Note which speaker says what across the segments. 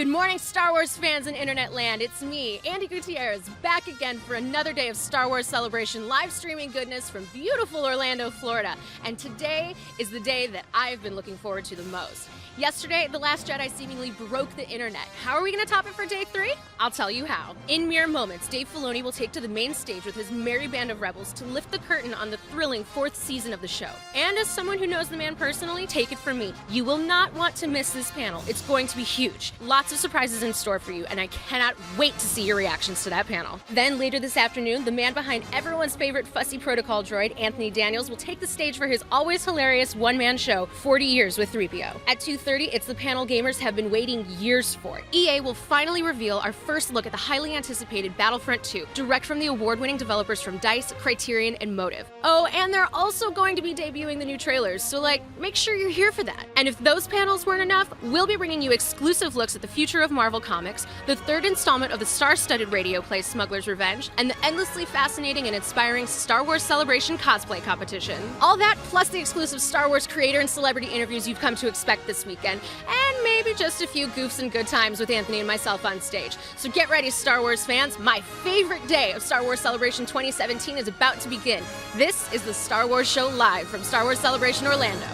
Speaker 1: Good morning, Star Wars fans and internet land. It's me, Andy Gutierrez, back again for another day of Star Wars Celebration live streaming goodness from beautiful Orlando, Florida. And today is the day that I've been looking forward to the most. Yesterday, The Last Jedi seemingly broke the internet. How are we going to top it for day 3? I'll tell you how. In mere moments, Dave Filoni will take to the main stage with his merry band of rebels to lift the curtain on the thrilling 4th season of the show. And as someone who knows the man personally, take it from me, you will not want to miss this panel. It's going to be huge. Lots of surprises in store for you, and I cannot wait to see your reactions to that panel. Then later this afternoon, the man behind everyone's favorite fussy protocol droid, Anthony Daniels, will take the stage for his always hilarious one-man show, 40 Years with 3PO. At 2:30, it's the panel gamers have been waiting years for. EA will finally reveal our first look at the highly anticipated Battlefront 2, direct from the award-winning developers from DICE, Criterion, and Motive. Oh, and they're also going to be debuting the new trailers, so make sure you're here for that. And if those panels weren't enough, we'll be bringing you exclusive looks at the future of Marvel Comics, the 3rd installment of the star-studded radio play Smuggler's Revenge, and the endlessly fascinating and inspiring Star Wars Celebration cosplay competition. All that plus the exclusive Star Wars creator and celebrity interviews you've come to expect this weekend, and maybe just a few goofs and good times with Anthony and myself on stage. So get ready, Star Wars fans. My favorite day of Star Wars Celebration 2017 is about to begin. This is the Star Wars Show live from Star Wars Celebration Orlando.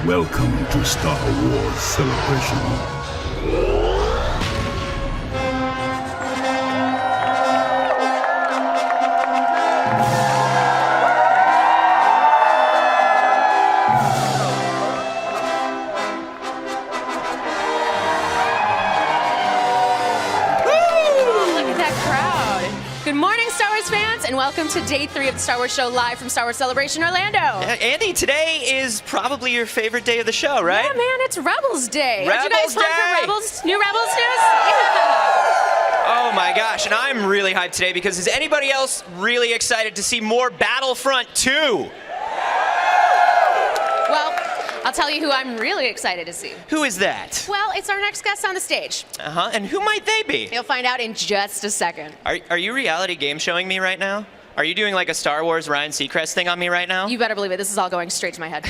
Speaker 2: Welcome to Star Wars Celebration.
Speaker 1: And welcome to day 3 of the Star Wars Show live from Star Wars Celebration Orlando.
Speaker 3: Andy, today is probably your favorite day of the show, right?
Speaker 1: Yeah, man, it's Rebels Day.
Speaker 3: Rebels
Speaker 1: Are you guys
Speaker 3: Day!
Speaker 1: pumped for Rebels? New Rebels news? Yeah.
Speaker 3: Oh my gosh, and I'm really hyped today because is anybody else really excited to see more Battlefront 2?
Speaker 1: Well, I'll tell you who I'm really excited to see.
Speaker 3: Who is that?
Speaker 1: Well, it's our next guest on the stage.
Speaker 3: And who might they be?
Speaker 1: You'll find out in just a second.
Speaker 3: Are you reality game showing me right now? Are you doing like a Star Wars Ryan Seacrest thing on me right now?
Speaker 1: You better believe it. This is all going straight to my head.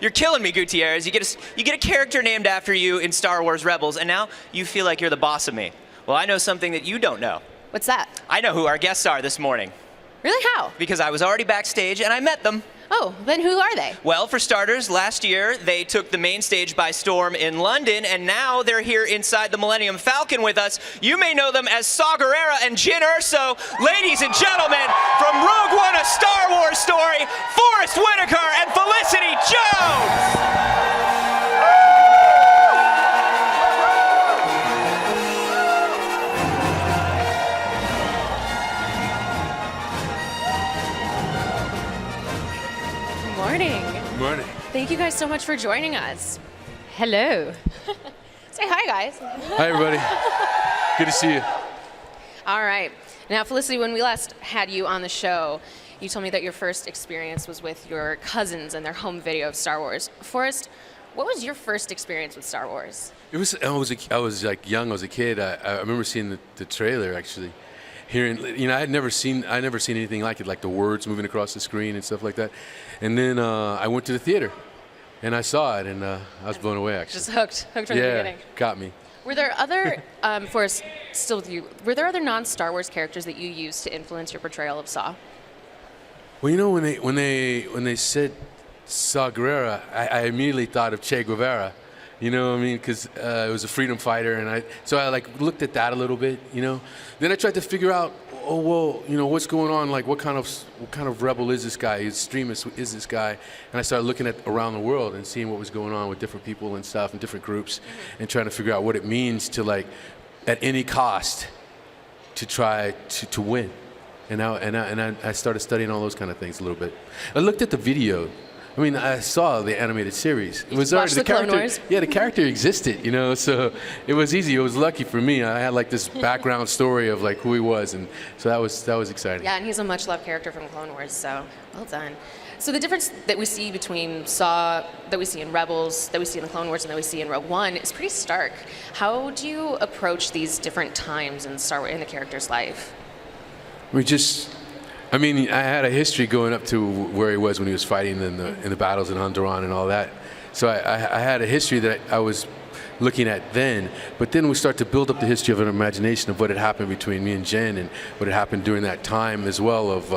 Speaker 3: You're killing me, Gutierrez. You get a character named after you in Star Wars Rebels, and now you feel like you're the boss of me. Well, I know something that you don't know.
Speaker 1: What's that?
Speaker 3: I know who our guests are this morning.
Speaker 1: Really? How?
Speaker 3: Because I was already backstage and I met them.
Speaker 1: Oh, then who are they?
Speaker 3: Well, for starters, last year they took the main stage by storm in London, and now they're here inside the Millennium Falcon with us. You may know them as Saw Gerrera and Jyn Erso. Ladies and gentlemen, from Rogue One, A Star Wars Story, Forrest Whitaker and Felicity Jones!
Speaker 1: Good
Speaker 4: morning.
Speaker 1: Thank you guys so much for joining us. Hello. Say hi, guys.
Speaker 4: Hi, everybody. Good to see you.
Speaker 1: All right. Now, Felicity, when we last had you on the show, you told me that your first experience was with your cousins and their home video of Star Wars. Forrest, what was your first experience with Star Wars?
Speaker 4: I was like young. I was a kid. I remember seeing the trailer actually. Hearing, I had never seen anything like it, like the words moving across the screen and stuff like that. And then I went to the theater, and I saw it, and I was blown away. Actually,
Speaker 1: just hooked from the beginning.
Speaker 4: Yeah, got me.
Speaker 1: Were there other, Forrest, still with you? Were there other non-Star Wars characters that you used to influence your portrayal of Saw?
Speaker 4: Well, when they said Saw Gerrera, I immediately thought of Che Guevara. You know what I mean? Because it was a freedom fighter, and I looked at that a little bit. Then I tried to figure out, what's going on? Like, what kind of rebel is this guy? His extremist is this guy? And I started looking at around the world and seeing what was going on with different people and stuff and different groups, and trying to figure out what it means to at any cost, to try to win. And I started studying all those kind of things a little bit. I looked at the video. I mean, I saw the animated series. It was already
Speaker 1: the Clone Wars?
Speaker 4: Yeah, the character existed, so it was easy. It was lucky for me. I had this background story of who he was, and so that was exciting.
Speaker 1: Yeah, and he's a much loved character from Clone Wars, so well done. So the difference that we see between Saw, that we see in Rebels, that we see in the Clone Wars, and that we see in Rogue One is pretty stark. How do you approach these different times in the character's life?
Speaker 4: I had a history going up to where he was when he was fighting in the battles in Honduran and all that. So I had a history that I was looking at then. But then we start to build up the history of an imagination of what had happened between me and Jen, and what had happened during that time as well of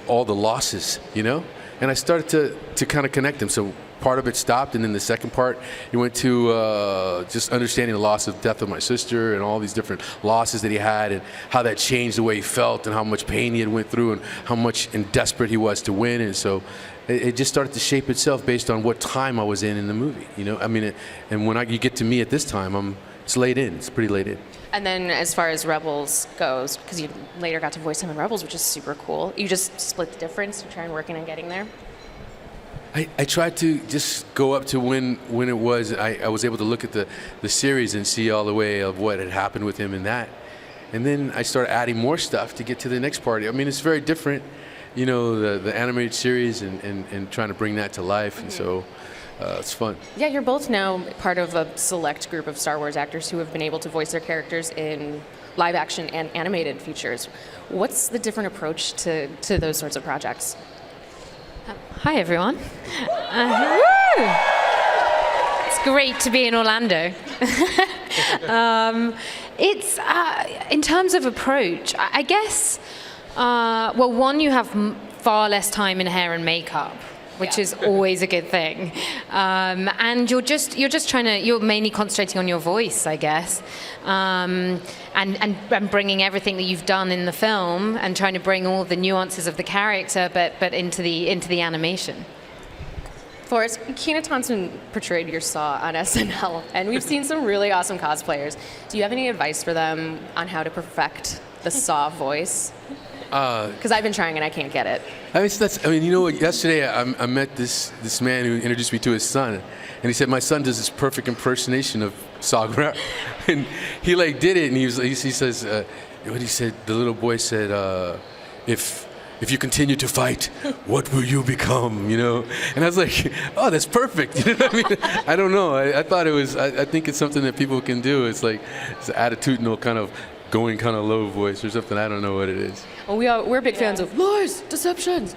Speaker 4: all the losses, you know? And I started to kind of connect them. So part of it stopped, and then the second part, it went to just understanding the loss of death of my sister and all these different losses that he had, and how that changed the way he felt, and how much pain he had went through, and how much and desperate he was to win. And so it just started to shape itself based on what time I was in the movie, you know? I mean, and when you get to me at this time, it's laid in. It's pretty laid in.
Speaker 1: And then as far as Rebels goes, because you later got to voice him in Rebels, which is super cool, you just split the difference to try and working on getting there?
Speaker 4: I tried to just go up to when it was, I was able to look at the series and see all the way of what had happened with him in that. And then I started adding more stuff to get to the next part. I mean, it's very different, you know, the animated series and trying to bring that to life. And so it's fun.
Speaker 1: Yeah, you're both now part of a select group of Star Wars actors who have been able to voice their characters in live action and animated features. What's the different approach to those sorts of projects?
Speaker 5: Hi, everyone. It's great to be in Orlando. It's, in terms of approach, I guess, well, one, you have far less time in hair and makeup, which is always a good thing. And you're just you're mainly concentrating on your voice, I guess. And bringing everything that you've done in the film and trying to bring all the nuances of the character, but into the animation.
Speaker 1: Forrest, Keena Thompson portrayed your Saw on SNL, and we've seen some really awesome cosplayers. Do you have any advice for them on how to perfect the Saw voice? Because I've been trying and I can't get it.
Speaker 4: I mean, you know what? Yesterday I met this man who introduced me to his son, and he said my son does this perfect impersonation of Saw Gerrera, and he like did it, and he says, what he said. The little boy said, if you continue to fight, what will you become? You know, and I was like, oh, that's perfect. You know what I mean? I don't know. I thought it was. I think it's something that people can do. It's like it's an attitudinal kind of going kind of low voice or something. I don't know what it is.
Speaker 1: Well, we're big fans of lies, deceptions.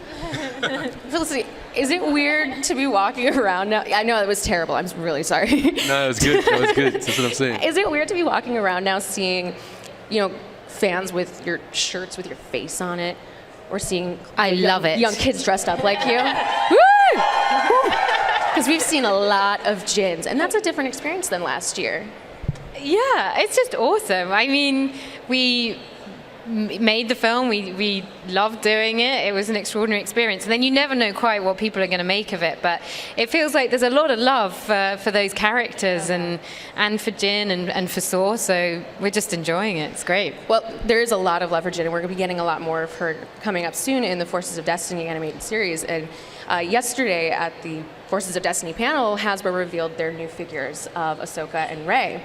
Speaker 1: Felicity, is it weird to be walking around now? I know that was terrible. I'm really sorry.
Speaker 4: No, it was good. That was good. That's what I'm saying.
Speaker 1: Is it weird to be walking around now seeing, you know, fans with your shirts with your face on it, or seeing
Speaker 5: love it.
Speaker 1: Young kids dressed up like you? Woo! Because we've seen a lot of Jins, and that's a different experience than last year.
Speaker 5: Yeah, it's just awesome. I mean, we made the film. We loved doing it. It was an extraordinary experience. And then you never know quite what people are going to make of it. But it feels like there's a lot of love for those characters and for Jin and for Saw. So we're just enjoying it. It's great.
Speaker 1: Well, there is a lot of love for Jin, and we're going to be getting a lot more of her coming up soon in the Forces of Destiny animated series. And yesterday at the Forces of Destiny panel, Hasbro revealed their new figures of Ahsoka and Rey.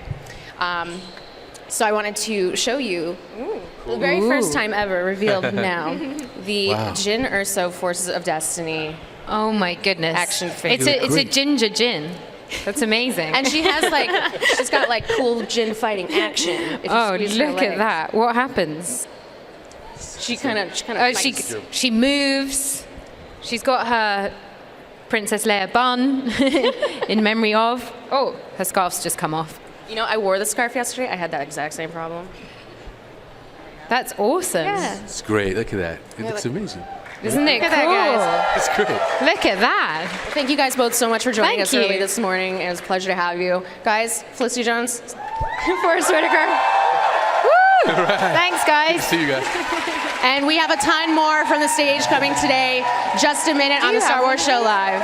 Speaker 1: So I wanted to show you the very first time ever revealed now the Jyn Erso Forces of Destiny.
Speaker 5: Oh my goodness!
Speaker 1: Action figure.
Speaker 5: It's a ginger Jyn. That's amazing.
Speaker 1: And she's got like cool Jyn fighting action. If you
Speaker 5: Oh,
Speaker 1: squeeze her
Speaker 5: look at
Speaker 1: legs.
Speaker 5: that! What happens?
Speaker 1: She kind of.
Speaker 5: Oh, she moves. She's got her Princess Leia bun in memory of. Oh, her scarf's just come off.
Speaker 1: You know, I wore the scarf yesterday. I had that exact same problem.
Speaker 5: That's awesome.
Speaker 1: Yeah.
Speaker 4: It's great. Look at that. It looks amazing.
Speaker 5: Isn't it cool?
Speaker 4: It's great.
Speaker 5: Look at that.
Speaker 1: Thank you guys both so much for joining
Speaker 5: Thank
Speaker 1: us
Speaker 5: you.
Speaker 1: early this morning. It was a pleasure to have you. Guys, Felicity Jones, Forrest Whitaker.
Speaker 5: Woo!
Speaker 4: Right.
Speaker 5: Thanks, guys.
Speaker 4: See you guys.
Speaker 1: And we have a ton more from the stage coming today. Just a minute on the Star Wars Show Live.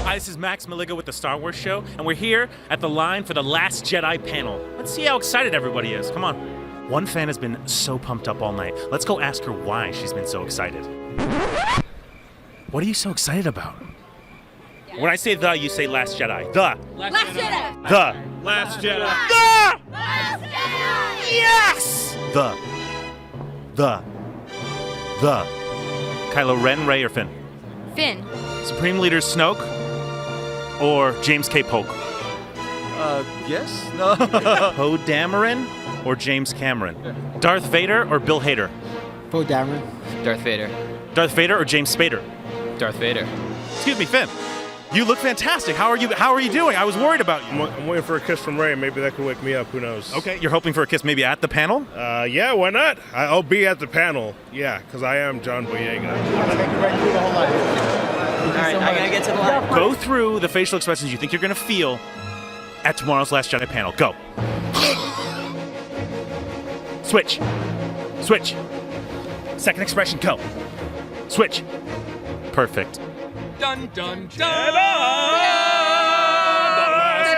Speaker 6: Hi, this is Max Maliga with the Star Wars Show, and we're here at the line for the Last Jedi panel. Let's see how excited everybody is. Come on. One fan has been so pumped up all night. Let's go ask her why she's been so excited. What are you so excited about? When I say the, you say Last Jedi. The.
Speaker 1: Last Jedi!
Speaker 6: The.
Speaker 7: Last Jedi.
Speaker 6: The.
Speaker 1: Last Jedi!
Speaker 6: Yes! The. Kylo Ren, Rey, or Finn?
Speaker 5: Finn.
Speaker 6: Supreme Leader Snoke or James K. Polk?
Speaker 7: Yes? No.
Speaker 6: Poe Dameron or James Cameron? Darth Vader or Bill Hader?
Speaker 8: Poe Dameron.
Speaker 9: Darth Vader.
Speaker 6: Darth Vader or James Spader?
Speaker 9: Darth Vader.
Speaker 6: Excuse me, Finn. You look fantastic. How are you doing? I was worried about you.
Speaker 7: I'm waiting for a kiss from Ray. Maybe that could wake me up. Who knows?
Speaker 6: Okay, you're hoping for a kiss maybe at the panel?
Speaker 7: Yeah, why not? I'll be at the panel. Yeah, because I am John Boyega.
Speaker 9: All right, I gotta get to the line.
Speaker 6: Go through the facial expressions you think you're going to feel at tomorrow's Last Jedi panel. Go. Switch. Switch. Second expression, go. Switch. Perfect.
Speaker 9: Dun dun
Speaker 7: The Last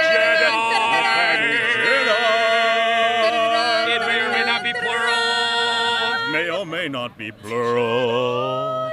Speaker 7: Jedi.
Speaker 9: It may or may not be plural.
Speaker 6: May or may not be plural.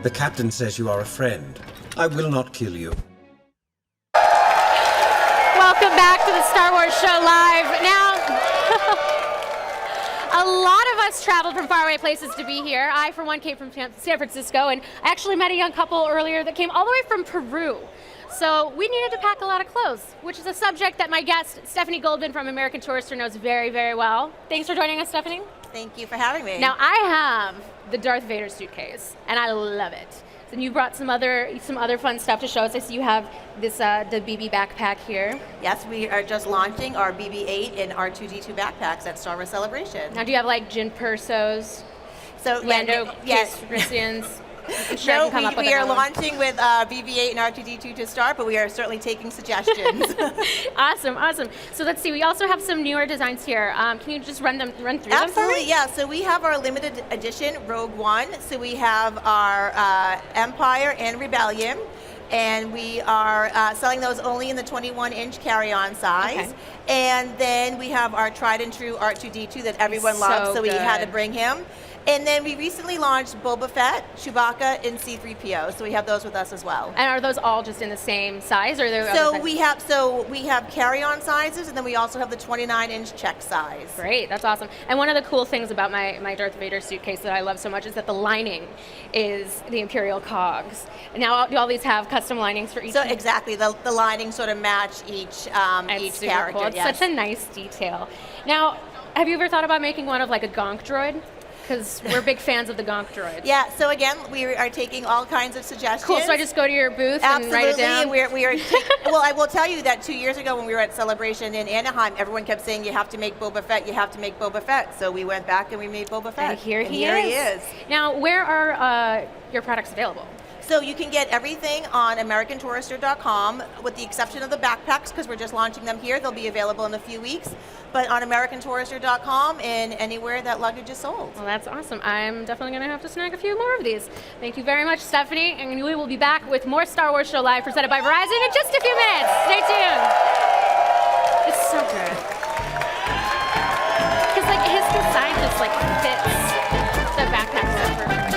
Speaker 10: The captain says you are a friend. I will not kill you.
Speaker 1: Welcome back to the Star Wars Show Live. Now, a lot of us traveled from faraway places to be here. I, for one, came from San Francisco, and I actually met a young couple earlier that came all the way from Peru. So we needed to pack a lot of clothes, which is a subject that my guest, Stephanie Goldman from American Tourister, knows very, very well. Thanks for joining us, Stephanie.
Speaker 11: Thank you for having me.
Speaker 1: Now, I have the Darth Vader suitcase, and I love it. And you brought some other fun stuff to show us. I see you have this the BB backpack here.
Speaker 11: Yes, we are just launching our BB-8 and R2-D2 backpacks at Star Wars Celebration.
Speaker 1: Now, do you have like Jyn Persos,
Speaker 11: So
Speaker 1: Lando
Speaker 11: yes,
Speaker 1: Calrissians? Sure, I
Speaker 11: No,
Speaker 1: can come up with
Speaker 11: we are
Speaker 1: another one.
Speaker 11: launching with BB-8 and R2-D2 to start, but we are certainly taking suggestions.
Speaker 1: Awesome. So let's see. We also have some newer designs here. Can you just run through them for me?
Speaker 11: Absolutely, yeah. So we have our limited edition Rogue One. So we have our Empire and Rebellion. And we are selling those only in the 21-inch carry-on size.
Speaker 1: Okay.
Speaker 11: And then we have our tried and true R2-D2 that everyone
Speaker 1: So
Speaker 11: loves, so we had to
Speaker 1: good.
Speaker 11: bring him. And then we recently launched Boba Fett, Chewbacca, and C-3PO, so we have those with us as well.
Speaker 1: And are those all just in the same size, or are there other
Speaker 11: So
Speaker 1: sizes?
Speaker 11: we have carry-on sizes, and then we also have the 29-inch check size.
Speaker 1: Great, that's awesome. And one of the cool things about my Darth Vader suitcase that I love so much is that the lining is the Imperial cogs. And now, do all these have custom linings for each?
Speaker 11: So exactly, the lining sort of match each
Speaker 1: It's super
Speaker 11: character.
Speaker 1: cool. It's
Speaker 11: yes.
Speaker 1: such a nice detail. Now, have you ever thought about making one of like a gonk droid? Because we're big fans of the gonk droid.
Speaker 11: Yeah, so again, we are taking all kinds of suggestions.
Speaker 1: Cool, so I just go to your booth and
Speaker 11: Absolutely,
Speaker 1: write it down?
Speaker 11: we are well, I will tell you that 2 years ago when we were at Celebration in Anaheim, everyone kept saying, you have to make Boba Fett, you have to make Boba Fett. So we went back and we made Boba Fett.
Speaker 1: And here he
Speaker 11: he
Speaker 1: is. Now, where are your products available?
Speaker 11: So you can get everything on AmericanTourister.com with the exception of the backpacks because we're just launching them here. They'll be available in a few weeks. But on AmericanTourister.com and anywhere that luggage is sold.
Speaker 1: Well, that's awesome. I'm definitely going to have to snag a few more of these. Thank you very much, Stephanie. And we will be back with more Star Wars Show Live presented by Verizon in just a few minutes. Stay tuned. It's so good. Because like his design just like fits the backpack so perfectly.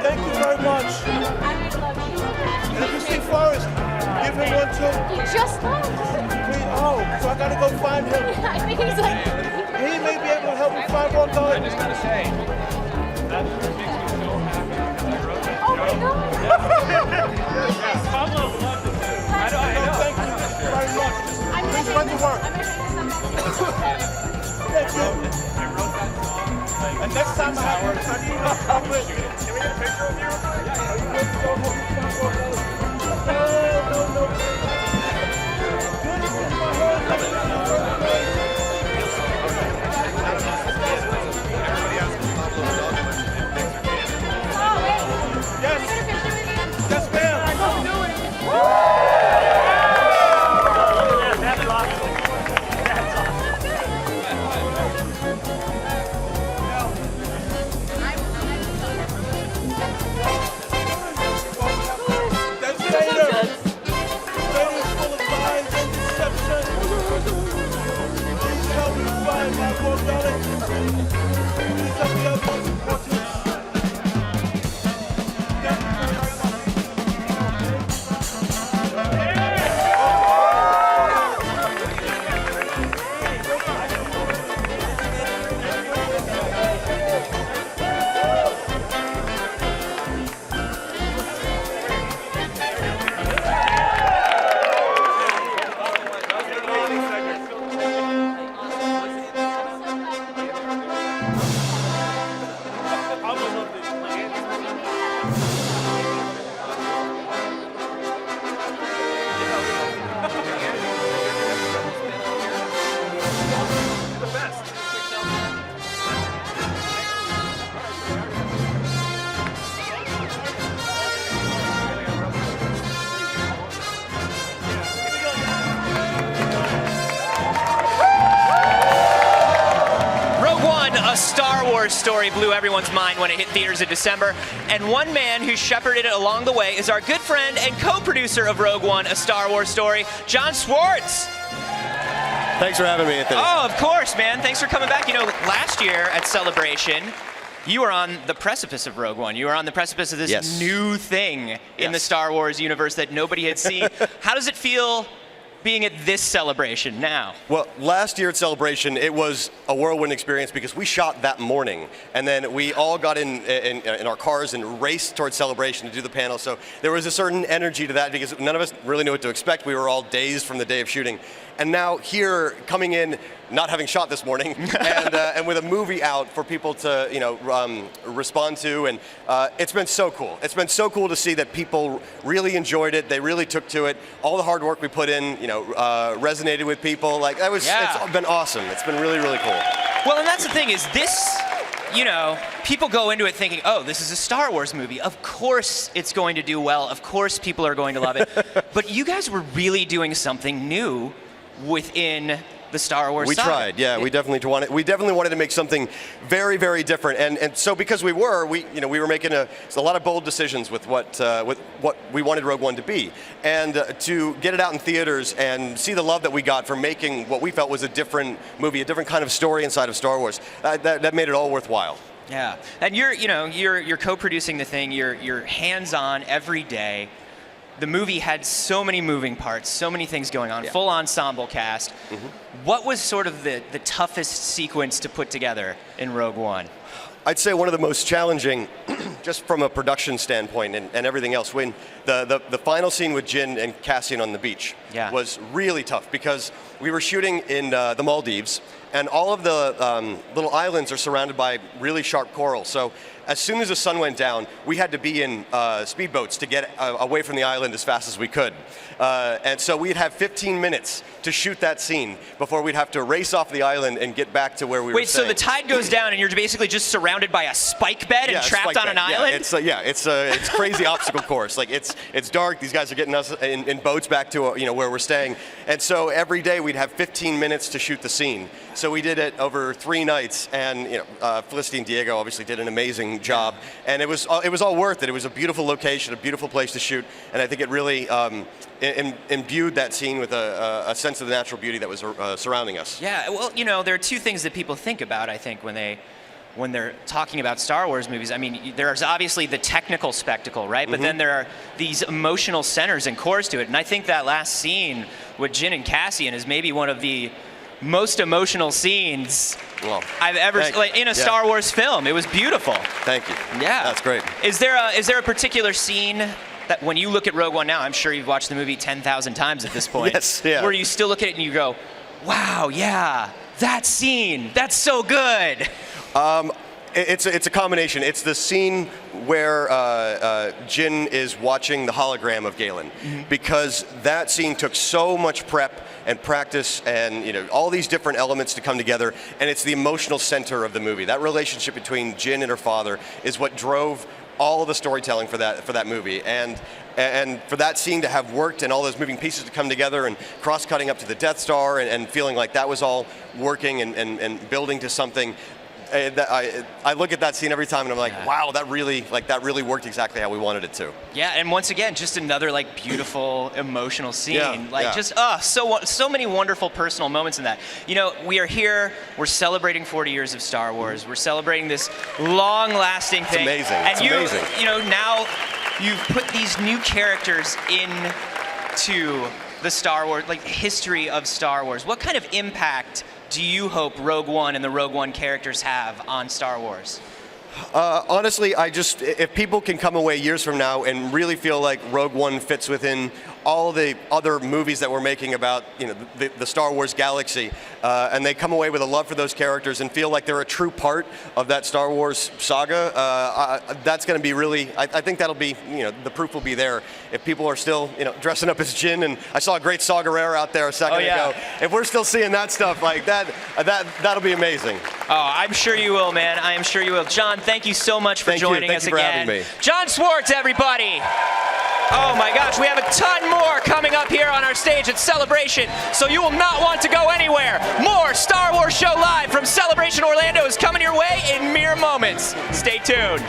Speaker 8: Thank you very much. Did you see Forrest? Give him one too.
Speaker 1: He just left.
Speaker 8: Oh, so I gotta go find him.
Speaker 1: I think he's like...
Speaker 8: He may be able to help me find one guy.
Speaker 9: I just gotta say, that makes me so happy because I wrote that
Speaker 1: Oh my
Speaker 9: joke.
Speaker 1: God.
Speaker 9: Pablo loved it too. I know.
Speaker 8: Thank you very much. Please run to work. Thank you.
Speaker 9: I wrote that song. Like,
Speaker 8: And next time I have work, I need to come with.
Speaker 9: Can we get a picture of you?
Speaker 8: No. Yes, ma'am.
Speaker 3: Wars story blew everyone's mind when it hit theaters in December. And one man who shepherded it along the way is our good friend and co-producer of Rogue One, A Star Wars Story, John Swartz.
Speaker 12: Thanks for having me, Anthony.
Speaker 3: Oh, of course, man. Thanks for coming back. You know, last year at Celebration, you were on the precipice of Rogue One. You were on the precipice of this new thing in the Star Wars universe that nobody had seen. How does it feel being at this celebration now?
Speaker 12: Well, last year at Celebration, it was a whirlwind experience because we shot that morning, and then we all got in our cars and raced towards Celebration to do the panel. So there was a certain energy to that because none of us really knew what to expect. We were all dazed from the day of shooting. And now here, coming in, not having shot this morning, and with a movie out for people to respond to, and it's been so cool. It's been so cool to see that people really enjoyed it. They really took to it. All the hard work we put in, resonated with people. Like that was, it's been awesome. It's been really, really cool.
Speaker 3: Well, and that's the thing is this. People go into it thinking, oh, this is a Star Wars movie. Of course it's going to do well. Of course people are going to love it. But you guys were really doing something new within the Star Wars
Speaker 12: We
Speaker 3: saga.
Speaker 12: tried, yeah. We definitely wanted to make something very, very different. And so because we were making a lot of bold decisions with what we wanted Rogue One to be. And to get it out in theaters and see the love that we got for making what we felt was a different movie, a different kind of story inside of Star Wars, that made it all worthwhile.
Speaker 3: Yeah. And you're co-producing the thing, you're hands-on every day. The movie had so many moving parts, so many things going on, full ensemble cast. What was sort of the toughest sequence to put together in Rogue One?
Speaker 12: I'd say one of the most challenging, just from a production standpoint and everything else, when the final scene with Jyn and Cassian on the beach was really tough because we were shooting in the Maldives, and all of the little islands are surrounded by really sharp coral. So as soon as the sun went down, we had to be in speedboats to get away from the island as fast as we could. And so we'd have 15 minutes to shoot that scene before we'd have to race off the island and get back to where we were
Speaker 3: Wait, so the tide goes down and you're basically just surrounded by a spike bed and trapped on an island?
Speaker 12: It's crazy obstacle course. Like it's dark. These guys are getting us in boats back to where we're staying. And so every day we'd have 15 minutes to shoot the scene. So we did it over 3 nights, and Felicity and Diego obviously did an amazing job, and it was all worth it. It was a beautiful location, a beautiful place to shoot, and I think it really imbued that scene with a sense of the natural beauty that was surrounding us.
Speaker 3: Yeah, well, there are two things that people think about, I think, when they're talking about Star Wars movies. I mean, there's obviously the technical spectacle, right? But then there are these emotional centers and cores to it, and I think that last scene with Jyn and Cassian is maybe one of the most emotional scenes I've ever seen in a Star Wars film. It was beautiful.
Speaker 12: Thank you.
Speaker 3: Yeah,
Speaker 12: that's great.
Speaker 3: Is there a particular scene that when you look at Rogue One now, I'm sure you've watched the movie 10,000 times at this point, where you still look at it and you go, wow, yeah, that scene, that's so good?
Speaker 12: It's a combination. It's the scene where Jyn is watching the hologram of Galen, because that scene took so much prep and practice and all these different elements to come together, and it's the emotional center of the movie. That relationship between Jyn and her father is what drove all the storytelling for that movie, and for that scene to have worked and all those moving pieces to come together and cross-cutting up to the Death Star and feeling like that was all working and building to something. I look at that scene every time and I'm like, wow, that really worked exactly how we wanted it to.
Speaker 3: Yeah, and once again, just another beautiful emotional scene.
Speaker 12: Just
Speaker 3: so many wonderful personal moments in that. We are here, we're celebrating 40 years of Star Wars. We're celebrating this long-lasting thing.
Speaker 12: It's amazing.
Speaker 3: And
Speaker 12: it's amazing.
Speaker 3: Now you've put these new characters into the Star Wars, history of Star Wars. What kind of impact do you hope Rogue One and the Rogue One characters have on Star Wars?
Speaker 12: Honestly, if people can come away years from now and really feel like Rogue One fits within all the other movies that we're making about the Star Wars galaxy, and they come away with a love for those characters and feel like they're a true part of that Star Wars saga, that's going to be really, I think that'll be, the proof will be there. If people are still, dressing up as Jyn, and I saw a great Saw Gerrera out there a second ago. If we're still seeing that stuff like that'll be amazing.
Speaker 3: Oh, I'm sure you will, man. I am sure you will. John, thank you so much for joining us again.
Speaker 12: Thank you for having me.
Speaker 3: John Swartz, everybody. Oh my gosh, we have a ton more coming up here on our stage at Celebration, so you will not want to go anywhere. More Star Wars Show Live from Celebration Orlando is coming your way in mere moments. Stay tuned.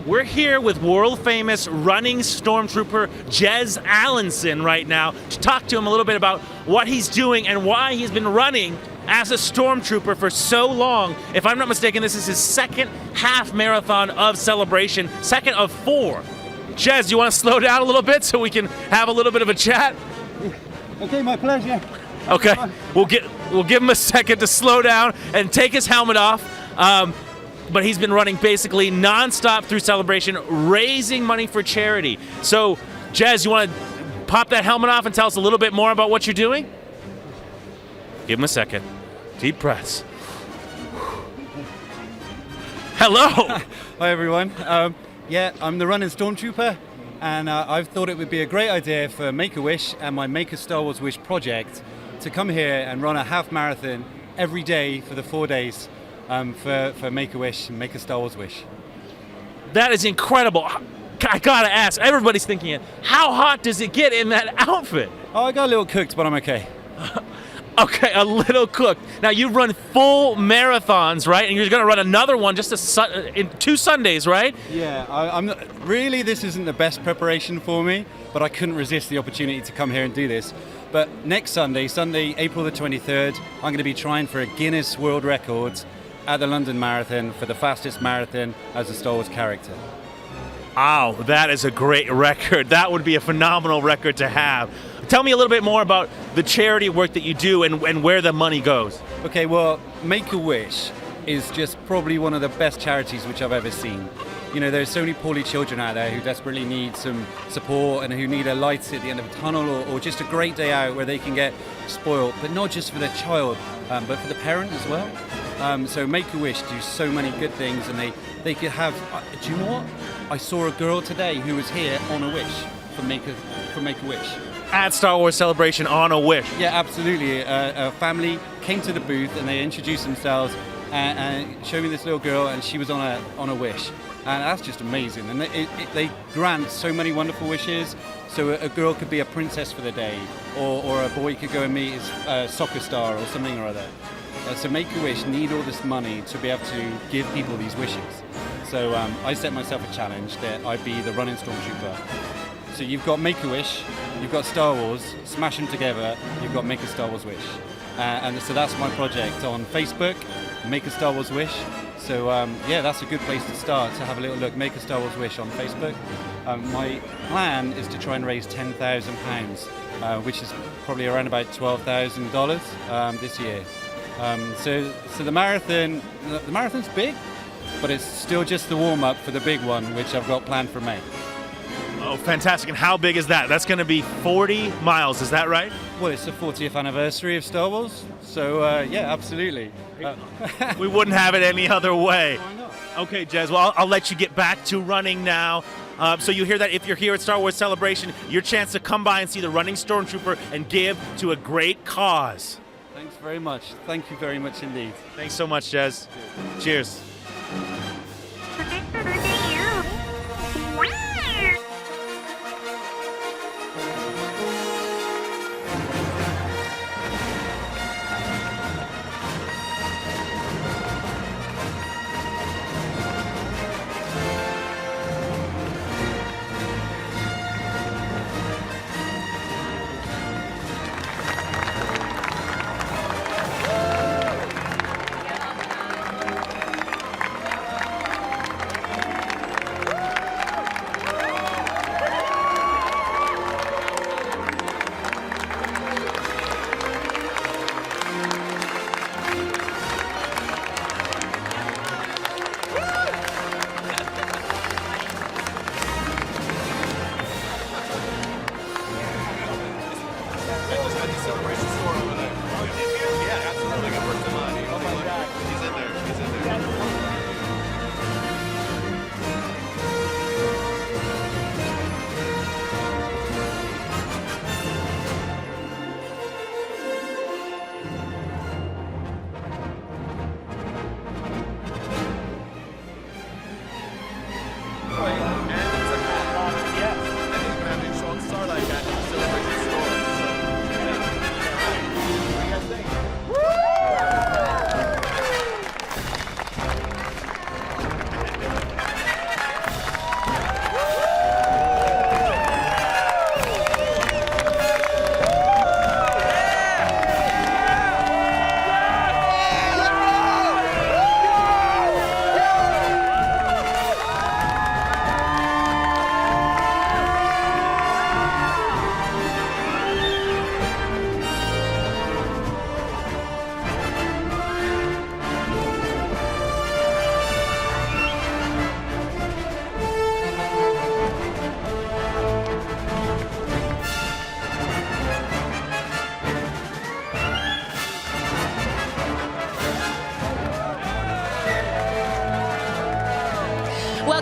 Speaker 6: We're here with world-famous running Stormtrooper Jez Allenson right now to talk to him a little bit about what he's doing and why he's been running as a Stormtrooper for so long. If I'm not mistaken, this is his second half marathon of Celebration, second of 4. Jez, you want to slow down a little bit so we can have a little bit of a chat?
Speaker 13: Okay, my pleasure.
Speaker 6: Okay, we'll give him a second to slow down and take his helmet off. But he's been running basically nonstop through Celebration, raising money for charity. So, Jez, you want to pop that helmet off and tell us a little bit more about what you're doing? Give him a second. Deep breaths. Hello.
Speaker 13: Hi, everyone. Yeah, I'm the running Stormtrooper, and I've thought it would be a great idea for Make-A-Wish and my Make a Star Wars Wish project to come here and run a half marathon every day for the 4 days for Make-A-Wish and Make a Star Wars Wish.
Speaker 6: That is incredible. I gotta ask, everybody's thinking it. How hot does it get in that outfit?
Speaker 13: Oh, I got a little cooked, but I'm okay.
Speaker 6: Okay, a little cooked. Now you run full marathons, right? And you're going to run another one just in 2 Sundays, right?
Speaker 13: Yeah, I'm not, really. This isn't the best preparation for me, but I couldn't resist the opportunity to come here and do this. But next Sunday, April the 23rd, I'm going to be trying for a Guinness World Records at the London Marathon for the fastest marathon as a Star Wars character.
Speaker 6: Wow, that is a great record. That would be a phenomenal record to have. Tell me a little bit more about the charity work that you do and where the money goes.
Speaker 13: Okay, well, Make-A-Wish is just probably one of the best charities which I've ever seen. You know, there's so many poorly children out there who desperately need some support and who need a light at the end of a tunnel or just a great day out where they can get spoiled, but not just for their child, but for the parent as well. So Make-A-Wish do so many good things, and they could have, do you know what? I saw a girl today who was here on a wish for Make-A-Wish.
Speaker 6: At Star Wars Celebration on a wish.
Speaker 13: Yeah, absolutely. A family came to the booth and they introduced themselves and showed me this little girl, and she was on a wish. And that's just amazing. And they grant so many wonderful wishes. So a girl could be a princess for the day, or a boy could go and meet his soccer star or something or other. So Make-A-Wish need all this money to be able to give people these wishes. So I set myself a challenge that I'd be the running Stormtrooper. So you've got Make-A-Wish, you've got Star Wars, smash them together, you've got Make a Star Wars Wish. And so that's my project on Facebook, Make a Star Wars Wish. So yeah, that's a good place to start, to have a little look, Make a Star Wars Wish on Facebook. My plan is to try and raise £10,000, which is probably around about $12,000 this year. So the marathon's big, but it's still just the warm-up for the big one, which I've got planned for May.
Speaker 6: Oh, fantastic. And how big is that? That's going to be 40 miles, is that right?
Speaker 13: Well, it's the 40th anniversary of Star Wars, so yeah, absolutely.
Speaker 6: We wouldn't have it any other way. Why not? Okay, Jez, well, I'll let you get back to running now. So you hear that if you're here at Star Wars Celebration, your chance to come by and see the running Stormtrooper and give to a great cause.
Speaker 13: Thanks very much. Thank you very much indeed.
Speaker 6: Thanks so much, Jez. Cheers.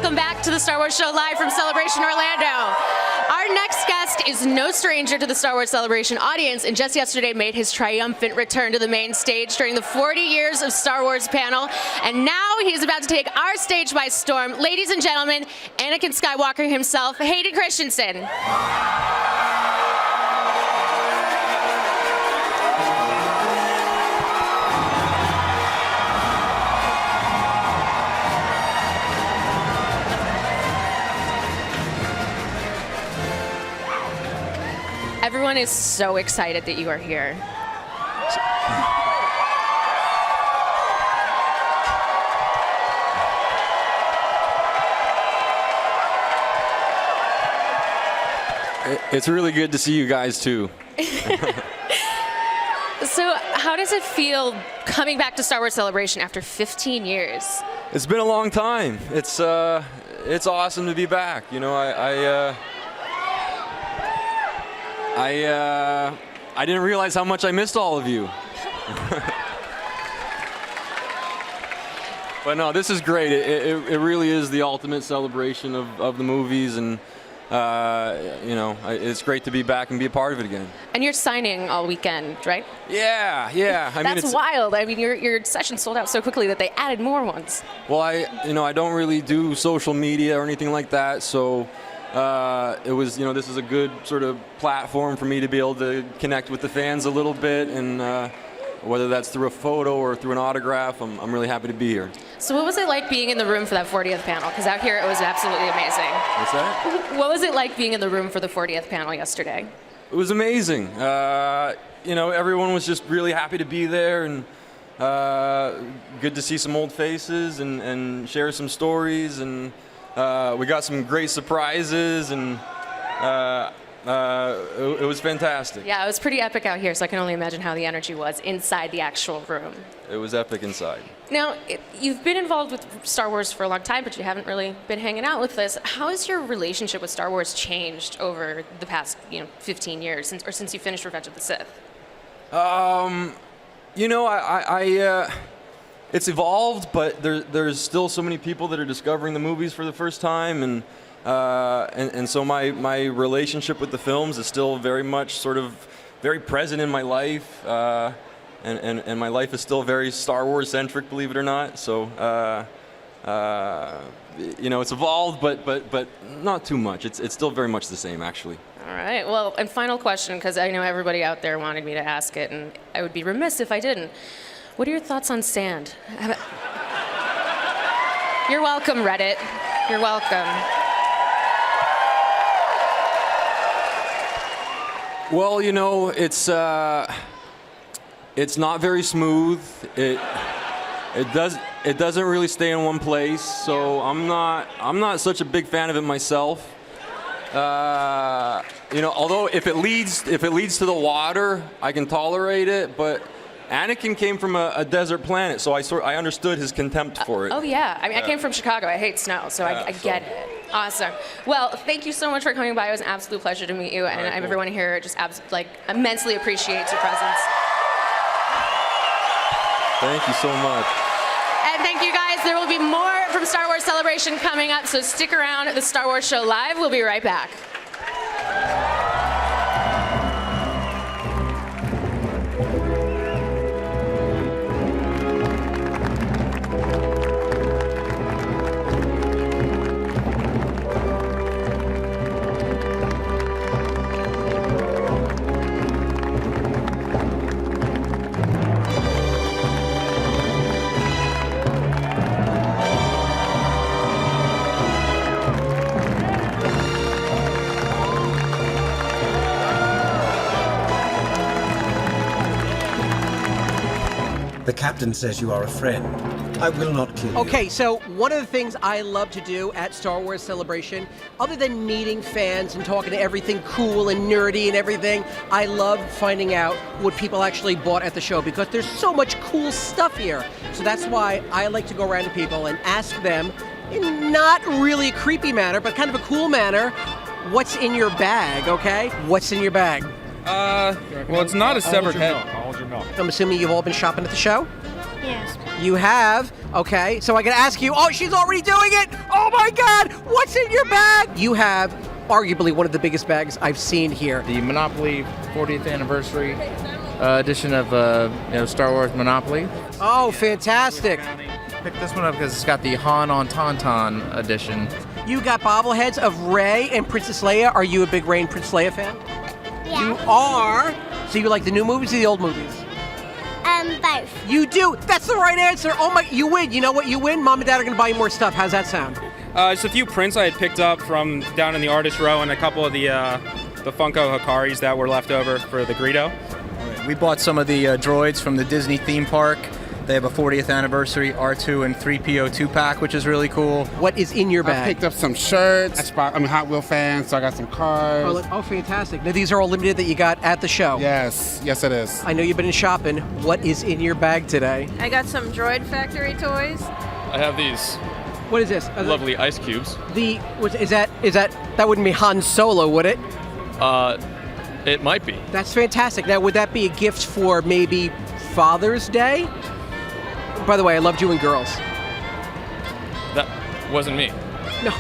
Speaker 1: welcome back to the Star Wars Show live from Celebration Orlando. Our next guest is no stranger to the Star Wars Celebration audience, and just yesterday made his triumphant return to the main stage during the 40 Years of Star Wars panel, and now he's about to take our stage by storm. Ladies and gentlemen, Anakin Skywalker himself, Hayden Christensen. Everyone is so excited that you are here.
Speaker 14: It's really good to see you guys too.
Speaker 1: So how does it feel coming back to Star Wars Celebration after 15 years?
Speaker 14: It's been a long time. It's awesome to be back. You know, I didn't realize how much I missed all of you. But no, this is great. It really is the ultimate celebration of the movies, and you know, it's great to be back and be a part of it again.
Speaker 1: And you're signing all weekend, right?
Speaker 14: Yeah. I mean,
Speaker 1: That's wild. I mean, your session sold out so quickly that they added more ones.
Speaker 14: Well, I don't really do social media or anything like that, so. It was, you know, this is a good sort of platform for me to be able to connect with the fans a little bit, and whether that's through a photo or through an autograph, I'm really happy to be here.
Speaker 1: So what was it like being in the room for that 40th panel? Because out here it was absolutely amazing.
Speaker 14: What's that?
Speaker 1: What was it like being in the room for the 40th panel yesterday?
Speaker 14: It was amazing. You know, everyone was just really happy to be there, and good to see some old faces and share some stories, and we got some great surprises, and it was fantastic.
Speaker 1: Yeah, it was pretty epic out here, so I can only imagine how the energy was inside the actual room.
Speaker 14: It was epic inside.
Speaker 1: Now, you've been involved with Star Wars for a long time, but you haven't really been hanging out with us. How has your relationship with Star Wars changed over the past, 15 years, since you finished Revenge of the Sith?
Speaker 14: You know, it's evolved, but there's still so many people that are discovering the movies for the first time, and so my relationship with the films is still very much sort of very present in my life, and my life is still very Star Wars centric, believe it or not. So you know, it's evolved, but not too much. It's still very much the same, actually.
Speaker 1: All right. Well, and final question, because I know everybody out there wanted me to ask it, and I would be remiss if I didn't. What are your thoughts on sand? You're welcome, Reddit. You're welcome.
Speaker 14: Well, you know, it's not very smooth. It doesn't really stay in one place. So I'm not such a big fan of it myself. You know, although if it leads to the water, I can tolerate it, but Anakin came from a desert planet, so I understood his contempt for it.
Speaker 1: Oh yeah, I mean, I came from Chicago. I hate snow, so I get it. Awesome. Well, thank you so much for coming by. It was an absolute pleasure to meet you, and everyone here just immensely appreciates your presence.
Speaker 14: Thank you so much.
Speaker 1: And thank you guys. There will be more from Star Wars Celebration coming up, so stick around at the Star Wars Show Live. We'll be right back.
Speaker 10: The captain says you are a friend. I will not kill you.
Speaker 15: Okay, so one of the things I love to do at Star Wars Celebration, other than meeting fans and talking to everything cool and nerdy and everything, I love finding out what people actually bought at the show, because there's so much cool stuff here. So that's why I like to go around to people and ask them, in not really a creepy manner, but kind of a cool manner, what's in your bag, okay? What's in your bag?
Speaker 16: Well, it's not a severed head.
Speaker 15: I'm assuming you've all been shopping at the show?
Speaker 16: Yes.
Speaker 15: You have. Okay, so I can ask you. Oh, she's already doing it. Oh my God, what's in your bag? You have arguably one of the biggest bags I've seen here.
Speaker 17: The Monopoly 40th anniversary edition of Star Wars Monopoly.
Speaker 15: Oh, fantastic.
Speaker 17: Picked this one up because it's got the Han on Tauntaun edition.
Speaker 15: You got bobbleheads of Rey and Princess Leia. Are you a big Rey and Princess Leia fan?
Speaker 16: Yeah.
Speaker 15: You are. So you like the new movies or the old movies?
Speaker 16: Both.
Speaker 15: You do. That's the right answer. Oh my, you win. You know what? You win. Mom and Dad are gonna buy you more stuff. How's that sound?
Speaker 18: Just a few prints I had picked up from down in the artist row, and a couple of the Funko Hikaris that were left over for the Greedo.
Speaker 19: We bought some of the droids from the Disney theme park. They have a 40th anniversary R2 and 3PO 2-pack, which is really cool.
Speaker 15: What is in your bag?
Speaker 20: I picked up some shirts. I'm a Hot Wheel fan, so I got some cars.
Speaker 15: Oh, fantastic. Now, these are all limited that you got at the show.
Speaker 20: Yes, it is.
Speaker 15: I know you've been shopping. What is in your bag today?
Speaker 21: I got some Droid Factory toys.
Speaker 18: I have these.
Speaker 15: What is this?
Speaker 18: Lovely ice cubes.
Speaker 15: Is that wouldn't be Han Solo, would it?
Speaker 18: It might be.
Speaker 15: That's fantastic. Now, would that be a gift for maybe Father's Day? By the way, I loved you in Girls.
Speaker 18: That wasn't me.
Speaker 15: No,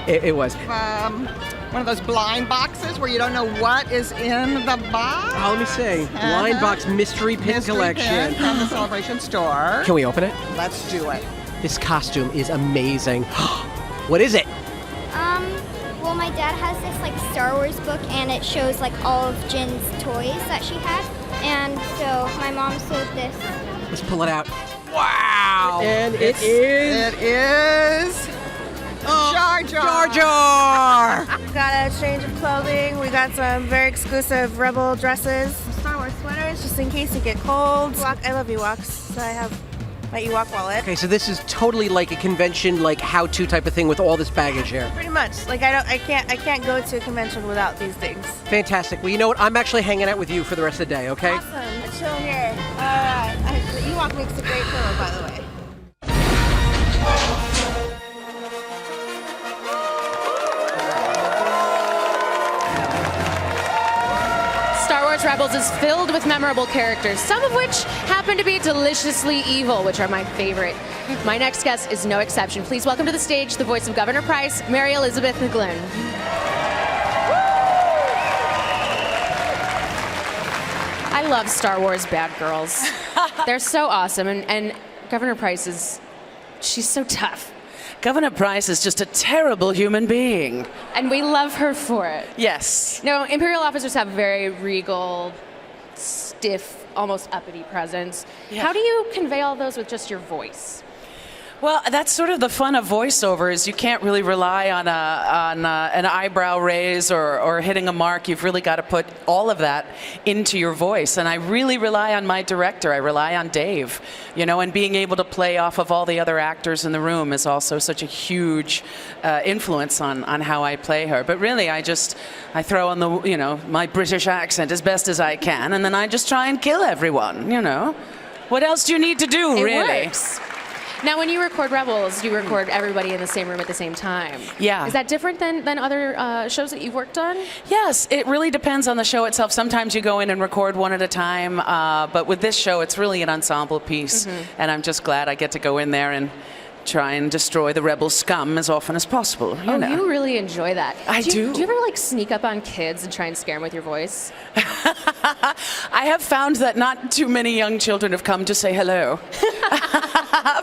Speaker 15: it was.
Speaker 22: One of those blind boxes where you don't know what is in the box.
Speaker 15: Oh, let me see. Blind box mystery pin collection
Speaker 22: From the Celebration store.
Speaker 15: Can we open it?
Speaker 22: Let's do it.
Speaker 15: This costume is amazing. What is it?
Speaker 16: Well, my dad has this like Star Wars book, and it shows like all of Jin's toys that she had, and so my mom sewed this.
Speaker 15: Let's pull it out. Wow! And it
Speaker 22: is Jar Jar.
Speaker 15: Jar Jar!
Speaker 21: We got a change of clothing. We got some very exclusive Rebel dresses. Star Wars sweaters, just in case you get cold. I love Ewoks, so I have my Ewok wallet.
Speaker 15: Okay, so this is totally like a convention, like how-to type of thing with all this baggage here.
Speaker 21: Pretty much. Like I can't go to a convention without these things.
Speaker 15: Fantastic. Well, you know what? I'm actually hanging out with you for the rest of the day, okay?
Speaker 21: Awesome. Chill here. The Ewok makes a great pillow, by the way.
Speaker 1: Star Wars Rebels is filled with memorable characters, some of which happen to be deliciously evil, which are my favorite. My next guest is no exception. Please welcome to the stage the voice of Governor Price, Mary Elizabeth McGlynn. I love Star Wars bad girls. They're so awesome, and Governor Price she's so tough.
Speaker 23: Governor Price is just a terrible human being.
Speaker 1: And we love her for it.
Speaker 23: Yes.
Speaker 1: No, Imperial officers have very regal, stiff, almost uppity presence.
Speaker 23: Yeah.
Speaker 1: How do you convey all those with just your voice?
Speaker 23: Well, that's sort of the fun of voiceover is you can't really rely on an eyebrow raise or hitting a mark. You've really got to put all of that into your voice. And I really rely on my director. I rely on Dave, and being able to play off of all the other actors in the room is also such a huge influence on how I play her. But really, I throw on my British accent as best as I can, and then I just try and kill everyone, What else do you need to do, really?
Speaker 1: It works. Now, when you record Rebels, you record everybody in the same room at the same time.
Speaker 23: Yeah.
Speaker 1: Is that different than other shows that you've worked on?
Speaker 23: Yes, it really depends on the show itself. Sometimes you go in and record one at a time, but with this show, it's really an ensemble piece, and I'm just glad I get to go in there and try and destroy the rebel scum as often as possible.
Speaker 1: You really enjoy that.
Speaker 23: I do.
Speaker 1: Do you ever sneak up on kids and try and scare them with your voice?
Speaker 23: I have found that not too many young children have come to say hello.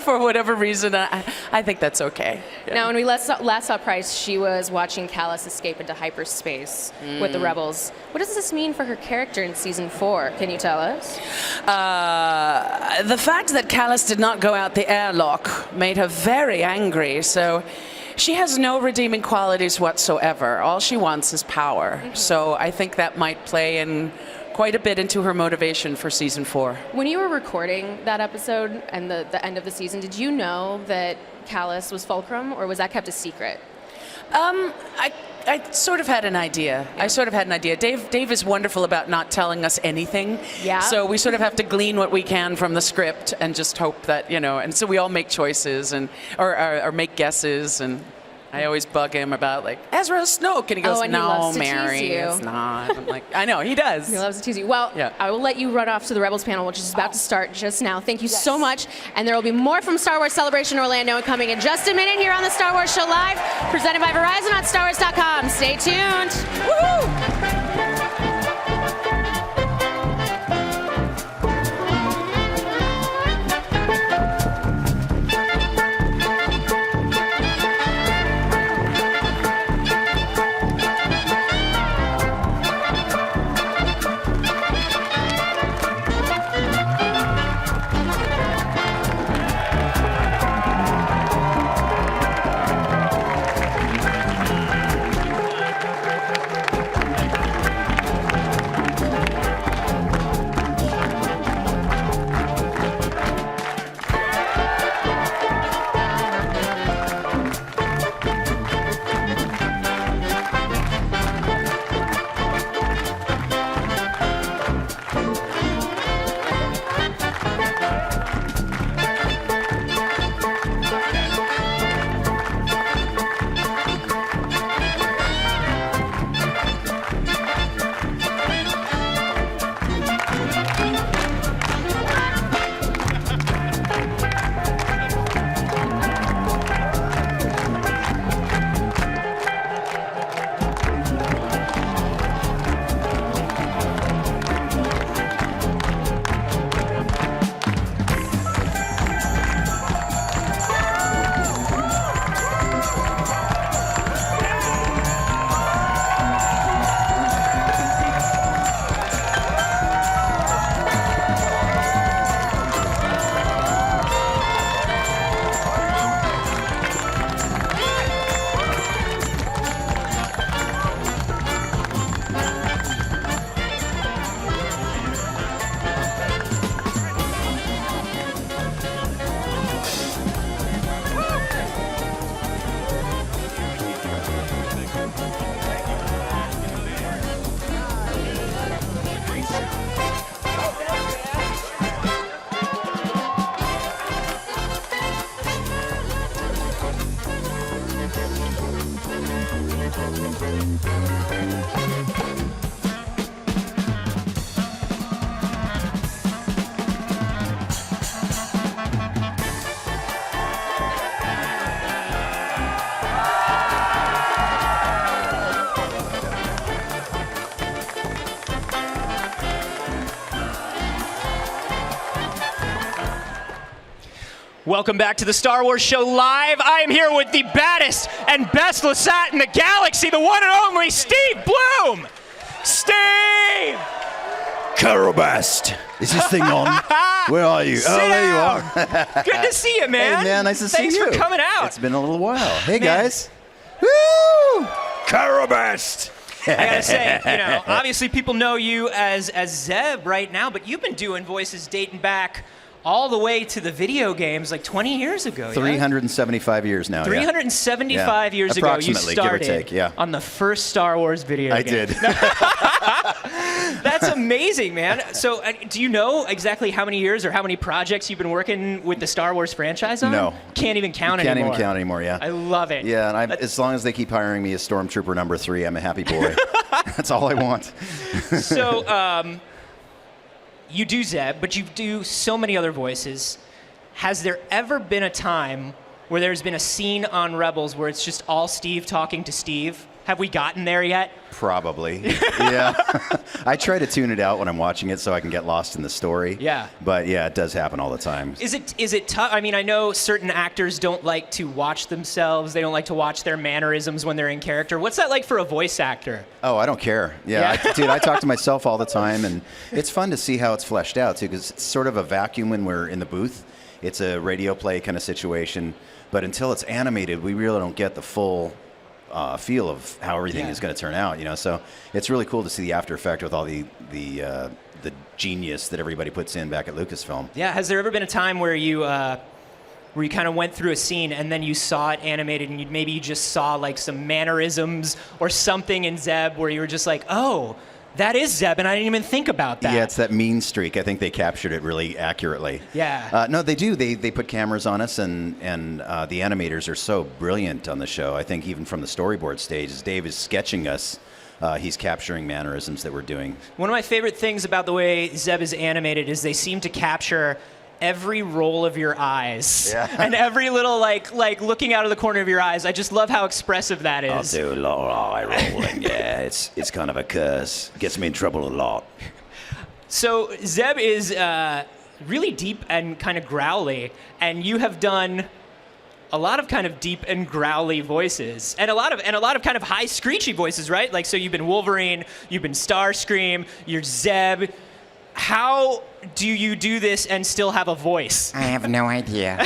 Speaker 23: For whatever reason, I think that's okay. Yeah.
Speaker 1: Now, when we last saw Price, she was watching Kallus escape into hyperspace with the Rebels. What does this mean for her character in season 4? Can you tell us?
Speaker 23: The fact that Kallus did not go out the airlock made her very angry, so she has no redeeming qualities whatsoever. All she wants is power. So I think that might play in quite a bit into her motivation for season 4.
Speaker 1: When you were recording that episode and the end of the season, did you know that Kallus was Fulcrum, or was that kept a secret?
Speaker 23: I sort of had an idea. Dave is wonderful about not telling us anything.
Speaker 1: Yeah.
Speaker 23: So we sort of have to glean what we can from the script and just hope that, and so we all make choices or make guesses and I always bug him about like Ezra Snoke, and he goes,
Speaker 1: Oh, and he
Speaker 23: "No,
Speaker 1: loves to
Speaker 23: Mary,
Speaker 1: tease you."
Speaker 23: it's not." I'm like, I know he does.
Speaker 1: He loves to tease you. Well,
Speaker 23: Yeah.
Speaker 1: I will let you run off to the Rebels panel, which is about to start just now. Thank you so much. And there will be more from Star Wars Celebration Orlando coming in just a minute here on the Star Wars Show Live, presented by Verizon on StarWars.com. Stay tuned. Woohoo!
Speaker 3: Welcome back to the Star Wars Show Live. I am here with the baddest and best Lasat in the galaxy, the one and only Steve Blum. Steve!
Speaker 2: Carobast. Is this thing on? Where are you?
Speaker 3: Sit
Speaker 2: there you
Speaker 3: down.
Speaker 2: are.
Speaker 3: Good to see you, man.
Speaker 2: Hey, man, nice to see you.
Speaker 3: Thanks for coming out.
Speaker 2: It's been a little while. Hey,
Speaker 3: Man.
Speaker 2: guys. Woo!
Speaker 7: Carobast.
Speaker 3: I gotta say, obviously people know you as Zeb right now, but you've been doing voices dating back all the way to the video games like 20 years ago.
Speaker 2: 375 years now.
Speaker 3: 375 years ago, you
Speaker 2: Approximately, give or
Speaker 3: started
Speaker 2: take, yeah.
Speaker 3: on the first Star Wars video
Speaker 2: I
Speaker 3: game.
Speaker 2: did.
Speaker 3: That's amazing, man. So do you know exactly how many years or how many projects you've been working with the Star Wars franchise on?
Speaker 2: No.
Speaker 3: Can't even count
Speaker 2: Can't
Speaker 3: anymore.
Speaker 2: even count anymore, yeah.
Speaker 3: I love it.
Speaker 2: Yeah, and as long as they keep hiring me as Stormtrooper number 3, I'm a happy boy. That's all I want.
Speaker 3: So, you do Zeb, but you do so many other voices. Has there ever been a time where there's been a scene on Rebels where it's just all Steve talking to Steve? Have we gotten there yet?
Speaker 2: Probably. Yeah. I try to tune it out when I'm watching it so I can get lost in the story.
Speaker 3: Yeah.
Speaker 2: But yeah, it does happen all the time.
Speaker 3: Is it tough? I mean, I know certain actors don't like to watch themselves. They don't like to watch their mannerisms when they're in character. What's that like for a voice actor?
Speaker 2: Oh, I don't care. Yeah, dude, I talk to myself all the time, and it's fun to see how it's fleshed out, too, because it's sort of a vacuum when we're in the booth. It's a radio play kind of situation, but until it's animated, we really don't get the full feel of how everything is going to turn out, So it's really cool to see the after effect with all the genius that everybody puts in back at Lucasfilm.
Speaker 3: Yeah, has there ever been a time where you kind of went through a scene and then you saw it animated and maybe you just saw like some mannerisms or something in Zeb where you were just like, oh, That is Zeb, and I didn't even think about that.
Speaker 2: Yeah, it's that mean streak. I think they captured it really accurately.
Speaker 3: Yeah.
Speaker 2: No, they do. They put cameras on us, and the animators are so brilliant on the show. I think even from the storyboard stage, as Dave is sketching us, he's capturing mannerisms that we're doing.
Speaker 3: One of my favorite things about the way Zeb is animated is they seem to capture every roll of your eyes.
Speaker 2: Yeah.
Speaker 3: And every little, like looking out of the corner of your eyes. I just love how expressive that is.
Speaker 2: I'll do a lot of eye rolling, yeah. It's kind of a curse. Gets me in trouble a lot.
Speaker 3: So Zeb is really deep and kind of growly, and you have done a lot of kind of deep and growly voices, and a lot of kind of high screechy voices, right? Like, so you've been Wolverine, you've been Starscream, you're Zeb. How do you do this and still have a voice?
Speaker 2: I have no idea.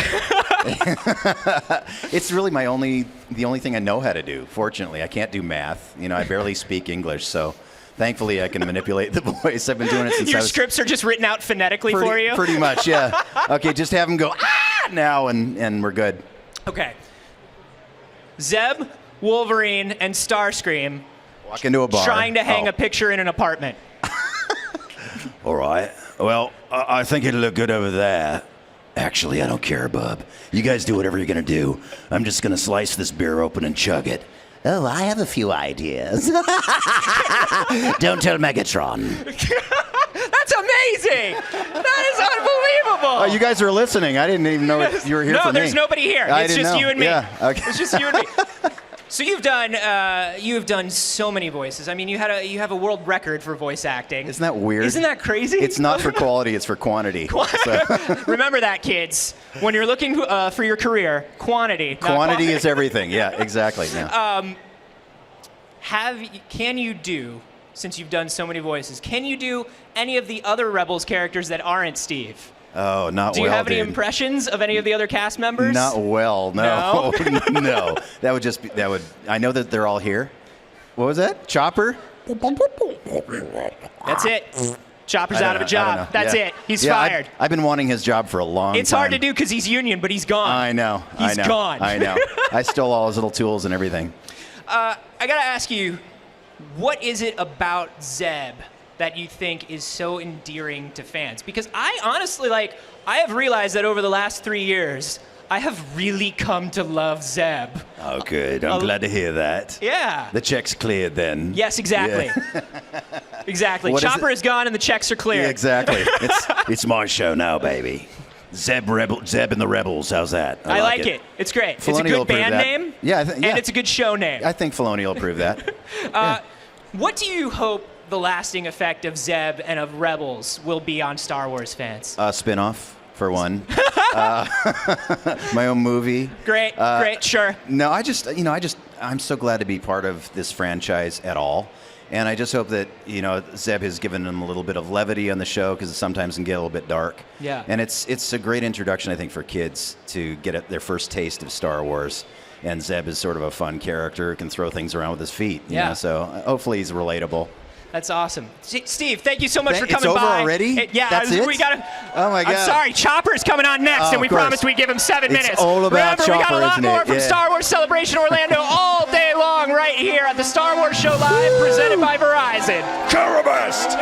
Speaker 2: It's really the only thing I know how to do. Fortunately, I can't do math. I barely speak English, so thankfully I can manipulate the voice. I've been doing it since
Speaker 3: Your scripts are just written out phonetically for you?
Speaker 2: Pretty much, yeah. Okay, just have them go, ah, now, and we're good.
Speaker 3: Okay. Zeb, Wolverine, and Starscream
Speaker 2: walk into a bar.
Speaker 3: Trying to hang a picture in an apartment.
Speaker 2: All right. Well, I think it'll look good over there. Actually, I don't care, bub. You guys do whatever you're going to do. I'm just going to slice this beer open and chug it. Oh, I have a few ideas. Don't tell Megatron.
Speaker 3: That's amazing! That is unbelievable!
Speaker 2: Oh, you guys are listening. I didn't even know you were here for me.
Speaker 3: No, there's nobody here. It's just you and me.
Speaker 2: Yeah, okay.
Speaker 3: It's just you and me. So you've done so many voices. I mean, you have a world record for voice acting.
Speaker 2: Isn't that weird?
Speaker 3: Isn't that crazy?
Speaker 2: It's not for quality, it's for quantity. So.
Speaker 3: Remember that, kids. When you're looking for your career, quantity.
Speaker 2: Quantity is everything. Yeah, exactly. Yeah.
Speaker 3: Can you do, since you've done so many voices, can you do any of the other Rebels characters that aren't Steve?
Speaker 2: Oh, not well,
Speaker 3: Do you have any
Speaker 2: dude.
Speaker 3: impressions of any of the other cast members?
Speaker 2: Not well, no. No. That would just be, I know that they're all here. What was that? Chopper?
Speaker 3: That's it. Chopper's out of a job. That's it. He's fired.
Speaker 2: I've been wanting his job for a long time.
Speaker 3: It's hard to do because he's union, but he's gone.
Speaker 2: I know.
Speaker 3: He's gone.
Speaker 2: I know. I stole all his little tools and everything.
Speaker 3: I got to ask you, what is it about Zeb that you think is so endearing to fans? Because I honestly, I have realized that over the last 3 years, I have really come to love Zeb.
Speaker 2: Oh, good. I'm glad to hear that.
Speaker 3: Yeah.
Speaker 2: The check's cleared then.
Speaker 3: Yes, exactly.
Speaker 2: Yeah.
Speaker 3: Exactly.
Speaker 2: What
Speaker 3: Chopper is gone and the checks are clear.
Speaker 2: Yeah, exactly. It's my show now, baby. Zeb and the Rebels. How's that?
Speaker 3: I like it. It's great.
Speaker 2: Filoni
Speaker 3: it's a
Speaker 2: will
Speaker 3: good
Speaker 2: approve
Speaker 3: band
Speaker 2: that.
Speaker 3: name.
Speaker 2: Yeah,
Speaker 3: and it's a good show name.
Speaker 2: I think Filoni will approve that.
Speaker 3: What do you hope the lasting effect of Zeb and of Rebels will be on Star Wars fans?
Speaker 2: Spin-off, for one. My own movie.
Speaker 3: Great, sure.
Speaker 2: No, I'm so glad to be part of this franchise at all. And I just hope that, Zeb has given them a little bit of levity on the show because it sometimes can get a little bit dark.
Speaker 3: Yeah.
Speaker 2: And it's a great introduction, I think, for kids to get their first taste of Star Wars. And Zeb is sort of a fun character, can throw things around with his feet. You know? So hopefully he's relatable.
Speaker 3: That's awesome. Steve, thank you so much for coming
Speaker 2: it's over
Speaker 3: by.
Speaker 2: already?
Speaker 3: Yeah,
Speaker 2: That's it?
Speaker 3: we gotta.
Speaker 2: Oh my God!
Speaker 3: I'm sorry, Chopper's coming on next, and we promised we'd give him 7 minutes.
Speaker 2: It's all about
Speaker 3: Remember,
Speaker 2: Chopper,
Speaker 3: we got a lot
Speaker 2: isn't
Speaker 3: more
Speaker 2: it?
Speaker 3: from Star Wars Celebration Orlando all day long, right here at the Star Wars Show Live, presented by Verizon.
Speaker 7: Carabast!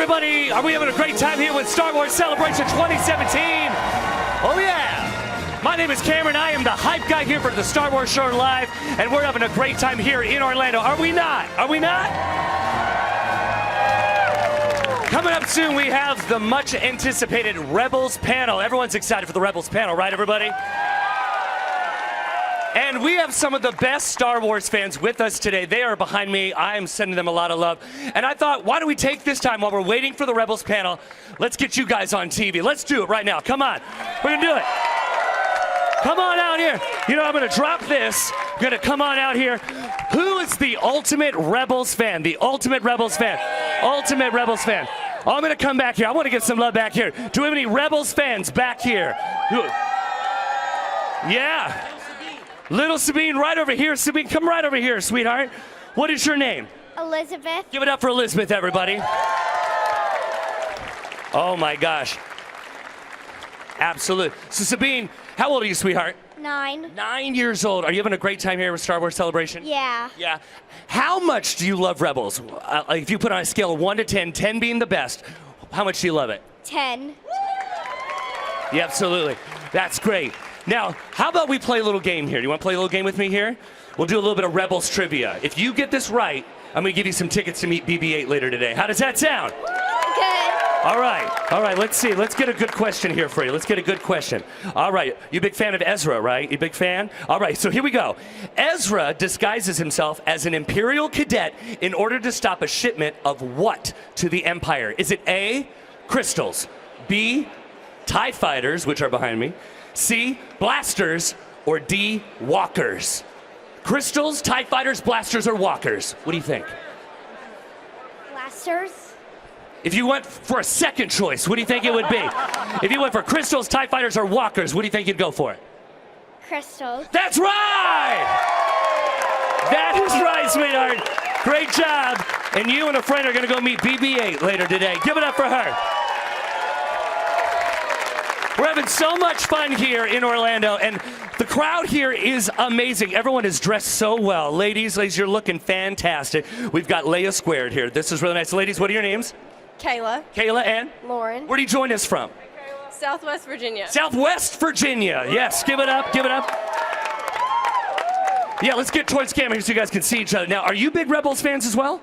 Speaker 4: everybody? Are we having a great time here with Star Wars Celebration 2017? Oh, yeah. My name is Cameron. I am the hype guy here for the Star Wars Show Live, and we're having a great time here in Orlando. Are we not? Are we not? Coming up soon, we have the much anticipated Rebels panel. Everyone's excited for the Rebels panel, right, everybody? And we have some of the best Star Wars fans with us today. They are behind me. I am sending them a lot of love. And I thought, why don't we take this time while we're waiting for the Rebels panel, let's get you guys on TV. Let's do it right now. Come on. We're going to do it. Come on out here. You know, I'm going to drop this. I'm going to come on out here. Who is the ultimate Rebels fan? The ultimate Rebels fan. Ultimate Rebels fan. Oh, I'm going to come back here. I want to get some love back here. Do we have any Rebels fans back here? Yeah. Little Sabine, right over here. Sabine, come right over here, sweetheart. What is your name?
Speaker 16: Elizabeth.
Speaker 4: Give it up for Elizabeth, everybody. Oh, my gosh. Absolutely. So, Sabine, how old are you, sweetheart?
Speaker 16: 9.
Speaker 4: 9 years old. Are you having a great time here with Star Wars Celebration?
Speaker 16: Yeah.
Speaker 4: Yeah. How much do you love Rebels? If you put on a scale of 1 to 10, 10 being the best, how much do you love it?
Speaker 16: 10.
Speaker 4: Yeah, absolutely. That's great. Now, how about we play a little game here? Do you want to play a little game with me here? We'll do a little bit of Rebels trivia. If you get this right, I'm going to give you some tickets to meet BB-8 later today. How does that sound?
Speaker 16: Okay.
Speaker 4: All right, let's see. Let's get a good question here for you. Let's get a good question. All right, you a big fan of Ezra, right? You a big fan? All right, so here we go. Ezra disguises himself as an Imperial cadet in order to stop a shipment of what to the Empire? Is it A, crystals, B, TIE fighters, which are behind me, C, blasters, or D, walkers? Crystals, TIE fighters, blasters, or walkers? What do you think?
Speaker 16: Blasters.
Speaker 4: If you went for a second choice, what do you think it would be? If you went for crystals, TIE fighters, or walkers, what do you think you'd go for?
Speaker 16: Crystals.
Speaker 4: That's right! That is right, sweetheart. Great job. And you and a friend are going to go meet BB-8 later today. Give it up for her. We're having so much fun here in Orlando, and the crowd here is amazing. Everyone is dressed so well. Ladies, you're looking fantastic. We've got Leia Squared here. This is really nice. Ladies, what are your names?
Speaker 5: Kayla.
Speaker 4: Kayla and?
Speaker 5: Lauren.
Speaker 4: Where do you join us from?
Speaker 5: Southwest Virginia.
Speaker 4: Southwest Virginia. Yes, give it up, give it up. Yeah, let's get towards camera here so you guys can see each other. Now, are you big Rebels fans as well?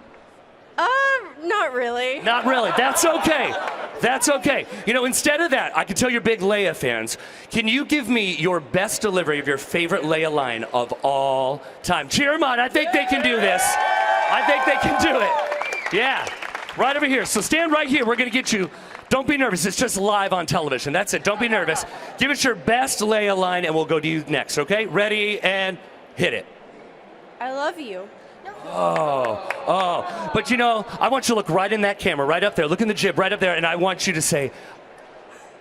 Speaker 5: Not really.
Speaker 4: Not really. That's okay. That's okay. You know, instead of that, I can tell you're big Leia fans. Can you give me your best delivery of your favorite Leia line of all time? Cheer them on. I think they can do this. I think they can do it. Yeah. Right over here. So stand right here. We're going to get you. Don't be nervous. It's just live on television. That's it. Don't be nervous. Give us your best Leia line, and we'll go to you next, okay? Ready, and hit it.
Speaker 5: I love you.
Speaker 4: Oh. But you know, I want you to look right in that camera, right up there. Look in the jib, right up there, and I want you to say,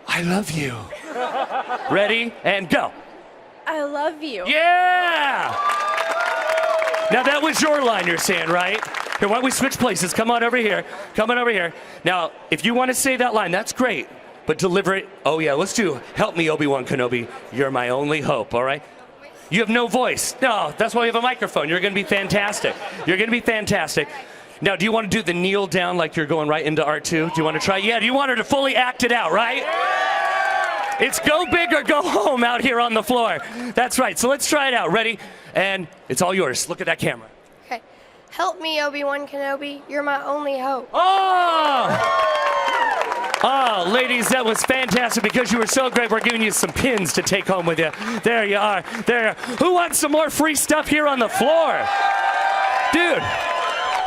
Speaker 4: I love you. Ready, and go.
Speaker 5: I love you.
Speaker 4: Yeah! Now that was your line you're saying, right? Here, why don't we switch places? Come on over here. Come on over here. Now, if you want to say that line, that's great. But deliver it. Oh, yeah, let's do Help Me, Obi-Wan Kenobi. You're my only hope, all right? You have no voice. No, that's why we have a microphone. You're going to be fantastic. You're going to be fantastic. Now, do you want to do the kneel down like you're going right into R2? Do you want to try? Yeah, do you want her to fully act it out, right? It's go big or go home out here on the floor. That's right. So let's try it out. Ready? And it's all yours. Look at that camera.
Speaker 5: Okay. Help me, Obi-Wan Kenobi. You're my only hope.
Speaker 4: Oh, ladies, that was fantastic because you were so great. We're giving you some pins to take home with you. There you are. There. Who wants some more free stuff here on the floor? Dude,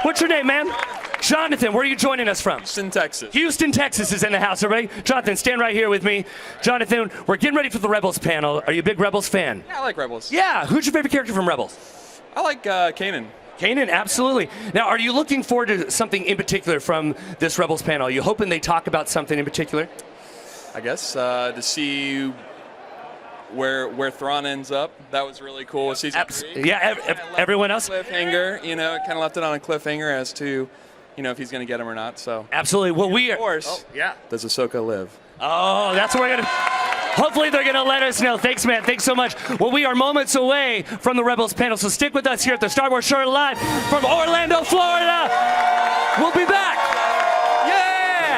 Speaker 4: what's your name, man? Jonathan, where are you joining us from?
Speaker 11: Houston, Texas.
Speaker 4: Houston, Texas is in the house, everybody. Jonathan, stand right here with me. Jonathan, we're getting ready for the Rebels panel. Are you a big Rebels fan?
Speaker 11: Yeah, I like Rebels.
Speaker 4: Yeah. Who's your favorite character from Rebels?
Speaker 11: I like Kanan.
Speaker 4: Kanan, absolutely. Now, are you looking forward to something in particular from this Rebels panel? Are you hoping they talk about something in particular?
Speaker 11: I guess to see where Thrawn ends up. That was really cool. Season 3.
Speaker 4: Yeah, everyone else?
Speaker 11: Cliffhanger, you know, kind of left it on a cliffhanger as to, you know, if he's going to get him or not. So
Speaker 4: absolutely. Well, we are.
Speaker 11: Of course.
Speaker 4: Yeah.
Speaker 11: Does Ahsoka live?
Speaker 4: Oh, that's what we're going to. Hopefully they're going to let us know. Thanks, man. Thanks so much. Well, we are moments away from the Rebels panel, so stick with us here at the Star Wars Show Live from Orlando, Florida. We'll be back. Yeah!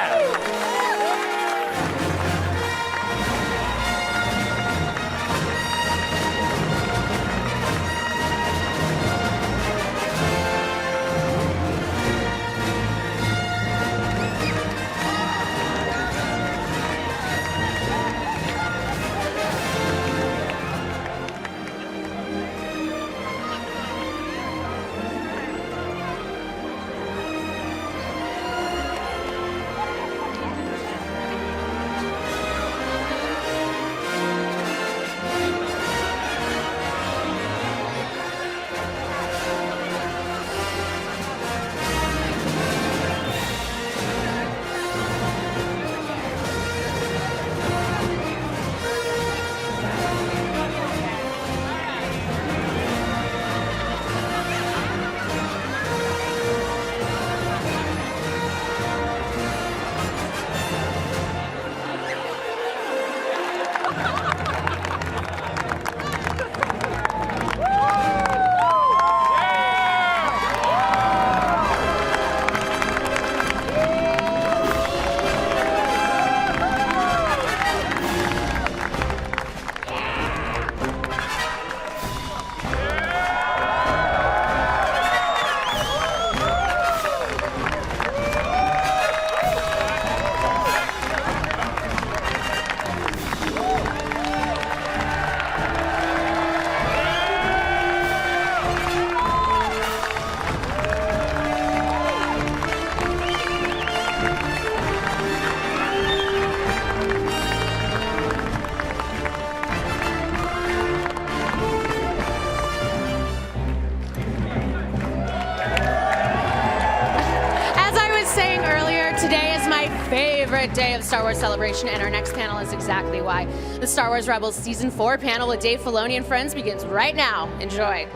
Speaker 1: favorite day of Star Wars Celebration, and our next panel is exactly why. The Star Wars Rebels Season 4 panel with Dave Filoni and friends begins right now. Enjoy.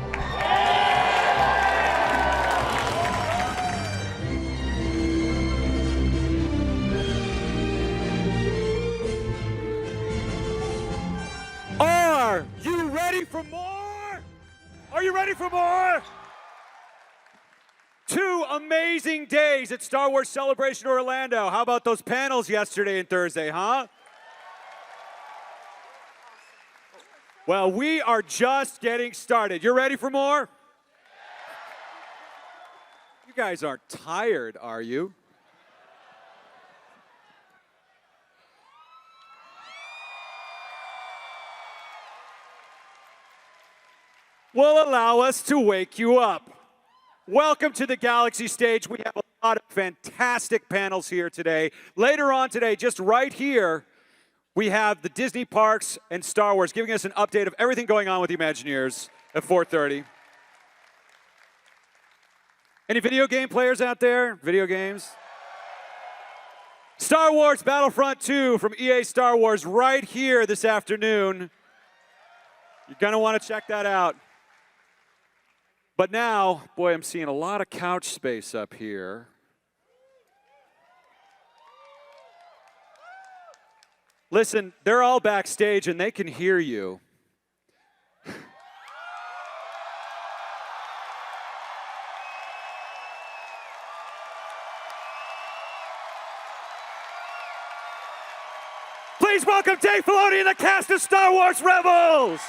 Speaker 8: Are you ready for more? Are you ready for more? 2 amazing days at Star Wars Celebration Orlando. How about those panels yesterday and Thursday, huh? Well, we are just getting started. You're ready for more? You guys aren't tired, are you? Will allow us to wake you up. Welcome to the Galaxy stage. We have a lot of fantastic panels here today. Later on today, just right here, we have the Disney parks and Star Wars giving us an update of everything going on with the Imagineers at 4:30. Any video game players out there? Video games? Star Wars Battlefront 2 from EA Star Wars right here this afternoon. You're going to want to check that out. But now, boy, I'm seeing a lot of couch space up here. Listen, they're all backstage and they can hear you. Please welcome Dave Filoni and the cast of Star Wars Rebels!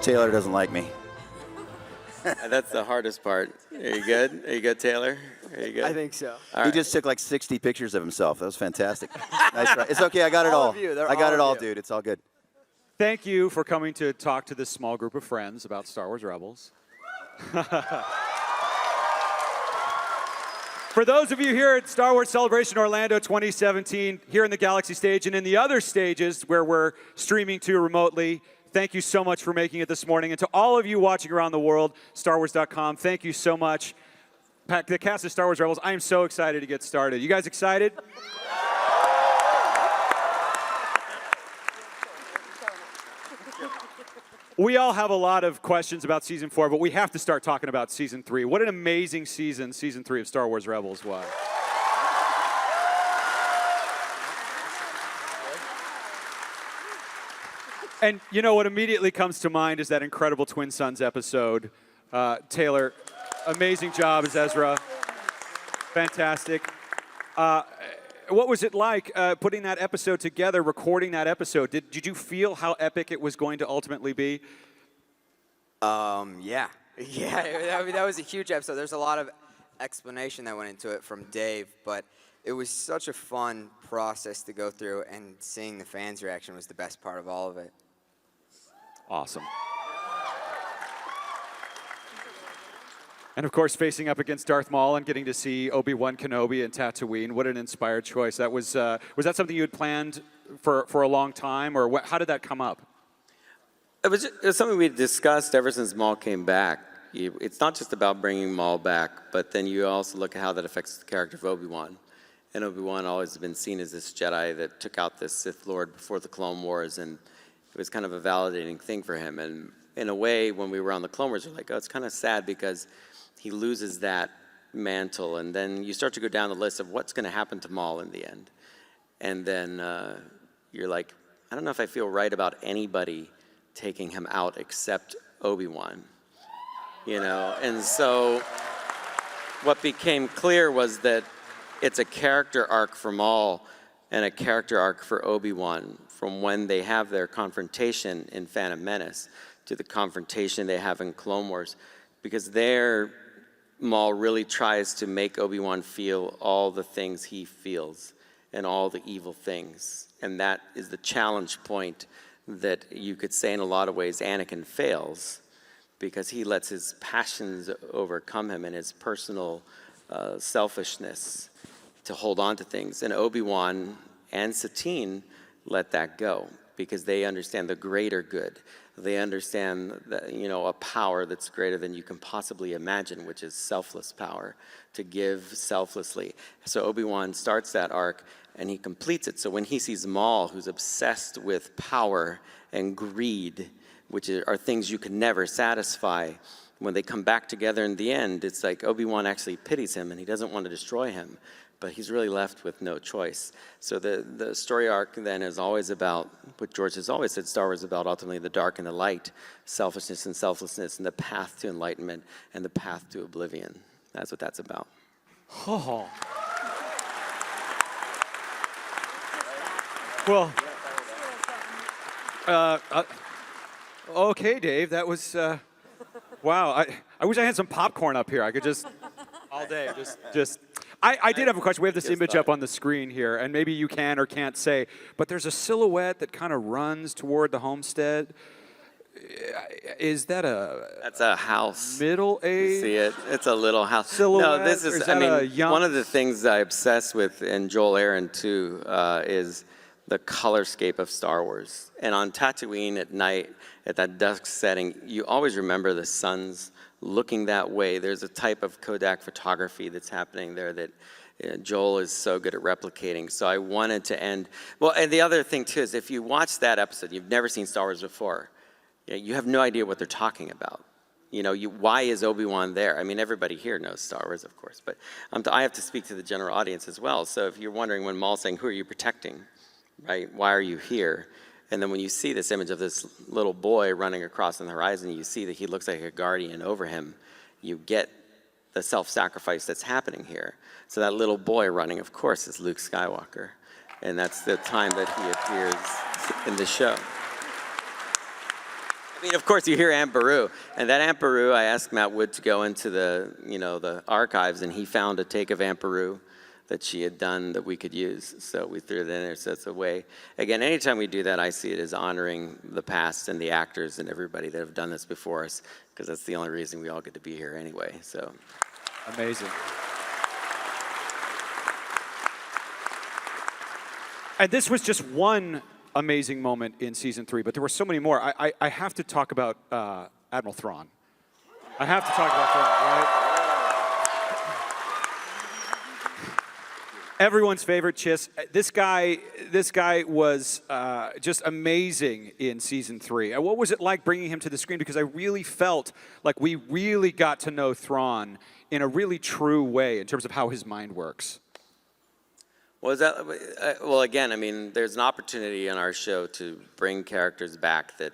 Speaker 2: Taylor doesn't like me.
Speaker 9: That's the hardest part. Are you good? Are you good, Taylor? Are you good?
Speaker 2: I think so.
Speaker 9: All
Speaker 2: He
Speaker 9: right.
Speaker 2: just took like 60 pictures of himself. That was fantastic. Nice try. It's okay. I got it all.
Speaker 8: of you. They're
Speaker 2: I got
Speaker 8: all
Speaker 2: it
Speaker 8: of
Speaker 2: all,
Speaker 8: you.
Speaker 2: dude. It's all good.
Speaker 8: Thank you for coming to talk to this small group of friends about Star Wars Rebels. For those of you here at Star Wars Celebration Orlando 2017, here in the Galaxy stage and in the other stages where we're streaming to remotely, thank you so much for making it this morning. And to all of you watching around the world, StarWars.com, thank you so much. The cast of Star Wars Rebels, I am so excited to get started. You guys excited? We all have a lot of questions about Season 4, but we have to start talking about Season 3. What an amazing season Season 3 of Star Wars Rebels was. And you know what immediately comes to mind is that incredible Twin Sons episode. Taylor, amazing job as Ezra. Fantastic. What was it like putting that episode together, recording that episode? Did you feel how epic it was going to ultimately be?
Speaker 12: Yeah. Yeah, I mean, that was a huge episode. There's a lot of explanation that went into it from Dave, but it was such a fun process to go through, and seeing the fans' reaction was the best part of all of it.
Speaker 8: Awesome. And of course, facing up against Darth Maul and getting to see Obi-Wan Kenobi and Tatooine, what an inspired choice. That was that something you had planned for a long time, or how did that come up?
Speaker 9: It was something we discussed ever since Maul came back. It's not just about bringing Maul back, but then you also look at how that affects the character of Obi-Wan. And Obi-Wan always been seen as this Jedi that took out this Sith Lord before the Clone Wars, and it was kind of a validating thing for him. And in a way, when we were on the Clone Wars, we're like, oh, it's kind of sad because he loses that mantle, and then you start to go down the list of what's going to happen to Maul in the end. And then you're like, I don't know if I feel right about anybody taking him out except Obi-Wan, you know? And so what became clear was that it's a character arc for Maul and a character arc for Obi-Wan from when they have their confrontation in Phantom Menace to the confrontation they have in Clone Wars, because they're Maul really tries to make Obi-Wan feel all the things he feels and all the evil things. And that is the challenge point that you could say in a lot of ways Anakin fails, because he lets his passions overcome him and his personal selfishness to hold on to things. And Obi-Wan and Satine let that go because they understand the greater good. They understand that, a power that's greater than you can possibly imagine, which is selfless power, to give selflessly. So Obi-Wan starts that arc and he completes it. So when he sees Maul, who's obsessed with power and greed, which are things you can never satisfy, when they come back together in the end, it's like Obi-Wan actually pities him and he doesn't want to destroy him, but he's really left with no choice. So the story arc then is always about what George has always said Star Wars is about, ultimately the dark and the light, selfishness and selflessness, and the path to enlightenment and the path to oblivion. That's what that's about.
Speaker 8: Oh. Well, okay, Dave, that was, wow. I wish I had some popcorn up here. I could just, all day, I did have a question. We have this image up on the screen here, and maybe you can or can't say, but there's a silhouette that kind of runs toward the homestead. Is that
Speaker 9: That's a house.
Speaker 8: Middle age?
Speaker 9: You see it? It's a little house.
Speaker 8: Silhouette?
Speaker 9: No, this is, one of the things I obsess with, and Joel Aaron too, is the colorscape of Star Wars. And on Tatooine at night, at that dusk setting, you always remember the suns looking that way. There's a type of Kodak photography that's happening there that Joel is so good at replicating. So I wanted to end, well, and the other thing too is if you watch that episode, you've never seen Star Wars before, you have no idea what they're talking about. Why is Obi-Wan there? I mean, everybody here knows Star Wars, of course, but I have to speak to the general audience as well. So if you're wondering when Maul's saying, who are you protecting, right? Why are you here? And then when you see this image of this little boy running across on the horizon, you see that he looks like a guardian over him. You get the self-sacrifice that's happening here. So that little boy running, of course, is Luke Skywalker. And that's the time that he appears in the show. I mean, of course, you hear Aunt Beru. And that Aunt Beru, I asked Matt Wood to go into the archives, and he found a take of Aunt Beru that she had done that we could use. So we threw it in there, so it's a way. Again, anytime we do that, I see it as honoring the past and the actors and everybody that have done this before us, because that's the only reason we all get to be here anyway, so.
Speaker 8: Amazing. And this was just one amazing moment in season 3, but there were so many more. I have to talk about Admiral Thrawn. I have to talk about Thrawn, right? Everyone's favorite Chiss. This guy was just amazing in season 3. What was it like bringing him to the screen? Because I really felt like we really got to know Thrawn in a really true way in terms of how his mind works.
Speaker 9: Well, again, I mean, there's an opportunity in our show to bring characters back that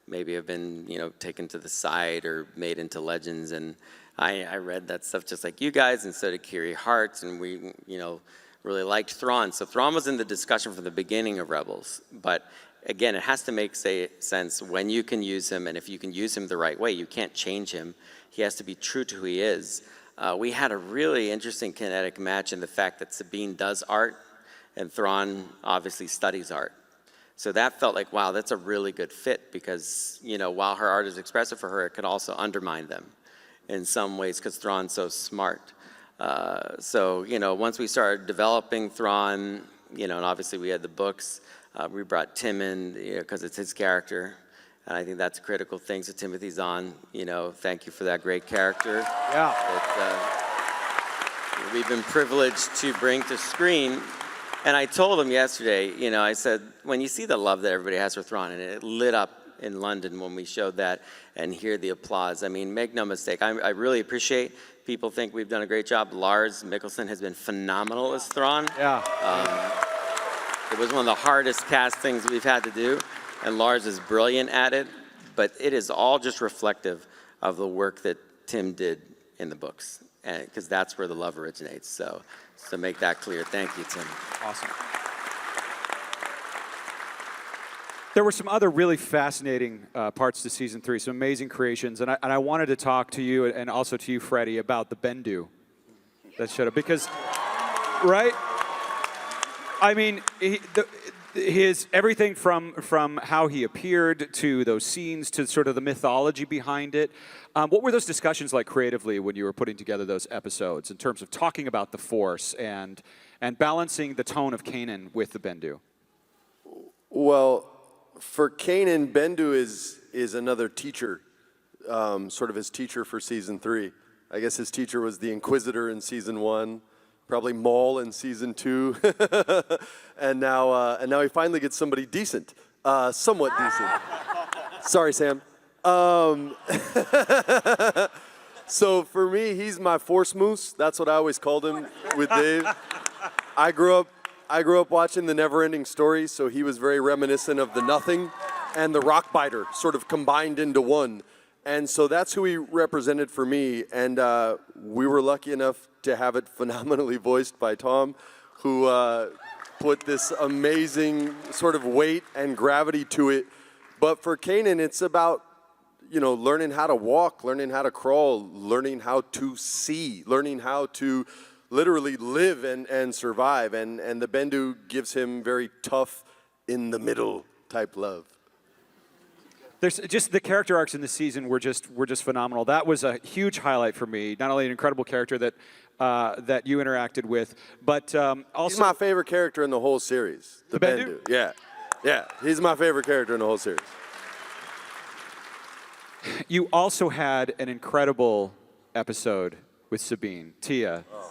Speaker 9: maybe have been, taken to the side or made into legends. And I read that stuff just like you guys, and so did Kiri Hart, and we, really liked Thrawn. So Thrawn was in the discussion from the beginning of Rebels. But again, it has to make sense when you can use him, and if you can use him the right way. You can't change him. He has to be true to who he is. We had a really interesting kinetic match in the fact that Sabine does art, and Thrawn obviously studies art. So that felt like, wow, that's a really good fit, because while her art is expressive for her, it could also undermine them in some ways, because Thrawn's so smart. So once we started developing Thrawn, and obviously we had the books, we brought Tim in, because it's his character. And I think that's a critical thing. So Timothy Zahn, thank you for that great character.
Speaker 8: Yeah.
Speaker 9: That we've been privileged to bring to screen. And I told him yesterday, I said, when you see the love that everybody has for Thrawn, and it lit up in London when we showed that, and hear the applause. I mean, make no mistake, I really appreciate people think we've done a great job. Lars Mikkelsen has been phenomenal as Thrawn.
Speaker 8: Yeah.
Speaker 9: It was one of the hardest castings we've had to do, and Lars is brilliant at it, but it is all just reflective of the work that Tim did in the books, because that's where the love originates. So make that clear. Thank you, Tim.
Speaker 8: Awesome. There were some other really fascinating parts to season 3, some amazing creations, and I wanted to talk to you and also to you, Freddie, about the Bendu that showed up because, right? I mean, his everything from how he appeared to those scenes to sort of the mythology behind it. What were those discussions like creatively when you were putting together those episodes in terms of talking about the Force and balancing the tone of Kanan with the Bendu?
Speaker 6: Well, for Kanan, Bendu is another teacher, sort of his teacher for season 3. I guess his teacher was the Inquisitor in season 1, probably Maul in season 2, and now he finally gets somebody decent, somewhat decent. Sorry, Sam. So for me, he's my Force Moose. That's what I always called him with Dave. I grew up watching the Never-Ending Story, so he was very reminiscent of the Nothing and the Rockbiter, sort of combined into one. And so that's who he represented for me. And we were lucky enough to have it phenomenally voiced by Tom, who put this amazing sort of weight and gravity to it. But for Kanan, it's about, learning how to walk, learning how to crawl, learning how to see, learning how to literally live and survive. And the Bendu gives him very tough, in the middle type love.
Speaker 8: There's just the character arcs in the season were just phenomenal. That was a huge highlight for me. Not only an incredible character that you interacted with, but also
Speaker 6: he's my favorite character in the whole series. The Bendu. Yeah. He's my favorite character in the whole series.
Speaker 8: You also had an incredible episode with Sabine, Tia. Oh.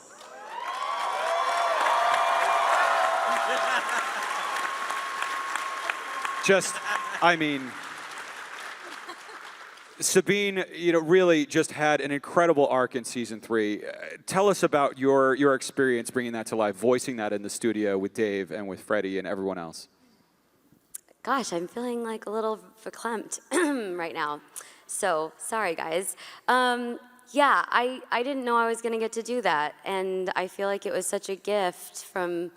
Speaker 8: Sabine, really just had an incredible arc in season 3. Tell us about your experience bringing that to life, voicing that in the studio with Dave and with Freddie and everyone else.
Speaker 13: Gosh, I'm feeling like a little verklempt right now. So, sorry guys. I didn't know I was going to get to do that. And I feel like it was such a gift from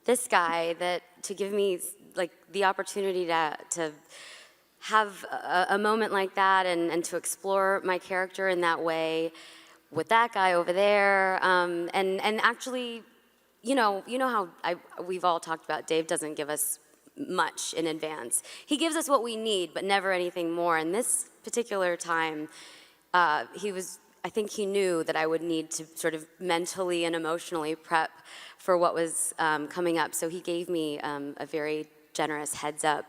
Speaker 13: this guy to give me the opportunity to have a moment like that and to explore my character in that way with that guy over there. And actually, how we've all talked about Dave doesn't give us much in advance. He gives us what we need, but never anything more. And this particular time, I think he knew that I would need to sort of mentally and emotionally prep for what was coming up. So he gave me a very generous heads up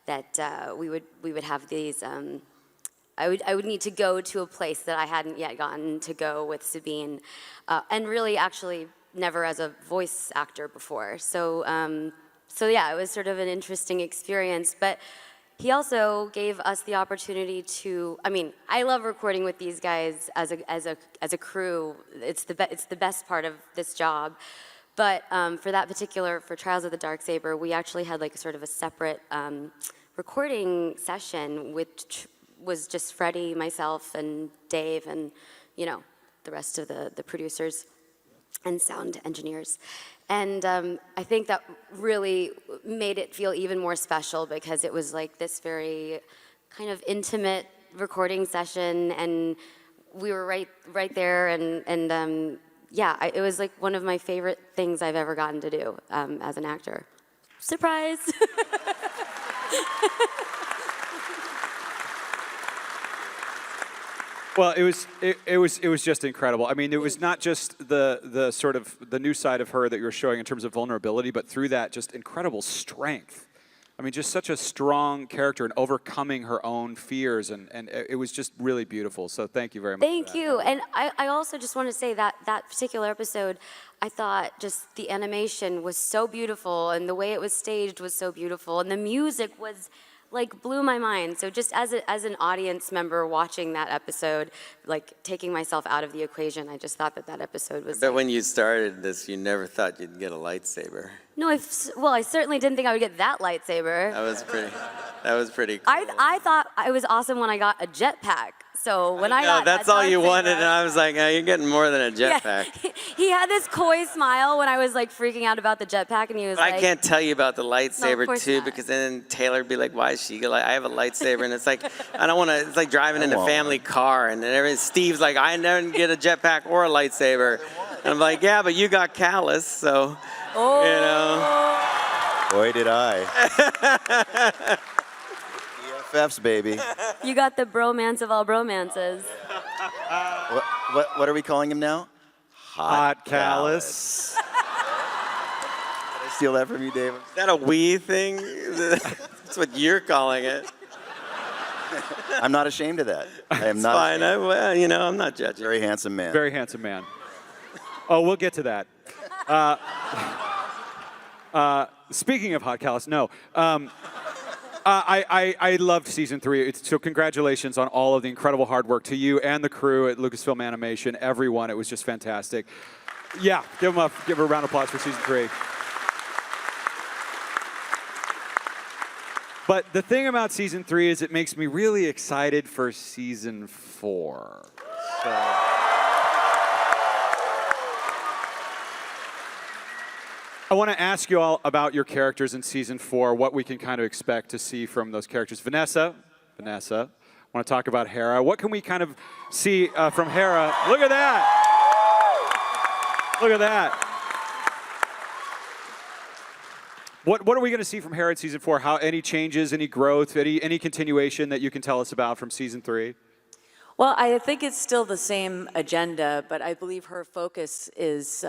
Speaker 13: that we would have these. I would need to go to a place that I hadn't yet gotten to go with Sabine, and really actually never as a voice actor before. So yeah, it was sort of an interesting experience. But he also gave us the opportunity to. I love recording with these guys as a crew. It's the best part of this job. But for Trials of the Darksaber, we actually had sort of a separate recording session, which was just Freddie, myself, and Dave, and the rest of the producers and sound engineers. And I think that really made it feel even more special because it was this very kind of intimate recording session, and we were right there, and it was one of my favorite things I've ever gotten to do as an actor. Surprise!
Speaker 8: Well, it was just incredible. It was not just the sort of the new side of her that you were showing in terms of vulnerability, but through that, just incredible strength. Just such a strong character and overcoming her own fears, and it was just really beautiful. So thank you very much.
Speaker 13: Thank you. And I also just want to say that particular episode, I thought just the animation was so beautiful, and the way it was staged was so beautiful, and the music was blew my mind. So just as an audience member watching that episode, taking myself out of the equation, I just thought that episode was.
Speaker 9: But when you started this, you never thought you'd get a lightsaber.
Speaker 13: No, I certainly didn't think I would get that lightsaber.
Speaker 9: That was pretty cool.
Speaker 13: I thought it was awesome when I got a jetpack. So when I got
Speaker 9: that's
Speaker 13: that
Speaker 9: all you
Speaker 13: dark
Speaker 9: wanted,
Speaker 13: saber-
Speaker 9: and I was like, oh, you're getting more than a jetpack.
Speaker 13: He had this coy smile when I was like freaking out about the jetpack, and he was
Speaker 9: But
Speaker 13: like,
Speaker 9: I can't tell you about the lightsaber
Speaker 13: course
Speaker 9: too,
Speaker 13: not.
Speaker 9: because then Taylor'd be like, "Why is she like? I have a lightsaber," and it's like, I don't want to. It's like driving in a family car, and then Steve's like, "I never get a jetpack or a lightsaber," and I'm like, "Yeah, but you got Callus, so you know."
Speaker 2: Boy, did I. BFFs, baby.
Speaker 13: You got the bromance of all bromances.
Speaker 2: What are we calling him now?
Speaker 8: Hot Callus.
Speaker 2: Did I steal that from you, David?
Speaker 9: Is that a we thing? That's what you're calling it.
Speaker 2: I'm not ashamed of that. I am
Speaker 9: It's
Speaker 2: not.
Speaker 9: fine.
Speaker 2: ashamed.
Speaker 9: Well, you know, I'm not judging.
Speaker 2: Very handsome man.
Speaker 8: Very handsome man. Oh, we'll get to that. Speaking of Hot Callus, no. I loved season 3. So congratulations on all of the incredible hard work to you and the crew at Lucasfilm Animation, everyone. It was just fantastic. Yeah, give a round of applause for season 3. But the thing about season 3 is it makes me really excited for season 4. So. I want to ask you all about your characters in season 4, what we can kind of expect to see from those characters. Vanessa, I want to talk about Hera. What can we kind of see from Hera? Look at that. Look at that. What are we going to see from Hera in season 4? Any changes, any growth, any continuation that you can tell us about from season 3?
Speaker 10: Well, I think it's still the same agenda, but I believe her focus is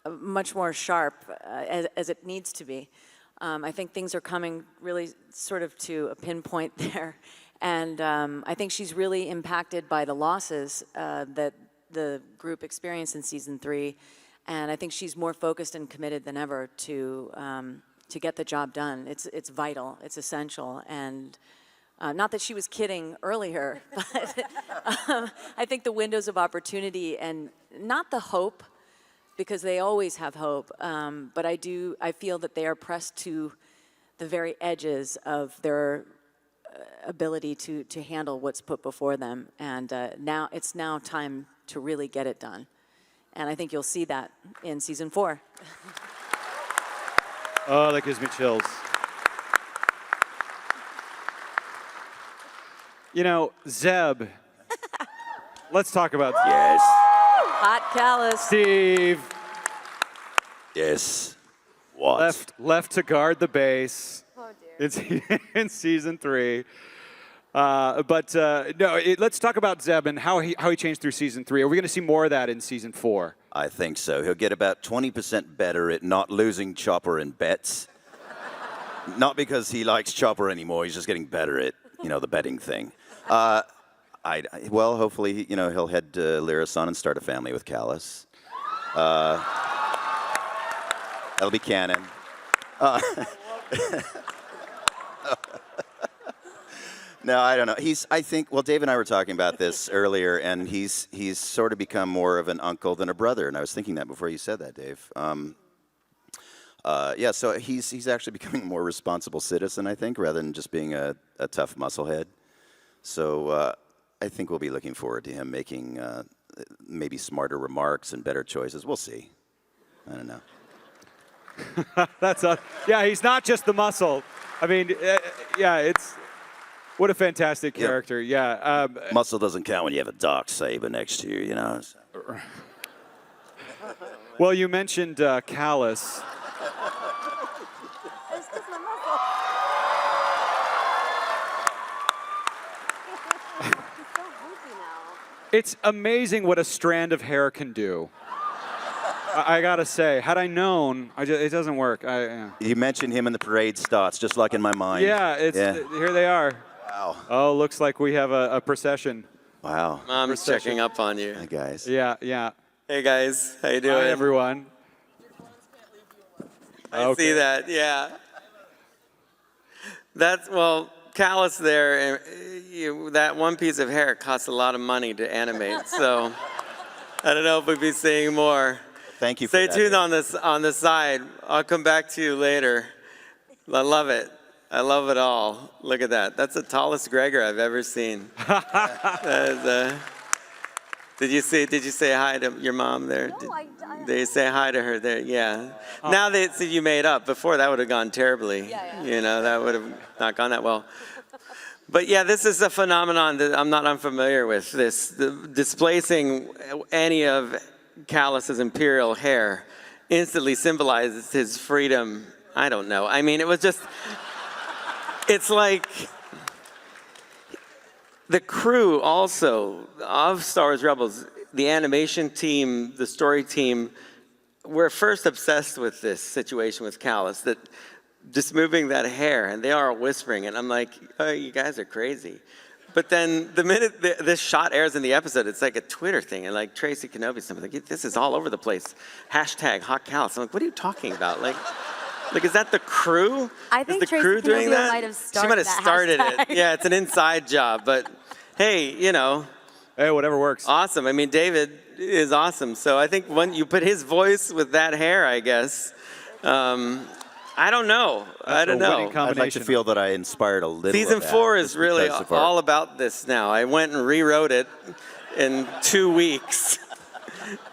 Speaker 10: much more sharp as it needs to be. I think things are coming really sort of to a pinpoint there. And I think she's really impacted by the losses that the group experienced in season 3. And I think she's more focused and committed than ever to get the job done. It's vital, it's essential. And not that she was kidding earlier, but I think the windows of opportunity and not the hope, because they always have hope, but I feel that they are pressed to the very edges of their ability to handle what's put before them. And now it's time to really get it done. And I think you'll see that in season 4.
Speaker 8: Oh, that gives me chills. You know, Zeb. Let's talk about
Speaker 2: Yes.
Speaker 10: Hot Callus.
Speaker 8: Steve.
Speaker 2: Yes. What?
Speaker 8: Left to guard the base.
Speaker 10: Oh, dear.
Speaker 8: It's in season 3. Let's talk about Zeb and how he changed through season 3. Are we going to see more of that in season 4?
Speaker 2: I think so. He'll get about 20% better at not losing Chopper in bets. Not because he likes Chopper anymore. He's just getting better at, the betting thing. Well, hopefully, he'll head to Lyrasan and start a family with Callus. That'll be canon. No, I don't know. I think, Dave and I were talking about this earlier, and he's sort of become more of an uncle than a brother, and I was thinking that before you said that, Dave. So he's actually becoming a more responsible citizen, I think, rather than just being a tough musclehead. So I think we'll be looking forward to him making maybe smarter remarks and better choices. We'll see. I don't know.
Speaker 8: He's not just the muscle. I mean, it's... What a fantastic character, yeah.
Speaker 2: Muscle doesn't count when you have a dark saber next to you, So.
Speaker 8: Well, you mentioned Callus. It's amazing what a strand of hair can do. I gotta say, had I known, it doesn't work.
Speaker 2: You mentioned him and the parade starts, just like in my mind.
Speaker 8: Yeah, here they are.
Speaker 2: Wow.
Speaker 8: Oh, looks like we have a procession.
Speaker 2: Wow.
Speaker 9: Mom's checking up on you.
Speaker 2: Hi, guys.
Speaker 8: Yeah.
Speaker 9: Hey, guys. How you doing?
Speaker 8: Hi, everyone.
Speaker 9: I see that, yeah. Callus there, that one piece of hair costs a lot of money to animate, so I don't know if we'll be seeing more.
Speaker 2: Thank you for
Speaker 9: Stay
Speaker 2: that.
Speaker 9: tuned on the side. I'll come back to you later. I love it. I love it all. Look at that. That's the tallest Gregor I've ever seen. Did you say hi to your mom there? No, did you say hi to her there? Yeah. Oh. Now that you made up. Before, that would have gone terribly. Yeah. You know, that would have not gone that well. But yeah, this is a phenomenon that I'm not unfamiliar with. Displacing any of Callus's imperial hair instantly symbolizes his freedom. I don't know. I mean, it was just, it's like the crew also of Star Wars Rebels, the animation team, the story team, were first obsessed with this situation with Kallus, that just moving that hair, and they are whispering, and I'm like, oh, you guys are crazy. But then the minute this shot airs in the episode, it's like a Twitter thing, and like Tracy Kenobi, something like, this is all over the place. Hashtag Hot Kallus. I'm like, what are you talking about? Like, is that the crew?
Speaker 13: I think
Speaker 9: is the
Speaker 13: Tracy
Speaker 9: crew doing
Speaker 13: Kenobi
Speaker 9: that?
Speaker 13: might have started
Speaker 9: She might have started
Speaker 13: hashtag.
Speaker 9: it. Yeah, it's an inside job, but hey, you know.
Speaker 8: Hey, whatever works.
Speaker 9: Awesome. I mean, David is awesome. So I think when you put his voice with that hair, I guess. I don't know. I don't know.
Speaker 2: I'd like to feel that I inspired a little.
Speaker 9: Season
Speaker 2: of that,
Speaker 9: 4 is
Speaker 2: just
Speaker 9: really
Speaker 2: because of our-
Speaker 9: all about this now. I went and rewrote it in 2 weeks.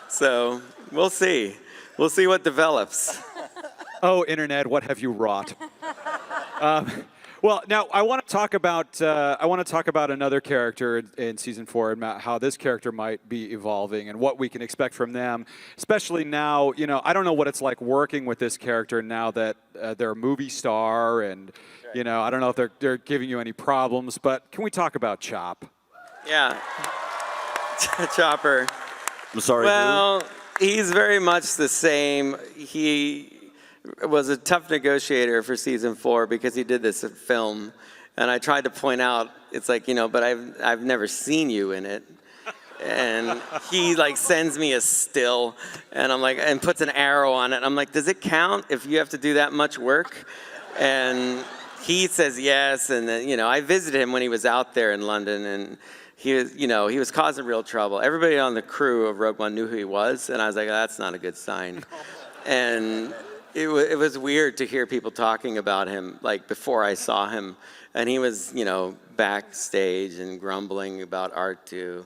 Speaker 9: So we'll see. We'll see what develops.
Speaker 8: Oh, internet, what have you wrought? Well, now I want to talk about another character in season 4 and how this character might be evolving and what we can expect from them, especially now. You know, I don't know what it's like working with this character now that they're a movie star, and you know, I don't know if they're giving you any problems. But can we talk about Chop?
Speaker 9: Yeah, Chopper.
Speaker 2: I'm sorry.
Speaker 9: Well, he's very much the same. He was a tough negotiator for season 4 because he did this film, and I tried to point out, it's like, you know, but I've never seen you in it, and he like sends me a still, and I'm like, and puts an arrow on it. I'm like, does it count if you have to do that much work? And he says yes, and then, you know, I visited him when he was out there in London, and he was, you know, he was causing real trouble. Everybody on the crew of Rogue One knew who he was, and I was like, oh, that's not a good sign. And it was weird to hear people talking about him, like, before I saw him. And he was, you know, backstage and grumbling about R2,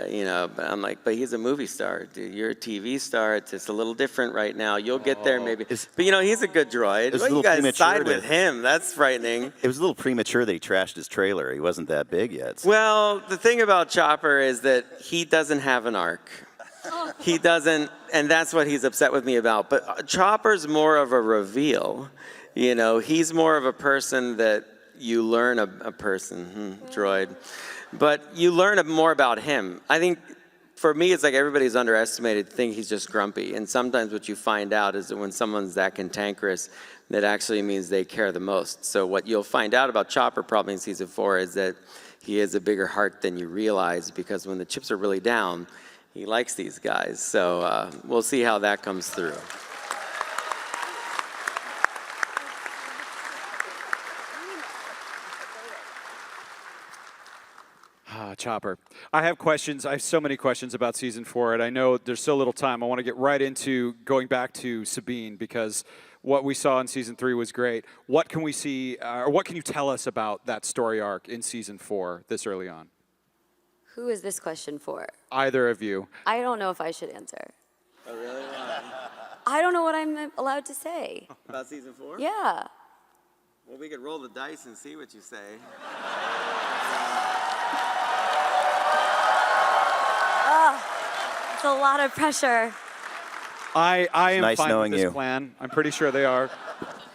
Speaker 9: you know. But I'm like, but he's a movie star, dude. You're a TV star. It's just a little different right now. You'll get there maybe. But, you know, he's a good droid. Well, you guys side with him. That's frightening.
Speaker 2: It was a little premature that he trashed his trailer. He wasn't that big yet. So.
Speaker 9: Well, the thing about Chopper is that he doesn't have an arc. He doesn't, and that's what he's upset with me about. But Chopper's more of a reveal. You know, he's more of a person that you learn a person, droid. But you learn more about him. I think, for me, it's like everybody's underestimated to think he's just grumpy. And sometimes what you find out is that when someone's that cantankerous, that actually means they care the most. So what you'll find out about Chopper probably in season 4 is that he has a bigger heart than you realize, because when the chips are really down, he likes these guys. So we'll see how that comes through.
Speaker 8: Chopper. I have questions. I have so many questions about season 4, and I know there's so little time. I want to get right into going back to Sabine, because what we saw in season 3 was great. What can we see, or what can you tell us about that story arc in season 4 this early on?
Speaker 13: Who is this question for?
Speaker 8: Either of you.
Speaker 13: I don't know if I should answer.
Speaker 9: Oh, really? Why?
Speaker 13: I don't know what I'm allowed to say.
Speaker 9: About season 4?
Speaker 13: Yeah.
Speaker 9: Well, we could roll the dice and see what you say.
Speaker 13: It's a lot of pressure.
Speaker 8: I am
Speaker 2: nice
Speaker 8: fine
Speaker 2: knowing
Speaker 8: with this
Speaker 2: you.
Speaker 8: plan. I'm pretty sure they are.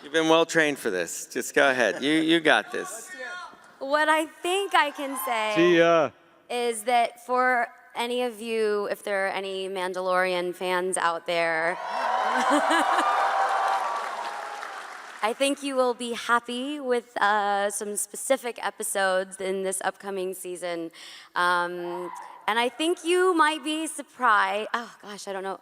Speaker 9: You've been well trained for this. Just go ahead. You got this.
Speaker 13: What I think I can say
Speaker 8: See ya.
Speaker 13: is that for any of you, if there are any Mandalorian fans out there, I think you will be happy with some specific episodes in this upcoming season. And I think you might be surprised. Oh gosh, I don't know.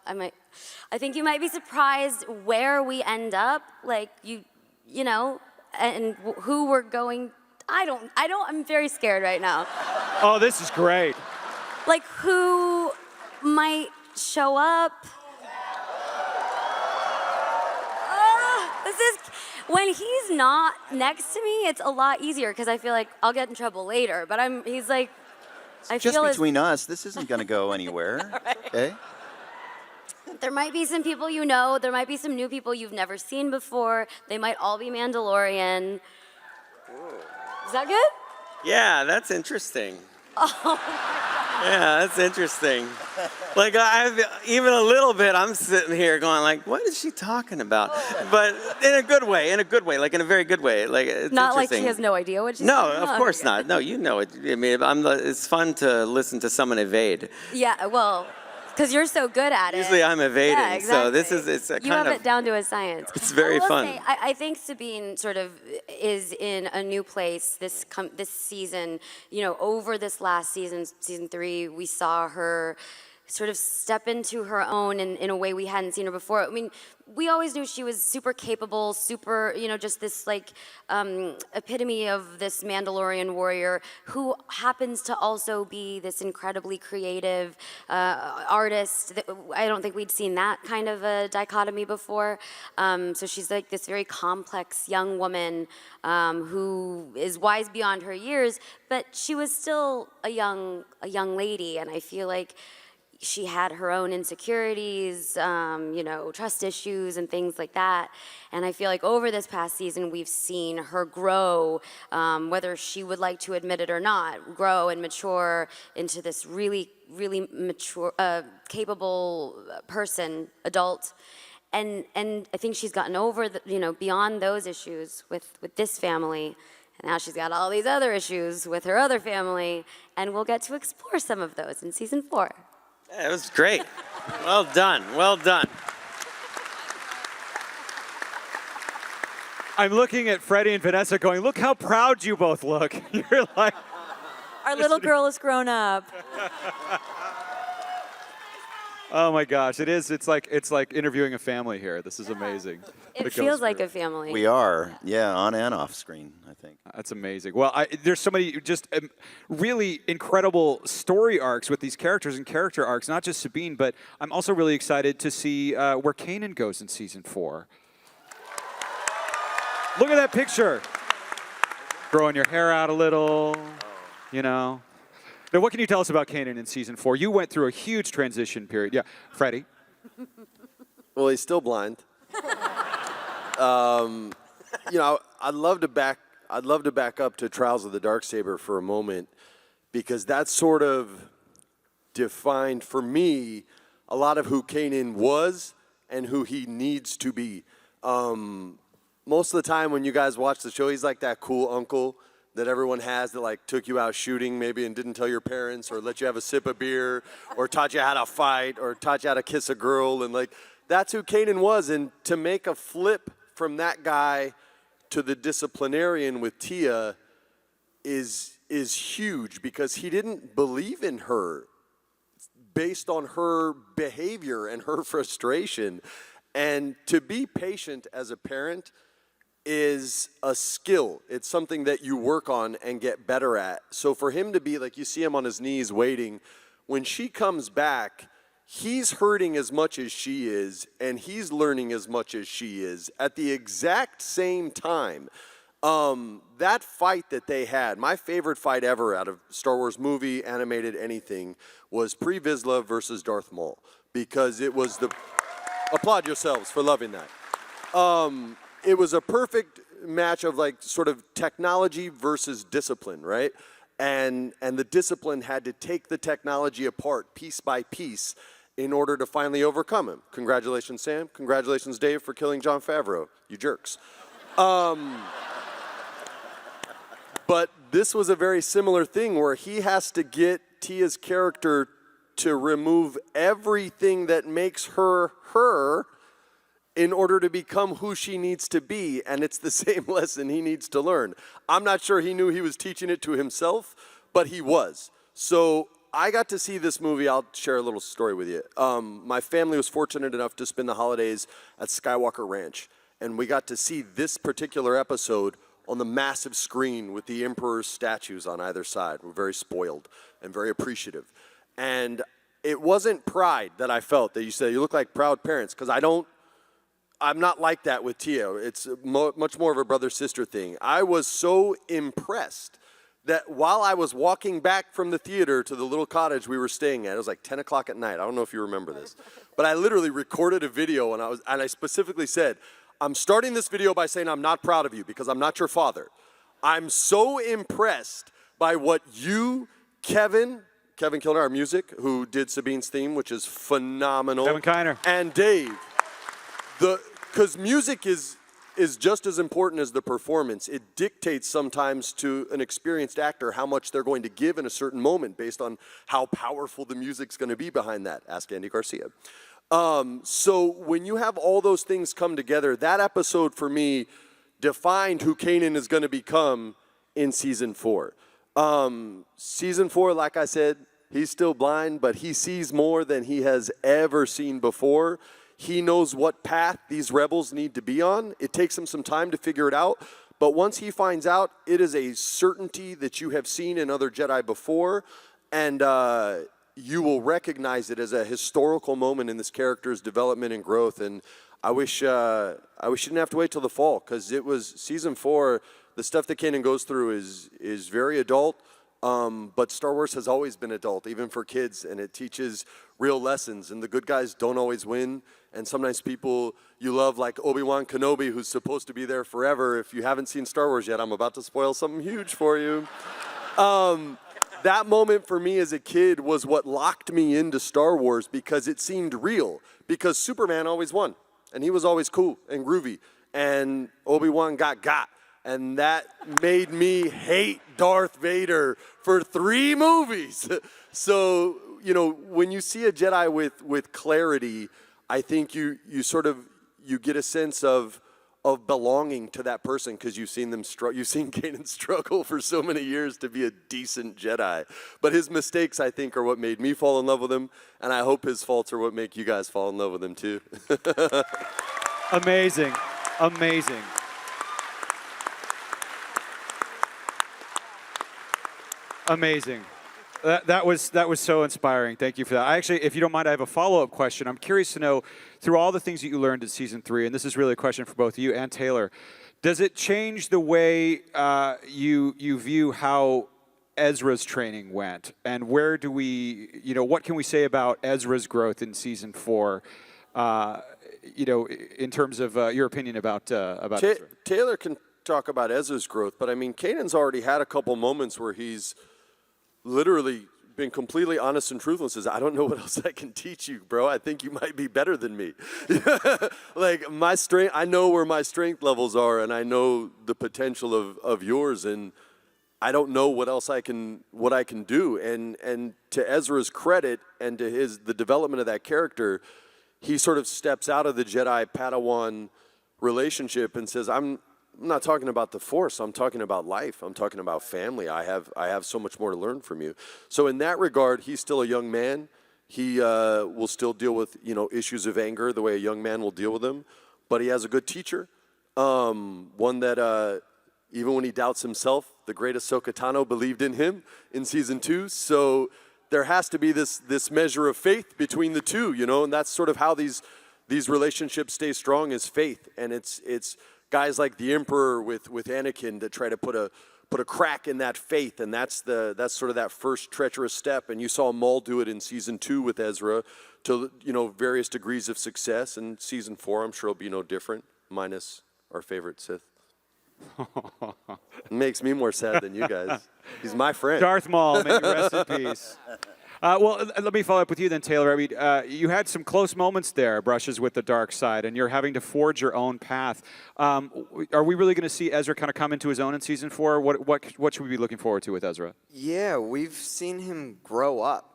Speaker 13: I think you might be surprised where we end up. Like you know, and who we're going. I'm very scared right now.
Speaker 8: Oh, this is great.
Speaker 13: Like who might show up. when he's not next to me, it's a lot easier because I feel like I'll get in trouble later. But he's like, I
Speaker 2: Just
Speaker 13: feel
Speaker 2: between us, this isn't going to go anywhere. Okay?
Speaker 13: there might be some people you know. There might be some new people you've never seen before. They might all be Mandalorian. Is that good?
Speaker 9: Yeah, that's interesting.
Speaker 13: Oh.
Speaker 9: Yeah, that's interesting. Like, even a little bit, I'm sitting here going like, what is she talking about? But in a good way, like in a very good way. Like, it's
Speaker 13: Not like
Speaker 9: interesting.
Speaker 13: she has no idea what she's
Speaker 9: No,
Speaker 13: saying?
Speaker 9: of course not. No, you know it. I mean, it's fun to listen to someone evade.
Speaker 13: Yeah, well, because you're so good at it.
Speaker 9: Usually I'm evading,
Speaker 13: Yeah, exactly.
Speaker 9: so this is, it's a
Speaker 13: You
Speaker 9: kind
Speaker 13: have
Speaker 9: of,
Speaker 13: it down to a science.
Speaker 9: It's very
Speaker 13: I will
Speaker 9: fun.
Speaker 13: say, I think Sabine sort of is in a new place this season. You know, over this last season, season 3, we saw her sort of step into her own in a way we hadn't seen her before. I mean, we always knew she was super capable, super, you know, just this like epitome of this Mandalorian warrior who happens to also be this incredibly creative artist. I don't think we'd seen that kind of a dichotomy before. So she's like this very complex young woman who is wise beyond her years, but she was still a young lady, and I feel like she had her own insecurities, you know, trust issues and things like that. And I feel like over this past season, we've seen her grow, whether she would like to admit it or not, grow and mature into this really, really mature, capable person, adult. And I think she's gotten over, you know, beyond those issues with this family. And now she's got all these other issues with her other family. And we'll get to explore some of those in season 4.
Speaker 9: Yeah, it was great. Well done, well done.
Speaker 8: I'm looking at Freddie and Vanessa going, look how proud you both look. You're like...
Speaker 10: Our little girl has grown up.
Speaker 8: Oh my gosh, it is. It's like interviewing a family here. This is amazing.
Speaker 13: It feels like a family.
Speaker 2: We are, yeah, on and off screen, I think.
Speaker 8: That's amazing. Well, there's so many just really incredible story arcs with these characters and character arcs, not just Sabine, but I'm also really excited to see where Kanan goes in season 4. Look at that picture. Growing your hair out a little, you know. Now, what can you tell us about Kanan in season 4? You went through a huge transition period. Yeah, Freddie.
Speaker 6: Well, he's still blind. You know, I'd love to back up to Trials of the Darksaber for a moment, because that sort of defined for me a lot of who Kanan was and who he needs to be. Most of the time when you guys watch the show, he's like that cool uncle that everyone has that like took you out shooting maybe and didn't tell your parents, or let you have a sip of beer, or taught you how to fight, or taught you how to kiss a girl, and like that's who Kanan was. And to make a flip from that guy to the disciplinarian with Tia is huge, because he didn't believe in her based on her behavior and her frustration. And to be patient as a parent is a skill. It's something that you work on and get better at. So for him to be like, you see him on his knees waiting, when she comes back, he's hurting as much as she is, and he's learning as much as she is at the exact same time. That fight that they had, my favorite fight ever out of Star Wars movie, animated, anything, was Pre Vizsla versus Darth Maul, because it was the... Applaud yourselves for loving that. It was a perfect match of like sort of technology versus discipline, right? And the discipline had to take the technology apart piece by piece in order to finally overcome him. Congratulations, Sam. Congratulations, Dave, for killing Jon Favreau. You jerks. But this was a very similar thing where he has to get Tia's character to remove everything that makes her her in order to become who she needs to be, and it's the same lesson he needs to learn. I'm not sure he knew he was teaching it to himself, but he was. So I got to see this movie. I'll share a little story with you. My family was fortunate enough to spend the holidays at Skywalker Ranch, and we got to see this particular episode on the massive screen with the Emperor's statues on either side. We're very spoiled and very appreciative. And it wasn't pride that I felt, that you said, you look like proud parents, because I don't I'm not like that with Tia. It's much more of a brother-sister thing. I was so impressed that while I was walking back from the theater to the little cottage we were staying at, it was like 10 o'clock at night. I don't know if you remember this, but I literally recorded a video, and I specifically said, I'm starting this video by saying I'm not proud of you because I'm not your father. I'm so impressed by what you, Kevin Kilner, our music, who did Sabine's theme, which is phenomenal.
Speaker 8: Kevin Kiner.
Speaker 6: And Dave, because music is just as important as the performance. It dictates sometimes to an experienced actor how much they're going to give in a certain moment based on how powerful the music's going to be behind that. Ask Andy Garcia. So when you have all those things come together, that episode for me defined who Kanan is going to become in season 4. Season 4, like I said, he's still blind, but he sees more than he has ever seen before. He knows what path these rebels need to be on. It takes him some time to figure it out, but once he finds out, it is a certainty that you have seen in other Jedi before, and you will recognize it as a historical moment in this character's development and growth. And I wish you didn't have to wait till the fall, because it was season 4. The stuff that Kanan goes through is very adult, but Star Wars has always been adult, even for kids, and it teaches real lessons. And the good guys don't always win, and sometimes people you love, like Obi-Wan Kenobi, who's supposed to be there forever. If you haven't seen Star Wars yet, I'm about to spoil something huge for you. That moment for me as a kid was what locked me into Star Wars, because it seemed real, because Superman always won, and he was always cool and groovy, and Obi-Wan got. And that made me hate Darth Vader for 3 movies. So, when you see a Jedi with clarity, I think you get a sense of belonging to that person, because you've seen Kanan struggle for so many years to be a decent Jedi. But his mistakes, I think, are what made me fall in love with him, and I hope his faults are what make you guys fall in love with him too.
Speaker 8: Amazing. Amazing. Amazing. That was so inspiring. Thank you for that. I actually, if you don't mind, I have a follow-up question. I'm curious to know, through all the things that you learned in season 3, and this is really a question for both you and Taylor, does it change the way you view how Ezra's training went, and where do we, what can we say about Ezra's growth in season 4? In terms of your opinion about Ezra.
Speaker 6: Taylor can talk about Ezra's growth, but I mean, Kanan's already had a couple moments where he's literally been completely honest and truthful and says, I don't know what else I can teach you, bro. I think you might be better than me. Like, my strength, I know where my strength levels are, and I know the potential of yours, and I don't know what I can do. And to Ezra's credit, and to the development of that character, he sort of steps out of the Jedi Padawan relationship and says, I'm not talking about the Force. I'm talking about life. I'm talking about family. I have so much more to learn from you. So in that regard, he's still a young man. He will still deal with issues of anger the way a young man will deal with them. But he has a good teacher, one that even when he doubts himself, the great Ahsoka Tano believed in him in season 2. So there has to be this measure of faith between the two, and that's sort of how these relationships stay strong, is faith. And it's guys like the Emperor with Anakin that try to put a crack in that faith, and that's sort of that first treacherous step. And you saw Maul do it in season 2 with Ezra to various degrees of success. And season 4, I'm sure, will be no different, minus our favorite Sith. It makes me more sad than you guys. He's my friend.
Speaker 8: Darth Maul, may you rest in peace. Well, let me follow up with you then, Taylor. I mean, you had some close moments there, brushes with the dark side, and you're having to forge your own path. Are we really going to see Ezra kind of come into his own in season 4? What should we be looking forward to with Ezra?
Speaker 12: Yeah, we've seen him grow up.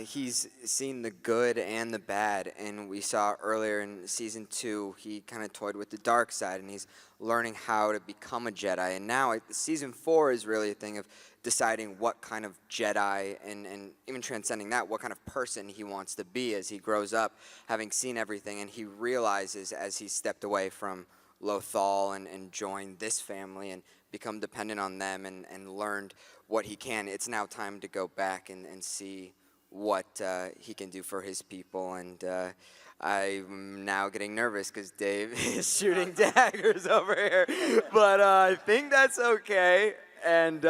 Speaker 12: He's seen the good and the bad, and we saw earlier in season 2, he kind of toyed with the dark side, and he's learning how to become a Jedi. And now season 4 is really a thing of deciding what kind of Jedi, and even transcending that, what kind of person he wants to be as he grows up, having seen everything. And he realizes, as he stepped away from Lothal and joined this family and become dependent on them and learned what he can, it's now time to go back and see what he can do for his people. And I'm now getting nervous because Dave is shooting daggers over here, but I think that's okay. And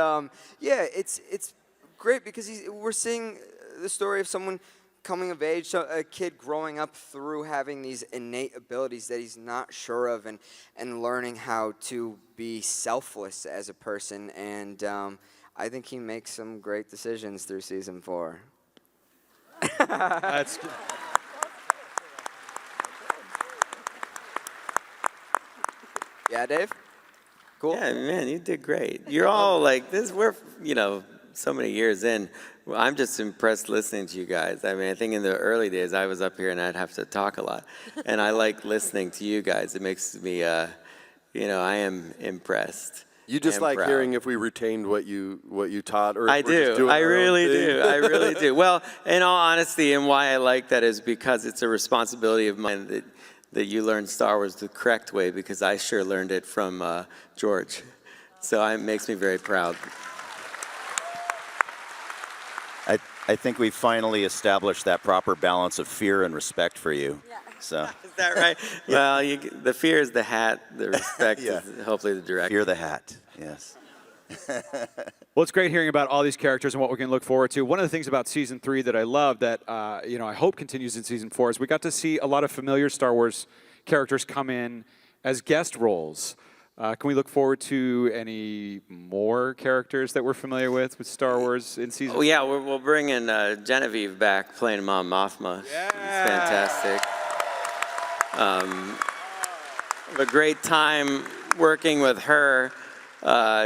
Speaker 12: yeah, it's great because we're seeing the story of someone coming of age, so a kid growing up through having these innate abilities that he's not sure of, and learning how to be selfless as a person. And I think he makes some great decisions through season 4.
Speaker 8: That's
Speaker 12: Yeah, Dave? Cool?
Speaker 9: Yeah, man, you did great. You're all like this. We're, so many years in. I'm just impressed listening to you guys. I mean, I think in the early days, I was up here and I'd have to talk a lot. And I like listening to you guys. It makes me, I am impressed.
Speaker 6: You just
Speaker 9: and
Speaker 6: like
Speaker 9: proud.
Speaker 6: hearing if we retained what you taught, or
Speaker 9: I
Speaker 6: if we're just
Speaker 9: do.
Speaker 6: doing
Speaker 9: I
Speaker 6: our own
Speaker 9: really
Speaker 6: thing.
Speaker 9: do. I really do. Well, in all honesty, and why I like that is because it's a responsibility of mine that you learn Star Wars the correct way, because I sure learned it from George. So it makes me very proud.
Speaker 2: I think we finally established that proper balance of fear and respect for you. Yeah. So.
Speaker 9: Is that right?
Speaker 2: Yeah.
Speaker 9: Well, the fear is the hat. The respect is hopefully the direction.
Speaker 2: Fear the hat, yes.
Speaker 8: Well, it's great hearing about all these characters and what we can look forward to. One of the things about Season 3 that I love that, I hope continues in Season 4 is we got to see a lot of familiar Star Wars characters come in as guest roles. Can we look forward to any more characters that we're familiar with Star Wars in Season 4?
Speaker 9: Oh, yeah, we'll bring in Genevieve back playing Mom Mothma. Yeah. She's fantastic. A great time working with her.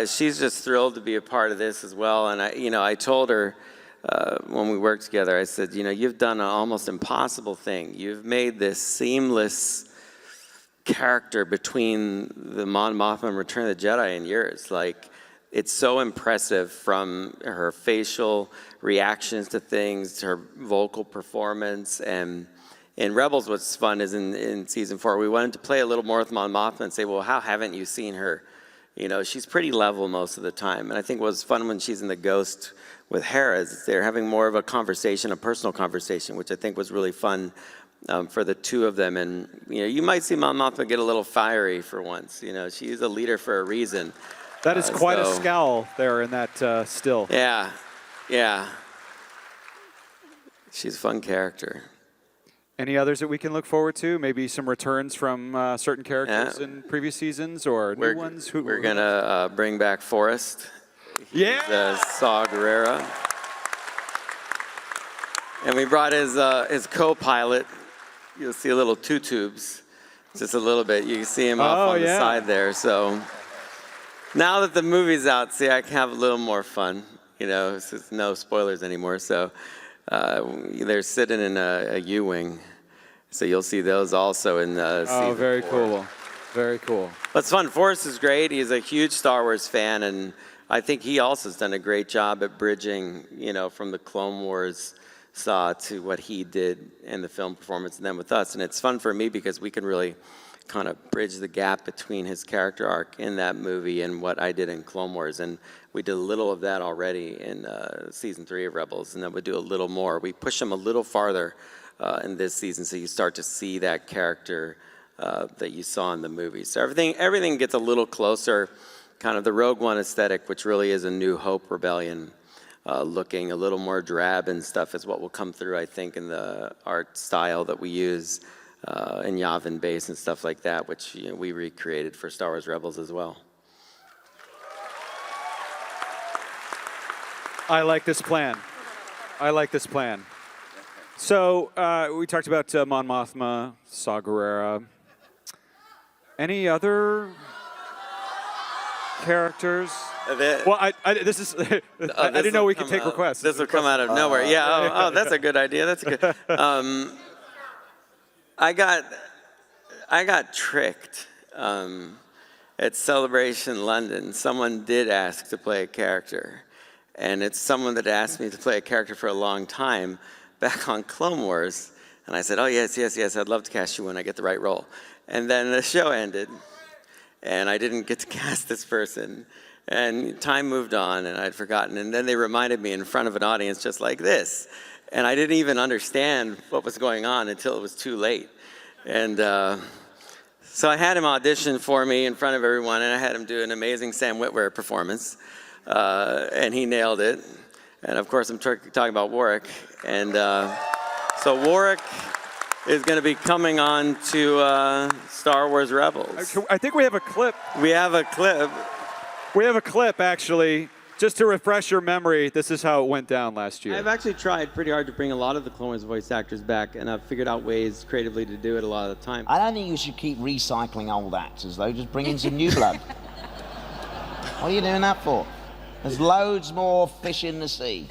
Speaker 9: She's just thrilled to be a part of this as well. And I told her when we worked together, I said, you've done an almost impossible thing. You've made this seamless character between the Mon Mothma and Return of the Jedi and yours. Like, it's so impressive, from her facial reactions to things, her vocal performance. And in Rebels, what's fun is in Season 4, we wanted to play a little more with Mon Mothma and say, well, how haven't you seen her? She's pretty level most of the time. And I think what's fun when she's in the Ghost with Hera is they're having more of a conversation, a personal conversation, which I think was really fun for the two of them. And, you might see Mon Mothma get a little fiery for once. She's a leader for a reason.
Speaker 8: That is quite a scowl there in that still.
Speaker 9: Yeah, yeah. She's a fun character.
Speaker 8: Any others that we can look forward to? Maybe some returns from certain characters in previous seasons, or new ones?
Speaker 9: We're going to bring back Forrest.
Speaker 8: Yeah!
Speaker 9: Saw Gerrera. And we brought his co-pilot. You'll see a little two tubes, just a little bit. You can see him off on the side there. So now that the movie's out, I can have a little more fun. It's no spoilers anymore. So they're sitting in a U-wing. So you'll see those also in season
Speaker 8: very
Speaker 9: 4.
Speaker 8: cool. Very cool.
Speaker 9: That's fun. Forrest is great. He's a huge Star Wars fan, and I think he also has done a great job at bridging, from the Clone Wars saw to what he did in the film performance and then with us. And it's fun for me because we can really kind of bridge the gap between his character arc in that movie and what I did in Clone Wars. And we did a little of that already in Season 3 of Rebels, and then we'll do a little more. We push him a little farther in this season, so you start to see that character that you saw in the movie. So everything gets a little closer, kind of the Rogue One aesthetic, which really is a New Hope rebellion looking a little more drab and stuff, is what will come through, I think, in the art style that we use in Yavin Base and stuff like that, which we recreated for Star Wars Rebels as well.
Speaker 8: I like this plan. So we talked about Mon Mothma, Saw Gerrera. Any other characters? Well, I didn't know we could take requests.
Speaker 9: This will come out of nowhere. Yeah. That's a good idea. That's a good. I got tricked at Celebration London. Someone did ask to play a character, and it's someone that asked me to play a character for a long time back on Clone Wars. And I said, oh, yes, I'd love to cast you when I get the right role. And then the show ended, and I didn't get to cast this person. And time moved on, and I'd forgotten. And then they reminded me in front of an audience just like this. And I didn't even understand what was going on until it was too late. And so I had him audition for me in front of everyone, and I had him do an amazing Sam Witwer performance. And he nailed it. And of course, I'm talking about Warwick. And so Warwick is going to be coming on to Star Wars Rebels.
Speaker 8: I think we have a clip.
Speaker 9: We have a clip.
Speaker 8: We have a clip, actually. Just to refresh your memory, this is how it went down last year.
Speaker 9: I've actually tried pretty hard to bring a lot of the Clone Wars voice actors back, and I've figured out ways creatively to do it a lot of the time.
Speaker 14: I don't think you should keep recycling old actors, though. Just bring in some new blood. What are you doing that for? There's loads more fish in the sea.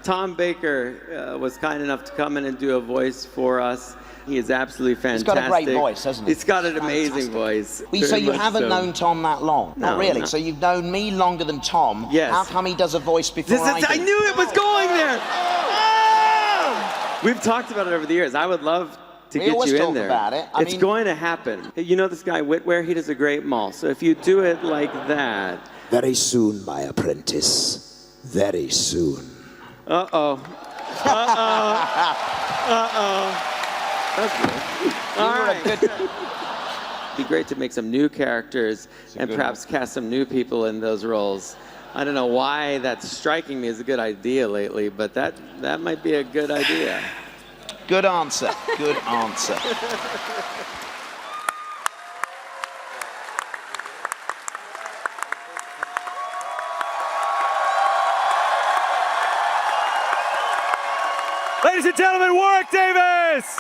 Speaker 9: Tom Baker was kind enough to come in and do a voice for us. He is absolutely fantastic.
Speaker 14: He's got a great voice, hasn't he?
Speaker 9: He's got an amazing voice.
Speaker 14: So you haven't known Tom that long?
Speaker 9: No,
Speaker 14: Not really.
Speaker 9: no.
Speaker 14: So you've known me longer than Tom.
Speaker 9: Yes.
Speaker 14: How come he does a voice before I do?
Speaker 9: I knew it was going there. We've talked about it over the years. I would love to
Speaker 14: We
Speaker 9: get
Speaker 14: always
Speaker 9: you
Speaker 14: talk
Speaker 9: in there.
Speaker 14: about it.
Speaker 9: It's going to happen. You know this guy Witwer? He does a great Maul. So if you do it like that.
Speaker 17: Very soon, my apprentice. Very soon.
Speaker 9: Uh-oh. Uh-oh. Uh-oh. That's good. All right. It'd be great to make some new characters and perhaps cast some new people in those roles. I don't know why that's striking me as a good idea lately, but that might be a good idea.
Speaker 14: Good answer. Good answer.
Speaker 8: Ladies and gentlemen, Warwick Davis!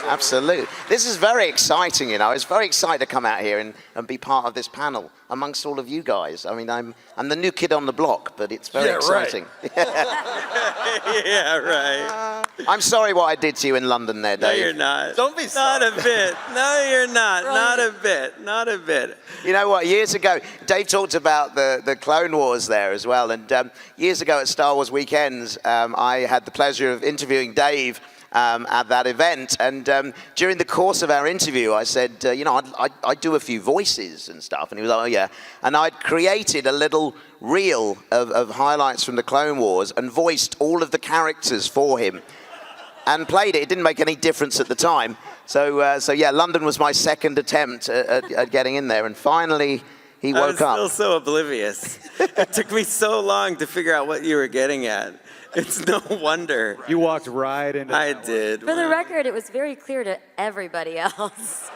Speaker 14: Absolutely. This is very exciting, you know. It's very exciting to come out here and be part of this panel amongst all of you guys. I mean, I'm the new kid on the block, but it's very exciting.
Speaker 9: Yeah, right.
Speaker 14: I'm sorry what I did to you in London there, Dave.
Speaker 9: No, you're not. Don't be sorry. Not a bit. No, you're not. Not a bit. Not a bit.
Speaker 14: You know what? Years ago, Dave talked about the Clone Wars there as well. And years ago at Star Wars Weekends, I had the pleasure of interviewing Dave at that event. And during the course of our interview, I said, you know, I'd do a few voices and stuff. And he was like, oh, yeah. And I'd created a little reel of highlights from the Clone Wars and voiced all of the characters for him and played it. It didn't make any difference at the time. So yeah, London was my second attempt at getting in there. And finally, he woke up.
Speaker 9: I was still so oblivious. It took me so long to figure out what you were getting at. It's no wonder.
Speaker 8: You walked right into
Speaker 9: I did.
Speaker 13: For the record, it was very clear to everybody else.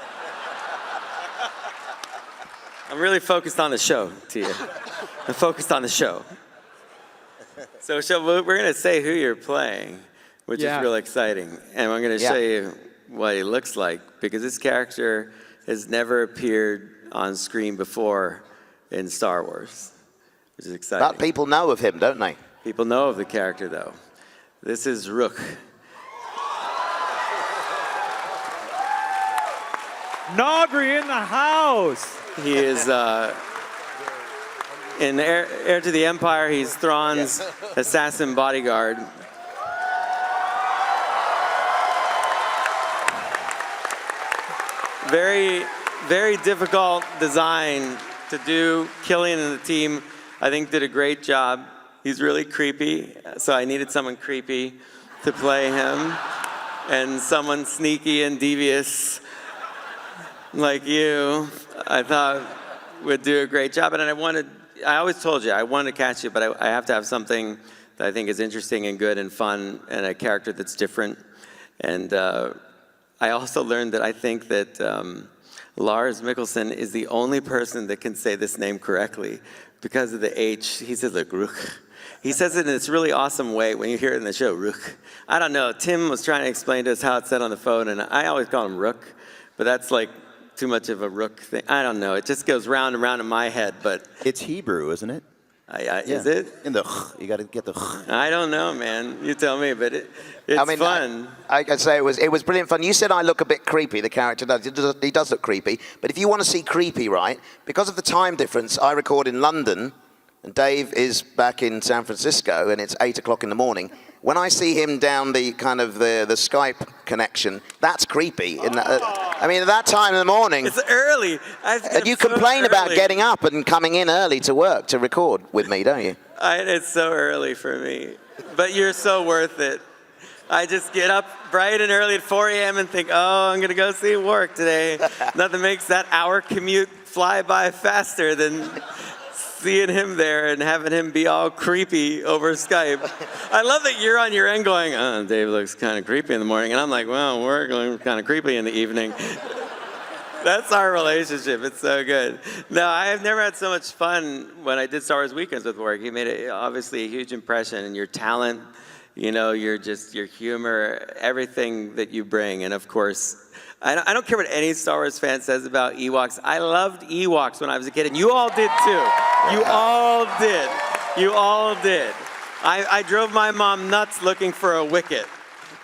Speaker 9: I'm really focused on the show, Tia. I'm focused on the show. So we're going to say who you're playing, which is real exciting. And I'm going to show you what he looks like, because this character has never appeared on screen before in Star Wars, which is exciting.
Speaker 14: But people know of him, don't they?
Speaker 9: People know of the character, though. This is Rook.
Speaker 8: Nogri in the house.
Speaker 9: He is in Heir to the Empire. He's Thrawn's assassin bodyguard. Very, very difficult design to do. Killian and the team, I think, did a great job. He's really creepy, so I needed someone creepy to play him, and someone sneaky and devious like you, I thought would do a great job. And I always told you, I wanted to catch you, but I have to have something that I think is interesting and good and fun, and a character that's different. And I also learned that I think that Lars Mikkelsen is the only person that can say this name correctly because of the H. He says like Rook. He says it in this really awesome way when you hear it in the show, Rook. I don't know, Tim was trying to explain to us how it's said on the phone, and I always call him Rook, but that's like too much of a Rook thing. I don't know, it just goes round and round in my head, but...
Speaker 2: It's Hebrew, isn't it?
Speaker 9: Is it?
Speaker 14: In the you got to get the.
Speaker 9: I don't know, man. You tell me, but it's fun.
Speaker 14: I can say it was brilliant fun. You said I look a bit creepy. The character does. He does look creepy. But if you want to see creepy, right? Because of the time difference, I record in London, and Dave is back in San Francisco, and it's 8 o'clock in the morning. When I see him down the kind of the Skype connection, that's creepy. At that time in the morning.
Speaker 9: It's early.
Speaker 14: And you complain about getting up and coming in early to work to record with me, don't you?
Speaker 9: It's so early for me, but you're so worth it. I just get up bright and early at 4 a.m. and think, oh, I'm going to go see work today. Nothing makes that hour commute fly by faster than seeing him there and having him be all creepy over Skype. I love that you're on your end going, oh, Dave looks kind of creepy in the morning. And I'm like, well, we're going kind of creepy in the evening. That's our relationship. It's so good. No, I have never had so much fun when I did Star Wars Weekends with work. You made obviously a huge impression, and your talent, your humor, everything that you bring. And of course, I don't care what any Star Wars fan says about Ewoks. I loved Ewoks when I was a kid, and you all did too. You all did. You all did. I drove my mom nuts looking for a Wicket,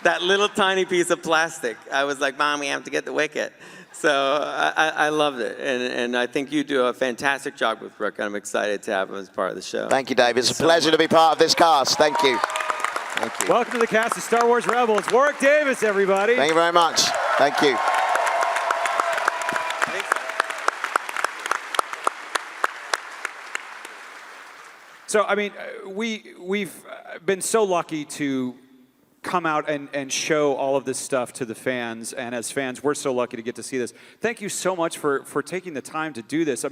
Speaker 9: that little tiny piece of plastic. I was like, Mom, we have to get the Wicket. So I loved it, and I think you do a fantastic job with Brooke. I'm excited to have him as part of the show.
Speaker 14: Thank you, Dave. It's a pleasure to be part of this cast. Thank you. Thank you.
Speaker 8: Welcome to the cast of Star Wars Rebels. Warwick Davis, everybody.
Speaker 14: Thank you very much. Thank you.
Speaker 8: So, we've been so lucky to come out and show all of this stuff to the fans, and as fans, we're so lucky to get to see this. Thank you so much for taking the time to do this.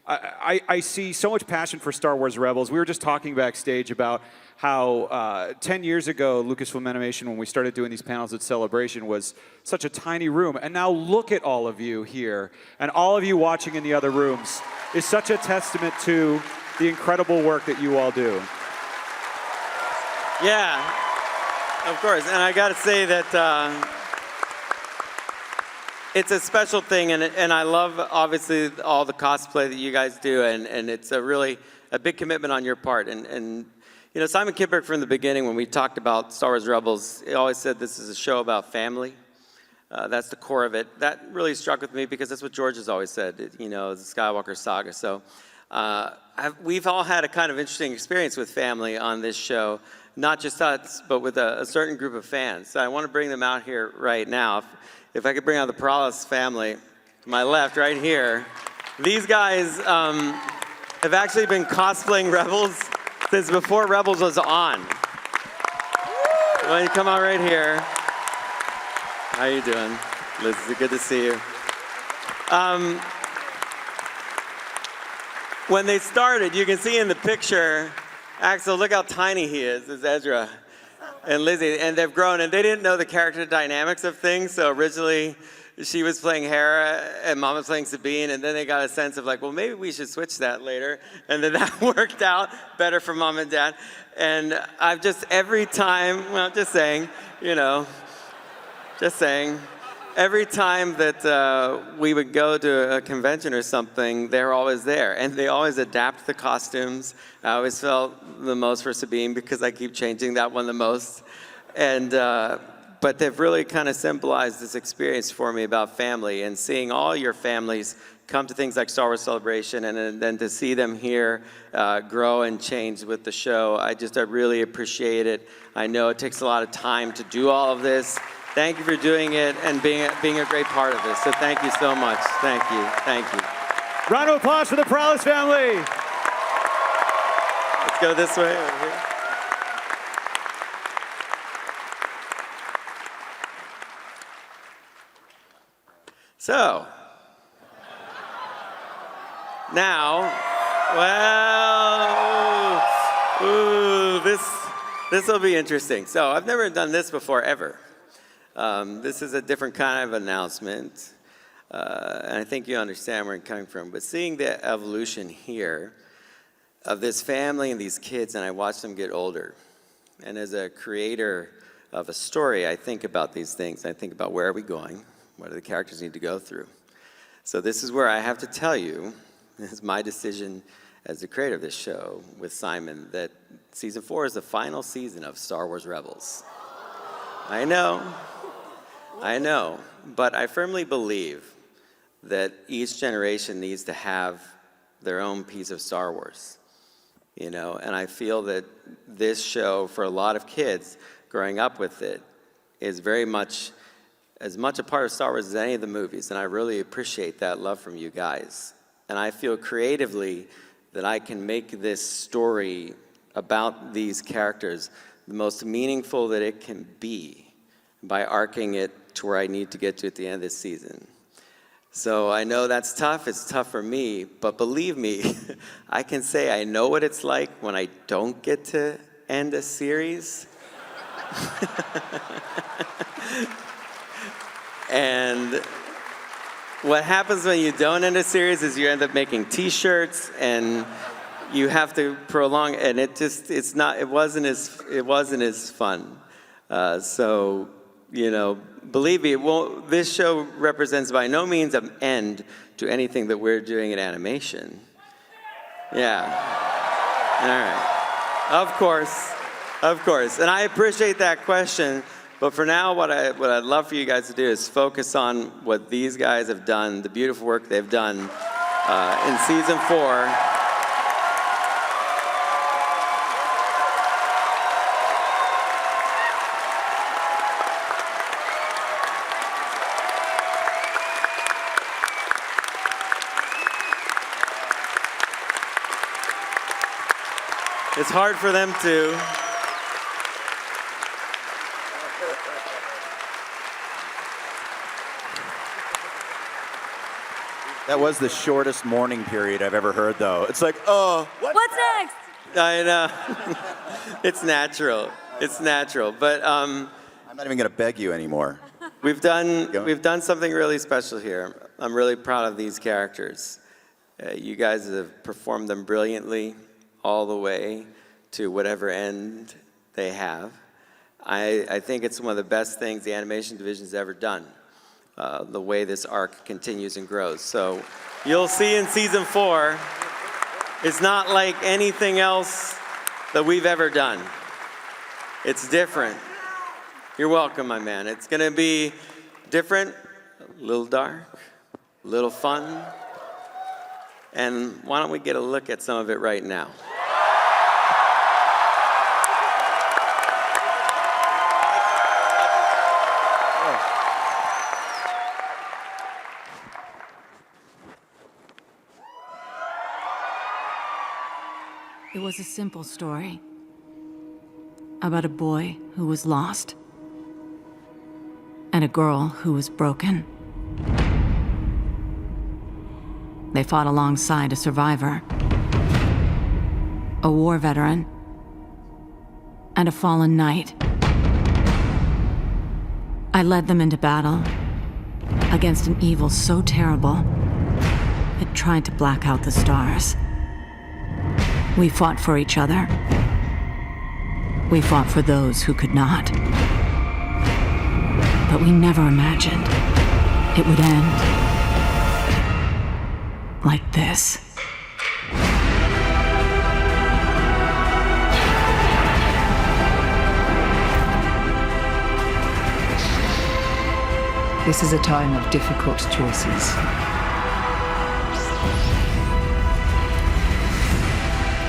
Speaker 8: I see so much passion for Star Wars Rebels. We were just talking backstage about how 10 years ago, Lucasfilm Animation, when we started doing these panels at Celebration, was such a tiny room. And now look at all of you here, and all of you watching in the other rooms is such a testament to the incredible work that you all do.
Speaker 9: Yeah, of course. And I got to say that it's a special thing, and I love, obviously, all the cosplay that you guys do, and it's a big commitment on your part. And Simon Kinberg, from the beginning, when we talked about Star Wars Rebels, he always said this is a show about family. That's the core of it. That really struck with me because that's what George has always said, the Skywalker saga. So we've all had a kind of interesting experience with family on this show, not just us, but with a certain group of fans. So I want to bring them out here right now. If I could bring out the Perales family to my left, right here. These guys have actually been cosplaying Rebels since before Rebels was on. Why don't you come out right here? How you doing? Liz, it's good to see you. When they started, you can see in the picture, Axel, look how tiny he is Ezra and Lizzie, and they've grown, and they didn't know the character dynamics of things, so originally she was playing Hera and Mom was playing Sabine, and then they got a sense of like, well, maybe we should switch that later, and then that worked out better for Mom and Dad. And I've just, every time, just saying, every time that we would go to a convention or something, they're always there. And they always adapt the costumes. I always felt the most for Sabine because I keep changing that one the most. And but they've really kind of symbolized this experience for me about family and seeing all your families come to things like Star Wars Celebration and then to see them here grow and change with the show. I really appreciate it. I know it takes a lot of time to do all of this. Thank you for doing it and being a great part of this. So thank you so much. Thank you. Thank you.
Speaker 8: Round of applause for the Perales family.
Speaker 9: Let's go this way over here. So, now, this will be interesting. So I've never done this before, ever. This is a different kind of announcement, and I think you understand where I'm coming from. But seeing the evolution here of this family and these kids, and I watch them get older. And as a creator of a story, I think about these things. I think about where are we going? What do the characters need to go through? So this is where I have to tell you, it's my decision as the creator of this show with Simon, that season 4 is the final season of Star Wars Rebels. I know, but I firmly believe that each generation needs to have their own piece of Star Wars, and I feel that this show, for a lot of kids growing up with it, is very much as much a part of Star Wars as any of the movies, and I really appreciate that love from you guys. And I feel creatively that I can make this story about these characters the most meaningful that it can be by arcing it to where I need to get to at the end of this season. So I know that's tough, it's tough for me, but believe me, I can say I know what it's like when I don't get to end a series. And what happens when you don't end a series is you end up making t-shirts and you have to prolong, and it wasn't as fun. So, believe me, this show represents by no means an end to anything that we're doing in animation. Yeah. All right. Of course. And I appreciate that question, but for now, what I'd love for you guys to do is focus on what these guys have done, the beautiful work they've done in season 4. It's hard for them to.
Speaker 2: That was the shortest mourning period I've ever heard, though. It's like, oh, what?
Speaker 13: What's next?
Speaker 9: I know. It's natural. But
Speaker 2: I'm not even going to beg you anymore.
Speaker 9: We've done something really special here. I'm really proud of these characters. You guys have performed them brilliantly all the way to whatever end they have. I think it's one of the best things the animation division's ever done. The way this arc continues and grows. So you'll see in season 4, it's not like anything else that we've ever done. It's different. You're welcome, my man. It's gonna be different, a little dark, a little fun. And why don't we get a look at some of it right now?
Speaker 18: It was a simple story about a boy who was lost and a girl who was broken. They fought alongside a survivor, a war veteran, and a fallen knight. I led them into battle against an evil so terrible it tried to black out the stars. We fought for each other. We fought for those who could not. But we never imagined it would end like this.
Speaker 19: This is a time of difficult choices.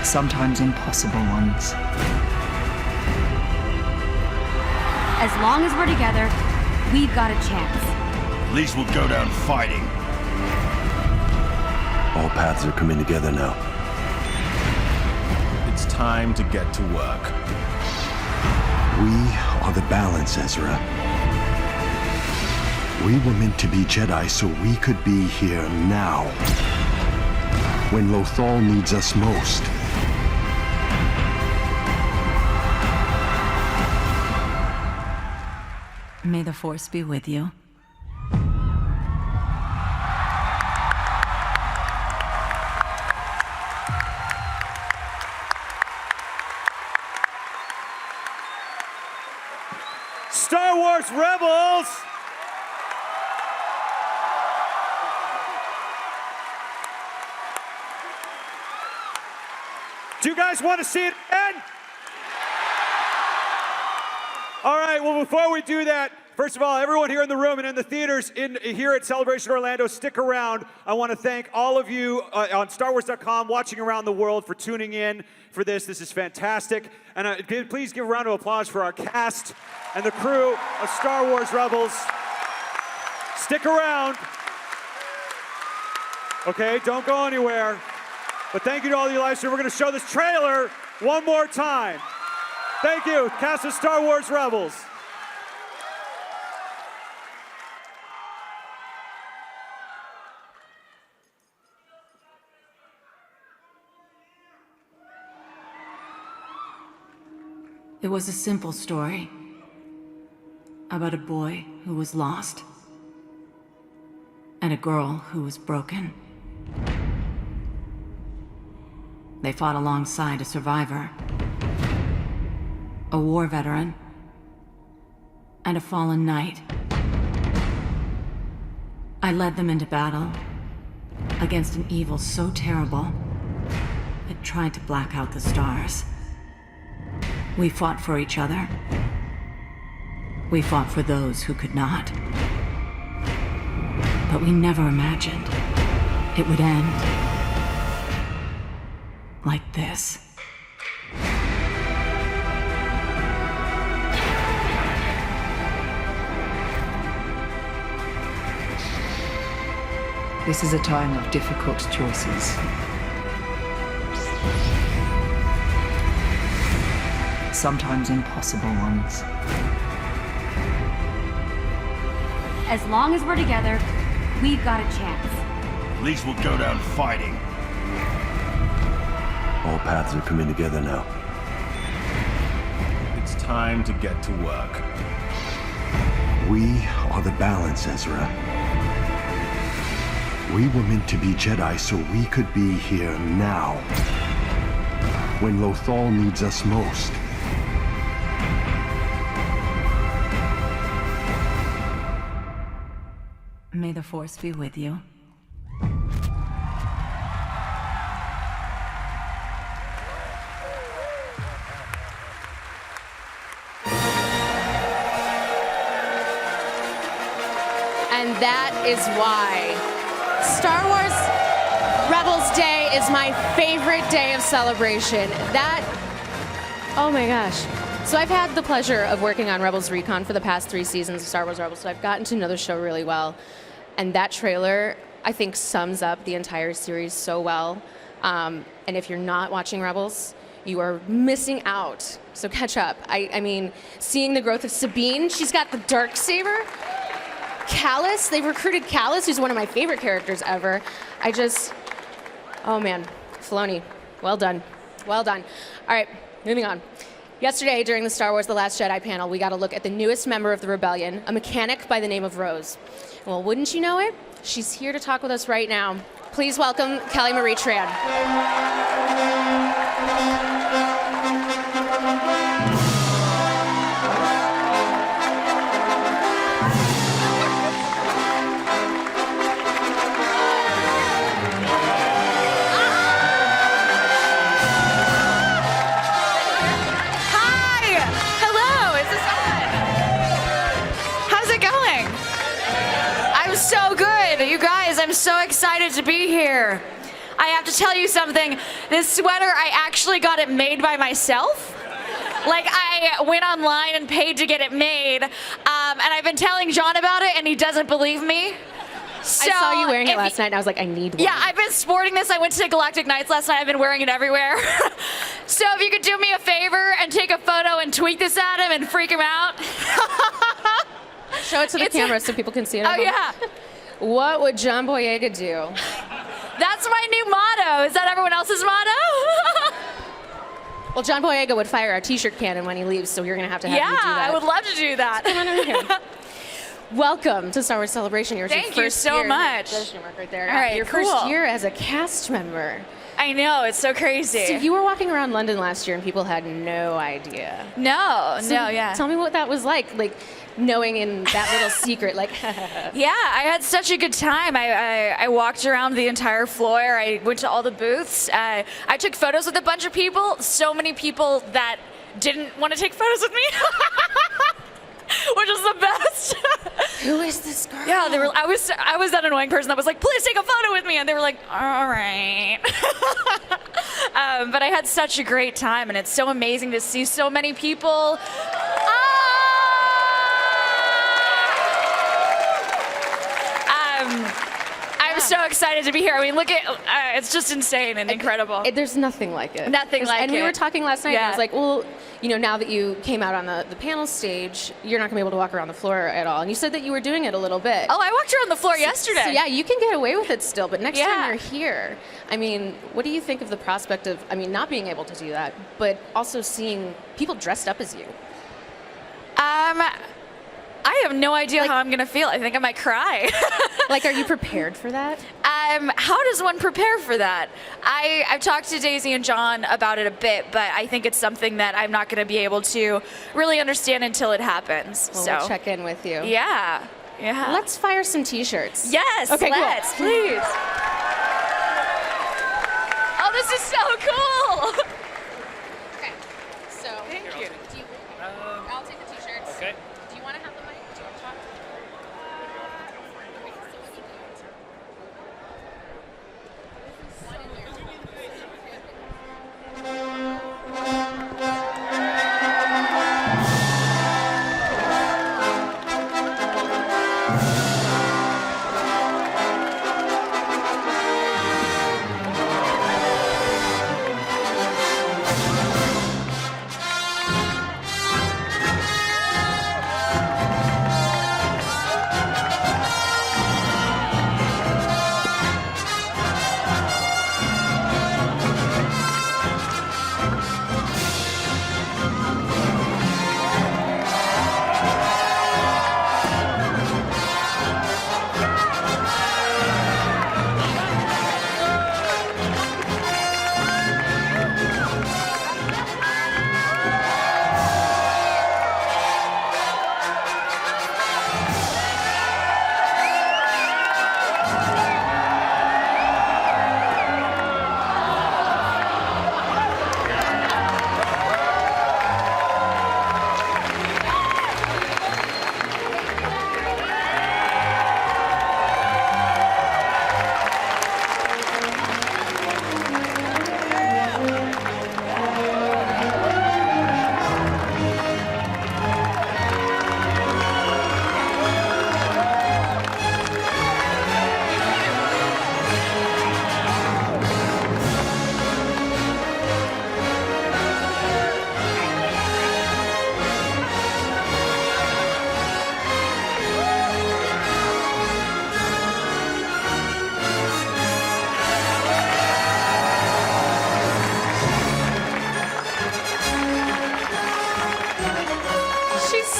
Speaker 19: Sometimes impossible ones.
Speaker 13: As long as we're together, we've got a chance.
Speaker 20: At least we'll go down fighting.
Speaker 24: All paths are coming together now.
Speaker 20: It's time to get to work.
Speaker 24: We are the balance, Ezra. We were meant to be Jedi so we could be here now. When Lothal needs us most.
Speaker 18: May the Force be with you.
Speaker 8: Star Wars Rebels! Do you guys want to see it again? All right, well, before we do that, first of all, everyone here in the room and in the theaters here at Celebration Orlando, stick around. I want to thank all of you on StarWars.com watching around the world for tuning in for this. This is fantastic. And please give a round of applause for our cast and the crew of Star Wars Rebels. Stick around. Okay, don't go anywhere. But thank you to all you live stream. We're going to show this trailer one more time. Thank you, cast of Star Wars Rebels.
Speaker 18: It was a simple story about a boy who was lost and a girl who was broken. They fought alongside a survivor, a war veteran, and a fallen knight. I led them into battle against an evil so terrible it tried to black out the stars. We fought for each other. We fought for those who could not. But we never imagined it would end like this.
Speaker 19: This is a time of difficult choices. Sometimes impossible ones.
Speaker 13: As long as we're together, we've got a chance.
Speaker 20: At least we'll go down fighting.
Speaker 24: All paths are coming together now.
Speaker 20: It's time to get to work.
Speaker 24: We are the balance, Ezra. We were meant to be Jedi so we could be here now. When Lothal needs us most.
Speaker 18: May the Force be with you.
Speaker 1: And that is why Star Wars Rebels Day is my favorite day of celebration. Oh my gosh. So I've had the pleasure of working on Rebels Recon for the past 3 seasons of Star Wars Rebels, so I've gotten to know the show really well. And that trailer, I think, sums up the entire series so well. And if you're not watching Rebels, you are missing out. So catch up. I mean, seeing the growth of Sabine, she's got the Darksaber. Callus, they've recruited Callus, who's one of my favorite characters ever. Oh man, Filoni, well done. Well done. All right, moving on. Yesterday, during the Star Wars The Last Jedi panel, we got a look at the newest member of the Rebellion, a mechanic by the name of Rose. Well, wouldn't you know it? She's here to talk with us right now. Please welcome Kelly Marie Tran.
Speaker 15: So good. You guys, I'm so excited to be here. I have to tell you something. This sweater, I actually got it made by myself. Like, I went online and paid to get it made, and I've been telling John about it, and he doesn't believe me. So
Speaker 1: I saw you wearing it last night, and I was like, I need one.
Speaker 15: Yeah, I've been sporting this. I went to Galactic Nights last night. I've been wearing it everywhere. So if you could do me a favor and take a photo and tweet this at him and freak him out.
Speaker 1: Show it to the camera so people can see it.
Speaker 15: Oh, yeah.
Speaker 1: What would John Boyega do?
Speaker 15: That's my new motto. Is that everyone else's motto?
Speaker 1: Well, John Boyega would fire our t-shirt cannon when he leaves, so you're going to have you do that.
Speaker 15: Yeah, I would love to do that.
Speaker 1: Come on over here. Welcome to Star Wars Celebration.
Speaker 15: Thank you so much.
Speaker 1: There's your mark right there.
Speaker 15: All right,
Speaker 1: your
Speaker 15: cool.
Speaker 1: first year as a cast member.
Speaker 15: I know, it's so crazy.
Speaker 1: So you were walking around London last year and people had no idea.
Speaker 15: No,
Speaker 1: Yeah. Tell me what that was like. Like, knowing in that little secret, like,
Speaker 15: Yeah, I had such a good time. I walked around the entire floor. I went to all the booths. I took photos with a bunch of people. So many people that didn't want to take photos with me. Which is the best.
Speaker 1: Who is this girl?
Speaker 15: Yeah, I was that annoying person that was like, please take a photo with me. And they were like, all right. But I had such a great time, and it's so amazing to see so many people. I'm so excited to be here. I mean, look at, it's just insane and incredible.
Speaker 1: There's nothing like it.
Speaker 15: Nothing like it.
Speaker 1: And we were talking last night, and I
Speaker 15: Yeah.
Speaker 1: was like, well, you know, now that you came out on the panel stage, you're not going to be able to walk around the floor at all. And you said that you were doing it a little bit.
Speaker 15: Oh, I walked around the floor yesterday.
Speaker 1: So yeah, you can get away with it still, but next
Speaker 15: Yeah.
Speaker 1: time you're here, I mean, what do you think of the prospect of, I mean, not being able to do that, but also seeing people dressed up as you?
Speaker 15: I have no idea how I'm going to feel. I think I might cry.
Speaker 1: Like, are you prepared for that?
Speaker 15: How does one prepare for that? I've talked to Daisy and John about it a bit, but I think it's something that I'm not going to be able to really understand until it happens.
Speaker 1: Well,
Speaker 15: so
Speaker 1: we'll check in with you.
Speaker 15: Yeah.
Speaker 1: Let's fire some t-shirts.
Speaker 15: Yes,
Speaker 1: okay,
Speaker 15: let's,
Speaker 1: cool.
Speaker 15: please. Oh, this is so cool.
Speaker 1: Okay, so thank you. I'll take the t-shirts.
Speaker 4: Okay.
Speaker 1: Do you want to have the mic? Do you want to talk?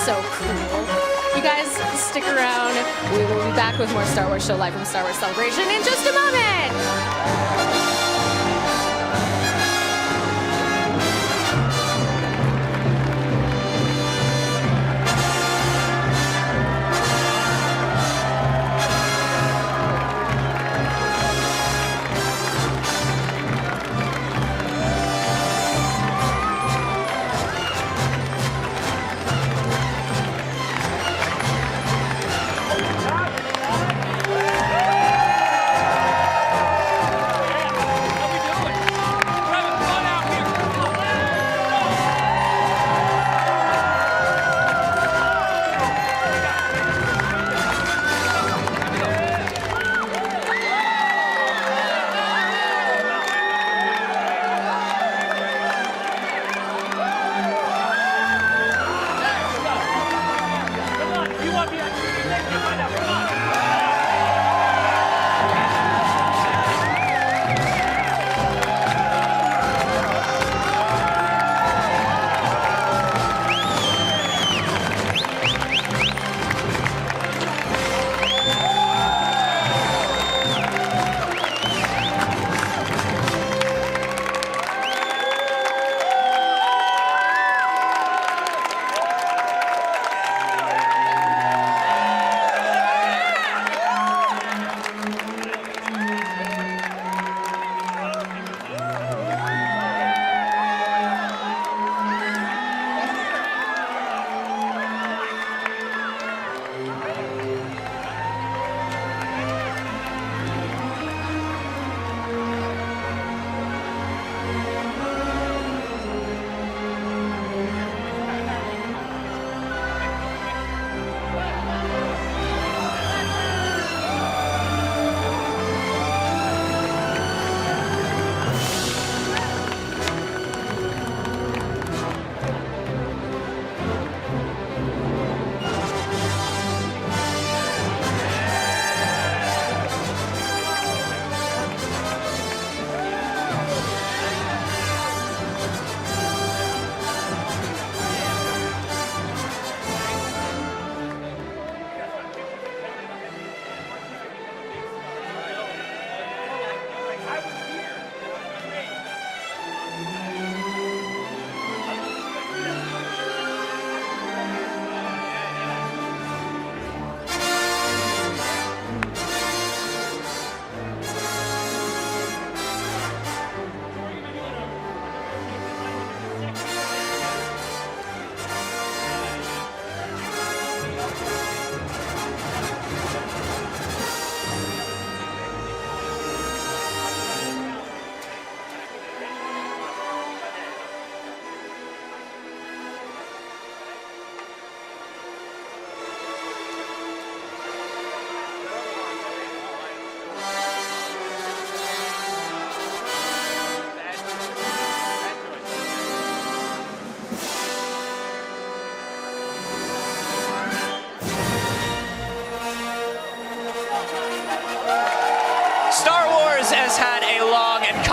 Speaker 1: So cool. You guys stick around. We will be back with more Star Wars Show live from Star Wars Celebration in just a moment.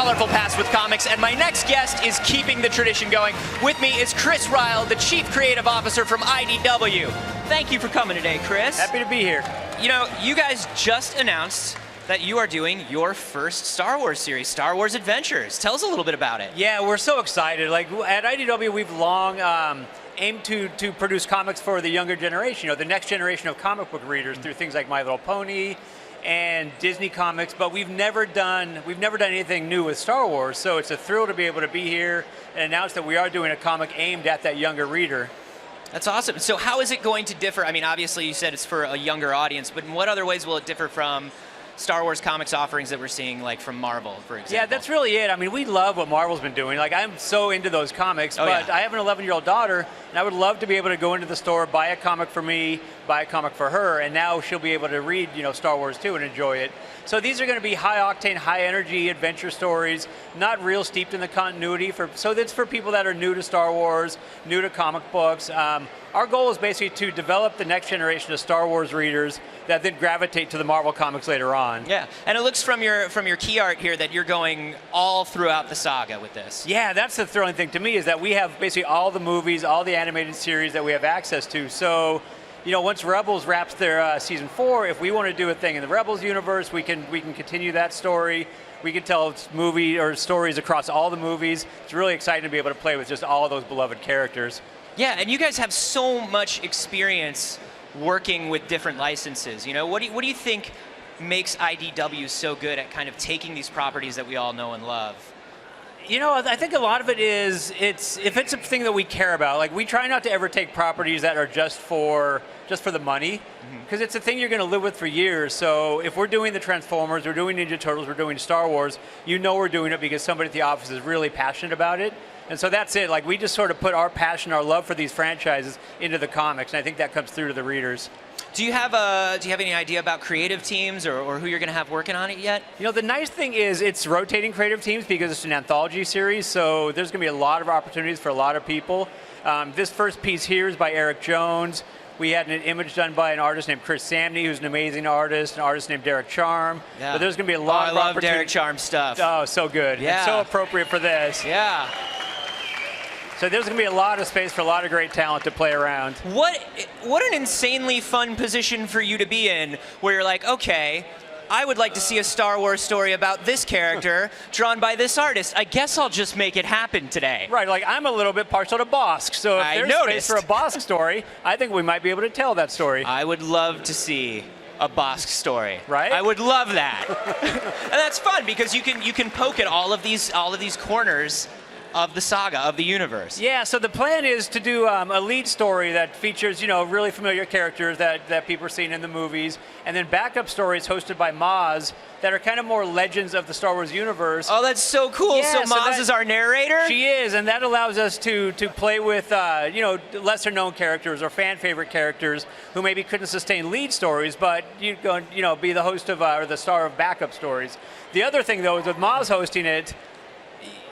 Speaker 3: colorful past with comics, and my next guest is keeping the tradition going. With me is Chris Ryle, the Chief Creative Officer from IDW. Thank you for coming today, Chris.
Speaker 21: Happy to be here.
Speaker 3: You know, you guys just announced that you are doing your first Star Wars series, Star Wars Adventures. Tell us a little bit about it.
Speaker 21: Yeah, we're so excited. Like at IDW, we've long aimed to produce comics for the younger generation, you know, the next generation of comic book readers through things like My Little Pony and Disney comics, but we've never done anything new with Star Wars. So it's a thrill to be able to be here and announce that we are doing a comic aimed at that younger reader.
Speaker 3: That's awesome. So how is it going to differ? I mean, obviously you said it's for a younger audience, but in what other ways will it differ from Star Wars comics offerings that we're seeing, like from Marvel, for example?
Speaker 21: Yeah, that's really it. I mean, we love what Marvel's been doing. Like, I'm so into those comics, but I have an 11-year-old daughter, and I would love to be able to go into the store, buy a comic for me, buy a comic for her, and now she'll be able to read, you know, Star Wars too and enjoy it. So these are going to be high-octane, high-energy adventure stories, not real steeped in the continuity. So that's for people that are new to Star Wars, new to comic books. Our goal is basically to develop the next generation of Star Wars readers that then gravitate to the Marvel comics later on.
Speaker 3: Yeah, and it looks from your key art here that you're going all throughout the saga with this.
Speaker 21: Yeah, that's the thrilling thing to me, is that we have basically all the movies, all the animated series that we have access to. So, you know, once Rebels wraps their season 4, if we want to do a thing in the Rebels universe, we can continue that story. We can tell movie or stories across all the movies. It's really exciting to be able to play with just all those beloved characters.
Speaker 3: Yeah, and you guys have so much experience working with different licenses. You know, what do you think makes IDW so good at kind of taking these properties that we all know and love?
Speaker 21: You know, I think a lot of it is, if it's a thing that we care about, like we try not to ever take properties that are just for the money, because it's a thing you're going to live with for years. So if we're doing the Transformers, we're doing Ninja Turtles, we're doing Star Wars, you know we're doing it because somebody at the office is really passionate about it. And so that's it. Like, we just sort of put our passion, our love for these franchises into the comics, and I think that comes through to the readers.
Speaker 3: Do you have any idea about creative teams or who you're going to have working on it yet?
Speaker 21: You know, the nice thing is it's rotating creative teams because it's an anthology series, so there's going to be a lot of opportunities for a lot of people. This first piece here is by Eric Jones. We had an image done by an artist named Chris Samney, who's an amazing artist, an artist named Derek Charm.
Speaker 3: Yeah.
Speaker 21: But there's going to be a lot of opportunities.
Speaker 3: I love Derek Charm stuff.
Speaker 21: Oh, so good.
Speaker 3: Yeah.
Speaker 21: It's so appropriate for this.
Speaker 3: Yeah.
Speaker 21: So there's going to be a lot of space for a lot of great talent to play around.
Speaker 3: What an insanely fun position for you to be in, where you're like, okay, I would like to see a Star Wars story about this character drawn by this artist. I guess I'll just make it happen today.
Speaker 21: Right, like I'm a little bit partial to Bosk, so if there's space for a Bosk story, I think we might be able to tell that story.
Speaker 3: I would love to see a Bosk story.
Speaker 21: Right?
Speaker 3: I would love that. And that's fun because you can poke at all of these corners of the saga, of the universe.
Speaker 21: Yeah, so the plan is to do a lead story that features, you know, really familiar characters that people are seeing in the movies, and then backup stories hosted by Maz that are kind of more legends of the Star Wars universe.
Speaker 3: Oh, that's so cool.
Speaker 21: Yeah,
Speaker 3: so Maz is our narrator?
Speaker 21: She is, and that allows us to play with, you know, lesser known characters or fan favorite characters who maybe couldn't sustain lead stories, but you know, be the host of, or the star of backup stories. The other thing, though, is with Maz hosting it,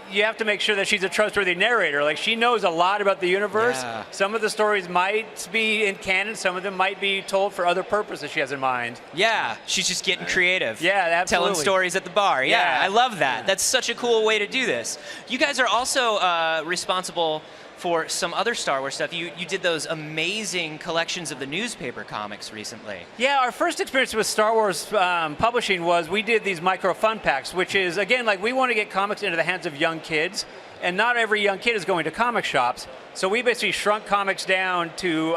Speaker 21: you have to make sure that she's a trustworthy narrator. Like, she knows a lot about the universe.
Speaker 3: Yeah.
Speaker 21: Some of the stories might be in canon. Some of them might be told for other purposes she has in mind.
Speaker 3: Yeah, she's just getting creative.
Speaker 21: Yeah, absolutely.
Speaker 3: Telling stories at the bar. Yeah, I love that. That's such a cool way to do this. You guys are also responsible for some other Star Wars stuff. You did those amazing collections of the newspaper comics recently.
Speaker 21: Yeah, our first experience with Star Wars publishing was we did these micro fun packs, which is, again, like we want to get comics into the hands of young kids, and not every young kid is going to comic shops. So we basically shrunk comics down to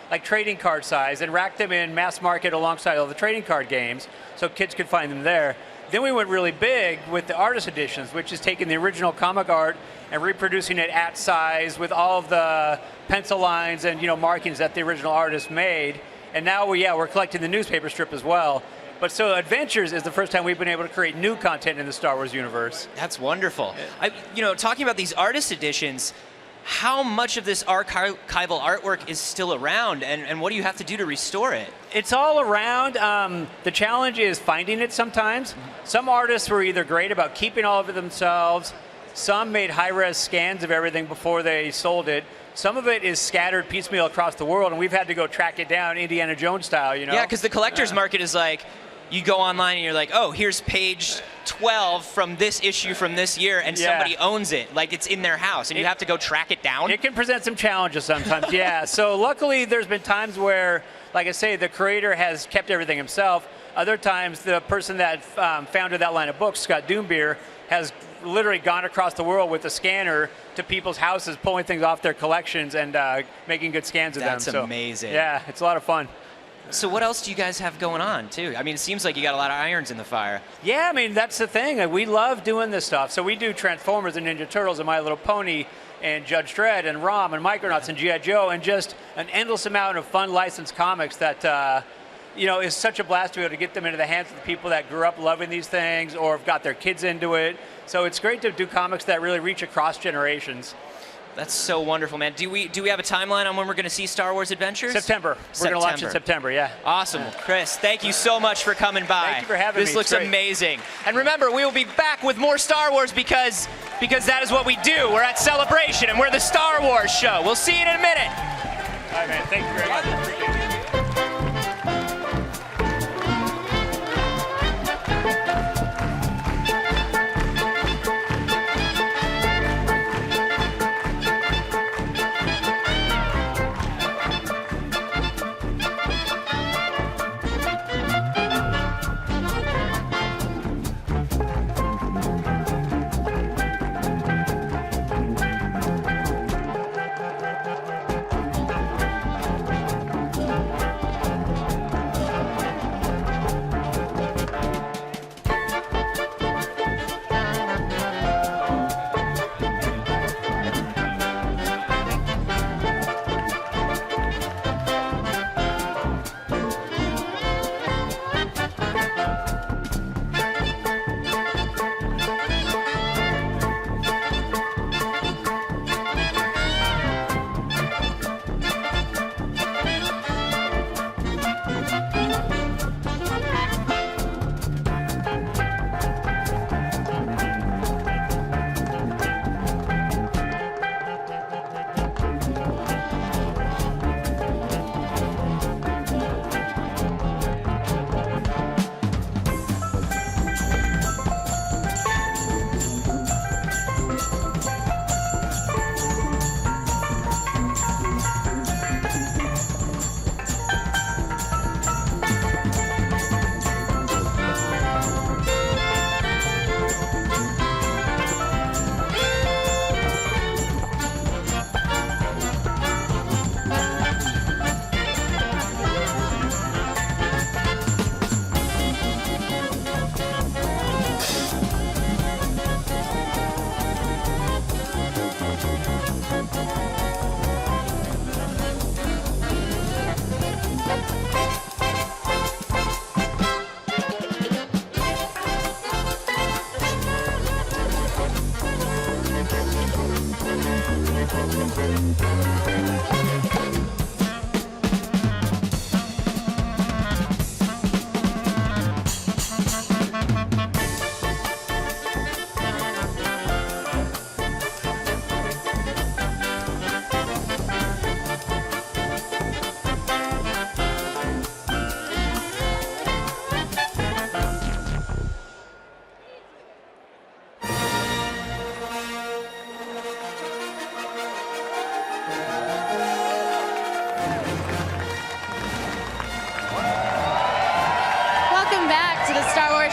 Speaker 21: like trading card size and racked them in mass market alongside all the trading card games so kids could find them there. Then we went really big with the artist editions, which is taking the original comic art and reproducing it at size with all of the pencil lines and, you know, markings that the original artist made. And now we're collecting the newspaper strip as well. But so Adventures is the first time we've been able to create new content in the Star Wars universe.
Speaker 3: That's wonderful. You know, talking about these artist editions, how much of this archival artwork is still around, and what do you have to do to restore it?
Speaker 21: It's all around. The challenge is finding it sometimes. Some artists were either great about keeping all of it themselves. Some made high-res scans of everything before they sold it. Some of it is scattered piecemeal across the world, and we've had to go track it down Indiana Jones style, you know?
Speaker 3: Yeah, because the collector's market is like, you go online and you're like, oh, here's page 12 from this issue from this year, and somebody owns it, like it's in their house, and you have to go track it down.
Speaker 21: It can present some challenges sometimes, yeah. So luckily, there's been times where, like I say, the creator has kept everything himself. Other times, the person that founded that line of books, Scott Doombeer, has literally gone across the world with a scanner to people's houses, pulling things off their collections and making good scans of them.
Speaker 3: That's amazing.
Speaker 21: Yeah, it's a lot of fun.
Speaker 3: So what else do you guys have going on, too? I mean, it seems like you got a lot of irons in the fire.
Speaker 21: Yeah, I mean, that's the thing. Like, we love doing this stuff. So we do Transformers and Ninja Turtles and My Little Pony and Judge Dredd and ROM and Micronauts and G.I. Joe and just an endless amount of fun licensed comics that, you know, is such a blast to be able to get them into the hands of the people that grew up loving these things or have got their kids into it. So it's great to do comics that really reach across generations.
Speaker 3: That's so wonderful, man. Do we have a timeline on when we're going to see Star Wars Adventures?
Speaker 21: September. We're going to launch in September, yeah.
Speaker 3: Awesome. Chris, thank you so much for coming by.
Speaker 21: Thank you for having me.
Speaker 3: This looks amazing. And remember, we will be back with more Star Wars because that is what we do. We're at Celebration, and we're the Star Wars show. We'll see you in a minute.
Speaker 21: All right, man. Thank you very much. Appreciate it.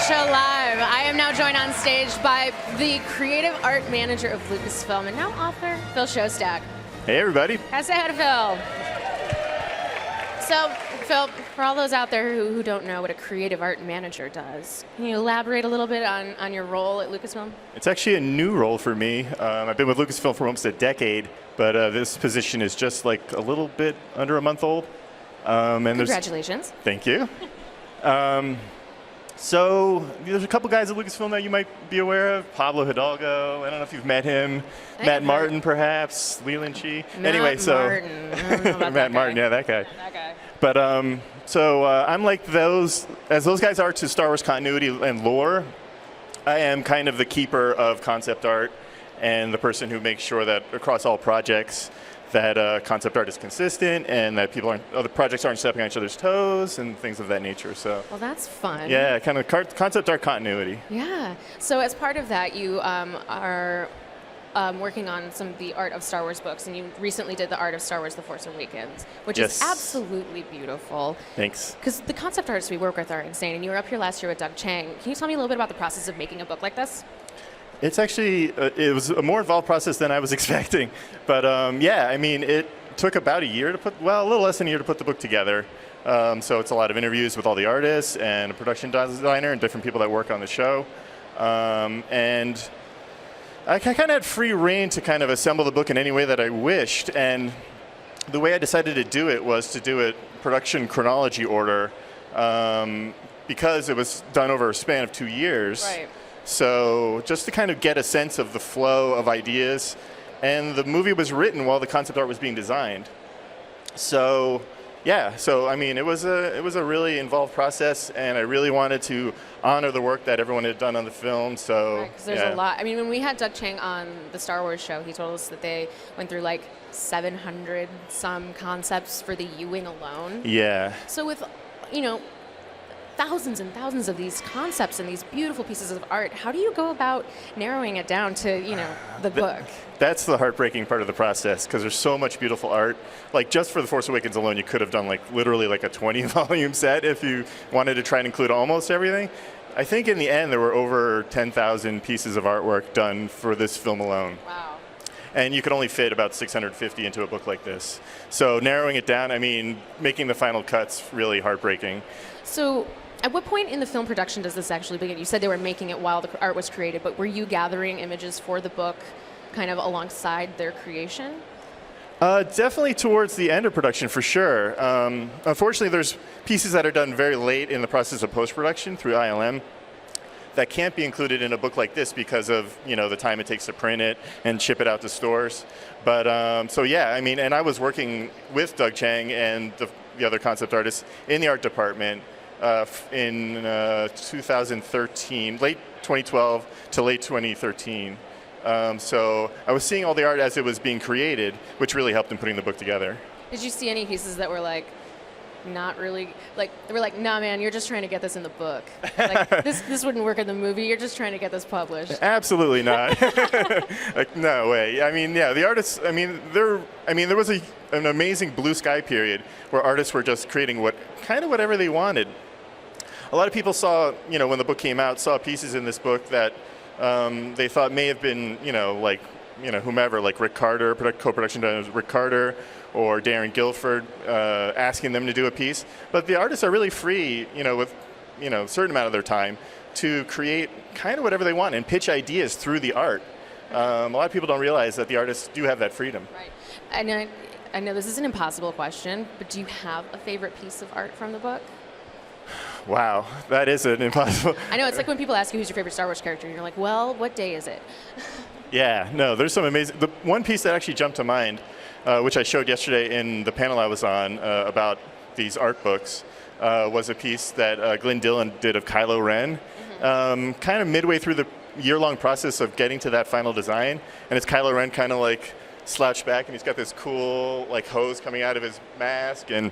Speaker 1: Show Live. I am now joined on stage by the creative art manager of Lucasfilm and now author, Phil Shostak.
Speaker 7: Hey, everybody.
Speaker 1: Say hi to Phil. So, Phil, for all those out there who don't know what a creative art manager does, can you elaborate a little bit on your role at Lucasfilm?
Speaker 7: It's actually a new role for me. I've been with Lucasfilm for almost a decade, but this position is just like a little bit under a month old. And
Speaker 1: congratulations.
Speaker 7: Thank you. So there's a couple guys at Lucasfilm that you might be aware of. Pablo Hidalgo, I don't know if you've met him. Matt Martin, perhaps. Leland Chi. Anyway, Matt Martin, yeah, that guy.
Speaker 1: That guy.
Speaker 7: But I'm like those, as those guys are to Star Wars continuity and lore, I am kind of the keeper of concept art and the person who makes sure that across all projects, that concept art is consistent and that other projects aren't stepping on each other's toes and things of that nature. So
Speaker 1: Well, that's fun.
Speaker 7: yeah, kind of concept art continuity.
Speaker 1: Yeah. So as part of that, you are working on some of the art of Star Wars books, and you recently did the art of Star Wars: The Force Awakens, which is
Speaker 7: Yes.
Speaker 1: absolutely beautiful.
Speaker 7: Thanks.
Speaker 1: Because the concept artists we work with are insane, and you were up here last year with Doug Chang. Can you tell me a little bit about the process of making a book like this?
Speaker 7: It's actually, it was a more involved process than I was expecting. But yeah, I mean, it took about a year to a little less than a year to put the book together. So it's a lot of interviews with all the artists and a production designer and different people that work on the show. And I kind of had free reign to kind of assemble the book in any way that I wished. And the way I decided to do it was to do it production chronology order because it was done over a span of 2 years.
Speaker 1: Right.
Speaker 7: So just to kind of get a sense of the flow of ideas. And the movie was written while the concept art was being designed. So yeah, so I mean, it was a really involved process, and I really wanted to honor the work that everyone had done on the film. So
Speaker 1: Because there's a lot. I mean, when we had Doug Chang on the Star Wars show, he told us that they went through like 700 some concepts for the U-wing alone.
Speaker 7: Yeah.
Speaker 1: So with, thousands and thousands of these concepts and these beautiful pieces of art, how do you go about narrowing it down to, the book?
Speaker 7: That's the heartbreaking part of the process, because there's so much beautiful art. Like just for The Force Awakens alone, you could have done literally a 20-volume set if you wanted to try and include almost everything. I think in the end there were over 10,000 pieces of artwork done for this film alone.
Speaker 1: Wow.
Speaker 7: And you could only fit about 650 into a book like this. So narrowing it down, I mean, making the final cut's really heartbreaking.
Speaker 1: So at what point in the film production does this actually begin? You said they were making it while the art was created, but were you gathering images for the book kind of alongside their creation?
Speaker 7: Definitely towards the end of production, for sure. Unfortunately, there's pieces that are done very late in the process of post-production through ILM that can't be included in a book like this because of the time it takes to print it and ship it out to stores. But so yeah, I mean, and I was working with Doug Chang and the other concept artists in the art department in 2013, late 2012 to late 2013. So I was seeing all the art as it was being created, which really helped in putting the book together.
Speaker 1: Did you see any pieces that were not really, they were like, nah, man, you're just trying to get this in the book. This wouldn't work in the movie. You're just trying to get this published.
Speaker 7: Absolutely not. No way. I mean, yeah, the artists, there was an amazing blue sky period where artists were just creating whatever they wanted. A lot of people saw, when the book came out, saw pieces in this book that they thought may have been, whomever, like Rick Carter, co-production done with Rick Carter, or Darren Guilford, asking them to do a piece. But the artists are really free, with a certain amount of their time to create kind of whatever they want and pitch ideas through the art. A lot of people don't realize that the artists do have that freedom.
Speaker 1: Right. I know this is an impossible question, but do you have a favorite piece of art from the book?
Speaker 7: Wow, that is an impossible.
Speaker 1: I know, it's like when people ask you who's your favorite Star Wars character, and you're like, well, what day is it?
Speaker 7: Yeah, no, there's some amazing. The one piece that actually jumped to mind, which I showed yesterday in the panel I was on about these art books, was a piece that Glenn Dillon did of Kylo Ren, kind of midway through the year-long process of getting to that final design, and it's Kylo Ren kind of slouched back, and he's got this cool hose coming out of his mask, and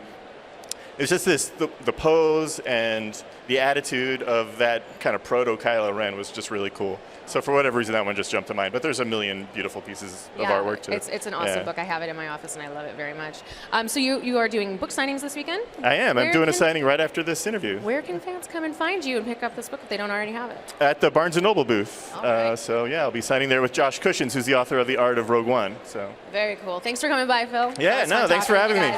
Speaker 7: it's just the pose and the attitude of that kind of proto Kylo Ren was just really cool. So for whatever reason, that one just jumped to mind. But there's a million beautiful pieces of artwork too.
Speaker 1: It's an awesome book. I have it in my office, and I love it very much. So you are doing book signings this weekend?
Speaker 7: I am. I'm doing a signing right after this interview.
Speaker 1: Where can fans come and find you and pick up this book if they don't already have it?
Speaker 7: At the Barnes & Noble booth. So yeah, I'll be signing there with Josh Cushins, who's the author of The Art of Rogue One. So
Speaker 1: very cool. Thanks for coming by, Phil.
Speaker 7: Yeah, no, thanks for having me.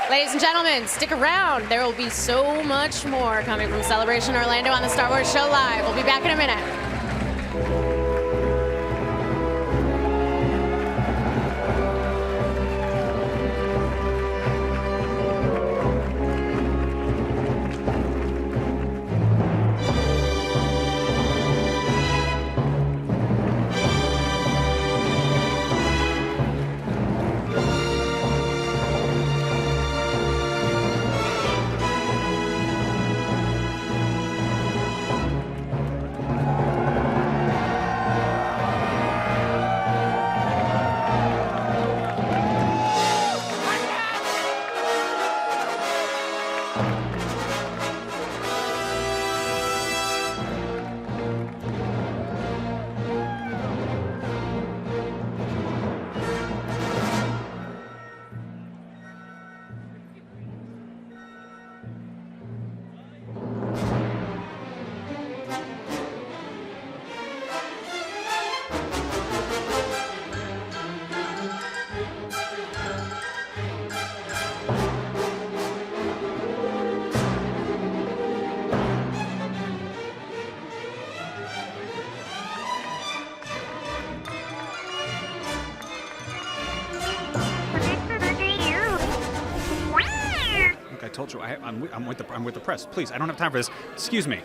Speaker 1: Ladies and gentlemen, stick around. There will be so much more coming from Celebration Orlando on the Star Wars Show Live. We'll be back in a minute.
Speaker 5: told you I'm with the press. Please, I don't have time for this. Excuse me.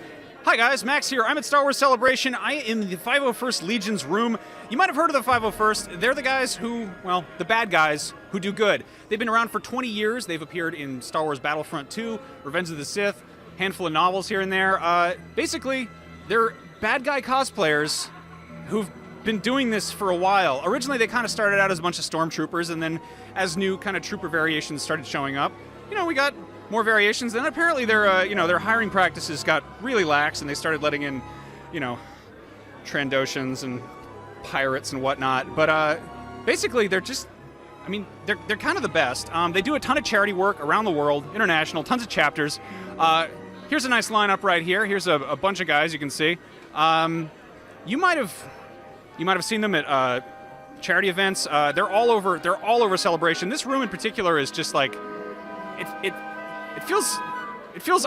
Speaker 5: Hi guys, Max here. I'm at Star Wars Celebration. I am in the 501st Legion's room. You might have heard of the 501st. They're the guys who, well, the bad guys who do good. They've been around for 20 years. They've appeared in Star Wars Battlefront 2, Revenge of the Sith, handful of novels here and there. Basically, they're bad guy cosplayers who've been doing this for a while. Originally, they kind of started out as a bunch of Stormtroopers, and then as new kind of trooper variations started showing up, we got more variations. Then apparently their hiring practices got really lax, and they started letting in, Trandoshans and pirates and whatnot. But basically, they're just, they're kind of the best. They do a ton of charity work around the world, international, tons of chapters. Here's a nice lineup right here. Here's a bunch of guys you can see. You might have seen them at charity events. They're all over Celebration. This room in particular is just like, it feels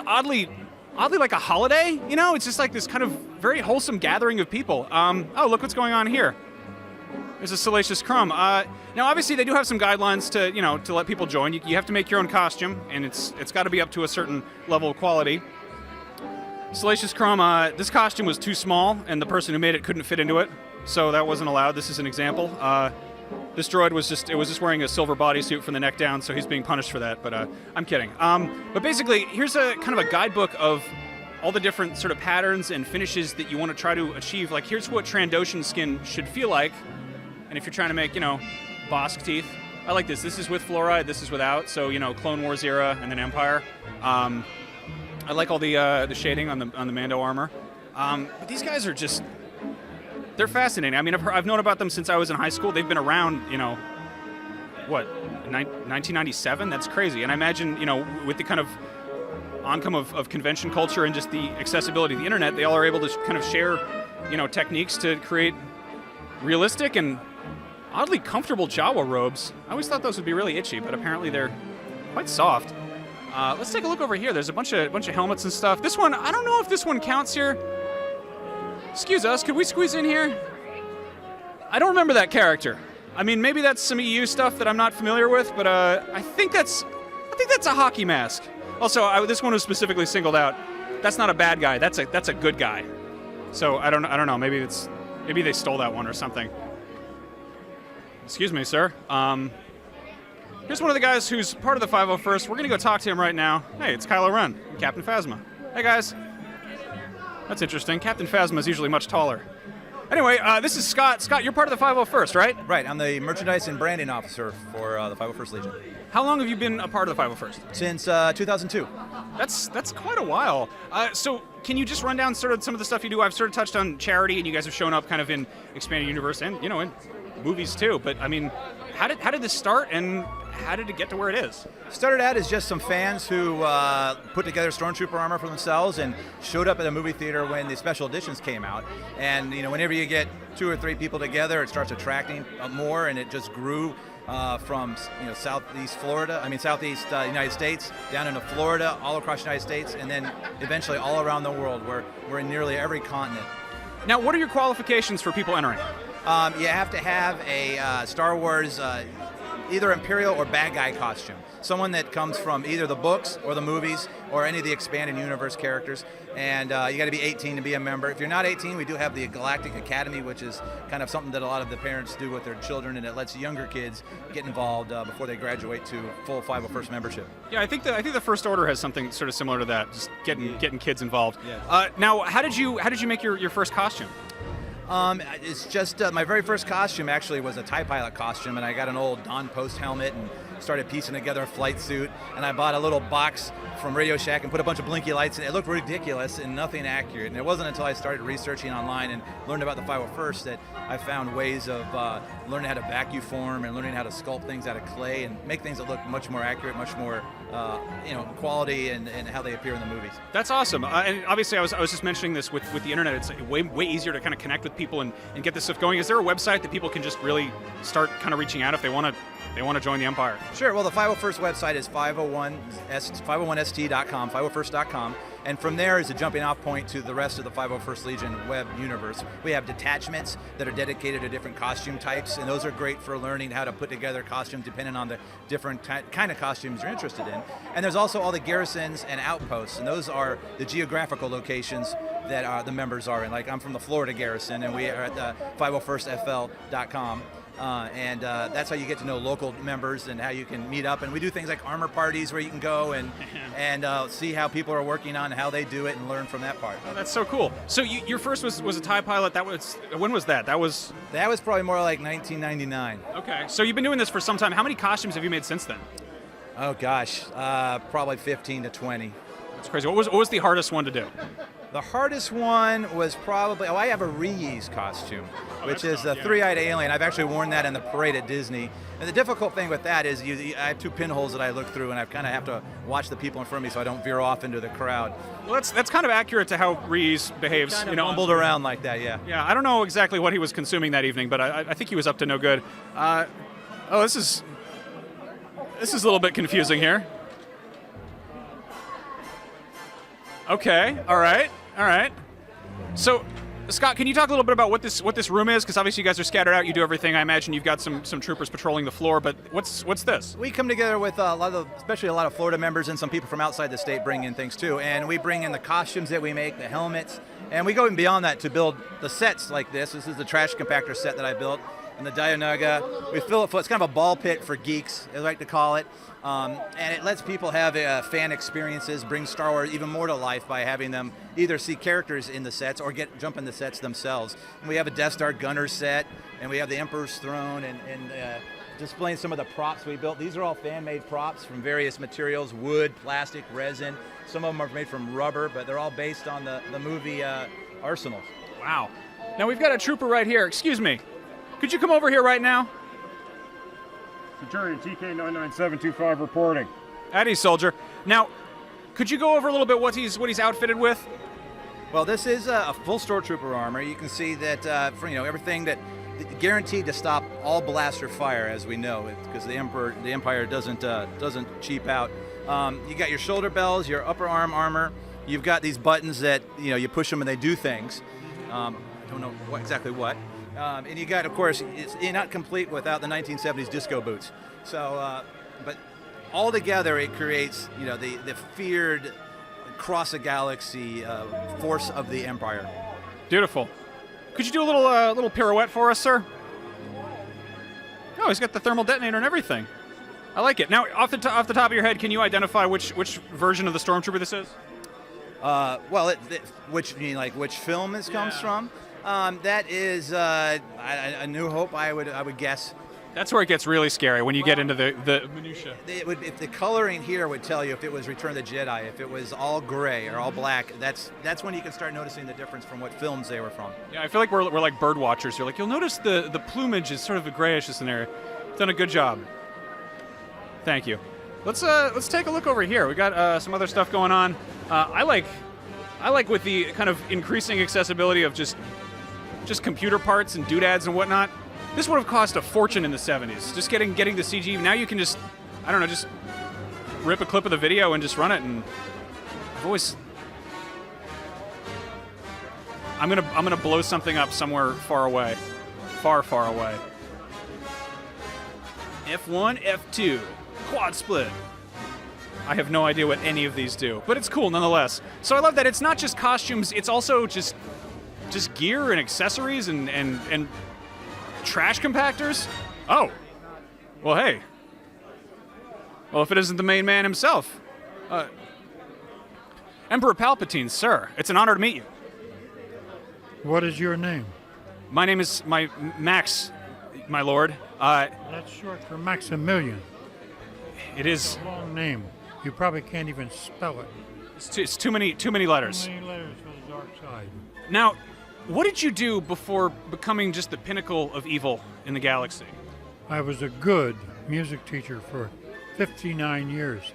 Speaker 5: oddly like a holiday. It's just like this kind of very wholesome gathering of people. Oh, look what's going on here. There's a Salacious Crumb. Now, obviously, they do have some guidelines to let people join. You have to make your own costume, and it's got to be up to a certain level of quality. Salacious Crumb, this costume was too small, and the person who made it couldn't fit into it, so that wasn't allowed. This is an example. This droid was just wearing a silver bodysuit from the neck down, so he's being punished for that, but I'm kidding. But basically, here's a kind of a guidebook of all the different sort of patterns and finishes that you want to try to achieve. Like, here's what Trandoshan skin should feel like, and if you're trying to make, Bosk teeth. I like this. This is with fluoride, this is without, so, Clone Wars era and then Empire. I like all the shading on the Mando armor. But these guys are just, they're fascinating. I've known about them since I was in high school. They've been around, 1997? That's crazy. And I imagine, with the kind of oncome of convention culture and just the accessibility of the internet, they all are able to kind of share, techniques to create realistic and oddly comfortable Jawa robes. I always thought those would be really itchy, but apparently they're quite soft. Let's take a look over here. There's a bunch of helmets and stuff. This one, I don't know if this one counts here. Excuse us, could we squeeze in here? I don't remember that character. Maybe that's some EU stuff that I'm not familiar with, but I think that's a hockey mask. Also, this one was specifically singled out. That's not a bad guy. That's a good guy. So I don't know. Maybe they stole that one or something. Excuse me, sir. Here's one of the guys who's part of the 501st. We're going to go talk to him right now. Hey, it's Kylo Ren, Captain Phasma. Hey, guys. That's interesting. Captain Phasma is usually much taller. Anyway, this is Scott. Scott, you're part of the 501st, right?
Speaker 16: Right. I'm the merchandise and branding officer for the 501st Legion.
Speaker 5: How long have you been a part of the 501st?
Speaker 16: Since 2002.
Speaker 5: That's quite a while. So can you just run down sort of some of the stuff you do? I've sort of touched on charity, and you guys have shown up kind of in Expanded Universe and, in movies too. But, how did this start, and how did it get to where it is?
Speaker 16: Started out as just some fans who put together Stormtrooper armor for themselves and showed up at a movie theater when the special editions came out. And whenever you get 2 or 3 people together, it starts attracting more, and it just grew from southeast United States down into Florida, all across the United States, and then eventually all around the world. We're in nearly every continent.
Speaker 5: Now, what are your qualifications for people entering?
Speaker 16: You have to have a Star Wars either Imperial or bad guy costume. Someone that comes from either the books or the movies or any of the Expanded Universe characters. And you got to be 18 to be a member. If you're not 18, we do have the Galactic Academy, which is kind of something that a lot of the parents do with their children, and it lets younger kids get involved before they graduate to full 501st membership.
Speaker 5: Yeah, I think the First Order has something sort of similar to that, just getting kids involved. Yeah. Now, how did you make your first costume?
Speaker 16: It's just my very first costume actually was a TIE pilot costume, and I got an old Don Post helmet and started piecing together a flight suit, and I bought a little box from Radio Shack and put a bunch of blinky lights in it. It looked ridiculous and nothing accurate. And it wasn't until I started researching online and learned about the 501st that I found ways of learning how to vacuum form and learning how to sculpt things out of clay and make things that look much more accurate, much more quality and how they appear in the movies.
Speaker 5: That's awesome. And obviously, I was just mentioning this with the internet. It's way easier to kind of connect with people and get this stuff going. Is there a website that people can just really start kind of reaching out if they want to join the Empire?
Speaker 16: Sure. Well, the 501st website is 501st.com, 501st.com. And from there is a jumping off point to the rest of the 501st Legion web universe. We have detachments that are dedicated to different costume types, and those are great for learning how to put together costumes depending on the different kind of costumes you're interested in. And there's also all the garrisons and outposts, and those are the geographical locations that the members are in. Like I'm from the Florida Garrison, and we are at the 501stfl.com. And that's how you get to know local members and how you can meet up. And we do things like armor parties where you can go and see how people are working on how they do it and learn from that part.
Speaker 5: Oh, that's so cool. So your first was a TIE pilot. When was that? That was
Speaker 16: probably more like 1999.
Speaker 5: Okay. So you've been doing this for some time. How many costumes have you made since then?
Speaker 16: Oh gosh, probably 15 to 20.
Speaker 5: That's crazy. What was the hardest one to do?
Speaker 16: The hardest one was probably, I have a reuse costume, which is a three-eyed alien. I've actually worn that in the parade at Disney. And the difficult thing with that is I have two pinholes that I look through, and I kind of have to watch the people in front of me so I don't veer off into the crowd.
Speaker 5: Well, that's kind of accurate to how Reese behaves.
Speaker 16: Kind of bumbled around like that, yeah.
Speaker 5: Yeah, I don't know exactly what he was consuming that evening, but I think he was up to no good. This is a little bit confusing here. Okay, all right. So, Scott, can you talk a little bit about what this room is? Because obviously you guys are scattered out. You do everything. I imagine you've got some troopers patrolling the floor. But what's this?
Speaker 16: We come together with especially a lot of Florida members and some people from outside the state bring in things too. And we bring in the costumes that we make, the helmets, and we go even beyond that to build the sets like this. This is the trash compactor set that I built. And the Dianoga, we fill it full. It's kind of a ball pit for geeks, I like to call it. And it lets people have fan experiences, bring Star Wars even more to life by having them either see characters in the sets or jump in the sets themselves. And we have a Death Star gunner set, and we have the Emperor's Throne, and displaying some of the props we built. These are all fan-made props from various materials, wood, plastic, resin. Some of them are made from rubber, but they're all based on the movie arsenals.
Speaker 5: Wow. Now we've got a trooper right here. Excuse me. Could you come over here right now?
Speaker 10: Centurion TK99725 reporting.
Speaker 5: Addy, soldier. Now, could you go over a little bit what he's outfitted with?
Speaker 16: Well, this is a full Stormtrooper armor. You can see that everything that guaranteed to stop all blaster fire, as we know, because the Empire doesn't cheap out. You got your shoulder bells, your upper arm armor. You've got these buttons that you push them and they do things. I don't know exactly what. And you got, of course, it's not complete without the 1970s disco boots. So, but all together it creates, the feared cross a galaxy force of the Empire.
Speaker 5: Beautiful. Could you do a little pirouette for us, sir? Oh, he's got the thermal detonator and everything. I like it. Now, off the top of your head, can you identify which version of the Stormtrooper this is?
Speaker 16: Which film this comes from? That is A New Hope, I would guess.
Speaker 5: That's where it gets really scary, when you get into the minutia.
Speaker 16: If the coloring here would tell you if it was Return of the Jedi, if it was all gray or all black, that's when you can start noticing the difference from what films they were from.
Speaker 5: Yeah, I feel like we're like bird watchers. You're like, you'll notice the plumage is sort of a grayish in there. Done a good job. Thank you. Let's take a look over here. We got some other stuff going on. I like with the kind of increasing accessibility of just computer parts and doodads and whatnot. This would have cost a fortune in the 70s. Just getting the CG. Now you can just rip a clip of the video and just run it. And I'm gonna blow something up somewhere far away, far away. F1, F2, quad split. I have no idea what any of these do, but it's cool nonetheless. So I love that it's not just costumes; it's also just gear and accessories and trash compactors. Oh, well, hey. Well, if it isn't the main man himself, Emperor Palpatine, sir. It's an honor to meet you.
Speaker 10: What is your name?
Speaker 5: My name is Max, my lord.
Speaker 10: That's short for Maximilian.
Speaker 5: It is
Speaker 10: a long name. You probably can't even spell it.
Speaker 5: It's too many letters.
Speaker 10: Too many letters for the dark side.
Speaker 5: Now, what did you do before becoming just the pinnacle of evil in the galaxy?
Speaker 10: I was a good music teacher for 59 years.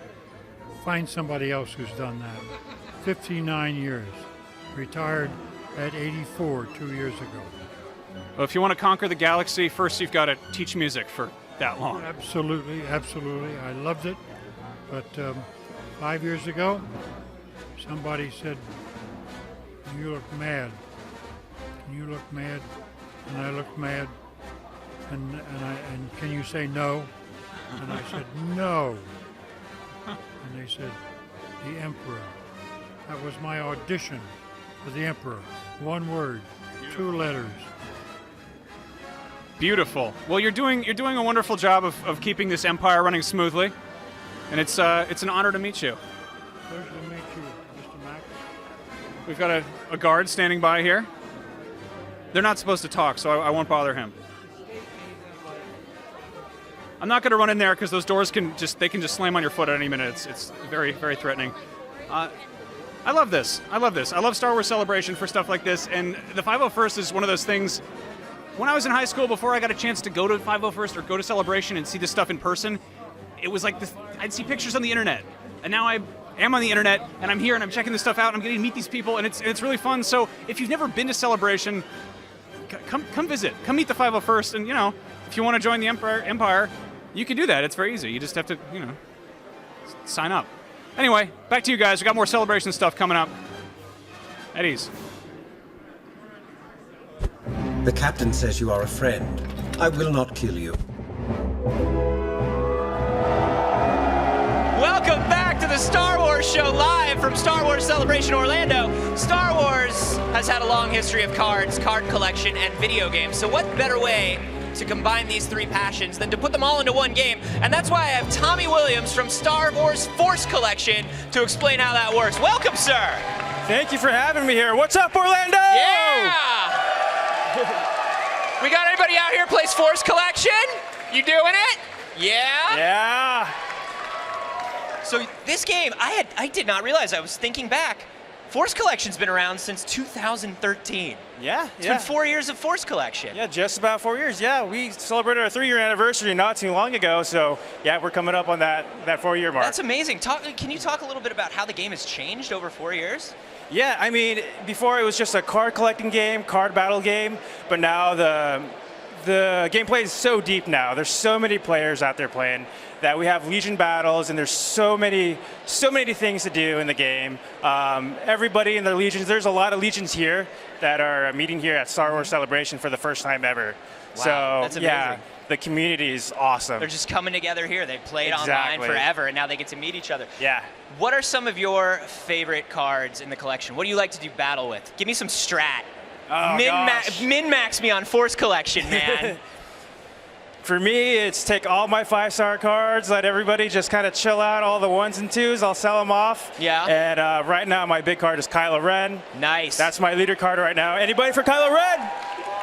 Speaker 10: Find somebody else who's done that. 59 years. Retired at 84 2 years ago.
Speaker 5: Well, if you want to conquer the galaxy, first you've got to teach music for that long.
Speaker 10: Absolutely, absolutely. I loved it. But 5 years ago, somebody said, "You look mad. You look mad." And I looked mad. And can you say no? And I said, "No." And they said, "The Emperor." That was my audition for the Emperor. One word, 2 letters.
Speaker 5: Beautiful. Well, you're doing a wonderful job of keeping this empire running smoothly, and it's an honor to meet you.
Speaker 10: Pleasure to meet you, Mr. Mack.
Speaker 5: We've got a guard standing by here. They're not supposed to talk, so I won't bother him. I'm not going to run in there because those doors can just slam on your foot at any minute. It's very, very threatening. I love this. I love Star Wars Celebration for stuff like this, and the 501st is one of those things. When I was in high school, before I got a chance to go to 501st or go to Celebration and see this stuff in person, it was like this, I'd see pictures on the internet, and now I am on the internet, and I'm here, and I'm checking this stuff out, and I'm getting to meet these people, and it's really fun. So if you've never been to Celebration, come visit. Come meet the 501st, and if you want to join the Empire, you can do that. It's very easy. You just have to, sign up. Anyway, back to you guys. We got more Celebration stuff coming up. At ease.
Speaker 17: The captain says you are a friend. I will not kill you.
Speaker 3: Welcome back to the Star Wars Show live from Star Wars Celebration Orlando. Star Wars has had a long history of cards, card collection, and video games. So what better way to combine these 3 passions than to put them all into one game? And that's why I have Tommy Williams from Star Wars Force Collection to explain how that works. Welcome, sir.
Speaker 11: Thank you for having me here. What's up, Orlando?
Speaker 3: Yeah! We got anybody out here plays Force Collection? You doing it? Yeah?
Speaker 11: Yeah.
Speaker 3: So this game, I did not realize. I was thinking back. Force Collection's been around since 2013.
Speaker 11: Yeah,
Speaker 3: It's been 4 years of Force Collection.
Speaker 11: Yeah, just about 4 years. Yeah, we celebrated our 3-year anniversary not too long ago, so yeah, we're coming up on that 4-year mark.
Speaker 3: That's amazing. Can you talk a little bit about how the game has changed over 4 years?
Speaker 11: Yeah, I mean, before it was just a card collecting game, card battle game, but now the gameplay is so deep now. There's so many players out there playing that we have Legion battles, and there's so many things to do in the game. Everybody in their Legions, there's a lot of Legions here that are meeting here at Star Wars Celebration for the first time ever.
Speaker 3: Wow,
Speaker 11: so
Speaker 3: that's amazing.
Speaker 11: Yeah, the community is awesome.
Speaker 3: They're just coming together here. They played online forever, and now they get to meet each other.
Speaker 11: Yeah.
Speaker 3: What are some of your favorite cards in the collection? What do you like to do battle with? Give me some strat.
Speaker 11: Oh,
Speaker 3: Min-max me on Force Collection, man.
Speaker 11: For me, it's take all my 5-star cards, let everybody just kind of chill out, all the 1s and 2s, I'll sell them off.
Speaker 3: Yeah.
Speaker 11: And right now, my big card is Kylo Ren.
Speaker 3: Nice.
Speaker 11: That's my leader card right now. Anybody for Kylo Ren?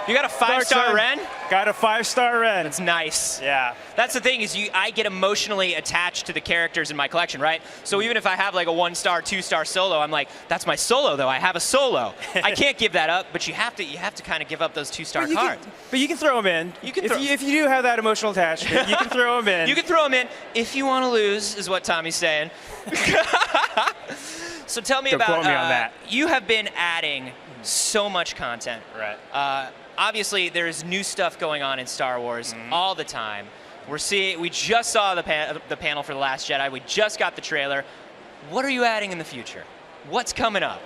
Speaker 3: You got a 5-star Ren?
Speaker 11: Got a 5-star Ren.
Speaker 3: That's nice.
Speaker 11: Yeah.
Speaker 3: That's the thing is I get emotionally attached to the characters in my collection, right? So even if I have like a 1-star, 2-star solo, I'm like, that's my solo though. I have a solo. I can't give that up, but you have to kind of give up those 2-star cards.
Speaker 11: But you can throw them in. If you do have that emotional attachment, you can throw them in.
Speaker 3: You can throw them in if you want to lose, is what Tommy's saying. So tell me
Speaker 11: Don't
Speaker 3: about
Speaker 11: quote me on that.
Speaker 3: You have been adding so much content.
Speaker 11: Right.
Speaker 3: Obviously, there's new stuff going on in Star Wars all the time. We just saw the panel for The Last Jedi. We just got the trailer. What are you adding in the future? What's coming up?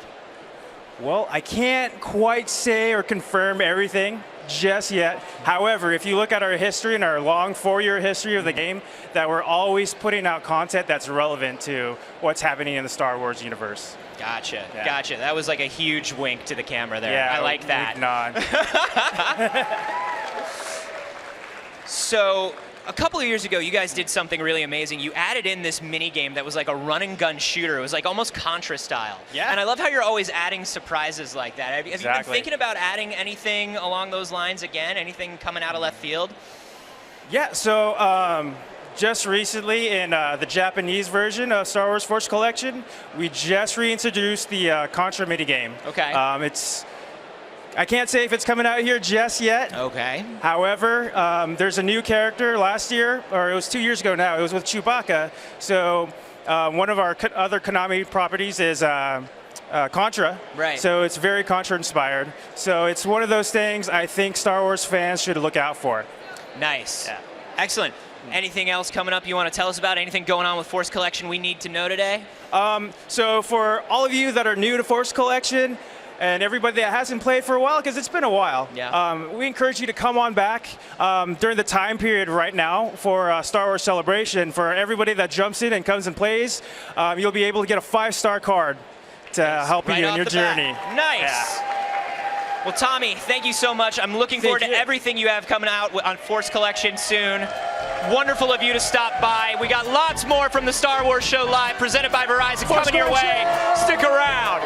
Speaker 11: Well, I can't quite say or confirm everything just yet. However, if you look at our history and our long 4-year history of the game, that we're always putting out content that's relevant to what's happening in the Star Wars universe.
Speaker 3: Gotcha,
Speaker 11: Yeah.
Speaker 3: gotcha. That was like a huge wink to the camera there.
Speaker 11: Yeah,
Speaker 3: I like that.
Speaker 11: Nod.
Speaker 3: So, a couple of years ago, you guys did something really amazing. You added in this mini game that was like a run and gun shooter. It was like almost Contra style.
Speaker 11: Yeah.
Speaker 3: And I love how you're always adding surprises like that. Have you been thinking about adding anything along those lines again? Anything coming out of left field?
Speaker 11: Yeah, so just recently in the Japanese version of Star Wars Force Collection, we just reintroduced the Contra minigame.
Speaker 3: Okay.
Speaker 11: I can't say if it's coming out here just yet.
Speaker 3: Okay.
Speaker 11: However, there's a new character last year, or it was 2 years ago now. It was with Chewbacca. So one of our other Konami properties is Contra.
Speaker 3: Right.
Speaker 11: So it's very Contra inspired. So it's one of those things I think Star Wars fans should look out for.
Speaker 3: Nice. Yeah. Excellent. Anything else coming up you want to tell us about? Anything going on with Force Collection we need to know today?
Speaker 11: So for all of you that are new to Force Collection, and everybody that hasn't played for a while, because it's been a while, we encourage you to come on back during the time period right now for Star Wars Celebration. For everybody that jumps in and comes and plays, you'll be able to get a 5-star card to help you in your journey.
Speaker 3: Nice.
Speaker 11: Yeah.
Speaker 3: Well, Tommy, thank you so much. I'm looking forward to everything you have coming out on Force Collection soon. Wonderful of you to stop by. We got lots more from the Star Wars Show Live, presented by Verizon, coming your way. Stick around.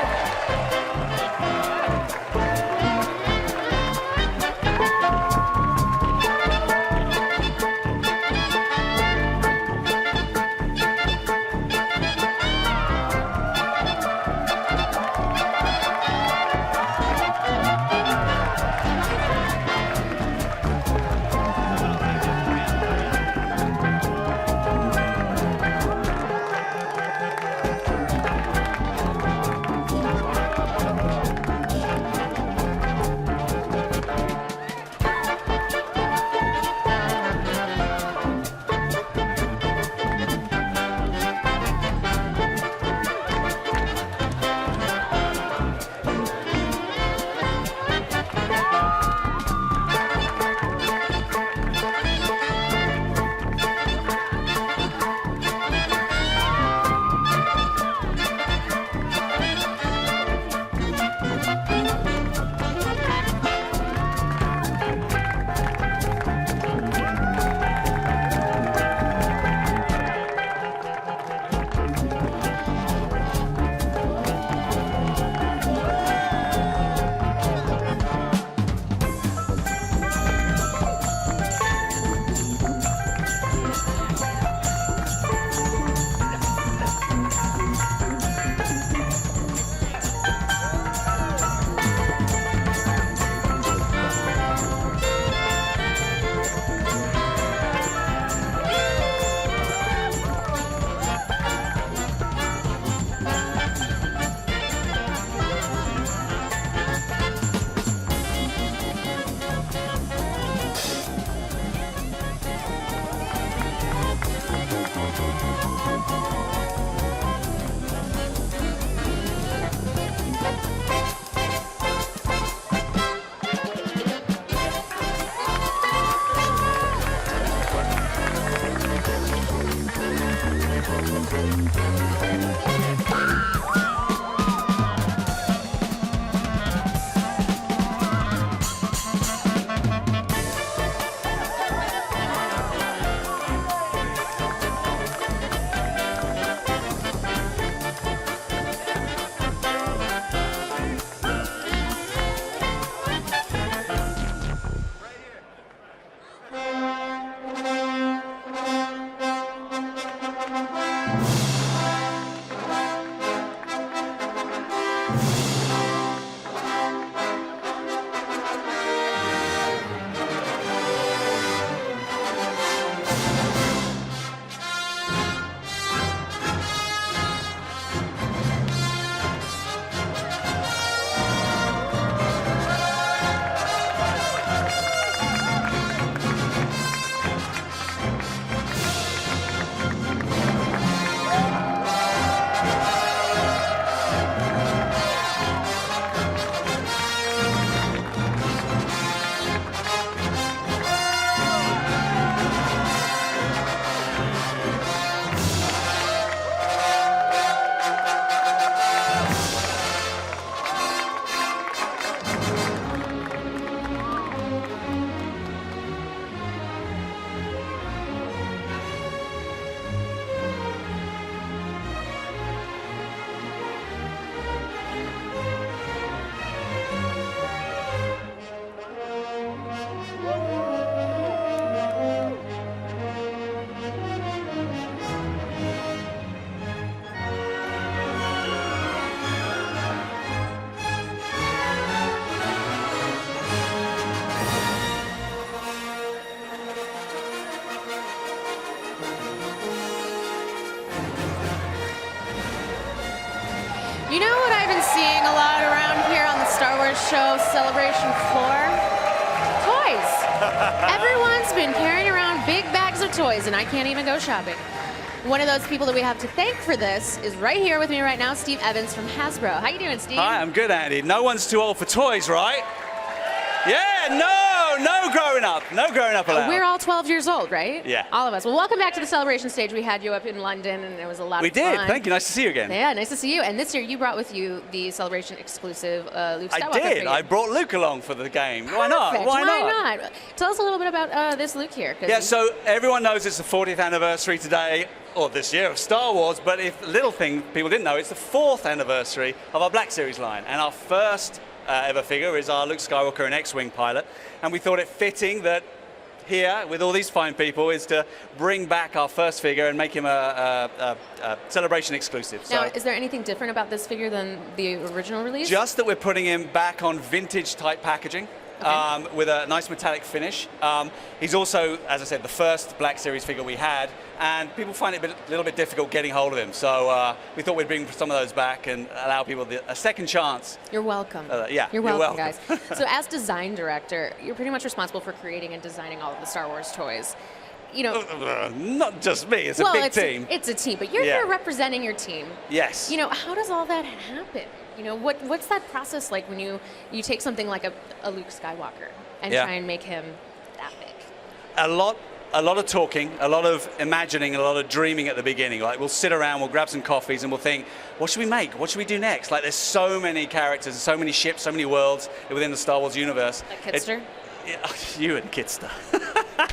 Speaker 1: seeing a lot around here on the Star Wars Show celebration floor? Toys. Everyone's been carrying around big bags of toys, and I can't even go shopping. One of those people that we have to thank for this is right here with me right now, Steve Evans from Hasbro. How you doing, Steve?
Speaker 6: Hi, I'm good, Andy. No one's too old for toys, right? Yeah, no growing up. No growing up allowed.
Speaker 1: We're all 12 years old, right?
Speaker 6: Yeah.
Speaker 1: All of us. Well, welcome back to the celebration stage. We had you up in London, and it was a lot of fun.
Speaker 6: We did. Thank you. Nice to see you again.
Speaker 1: Yeah, nice to see you. And this year, you brought with you the celebration exclusive Luke Skywalker.
Speaker 6: I did.
Speaker 1: figure.
Speaker 6: I brought Luke along for the game. Why not?
Speaker 1: Perfect.
Speaker 6: Why not?
Speaker 1: Tell us a little bit about this Luke here.
Speaker 6: Yeah, so everyone knows it's the 40th anniversary today, or this year, of Star Wars, but if little thing people didn't know, it's the 4th anniversary of our Black Series line, and our first ever figure is our Luke Skywalker and X-Wing pilot, and we thought it fitting that here, with all these fine people, is to bring back our first figure and make him a celebration exclusive.
Speaker 1: Now,
Speaker 6: So
Speaker 1: is there anything different about this figure than the original release?
Speaker 6: just that we're putting him back on vintage type packaging. With a nice metallic finish. He's also, as I said, the first Black Series figure we had, and people find it a little bit difficult getting hold of him. So we thought we'd bring some of those back and allow people a second chance.
Speaker 1: You're welcome.
Speaker 6: You're
Speaker 1: welcome, guys. So as design director, you're pretty much responsible for creating and designing all of the Star Wars toys. You know,
Speaker 6: not just me, it's a big team.
Speaker 1: It's a team, but you're here representing your team.
Speaker 6: Yes.
Speaker 1: You know, how does all that happen? You know, what's that process like when you take something like a Luke Skywalker and try and make him that big?
Speaker 6: A lot of talking, a lot of imagining, a lot of dreaming at the beginning. Like, we'll sit around, we'll grab some coffees, and we'll think, what should we make? What should we do next? Like, there's so many characters, so many ships, so many worlds within the Star Wars universe.
Speaker 1: Like Kitster?
Speaker 6: You and Kitster.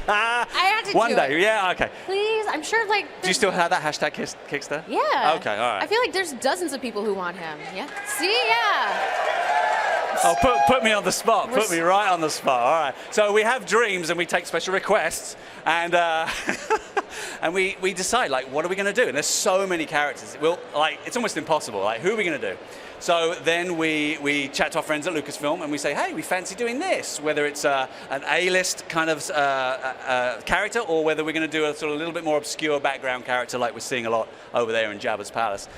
Speaker 1: I had to
Speaker 6: One
Speaker 1: do
Speaker 6: day,
Speaker 1: it.
Speaker 6: yeah, okay.
Speaker 1: Please, I'm sure, like...
Speaker 6: Do you still have that hashtag Kickster?
Speaker 1: Yeah.
Speaker 6: Okay, all right.
Speaker 1: I feel like there's dozens of people who want him. Yeah. See? Yeah.
Speaker 6: Oh, put me on the spot. Put me right on the spot. All right. So we have dreams and we take special requests, and and we decide, like, what are we going to do? And there's so many characters. It's almost impossible. Like, who are we going to do? So then we chat to our friends at Lucasfilm and we say, hey, we fancy doing this, whether it's an A-list kind of character or whether we're going to do a sort of little bit more obscure background character like we're seeing a lot over there in Jabba's palace.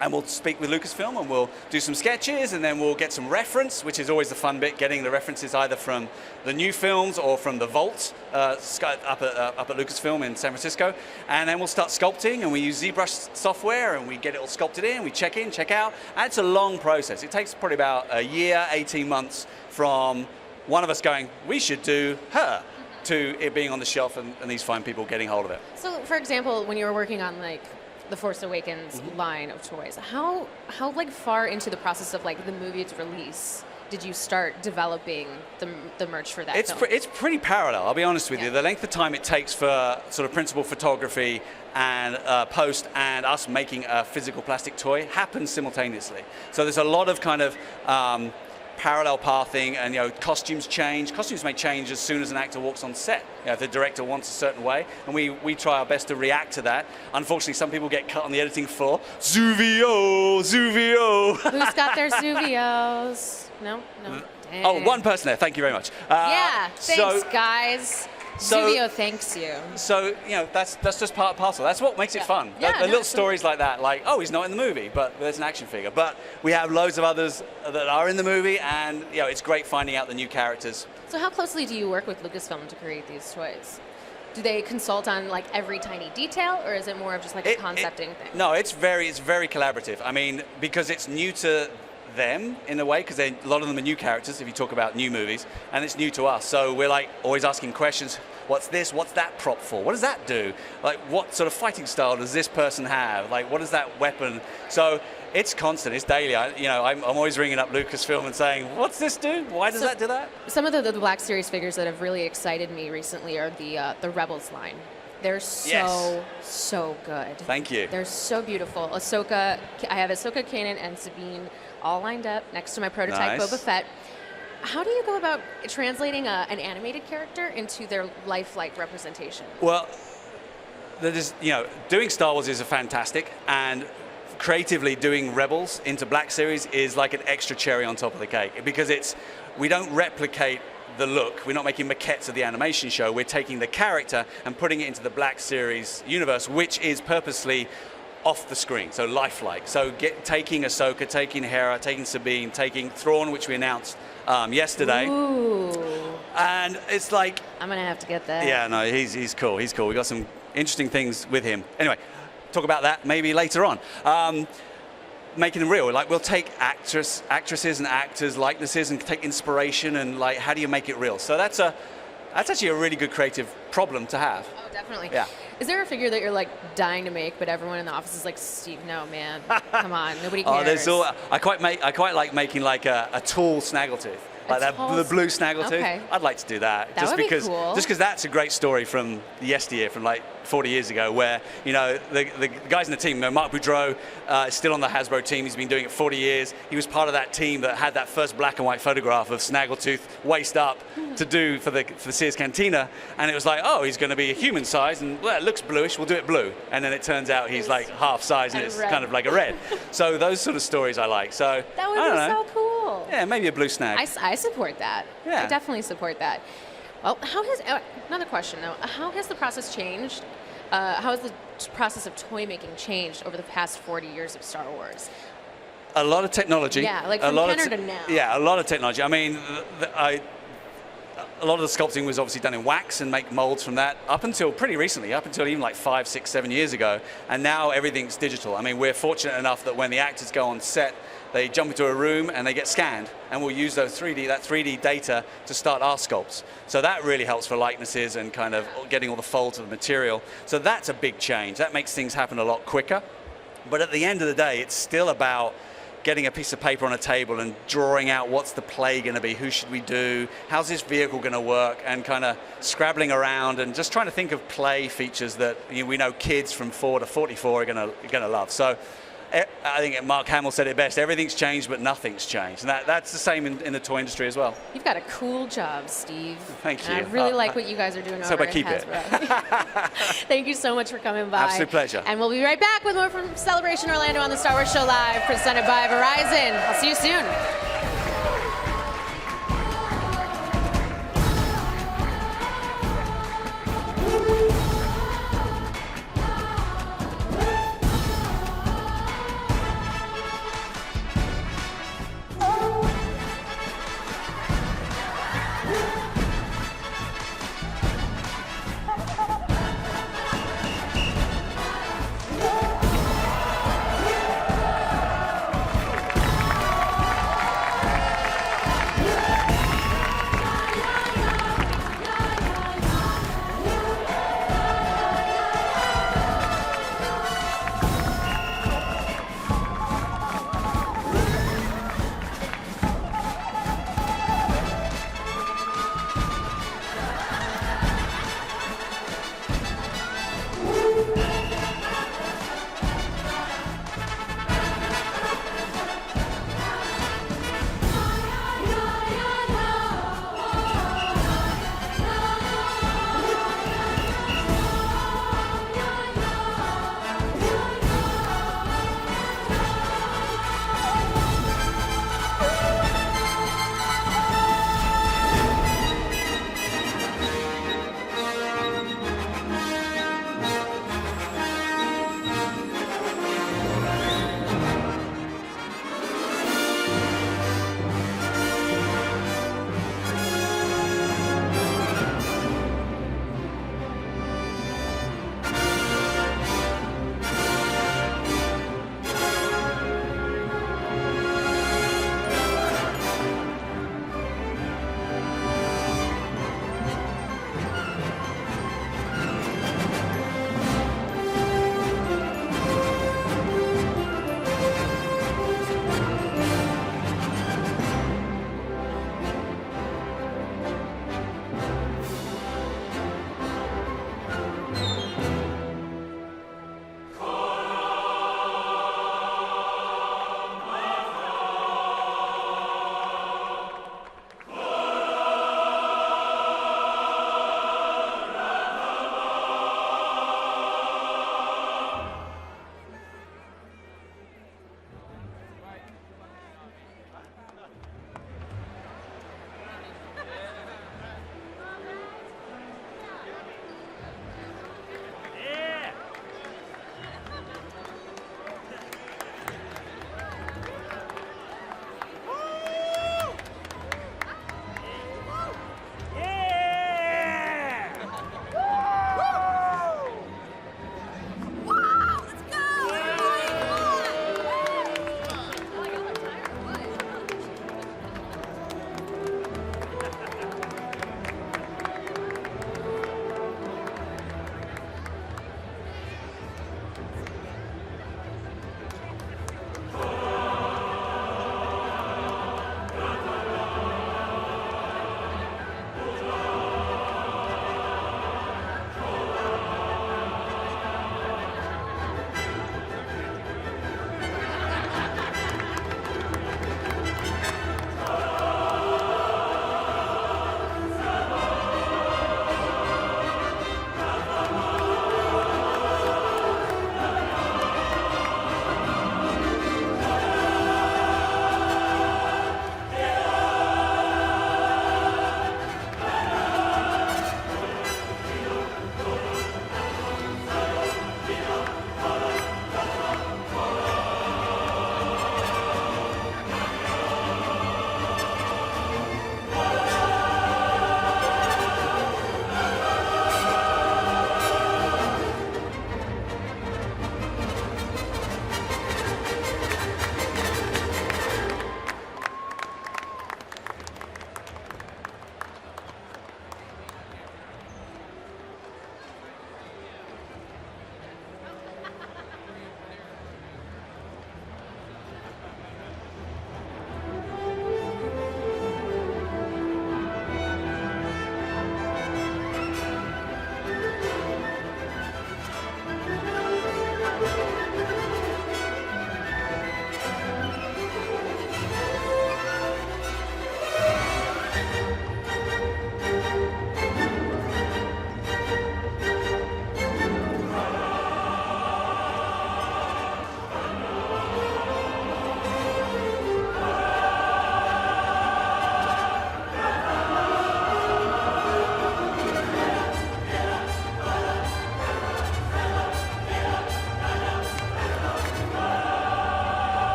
Speaker 6: And we'll speak with Lucasfilm and we'll do some sketches and then we'll get some reference, which is always the fun bit, getting the references either from the new films or from the vault up at Lucasfilm in San Francisco. And then we'll start sculpting and we use ZBrush software and we get it all sculpted in, we check in, check out. And it's a long process. It takes probably about a year, 18 months from one of us going, we should do her, to it being on the shelf and these fine people getting hold of it.
Speaker 1: So, for example, when you were working on, like, the Force Awakens line of toys, how like far into the process of like the movie's release did you start developing the merch for that film?
Speaker 6: It's pretty parallel, I'll be honest with you. The length of time it takes for sort of principal photography and post and us making a physical plastic toy happens simultaneously. So there's a lot of kind of parallel pathing, and costumes change. Costumes may change as soon as an actor walks on set. If the director wants a certain way, and we try our best to react to that. Unfortunately, some people get cut on the editing floor. Zuvio.
Speaker 1: Who's got their Zuvios? No. Dang.
Speaker 6: Oh, one person there. Thank you very much.
Speaker 1: Yeah. Thanks, guys. Zuvio thanks you.
Speaker 6: So, that's just part and parcel. That's what makes it fun.
Speaker 1: Yeah,
Speaker 6: the little stories like that, like, oh, he's not in the movie, but there's an action figure. But we have loads of others that are in the movie, and it's great finding out the new characters.
Speaker 1: So how closely do you work with Lucasfilm to create these toys? Do they consult on like every tiny detail, or is it more of just like a concepting thing?
Speaker 6: No, it's very collaborative. I mean, because it's new to them in a way, because a lot of them are new characters if you talk about new movies, and it's new to us. So we're like always asking questions. What's this? What's that prop for? What does that do? Like, what sort of fighting style does this person have? Like, what is that weapon? So it's constant. It's daily. I'm always ringing up Lucasfilm and saying, what's this do? Why does that do that?
Speaker 1: Some of the Black Series figures that have really excited me recently are the Rebels line. They're so good.
Speaker 6: Thank you.
Speaker 1: They're so beautiful. Ahsoka, I have Ahsoka, Kanan, and Sabine all lined up next to my prototype Boba Fett. How do you go about translating an animated character into their lifelike representation?
Speaker 6: Well, doing Star Wars is fantastic, and creatively doing Rebels into Black Series is like an extra cherry on top of the cake, because we don't replicate the look. We're not making maquettes of the animation show. We're taking the character and putting it into the Black Series universe, which is purposely off the screen, so lifelike. So taking Ahsoka, taking Hera, taking Sabine, taking Thrawn, which we announced yesterday.
Speaker 1: Ooh.
Speaker 6: And it's like...
Speaker 1: I'm going to have to get that.
Speaker 6: Yeah, no, he's cool. He's cool. We got some interesting things with him. Anyway, talk about that maybe later on. Making them real. Like, we'll take actresses and actors' likenesses and take inspiration and, like, how do you make it real? So that's actually a really good creative problem to have.
Speaker 1: Oh, definitely.
Speaker 6: Yeah.
Speaker 1: Is there a figure that you're like dying to make, but everyone in the office is like, Steve, no, man, come on, nobody cares.
Speaker 6: I quite like making like a tall snaggletooth, like the blue snaggletooth.
Speaker 1: Okay.
Speaker 6: I'd like to do that.
Speaker 1: That
Speaker 6: just
Speaker 1: would be
Speaker 6: because,
Speaker 1: cool.
Speaker 6: Just because that's a great story from yesteryear, from like 40 years ago, where the guys in the team, Mark Boudreau is still on the Hasbro team. He's been doing it 40 years. He was part of that team that had that first black and white photograph of snaggletooth waist up to do for the Sears Cantina, and it was like, oh, he's going to be a human size, and well, it looks bluish, we'll do it blue, and then it turns out he's like half size, and it's kind of like a red. So those sort of stories I like. So
Speaker 1: that would
Speaker 6: I
Speaker 1: be
Speaker 6: don't know.
Speaker 1: so cool.
Speaker 6: Yeah, maybe a blue snag.
Speaker 1: I support that.
Speaker 6: Yeah.
Speaker 1: I definitely support that. Well, another question though, how has the process changed? How has the process of toy making changed over the past 40 years of Star Wars?
Speaker 6: A lot of technology.
Speaker 1: Yeah, like from Kenner to now.
Speaker 6: Yeah, a lot of technology. I mean, a lot of the sculpting was obviously done in wax and make molds from that up until pretty recently, up until even like 5, 6, 7 years ago. And now everything's digital. I mean, we're fortunate enough that when the actors go on set, they jump into a room and they get scanned, and we'll use that 3D data to start our sculpts. So that really helps for likenesses and kind of getting all the folds of the material. So that's a big change. That makes things happen a lot quicker. But at the end of the day, it's still about getting a piece of paper on a table and drawing out what's the play going to be, who should we do, how's this vehicle going to work, and kind of scrabbling around and just trying to think of play features that we know kids from 4 to 44 are going to love. So I think Mark Hamill said it best, everything's changed but nothing's changed, and that's the same in the toy industry as well.
Speaker 1: You've got a cool job, Steve.
Speaker 6: Thank you.
Speaker 1: And I really like what you guys are doing over at Hasbro. Thank you so much for coming by.
Speaker 6: Absolute pleasure.
Speaker 1: And we'll be right back with more from Celebration Orlando on the Star Wars Show Live, presented by Verizon. I'll see you soon.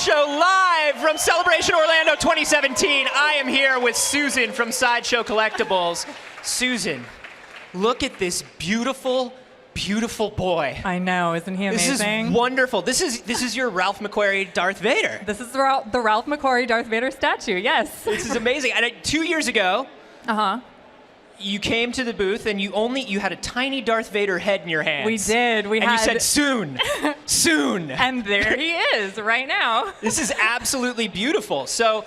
Speaker 3: Show live from Celebration Orlando 2017. I am here with Susan from Sideshow Collectibles. Susan, look at this beautiful, beautiful boy.
Speaker 12: I know, isn't he amazing?
Speaker 3: This is wonderful. This is your Ralph McQuarrie Darth Vader.
Speaker 12: This is the Ralph McQuarrie Darth Vader statue, yes.
Speaker 3: This is amazing. And 2 years ago, you came to the booth and you had a tiny Darth Vader head in your hands.
Speaker 12: We did.
Speaker 3: And you said, soon, soon.
Speaker 12: And there he is right now.
Speaker 3: This is absolutely beautiful. So,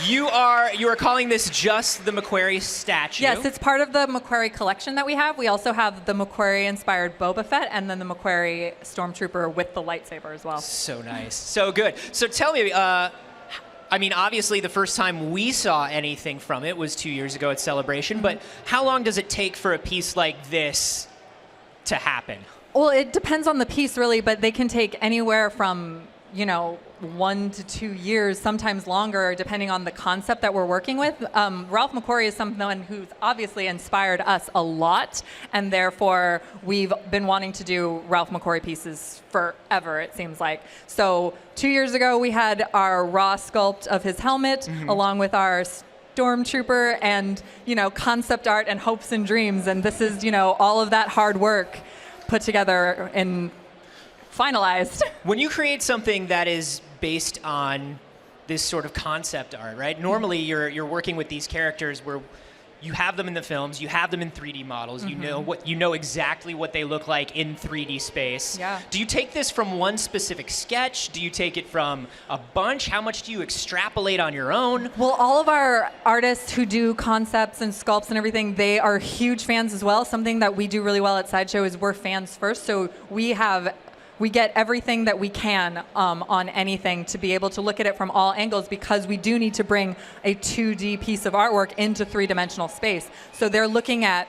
Speaker 3: you are calling this just the McQuarrie statue?
Speaker 12: Yes, it's part of the McQuarrie collection that we have. We also have the McQuarrie-inspired Boba Fett and then the McQuarrie Stormtrooper with the lightsaber as well.
Speaker 3: So nice. So good. So tell me, I mean, obviously the first time we saw anything from it was 2 years ago at Celebration, but how long does it take for a piece like this to happen?
Speaker 12: Well, it depends on the piece, really, but they can take anywhere from, 1 to 2 years, sometimes longer, depending on the concept that we're working with. Ralph McQuarrie is someone who's obviously inspired us a lot, and therefore we've been wanting to do Ralph McQuarrie pieces forever, it seems like. So 2 years ago, we had our raw sculpt of his helmet, along with our Stormtrooper and, concept art and hopes and dreams, and this is, all of that hard work put together and finalized.
Speaker 3: When you create something that is based on this sort of concept art, right? Normally you're working with these characters where you have them in the films, you have them in 3D models, you know exactly what they look like in 3D space.
Speaker 12: Yeah.
Speaker 3: Do you take this from one specific sketch? Do you take it from a bunch? How much do you extrapolate on your own?
Speaker 12: Well, all of our artists who do concepts and sculpts and everything, they are huge fans as well. Something that we do really well at Sideshow is we're fans first, so we get everything that we can on anything to be able to look at it from all angles, because we do need to bring a 2D piece of artwork into three-dimensional space. So they're looking at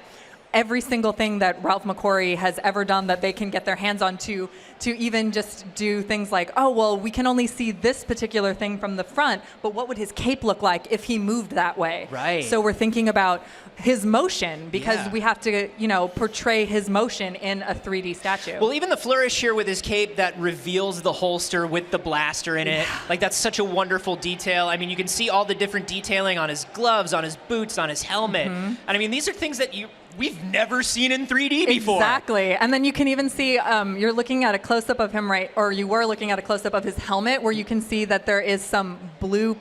Speaker 12: every single thing that Ralph McQuarrie has ever done that they can get their hands on to even just do things like, oh, well, we can only see this particular thing from the front, but what would his cape look like if he moved that way?
Speaker 3: Right.
Speaker 12: So we're thinking about his motion, because we have to, portray his motion in a 3D statue.
Speaker 3: Well, even the flourish here with his cape that reveals the holster with the blaster in it, like that's such a wonderful detail. I mean, you can see all the different detailing on his gloves, on his boots, on his helmet. And I mean, these are things that we've never seen in 3D before.
Speaker 12: Exactly. And then you can even see, you're looking at a close-up of him, right? Or you were looking at a close-up of his helmet, where you can see that there is some blue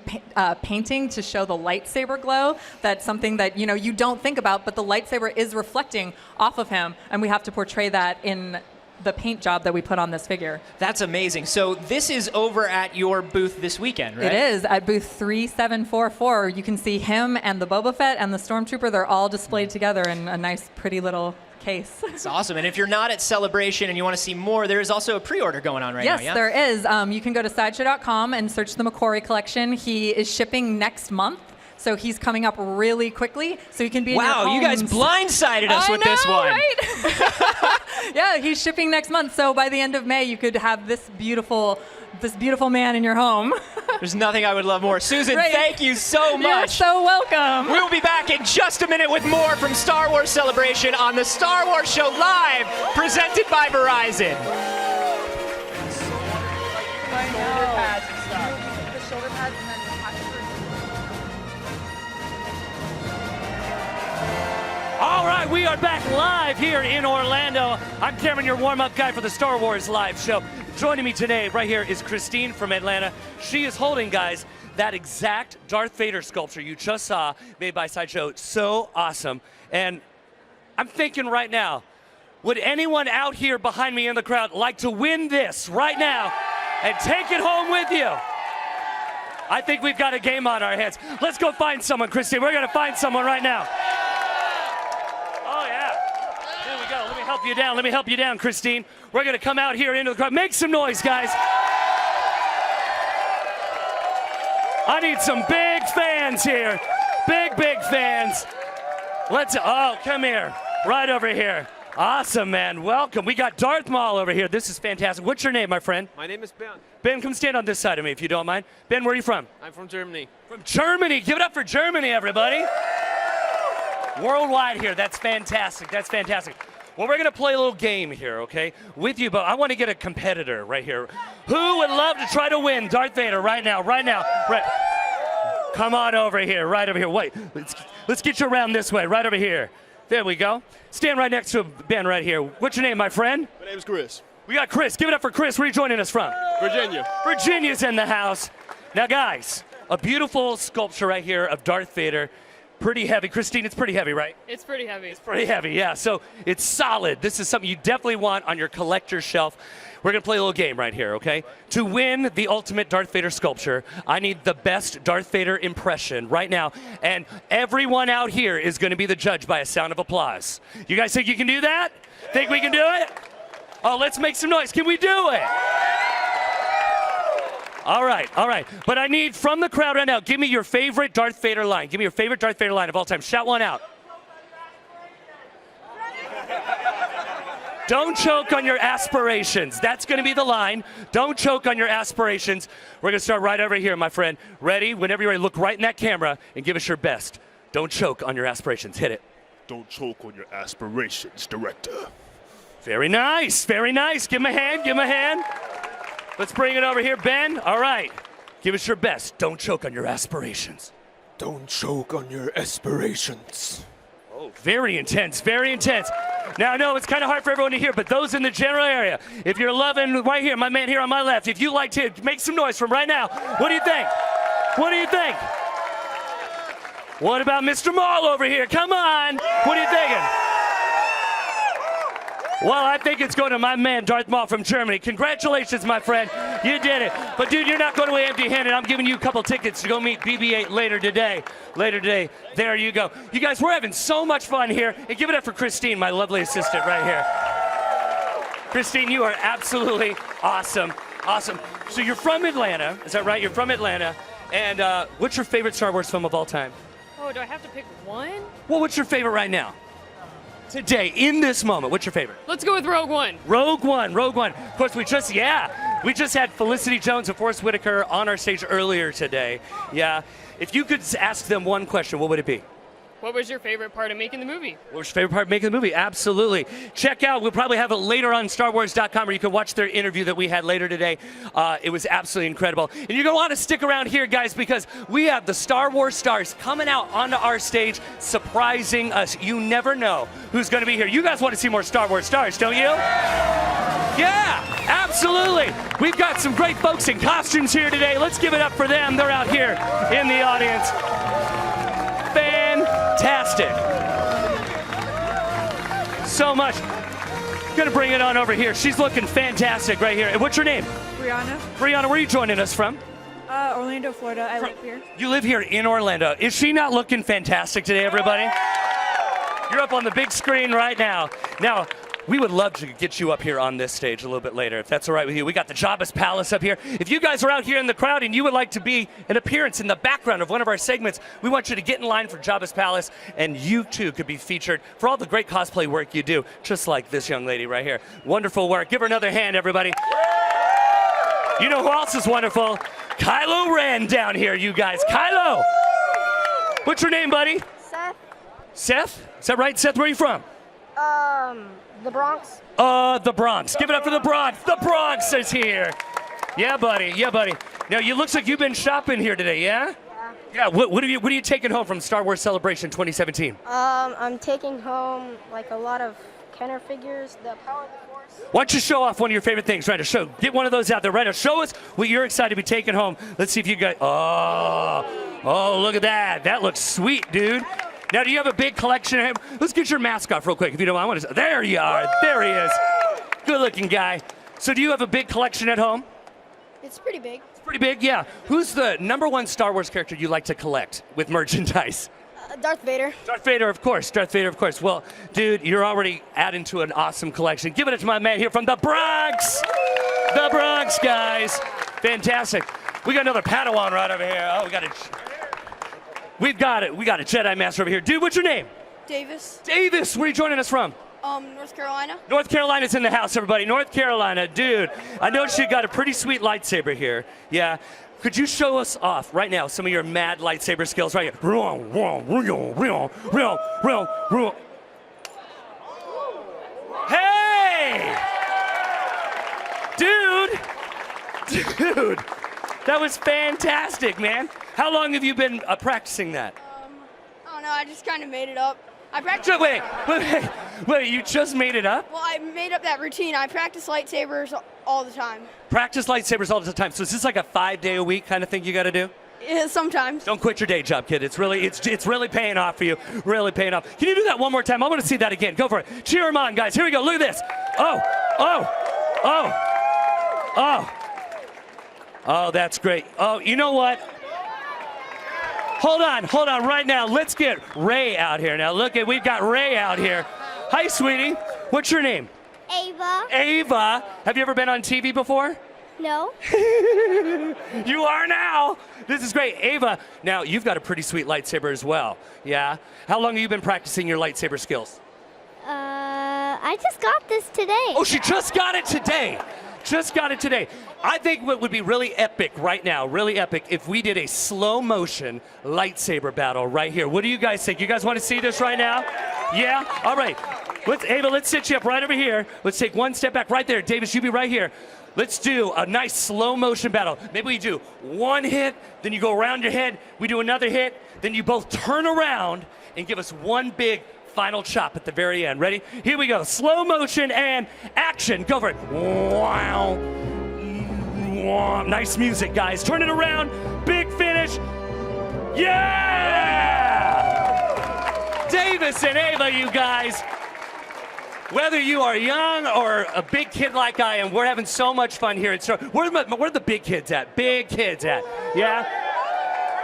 Speaker 12: painting to show the lightsaber glow. That's something that, you don't think about, but the lightsaber is reflecting off of him, and we have to portray that in the paint job that we put on this figure.
Speaker 3: That's amazing. So this is over at your booth this weekend, right?
Speaker 12: It is, at booth 3744. You can see him and the Boba Fett and the Stormtrooper. They're all displayed together in a nice, pretty little case.
Speaker 3: It's awesome. And if you're not at Celebration and you want to see more, there is also a pre-order going on right now, yeah?
Speaker 12: Yes, there is. You can go to sideshow.com and search the McQuarrie collection. He is shipping next month. So he's coming up really quickly, so you can be in your homes.
Speaker 3: Wow, you guys blindsided us with this one.
Speaker 12: Right? Yeah, he's shipping next month, so by the end of May, you could have this beautiful man in your home.
Speaker 3: There's nothing I would love more. Susan, thank you so much.
Speaker 12: You're so welcome.
Speaker 3: We'll be back in just a minute with more from Star Wars Celebration on the Star Wars Show Live, presented by Verizon.
Speaker 4: All right, we are back live here in Orlando. I'm Cameron, your warm-up guy for the Star Wars Live Show. Joining me today, right here, is Christine from Atlanta. She is holding, guys, that exact Darth Vader sculpture you just saw, made by Sideshow. So awesome. And I'm thinking right now, would anyone out here behind me in the crowd like to win this right now and take it home with you? I think we've got a game on our hands. Let's go find someone, Christine. We're going to find someone right now. Let me help you down, Christine. We're going to come out here into the crowd. Make some noise, guys. I need some big fans here. Big fans. Come here. Right over here. Awesome, man. Welcome. We got Darth Maul over here. This is fantastic. What's your name, my friend?
Speaker 14: My name is Ben.
Speaker 4: Ben, come stand on this side of me if you don't mind. Ben, where are you from?
Speaker 14: I'm from Germany.
Speaker 4: From Germany. Give it up for Germany, everybody. Worldwide here. That's fantastic. That's fantastic. Well, we're going to play a little game here, okay? With you, but I want to get a competitor right here. Who would love to try to win Darth Vader right now? Right. Come on over here, right over here. Wait, let's get you around this way, right over here. There we go. Stand right next to Ben right here. What's your name, my friend?
Speaker 2: My name's Chris.
Speaker 4: We got Chris. Give it up for Chris. Where are you joining us from?
Speaker 2: Virginia.
Speaker 4: Virginia's in the house. Now, guys, a beautiful sculpture right here of Darth Vader. Pretty heavy. Christine, it's pretty heavy, right?
Speaker 14: It's pretty heavy.
Speaker 4: It's pretty heavy, yeah. So it's solid. This is something you definitely want on your collector's shelf. We're going to play a little game right here, okay? To win the ultimate Darth Vader sculpture, I need the best Darth Vader impression right now. And everyone out here is going to be the judge by a sound of applause. You guys think you can do that? Think we can do it? Oh, let's make some noise. Can we do it? All right. But I need from the crowd right now, give me your favorite Darth Vader line. Give me your favorite Darth Vader line of all time. Shout one out. Don't choke on your aspirations. That's going to be the line. Don't choke on your aspirations. We're going to start right over here, my friend. Ready? Whenever you're ready, look right in that camera and give us your best. Don't choke on your aspirations. Hit it.
Speaker 20: Don't choke on your aspirations, director.
Speaker 4: Very nice. Very nice. Give him a hand. Give him a hand. Let's bring it over here, Ben. All right. Give us your best. Don't choke on your aspirations.
Speaker 2: Don't choke on your aspirations.
Speaker 4: Oh, very intense, very intense. Now, I know it's kind of hard for everyone to hear, but those in the general area, if you're loving right here, my man here on my left, if you like to make some noise from right now, what do you think? What do you think? What about Mr. Maul over here? Come on. What are you thinking? Well, I think it's going to my man, Darth Maul from Germany. Congratulations, my friend. You did it. But, dude, you're not going away empty-handed. I'm giving you a couple tickets to go meet BB-8 later today. There you go. You guys, we're having so much fun here. And give it up for Christine, my lovely assistant right here. Christine, you are absolutely awesome. Awesome. So you're from Atlanta. Is that right? You're from Atlanta. And what's your favorite Star Wars film of all time?
Speaker 14: Oh, do I have to pick one?
Speaker 4: Well, what's your favorite right now? Today, in this moment, what's your favorite?
Speaker 14: Let's go with Rogue One.
Speaker 4: Rogue One. Of course, we just had Felicity Jones and Forrest Whitaker on our stage earlier today. Yeah. If you could ask them one question, what would it be?
Speaker 14: What was your favorite part of making the movie?
Speaker 4: What was your favorite part of making the movie? Absolutely. Check out, we'll probably have it later on StarWars.com where you can watch their interview that we had later today. It was absolutely incredible. And you're going to want to stick around here, guys, because we have the Star Wars stars coming out onto our stage, surprising us. You never know who's going to be here. You guys want to see more Star Wars stars, don't you? Yeah, absolutely. We've got some great folks in costumes here today. Let's give it up for them. They're out here in the audience. Fantastic. So much. Gonna bring it on over here. She's looking fantastic right here. And what's your name?
Speaker 22: Brianna.
Speaker 4: Brianna, where are you joining us from?
Speaker 22: Orlando, Florida. I live here.
Speaker 4: You live here in Orlando. Is she not looking fantastic today, everybody? You're up on the big screen right now. Now, we would love to get you up here on this stage a little bit later, if that's all right with you. We got the Jabba's Palace up here. If you guys are out here in the crowd and you would like to be an appearance in the background of one of our segments, we want you to get in line for Jabba's Palace, and you too could be featured for all the great cosplay work you do, just like this young lady right here. Wonderful work. Give her another hand, everybody. You know who else is wonderful? Kylo Ren down here, you guys. Kylo! What's your name, buddy?
Speaker 23: Seth.
Speaker 4: Seth? Is that right? Seth, where are you from?
Speaker 23: The Bronx.
Speaker 4: The Bronx. Give it up for the Bronx. The Bronx is here. Yeah, buddy. Yeah, buddy. Now, you looks like you've been shopping here today, yeah? Yeah. What are you taking home from Star Wars Celebration 2017?
Speaker 23: I'm taking home like a lot of Kenner figures, the Power of the Force.
Speaker 4: Why don't you show off one of your favorite things, right? Get one of those out there, right? Show us what you're excited to be taking home. Let's see if you got. Oh, look at that. That looks sweet, dude. Now, do you have a big collection? Let's get your mask off real quick, if you don't mind. There you are. There he is. Good-looking guy. So do you have a big collection at home?
Speaker 23: It's pretty big.
Speaker 4: It's pretty big, yeah. Who's the #1 Star Wars character you like to collect with merchandise?
Speaker 23: Darth Vader.
Speaker 4: Darth Vader, of course. Darth Vader, of course. Well, dude, you're already adding to an awesome collection. Give it to my man here from the Bronx. The Bronx, guys. Fantastic. We got another Padawan right over here. Oh, We've got it. We got a Jedi Master over here. Dude, what's your name?
Speaker 23: Davis.
Speaker 4: Davis, where are you joining us from?
Speaker 23: North Carolina.
Speaker 4: North Carolina's in the house, everybody. North Carolina, dude. I noticed you got a pretty sweet lightsaber here. Yeah. Could you show us off right now some of your mad lightsaber skills right here? Dude, that was fantastic, man. How long have you been practicing that?
Speaker 22: I don't know, I just kind of made it up. I practiced.
Speaker 4: Wait, you just made it up?
Speaker 22: Well, I made up that routine. I practice lightsabers all the time.
Speaker 4: Practice lightsabers all the time. So is this like a 5-day-a-week kind of thing you got to do?
Speaker 22: Yeah, sometimes.
Speaker 4: Don't quit your day job, kid. It's really paying off for you. Really paying off. Can you do that one more time? I want to see that again. Go for it. Cheer them on, guys. Here we go. Look at this. Oh, that's great. Oh, you know what? Hold on right now. Let's get Ray out here. Now look, we've got Ray out here. Hi, sweetie. What's your name?
Speaker 23: Ava.
Speaker 4: Ava. Have you ever been on TV before?
Speaker 23: No.
Speaker 4: You are now. This is great. Ava, now you've got a pretty sweet lightsaber as well. Yeah? How long have you been practicing your lightsaber skills?
Speaker 23: I just got this today.
Speaker 4: Oh, she just got it today. Just got it today. I think what would be really epic right now, really epic, if we did a slow motion lightsaber battle right here. What do you guys think? You guys want to see this right now? Yeah? All right. Ava, let's sit you up right over here. Let's take one step back right there. Davis, you be right here. Let's do a nice slow motion battle. Maybe we do one hit, then you go around your head. We do another hit, then you both turn around and give us one big final chop at the very end. Ready? Here we go. Slow motion and action. Go for it. Wow. Nice music, guys. Turn it around. Big finish. Yeah! Davis and Ava, you guys. Whether you are young or a big kid like I am, we're having so much fun here at Star. Where are the big kids at? Big kids at? Yeah?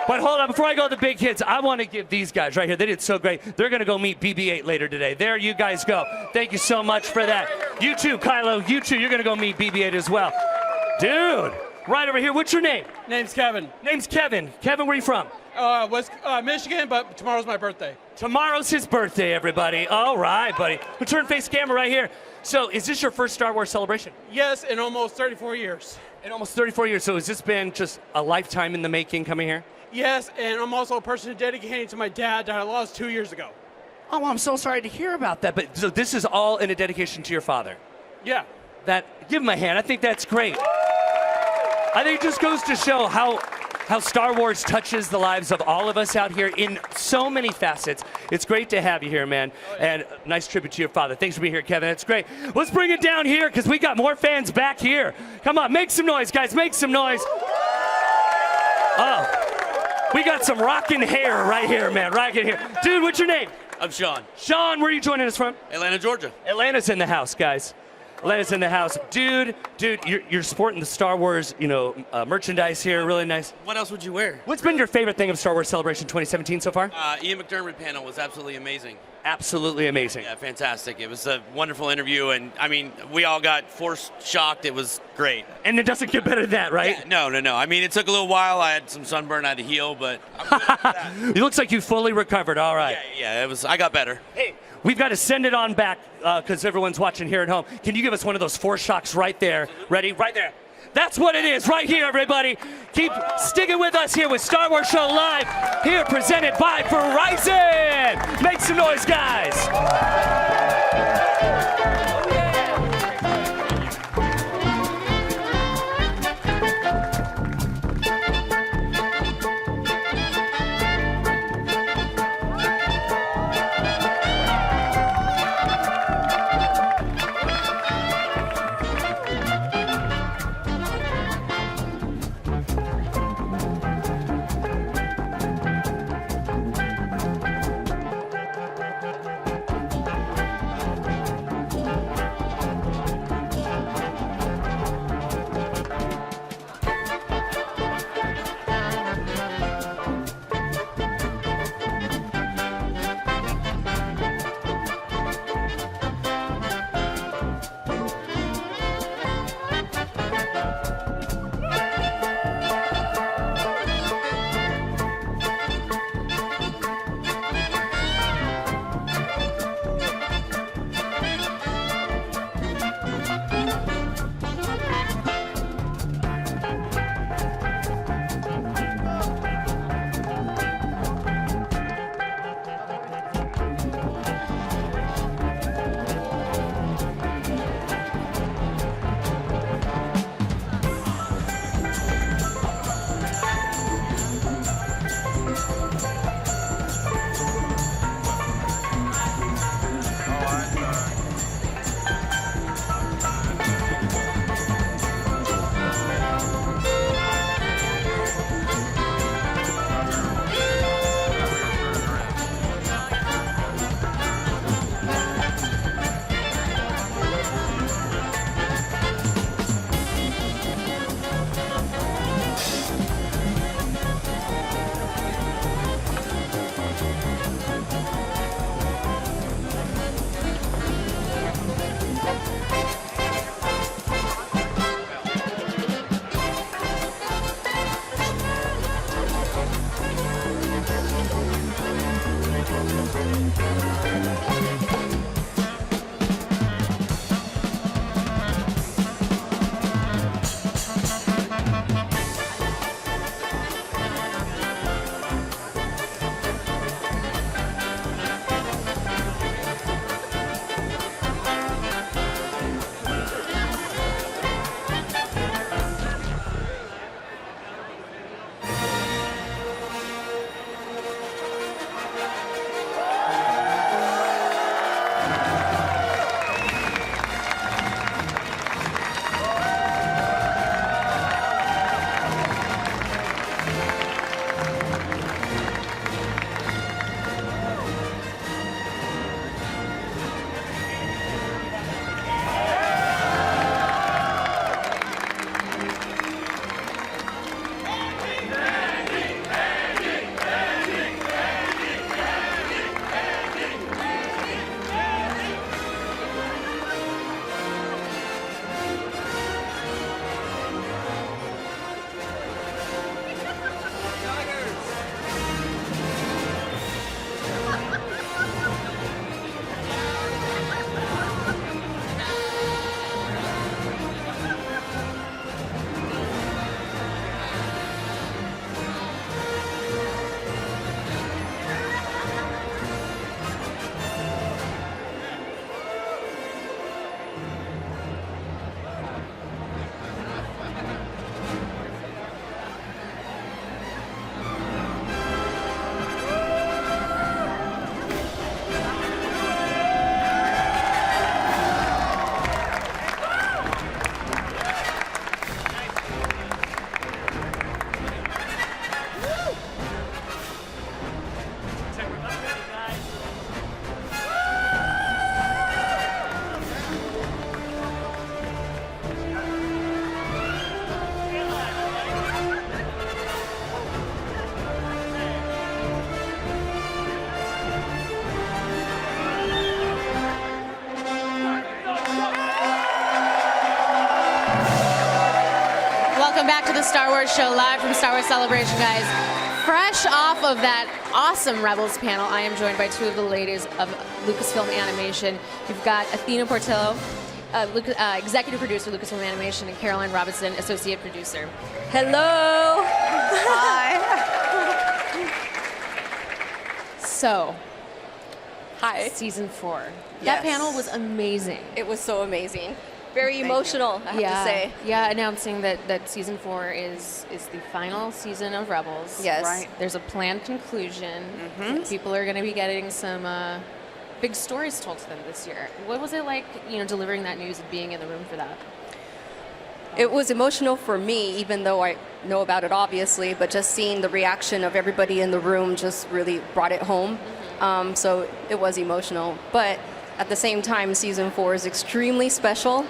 Speaker 4: But hold on, before I go to the big kids, I want to give these guys right here, they did so great. They're going to go meet BB-8 later today. There you guys go. Thank you so much for that. You too, Kylo. You too, you're going to go meet BB-8 as well. Dude, right over here. What's your name?
Speaker 8: Name's Kevin.
Speaker 4: Name's Kevin. Kevin, where are you from?
Speaker 8: Michigan, but tomorrow's my birthday.
Speaker 4: Tomorrow's his birthday, everybody. All right, buddy. We'll turn face camera right here. So is this your first Star Wars celebration?
Speaker 8: Yes, in almost 34 years.
Speaker 4: In almost 34 years. So has this been just a lifetime in the making coming here?
Speaker 8: Yes, and I'm also a person who dedicated to my dad that I lost 2 years ago.
Speaker 4: Oh, I'm so sorry to hear about that. But so this is all in a dedication to your father?
Speaker 8: Yeah.
Speaker 4: Give him a hand. I think that's great. I think it just goes to show how Star Wars touches the lives of all of us out here in so many facets. It's great to have you here, man. And nice tribute to your father. Thanks for being here, Kevin. That's great. Let's bring it down here because we got more fans back here. Come on, make some noise, guys. Make some noise. Oh, we got some rocking hair right here, man. Right in here. Dude, what's your name?
Speaker 9: I'm Sean.
Speaker 4: Sean, where are you joining us from?
Speaker 9: Atlanta, Georgia.
Speaker 4: Atlanta's in the house, guys. Atlanta's in the house. Dude, you're sporting the Star Wars, merchandise here. Really nice.
Speaker 9: What else would you wear?
Speaker 4: What's been your favorite thing of Star Wars Celebration 2017 so far?
Speaker 9: Ian McDermott panel was absolutely amazing.
Speaker 4: Absolutely amazing.
Speaker 9: Yeah, fantastic. It was a wonderful interview, and I mean, we all got force shocked. It was great.
Speaker 4: And it doesn't get better than that, right?
Speaker 9: Yeah, no. I mean, it took a little while. I had some sunburn I had to heal, but I'm good with that.
Speaker 4: It looks like you fully recovered. All right.
Speaker 9: Yeah, I got better.
Speaker 4: Hey, we've got to send it on back because everyone's watching here at home. Can you give us one of those force shocks right there? Ready? Right there. That's what it is right here, everybody. Keep sticking with us here with Star Wars Show Live, here presented by Verizon. Make some noise, guys.
Speaker 1: Welcome back to the Star Wars Show, live from Star Wars Celebration, guys. Fresh off of that awesome Rebels panel, I am joined by two of the ladies of Lucasfilm Animation. We've got Athena Portillo, executive producer, Lucasfilm Animation, and Caroline Robinson, associate producer. Hello. Hi. So,
Speaker 23: Hi.
Speaker 1: Season 4.
Speaker 23: Yes.
Speaker 1: That panel was amazing.
Speaker 23: It was so amazing. Very emotional, I have to say.
Speaker 1: Yeah, announcing that Season 4 is the final season of Rebels.
Speaker 23: Yes. Right.
Speaker 1: There's a planned conclusion. People are going to be getting some big stories told to them this year. What was it like, delivering that news and being in the room for that?
Speaker 23: It was emotional for me, even though I know about it obviously, but just seeing the reaction of everybody in the room just really brought it home. So it was emotional. But at the same time, Season 4 is extremely special.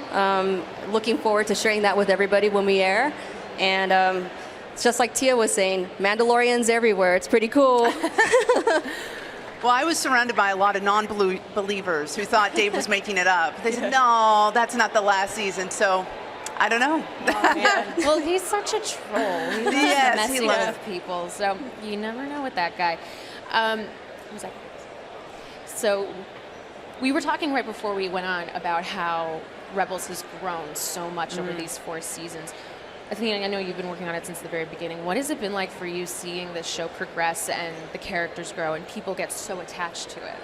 Speaker 23: Looking forward to sharing that with everybody when we air. And it's just like Tia was saying, Mandalorians everywhere. It's pretty cool.
Speaker 13: Well, I was surrounded by a lot of non-believers who thought Dave was making it up. They said, no, that's not the last season. So, I don't know.
Speaker 1: Oh, well, he's such a troll. He loves
Speaker 13: Yes,
Speaker 1: messing
Speaker 13: he loves
Speaker 1: with people, so you never know with that guy. So, we were talking right before we went on about how Rebels has grown so much over these 4 seasons. Athena, I know you've been working on it since the very beginning. What has it been like for you seeing the show progress and the characters grow and people get so attached to it?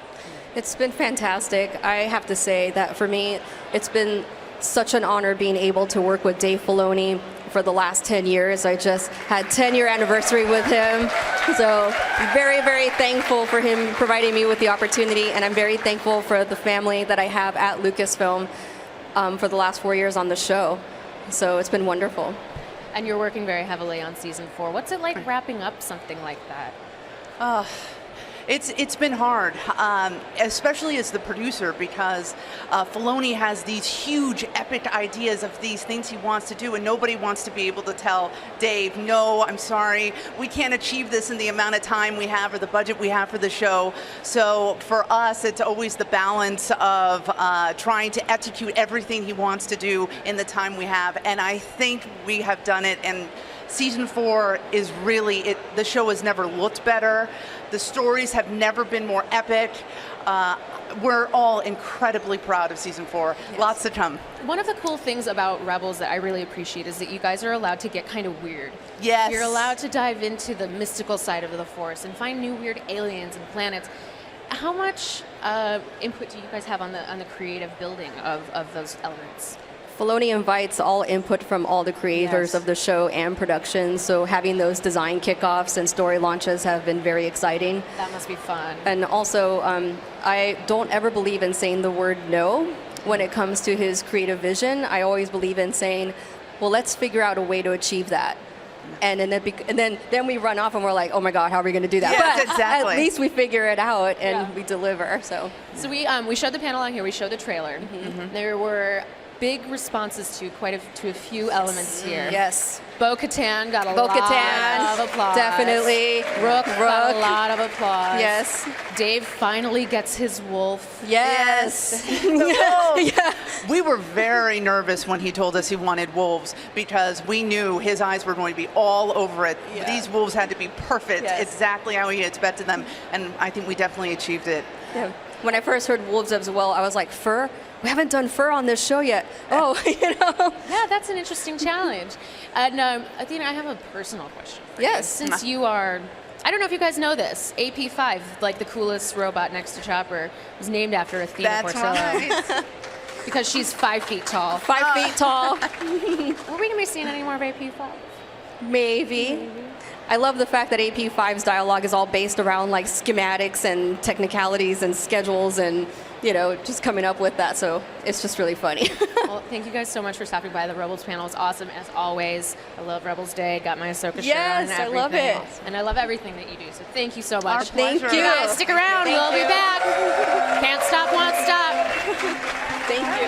Speaker 23: It's been fantastic. I have to say that for me, it's been such an honor being able to work with Dave Filoni for the last 10 years. I just had 10-year anniversary with him. So very, very thankful for him providing me with the opportunity, and I'm very thankful for the family that I have at Lucasfilm for the last 4 years on the show. So it's been wonderful.
Speaker 1: And you're working very heavily on Season 4. What's it like wrapping up something like that?
Speaker 13: It's been hard, especially as the producer, because Filoni has these huge, epic ideas of these things he wants to do, and nobody wants to be able to tell Dave, no, I'm sorry, we can't achieve this in the amount of time we have or the budget we have for the show. So for us, it's always the balance of trying to execute everything he wants to do in the time we have, and I think we have done it, and Season 4 is really, the show has never looked better. The stories have never been more epic. We're all incredibly proud of Season 4. Yes. Lots to come.
Speaker 1: One of the cool things about Rebels that I really appreciate is that you guys are allowed to get kind of weird.
Speaker 13: Yes.
Speaker 1: You're allowed to dive into the mystical side of the Force and find new weird aliens and planets. How much input do you guys have on the creative building of those elements?
Speaker 23: Filoni invites all input from all the creators
Speaker 1: Yes.
Speaker 23: of the show and production, so having those design kickoffs and story launches have been very exciting.
Speaker 1: That must be fun.
Speaker 23: And also, I don't ever believe in saying the word no when it comes to his creative vision. I always believe in saying, well, let's figure out a way to achieve that. And then we run off and we're like, oh my God, how are we going to do that?
Speaker 13: Yes,
Speaker 23: but
Speaker 13: exactly.
Speaker 23: At least we figure it out and we deliver. So
Speaker 1: we showed the panel out here. We showed the trailer. There were big responses to a few elements here.
Speaker 23: Yes.
Speaker 1: Bo-Katan got a
Speaker 23: Bo-Katan,
Speaker 1: lot of applause.
Speaker 23: definitely.
Speaker 1: Rook got a lot of applause.
Speaker 23: Yes.
Speaker 1: Dave finally gets his wolf.
Speaker 23: Yes.
Speaker 13: Yeah. We were very nervous when he told us he wanted wolves because we knew his eyes were going to be all over it.
Speaker 23: Yeah.
Speaker 13: These wolves had to be perfect,
Speaker 23: Yes.
Speaker 13: exactly how he expected them, and I think we definitely achieved it.
Speaker 23: Yeah. When I first heard wolves as well, I was like, fur? We haven't done fur on this show yet. Oh,
Speaker 1: Yeah, that's an interesting challenge. And Athena, I have a personal question for you.
Speaker 23: Yes.
Speaker 1: Since you are, I don't know if you guys know this, AP5, like the coolest robot next to Chopper, was named after Athena
Speaker 13: That's
Speaker 1: Portillo.
Speaker 13: right.
Speaker 1: Because she's 5 feet tall.
Speaker 23: 5 feet tall.
Speaker 1: Are we going to be seeing any more of AP5?
Speaker 23: Maybe. I love the fact that AP5's dialogue is all based around like schematics and technicalities and schedules and, just coming up with that. So it's just really funny.
Speaker 1: Well, thank you guys so much for stopping by. The Rebels panel is awesome as always. I love Rebels Day. Got my Ahsoka shirt
Speaker 23: Yes,
Speaker 1: on and
Speaker 23: I love
Speaker 1: everything.
Speaker 23: it.
Speaker 1: And I love everything that you do. So thank you so much.
Speaker 23: Thank you.
Speaker 1: You guys stick around.
Speaker 23: Thank
Speaker 1: We'll be
Speaker 23: you.
Speaker 1: back. Can't stop, won't stop.
Speaker 23: Thank you.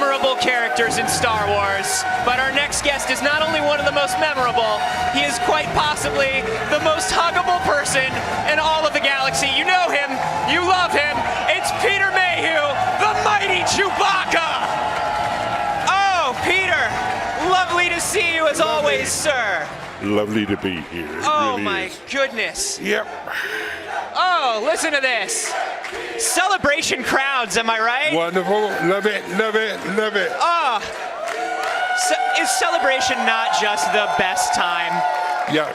Speaker 3: memorable characters in Star Wars, but our next guest is not only one of the most memorable, he is quite possibly the most huggable person in all of the galaxy. You know him, you love him. It's Peter Mayhew, the mighty Chewbacca. Oh, Peter, lovely to see you as always, sir.
Speaker 20: Lovely to be here. It
Speaker 3: Oh
Speaker 20: really
Speaker 3: my
Speaker 20: is.
Speaker 3: goodness.
Speaker 20: Yep.
Speaker 3: Oh, listen to this. Celebration crowds, am I right?
Speaker 20: Wonderful. Love it, love it, love it.
Speaker 3: Oh, is celebration not just the best time?
Speaker 20: Yeah.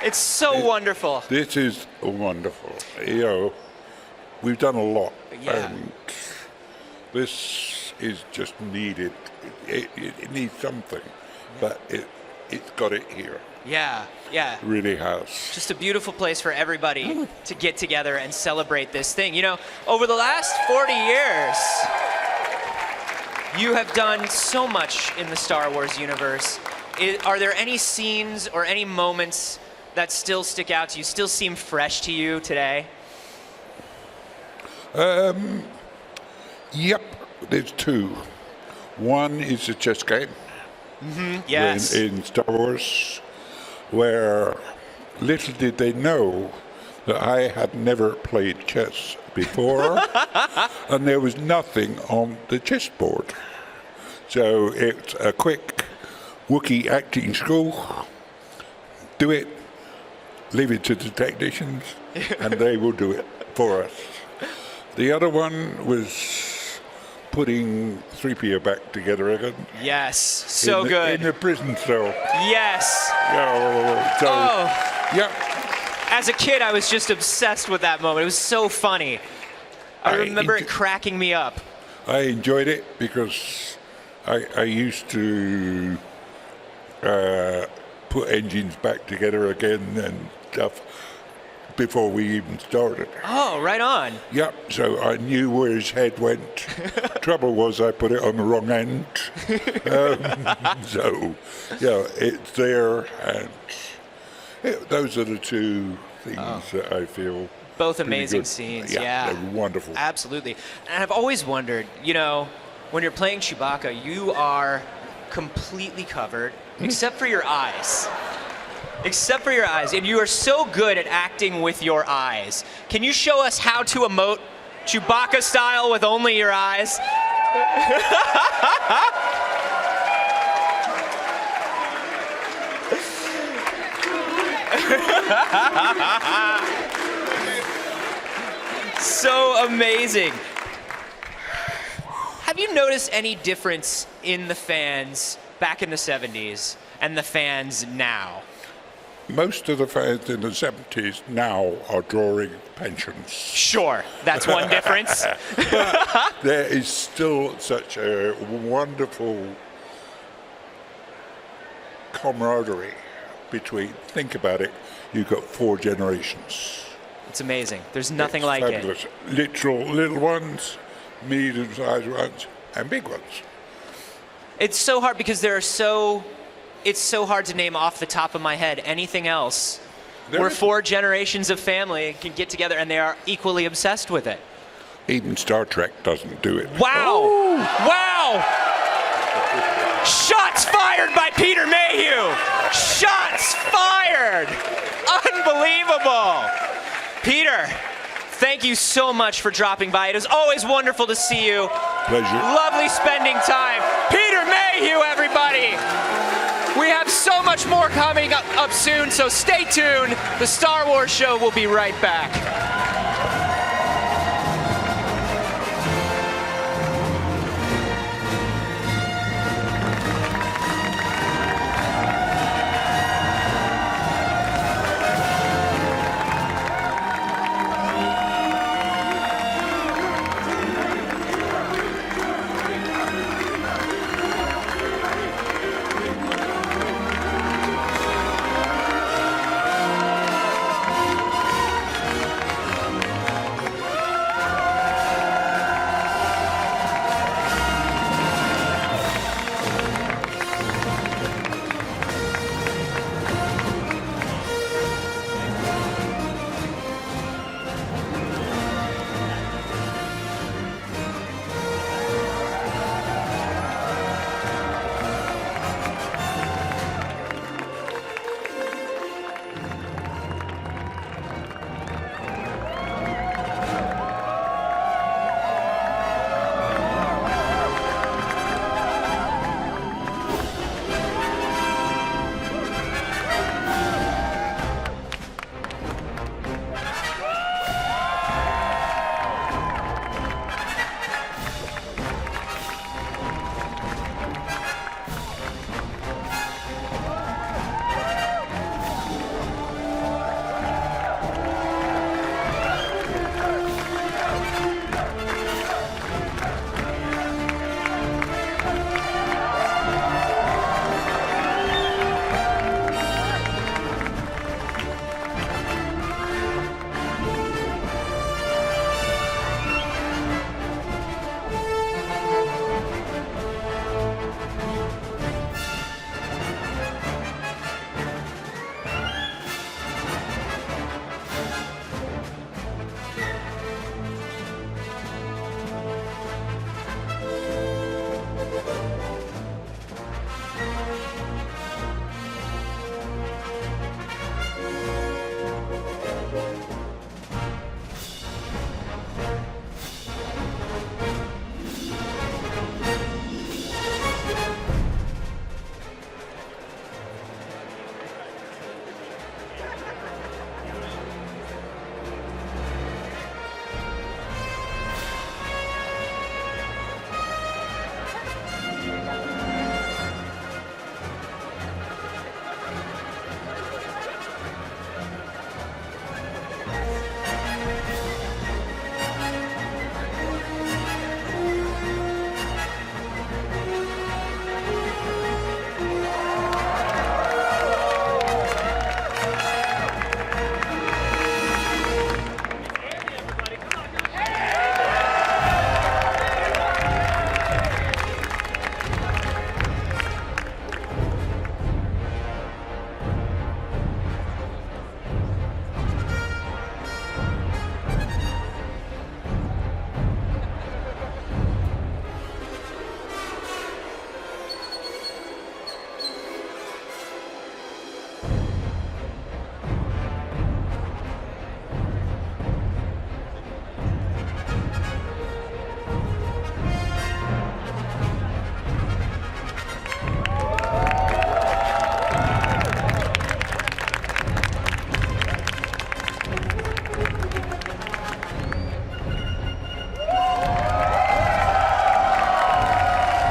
Speaker 3: It's so wonderful.
Speaker 20: This is wonderful. You know, we've done a lot.
Speaker 3: Yeah.
Speaker 20: And this is just needed. It needs something, but it's got it here.
Speaker 3: Yeah, yeah.
Speaker 20: It really has.
Speaker 3: Just a beautiful place for everybody to get together and celebrate this thing. You know, over the last 40 years, you have done so much in the Star Wars universe. Are there any scenes or any moments that still stick out to you, still seem fresh to you today?
Speaker 20: Yep, there's two. One is a chess game.
Speaker 3: Yes.
Speaker 20: In Star Wars, where little did they know that I had never played chess before, and there was nothing on the chessboard. So it's a quick Wookiee acting school. Do it, leave it to the technicians, and they will do it for us. The other one was putting 3PO back together again.
Speaker 3: Yes, so good.
Speaker 20: In the prison cell.
Speaker 3: Yes.
Speaker 20: Yeah.
Speaker 3: As a kid, I was just obsessed with that moment. It was so funny. I remember it cracking me up.
Speaker 20: I enjoyed it because I used to put engines back together again and stuff before we even started.
Speaker 3: Oh, right on.
Speaker 20: Yep, so I knew where his head went. Trouble was I put it on the wrong end. So, yeah, it's there, and those are the two things that I feel.
Speaker 3: Both
Speaker 20: pretty
Speaker 3: amazing
Speaker 20: good.
Speaker 3: scenes,
Speaker 20: Yeah, they're wonderful.
Speaker 3: Absolutely. And I've always wondered, you know, when you're playing Chewbacca, you are completely covered, except for your eyes. Except for your eyes, and you are so good at acting with your eyes. Can you show us how to emote Chewbacca style with only your eyes? So amazing. Have you noticed any difference in the fans back in the 70s and the fans now?
Speaker 20: Most of the fans in the 70s now are drawing pensions.
Speaker 3: Sure, that's one difference.
Speaker 20: But there is still such a wonderful camaraderie between, think about it, you've got 4 generations.
Speaker 3: It's amazing. There's nothing
Speaker 20: It's
Speaker 3: like
Speaker 20: fabulous.
Speaker 3: it.
Speaker 20: Literal little ones, medium-sized ones, and big ones.
Speaker 3: It's so hard because it's so hard to name off the top of my head anything else where 4 generations of family can get together and they are equally obsessed with it.
Speaker 20: Even Star Trek doesn't do it.
Speaker 3: Wow! Ooh. Wow! Shots fired by Peter Mayhew! Shots fired! Unbelievable! Peter, thank you so much for dropping by. It is always wonderful to see you.
Speaker 20: Pleasure.
Speaker 3: Lovely spending time. Peter Mayhew, everybody! We have so much more coming up soon, so stay tuned. The Star Wars Show will be right back.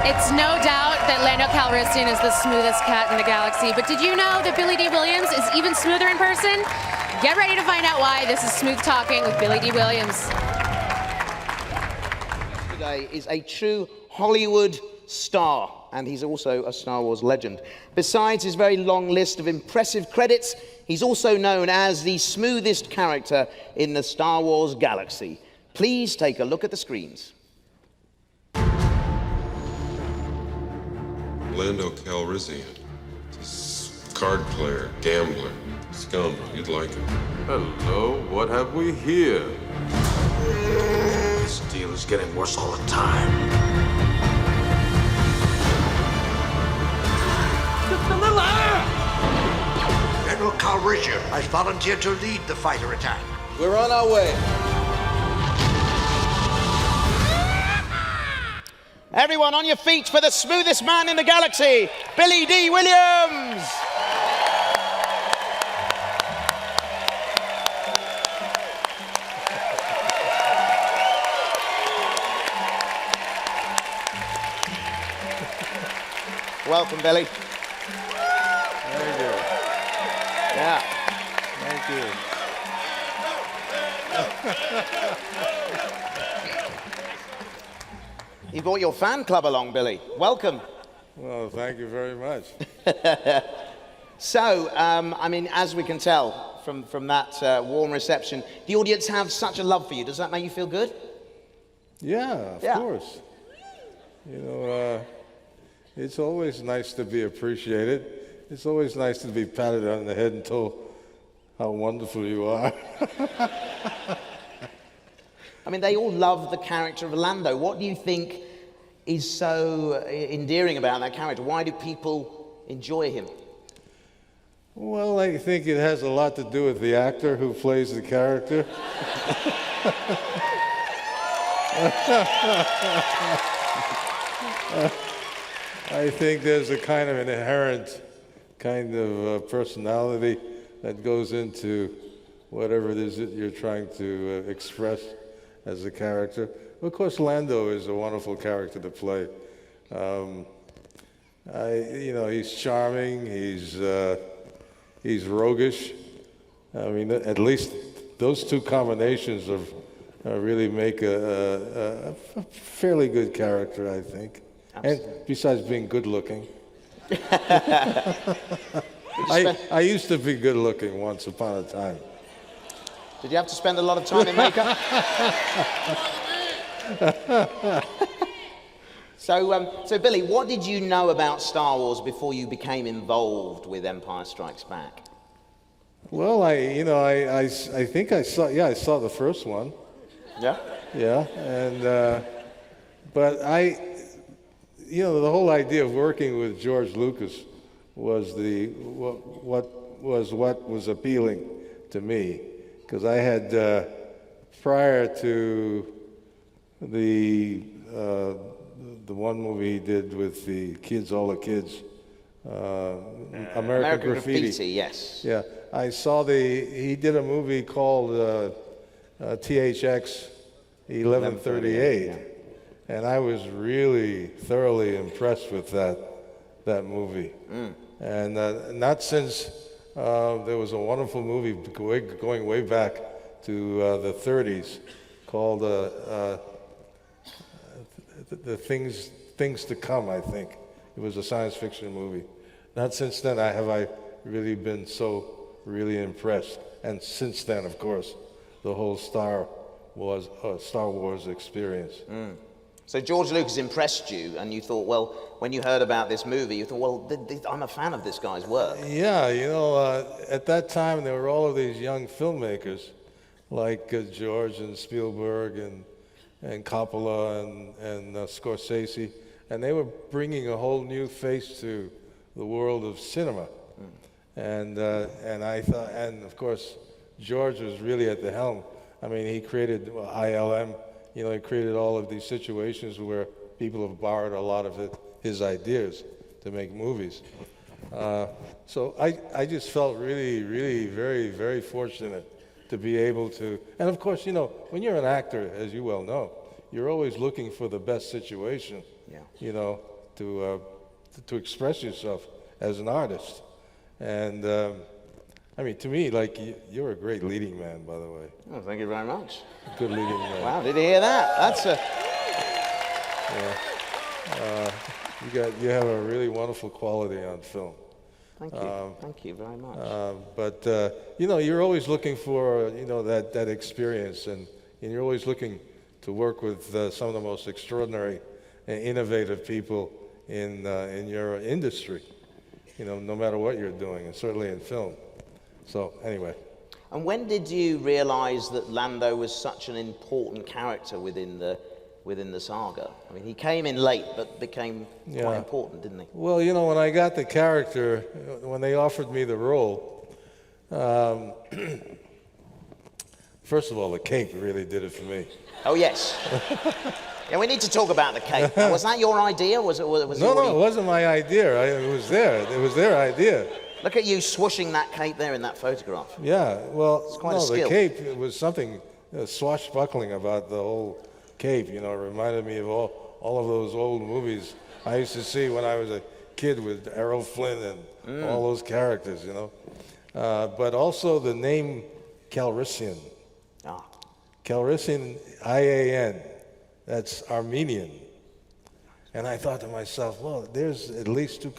Speaker 1: It's no doubt that Lando Calrissian is the smoothest cat in the galaxy, but did you know that Billy Dee Williams is even smoother in person? Get ready to find out why. This is Smooth Talking with Billy Dee Williams.
Speaker 15: Today is a true Hollywood star, and he's also a Star Wars legend. Besides his very long list of impressive credits, he's also known as the smoothest character in the Star Wars galaxy. Please take a look at the screens.
Speaker 18: Lando Calrissian. This card player, gambler, scoundrel. You'd like him.
Speaker 19: Hello, what have we here?
Speaker 17: This deal is getting worse all the time. General Calrissian has volunteered to lead the fighter attack.
Speaker 15: We're on our way. Everyone on your feet for the smoothest man in the galaxy, Billy Dee Williams! Welcome, Billy.
Speaker 19: Thank you.
Speaker 15: Yeah.
Speaker 19: Thank you.
Speaker 15: You brought your fan club along, Billy. Welcome.
Speaker 19: Well, thank you very much.
Speaker 15: So, I mean, as we can tell from that warm reception, the audience have such a love for you. Does that make you feel good?
Speaker 19: Yeah, of course. You know, it's always nice to be appreciated. It's always nice to be patted on the head and told how wonderful you are.
Speaker 15: I mean, they all love the character of Lando. What do you think is so endearing about that character? Why do people enjoy him?
Speaker 19: Well, I think it has a lot to do with the actor who plays the character. I think there's a kind of an inherent kind of personality that goes into whatever it is that you're trying to express as a character. Of course, Lando is a wonderful character to play. You know, he's charming. He's roguish. I mean, at least those two combinations of really make a fairly good character, I think. Absolutely. And besides being good-looking. I used to be good-looking once upon a time.
Speaker 15: Did you have to spend a lot of time in makeup? So Billy, what did you know about Star Wars before you became involved with Empire Strikes Back?
Speaker 19: Well, I think I saw the first one.
Speaker 15: Yeah?
Speaker 19: Yeah, and, but the whole idea of working with George Lucas was what was appealing to me. Because I had, prior to the one movie he did with the kids, all the kids, American Graffiti.
Speaker 15: Yes.
Speaker 19: Yeah, I saw he did a movie called THX 1138, and I was really thoroughly impressed with that movie. And not since there was a wonderful movie going way back to the 30s called the Things to Come, I think. It was a science fiction movie. Not since then have I really been so really impressed. And since then, of course, the whole Star Wars experience.
Speaker 15: So George Lucas impressed you, and you thought, well, when you heard about this movie, you thought, well, I'm a fan of this guy's work.
Speaker 19: Yeah, at that time there were all of these young filmmakers, like George and Spielberg and Coppola and Scorsese, and they were bringing a whole new face to the world of cinema. And I thought, and of course, George was really at the helm. I mean, he created ILM. He created all of these situations where people have borrowed a lot of his ideas to make movies. So I just felt really, really very, very fortunate to be able to, and of course, when you're an actor, as you well know, you're always looking for the best situation.
Speaker 15: Yeah.
Speaker 19: to express yourself as an artist. And I mean, to me, like, you're a great leading man, by the way.
Speaker 15: Oh, thank you very much.
Speaker 19: Good leading man.
Speaker 15: Wow, did you hear that? That's a...
Speaker 19: You have a really wonderful quality on film.
Speaker 15: Thank you. Thank you very much.
Speaker 19: But you know, you're always looking for that experience, and you're always looking to work with some of the most extraordinary and innovative people in your industry. You know, no matter what you're doing, and certainly in film. So anyway.
Speaker 15: And when did you realize that Lando was such an important character within the saga? I mean, he came in late, but became quite important, didn't he?
Speaker 19: Well, you know, when I got the character, when they offered me the role, first of all, the cape really did it for me.
Speaker 15: Oh, yes. Yeah, we need to talk about the cape. Now, was that your idea? Was it
Speaker 19: No, it wasn't my idea. It was their idea.
Speaker 15: Look at you swooshing that cape there in that photograph.
Speaker 19: Yeah, well,
Speaker 15: It's quite a skill.
Speaker 19: the cape, it was something swashbuckling about the whole cape. You know, it reminded me of all of those old movies I used to see when I was a kid with Errol Flynn and all those characters, you know. But also the name Calrissian. Calrissian, I-A-N, that's Armenian. And I thought to myself, well, there's at least two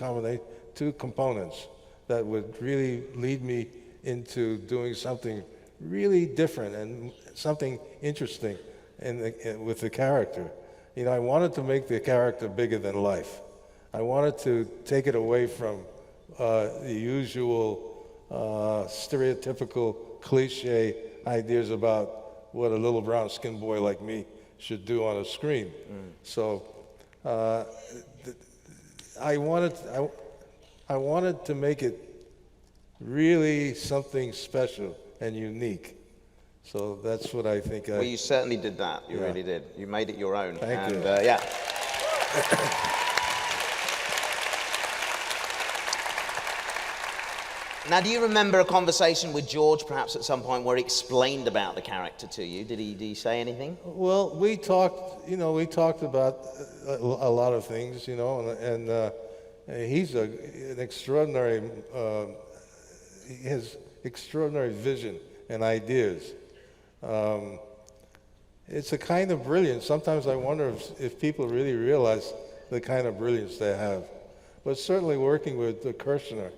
Speaker 19: components that would really lead me into doing something really different and something interesting with the character. You know, I wanted to make the character bigger than life. I wanted to take it away from the usual stereotypical cliche ideas about what a little brown-skinned boy like me should do on a screen. So I wanted to make it really something special and unique. So that's what I think.
Speaker 15: Well, you certainly did that. You really did. You made it your own.
Speaker 19: Thank you.
Speaker 15: Yeah. Now, do you remember a conversation with George, perhaps at some point, where he explained about the character to you? Did he say anything?
Speaker 19: Well, we talked about a lot of things, you know, and he's an extraordinary, he has extraordinary vision and ideas. It's a kind of brilliance. Sometimes I wonder if people really realize the kind of brilliance they have. But certainly working with Kirshner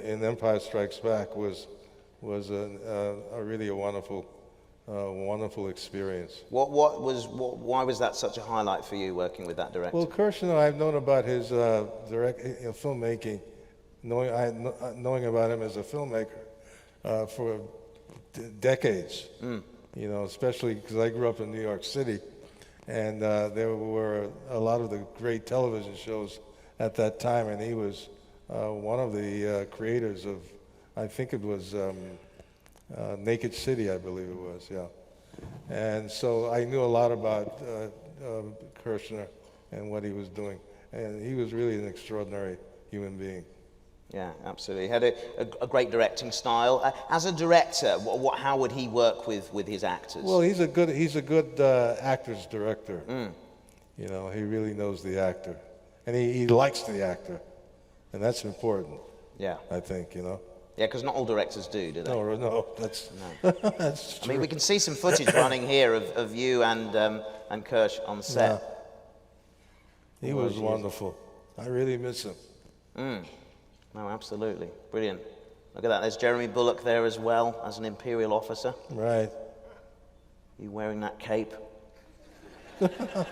Speaker 19: in Empire Strikes Back was really a wonderful experience.
Speaker 15: Why was that such a highlight for you, working with that director?
Speaker 19: Well, Kirshner, I've known about his filmmaking, knowing about him as a filmmaker for decades. You know, especially because I grew up in New York City, and there were a lot of the great television shows at that time, and he was one of the creators of, I think it was Naked City, I believe it was, yeah. And so I knew a lot about Kirshner and what he was doing, and he was really an extraordinary human being.
Speaker 15: Yeah, absolutely. He had a great directing style. As a director, how would he work with his actors?
Speaker 19: Well, he's a good actor's director. You know, he really knows the actor, and he likes the actor, and that's important.
Speaker 15: Yeah,
Speaker 19: I think, you know.
Speaker 15: Yeah, because not all directors do they?
Speaker 19: No, that's that's true.
Speaker 15: I mean, we can see some footage running here of you and Kirsch on set.
Speaker 19: Yeah. He was wonderful. I really miss him.
Speaker 15: No, absolutely. Brilliant. Look at that. There's Jeremy Bulloch there as well, as an Imperial officer.
Speaker 19: Right.
Speaker 15: You wearing that cape.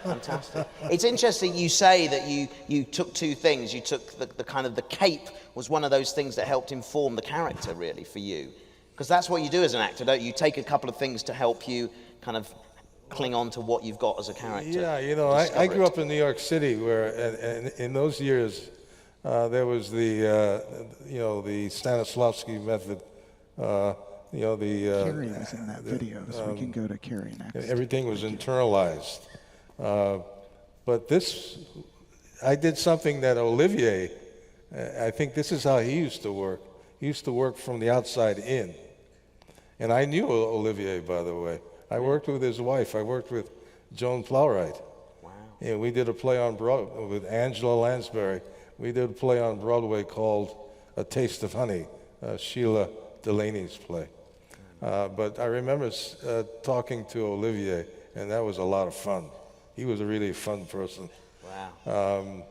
Speaker 15: Fantastic. It's interesting you say that you took two things. You took the kind of the cape was one of those things that helped inform the character, really, for you. Because that's what you do as an actor, don't you? You take a couple of things to help you kind of cling on to what you've got as a character.
Speaker 19: Yeah, you know, I grew up in New York City where, and in those years, there was the Stanislavski method.
Speaker 7: Carrie was in that video, so we can go to Carrie next.
Speaker 19: Everything was internalized. But I did something that Olivier, I think this is how he used to work. He used to work from the outside in. And I knew Olivier, by the way. I worked with his wife. I worked with Joan Plowright.
Speaker 15: Wow.
Speaker 19: we did a play on Broadway with Angela Lansbury. We did a play on Broadway called A Taste of Honey, Sheila Delaney's play. But I remember talking to Olivier, and that was a lot of fun. He was a really fun person.
Speaker 15: Wow.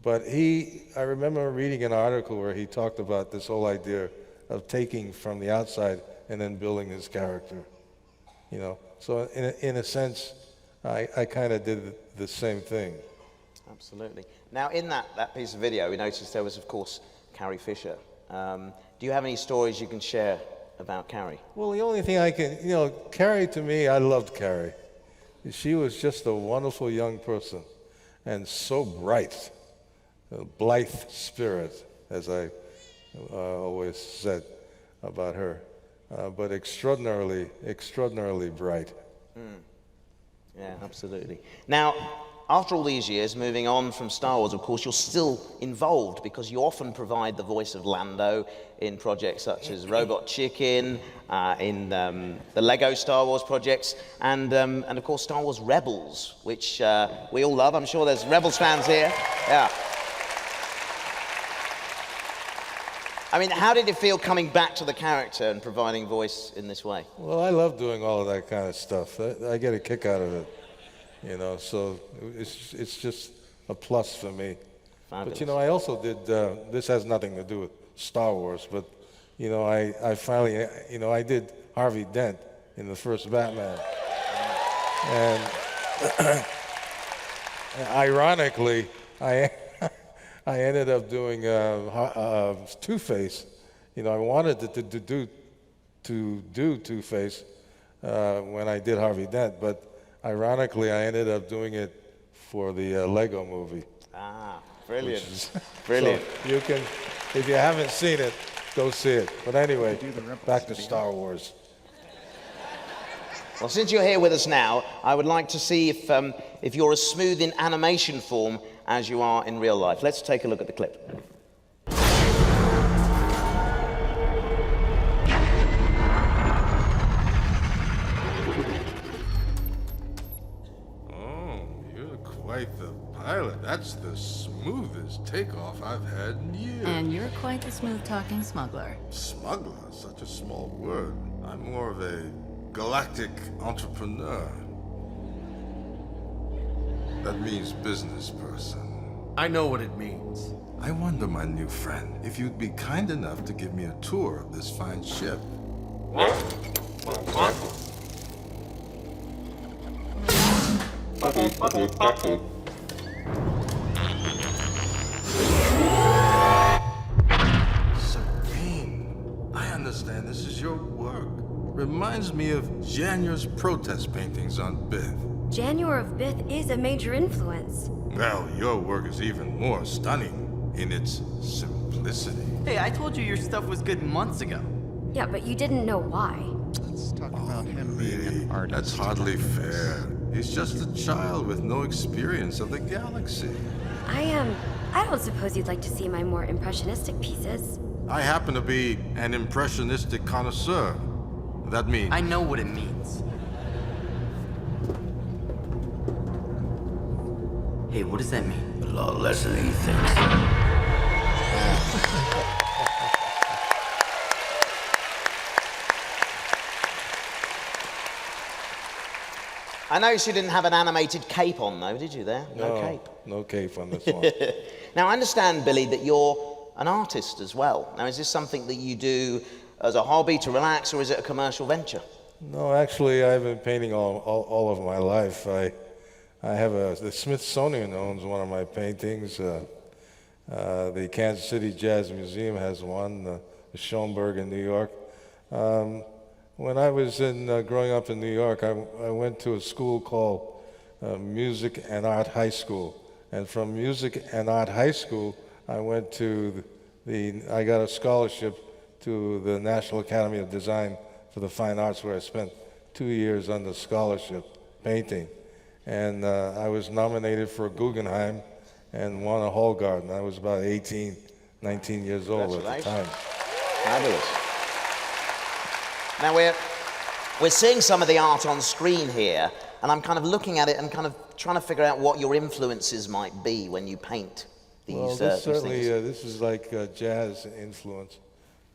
Speaker 19: But I remember reading an article where he talked about this whole idea of taking from the outside and then building his character. So in a sense, I kind of did the same thing.
Speaker 15: Absolutely. Now, in that piece of video, we noticed there was, of course, Carrie Fisher. Do you have any stories you can share about Carrie?
Speaker 19: Well, the only thing I can, Carrie, to me, I loved Carrie. She was just a wonderful young person and so bright, a blithe spirit, as I always said about her, but extraordinarily bright.
Speaker 15: Yeah, absolutely. Now, after all these years, moving on from Star Wars, of course, you're still involved because you often provide the voice of Lando in projects such as Robot Chicken, in the Lego Star Wars projects, and of course, Star Wars Rebels, which we all love. I'm sure there's Rebels fans here. Yeah. I mean, how did it feel coming back to the character and providing voice in this way?
Speaker 19: Well, I love doing all of that kind of stuff. I get a kick out of it. So it's just a plus for me.
Speaker 15: Fabulous.
Speaker 19: But I also did, this has nothing to do with Star Wars, but I finally, I did Harvey Dent in the first Batman. And ironically, I ended up doing Two-Face. I wanted to do Two-Face when I did Harvey Dent, but ironically, I ended up doing it for the Lego movie.
Speaker 15: Ah, brilliant. Brilliant.
Speaker 19: So you can, if you haven't seen it, go see it. But anyway, back to Star Wars.
Speaker 15: Well, since you're here with us now, I would like to see if you're as smooth in animation form as you are in real life. Let's take a look at the clip.
Speaker 10: Quite the pilot. That's the smoothest takeoff I've had in years.
Speaker 16: And you're quite the smooth-talking smuggler.
Speaker 10: Smuggler? Such a small word. I'm more of a galactic entrepreneur. That means business person.
Speaker 21: I know what it means.
Speaker 10: I wonder, my new friend, if you'd be kind enough to give me a tour of this fine ship. Sabine, I understand this is your work. Reminds me of Janier's protest paintings on Bith.
Speaker 24: Janier of Bith is a major influence.
Speaker 10: Well, your work is even more stunning in its simplicity.
Speaker 21: Hey, I told you your stuff was good months ago.
Speaker 24: Yeah, but you didn't know why.
Speaker 10: Let's talk about him being an artist. That's hardly fair. He's just a child with no experience of the galaxy.
Speaker 24: I don't suppose you'd like to see my more impressionistic pieces.
Speaker 10: I happen to be an impressionistic connoisseur. That means...
Speaker 21: I know what it means. Hey, what does that mean?
Speaker 17: A lot less than he thinks.
Speaker 15: I noticed you didn't have an animated cape on, though, did you there?
Speaker 19: No
Speaker 15: cape.
Speaker 19: No cape on this one.
Speaker 15: Now, I understand, Billy, that you're an artist as well. Now, is this something that you do as a hobby to relax, or is it a commercial venture?
Speaker 19: No, actually, I've been painting all of my life. I have the Smithsonian owns one of my paintings. The Kansas City Jazz Museum has one, the Schoenberg in New York. When I was growing up in New York, I went to a school called Music and Art High School. And from Music and Art High School, I went to I got a scholarship to the National Academy of Design for the Fine Arts, where I spent 2 years under scholarship painting. And I was nominated for a Guggenheim and won a Hall Garden. I was about 18, 19 years old at the time.
Speaker 15: Fabulous. Now we're seeing some of the art on screen here, and I'm kind of looking at it and kind of trying to figure out what your influences might be when you paint these.
Speaker 19: Well, this certainly this is like jazz influence.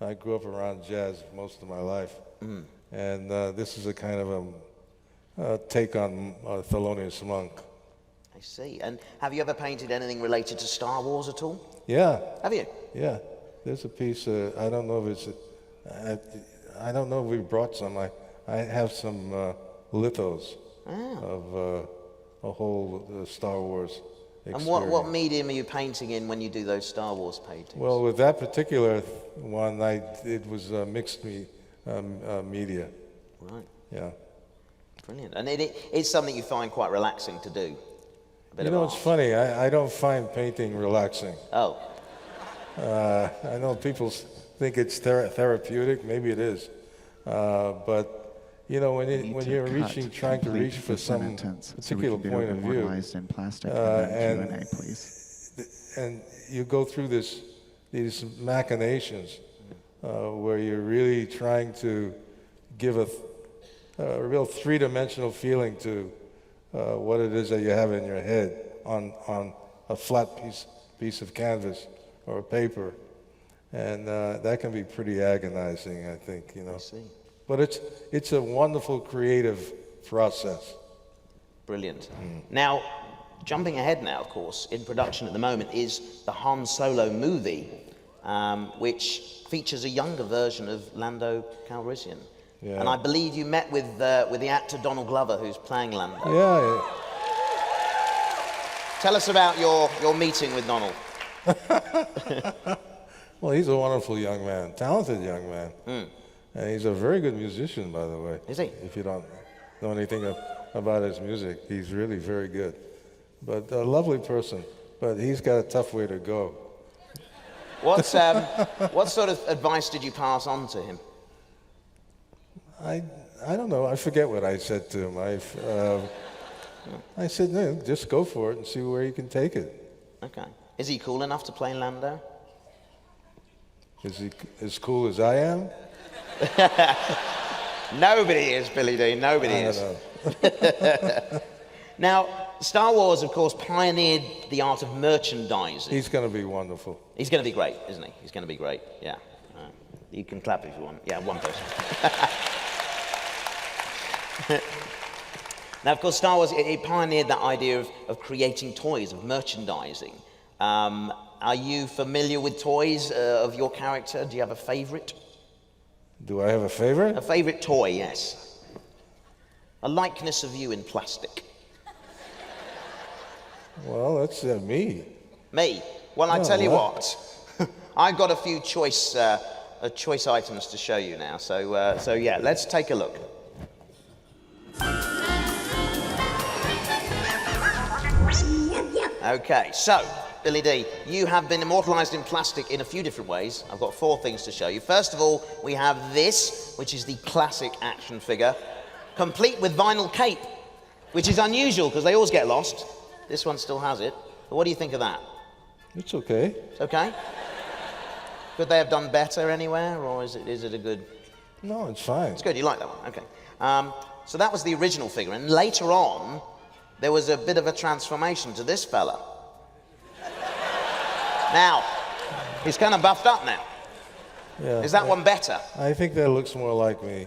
Speaker 19: I grew up around jazz most of my life, and this is a kind of a take on Thelonious Monk.
Speaker 15: I see. And have you ever painted anything related to Star Wars at all?
Speaker 19: Yeah.
Speaker 15: Have you?
Speaker 19: Yeah. There's a piece. I don't know if it's. I don't know if we brought some. I have some lithos of a whole Star Wars experience.
Speaker 15: And what medium are you painting in when you do those Star Wars paintings?
Speaker 19: Well, with that particular one, it was mixed media.
Speaker 15: Right.
Speaker 19: Yeah.
Speaker 15: Brilliant. And it's something you find quite relaxing to do.
Speaker 19: You know, it's funny. I don't find painting relaxing.
Speaker 15: Oh.
Speaker 19: I know people think it's therapeutic. Maybe it is. But, you know, when you're trying to reach for some particular point of view, and you go through these machinations where you're really trying to give a real three-dimensional feeling to what it is that you have in your head on a flat piece of canvas or paper, and that can be pretty agonizing, I think, you know.
Speaker 15: I see.
Speaker 19: But it's a wonderful creative process.
Speaker 15: Brilliant. Now, jumping ahead now, of course, in production at the moment is the Han Solo movie, which features a younger version of Lando Calrissian.
Speaker 19: Yeah.
Speaker 15: And I believe you met with the actor Donald Glover, who's playing Lando.
Speaker 19: Yeah.
Speaker 15: Tell us about your meeting with Donald.
Speaker 19: Well, he's a wonderful young man, talented young man. And he's a very good musician, by the way.
Speaker 15: Is he?
Speaker 19: If you don't know anything about his music, he's really very good. But a lovely person, but he's got a tough way to go.
Speaker 15: What sort of advice did you pass on to him?
Speaker 19: I don't know. I forget what I said to him. I said, no, just go for it and see where you can take it.
Speaker 15: Okay. Is he cool enough to play Lando?
Speaker 19: Is he as cool as I am?
Speaker 15: Nobody is, Billy D. Nobody is. Now, Star Wars, of course, pioneered the art of merchandising.
Speaker 19: He's going to be wonderful.
Speaker 15: He's going to be great, isn't he? He's going to be great, yeah. You can clap if you want. Yeah, one person. Now, of course, Star Wars, it pioneered that idea of creating toys, of merchandising. Are you familiar with toys of your character? Do you have a favorite?
Speaker 19: Do I have a favorite?
Speaker 15: A favorite toy, yes. A likeness of you in plastic.
Speaker 19: Well, that's me.
Speaker 15: Me? Well, I
Speaker 19: Oh,
Speaker 15: tell you
Speaker 19: well.
Speaker 15: what. I've got a few choice items to show you now. So yeah, let's take a look. Okay, so, Billy D, you have been immortalized in plastic in a few different ways. I've got 4 things to show you. First of all, we have this, which is the classic action figure, complete with vinyl cape, which is unusual because they always get lost. This one still has it. But what do you think of that?
Speaker 19: It's okay.
Speaker 15: It's okay? Could they have done better anywhere, or is it a good...
Speaker 19: No, it's fine.
Speaker 15: It's good, you like that one, okay. So that was the original figure, and later on, there was a bit of a transformation to this fella. Now, he's kind of buffed up now.
Speaker 19: Yeah.
Speaker 15: Is that one better?
Speaker 19: I think that looks more like me.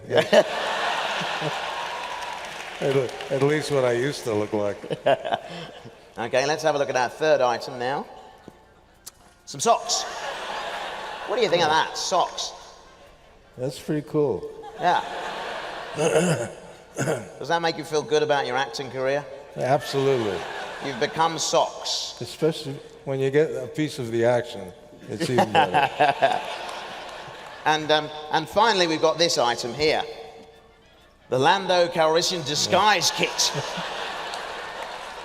Speaker 19: At least what I used to look like.
Speaker 15: Okay, let's have a look at our third item now. Some socks. What do you think of that? Socks.
Speaker 19: That's pretty cool.
Speaker 15: Yeah. Does that make you feel good about your acting career?
Speaker 19: Absolutely.
Speaker 15: You've become socks.
Speaker 19: Especially when you get a piece of the action, it's even better.
Speaker 15: And finally, we've got this item here. The Lando Calrissian disguise kit.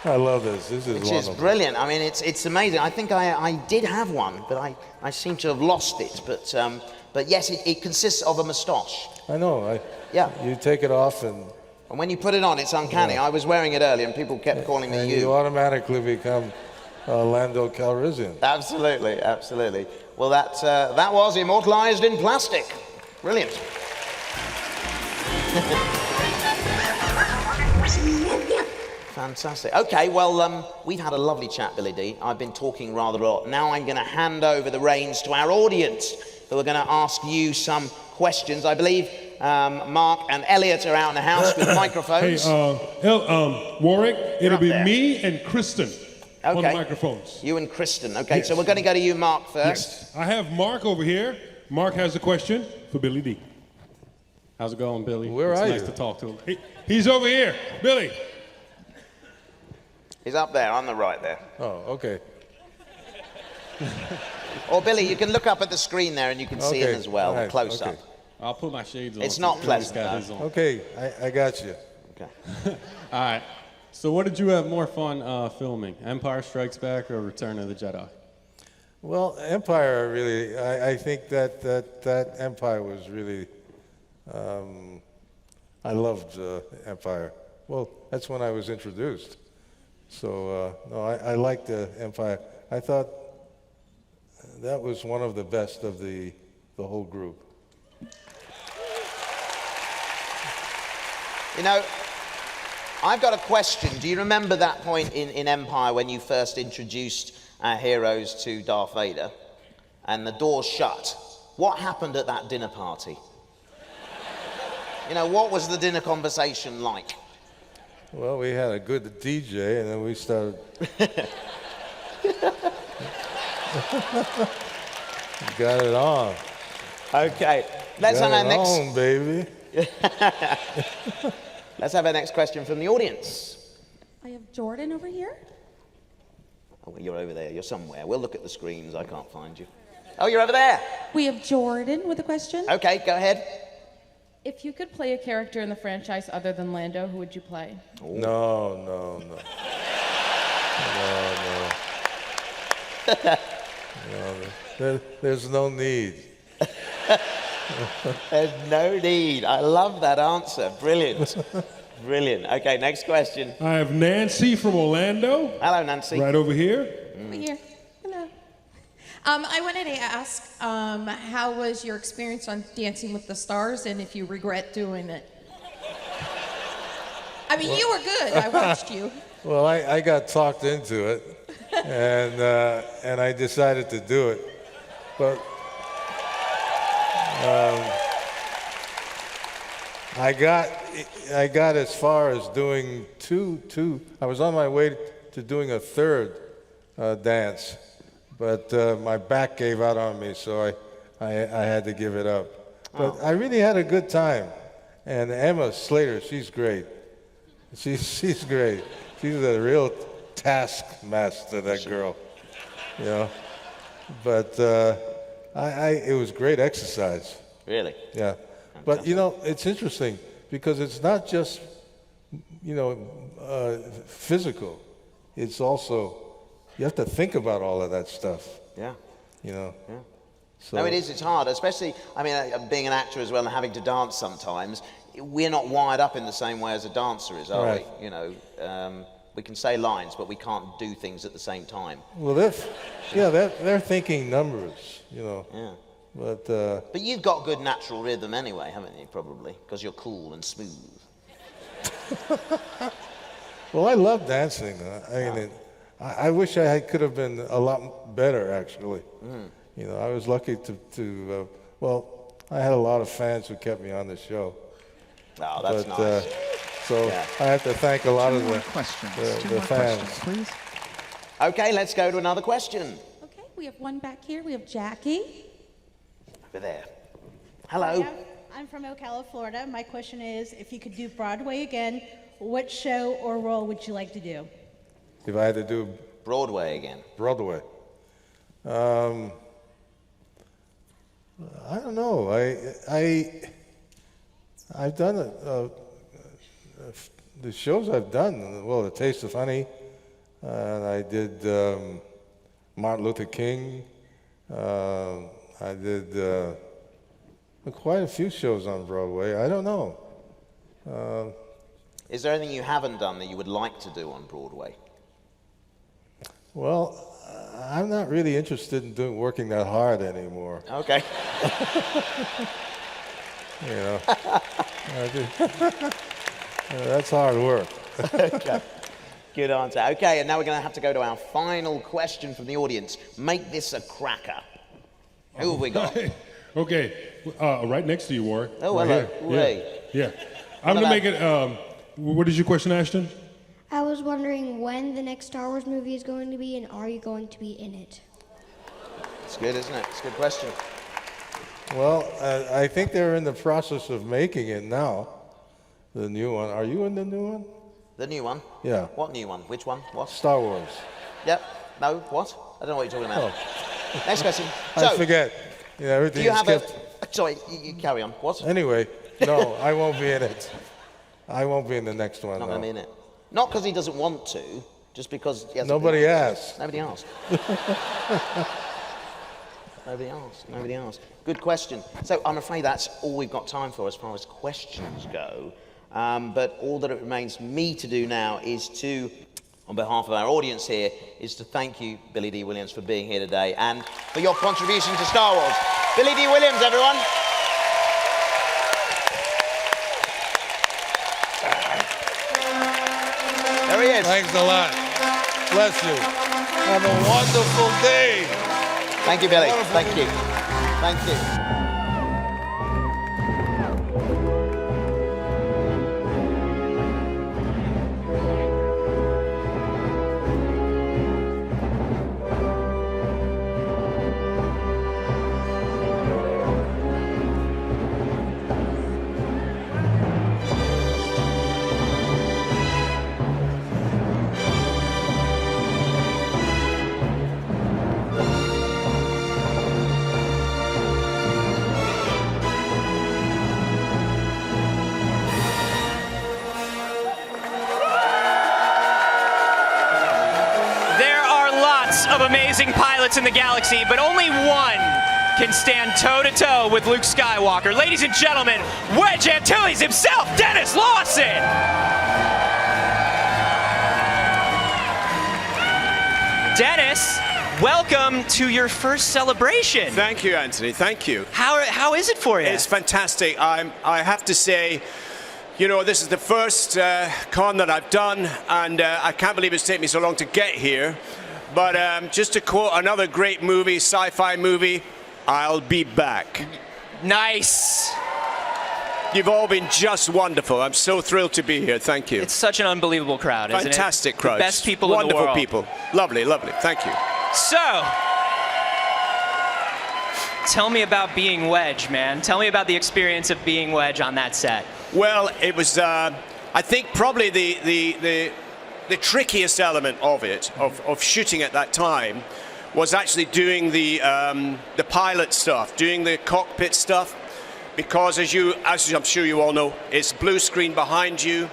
Speaker 19: I love this. This is
Speaker 15: Which
Speaker 19: wonderful.
Speaker 15: is brilliant. I mean, it's amazing. I think I did have one, but I seem to have lost it. But yes, it consists of a moustache.
Speaker 19: I know.
Speaker 15: Yeah.
Speaker 19: You take it off and
Speaker 15: when you put it on, it's uncanny.
Speaker 19: Yeah.
Speaker 15: I was wearing it earlier, and people kept calling me
Speaker 19: and
Speaker 15: you.
Speaker 19: you automatically become Lando Calrissian.
Speaker 15: Absolutely, absolutely. Well, that was immortalized in plastic. Brilliant. Fantastic. Okay, well, we've had a lovely chat, Billy Dee. I've been talking rather a lot. Now I'm going to hand over the reins to our audience, who are going to ask you some questions. I believe Mark and Elliot are out in the house with microphones.
Speaker 5: Hey, Warwick, it'll be me and Kristen on the microphones.
Speaker 15: You and Kristen. Okay, so we're going to go to you, Mark, first.
Speaker 5: Yes. I have Mark over here. Mark has a question for Billy Dee.
Speaker 6: How's it going, Billy?
Speaker 5: Where
Speaker 6: it's
Speaker 5: are
Speaker 6: nice
Speaker 5: you?
Speaker 6: to talk to him.
Speaker 5: He's over here. Billy.
Speaker 15: He's up there, on the right there.
Speaker 19: Oh, okay.
Speaker 15: Or Billy, you can look up at the screen there and you can see him as well,
Speaker 19: Right.
Speaker 15: close
Speaker 19: Okay.
Speaker 15: up.
Speaker 6: I'll put my shades on.
Speaker 15: It's not pleasant,
Speaker 6: Got
Speaker 15: though.
Speaker 6: his on.
Speaker 19: Okay, I got you.
Speaker 15: Okay.
Speaker 6: All right. So what did you have more fun filming? Empire Strikes Back or Return of the Jedi?
Speaker 19: Well, Empire really, I think that Empire was really, I loved Empire. Well, that's when I was introduced. So, no, I liked Empire. I thought that was one of the best of the whole group.
Speaker 15: You know, I've got a question. Do you remember that point in Empire when you first introduced our heroes to Darth Vader and the doors shut? What happened at that dinner party? You know, what was the dinner conversation like?
Speaker 19: Well, we had a good DJ, and then we started. Got it on.
Speaker 15: Okay, let's have our next.
Speaker 19: On, baby.
Speaker 15: Let's have our next question from the audience.
Speaker 11: I have Jordan over here.
Speaker 15: Oh, well, you're over there. You're somewhere. We'll look at the screens. I can't find you. Oh, you're over there.
Speaker 11: We have Jordan with a question.
Speaker 15: Okay, go ahead.
Speaker 11: If you could play a character in the franchise other than Lando, who would you play?
Speaker 19: No. There's no need.
Speaker 15: There's no need. I love that answer. Brilliant. Brilliant. Okay, next question.
Speaker 5: I have Nancy from Orlando.
Speaker 15: Hello, Nancy.
Speaker 5: Right over here.
Speaker 11: Over here. Hello. I wanted to ask, how was your experience on Dancing with the Stars, and if you regret doing it? I mean, you were good. I watched you.
Speaker 19: Well, I got talked into it, and I decided to do it, but I got as far as doing two. I was on my way to doing a third dance, but my back gave out on me, so I had to give it up. But I really had a good time, and Emma Slater, she's great. She's great. She's a real taskmaster, that girl, you know. But it was great exercise.
Speaker 15: Really?
Speaker 19: Yeah. But you know, it's interesting because it's not just, you know, physical. It's also, you have to think about all of that stuff.
Speaker 15: Yeah.
Speaker 19: You know.
Speaker 15: Yeah.
Speaker 19: So,
Speaker 15: No, it is. It's hard, especially, I mean, being an actor as well and having to dance sometimes. We're not wired up in the same way as a dancer is, are
Speaker 19: Right.
Speaker 15: we? You know, we can say lines, but we can't do things at the same time.
Speaker 19: well, they're thinking numbers, you know.
Speaker 15: Yeah.
Speaker 19: But
Speaker 15: you've got good natural rhythm anyway, haven't you? Probably because you're cool and smooth.
Speaker 19: well, I love dancing. I wish I could have been a lot better, actually.
Speaker 15: Mm.
Speaker 19: You know, I was lucky to well, I had a lot of fans who kept me on the show.
Speaker 15: Oh, that's
Speaker 19: But,
Speaker 15: nice.
Speaker 19: So
Speaker 15: Yeah.
Speaker 19: I have to thank a lot
Speaker 7: Two
Speaker 19: of
Speaker 7: more
Speaker 19: the
Speaker 7: questions.
Speaker 19: the,
Speaker 7: Two
Speaker 19: the
Speaker 7: more
Speaker 19: fans.
Speaker 7: questions, please.
Speaker 15: Okay, let's go to another question.
Speaker 11: Okay, we have one back here. We have Jackie.
Speaker 15: Over there. Hello.
Speaker 12: I'm from Ocala, Florida. My question is, if you could do Broadway again, what show or role would you like to do?
Speaker 19: If I had to do
Speaker 15: Broadway again.
Speaker 19: Broadway. I don't know. I've done the shows I've done. Well, The Taste of Honey, and I did Martin Luther King. I did quite a few shows on Broadway. I don't know.
Speaker 15: Is there anything you haven't done that you would like to do on Broadway?
Speaker 19: Well, I'm not really interested in working that hard anymore.
Speaker 15: Okay.
Speaker 19: You know, that's hard work.
Speaker 15: Okay. Good answer. Okay, and now we're going to have to go to our final question from the audience. Make this a cracker. Who have we got?
Speaker 5: Okay, right next to you, Warwick.
Speaker 15: Oh,
Speaker 5: right
Speaker 15: hello.
Speaker 5: here. Yeah. I'm going to make it, what is your question, Ashton?
Speaker 2: I was wondering when the next Star Wars movie is going to be, and are you going to be in it?
Speaker 15: It's good, isn't it? It's a good question.
Speaker 19: Well, I think they're in the process of making it now. The new one. Are you in the new one?
Speaker 15: The new one?
Speaker 19: Yeah.
Speaker 15: What new one? Which one? What?
Speaker 19: Star Wars.
Speaker 15: Yep. No, what? I don't know what you're talking about.
Speaker 19: Oh.
Speaker 15: Next question.
Speaker 19: I forget. Yeah, everything
Speaker 15: Do you have
Speaker 19: skipped.
Speaker 15: Sorry, you carry on. What?
Speaker 19: Anyway, no, I won't be in it. I won't be in the next one.
Speaker 15: Not going to be in it. Not because he doesn't want to, just because he hasn't.
Speaker 19: Nobody asked.
Speaker 15: Nobody asked. Nobody asked. Nobody asked. Good question. So I'm afraid that's all we've got time for as far as questions go. But all that it remains me to do now is to, on behalf of our audience here, is to thank you, Billy Dee Williams, for being here today and for your contribution to Star Wars. Billy Dee Williams, everyone. There he is.
Speaker 19: Thanks a lot. Bless you. Have a wonderful day.
Speaker 15: Thank you, Billy. Thank you. Thank you.
Speaker 3: Of amazing pilots in the galaxy, but only one can stand toe-to-toe with Luke Skywalker. Ladies and gentlemen, Wedge Antilles himself, Dennis Lawson! Dennis, welcome to your first celebration.
Speaker 8: Thank you, Anthony. Thank you.
Speaker 3: How is it for you?
Speaker 8: It's fantastic. I have to say, you know, this is the first con that I've done, and I can't believe it's taken me so long to get here. But just to quote another great movie, sci-fi movie, I'll be back.
Speaker 3: Nice.
Speaker 8: You've all been just wonderful. I'm so thrilled to be here. Thank you.
Speaker 3: It's such an unbelievable crowd, isn't it?
Speaker 8: Fantastic crowd.
Speaker 3: The best people in the world.
Speaker 8: Wonderful people. Lovely, lovely. Thank you.
Speaker 3: So, tell me about being Wedge, man. Tell me about the experience of being Wedge on that set.
Speaker 8: Well, it was, I think, probably the trickiest element of it, of shooting at that time, was actually doing the pilot stuff, doing the cockpit stuff, because as I'm sure you all know, it's blue screen behind you.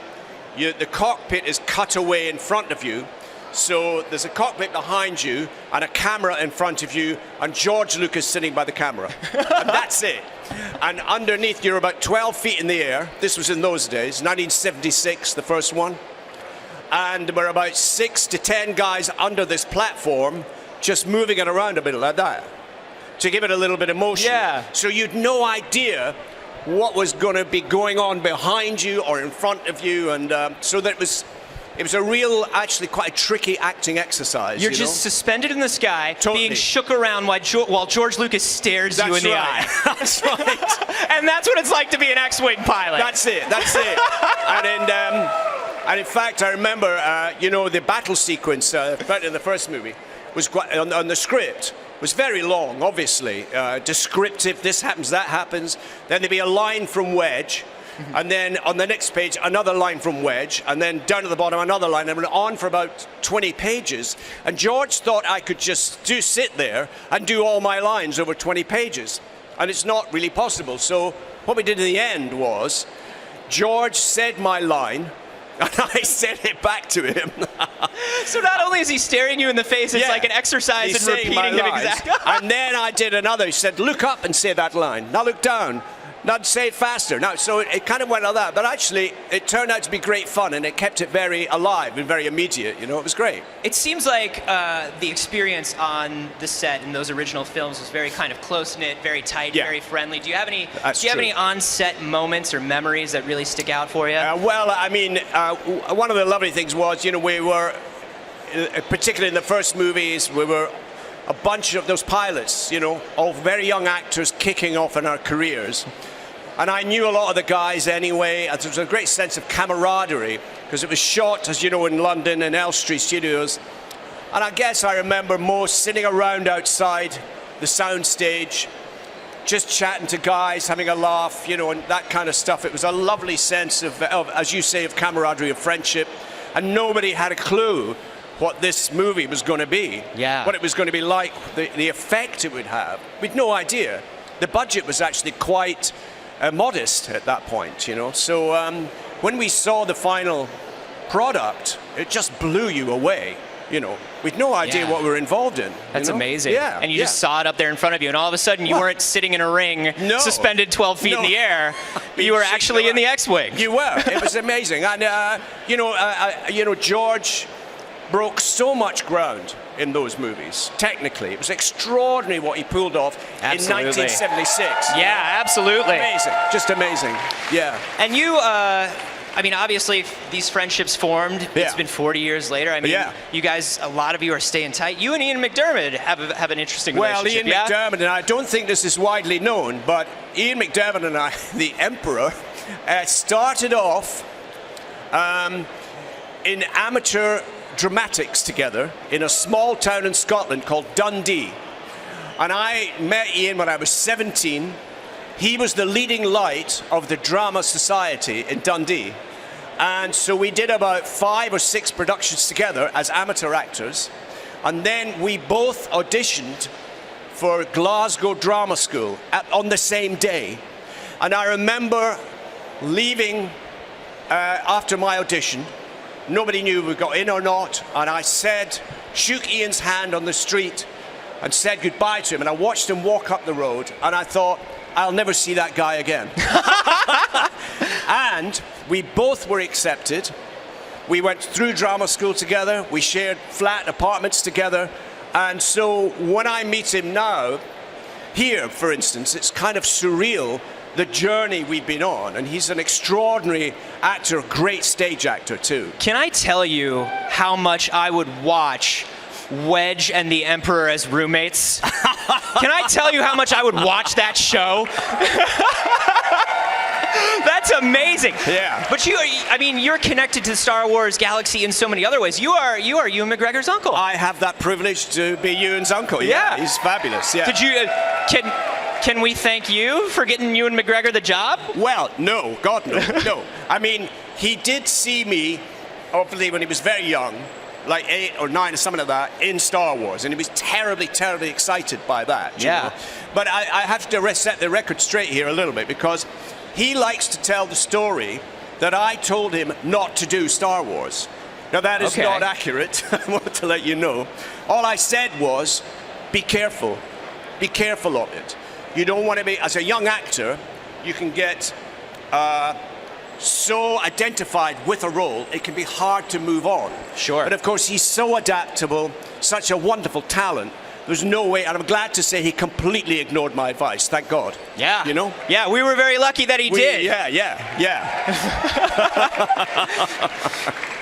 Speaker 8: The cockpit is cut away in front of you, so there's a cockpit behind you and a camera in front of you, and George Lucas sitting by the camera, and that's it. And underneath, you're about 12 feet in the air. This was in those days, 1976, the first one. And we're about 6 to 10 guys under this platform, just moving it around a bit like that, to give it a little bit of motion.
Speaker 3: Yeah.
Speaker 8: So you'd no idea what was going to be going on behind you or in front of you, and so that it was a real, actually quite a tricky acting exercise.
Speaker 3: You're just suspended in the sky,
Speaker 8: Totally.
Speaker 3: being shook around while George Lucas stares you in the eye.
Speaker 8: That's right.
Speaker 3: And that's what it's like to be an X-Wing pilot.
Speaker 8: That's it. That's it. And in fact, I remember, you know, the battle sequence in the first movie was quite, on the script was very long, obviously, descriptive. This happens, that happens. Then there'd be a line from Wedge, and then on the next page another line from Wedge, and then down at the bottom another line, and went on for about 20 pages. And George thought I could just sit there and do all my lines over 20 pages, and it's not really possible. So what we did in the end was George said my line, and I said it back to him.
Speaker 3: So not only is he staring you in the face, it's like an exercise in repeating him exactly.
Speaker 8: And then I did another. He said, look up and say that line. Now look down. Not say it faster. No, so it kind of went like that. But actually, it turned out to be great fun, and it kept it very alive and very immediate. You know, it was great.
Speaker 3: It seems like the experience on the set in those original films was very kind of close-knit, very tight, very friendly. Do you have any on-set moments or memories that really stick out for you?
Speaker 8: Well, I mean, one of the lovely things was, you know, we were, particularly in the first movies, we were a bunch of those pilots, you know, all very young actors kicking off in our careers. And I knew a lot of the guys anyway. There was a great sense of camaraderie because it was shot, as you know, in London in Elstree Studios. And I guess I remember most sitting around outside the sound stage, just chatting to guys, having a laugh, you know, and that kind of stuff. It was a lovely sense of, as you say, of camaraderie, of friendship. And nobody had a clue what this movie was going to be, what it was going to be like, the effect it would have. We'd no idea. The budget was actually quite modest at that point, you know. So when we saw the final product, it just blew you away, you know. We'd no idea what we were involved in.
Speaker 3: That's amazing.
Speaker 8: Yeah.
Speaker 3: And you just saw it up there in front of you, and all of a sudden you weren't sitting in a ring suspended 12 feet in the air. You were actually in the X-Wing.
Speaker 8: You were. It was amazing. And, you know, George broke so much ground in those movies, technically. It was extraordinary what he pulled off in 1976.
Speaker 3: Yeah, absolutely.
Speaker 8: Amazing. Just amazing. Yeah.
Speaker 3: And you, I mean, obviously, these friendships formed. It's been 40 years later. I mean, you guys, a lot of you are staying tight. You and Ian McDiarmid have an interesting relationship.
Speaker 8: Well, Ian McDiarmid, and I don't think this is widely known, but Ian McDiarmid and I, the Emperor, started off in amateur dramatics together in a small town in Scotland called Dundee. And I met Ian when I was 17. He was the leading light of the Drama Society in Dundee. And so we did about 5 or 6 productions together as amateur actors. And then we both auditioned for Glasgow Drama School on the same day. And I remember leaving after my audition. Nobody knew if we got in or not, and I shook Ian's hand on the street and said goodbye to him, and I watched him walk up the road, and I thought, I'll never see that guy again. And we both were accepted. We went through drama school together, we shared flat apartments together, and so when I meet him now, here, for instance, it's kind of surreal, the journey we've been on, and he's an extraordinary actor, great stage actor too.
Speaker 3: Can I tell you how much I would watch Wedge and the Emperor as roommates? Can I tell you how much I would watch that show? That's amazing.
Speaker 8: Yeah.
Speaker 3: But I mean, you're connected to Star Wars Galaxy in so many other ways. You are Ewan McGregor's uncle.
Speaker 8: I have that privilege to be Ewan's uncle. Yeah. He's fabulous. Yeah.
Speaker 3: Did you? Can we thank you for getting Ewan McGregor the job?
Speaker 8: Well, no, God no, no. I mean, he did see me, obviously, when he was very young, like 8 or 9 or something like that, in Star Wars, and he was terribly, terribly excited by that. You know? But I have to set the record straight here a little bit, because he likes to tell the story that I told him not to do Star Wars. Now, that is not accurate. I want to let you know. All I said was, be careful. Be careful of it. You don't want to be, as a young actor, you can get so identified with a role, it can be hard to move on.
Speaker 3: Sure.
Speaker 8: But of course, he's so adaptable, such a wonderful talent. There's no way, and I'm glad to say he completely ignored my advice, thank God.
Speaker 3: Yeah.
Speaker 8: You know?
Speaker 3: Yeah, we were very lucky that he did.
Speaker 8: Yeah.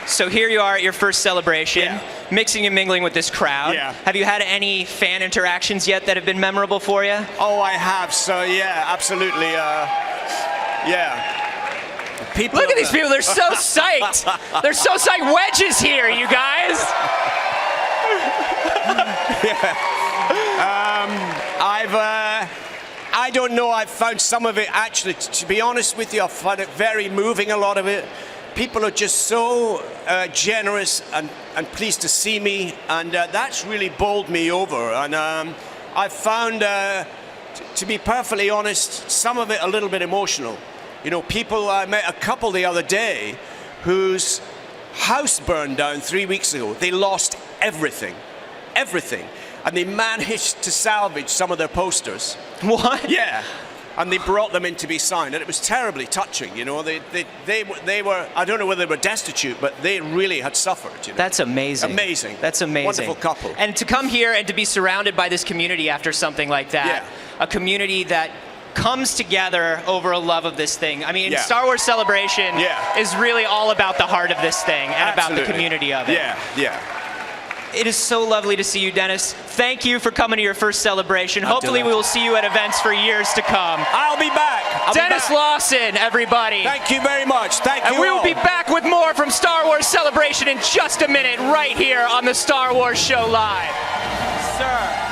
Speaker 3: So here you are at your first celebration, mixing and mingling with this crowd.
Speaker 8: Yeah.
Speaker 3: Have you had any fan interactions yet that have been memorable for you?
Speaker 8: Oh, I have. So yeah, absolutely. People
Speaker 3: Look at these people. They're so psyched. They're so psyched. Wedge is here, you guys.
Speaker 8: I don't know. I've found some of it, actually, to be honest with you, I found it very moving, a lot of it. People are just so generous and pleased to see me, and that's really bowled me over. And I've found, to be perfectly honest, some of it a little bit emotional. You know, I met a couple the other day whose house burned down 3 weeks ago. They lost everything. And they managed to salvage some of their posters.
Speaker 3: What?
Speaker 8: Yeah. and they brought them in to be signed, and it was terribly touching. You know, they were, I don't know whether they were destitute, but they really had suffered. You know?
Speaker 3: That's amazing.
Speaker 8: Amazing.
Speaker 3: That's amazing.
Speaker 8: Wonderful couple.
Speaker 3: And to come here and to be surrounded by this community after something like that, a community that comes together over a love of this thing. I mean, Star Wars Celebration is really all about the heart of this thing and about the community of it.
Speaker 8: Yeah.
Speaker 3: It is so lovely to see you, Dennis. Thank you for coming to your first celebration. Hopefully we will see you at events for years to come.
Speaker 8: I'll be back.
Speaker 3: Dennis Lawson, everybody.
Speaker 8: Thank you very much. Thank you.
Speaker 3: And we will be back with more from Star Wars Celebration in just a minute, right here on the Star Wars Show Live. Sir.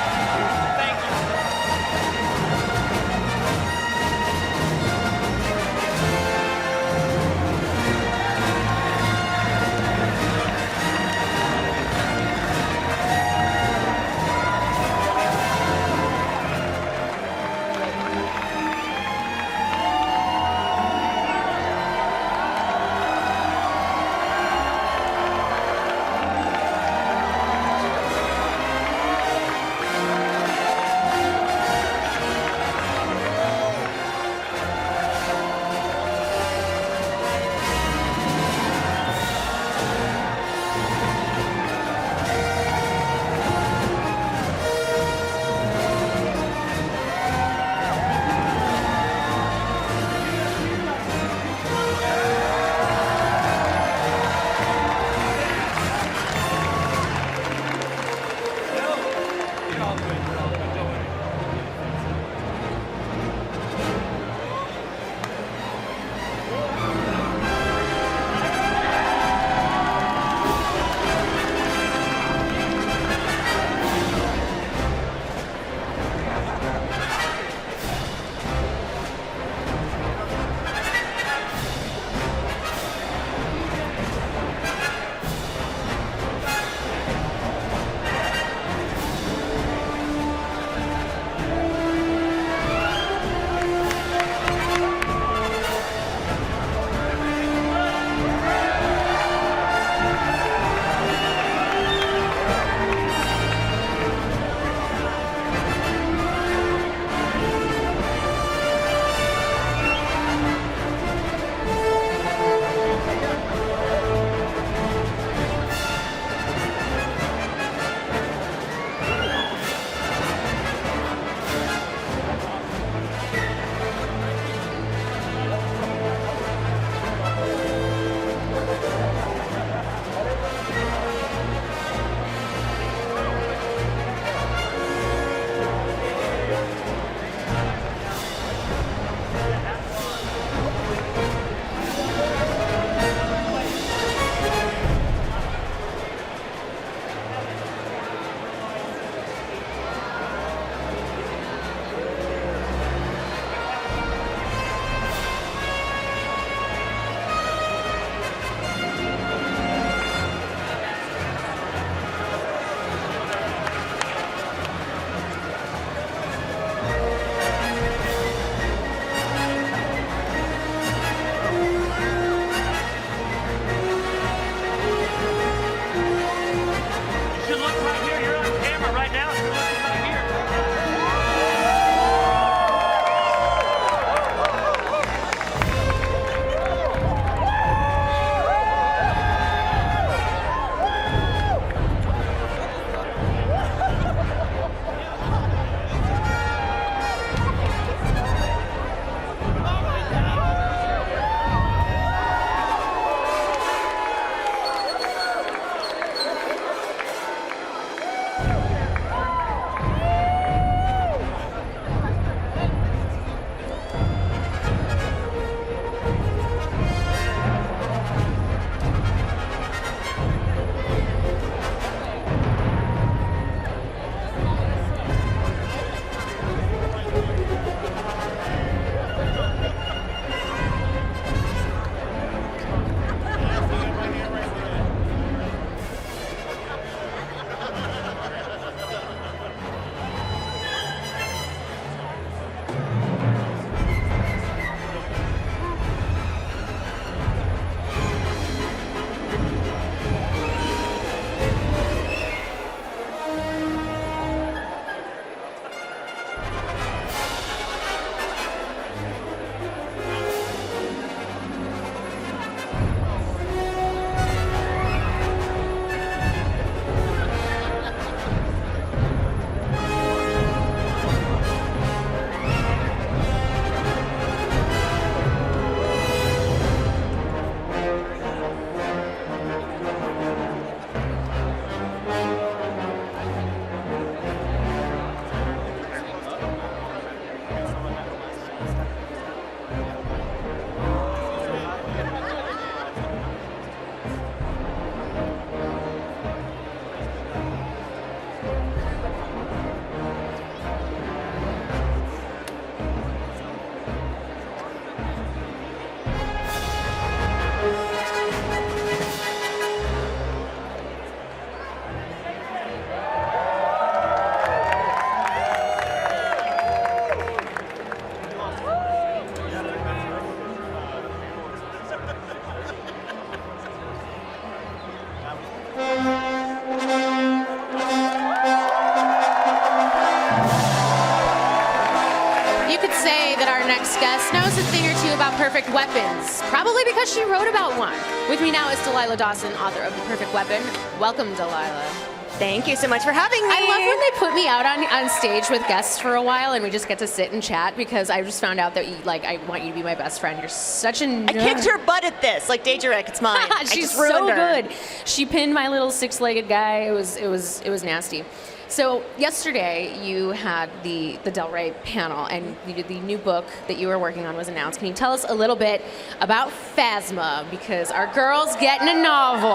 Speaker 1: next guest knows a thing or two about perfect weapons, probably because she wrote about one. With me now is Delilah Dawson, author of The Perfect Weapon. Welcome, Delilah.
Speaker 4: Thank you so much for having me.
Speaker 1: I love when they put me out on stage with guests for a while and we just get to sit and chat because I just found out that I want you to be my best friend. You're such a nerd.
Speaker 4: I kicked her butt at this, like Daedric, it's mine.
Speaker 1: She's so good. She pinned my little six-legged guy. It was nasty. So yesterday you had the Del Rey panel and the new book that you were working on was announced. Can you tell us a little bit about Phasma, because our girl's getting a novel?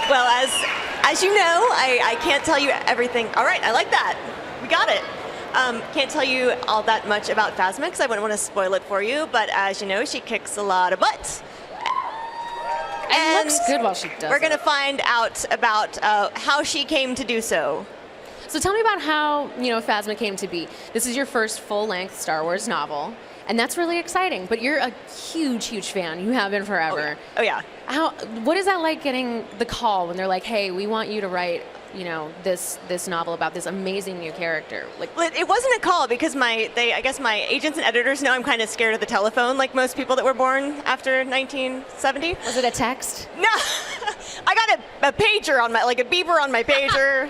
Speaker 4: Well, as you know, I can't tell you everything. All right, I like that. We got it. Can't tell you all that much about Phasma because I wouldn't want to spoil it for you, but as you know, she kicks a lot of butt.
Speaker 1: And looks good while she does
Speaker 4: We're going to find out about how she came to do so.
Speaker 1: So tell me about how, Phasma came to be. This is your first full-length Star Wars novel, and that's really exciting. But you're a huge, huge fan. You have been forever.
Speaker 4: Oh, yeah.
Speaker 1: What is that like getting the call when they're like, hey, we want you to write, this novel about this amazing new character?
Speaker 4: It wasn't a call because I guess my agents and editors know I'm kind of scared of the telephone, like most people that were born after 1970.
Speaker 1: Was it a text?
Speaker 4: No, I got a pager on a beeper on my pager.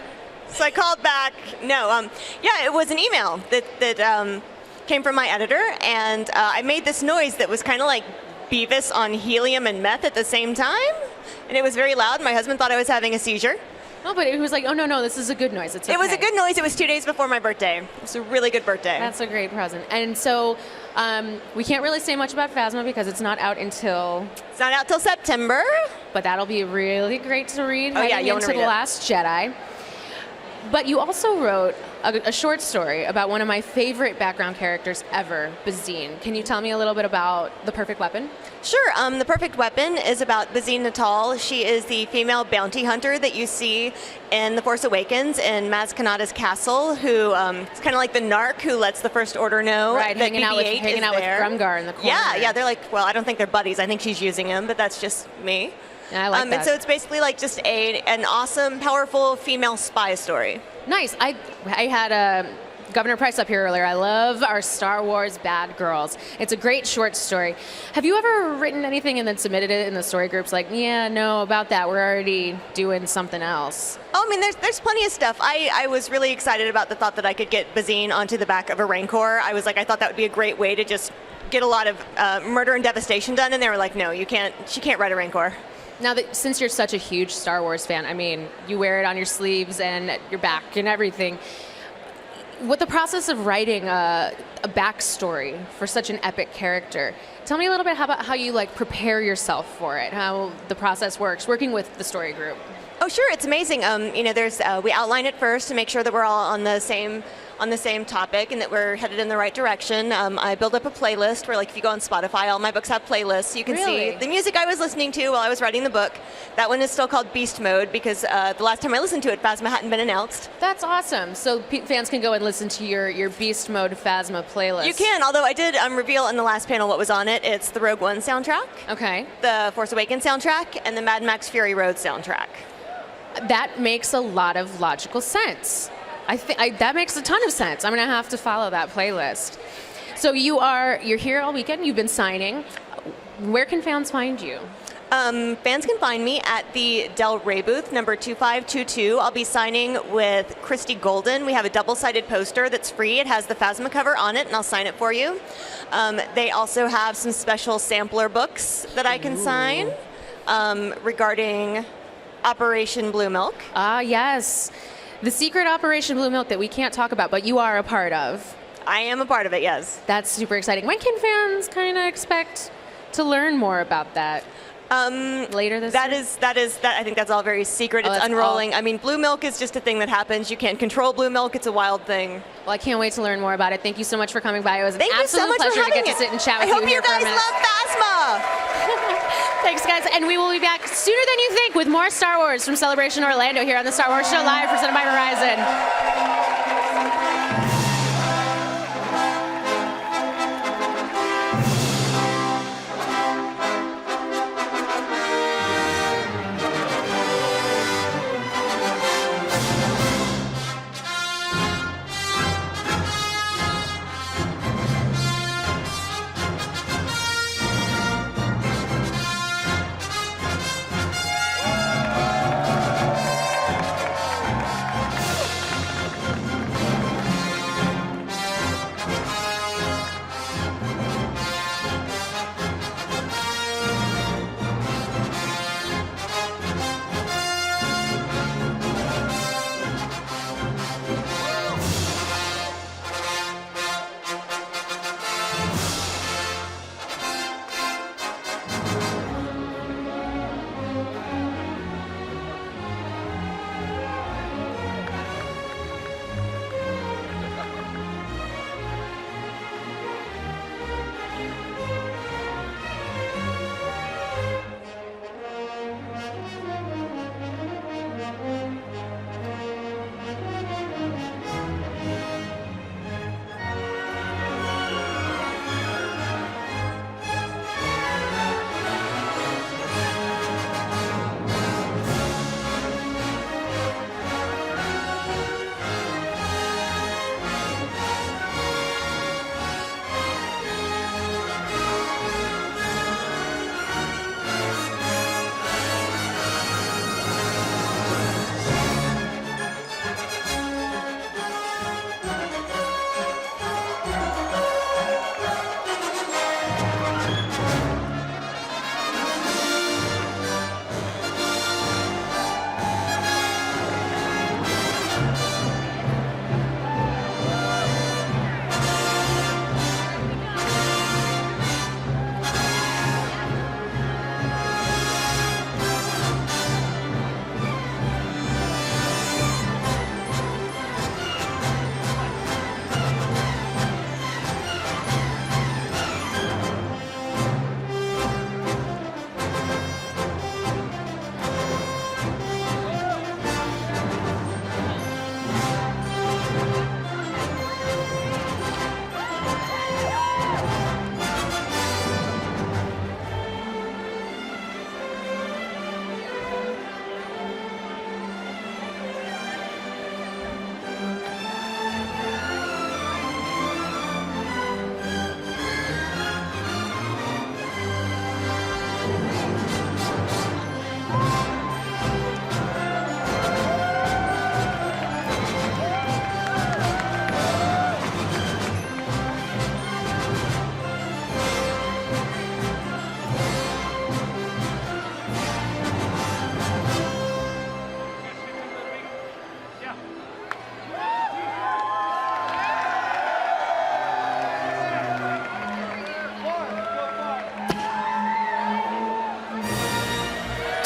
Speaker 4: So I called back. No, yeah, it was an email that came from my editor, and I made this noise that was kind of like Beavis on helium and meth at the same time, and it was very loud. My husband thought I was having a seizure.
Speaker 1: No, but it was like, oh, no, this is a good noise. It's okay.
Speaker 4: It was a good noise. It was 2 days before my birthday. It was a really good birthday.
Speaker 1: That's a great present. And so we can't really say much about Phasma because it's not out until...
Speaker 4: It's not out till September.
Speaker 1: But that'll be really great to read heading into The Last Jedi. But you also wrote a short story about one of my favorite background characters ever, Bazine. Can you tell me a little bit about The Perfect Weapon?
Speaker 4: Sure. The Perfect Weapon is about Bazine Natal. She is the female bounty hunter that you see in The Force Awakens in Maz Kanata's castle, who is kind of like the narc who lets the First Order know that
Speaker 1: hanging out with Grumgar in the corner.
Speaker 4: Yeah, they're like, well, I don't think they're buddies. I think she's using him, but that's just me.
Speaker 1: Yeah, I like that.
Speaker 4: And so it's basically like just an awesome, powerful female spy story.
Speaker 1: Nice. I had Governor Price up here earlier. I love our Star Wars bad girls. It's a great short story. Have you ever written anything and then submitted it in the story groups like, yeah, no, about that, we're already doing something else?
Speaker 4: Oh, I mean, there's plenty of stuff. I was really excited about the thought that I could get Bazine onto the back of a Rancor. I thought that would be a great way to just get a lot of murder and devastation done, and they were like, no, she can't ride a Rancor.
Speaker 1: Now, since you're such a huge Star Wars fan, I mean, you wear it on your sleeves and your back and everything. With the process of writing a backstory for such an epic character, tell me a little bit about how you prepare yourself for it, how the process works, working with the story group.
Speaker 4: Oh, sure, it's amazing. We outline it first to make sure that we're all on the same topic and that we're headed in the right direction. I build up a playlist where, if you go on Spotify, all my books have playlists. You can see the music I was listening to while I was writing the book. That one is still called Beast Mode because the last time I listened to it, Phasma hadn't been announced.
Speaker 1: That's awesome. So fans can go and listen to your Beast Mode Phasma playlist.
Speaker 4: You can, although I did reveal in the last panel what was on it. It's the Rogue One soundtrack.
Speaker 1: Okay.
Speaker 4: The Force Awakens soundtrack and the Mad Max Fury Road soundtrack.
Speaker 1: That makes a lot of logical sense. That makes a ton of sense. I'm going to have to follow that playlist. So you're here all weekend. You've been signing. Where can fans find you?
Speaker 4: Fans can find me at the Del Rey booth, number 2522. I'll be signing with Christy Golden. We have a double-sided poster that's free. It has the Phasma cover on it, and I'll sign it for you. They also have some special sampler books that I can sign regarding Operation Blue Milk.
Speaker 1: Ah, yes. The secret Operation Blue Milk that we can't talk about, but you are a part of.
Speaker 4: I am a part of it, yes.
Speaker 1: That's super exciting. When can fans kind of expect to learn more about that? Later this year?
Speaker 4: I think that's all very secret. It's unrolling. I mean, blue milk is just a thing that happens. You can't control blue milk. It's a wild thing.
Speaker 1: Well, I can't wait to learn more about it. Thank you so much for coming by. It was an
Speaker 4: absolute
Speaker 1: pleasure to get to sit and chat with you here for a minute.
Speaker 4: I hope you guys love Phasma.
Speaker 1: Thanks, guys. And we will be back sooner than you think with more Star Wars from Celebration Orlando here on the Star Wars Show live presented by Verizon.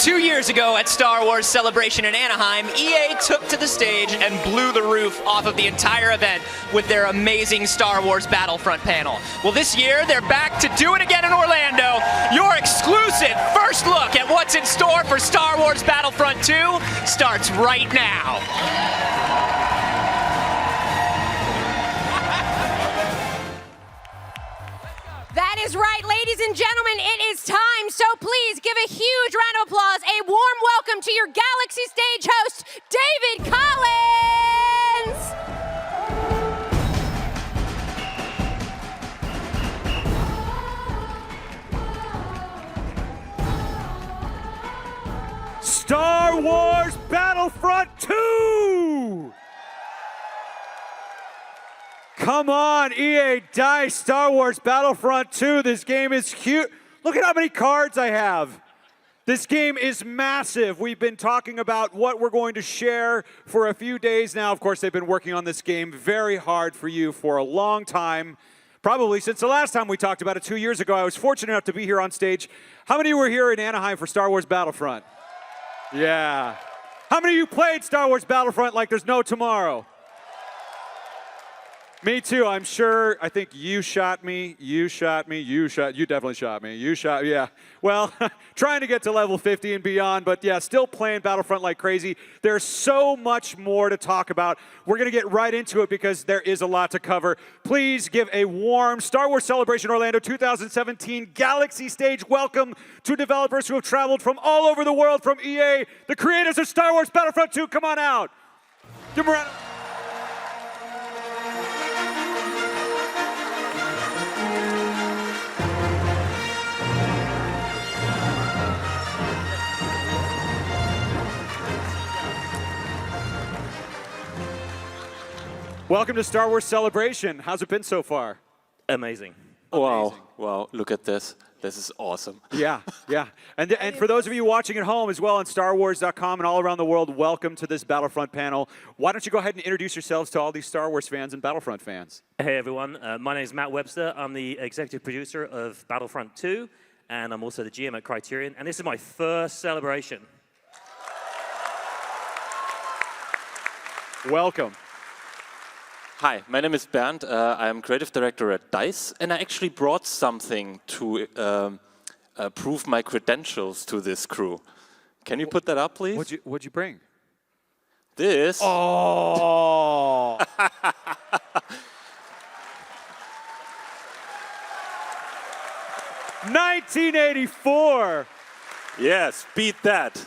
Speaker 3: 2 years ago at Star Wars Celebration in Anaheim, EA took to the stage and blew the roof off of the entire event with their amazing Star Wars Battlefront panel. Well, this year, they're back to do it again in Orlando. Your exclusive first look at what's in store for Star Wars Battlefront 2 starts right now.
Speaker 1: That is right, ladies and gentlemen, it is time. So please give a huge round of applause, a warm welcome to your Galaxy Stage host, David Collins.
Speaker 9: Star Wars Battlefront 2! Come on, EA DICE, Star Wars Battlefront 2. This game is huge. Look at how many cards I have. This game is massive. We've been talking about what we're going to share for a few days now. Of course, they've been working on this game very hard for you for a long time, probably since the last time we talked about it 2 years ago. I was fortunate enough to be here on stage. How many were here in Anaheim for Star Wars Battlefront? Yeah. How many of you played Star Wars Battlefront like there's no tomorrow? Me too, I'm sure. I think you shot me, you definitely shot me. Yeah. Well, trying to get to level 50 and beyond, but yeah, still playing Battlefront like crazy. There's so much more to talk about. We're gonna get right into it because there is a lot to cover. Please give a warm Star Wars Celebration Orlando 2017 Galaxy Stage welcome to developers who have traveled from all over the world, from EA, the creators of Star Wars Battlefront 2. Come on out. Give them a round. Welcome to Star Wars Celebration. How's it been so far?
Speaker 13: Amazing.
Speaker 6: Wow, wow, look at this. This is awesome.
Speaker 9: Yeah. And for those of you watching at home as well on StarWars.com and all around the world, welcome to this Battlefront panel. Why don't you go ahead and introduce yourselves to all these Star Wars fans and Battlefront fans?
Speaker 13: Hey everyone, my name is Matt Webster. I'm the executive producer of Battlefront 2, and I'm also the GM at Criterion, and this is my first celebration.
Speaker 9: Welcome.
Speaker 6: Hi, my name is Bernd. I'm creative director at DICE, and I actually brought something to prove my credentials to this crew. Can you put that up, please?
Speaker 9: What'd you bring?
Speaker 6: This.
Speaker 9: Oh! 1984!
Speaker 6: Yes, beat that.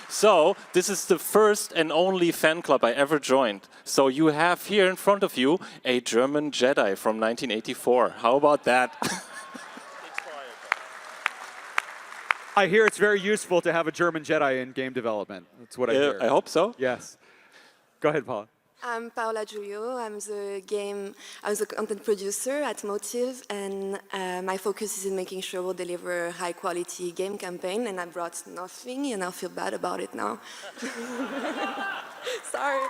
Speaker 6: So, this is the first and only fan club I ever joined. So you have here in front of you a German Jedi from 1984. How about that?
Speaker 9: I hear it's very useful to have a German Jedi in game development. That's what I hear.
Speaker 6: I hope so.
Speaker 9: Yes. Go ahead, Paula.
Speaker 14: I'm Paola Giulio. I'm the content producer at Motive, and my focus is in making sure we'll deliver high-quality game campaign. And I brought nothing, and I feel bad about it now. Sorry.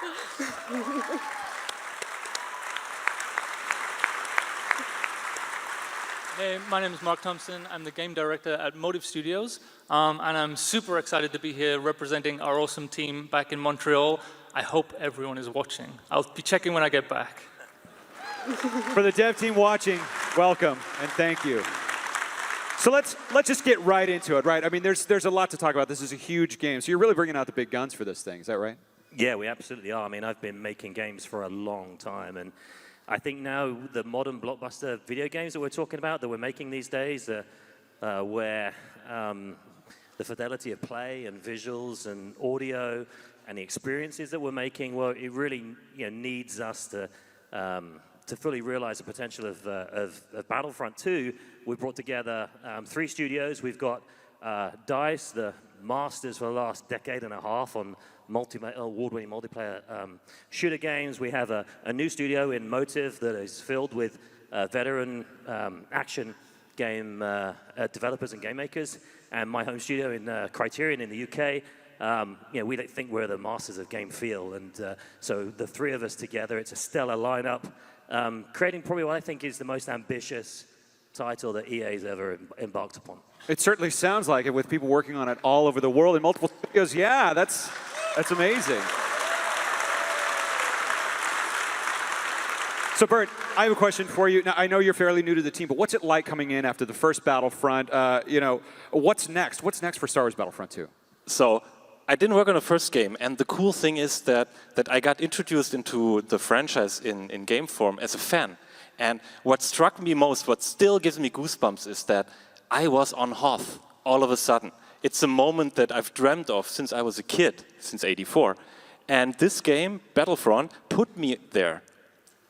Speaker 22: Hey, my name is Mark Thompson. I'm the game director at Motive Studios, and I'm super excited to be here representing our awesome team back in Montreal. I hope everyone is watching. I'll be checking when I get back.
Speaker 9: For the dev team watching, welcome and thank you. So let's just get right into it, right? I mean, there's a lot to talk about. This is a huge game. So you're really bringing out the big guns for this thing. Is that right?
Speaker 13: Yeah, we absolutely are. I mean, I've been making games for a long time, and I think now the modern blockbuster video games that we're talking about, that we're making these days, where the fidelity of play and visuals and audio and the experiences that we're making, well, it really needs us to fully realize the potential of Battlefront 2. We brought together 3 studios. We've got DICE, the masters for the last decade and a half on award-winning multiplayer shooter games. We have a new studio in Motive that is filled with veteran action game developers and game makers, and my home studio in Criterion in the UK. We don't think we're the masters of game feel, and so the 3 of us together, it's a stellar lineup, creating probably what I think is the most ambitious title that EA's ever embarked upon.
Speaker 9: It certainly sounds like it, with people working on it all over the world in multiple studios. Yeah, that's amazing. So, Bert, I have a question for you. Now, I know you're fairly new to the team, but what's it like coming in after the first Battlefront? What's next? What's next for Star Wars Battlefront 2?
Speaker 6: So I didn't work on the first game, and the cool thing is that I got introduced into the franchise in game form as a fan. And what struck me most, what still gives me goosebumps, is that I was on Hoth all of a sudden. It's a moment that I've dreamt of since I was a kid, since '84. And this game, Battlefront, put me there.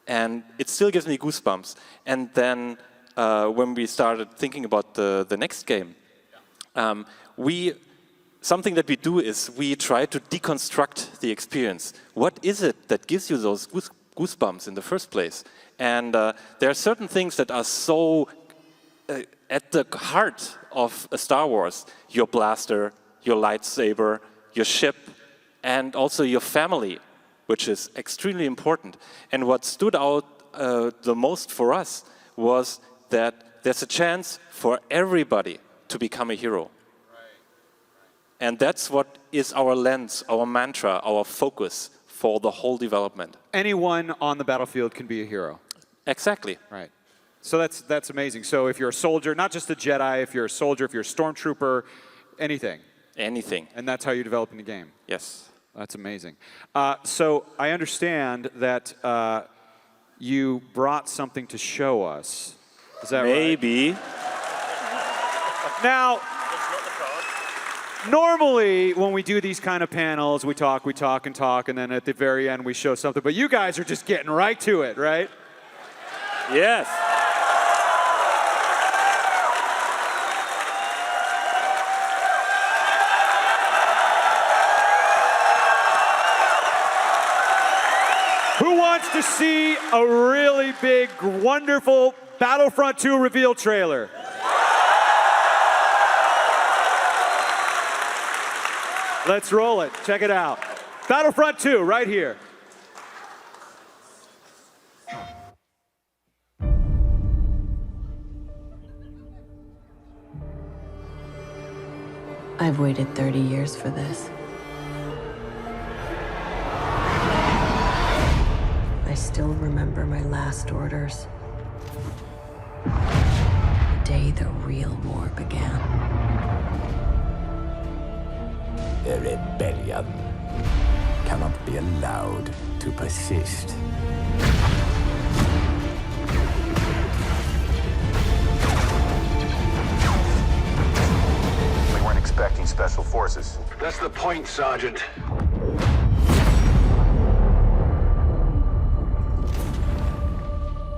Speaker 6: And it still gives me goosebumps. And then when we started thinking about the next game, something that we do is we try to deconstruct the experience. What is it that gives you those goosebumps in the first place? And there are certain things that are so at the heart of a Star Wars. Your blaster, your lightsaber, your ship, and also your family, which is extremely important. And what stood out the most for us was that there's a chance for everybody to become a hero. And that's what is our lens, our mantra, our focus for the whole development.
Speaker 9: Anyone on the battlefield can be a hero.
Speaker 6: Exactly.
Speaker 9: Right. So that's amazing. So if you're a soldier, not just a Jedi, if you're a soldier, if you're a Stormtrooper, anything.
Speaker 6: Anything.
Speaker 9: And that's how you're developing the game.
Speaker 6: Yes.
Speaker 9: That's amazing. So I understand that you brought something to show us. Is that right?
Speaker 6: Maybe.
Speaker 9: Now, normally when we do these kind of panels, we talk, and then at the very end we show something. But you guys are just getting right to it, right?
Speaker 6: Yes.
Speaker 9: Who wants to see a really big, wonderful Battlefront 2 reveal trailer? Let's roll it. Check it out. Battlefront 2, right here.
Speaker 16: I've waited 30 years for this. I still remember my last orders. The day the real war began.
Speaker 17: The rebellion cannot be allowed to persist.
Speaker 18: We weren't expecting special forces.
Speaker 20: That's the point, Sergeant.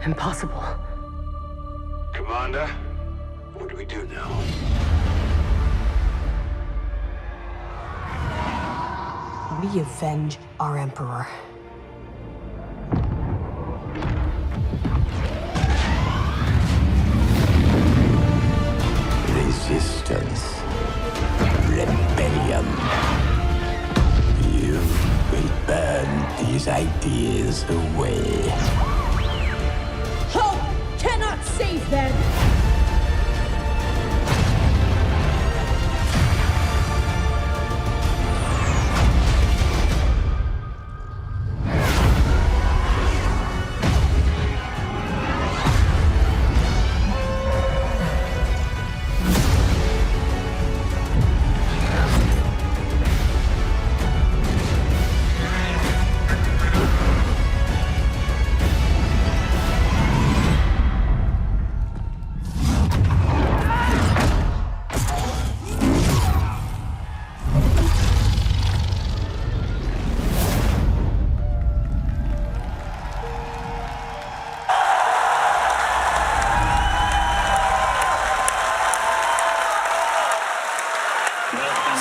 Speaker 16: Impossible.
Speaker 20: Commander, what do we do now?
Speaker 16: We avenge our Emperor.
Speaker 17: Resistance. Rebellion. You will burn these ideas away.
Speaker 23: Hope cannot save them!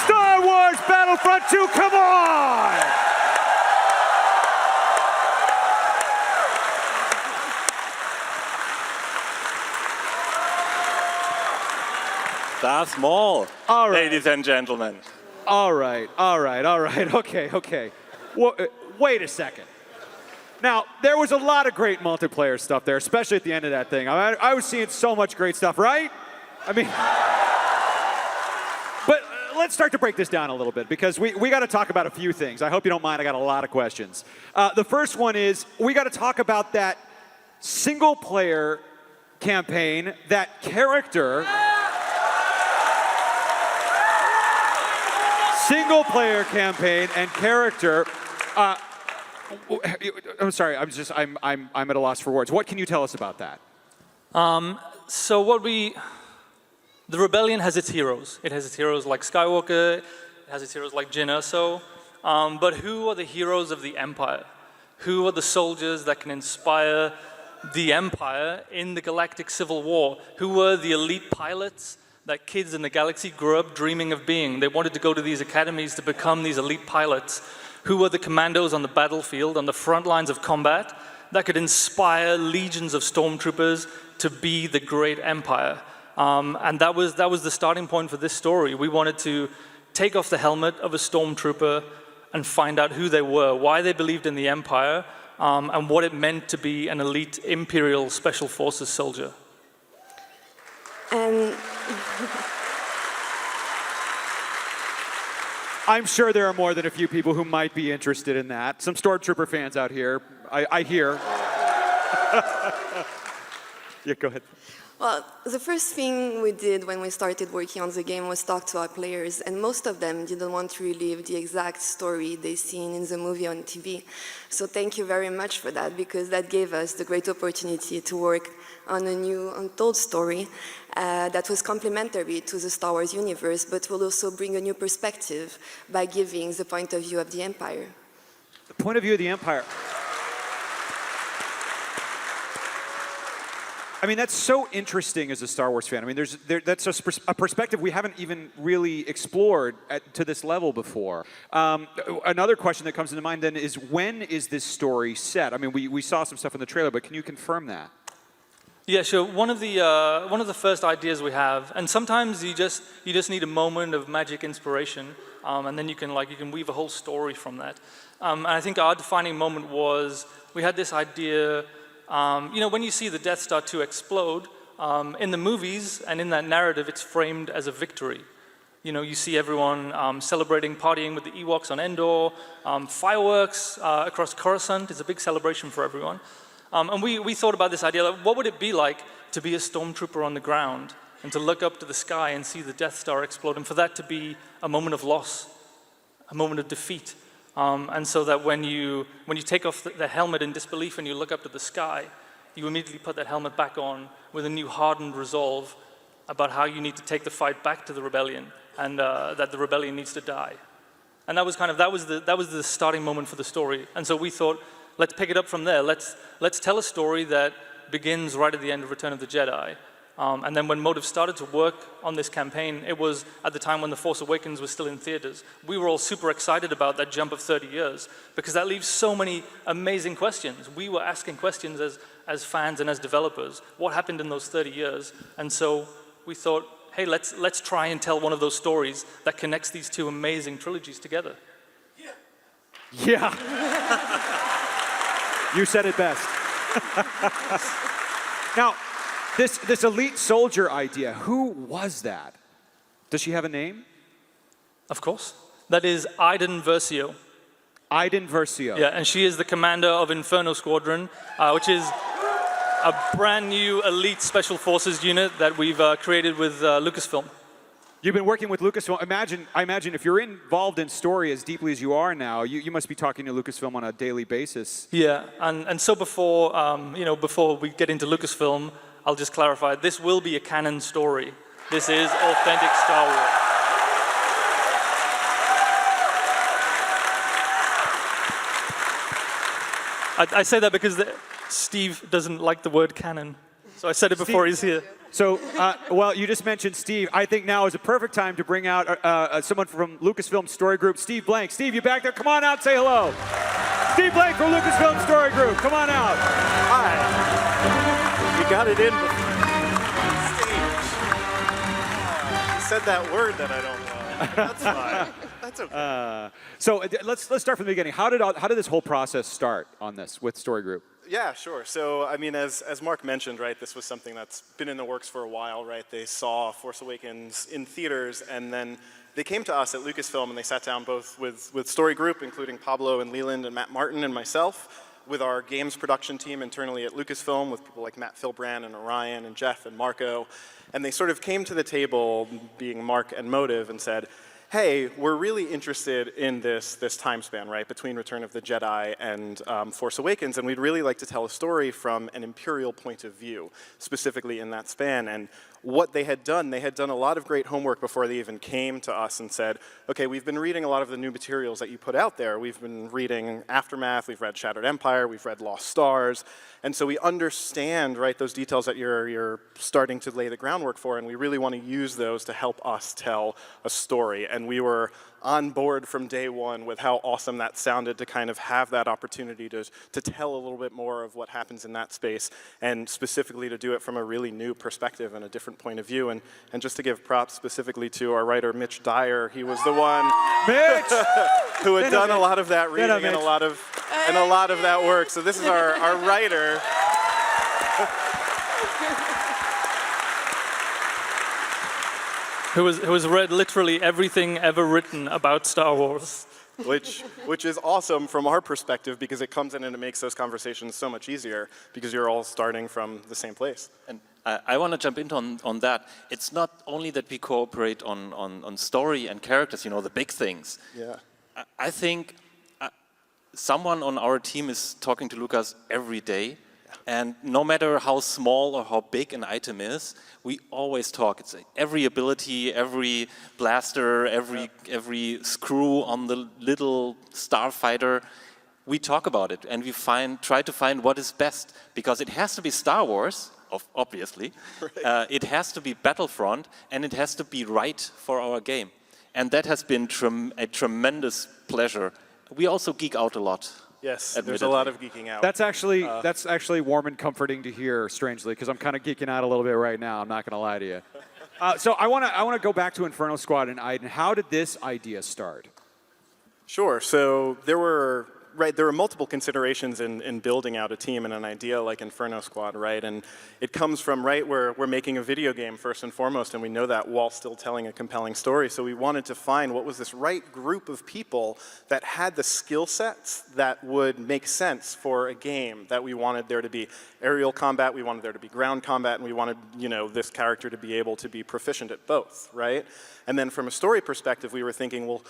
Speaker 9: Star Wars Battlefront 2, come on!
Speaker 6: Darth Maul,
Speaker 9: all right.
Speaker 6: Ladies and gentlemen.
Speaker 9: All right. Okay. Wait a second. Now, there was a lot of great multiplayer stuff there, especially at the end of that thing. I was seeing so much great stuff, right? I mean, but let's start to break this down a little bit because we got to talk about a few things. I hope you don't mind. I got a lot of questions. The first one is we got to talk about that single-player campaign, that character. Single-player campaign and character. I'm sorry. I'm at a loss for words. What can you tell us about that?
Speaker 22: The Rebellion has its heroes. It has its heroes like Skywalker. It has its heroes like Jyn Erso. But who are the heroes of the Empire? Who are the soldiers that can inspire the Empire in the galactic civil war? Who were the elite pilots that kids in the galaxy grew up dreaming of being? They wanted to go to these academies to become these elite pilots. Who were the commandos on the battlefield, on the front lines of combat, that could inspire legions of stormtroopers to be the great Empire? And that was the starting point for this story. We wanted to take off the helmet of a stormtrooper and find out who they were, why they believed in the Empire, and what it meant to be an elite Imperial Special Forces soldier.
Speaker 14: And
Speaker 9: I'm sure there are more than a few people who might be interested in that. Some Stormtrooper fans out here, I hear. Yeah, go ahead.
Speaker 14: Well, the first thing we did when we started working on the game was talk to our players, and most of them didn't want to relive the exact story they seen in the movie on TV. So thank you very much for that, because that gave us the great opportunity to work on a new untold story that was complementary to the Star Wars universe, but will also bring a new perspective by giving the point of view of the Empire.
Speaker 9: The point of view of the Empire. I mean, that's so interesting as a Star Wars fan. I mean, that's a perspective we haven't even really explored to this level before. Another question that comes into mind then is, when is this story set? I mean, we saw some stuff in the trailer, but can you confirm that?
Speaker 22: Yeah, sure. One of the first ideas we have, and sometimes you just need a moment of magic inspiration, and then you can weave a whole story from that. And I think our defining moment was we had this idea. When you see the Death Star 2 explode, in the movies and in that narrative, it's framed as a victory. You see everyone celebrating, partying with the Ewoks on Endor, fireworks across Coruscant. It's a big celebration for everyone. And we thought about this idea, like, what would it be like to be a stormtrooper on the ground and to look up to the sky and see the Death Star explode, and for that to be a moment of loss, a moment of defeat. And so that when you take off the helmet in disbelief and you look up to the sky, you immediately put that helmet back on with a new hardened resolve about how you need to take the fight back to the rebellion, and that the rebellion needs to die. And that was the starting moment for the story. And so we thought, let's pick it up from there. Let's tell a story that begins right at the end of Return of the Jedi. And then when Motive started to work on this campaign, it was at the time when The Force Awakens was still in theaters. We were all super excited about that jump of 30 years because that leaves so many amazing questions. We were asking questions as fans and as developers. What happened in those 30 years? And so we thought, hey, let's try and tell one of those stories that connects these two amazing trilogies together.
Speaker 9: Yeah. You said it best. Now, this elite soldier idea, who was that? Does she have a name?
Speaker 22: Of course. That is Iden Versio.
Speaker 9: Iden Versio.
Speaker 22: Yeah, and she is the commander of Inferno Squadron, which is a brand new elite special forces unit that we've created with Lucasfilm.
Speaker 9: You've been working with Lucasfilm. I imagine if you're involved in story as deeply as you are now, you must be talking to Lucasfilm on a daily basis.
Speaker 22: Yeah, and so before we get into Lucasfilm, I'll just clarify, this will be a canon story. This is authentic Star Wars. I say that because Steve doesn't like the word canon. So I said it before he's here.
Speaker 9: So, well, you just mentioned Steve. I think now is a perfect time to bring out someone from Lucasfilm Story Group, Steve Blank. Steve, you back there? Come on out, say hello. Steve Blank from Lucasfilm Story Group. Come on out.
Speaker 7: Hi. You got it in before stage. You said that word that I don't want. That's fine. That's okay.
Speaker 9: Let's start from the beginning. How did this whole process start on this with Story Group?
Speaker 7: Yeah, sure. So, I mean, as Mark mentioned, right, this was something that's been in the works for a while, right? They saw Force Awakens in theaters, and then they came to us at Lucasfilm, and they sat down both with Story Group, including Pablo and Leland and Matt Martin and myself, with our games production team internally at Lucasfilm, with people like Matt Philbrand and Orion and Jeff and Marco, and they sort of came to the table, being Mark and Motive, and said, hey, we're really interested in this time span, right, between Return of the Jedi and Force Awakens, and we'd really like to tell a story from an Imperial point of view, specifically in that span. And what they had done a lot of great homework before they even came to us and said, okay, we've been reading a lot of the new materials that you put out there. We've been reading Aftermath, we've read Shattered Empire, we've read Lost Stars, and so we understand, right, those details that you're starting to lay the groundwork for, and we really want to use those to help us tell a story. And we were on board from day one with how awesome that sounded to kind of have that opportunity to tell a little bit more of what happens in that space, and specifically to do it from a really new perspective and a different point of view. And just to give props specifically to our writer, Mitch Dyer, he was the one who had done a lot of that reading and a lot of that work. So this is our writer.
Speaker 22: Who has read literally everything ever written about Star Wars.
Speaker 7: Which is awesome from our perspective, because it comes in and it makes those conversations so much easier, because you're all starting from the same place.
Speaker 6: And I want to jump in on that. It's not only that we cooperate on story and characters, you know, the big things.
Speaker 7: Yeah.
Speaker 6: I think someone on our team is talking to Lucas every day. And no matter how small or how big an item is, we always talk. It's every ability, every blaster, every screw on the little starfighter. We talk about it, and we try to find what is best, because it has to be Star Wars, obviously. Right. It has to be Battlefront, and it has to be right for our game. And that has been a tremendous pleasure. We also geek out a lot.
Speaker 7: Yes,
Speaker 6: admittedly.
Speaker 7: There's a lot of geeking out.
Speaker 9: That's actually warm and comforting to hear, strangely, because I'm kind of geeking out a little bit right now. I'm not going to lie to you. So I want to go back to Inferno Squad and Aiden. How did this idea start?
Speaker 7: Sure. So there were multiple considerations in building out a team and an idea like Inferno Squad, right? And it comes from, right, we're making a video game first and foremost, and we know that while still telling a compelling story. So we wanted to find what was this right group of people that had the skill sets that would make sense for a game, that we wanted there to be aerial combat, we wanted there to be ground combat, and we wanted, you know, this character to be able to be proficient at both, right? And then from a story perspective, we were thinking, well,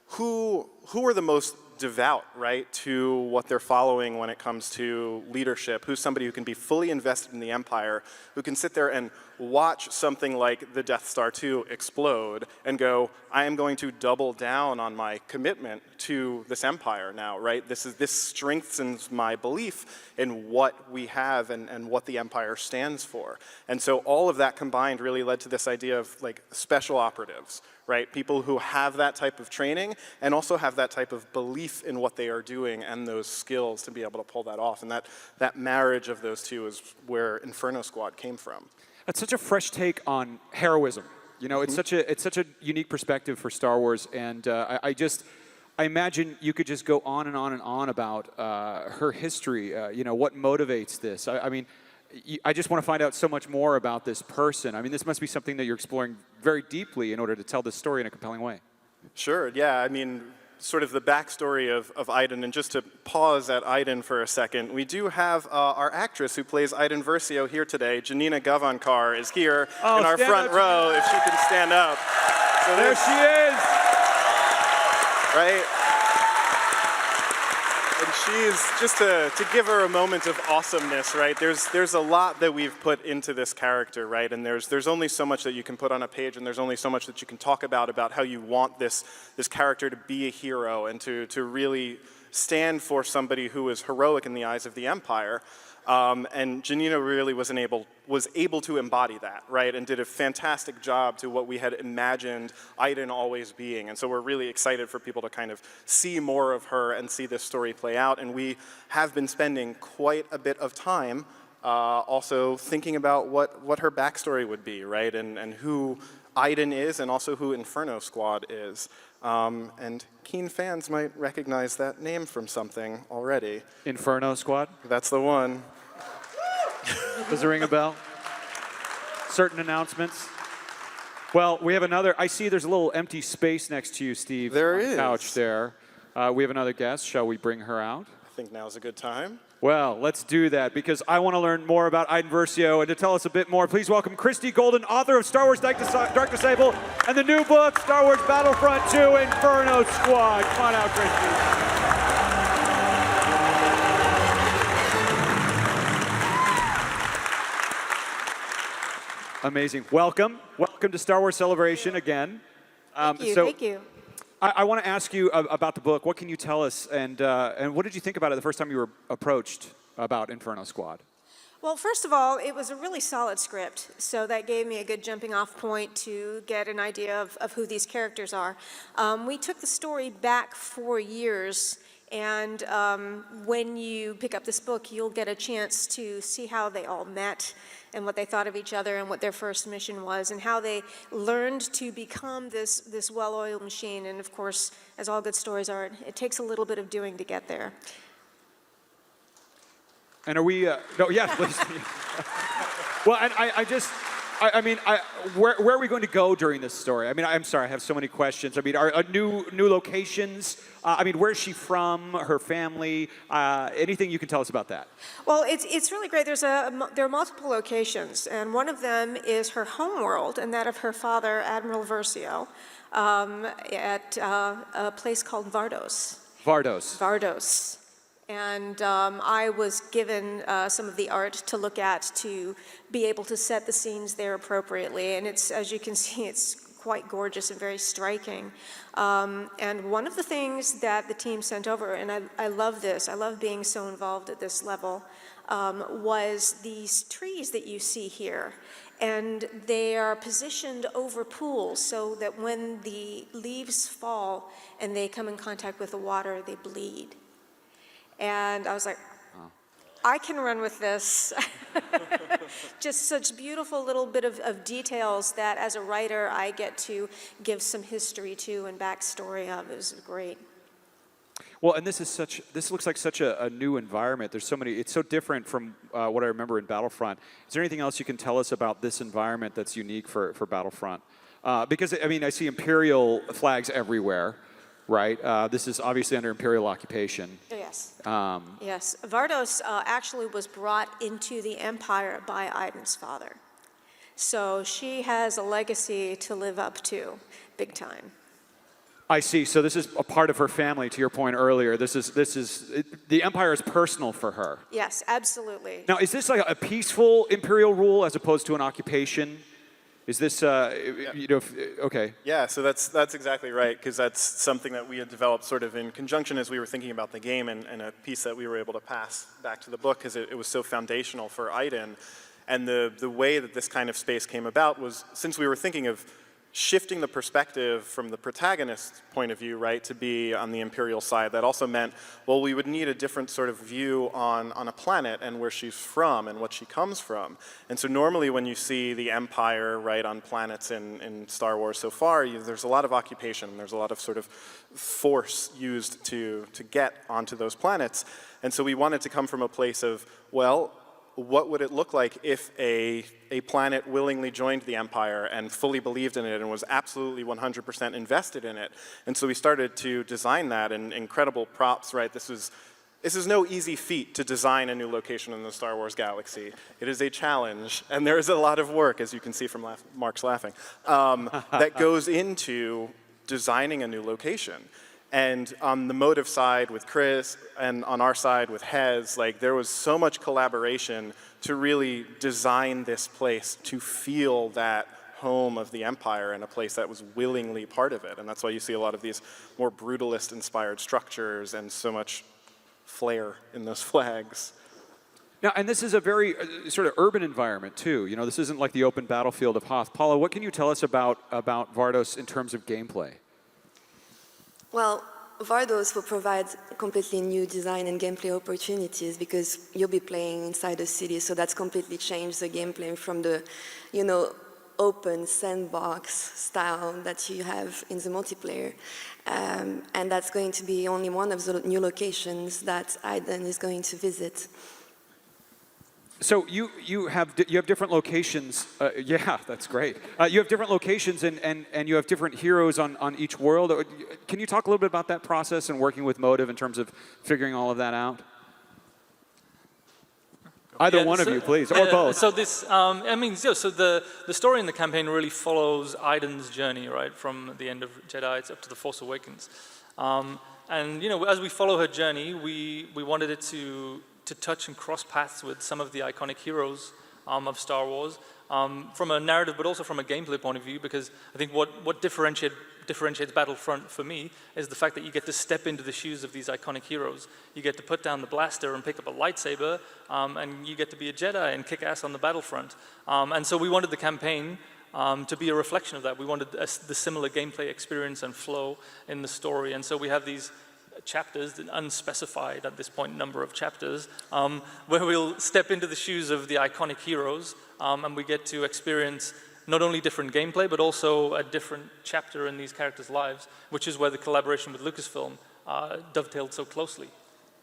Speaker 7: who are the most devout, right, to what they're following when it comes to leadership? Who's somebody who can be fully invested in the Empire, who can sit there and watch something like the Death Star 2 explode and go, I am going to double down on my commitment to this Empire now, right? This strengthens my belief in what we have and what the Empire stands for. And so all of that combined really led to this idea of like special operatives, right? People who have that type of training and also have that type of belief in what they are doing and those skills to be able to pull that off. And that marriage of those two is where Inferno Squad came from.
Speaker 9: That's such a fresh take on heroism. You know, it's such a unique perspective for Star Wars, and I imagine you could just go on and on and on about her history. You know, what motivates this? I mean, I just want to find out so much more about this person. I mean, this must be something that you're exploring very deeply in order to tell this story in a compelling way.
Speaker 7: Sure. Yeah. I mean, sort of the backstory of Aiden, and just to pause at Aiden for a second, we do have our actress who plays Aiden Versio here today. Janina Gavankar is here in our front row, if she can stand up. So
Speaker 9: there she is!
Speaker 7: Right? And she's, just to give her a moment of awesomeness, right? There's a lot that we've put into this character, right? And there's only so much that you can put on a page, and there's only so much that you can talk about how you want this character to be a hero and to really stand for somebody who is heroic in the eyes of the Empire. And Janina really was able to embody that, right? And did a fantastic job to what we had imagined Aiden always being. And so we're really excited for people to kind of see more of her and see this story play out. And we have been spending quite a bit of time also thinking about what her backstory would be, right? And who Aiden is, and also who Inferno Squad is. And keen fans might recognize that name from something already.
Speaker 9: Inferno Squad?
Speaker 7: That's the one.
Speaker 9: Does it ring a bell? Certain announcements? Well, we have another. I see there's a little empty space next to you, Steve.
Speaker 7: There
Speaker 9: on the
Speaker 7: is.
Speaker 9: couch there. We have another guest. Shall we bring her out?
Speaker 7: I think now's a good time.
Speaker 9: Well, let's do that because I want to learn more about Hayden Versio, and to tell us a bit more, please welcome Christy Golden, author of Star Wars Dark Disciple and the new book, Star Wars Battlefront 2 Inferno Squad. Come on out, Christy. Amazing. Welcome. Welcome to Star Wars Celebration again.
Speaker 10: Thank you.
Speaker 9: So
Speaker 10: Thank you.
Speaker 9: I want to ask you about the book. What can you tell us, and what did you think about it the first time you were approached about Inferno Squad?
Speaker 10: Well, first of all, it was a really solid script, so that gave me a good jumping off point to get an idea of who these characters are. We took the story back 4 years, and when you pick up this book, you'll get a chance to see how they all met and what they thought of each other and what their first mission was and how they learned to become this well-oiled machine. And of course, as all good stories are, it takes a little bit of doing to get there.
Speaker 9: And are we, no, yeah, please. Well, and I mean, where are we going to go during this story? I mean, I'm sorry, I have so many questions. I mean, are new locations? I mean, where's she from? Her family? Anything you can tell us about that?
Speaker 10: Well, it's really great. There are multiple locations, and one of them is her home world, and that of her father, Admiral Versio, at a place called Vardos. Vardos. And I was given some of the art to look at to be able to set the scenes there appropriately. And it's, as you can see, it's quite gorgeous and very striking. And one of the things that the team sent over, and I love this, I love being so involved at this level, was these trees that you see here. And they are positioned over pools so that when the leaves fall and they come in contact with the water, they bleed. And I was like, I can run with this. Just such beautiful little bit of details that as a writer I get to give some history to and backstory of. It was great.
Speaker 9: Well, and this looks like such a new environment. There's so many, it's so different from what I remember in Battlefront. Is there anything else you can tell us about this environment that's unique for Battlefront? Because, I mean, I see Imperial flags everywhere. Right? This is obviously under Imperial occupation.
Speaker 10: Yes. Yes. Vardos actually was brought into the Empire by Iden's father. So she has a legacy to live up to, big time.
Speaker 9: I see. So this is a part of her family, to your point earlier. The Empire is personal for her.
Speaker 10: Yes, absolutely.
Speaker 9: Now, is this like a peaceful Imperial rule as opposed to an occupation? Is this, you know, okay.
Speaker 7: Yeah, so that's exactly right, because that's something that we had developed sort of in conjunction as we were thinking about the game, and a piece that we were able to pass back to the book because it was so foundational for Iden. And the way that this kind of space came about was, since we were thinking of shifting the perspective from the protagonist's point of view, right, to be on the Imperial side, that also meant, well, we would need a different sort of view on a planet and where she's from and what she comes from. And so normally when you see the Empire, right, on planets in Star Wars so far, there's a lot of occupation, there's a lot of sort of force used to get onto those planets. And so we wanted to come from a place of, well, what would it look like if a planet willingly joined the Empire and fully believed in it and was absolutely 100% invested in it? And so we started to design that, and incredible props, right? This is no easy feat to design a new location in the Star Wars galaxy. It is a challenge, and there is a lot of work, as you can see from Mark's laughing, that goes into designing a new location. And on the motive side with Chris, and on our side with Hez, like, there was so much collaboration to really design this place to feel that home of the Empire and a place that was willingly part of it. And that's why you see a lot of these more brutalist-inspired structures and so much flair in those flags.
Speaker 9: Now, and this is a very sort of urban environment too. You know, this isn't like the open battlefield of Hoth. Paula, what can you tell us about Vardos in terms of gameplay?
Speaker 14: Well, Vardos will provide completely new design and gameplay opportunities because you'll be playing inside the city, so that's completely changed the gameplay from the, you know, open sandbox style that you have in the multiplayer. And that's going to be only one of the new locations that Hayden is going to visit.
Speaker 9: So you have different locations. Yeah, that's great. You have different locations and you have different heroes on each world. Can you talk a little bit about that process and working with Motive in terms of figuring all of that out? Either one of you, please, or both.
Speaker 22: So this, I mean, so the story in the campaign really follows Hayden's journey, right, from the end of Jedi up to the Force Awakens, and you know, as we follow her journey, we wanted it to touch and cross paths with some of the iconic heroes of Star Wars, from a narrative, but also from a gameplay point of view, because I think what differentiates Battlefront for me is the fact that you get to step into the shoes of these iconic heroes. You get to put down the blaster and pick up a lightsaber, and you get to be a Jedi and kick ass on the battlefront. And so we wanted the campaign to be a reflection of that. We wanted the similar gameplay experience and flow in the story. And so we have these chapters, unspecified at this point number of chapters, where we'll step into the shoes of the iconic heroes, and we get to experience not only different gameplay, but also a different chapter in these characters' lives, which is where the collaboration with Lucasfilm dovetailed so closely.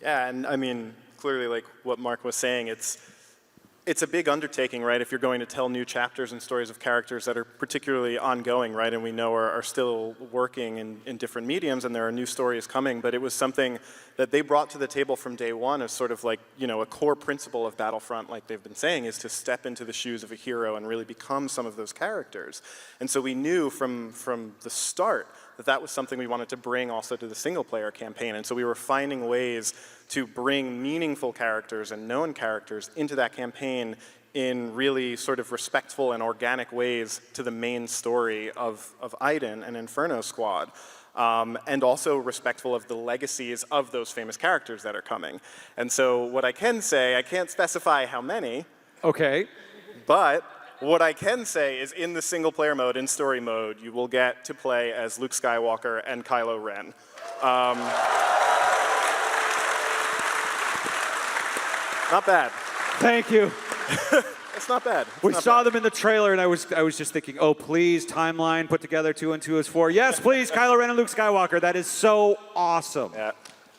Speaker 7: Yeah, and I mean, clearly, like what Mark was saying, it's a big undertaking, right? If you're going to tell new chapters and stories of characters that are particularly ongoing, right, and we know are still working in different mediums, and there are new stories coming, but it was something that they brought to the table from day one as sort of like, you know, a core principle of Battlefront, like they've been saying, is to step into the shoes of a hero and really become some of those characters. And so we knew from the start that that was something we wanted to bring also to the single-player campaign, and so we were finding ways to bring meaningful characters and known characters into that campaign in really sort of respectful and organic ways to the main story of Hayden and Inferno Squad. And also respectful of the legacies of those famous characters that are coming. And so what I can say, I can't specify how many.
Speaker 9: Okay.
Speaker 7: But what I can say is in the single player mode, in story mode, you will get to play as Luke Skywalker and Kylo Ren. Not bad.
Speaker 9: Thank you.
Speaker 7: It's not bad.
Speaker 9: We saw them in the trailer, and I was just thinking, oh, please, timeline, put together 2 and 2 is 4. Yes, please, Kylo Ren and Luke Skywalker. That is so awesome.
Speaker 7: Yeah.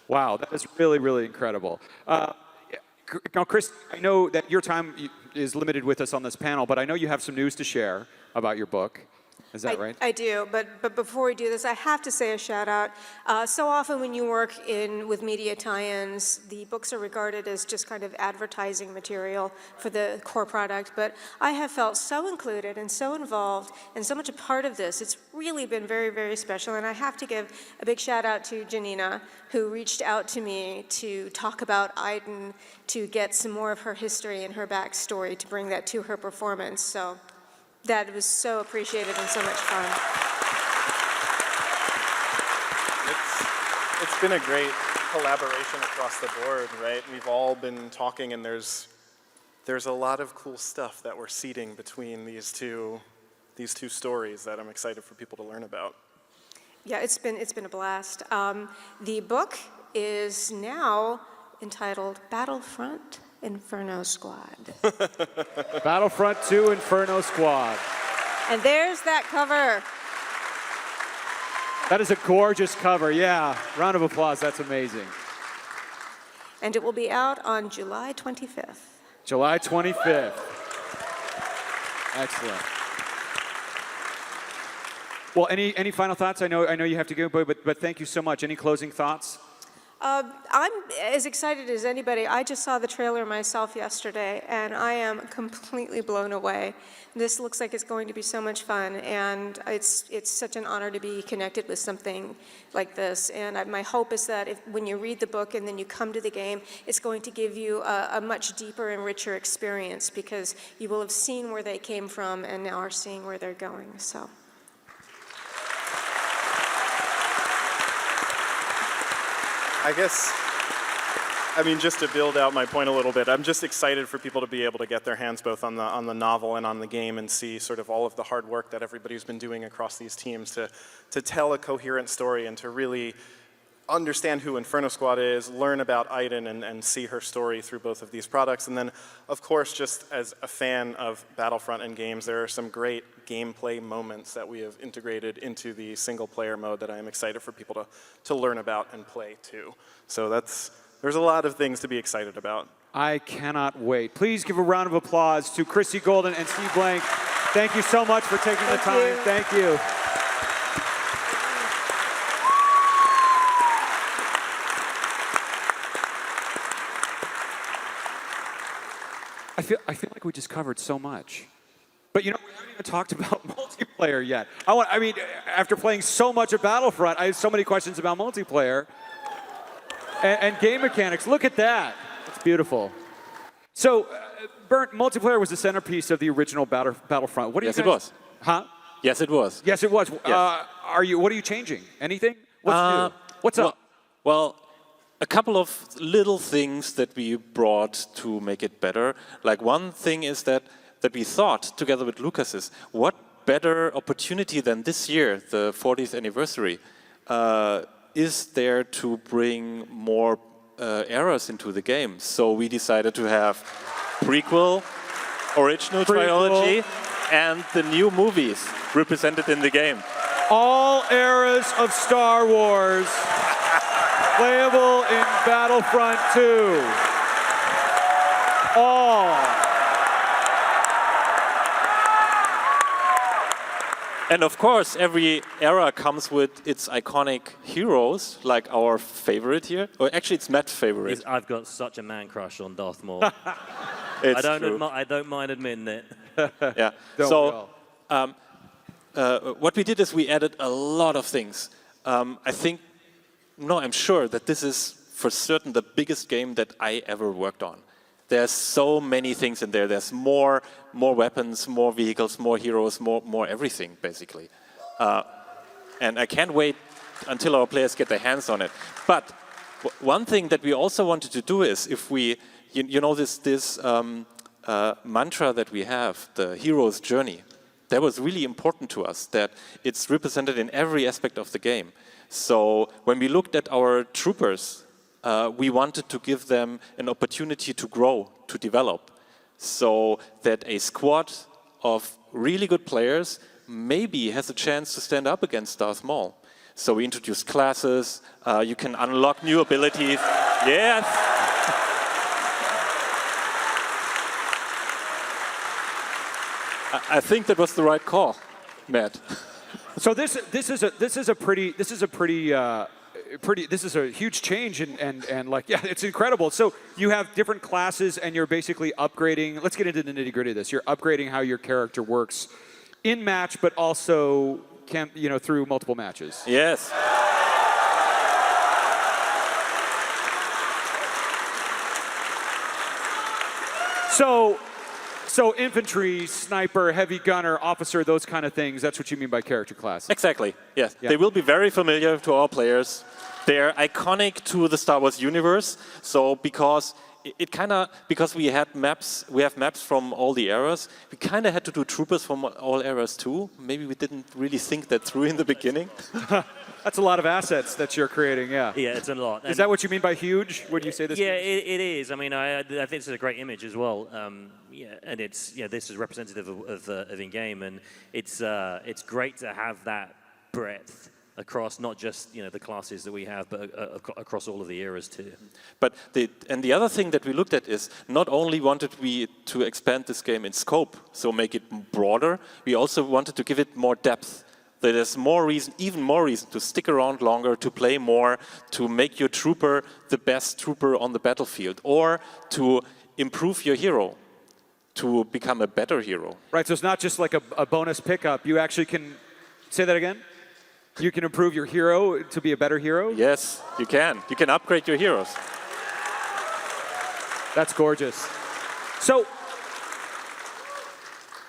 Speaker 9: Wow, that is really, really incredible. Now, Chris, I know that your time is limited with us on this panel, but I know you have some news to share about your book. Is that right?
Speaker 10: I do, but before we do this, I have to say a shout out. So often when you work with media tie-ins, the books are regarded as just kind of advertising material for the core product, but I have felt so included and so involved and so much a part of this. It's really been very, very special, and I have to give a big shout out to Janina, who reached out to me to talk about Hayden, to get some more of her history and her backstory, to bring that to her performance. So that was so appreciated and so much fun.
Speaker 7: It's been a great collaboration across the board, right? We've all been talking, and there's a lot of cool stuff that we're seeding between these two stories that I'm excited for people to learn about.
Speaker 10: Yeah, it's been a blast. The book is now entitled Battlefront Inferno Squad.
Speaker 9: Battlefront 2 Inferno Squad.
Speaker 10: And there's that cover.
Speaker 9: That is a gorgeous cover, yeah. Round of applause, that's amazing.
Speaker 10: And it will be out on July 25th.
Speaker 9: July 25th. Excellent. Well, any final thoughts? I know you have to go, but thank you so much. Any closing thoughts?
Speaker 10: I'm as excited as anybody. I just saw the trailer myself yesterday, and I am completely blown away. This looks like it's going to be so much fun, and it's such an honor to be connected with something like this. And my hope is that when you read the book and then you come to the game, it's going to give you a much deeper and richer experience, because you will have seen where they came from and now are seeing where they're going. So.
Speaker 7: I guess, I mean, just to build out my point a little bit, I'm just excited for people to be able to get their hands both on the novel and on the game and see sort of all of the hard work that everybody's been doing across these teams to tell a coherent story and to really understand who Inferno Squad is, learn about Aiden, and see her story through both of these products. And then, of course, just as a fan of Battlefront and games, there are some great gameplay moments that we have integrated into the single-player mode that I am excited for people to learn about and play too. So there's a lot of things to be excited about.
Speaker 9: I cannot wait. Please give a round of applause to Christy Golden and Steve Blank. Thank you so much for taking the time. Thank you. I feel like we just covered so much. But you know, we haven't even talked about multiplayer yet. I mean, after playing so much of Battlefront, I have so many questions about multiplayer and game mechanics. Look at that. It's beautiful. So, Bernd, multiplayer was the centerpiece of the original Battlefront. What do you
Speaker 6: Yes,
Speaker 9: guys...
Speaker 6: it was.
Speaker 9: Huh?
Speaker 6: Yes, it was.
Speaker 9: Yes, it was.
Speaker 6: Yes.
Speaker 9: What are you changing? Anything? What's new? What's up?
Speaker 6: Well, a couple of little things that we brought to make it better. Like one thing is that we thought, together with Lucas, is what better opportunity than this year, the 40th anniversary, is there to bring more eras into the game. So we decided to have prequel, original trilogy, and the new movies represented in the game.
Speaker 9: All eras of Star Wars playable in Battlefront 2. All.
Speaker 6: And of course, every era comes with its iconic heroes, like our favorite here. Or actually, it's Matt's favorite.
Speaker 13: I've got such a man crush on Darth Maul.
Speaker 6: It's
Speaker 13: I
Speaker 6: true.
Speaker 13: don't mind admitting it.
Speaker 6: Yeah. So, what we did is we added a lot of things. I'm sure that this is for certain the biggest game that I ever worked on. There's so many things in there. There's more weapons, more vehicles, more heroes, more everything, basically. And I can't wait until our players get their hands on it. But one thing that we also wanted to do is, if we, this mantra that we have, the hero's journey, that was really important to us, that it's represented in every aspect of the game. So when we looked at our troopers, we wanted to give them an opportunity to grow, to develop, so that a squad of really good players maybe has a chance to stand up against Darth Maul. So we introduced classes, you can unlock new abilities. Yes! I think that was the right call, Matt.
Speaker 9: So this is a huge change and like, yeah, it's incredible. So you have different classes and you're basically upgrading. Let's get into the nitty gritty of this. You're upgrading how your character works in match, but also through multiple matches.
Speaker 6: Yes.
Speaker 9: So infantry, sniper, heavy gunner, officer, those kind of things, that's what you mean by character classes.
Speaker 6: Exactly, yes.
Speaker 9: Yeah.
Speaker 6: They will be very familiar to our players. They're iconic to the Star Wars universe. So because we have maps from all the eras, we kind of had to do troopers from all eras too. Maybe we didn't really think that through in the beginning.
Speaker 9: That's a lot of assets that you're creating, yeah.
Speaker 13: Yeah, it's a lot.
Speaker 9: Is that what you mean by huge when you say this?
Speaker 13: Yeah, it is. I mean, I think this is a great image as well. And it's this is representative of in-game, and it's great to have that breadth across not just the classes that we have, but across all of the eras too.
Speaker 6: But the other thing that we looked at is not only wanted we to expand this game in scope, so make it broader, we also wanted to give it more depth. There's even more reason to stick around longer, to play more, to make your trooper the best trooper on the battlefield, or to improve your hero, to become a better hero.
Speaker 9: Right, so it's not just like a bonus pickup. You actually can, say that again? You can improve your hero to be a better hero?
Speaker 6: Yes, you can. You can upgrade your heroes.
Speaker 9: That's gorgeous. So,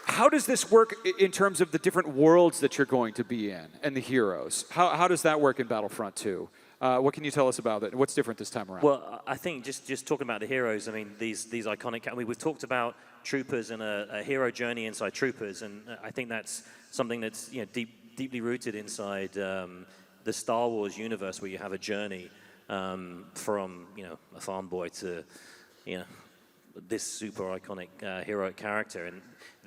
Speaker 9: how does this work in terms of the different worlds that you're going to be in and the heroes? How does that work in Battlefront 2? What can you tell us about it? What's different this time around?
Speaker 13: Well, I think just talking about the heroes, I mean, these iconic... I mean, we've talked about troopers and a hero journey inside troopers, and I think that's something that's deeply rooted inside the Star Wars universe, where you have a journey from a farm boy to this super iconic heroic character. And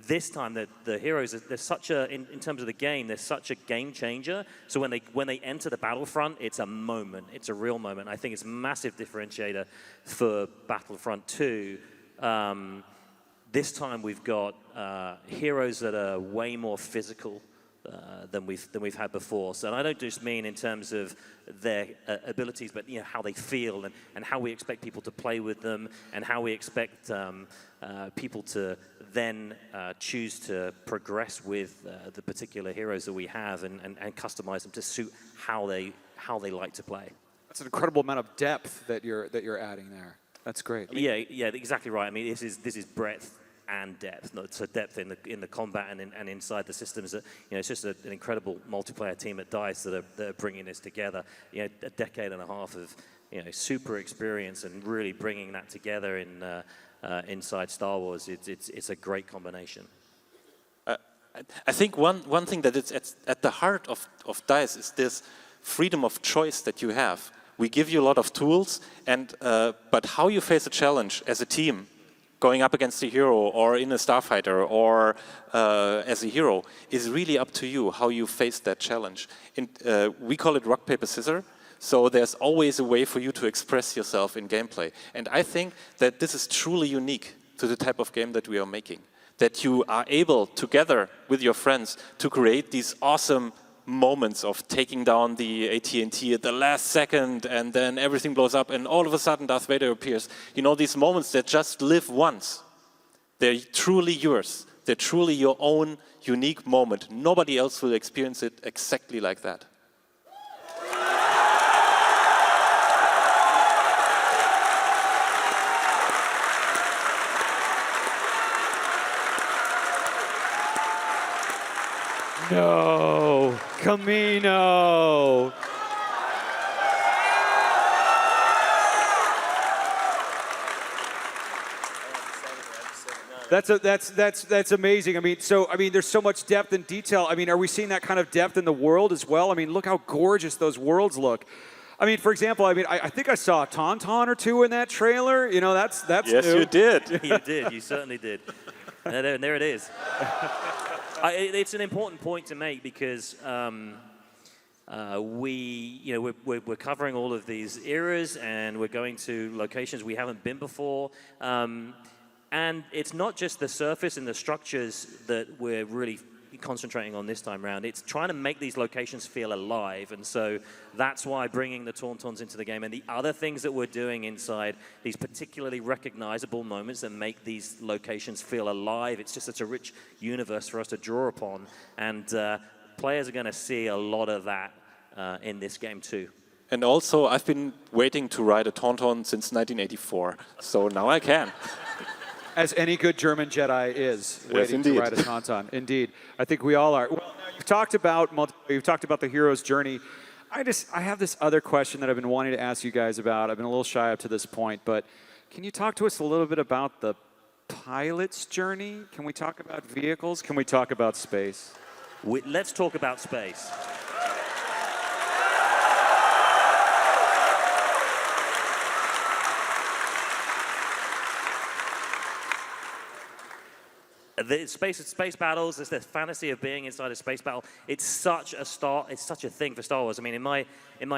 Speaker 13: this time, the heroes, there's such a, in terms of the game, there's such a game changer. So when they enter the Battlefront, it's a moment. It's a real moment. I think it's a massive differentiator for Battlefront 2. This time we've got heroes that are way more physical than we've had before. So, and I don't just mean in terms of their abilities, but how they feel and how we expect people to play with them, and how we expect people to then choose to progress with the particular heroes that we have, and customize them to suit how they like to play.
Speaker 9: That's an incredible amount of depth that you're adding there. That's great.
Speaker 13: Yeah, exactly right. I mean, this is breadth and depth. So depth in the combat and inside the systems. It's just an incredible multiplayer team at DICE that are bringing this together. A decade and a half of super experience and really bringing that together inside Star Wars. It's a great combination.
Speaker 6: I think one thing that it's at the heart of DICE is this freedom of choice that you have. We give you a lot of tools, but how you face a challenge as a team, going up against a hero or in a starfighter or as a hero, is really up to you how you face that challenge. We call it rock, paper, scissors. So there's always a way for you to express yourself in gameplay. And I think that this is truly unique to the type of game that we are making. That you are able, together with your friends, to create these awesome moments of taking down the AT&T at the last second, and then everything blows up, and all of a sudden Darth Vader appears. These moments that just live once. They're truly yours. They're truly your own unique moment. Nobody else will experience it exactly like that.
Speaker 9: No, Camino. That's amazing. I mean, there's so much depth and detail. I mean, are we seeing that kind of depth in the world as well? I mean, look how gorgeous those worlds look. I mean, for example, I think I saw a Tauntaun or two in that trailer. That's
Speaker 6: yes,
Speaker 9: new.
Speaker 6: You did.
Speaker 13: You did. You certainly did. And there it is. It's an important point to make because we're covering all of these eras, and we're going to locations we haven't been before. And it's not just the surface and the structures that we're really concentrating on this time around. It's trying to make these locations feel alive, and so that's why bringing the Tauntauns into the game and the other things that we're doing inside these particularly recognizable moments that make these locations feel alive. It's just such a rich universe for us to draw upon, and players are going to see a lot of that in this game too.
Speaker 6: And also, I've been waiting to ride a Tauntaun since 1984, so now I can.
Speaker 9: As any good German Jedi is, waiting to ride a Tauntaun. Indeed. I think we all are. Well, you've talked about the hero's journey. I have this other question that I've been wanting to ask you guys about. I've been a little shy up to this point, but can you talk to us a little bit about the pilot's journey? Can we talk about vehicles? Can we talk about space?
Speaker 13: Let's talk about space. The space battles, it's the fantasy of being inside a space battle. It's such a thing for Star Wars. I mean, in my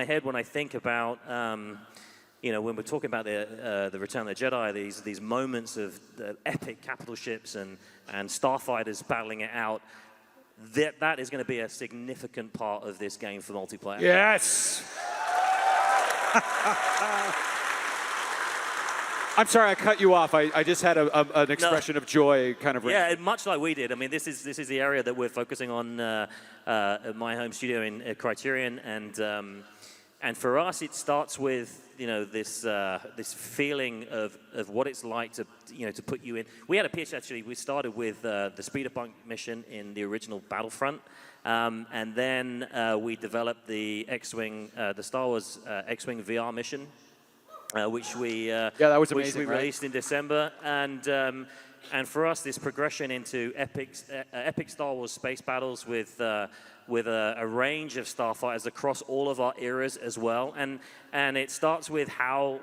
Speaker 13: head, when I think about, when we're talking about the Return of the Jedi, these moments of the epic capital ships and starfighters battling it out, that is going to be a significant part of this game for multiplayer.
Speaker 9: Yes. I'm sorry, I cut you off. I just had an expression of joy, kind of.
Speaker 13: Yeah, much like we did. I mean, this is the area that we're focusing on at my home studio in Criterion, and for us, it starts with this feeling of what it's like to put you in. We had a pitch actually. We started with the speeder bunk mission in the original Battlefront. And then we developed the X-Wing, the Star Wars X-Wing VR mission, which we
Speaker 9: that was amazing,
Speaker 13: released in December. And for us, this progression into epic Star Wars space battles with a range of starfighters across all of our eras as well, and it starts with how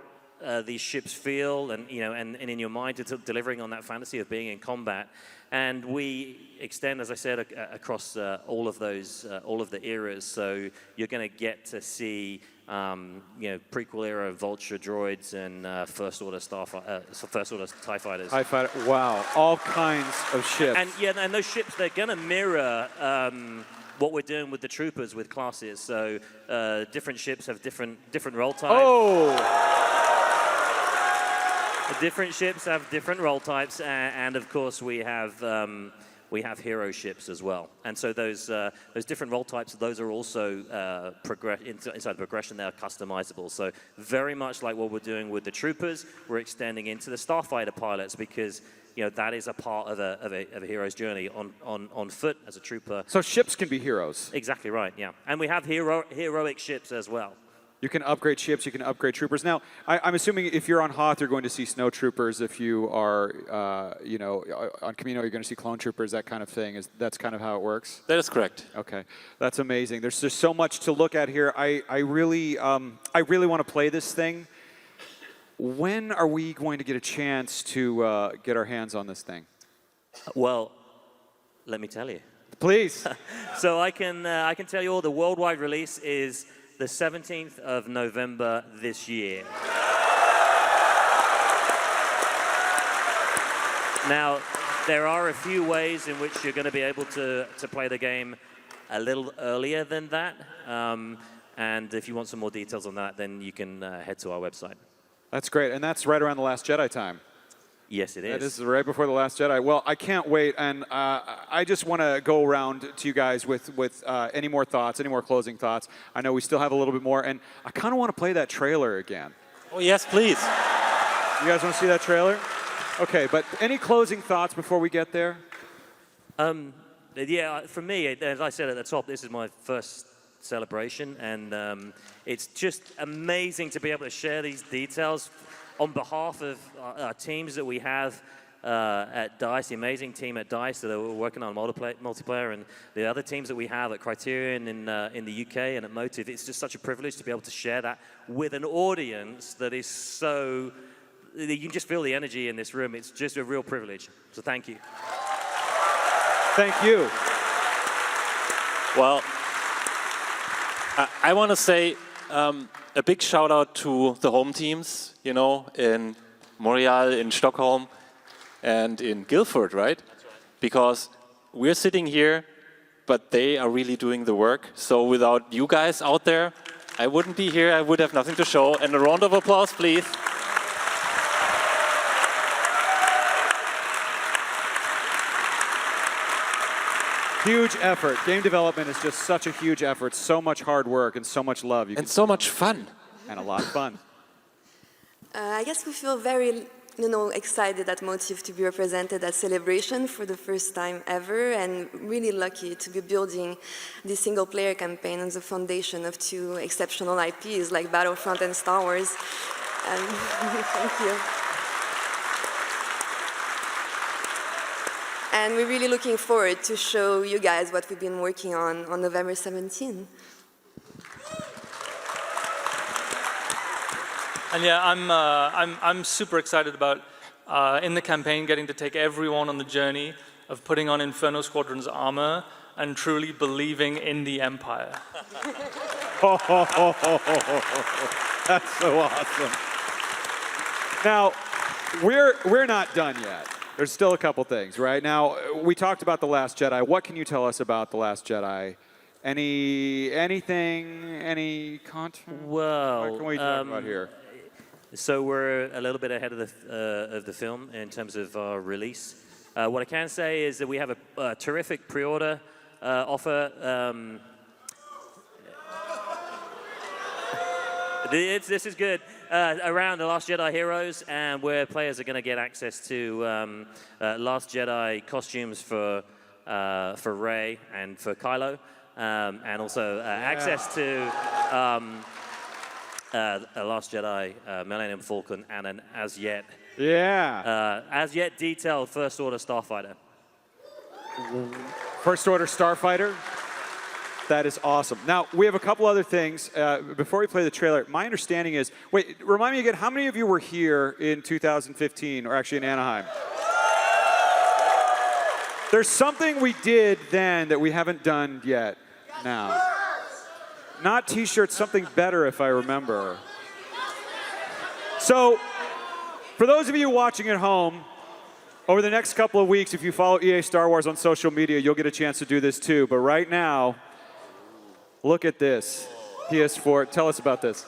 Speaker 13: these ships feel, and and in your mind, it's delivering on that fantasy of being in combat. And we extend, as I said, across all of the eras. So you're going to get to see, prequel era Vulture droids and First Order TIE fighters.
Speaker 9: TIE fighter. Wow, all kinds of ships.
Speaker 13: And those ships, they're going to mirror what we're doing with the troopers with classes. So different ships have different role types.
Speaker 9: Oh.
Speaker 13: Different ships have different role types, and of course we have hero ships as well. And so those different role types, those are also inside the progression. They are customizable. So very much like what we're doing with the troopers, we're extending into the starfighter pilots, because that is a part of a hero's journey on foot as a trooper.
Speaker 9: So ships can be heroes.
Speaker 13: Exactly right. Yeah, and we have heroic ships as well.
Speaker 9: You can upgrade ships, you can upgrade troopers. Now, I'm assuming if you're on Hoth, you're going to see snow troopers. If you are, on Camino, you're going to see clone troopers, that kind of thing. That's kind of how it works?
Speaker 6: That is correct.
Speaker 9: Okay, that's amazing. There's just so much to look at here. I really want to play this thing. When are we going to get a chance to get our hands on this thing?
Speaker 13: Well, let me tell you.
Speaker 9: Please.
Speaker 13: So I can tell you all, the worldwide release is the 17th of November this year. Now, there are a few ways in which you're going to be able to play the game a little earlier than that. And if you want some more details on that, then you can head to our website.
Speaker 9: That's great. And that's right around the Last Jedi time.
Speaker 13: Yes, it is.
Speaker 9: That is right before the Last Jedi. Well, I can't wait, and I just want to go around to you guys with any more thoughts, any more closing thoughts. I know we still have a little bit more, and I kind of want to play that trailer again.
Speaker 6: Oh, yes, please.
Speaker 9: You guys want to see that trailer? Okay, but any closing thoughts before we get there?
Speaker 13: Yeah, for me, as I said at the top, this is my first celebration, and it's just amazing to be able to share these details on behalf of our teams that we have at DICE, the amazing team at DICE that are working on multiplayer, and the other teams that we have at Criterion in the UK and at Motive. It's just such a privilege to be able to share that with an audience that is so, you can just feel the energy in this room. It's just a real privilege. So thank you.
Speaker 9: Thank you.
Speaker 6: Well, I want to say a big shout out to the home teams, in Montreal, in Stockholm, and in Guildford, right? Because we're sitting here, but they are really doing the work. So without you guys out there, I wouldn't be here. I would have nothing to show. And a round of applause, please.
Speaker 9: Huge effort. Game development is just such a huge effort. So much hard work and so much love.
Speaker 6: And so much fun.
Speaker 9: And a lot of fun.
Speaker 14: I guess we feel very, excited at Motive to be represented at Celebration for the first time ever, and really lucky to be building this single-player campaign on the foundation of two exceptional IPs like Battlefront and Star Wars. Thank you. And we're really looking forward to show you guys what we've been working on November 17th.
Speaker 22: And yeah, I'm super excited about in the campaign getting to take everyone on the journey of putting on Inferno Squadron's armor and truly believing in the Empire.
Speaker 9: That's so awesome. Now, we're not done yet. There's still a couple things, right? Now, we talked about The Last Jedi. What can you tell us about The Last Jedi? Anything, any content?
Speaker 13: Well,
Speaker 9: what can we talk about here?
Speaker 13: So we're a little bit ahead of the film in terms of our release. What I can say is that we have a terrific pre-order offer. This is good. Around the Last Jedi Heroes, and where players are going to get access to Last Jedi costumes for Rey and for Kylo, and also access to a Last Jedi Millennium Falcon and an as yet
Speaker 9: Yeah.
Speaker 13: As yet detailed First Order Starfighter.
Speaker 9: First Order Starfighter. That is awesome. Now, we have a couple other things. Before we play the trailer, my understanding is, wait, remind me again, how many of you were here in 2015, or actually in Anaheim? There's something we did then that we haven't done yet now. Not t-shirts, something better if I remember. So, for those of you watching at home, over the next couple of weeks, if you follow EA Star Wars on social media, you'll get a chance to do this too. But right now, look at this. PS4, tell us about this.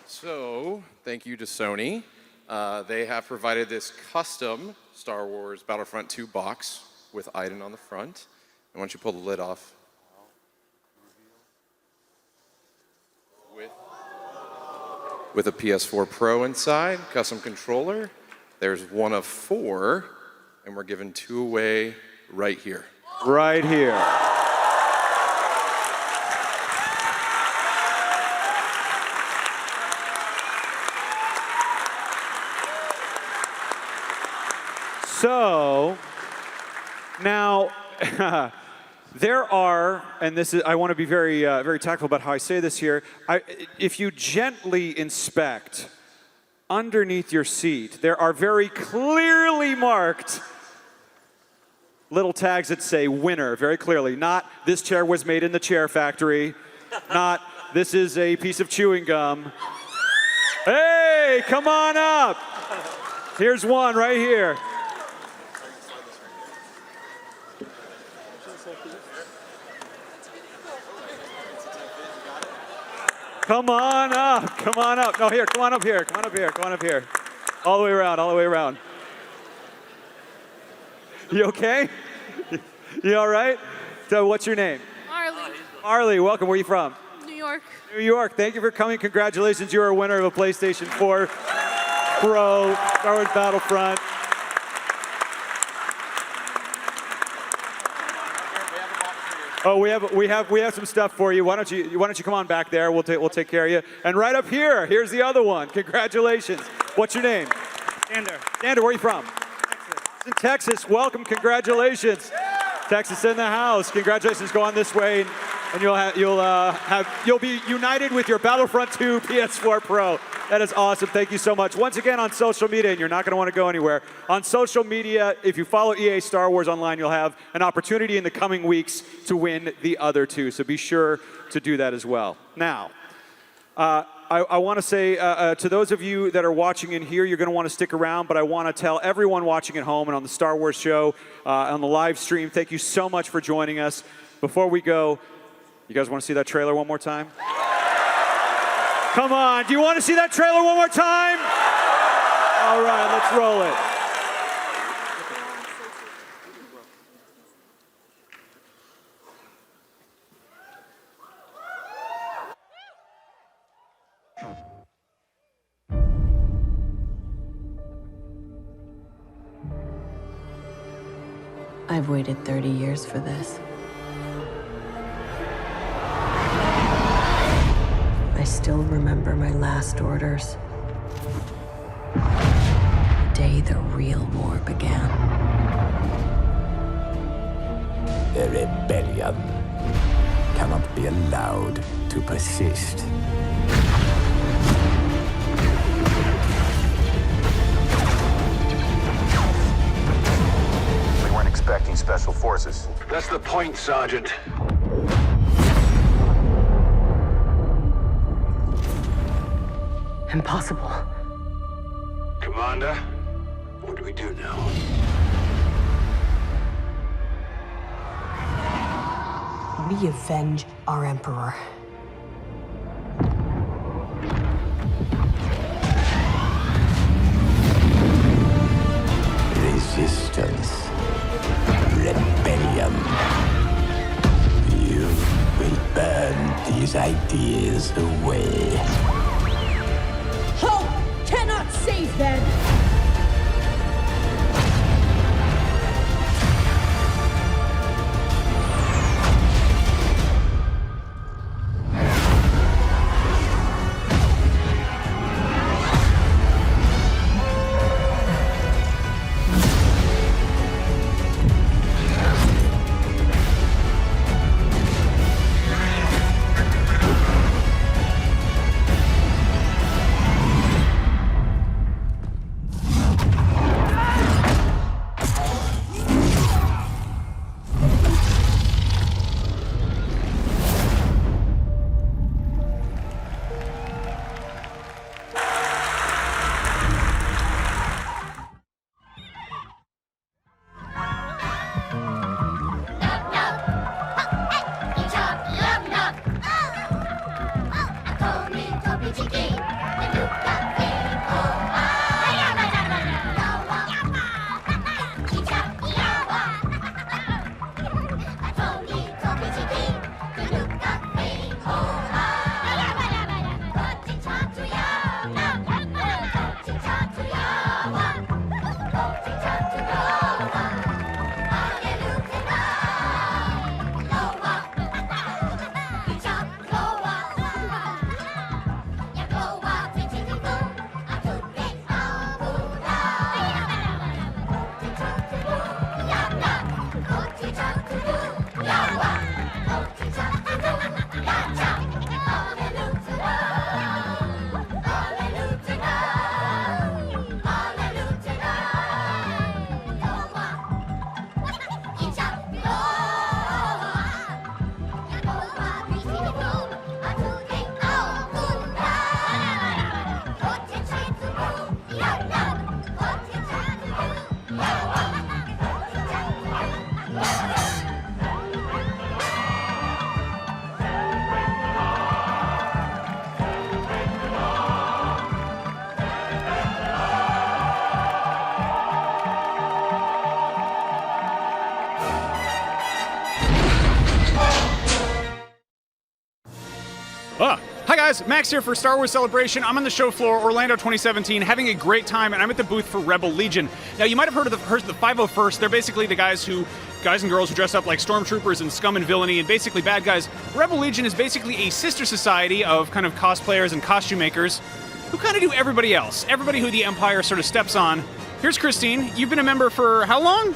Speaker 11: So, thank you to Sony. They have provided this custom Star Wars Battlefront 2 box with Iden on the front. And once you pull the lid off, with a PS4 Pro inside, custom controller. There's one of 4, and we're giving 2 away right here.
Speaker 9: Right here. So, now, there are, and this is, I want to be very, very tactful about how I say this here. If you gently inspect underneath your seat, there are very clearly marked little tags that say winner, very clearly. Not this chair was made in the chair factory, not this is a piece of chewing gum. Hey, come on up. Here's one right here. Come on up, come on up. No, here, come on up here, come on up here, come on up here. All the way around, all the way around. You okay? You all right? So what's your name?
Speaker 1: Marley.
Speaker 9: Marley, welcome. Where are you from?
Speaker 1: New York.
Speaker 9: New York. Thank you for coming. Congratulations. You are a winner of a PlayStation 4 Pro, Star Wars Battlefront. Oh, we have some stuff for you. Why don't you come on back there? We'll take care of you. And right up here, here's the other one. Congratulations. What's your name?
Speaker 12: Sander.
Speaker 9: Sander, where are you from?
Speaker 12: Texas.
Speaker 9: In Texas. Welcome. Congratulations. Texas in the house. Congratulations. Go on this way, and you'll be united with your Battlefront 2 PS4 Pro. That is awesome. Thank you so much. Once again, on social media, and you're not going to want to go anywhere. On social media, if you follow EA Star Wars online, you'll have an opportunity in the coming weeks to win the other 2. So be sure to do that as well. Now, I want to say to those of you that are watching in here, you're going to want to stick around, but I want to tell everyone watching at home and on the Star Wars show, on the live stream, thank you so much for joining us. Before we go, you guys want to see that trailer one more time? Come on, do you want to see that trailer one more time? All right, let's roll it.
Speaker 16: I've waited 30 years for this. I still remember my last orders. The day the real war began.
Speaker 17: The rebellion cannot be allowed to persist.
Speaker 18: We weren't expecting special forces.
Speaker 20: That's the point, Sergeant.
Speaker 16: Impossible.
Speaker 20: Commander, what do we do now?
Speaker 16: We avenge our Emperor.
Speaker 17: Resistance. Rebellion. You will burn these ideas away.
Speaker 23: Hope cannot save them!
Speaker 5: guys, Max here for Star Wars Celebration. I'm on the show floor, Orlando 2017, having a great time, and I'm at the booth for Rebel Legion. Now, you might have heard of the 501st. They're basically the guys and girls who dress up like stormtroopers and scum and villainy, and basically bad guys. Rebel Legion is basically a sister society of kind of cosplayers and costume makers who kind of do everybody else, everybody who the Empire sort of steps on. Here's Christine. You've been a member for how long?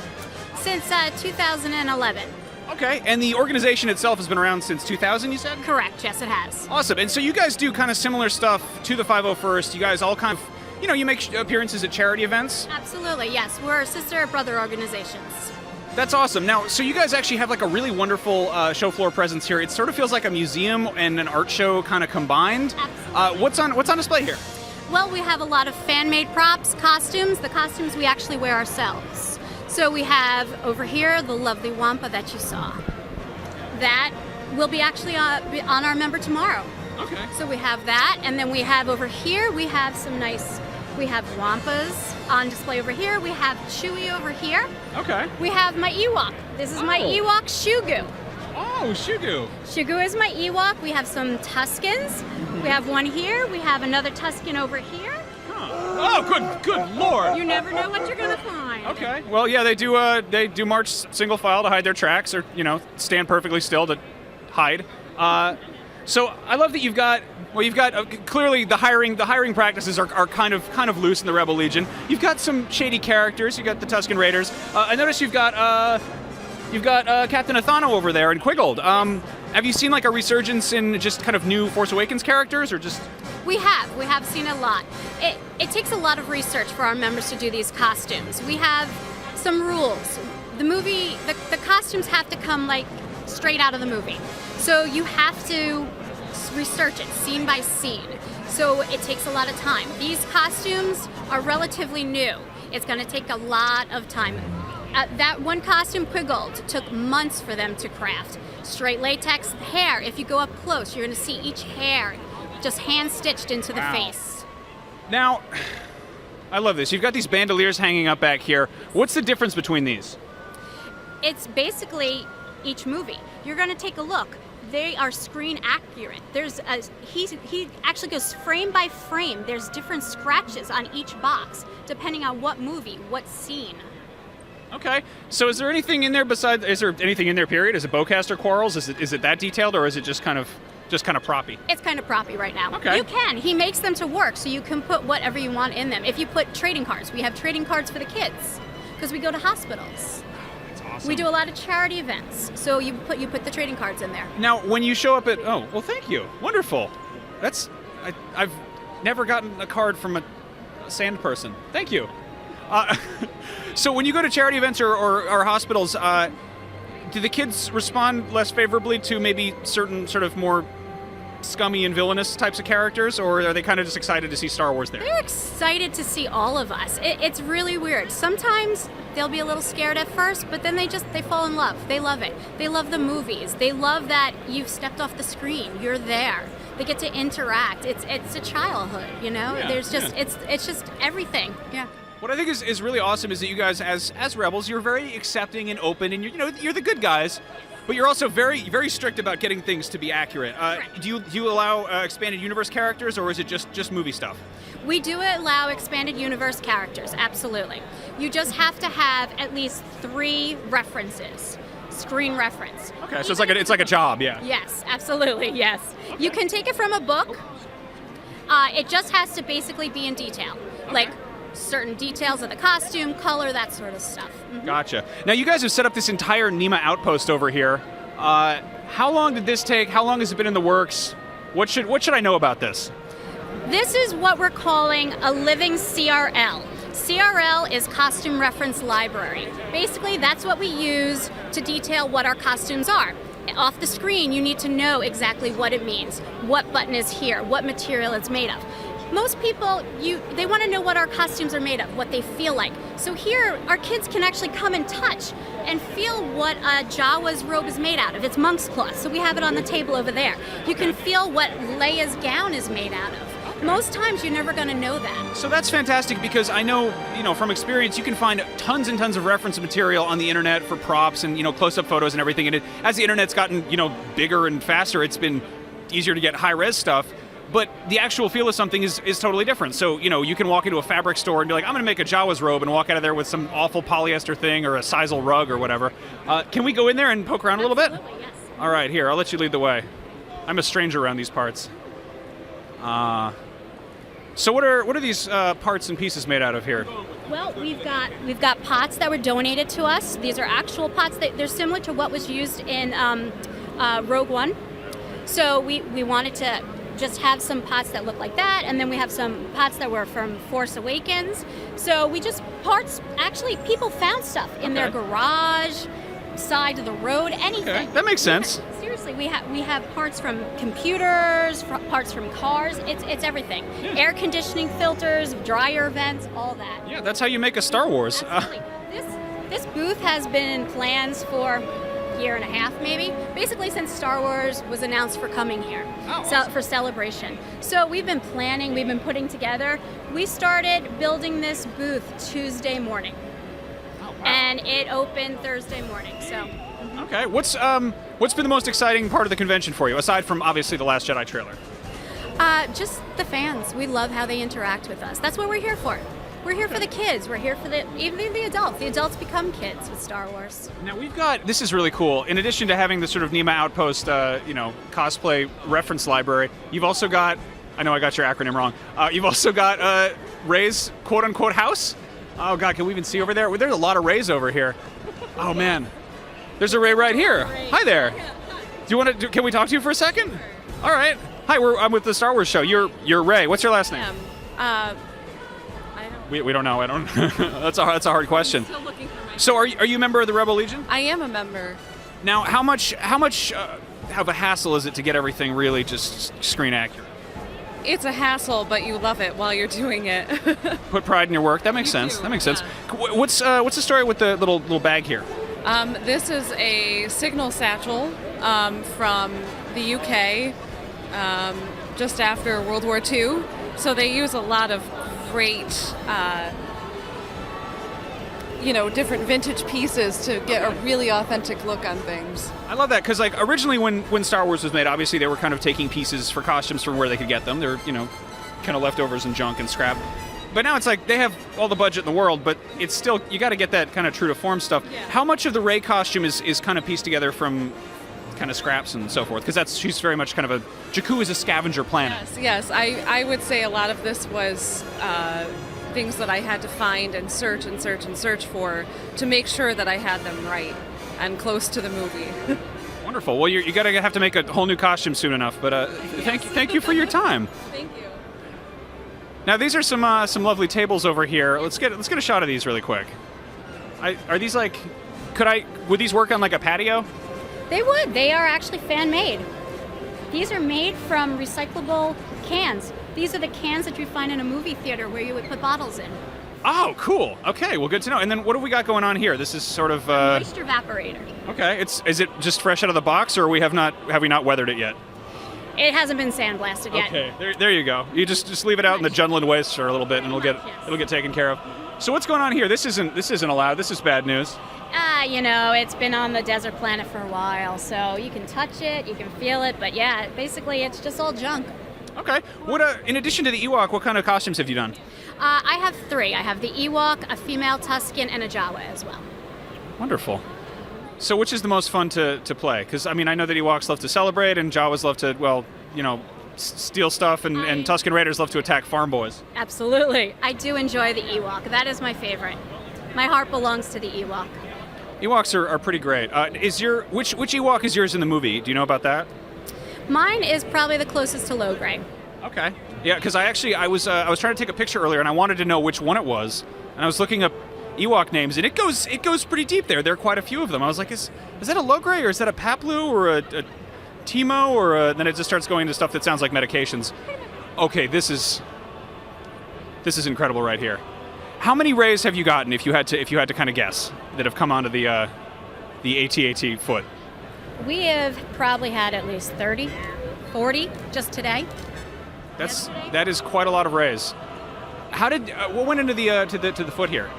Speaker 12: Since 2011.
Speaker 5: Okay, and the organization itself has been around since 2000, you said?
Speaker 12: Correct, yes it has.
Speaker 5: Awesome, and so you guys do kind of similar stuff to the 501st. You guys all kind of, you make appearances at charity events?
Speaker 12: Absolutely, yes. We're sister brother organizations.
Speaker 5: That's awesome. Now, so you guys actually have like a really wonderful show floor presence here. It sort of feels like a museum and an art show kind of combined.
Speaker 12: Absolutely.
Speaker 5: What's on display here?
Speaker 12: Well, we have a lot of fan-made props, costumes. The costumes we actually wear ourselves. So we have over here the lovely Wampa that you saw. That will be actually on our member tomorrow.
Speaker 5: Okay.
Speaker 12: So we have that, and then we have over here, we have Wampas on display over here. We have Chewie over here.
Speaker 5: Okay.
Speaker 12: We have my Ewok. This is my Ewok Shugu.
Speaker 5: Oh, Shugu.
Speaker 12: Shugu is my Ewok. We have some Tuskens. We have one here. We have another Tusken over here.
Speaker 5: Oh, good lord!
Speaker 12: You never know what you're gonna find.
Speaker 5: Okay. Well, yeah, they do march single file to hide their tracks, or stand perfectly still to hide. So I love that you've got clearly the hiring practices are kind of loose in the Rebel Legion. You've got some shady characters. You've got the Tusken Raiders. I noticed you've got Captain Athano over there and Quiggled. Have you seen like a resurgence in just kind of new Force Awakens characters, or just?
Speaker 12: We have seen a lot. It takes a lot of research for our members to do these costumes. We have some rules. The costumes have to come like straight out of the movie. So you have to research it scene by scene. So it takes a lot of time. These costumes are relatively new. It's going to take a lot of time. That one costume, Quiggled, took months for them to craft. Straight latex hair. If you go up close, you're going to see each hair just hand-stitched into the face.
Speaker 5: Now, I love this. You've got these bandoliers hanging up back here. What's the difference between these?
Speaker 12: It's basically each movie. You're going to take a look. They are screen accurate. He actually goes frame by frame. There's different scratches on each box, depending on what movie, what scene.
Speaker 5: Okay. So is there anything in there is there anything in there, period? Is it bowcaster quarrels? Is it that detailed, or is it just kind of proppy?
Speaker 12: It's kind of proppy right now.
Speaker 5: Okay.
Speaker 12: You can. He makes them to work, so you can put whatever you want in them. If you put trading cards, we have trading cards for the kids, because we go to hospitals.
Speaker 5: That's awesome.
Speaker 12: We do a lot of charity events, so you put the trading cards in there.
Speaker 5: Now, when you show up at thank you, wonderful. I've never gotten a card from a sand person. Thank you. So when you go to charity events or hospitals, do the kids respond less favorably to maybe certain sort of more scummy and villainous types of characters, or are they kind of just excited to see Star Wars there?
Speaker 12: They're excited to see all of us. It's really weird. Sometimes they'll be a little scared at first, but then they fall in love. They love it. They love the movies. They love that you've stepped off the screen. You're there. They get to interact. It's a childhood,
Speaker 5: Yeah,
Speaker 12: There's just it's just everything. Yeah.
Speaker 5: What I think is really awesome is that you guys, as rebels, you're very accepting and open, and you're the good guys, but you're also very, very strict about getting things to be accurate. Do you allow expanded universe characters, or is it just movie stuff?
Speaker 12: We do allow expanded universe characters, absolutely. You just have to have at least 3 references, screen reference.
Speaker 5: Okay, so it's like a job, yeah.
Speaker 12: Yes, absolutely, yes. Okay. You can take it from a book. It just has to basically be in detail, like certain details of the costume, color, that sort of stuff. Mm-hmm.
Speaker 5: Gotcha. Now you guys have set up this entire NEMA outpost over here. How long did this take? How long has it been in the works? What should I know about this?
Speaker 12: This is what we're calling a living CRL. CRL is Costume Reference Library. Basically, that's what we use to detail what our costumes are. Off the screen, you need to know exactly what it means, what button is here, what material it's made of. Most people, they want to know what our costumes are made of, what they feel like. So here, our kids can actually come and touch and feel what Jawa's robe is made out of. It's monk's cloth, so we have it on the table over there. You can feel what Leia's gown is made out of. Most times, you're never going to know that.
Speaker 5: So that's fantastic, because I know, from experience, you can find tons and tons of reference material on the internet for props and, close-up photos and everything. And as the internet's gotten, bigger and faster, it's been easier to get high-res stuff. but the actual feel of something is totally different. So, you know, you can walk into a fabric store and be like, I'm going to make a Jawa's robe, and walk out of there with some awful polyester thing or a sisal rug or whatever. Can we go in there and poke around a little bit?
Speaker 12: Yes.
Speaker 5: All right, here, I'll let you lead the way. I'm a stranger around these parts. So what are these parts and pieces made out of here?
Speaker 12: Well, we've got pots that were donated to us. These are actual pots. They're similar to what was used in Rogue One. So we wanted to just have some pots that look like that, and then we have some pots that were from Force Awakens. So parts, actually, people found stuff in their garage, side of the road, anything.
Speaker 5: Okay, that makes sense.
Speaker 12: Yeah, seriously, we have parts from computers, parts from cars. It's everything.
Speaker 5: Yeah.
Speaker 12: Air conditioning filters, dryer vents, all that.
Speaker 5: Yeah, that's how you make a Star Wars.
Speaker 12: This booth has been in plans for a year and a half, maybe. Basically, since Star Wars was announced for coming here for Celebration. So we've been planning, we've been putting together. We started building this booth Tuesday morning. And it opened Thursday morning. So.
Speaker 5: Okay, what's been the most exciting part of the convention for you, aside from obviously the Last Jedi trailer?
Speaker 12: Just the fans. We love how they interact with us. That's what we're here for. We're here for the kids. We're here for even the adults. The adults become kids with Star Wars.
Speaker 5: Now this is really cool. In addition to having the sort of Nema Outpost, cosplay reference library, you've also got, I know I got your acronym wrong, you've also got Rey's quote-unquote house. Oh God, can we even see over there? Well, there's a lot of Reys over here. Oh man, there's a Rey right here. Hi there. Do you want to? Can we talk to you for a second? All right. Hi, I'm with the Star Wars show. You're Rey. What's your last name? We don't know. I don't. That's a hard question.
Speaker 2: Still looking for my
Speaker 5: So are you a member of the Rebel Legion?
Speaker 2: I am a member.
Speaker 5: Now, how much of a hassle is it to get everything really just screen accurate?
Speaker 2: It's a hassle, but you love it while you're doing it.
Speaker 5: Put pride in your work. That makes sense. That makes sense. What's the story with the little bag here?
Speaker 2: This is a signal satchel from the UK just after World War II. So they use a lot of great, different vintage pieces to get a really authentic look on things.
Speaker 5: I love that because, like, originally when Star Wars was made, obviously they were kind of taking pieces for costumes from where they could get them. They're, kind of leftovers and junk and scrap. But now it's like they have all the budget in the world, but it's still, you got to get that kind of true to form stuff. Yeah. How much of the Rey costume is kind of pieced together from kind of scraps and so forth? Because she's very much kind of Jakku is a scavenger planet.
Speaker 2: Yes. I would say a lot of this was things that I had to find and search for to make sure that I had them right and close to the movie.
Speaker 5: Wonderful. Well, you're going to have to make a whole new costume soon enough, but thank you for your time.
Speaker 2: Thank you.
Speaker 5: Now, these are some lovely tables over here. Let's get a shot of these really quick. Are these like, would these work on like a patio?
Speaker 12: They would. They are actually fan-made. These are made from recyclable cans. These are the cans that you find in a movie theater where you would put bottles in.
Speaker 5: Oh, cool. Okay, well, good to know. And then what have we got going on here? This is sort of
Speaker 12: moisture evaporator.
Speaker 5: Okay, is it just fresh out of the box, or have we not weathered it yet?
Speaker 12: It hasn't been sandblasted yet.
Speaker 5: Okay, there you go. You just leave it out in the Junland Waste for a little bit, and it'll get taken care of. So what's going on here? This isn't allowed. This is bad news.
Speaker 12: It's been on the desert planet for a while, so you can touch it, you can feel it, but yeah, basically it's just all junk.
Speaker 5: Okay. In addition to the Ewok, what kind of costumes have you done?
Speaker 12: I have 3. I have the Ewok, a female Tusken, and a Jawa as well.
Speaker 5: Wonderful. So which is the most fun to play? Because, I know that Ewoks love to celebrate, and Jawas love to, steal stuff, and Tusken Raiders love to attack farm boys.
Speaker 12: Absolutely. I do enjoy the Ewok. That is my favorite. My heart belongs to the Ewok.
Speaker 5: Ewoks are pretty great. Which Ewok is yours in the movie? Do you know about that?
Speaker 12: Mine is probably the closest to Logray.
Speaker 5: Okay. Yeah, because I was trying to take a picture earlier, and I wanted to know which one it was, and I was looking up Ewok names, and it goes pretty deep there. There are quite a few of them. I was like, is that a Logray, or is that a Paplu, or a Timo, or then it just starts going into stuff that sounds like medications. Okay, this is incredible right here. How many Reys have you gotten, if you had to kind of guess, that have come onto the AT-AT foot?
Speaker 12: We have probably had at least 30, 40 just today.
Speaker 5: That is quite a lot of Reys. How did what went into the foot here?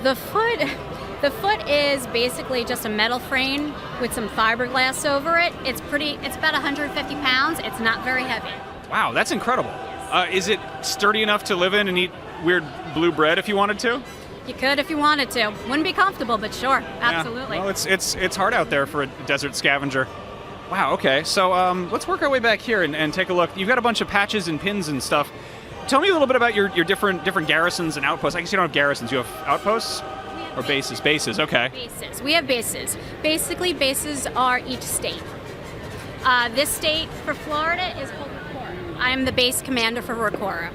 Speaker 12: The foot is basically just a metal frame with some fiberglass over it. It's about 150 pounds. It's not very heavy.
Speaker 5: Wow, that's incredible. Is it sturdy enough to live in and eat weird blue bread if you wanted to?
Speaker 12: You could if you wanted to. Wouldn't be comfortable, but sure, absolutely.
Speaker 5: Yeah. Well, it's hard out there for a desert scavenger. Wow, okay. So let's work our way back here and take a look. You've got a bunch of patches and pins and stuff. Tell me a little bit about your different garrisons and outposts. I guess you don't have garrisons. You have outposts? Or bases? Bases, okay.
Speaker 12: Bases. We have bases. Basically, bases are each state. This state for Florida is called Recora. I am the base commander for Recora.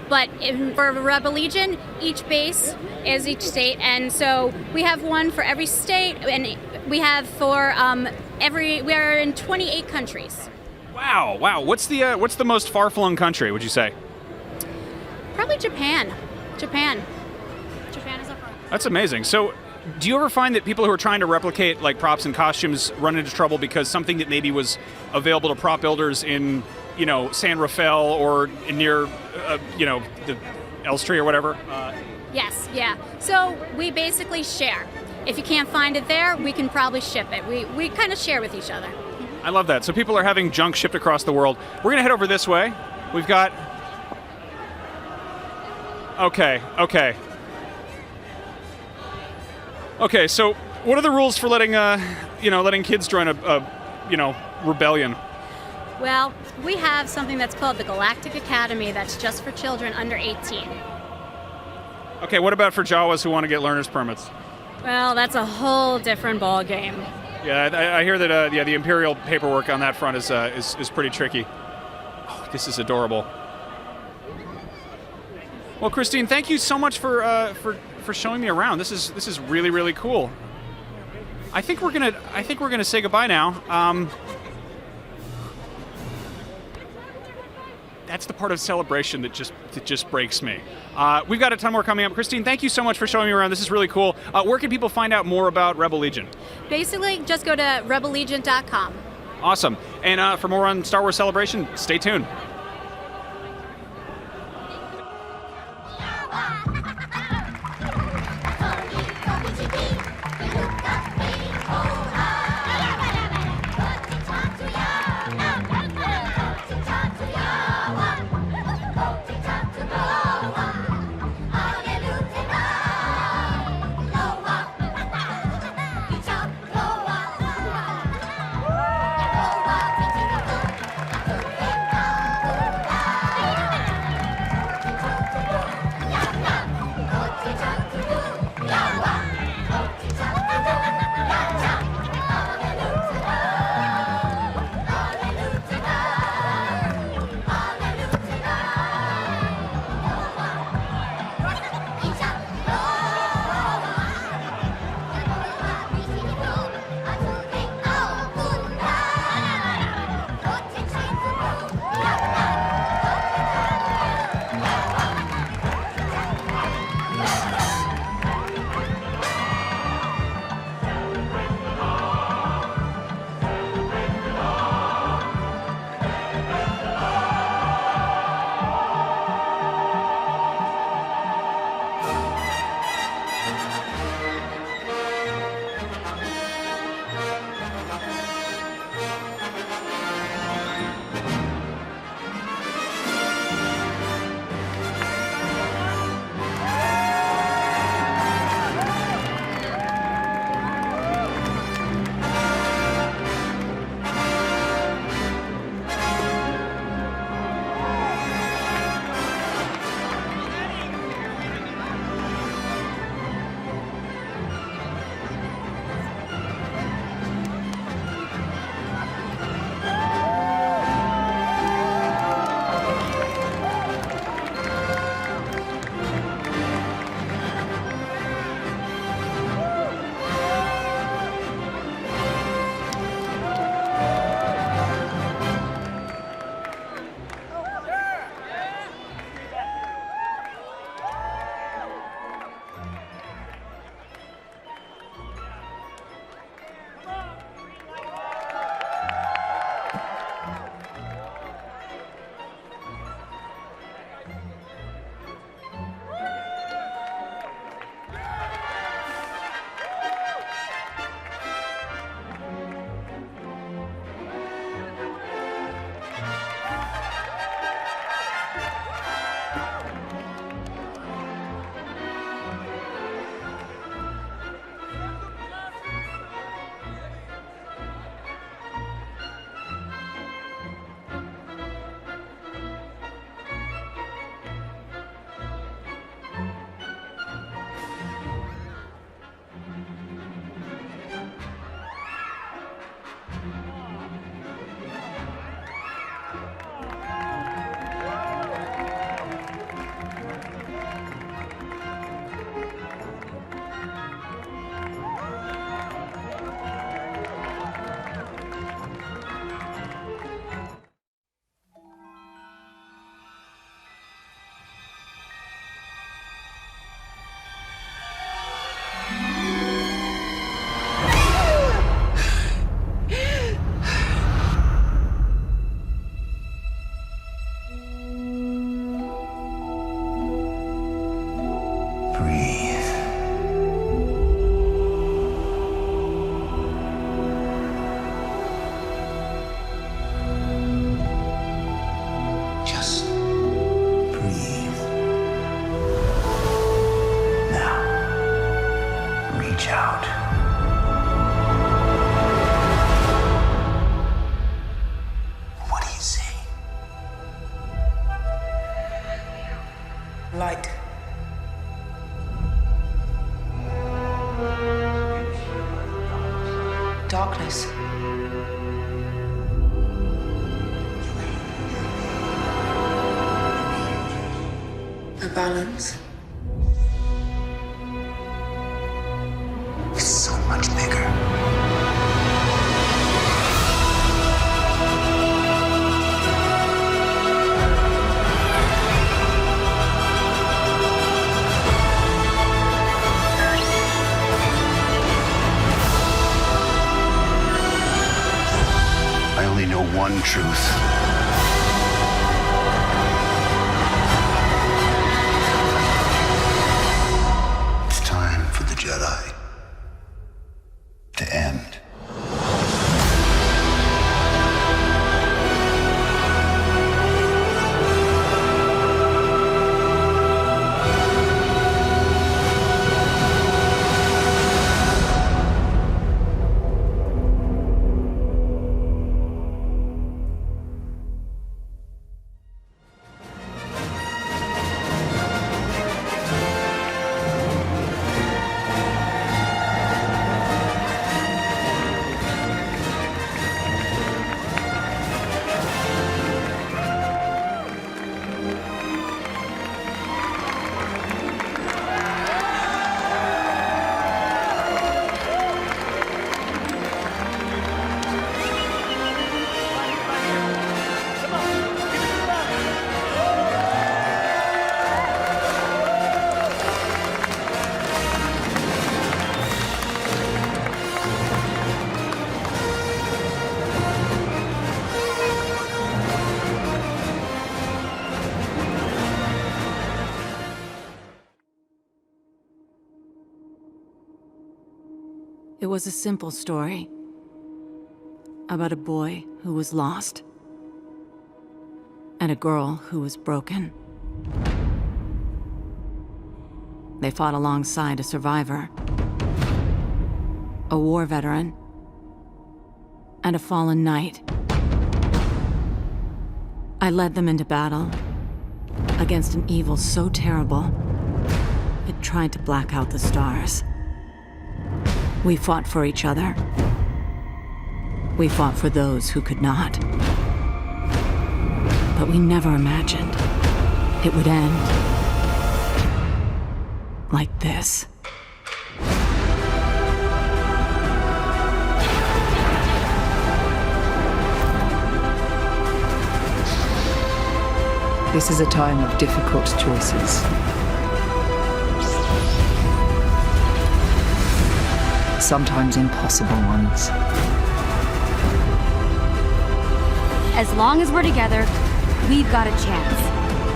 Speaker 12: But for Rebel Legion, each base is each state, and so we have one for every state, and we have for we are in 28 countries.
Speaker 5: Wow. What's the most far-flung country, would you say?
Speaker 12: Probably Japan. Japan is up front.
Speaker 5: That's amazing. So, do you ever find that people who are trying to replicate like props and costumes run into trouble because something that maybe was available to prop builders in, San Rafael or near, the Elstree or whatever?
Speaker 12: Yes, yeah. So we basically share. If you can't find it there, we can probably ship it. We kind of share with each other.
Speaker 5: I love that. So people are having junk shipped across the world. We're going to head over this way. We've got... Okay, so what are the rules for letting kids join a rebellion?
Speaker 12: Well, we have something that's called the Galactic Academy that's just for children under 18.
Speaker 5: Okay, what about for Jawas who want to get learner's permits?
Speaker 12: Well, that's a whole different ball game.
Speaker 5: Yeah, I hear that the Imperial paperwork on that front is pretty tricky. Oh, this is adorable. Well, Christine, thank you so much for showing me around. This is really, really cool. I think we're gonna say goodbye now. That's the part of celebration that just breaks me. We've got a ton more coming up. Christine, thank you so much for showing me around. This is really cool. Where can people find out more about Rebel Legion?
Speaker 12: Basically, just go to rebellegion.com.
Speaker 5: Awesome. And for more on Star Wars Celebration, stay tuned.
Speaker 20: reach out. What do you see?
Speaker 15: Light. Darkness. A balance.
Speaker 20: It's so much bigger. I only know one truth. It's time for the Jedi to end.
Speaker 19: It was a simple story about a boy who was lost and a girl who was broken. They fought alongside a survivor, a war veteran, and a fallen knight. I led them into battle against an evil so terrible it tried to black out the stars. We fought for each other. We fought for those who could not. But we never imagined it would end like this.
Speaker 21: This is a time of difficult choices. Sometimes impossible ones.
Speaker 24: As long as we're together, we've got a chance.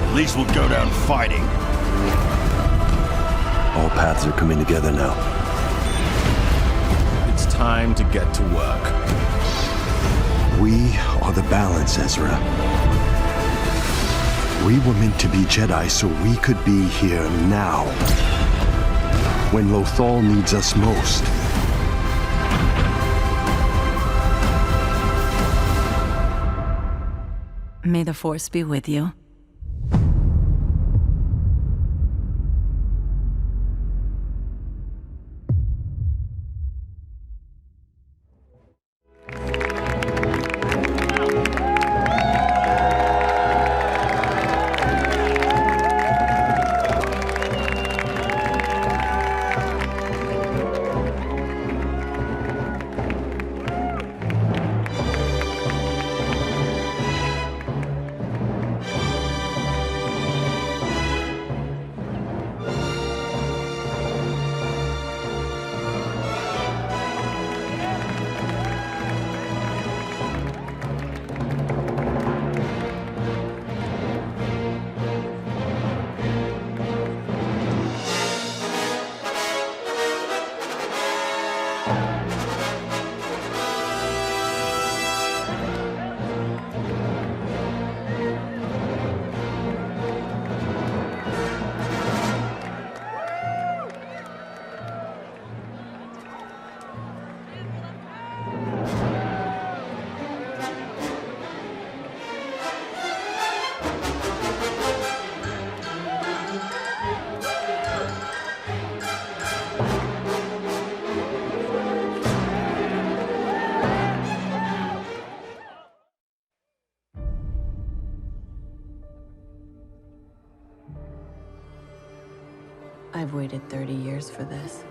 Speaker 25: At least we'll go down fighting.
Speaker 26: All paths are coming together now.
Speaker 25: It's time to get to work.
Speaker 26: We are the balance, Ezra. We were meant to be Jedi so we could be here now, when Lothal needs us most.
Speaker 19: May the Force be with you.
Speaker 16: I've waited 30 years for this.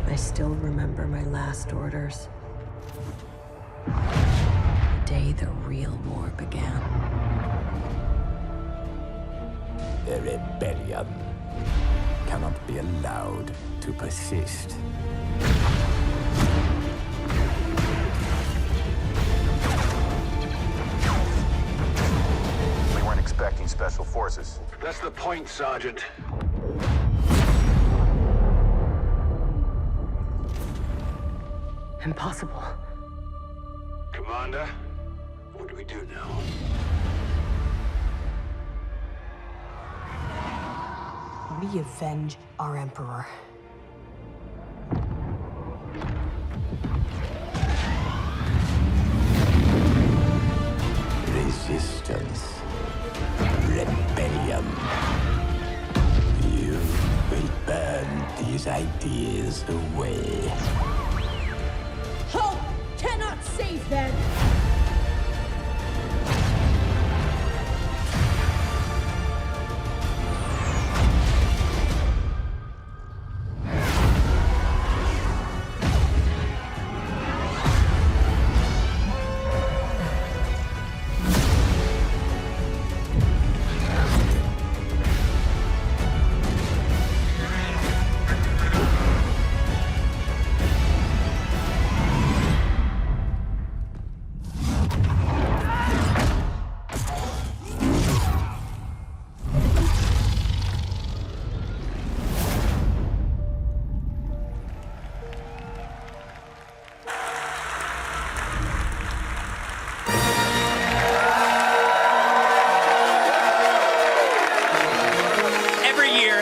Speaker 16: I still remember my last orders. The day the real war began.
Speaker 17: The rebellion cannot be allowed to persist.
Speaker 18: We weren't expecting special forces.
Speaker 20: That's the point, Sergeant.
Speaker 16: Impossible.
Speaker 20: Commander, what do we do now?
Speaker 23: We avenge our Emperor.
Speaker 17: Resistance. Rebellion. You will burn these ideas away.
Speaker 23: Hope cannot save them!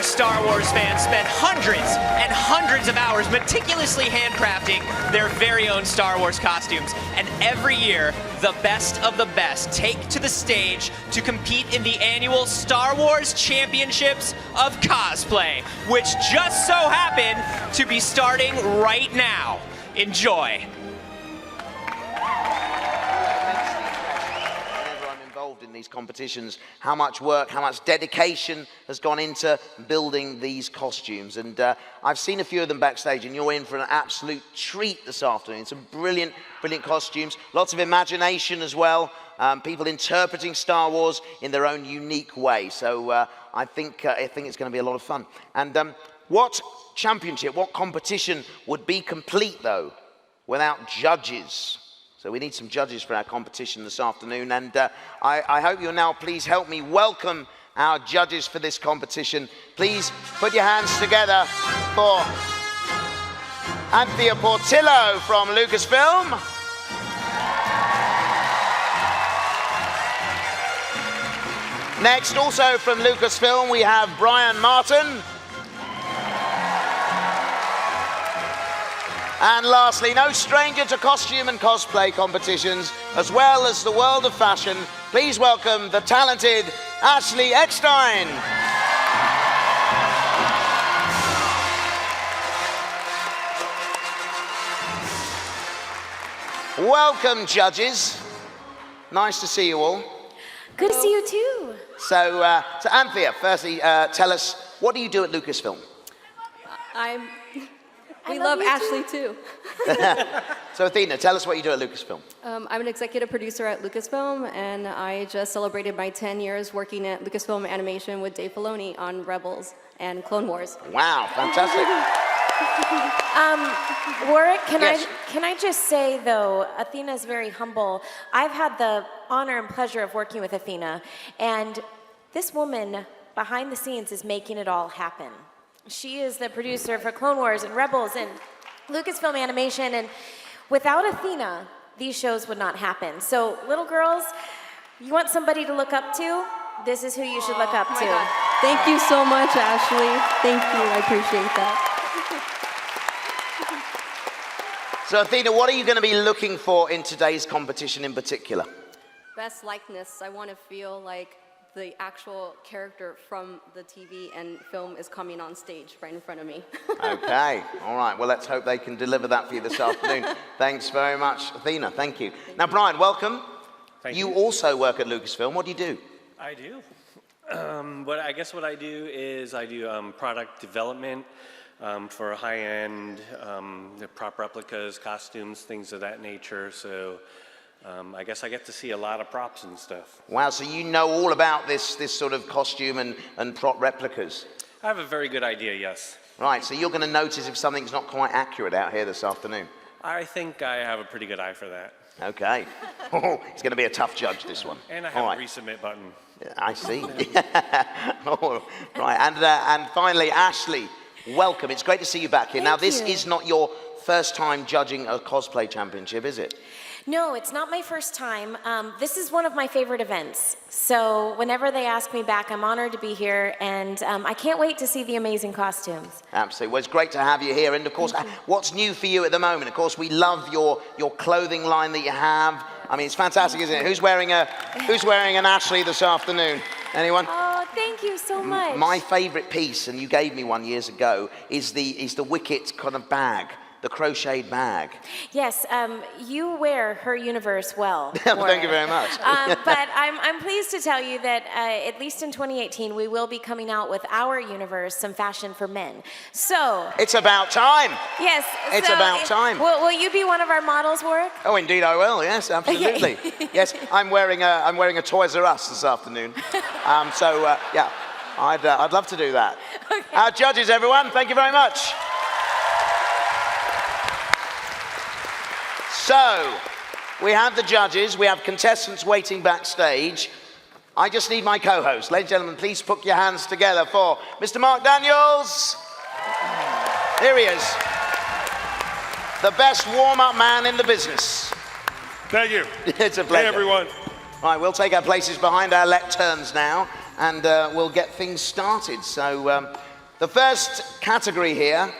Speaker 3: Star Wars fans spend hundreds and hundreds of hours meticulously handcrafting their very own Star Wars costumes. And every year, the best of the best take to the stage to compete in the annual Star Wars Championships of Cosplay, which just so happen to be starting right now. Enjoy.
Speaker 4: In these competitions, how much work, how much dedication has gone into building these costumes. And I've seen a few of them backstage, and you're in for an absolute treat this afternoon. Some brilliant, brilliant costumes, lots of imagination as well, people interpreting Star Wars in their own unique way. So I think it's going to be a lot of fun. And what championship, what competition would be complete, though, without judges? So we need some judges for our competition this afternoon, and I hope you'll now please help me welcome our judges for this competition. Please put your hands together for Anthea Portillo from Lucasfilm. Next, also from Lucasfilm, we have Brian Martin. And lastly, no stranger to costume and cosplay competitions, as well as the world of fashion, please welcome the talented Ashley Eckstein. Welcome, judges. Nice to see you all.
Speaker 6: Good to see you too.
Speaker 4: So Anthea, firstly, tell us, what do you do at Lucasfilm?
Speaker 6: We love Ashley too.
Speaker 4: So Athena, tell us what you do at Lucasfilm.
Speaker 6: I'm an executive producer at Lucasfilm, and I just celebrated my 10 years working at Lucasfilm Animation with Dave Filoni on Rebels and Clone Wars.
Speaker 4: Wow, fantastic.
Speaker 6: Warwick,
Speaker 7: can I just say, though, Athena's very humble. I've had the honor and pleasure of working with Athena, and this woman behind the scenes is making it all happen. She is the producer for Clone Wars and Rebels and Lucasfilm Animation, and without Athena, these shows would not happen. So, little girls, you want somebody to look up to? This is who you should look up to.
Speaker 6: God. Thank you so much, Ashley. Thank you, I appreciate that.
Speaker 4: So Athena, what are you going to be looking for in today's competition in particular?
Speaker 6: Best likeness. I want to feel like the actual character from the TV and film is coming on stage right in front of me.
Speaker 4: Okay, all right. Well, let's hope they can deliver that for you this afternoon. Thanks very much, Athena. Thank you. Now, Brian, welcome.
Speaker 8: Thank
Speaker 4: you
Speaker 8: you.
Speaker 4: also work at Lucasfilm. What do you do?
Speaker 8: I do. I guess what I do is I do product development for high-end prop replicas, costumes, things of that nature. So I guess I get to see a lot of props and stuff.
Speaker 4: Wow, so you know all about this sort of costume and prop replicas?
Speaker 8: I have a very good idea, yes.
Speaker 4: Right, so you're going to notice if something's not quite accurate out here this afternoon.
Speaker 8: I think I have a pretty good eye for that.
Speaker 4: Okay. Oh, it's going to be a tough judge, this one.
Speaker 8: And I have a resubmit button.
Speaker 4: I see. Oh, right, and finally, Ashley, welcome. It's great to see you back here. Now, this is not your first time judging a cosplay championship, is it?
Speaker 7: No, it's not my first time. This is one of my favorite events. So whenever they ask me back, I'm honored to be here, and I can't wait to see the amazing costumes.
Speaker 4: Absolutely. Well, it's great to have you here. And of course, what's new for you at the moment? Of course, we love your clothing line that you have. I mean, it's fantastic, isn't it? Who's wearing an Ashley this afternoon? Anyone?
Speaker 7: Oh, thank you so much.
Speaker 4: My favorite piece, and you gave me one years ago, is the Wicket kind of bag. The crocheted bag.
Speaker 7: Yes, you wear her universe well.
Speaker 4: Thank you very much.
Speaker 7: But I'm pleased to tell you that at least in 2018, we will be coming out with our universe, some fashion for men. So
Speaker 4: it's about time.
Speaker 7: Yes,
Speaker 4: it's about time.
Speaker 7: Will you be one of our models, Warwick?
Speaker 4: Oh, indeed I will. Yes, absolutely. Yes, I'm wearing a Toys R Us this afternoon. Yeah, I'd love to do that. Okay. Our judges, everyone, thank you very much. So, we have the judges, we have contestants waiting backstage. I just need my co-host. Ladies and gentlemen, please put your hands together for Mr. Mark Daniels. Here he is. The best warm-up man in the business.
Speaker 18: Thank you.
Speaker 4: It's a pleasure.
Speaker 18: Hey, everyone.
Speaker 4: Right, we'll take our places behind our lecterns now, and we'll get things started. So, the first category here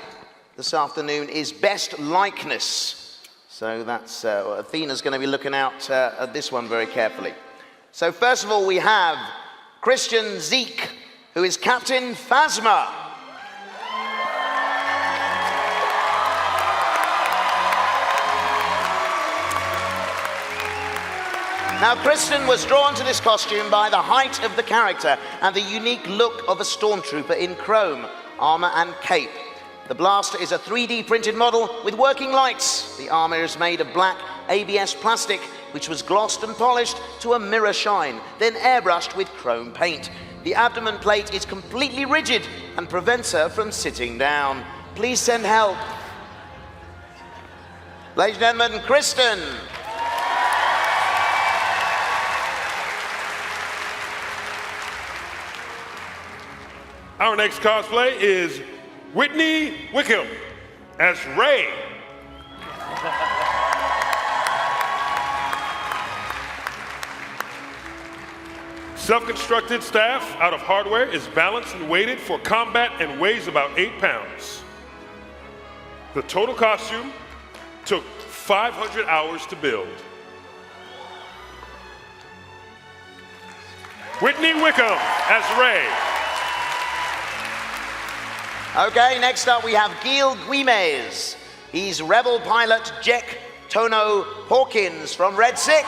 Speaker 4: this afternoon is Best Likeness. So that's, Athena's going to be looking out at this one very carefully. So first of all, we have Christian Zeke, who is Captain Phasma. Now, Christian was drawn to this costume by the height of the character and the unique look of a Stormtrooper in chrome, armor and cape. The blaster is a 3D printed model with working lights. The armor is made of black ABS plastic, which was glossed and polished to a mirror shine, then airbrushed with chrome paint. The abdomen plate is completely rigid and prevents her from sitting down. Please send help. Ladies and gentlemen, Kristen.
Speaker 18: Our next cosplay is Whitney Wickham as Rey. Self-constructed staff out of hardware is balanced and weighted for combat and weighs about 8 pounds. The total costume took 500 hours to build. Whitney Wickham as Rey.
Speaker 4: Okay, next up we have Gil Guimez. He's Rebel pilot Jack Tono Hawkins from Red 6.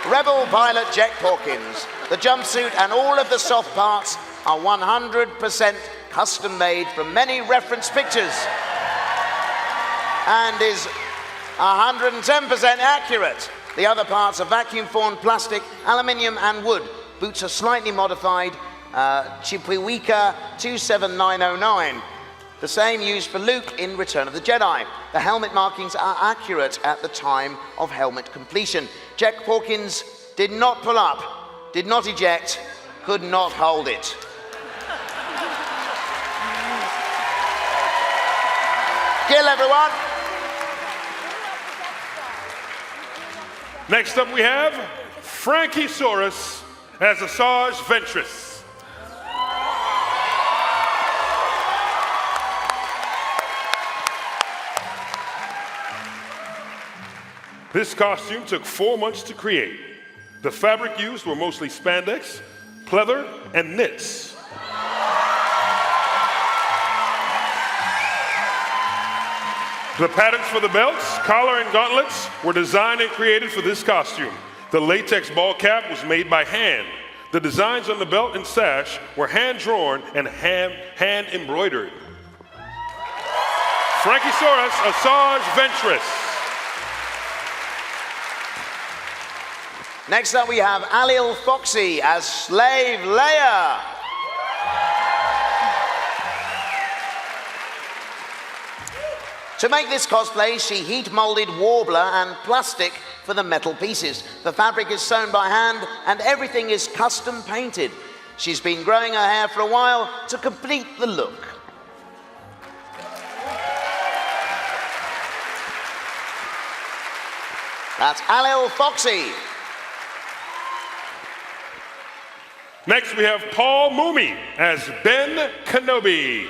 Speaker 4: Rebel pilot Jack Hawkins. The jumpsuit and all of the soft parts are 100% custom made from many reference pictures and is 110% accurate. The other parts are vacuum-formed plastic, aluminium and wood. Boots are slightly modified, Chippewa 27909. The same used for Luke in Return of the Jedi. The helmet markings are accurate at the time of helmet completion. Jack Hawkins did not pull up, did not eject, could not hold it. Gil, everyone.
Speaker 18: Next up we have Frankie Soros as Asajj Ventress. This costume took 4 months to create. The fabric used were mostly spandex, pleather, and knits. The patterns for the belts, collar, and gauntlets were designed and created for this costume. The latex ball cap was made by hand. The designs on the belt and sash were hand-drawn and hand-embroidered. Frankysaurus Asajj Ventress.
Speaker 4: Next up, we have Alil Foxy as Slave Leia. To make this cosplay, she heat-molded Warbler and plastic for the metal pieces. The fabric is sewn by hand and everything is custom painted. She's been growing her hair for a while to complete the look. That's Alil Foxy.
Speaker 18: Next, we have Paul Mooney as Ben Kenobi.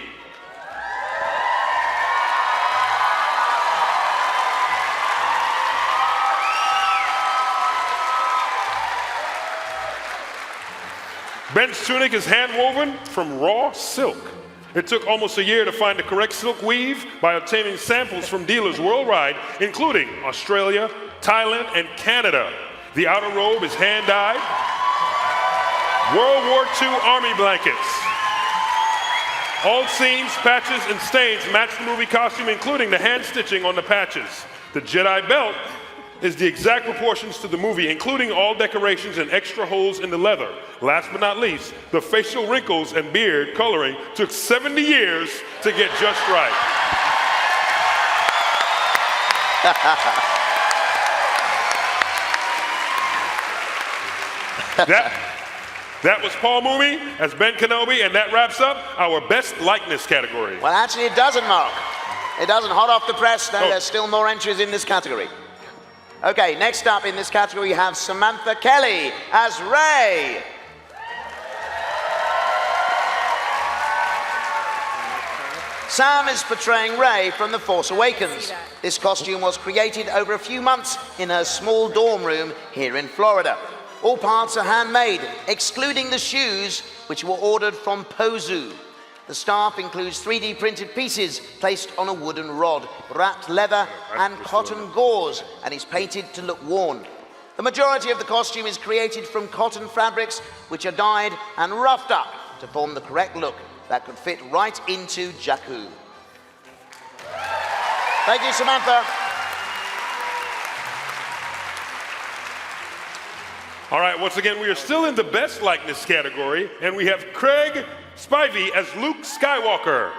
Speaker 18: Ben's tunic is hand-woven from raw silk. It took almost a year to find the correct silk weave by obtaining samples from dealers worldwide, including Australia, Thailand, and Canada. The outer robe is hand-dyed. World War II Army blankets. All seams, patches, and stains match the movie costume, including the hand stitching on the patches. The Jedi belt is the exact proportions to the movie, including all decorations and extra holes in the leather. Last but not least, the facial wrinkles and beard coloring took 70 years to get just right. That was Paul Mooney as Ben Kenobi, and that wraps up our best likeness category.
Speaker 4: Well, actually, it doesn't, Mark. It doesn't. Hot off the press. No, there's still more entries in this category. Okay, next up in this category, we have Samantha Kelly as Rey. Sam is portraying Rey from The Force Awakens. This costume was created over a few months in her small dorm room here in Florida. All parts are handmade, excluding the shoes, which were ordered from Pozu. The staff includes 3D printed pieces placed on a wooden rod, wrapped leather and cotton gauze, and is painted to look worn. The majority of the costume is created from cotton fabrics, which are dyed and roughed up to form the correct look that could fit right into Jakku. Thank you, Samantha.
Speaker 18: All right, once again, we are still in the best likeness category, and we have Craig Spivey as Luke Skywalker.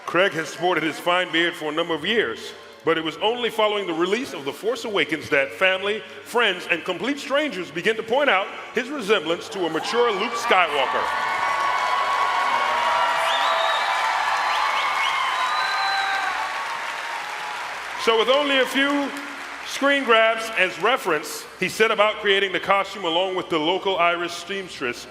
Speaker 18: Craig has sported his fine beard for a number of years, but it was only following the release of The Force Awakens that family, friends, and complete strangers began to point out his resemblance to a mature Luke Skywalker. So with only a few screen grabs as reference, he set about creating the costume along with the local Irish seamstress,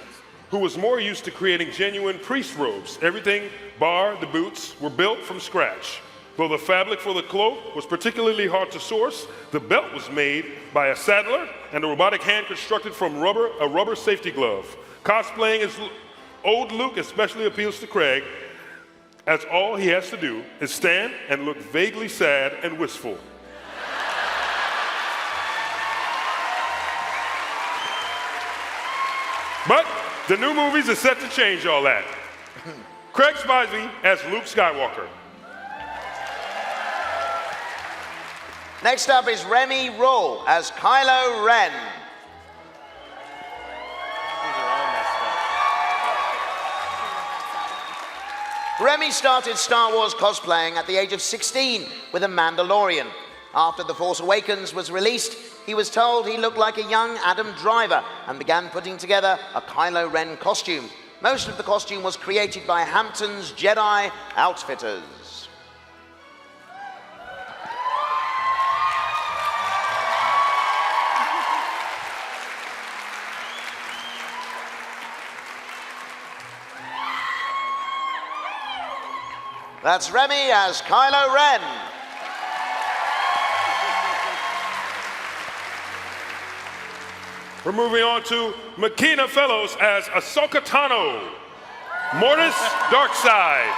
Speaker 18: who was more used to creating genuine priest robes. Everything, bar the boots, were built from scratch. Though the fabric for the cloak was particularly hard to source, the belt was made by a saddler and a robotic hand constructed from a rubber safety glove. Cosplaying as old Luke especially appeals to Craig, as all he has to do is stand and look vaguely sad and wistful. But the new movies are set to change all that. Craig Spivey as Luke Skywalker.
Speaker 4: Next up is Remy Rowe as Kylo Ren. Remy started Star Wars cosplaying at the age of 16 with a Mandalorian. After The Force Awakens was released, he was told he looked like a young Adam Driver and began putting together a Kylo Ren costume. Most of the costume was created by Hampton's Jedi Outfitters. That's Remy as Kylo Ren.
Speaker 18: We're moving on to Makina Fellows as Ahsoka Tano, Mortis Darkside.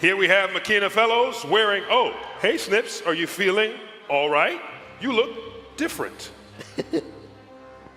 Speaker 18: Here we have Makina Fellows wearing, oh, hey Snips, are you feeling all right? You look different.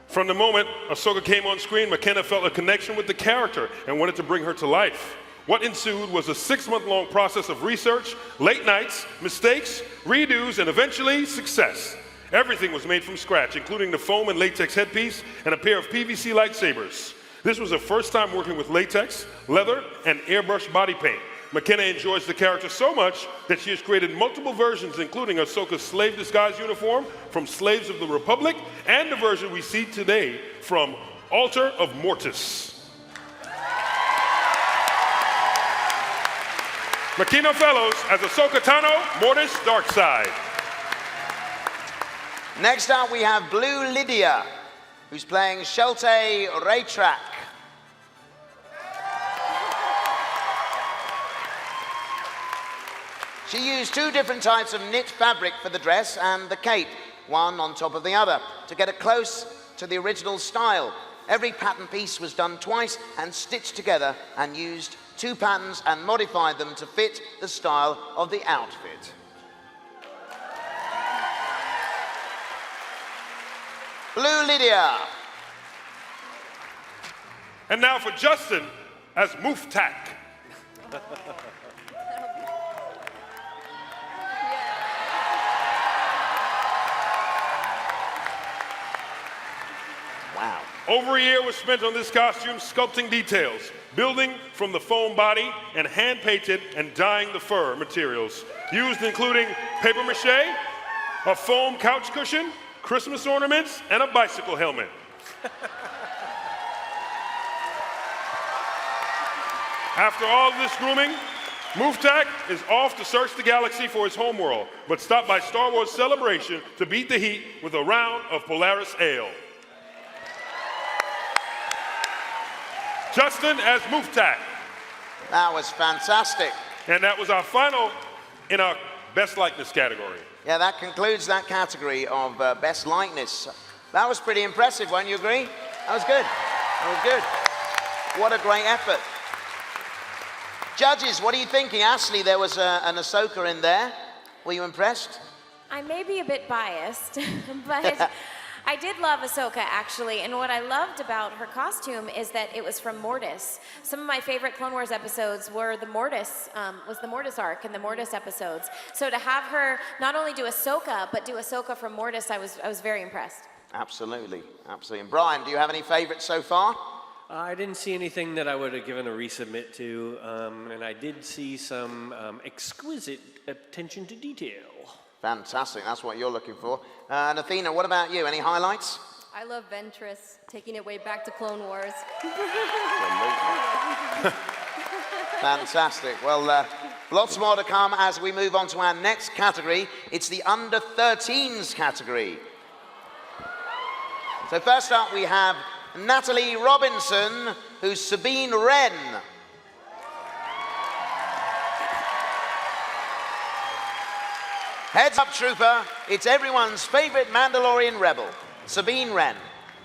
Speaker 18: From the moment Ahsoka came on screen, McKenna felt a connection with the character and wanted to bring her to life. What ensued was a 6-month-long process of research, late nights, mistakes, redos, and eventually success. Everything was made from scratch, including the foam and latex headpiece and a pair of PVC lightsabers. This was her first time working with latex, leather, and airbrush body paint. McKenna enjoys the character so much that she has created multiple versions, including Ahsoka's slave disguise uniform from Slaves of the Republic and the version we see today from Altar of Mortis. Makina Fellows as Ahsoka Tano, Mortis Darkside.
Speaker 4: Next up we have Blue Lydia, who's playing Shelte Raytrak. She used 2 different types of knit fabric for the dress and the cape, one on top of the other, to get it close to the original style. Every pattern piece was done twice and stitched together, and used 2 patterns and modified them to fit the style of the outfit. Blue Lydia.
Speaker 18: And now for Justin as Muftak.
Speaker 4: Wow.
Speaker 18: Over a year was spent on this costume sculpting details, building from the foam body and hand-painted and dyeing the fur materials, used including paper mache, a foam couch cushion, Christmas ornaments, and a bicycle helmet. After all of this grooming, Muftak is off to search the galaxy for his homeworld, but stopped by Star Wars Celebration to beat the heat with a round of Polaris Ale. Justin as Muftak.
Speaker 4: That was fantastic.
Speaker 18: And that was our final in our Best Likeness category.
Speaker 4: Yeah, that concludes that category of Best Likeness. That was pretty impressive, won't you agree? That was good. That was good. What a great effort. Judges, what are you thinking? Ashley, there was an Ahsoka in there. Were you impressed?
Speaker 7: I may be a bit biased, but I did love Ahsoka, actually, and what I loved about her costume is that it was from Mortis. Some of my favorite Clone Wars episodes were the Mortis arc and the Mortis episodes. So to have her not only do Ahsoka, but do Ahsoka from Mortis, I was very impressed.
Speaker 4: Absolutely, absolutely. And Brian, do you have any favorites so far?
Speaker 8: I didn't see anything that I would have given a resubmit to, and I did see some exquisite attention to detail.
Speaker 4: Fantastic, that's what you're looking for. And Athena, what about you? Any highlights?
Speaker 6: I love Ventress, taking it way back to Clone Wars.
Speaker 4: Fantastic. Well, lots more to come as we move on to our next category. It's the under 13s category. So first up we have Natalie Robinson, who's Sabine Wren. Heads up, Trooper. It's everyone's favorite Mandalorian rebel, Sabine Wren.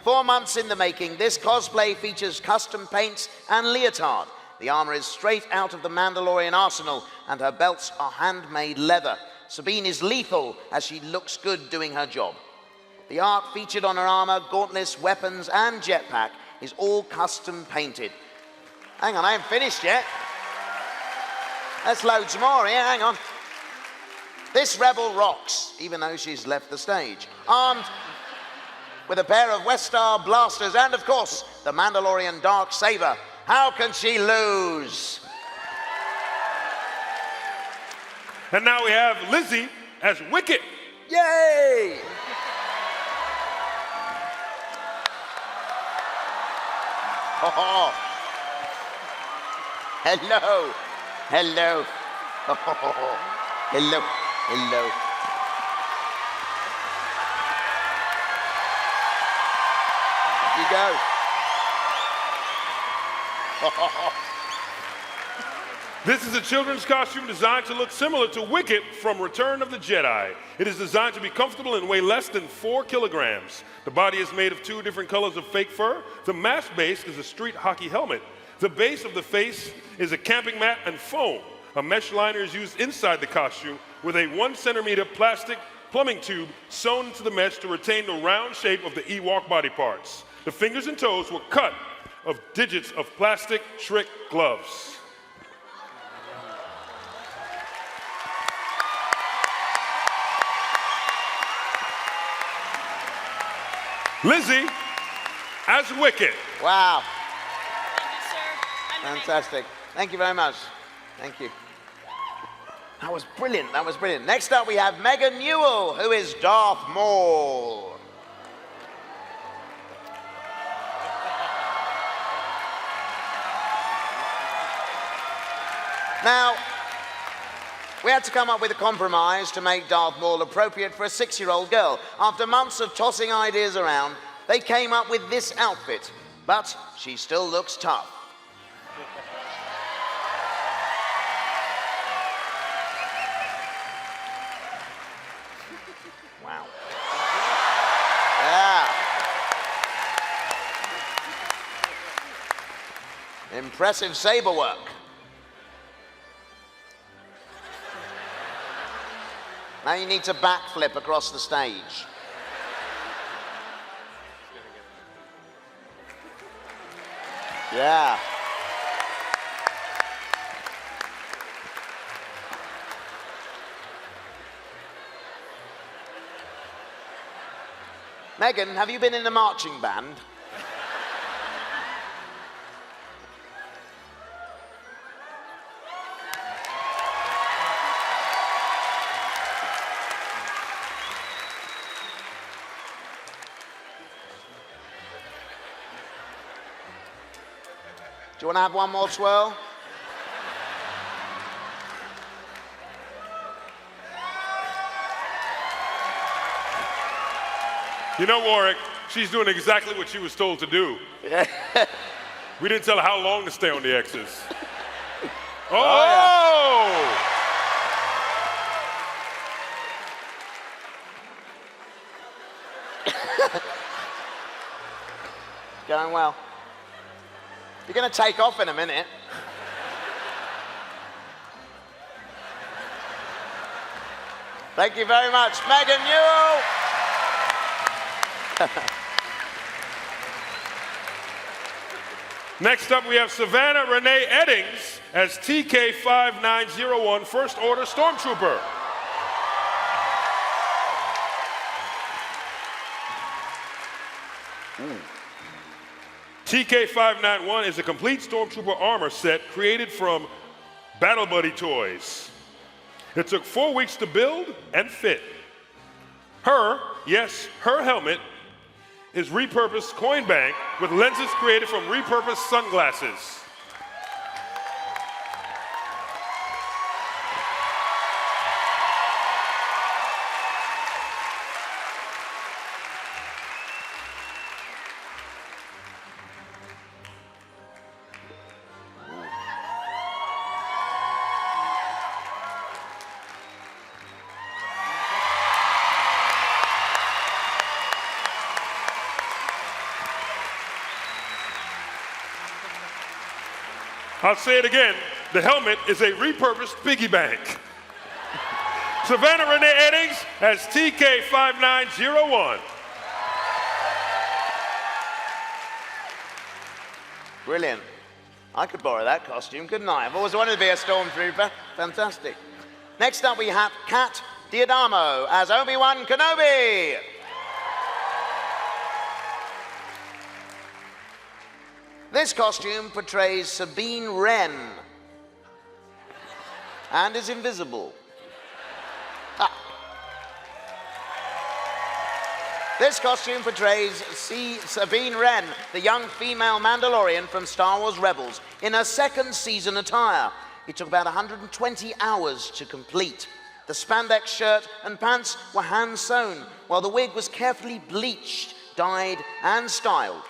Speaker 4: 4 months in the making, this cosplay features custom paints and leotard. The armor is straight out of the Mandalorian arsenal, and her belts are handmade leather. Sabine is lethal as she looks good doing her job. The art featured on her armor, gauntlets, weapons, and jetpack is all custom painted. Hang on, I haven't finished yet. There's loads more here, hang on. This rebel rocks, even though she's left the stage. Armed with a pair of Westar blasters and, of course, the Mandalorian dark saber. How can she lose?
Speaker 18: And now we have Lizzie as Wicket.
Speaker 4: Yay! Oh. Hello. Hello. Oh. Hello. Hello. You go.
Speaker 18: This is a children's costume designed to look similar to Wicket from Return of the Jedi. It is designed to be comfortable and weigh less than 4 kilograms. The body is made of 2 different colors of fake fur. The mask base is a street hockey helmet. The base of the face is a camping mat and foam. A mesh liner is used inside the costume with a 1 centimeter plastic plumbing tube sewn into the mesh to retain the round shape of the Ewok body parts. The fingers and toes were cut of digits of plastic Shrek gloves. Lizzie as Wicket.
Speaker 4: Wow. Fantastic. Thank you very much. Thank you. That was brilliant. That was brilliant. Next up, we have Megan Newell, who is Darth Maul. Now, we had to come up with a compromise to make Darth Maul appropriate for a 6-year-old girl. After months of tossing ideas around, they came up with this outfit, but she still looks tough. Wow. Yeah. Impressive saber work. Now you need to backflip across the stage. Yeah. Megan, have you been in a marching band? Do you want to have one more twirl?
Speaker 18: You know, Warwick, she's doing exactly what she was told to do. We didn't tell her how long to stay on the X's. Oh!
Speaker 4: Going well. You're going to take off in a minute. Thank you very much, Megan Newell.
Speaker 18: Next up, we have Savannah Renee Eddings as TK5901 First Order Stormtrooper. TK591 is a complete Stormtrooper armor set created from Battle Buddy toys. It took 4 weeks to build and fit. Her helmet is repurposed coin bank with lenses created from repurposed sunglasses. I'll say it again, the helmet is a repurposed piggy bank. Savannah Renee Eddings as TK5901.
Speaker 4: Brilliant. I could borrow that costume, couldn't I? I've always wanted to be a Stormtrooper. Fantastic. Next up, we have Kat Diadamo as Obi-Wan Kenobi. This costume portrays Sabine Wren and is invisible. This costume portrays Sabine Wren, the young female Mandalorian from Star Wars Rebels, in her second season attire. It took about 120 hours to complete. The spandex shirt and pants were hand-sewn, while the wig was carefully bleached, dyed, and styled.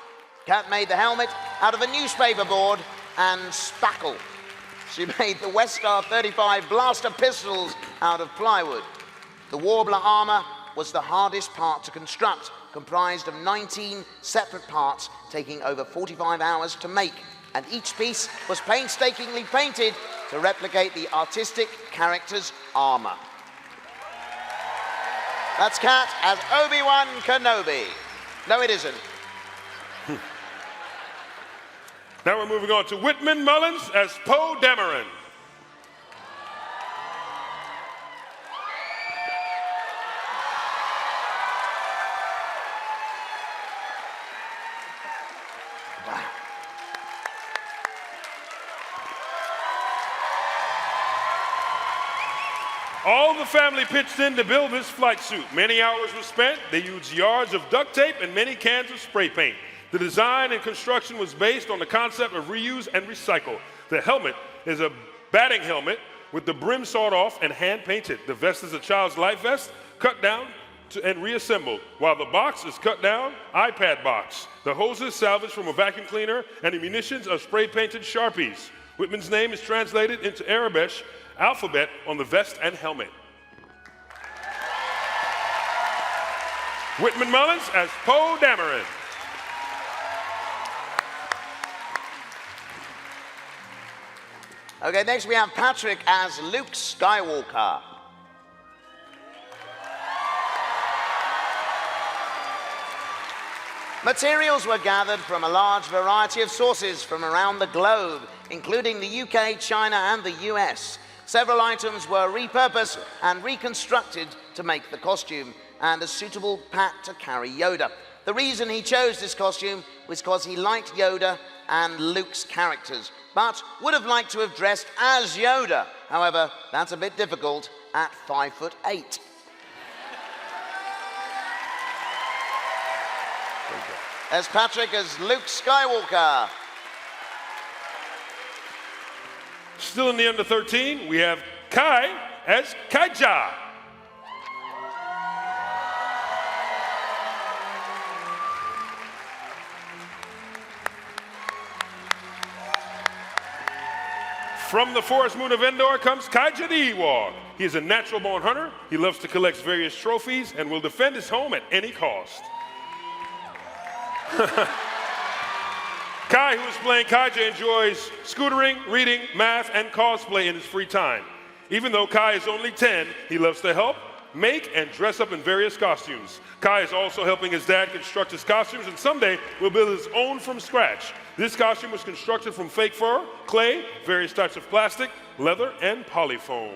Speaker 4: Kat made the helmet out of a newspaper board and spackle. She made the Westar 35 blaster pistols out of plywood. The Warbler armor was the hardest part to construct, comprised of 19 separate parts, taking over 45 hours to make, and each piece was painstakingly painted to replicate the artistic character's armor. That's Kat as Obi-Wan Kenobi. No, it isn't.
Speaker 18: Now we're moving on to Whitman Mullins as Poe Dameron. All the family pitched in to build this flight suit. Many hours were spent. They used yards of duct tape and many cans of spray paint. The design and construction was based on the concept of reuse and recycle. The helmet is a batting helmet with the brim sawed off and hand painted. The vest is a child's life vest, cut down and reassembled, while the box is cut down, iPad box. The hoses salvaged from a vacuum cleaner, and the munitions are spray painted Sharpies. Whitman's name is translated into Arabic alphabet on the vest and helmet. Whitman Mullins as Poe Dameron.
Speaker 4: Okay, next we have Patrick as Luke Skywalker. Materials were gathered from a large variety of sources from around the globe, including the UK, China, and the US. Several items were repurposed and reconstructed to make the costume and a suitable pack to carry Yoda. The reason he chose this costume was because he liked Yoda and Luke's characters, but would have liked to have dressed as Yoda. However, that's a bit difficult at 5'8". There's Patrick as Luke Skywalker.
Speaker 18: Still in the under 13, we have Kai as Kaija. From the forest moon of Endor comes Kaija the Ewok. He is a natural-born hunter. He loves to collect various trophies and will defend his home at any cost. Kai, who is playing Kaija, enjoys scootering, reading, math, and cosplay in his free time. Even though Kai is only 10, he loves to help, make, and dress up in various costumes. Kai is also helping his dad construct his costumes, and someday will build his own from scratch. This costume was constructed from fake fur, clay, various types of plastic, leather, and polyfoam.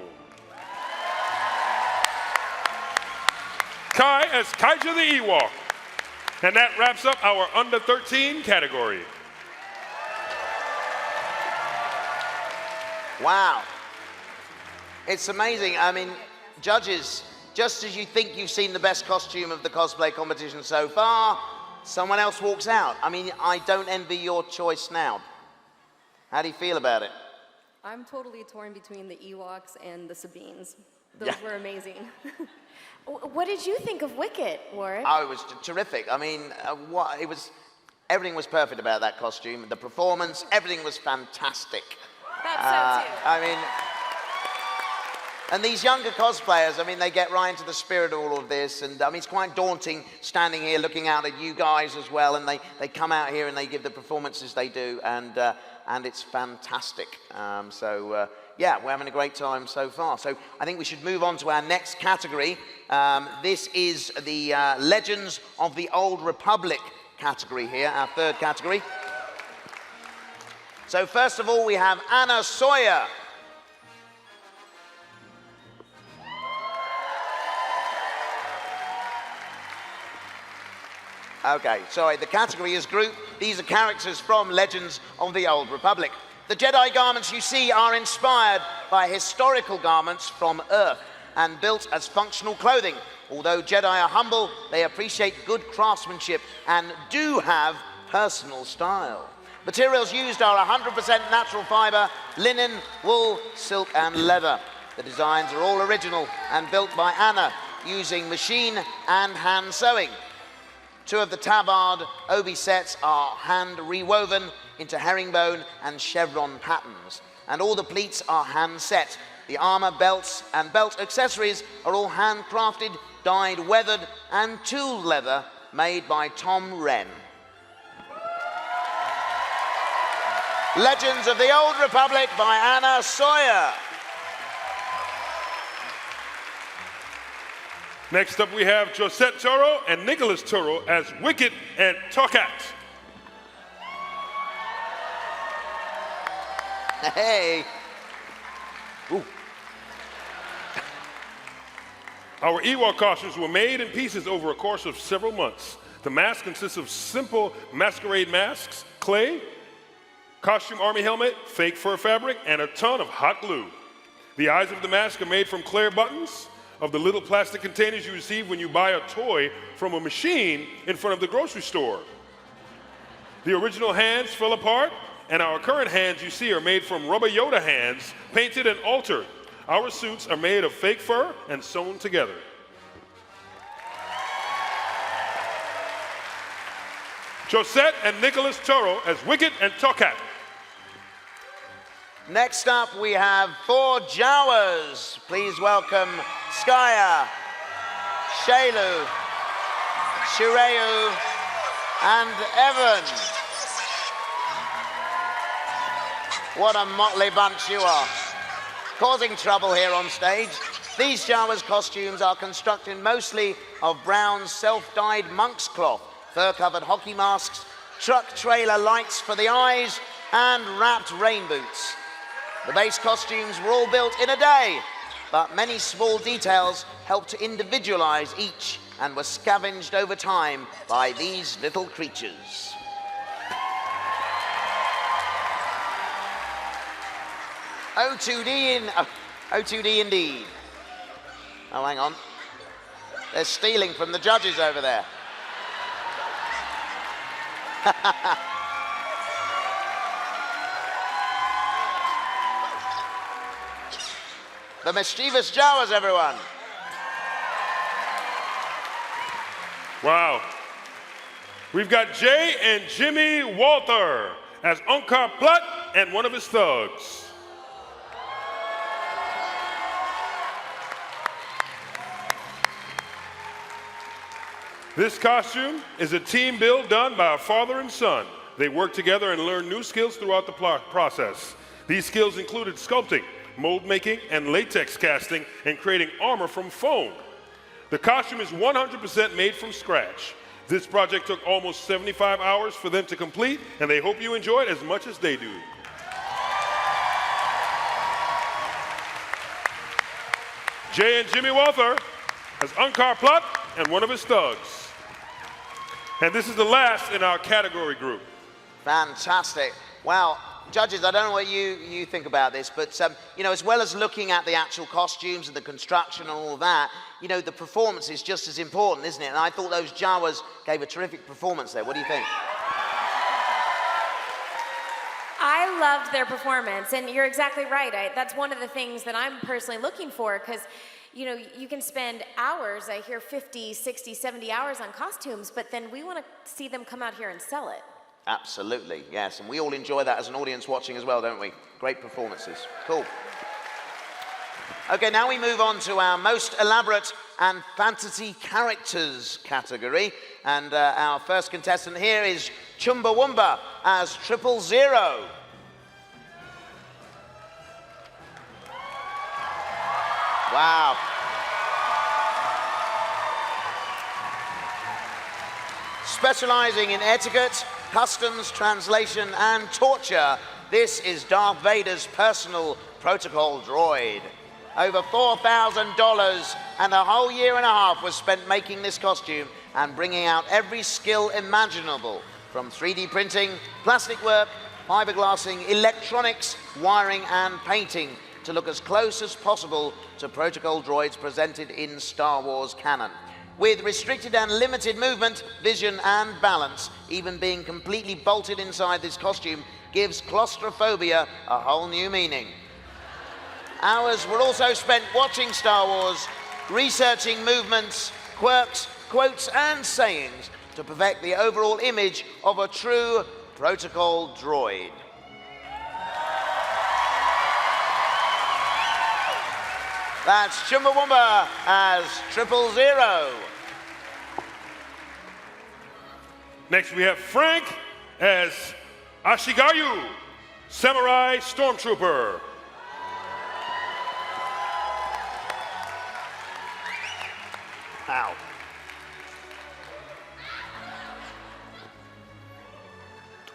Speaker 18: Kai as Kaija the Ewok. And that wraps up our under 13 category.
Speaker 4: Wow. It's amazing. I mean, judges, just as you think you've seen the best costume of the cosplay competition so far, someone else walks out. I mean, I don't envy your choice now. How do you feel about it?
Speaker 6: I'm totally torn between the Ewoks and the Sabines. Those were amazing.
Speaker 7: What did you think of Wicket, Warren?
Speaker 4: Oh, it was terrific. I mean, everything was perfect about that costume. The performance, everything was fantastic.
Speaker 7: That's so too.
Speaker 4: I mean, and these younger cosplayers, I mean, they get right into the spirit of all of this. And I mean, it's quite daunting standing here looking out at you guys as well. And they come out here and they give the performances they do. And it's fantastic. Yeah, we're having a great time so far. So I think we should move on to our next category. This is the Legends of the Old Republic category here, our third category. So first of all, we have Anna Sawyer. Okay, sorry, the category is group. These are characters from Legends of the Old Republic. The Jedi garments you see are inspired by historical garments from Earth and built as functional clothing. Although Jedi are humble, they appreciate good craftsmanship and do have personal style. Materials used are 100% natural fiber, linen, wool, silk, and leather. The designs are all original and built by Anna using machine and hand sewing. Two of the tabard obi sets are hand rewoven into herringbone and chevron patterns. and all the pleats are hand set. The armor, belts, and belt accessories are all handcrafted, dyed, weathered, and tooled leather made by Tom Wren. Legends of the Old Republic by Anna Sawyer.
Speaker 18: Next up, we have Josette Toro and Nicholas Toro as Wicket and Tokat.
Speaker 4: Hey. Ooh.
Speaker 18: Our Ewok costumes were made in pieces over a course of several months. The mask consists of simple masquerade masks, clay, costume army helmet, fake fur fabric, and a ton of hot glue. The eyes of the mask are made from clear buttons of the little plastic containers you receive when you buy a toy from a machine in front of the grocery store. The original hands fell apart, and our current hands you see are made from rubber Yoda hands, painted and altered. Our suits are made of fake fur and sewn together. Josette and Nicholas Toro as Wicket and Tokat.
Speaker 4: Next up, we have 4 Jawas. Please welcome Skya, Shailu, Shireu, and Evan. What a motley bunch you are. Causing trouble here on stage. These Jawas' costumes are constructed mostly of brown self-dyed monk's cloth, fur-covered hockey masks, truck trailer lights for the eyes, and wrapped rain boots. The base costumes were all built in a day, but many small details helped to individualize each and were scavenged over time by these little creatures. O2D indeed. Oh, hang on. They're stealing from the judges over there. The mischievous Jawas, everyone.
Speaker 18: Wow. We've got Jay and Jimmy Walther as Encore Plutt and one of his thugs. This costume is a team build done by a father and son. They work together and learn new skills throughout the process. These skills included sculpting, mold making, and latex casting, and creating armor from foam. The costume is 100% made from scratch. This project took almost 75 hours for them to complete, and they hope you enjoy it as much as they do. Jay and Jimmy Walther as Encore Plutt and one of his thugs. And this is the last in our category group.
Speaker 4: Fantastic. Wow. Judges, I don't know what you think about this, but you know, as well as looking at the actual costumes and the construction and all that, you know, the performance is just as important, isn't it? And I thought those Jawas gave a terrific performance there. What do you think?
Speaker 7: I loved their performance, and you're exactly right. That's one of the things that I'm personally looking for, because you know, you can spend hours, I hear 50, 60, 70 hours on costumes, but then we want to see them come out here and sell it.
Speaker 4: Absolutely, yes. And we all enjoy that as an audience watching as well, don't we? Great performances. Cool. Okay, now we move on to our most elaborate and fantasy characters category. And our first contestant here is Chumbawamba as 000. Wow. Specializing in etiquette, customs, translation, and torture, this is Darth Vader's personal protocol droid. Over $4,000 and a whole year and a half was spent making this costume and bringing out every skill imaginable, from 3D printing, plastic work, fiberglassing, electronics, wiring, and painting, to look as close as possible to protocol droids presented in Star Wars canon. With restricted and limited movement, vision, and balance, even being completely bolted inside this costume gives claustrophobia a whole new meaning. Hours were also spent watching Star Wars, researching movements, quirks, quotes, and sayings to perfect the overall image of a true protocol droid. That's Chumbawamba as 000.
Speaker 18: Next, we have Frank as Ashigaru, Samurai Stormtrooper.
Speaker 4: Ow.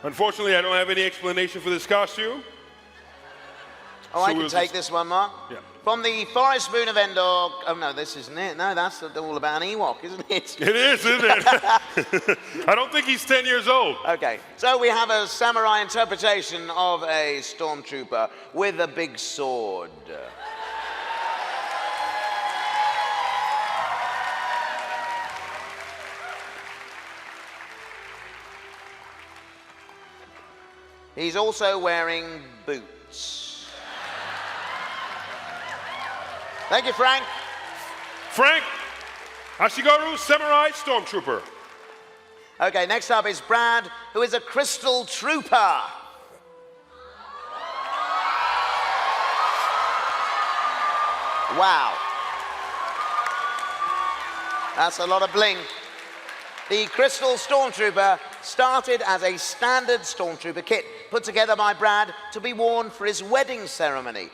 Speaker 18: Unfortunately, I don't have any explanation for this costume.
Speaker 4: Oh, I can take this one, Mark.
Speaker 18: Yeah.
Speaker 4: From the Forest Moon of Endor. Oh, no, this isn't it. No, that's all about an Ewok, isn't it?
Speaker 18: It is, isn't it? I don't think he's 10 years old.
Speaker 4: Okay, so we have a samurai interpretation of a stormtrooper with a big sword. He's also wearing boots. Thank you, Frank.
Speaker 18: Frank, Ashigaru, Samurai Stormtrooper.
Speaker 4: Okay, next up is Brad, who is a crystal trooper. Wow. That's a lot of bling. The Crystal Stormtrooper started as a standard Stormtrooper kit put together by Brad to be worn for his wedding ceremony.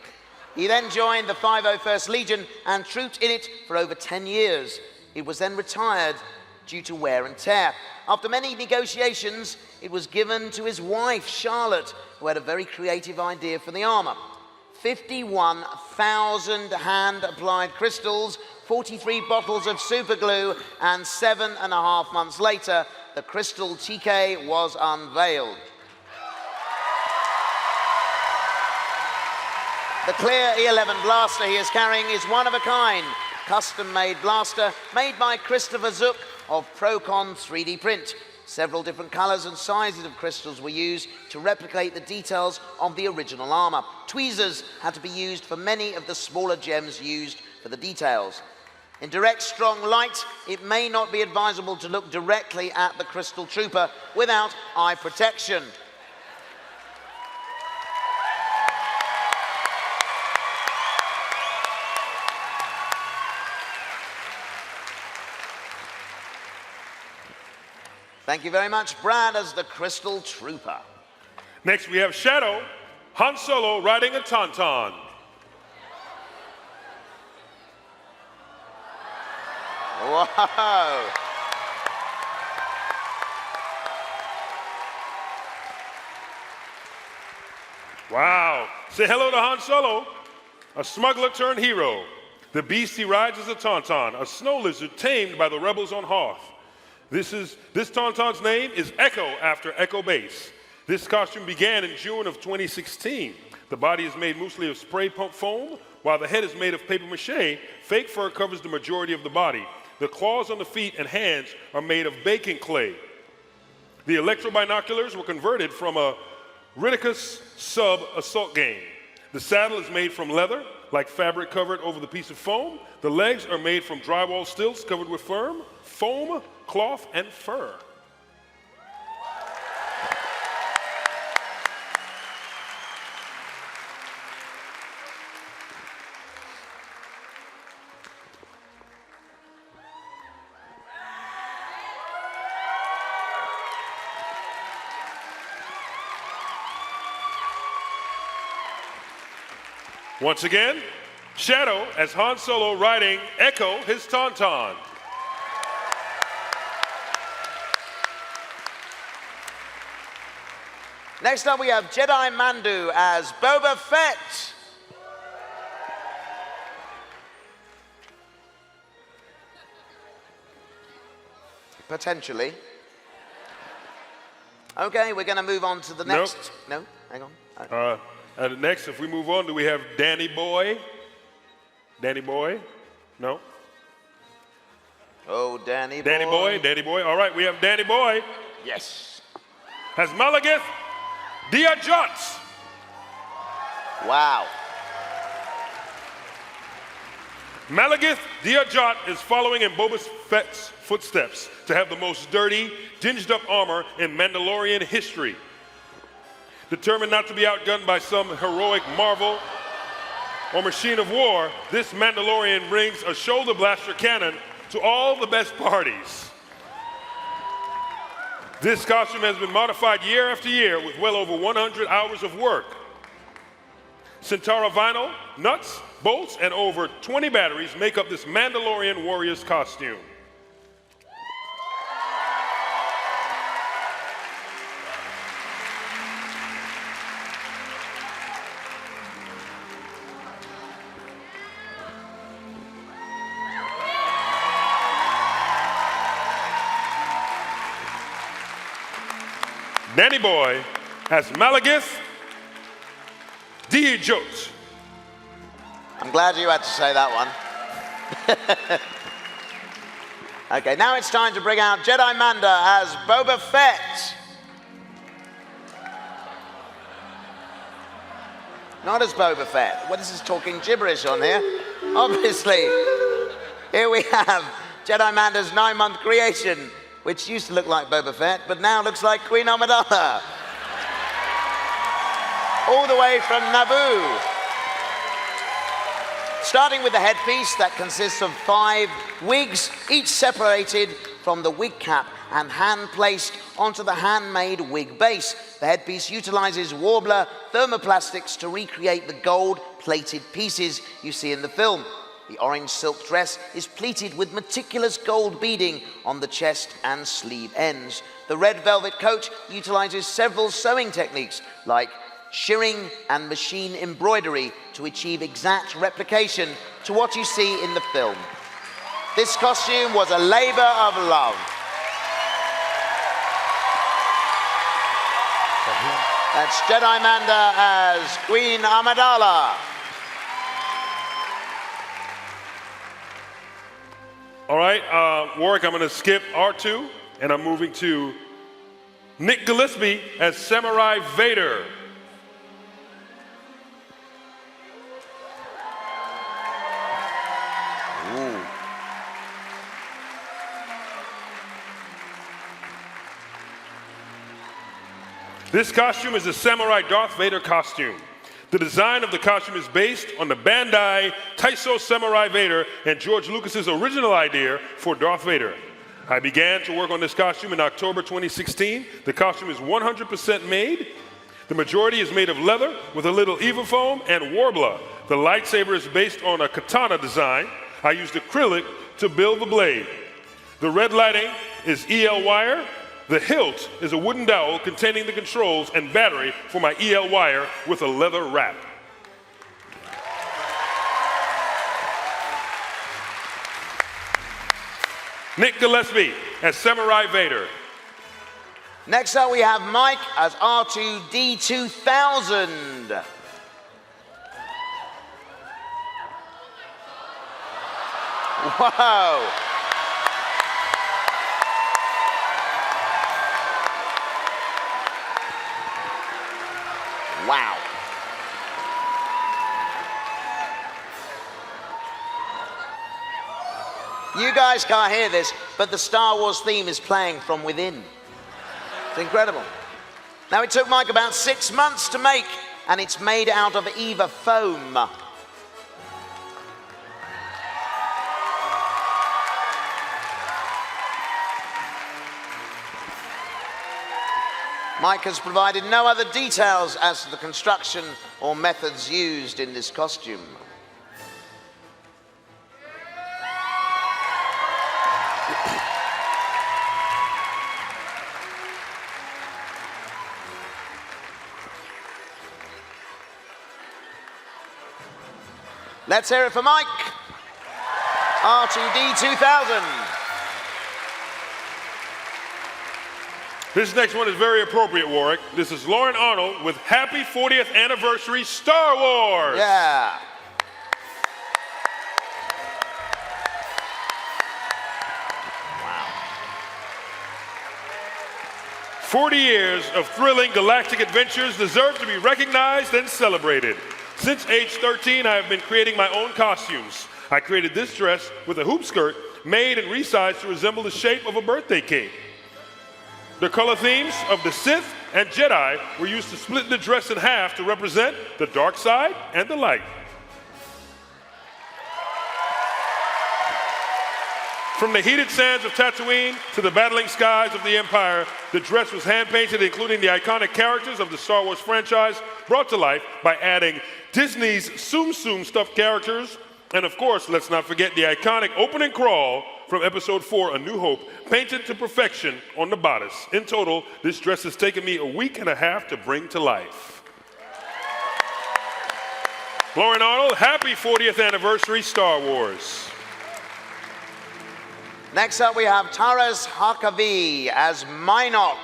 Speaker 4: He then joined the 501st Legion and trooped in it for over 10 years. It was then retired due to wear and tear. After many negotiations, it was given to his wife, Charlotte, who had a very creative idea for the armor. 51,000 hand-applied crystals, 43 bottles of super glue, and 7.5 months later, the Crystal TK was unveiled. The clear E11 blaster he is carrying is one of a kind, custom-made blaster made by Christopher Zook of Procon 3D Print. Several different colors and sizes of crystals were used to replicate the details of the original armor. Tweezers had to be used for many of the smaller gems used for the details. In direct, strong light, it may not be advisable to look directly at the Crystal Trooper without eye protection. Thank you very much, Brad, as the Crystal Trooper.
Speaker 18: Next, we have Shadow, Han Solo riding a Tauntaun.
Speaker 4: Whoa!
Speaker 18: Wow. Say hello to Han Solo, a smuggler turned hero. The beast he rides is a Tauntaun, a snow lizard tamed by the rebels on Hoth. This Tauntaun's name is Echo, after Echo Base. This costume began in June of 2016. The body is made mostly of spray pump foam, while the head is made of paper mache. Fake fur covers the majority of the body. The claws on the feet and hands are made of baking clay. The electro-binoculars were converted from a Ridicus sub assault game. The saddle is made from leather, like fabric covered over the piece of foam. The legs are made from drywall stilts covered with foam, cloth, and fur. Once again, Shadow as Han Solo riding Echo, his Tauntaun.
Speaker 4: Next up, we have Jedi Mandu as Boba Fett. Potentially. Okay, we're going to move on to the next.
Speaker 18: Nope.
Speaker 4: No, hang on.
Speaker 18: And next, if we move on, do we have Danny Boy? Danny Boy? No?
Speaker 4: Oh, Danny Boy.
Speaker 18: Danny Boy, Danny Boy. All right, we have Danny Boy.
Speaker 4: Yes.
Speaker 18: Has Malagith Diajot.
Speaker 4: Wow.
Speaker 18: Malagith Diajot is following in Boba Fett's footsteps to have the most dirty, dinged-up armor in Mandalorian history. Determined not to be outgunned by some heroic Marvel, or machine of war, this Mandalorian brings a shoulder blaster cannon to all the best parties. This costume has been modified year after year with well over 100 hours of work. Centaura vinyl, nuts, bolts, and over 20 batteries make up this Mandalorian warrior's costume. Danny Boy as Malagith Dee Williams.
Speaker 4: I'm glad you had to say that one. Okay, now it's time to bring out Jedi Manda as Boba Fett. Not as Boba Fett. Well, this is talking gibberish on here. Obviously, here we have Jedi Manda's 9-month creation, which used to look like Boba Fett, but now looks like Queen Amidala. All the way from Naboo. Starting with the headpiece that consists of 5 wigs, each separated from the wig cap and hand-placed onto the handmade wig base. The headpiece utilizes Warbler thermoplastics to recreate the gold-plated pieces you see in the film. The orange silk dress is pleated with meticulous gold beading on the chest and sleeve ends. The red velvet coat utilizes several sewing techniques like shirring and machine embroidery to achieve exact replication to what you see in the film. This costume was a labor of love. That's Jedi Manda as Queen Amidala.
Speaker 18: All right, Warwick, I'm going to skip R2, and I'm moving to Nick Gillespie as Samurai Vader.
Speaker 4: Ooh.
Speaker 18: This costume is a Samurai Darth Vader costume. The design of the costume is based on the Bandai Taiso Samurai Vader and George Lucas's original idea for Darth Vader. I began to work on this costume in October 2016. The costume is 100% made. The majority is made of leather with a little Eva foam and Warbler. The lightsaber is based on a katana design. I used acrylic to build the blade. The red lighting is EL wire. The hilt is a wooden dowel containing the controls and battery for my EL wire with a leather wrap. Nick Gillespie as Samurai Vader.
Speaker 4: Next up we have Mike as R2-D2000. Whoa! Wow. You guys can't hear this, but the Star Wars theme is playing from within. It's incredible. Now, it took Mike about 6 months to make, and it's made out of Eva foam. Mike has provided no other details as to the construction or methods used in this costume. Let's hear it for Mike. R2-D2000.
Speaker 18: This next one is very appropriate, Warwick. This is Lauren Arnold with Happy 40th Anniversary Star Wars.
Speaker 4: Yeah.
Speaker 18: Wow. 40 years of thrilling galactic adventures deserve to be recognized and celebrated. Since age 13, I have been creating my own costumes. I created this dress with a hoop skirt made and resized to resemble the shape of a birthday cake. The color themes of the Sith and Jedi were used to split the dress in half to represent the dark side and the light. From the heated sands of Tatooine to the battling skies of the Empire, the dress was hand-painted, including the iconic characters of the Star Wars franchise, brought to life by adding Disney's Tsum Tsum stuffed characters, and of course, let's not forget the iconic opening crawl from Episode 4, A New Hope, painted to perfection on the bodice. In total, this dress has taken me a week and a half to bring to life. Lauren Arnold, happy 40th anniversary, Star Wars.
Speaker 4: Next up, we have Taras Harkavi as Minok.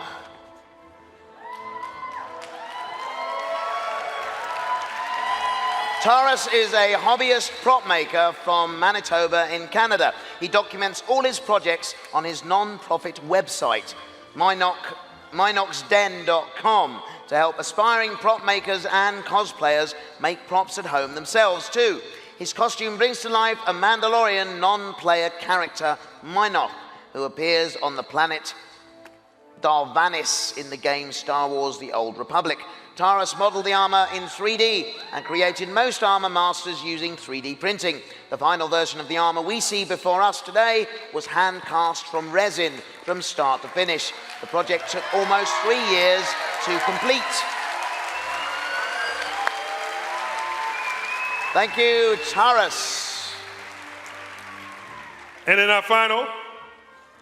Speaker 4: Taras is a hobbyist prop maker from Manitoba in Canada. He documents all his projects on his non-profit website, minoxden.com, to help aspiring prop makers and cosplayers make props at home themselves too. His costume brings to life a Mandalorian non-player character, Minok, who appears on the planet Darvanis in the game Star Wars The Old Republic. Taras modeled the armor in 3D and created most armor masters using 3D printing. The final version of the armor we see before us today was hand cast from resin from start to finish. The project took almost 3 years to complete. Thank you, Taras.
Speaker 18: And in our final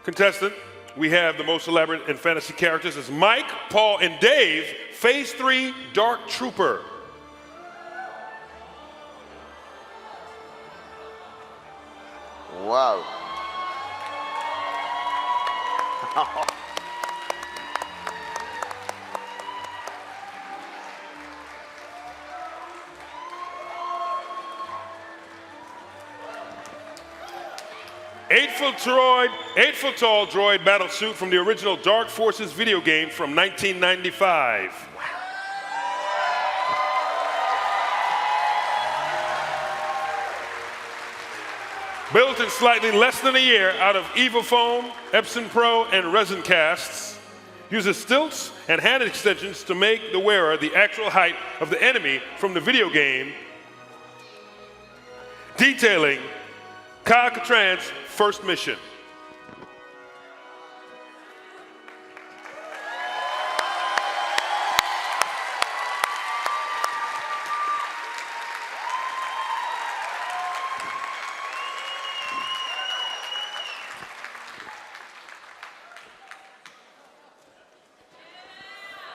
Speaker 18: contestant, we have the most elaborate in fantasy characters as Mike, Paul, and Dave, Phase 3 Dark Trooper.
Speaker 4: Whoa.
Speaker 18: 8-foot tall droid battle suit from the original Dark Forces video game from 1995. Built in slightly less than a year out of Eva foam, Epson Pro, and resin casts, uses stilts and hand extensions to make the wearer the actual height of the enemy from the video game, detailing Kyle-Katarn's first mission.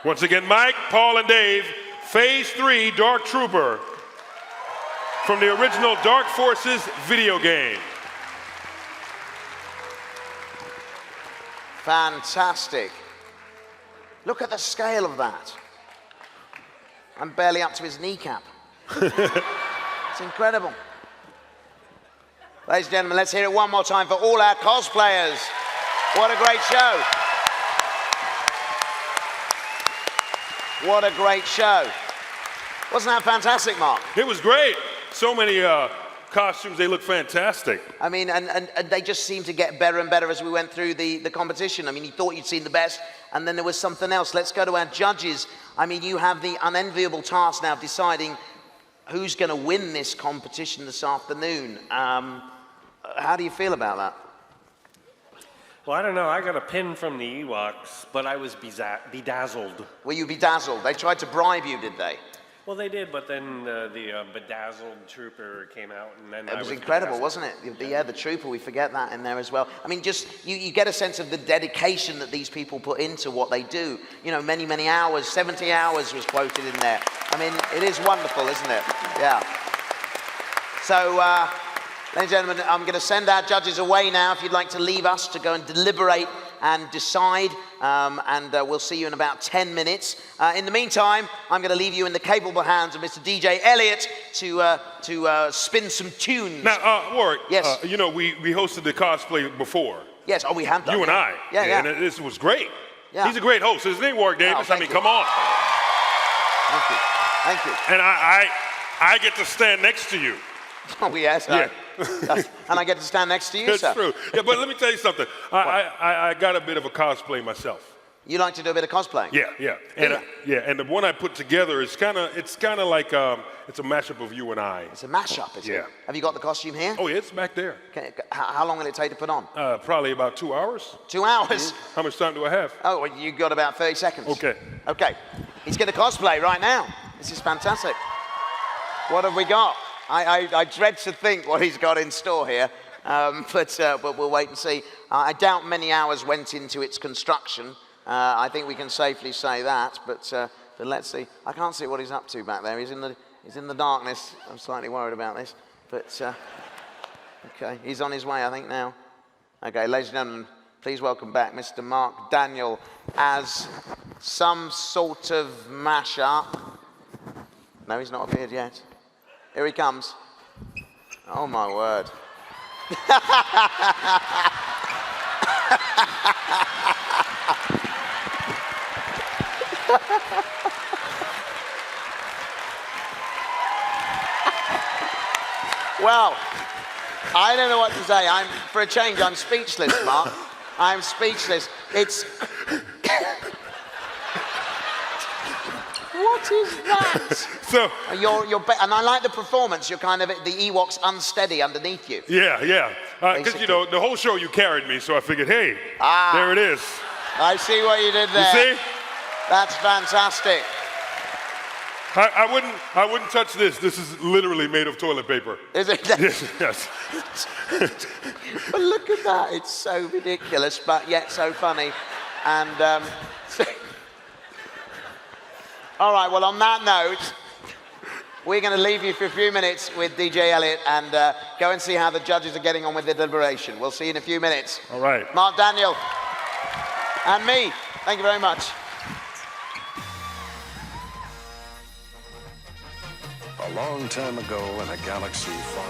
Speaker 18: Once again, Mike, Paul, and Dave, Phase 3 Dark Trooper from the original Dark Forces video game.
Speaker 4: Fantastic. Look at the scale of that. I'm barely up to his kneecap. It's incredible. Ladies and gentlemen, let's hear it one more time for all our cosplayers. What a great show. What a great show. Wasn't that fantastic, Mark?
Speaker 18: It was great. So many costumes, they look fantastic.
Speaker 4: I mean, and they just seemed to get better and better as we went through the competition. I mean, you thought you'd seen the best, and then there was something else. Let's go to our judges. I mean, you have the unenviable task now of deciding who's going to win this competition this afternoon. How do you feel about that?
Speaker 8: Well, I don't know. I got a pin from the Ewoks, but I was bedazzled.
Speaker 4: Were you bedazzled? They tried to bribe you, did they?
Speaker 8: Well, they did, but then the bedazzled trooper came out, and then
Speaker 4: it was incredible, wasn't it? Yeah, the trooper, we forget that in there as well. I mean, just you get a sense of the dedication that these people put into what they do. You know, many, many hours, 70 hours was quoted in there. I mean, it is wonderful, isn't it? Yeah. So, ladies and gentlemen, I'm going to send our judges away now if you'd like to leave us to go and deliberate and decide, and we'll see you in about 10 minutes. In the meantime, I'm going to leave you in the capable hands of Mr. DJ Elliott to spin some tunes.
Speaker 18: Now, Warwick,
Speaker 4: yes.
Speaker 18: You know, we hosted the cosplay before.
Speaker 4: Yes, oh, we have done.
Speaker 18: You and I.
Speaker 4: Yeah, yeah.
Speaker 18: And this was great.
Speaker 4: Yeah.
Speaker 18: He's a great host, isn't he, Warwick Davis?
Speaker 4: Oh,
Speaker 18: I mean, come on.
Speaker 4: Thank you. Thank you.
Speaker 18: And I get to stand next to you.
Speaker 4: Oh, yes.
Speaker 18: Yeah.
Speaker 4: And I get to stand next to you,
Speaker 18: That's
Speaker 4: sir.
Speaker 18: true. Yeah, but let me tell you something. I got a bit of a cosplay myself.
Speaker 4: You like to do a bit of cosplaying?
Speaker 18: Yeah. And the one I put together is kind of like it's a mashup of you and I.
Speaker 4: It's a mashup, is it?
Speaker 18: Yeah.
Speaker 4: Have you got the costume here?
Speaker 18: Oh, yeah, it's back there.
Speaker 4: How long will it take to put on?
Speaker 18: Probably about 2 hours.
Speaker 4: 2 hours?
Speaker 18: How much time do I have?
Speaker 4: Oh, well, you got about 30 seconds.
Speaker 18: Okay.
Speaker 4: Okay. He's going to cosplay right now. This is fantastic. What have we got? I dread to think what he's got in store here, but we'll wait and see. I doubt many hours went into its construction. I think we can safely say that, but let's see. I can't see what he's up to back there. He's in the darkness. I'm slightly worried about this, but okay, he's on his way, I think, now. Okay, ladies and gentlemen, please welcome back Mr. Mark Daniel as some sort of mashup. No, he's not appeared yet. Here he comes. Oh my word. Well, I don't know what to say. For a change, I'm speechless, Mark. I'm speechless. It's... What is that?
Speaker 18: So
Speaker 4: and I like the performance. You're kind of the Ewoks unsteady underneath you.
Speaker 18: Yeah. Because the whole show you carried me, so I figured, hey, there it is.
Speaker 4: I see what you did there.
Speaker 18: You see?
Speaker 4: That's fantastic.
Speaker 18: I wouldn't touch this. This is literally made of toilet paper.
Speaker 4: Is it?
Speaker 18: Yes.
Speaker 4: But look at that. It's so ridiculous, but yet so funny. And all right, well, on that note, we're going to leave you for a few minutes with DJ Elliott and go and see how the judges are getting on with the deliberation. We'll see you in a few minutes.
Speaker 18: All right.
Speaker 4: Mark Daniel and me, thank you very much.
Speaker 20: A long time ago in a galaxy far.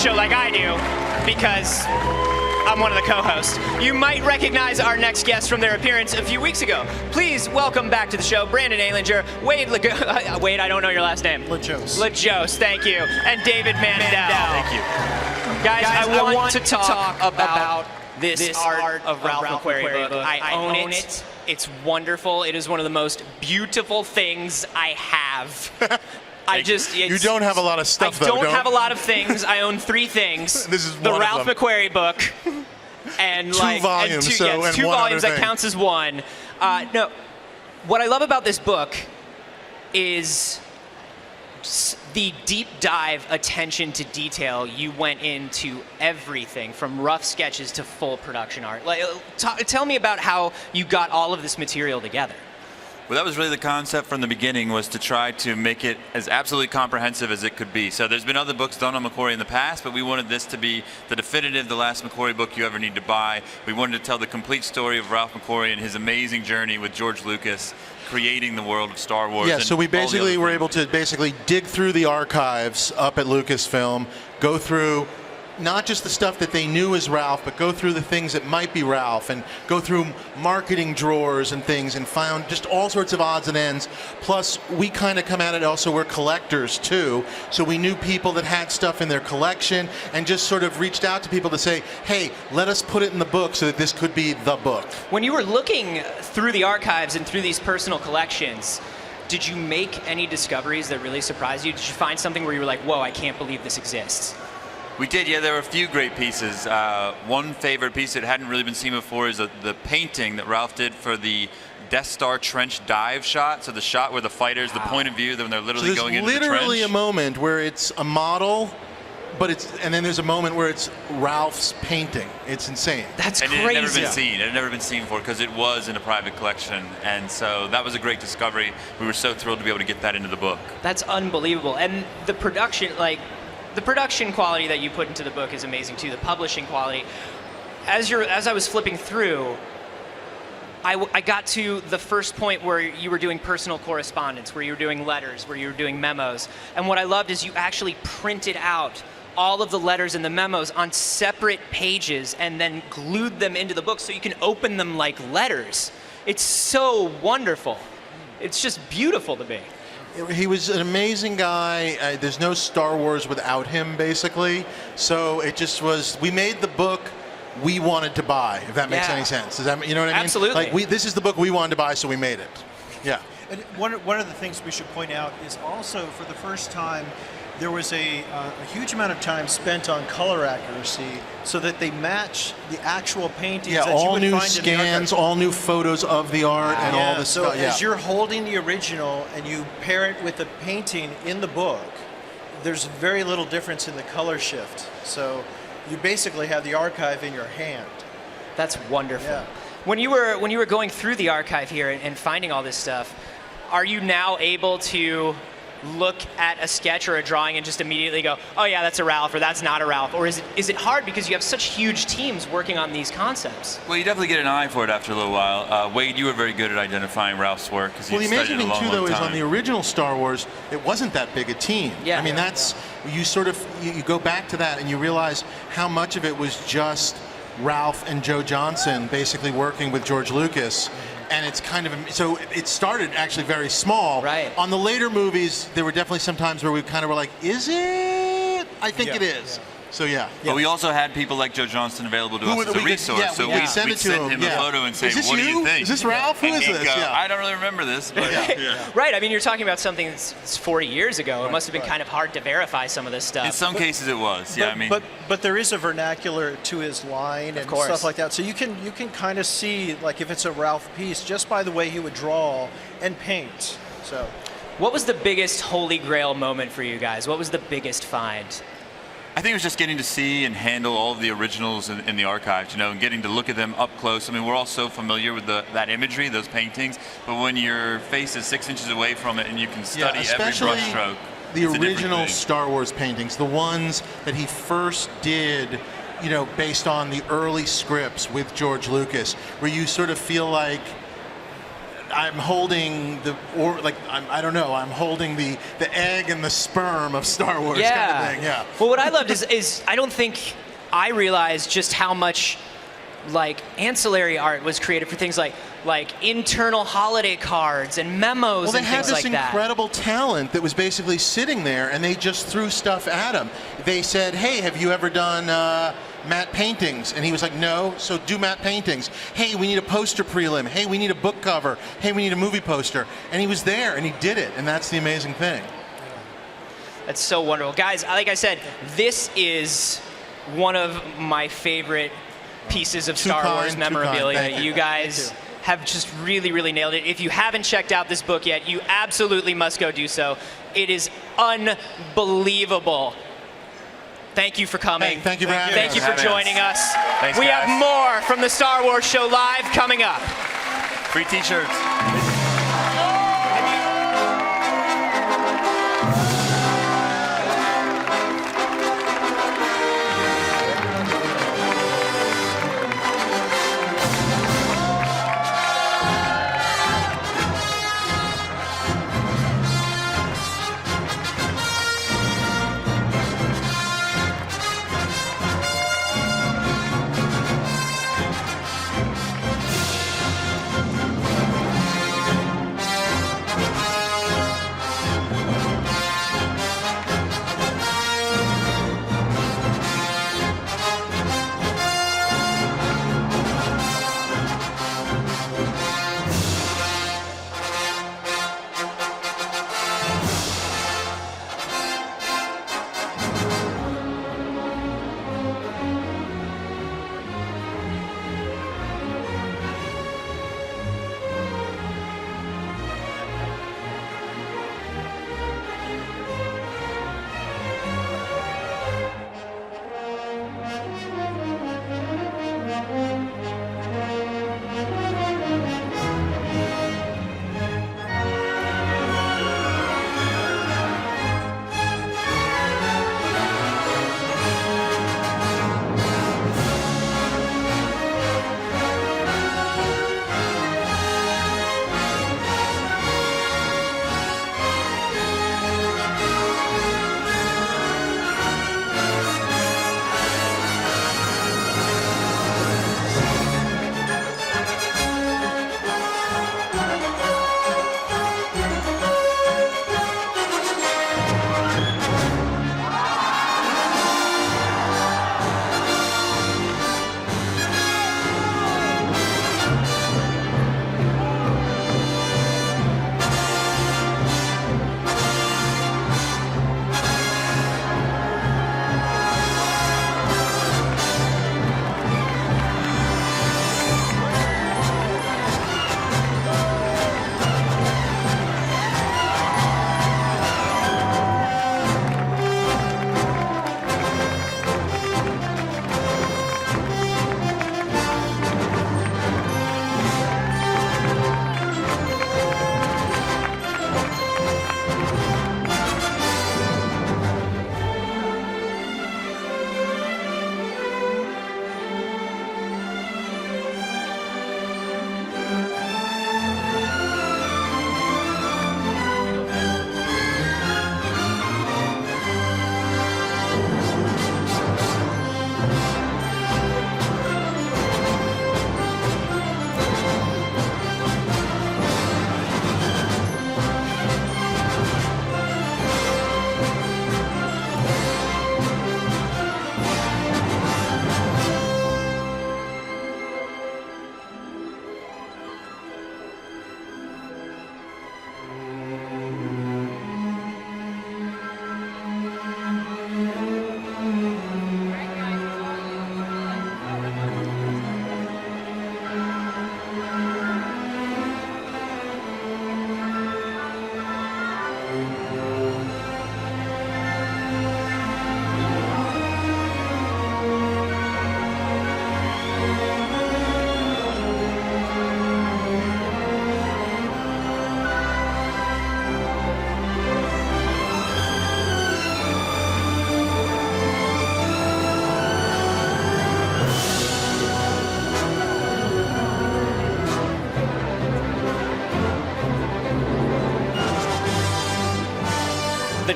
Speaker 3: show like I do because I'm one of the co-hosts. You might recognize our next guest from their appearance a few weeks ago. Please welcome back to the show Brandon Alinger, Wade, Wade, I don't know your last name. Lajos, thank you, and David Mandel.
Speaker 1: Thank you.
Speaker 3: Guys, I want to talk about this art of Ralph McQuarrie book. I own it. It's wonderful. It is one of the most beautiful things I have.
Speaker 1: You don't have a lot of stuff, though.
Speaker 3: I don't have a lot of things. I own 3 things.
Speaker 1: This is
Speaker 3: the
Speaker 1: one
Speaker 3: Ralph
Speaker 1: of them.
Speaker 3: McQuarrie book, and
Speaker 1: two volumes.
Speaker 3: And 2
Speaker 1: and one
Speaker 3: volumes
Speaker 1: other
Speaker 3: that
Speaker 1: thing.
Speaker 3: counts as one. No, what I love about this book is the deep dive attention to detail you went into everything from rough sketches to full production art. Like, tell me about how you got all of this material together.
Speaker 10: Well, that was really the concept from the beginning, was to try to make it as absolutely comprehensive as it could be. So there's been other books done on McQuarrie in the past, but we wanted this to be the definitive, the last McQuarrie book you ever need to buy. We wanted to tell the complete story of Ralph McQuarrie and his amazing journey with George Lucas, creating the world of Star Wars.
Speaker 1: Yeah, so we basically were able to dig through the archives up at Lucasfilm, go through not just the stuff that they knew as Ralph, but go through the things that might be Ralph, and go through marketing drawers and things, and found just all sorts of odds and ends. Plus, we kind of come at it also, we're collectors too, so we knew people that had stuff in their collection, and just sort of reached out to people to say, hey, let us put it in the book so that this could be the book.
Speaker 3: When you were looking through the archives and through these personal collections, did you make any discoveries that really surprised you? Did you find something where you were like, whoa, I can't believe this exists?
Speaker 10: We did, yeah. There were a few great pieces. One favorite piece that hadn't really been seen before is the painting that Ralph did for the Death Star trench dive shot. So the shot where the fighters, the point of view, when they're literally going into the trench.
Speaker 1: There's literally a moment where it's a model, and then there's a moment where it's Ralph's painting. It's insane.
Speaker 3: That's
Speaker 10: crazy.
Speaker 3: crazy.
Speaker 10: It had never been seen. It had never been seen before because it was in a private collection, and so that was a great discovery. We were so thrilled to be able to get that into the book.
Speaker 3: That's unbelievable, and the production, the production quality that you put into the book is amazing too. The publishing quality. As I was flipping through, I got to the first point where you were doing personal correspondence, where you were doing letters, where you were doing memos. And what I loved is you actually printed out all of the letters and the memos on separate pages and then glued them into the book so you can open them like letters. It's so wonderful. It's just beautiful to me.
Speaker 1: He was an amazing guy. There's no Star Wars without him, basically. So it just was, we made the book we wanted to buy, if that makes any sense. Does that, you know what I mean?
Speaker 3: Absolutely.
Speaker 1: Like, this is the book we wanted to buy, so we made it. Yeah.
Speaker 11: And one of the things we should point out is also, for the first time, there was a huge amount of time spent on color accuracy so that they match the actual paintings that you would find in the archives.
Speaker 1: all new scans, all new photos of the art, and all this stuff.
Speaker 11: So as you're holding the original and you pair it with the painting in the book, there's very little difference in the color shift. So you basically have the archive in your hand.
Speaker 3: That's wonderful.
Speaker 11: Yeah.
Speaker 3: When you were going through the archive here and finding all this stuff, are you now able to look at a sketch or a drawing and just immediately go, oh yeah, that's a Ralph, or that's not a Ralph? Or is it hard because you have such huge teams working on these concepts?
Speaker 10: Well, you definitely get an eye for it after a little while. Wade, you were very good at identifying Ralph's work because you studied it a long, long time.
Speaker 1: Well, the amazing thing, too, though, is on the original Star Wars, it wasn't that big a team.
Speaker 3: Yeah.
Speaker 1: I mean, that's, you sort of, you go back to that and you realize how much of it was just Ralph and Joe Johnston basically working with George Lucas. And it's kind of, so it started actually very small.
Speaker 3: Right.
Speaker 1: On the later movies, there were definitely some times where we kind of were like, is it? I think it is. So yeah.
Speaker 10: But we also had people like Joe Johnston available to us as a resource. So we'd send him a photo and say, what do you think?
Speaker 1: Is this Ralph? Who
Speaker 10: and
Speaker 1: is
Speaker 10: he'd
Speaker 1: this?
Speaker 10: Go, I don't really remember this. But
Speaker 3: Right, I mean, you're talking about something that's 40 years ago. It must have been kind of hard to verify some of this stuff.
Speaker 10: In some cases it was, yeah.
Speaker 11: But there is a vernacular to his line and stuff like that. So you can kind of see, like, if it's a Ralph piece just by the way he would draw and paint. So,
Speaker 3: what was the biggest holy grail moment for you guys? What was the biggest find?
Speaker 10: I think it was just getting to see and handle all of the originals in the archives, you know, and getting to look at them up close. I mean, we're all so familiar with that imagery, those paintings, but when your face is 6 inches away from it and you can study every brushstroke,
Speaker 1: the original Star Wars paintings, the ones that he first did, you know, based on the early scripts with George Lucas, where you sort of feel like I'm holding I don't know. I'm holding the egg and the sperm of Star Wars kind of thing. Yeah.
Speaker 3: Well, what I loved is I don't think I realized just how much like ancillary art was created for things like internal holiday cards and memos and things like that.
Speaker 1: Well, they had this incredible talent that was basically sitting there, and they just threw stuff at him. They said, "Hey, have you ever done matte paintings?" And he was like, "No." So do matte paintings. Hey, we need a poster prelim. Hey, we need a book cover. Hey, we need a movie poster. And he was there, and he did it, and that's the amazing thing.
Speaker 3: That's so wonderful, guys. Like I said, this is one of my favorite pieces of Star Wars memorabilia. You guys have just really, really nailed it. If you haven't checked out this book yet, you absolutely must go do so. It is unbelievable. Thank you for coming.
Speaker 1: Hey, thank you for having us.
Speaker 3: Thank you for joining us.
Speaker 10: Thanks,
Speaker 3: we
Speaker 10: guys.
Speaker 3: have more from the Star Wars Show Live coming up.
Speaker 10: Free t-shirts.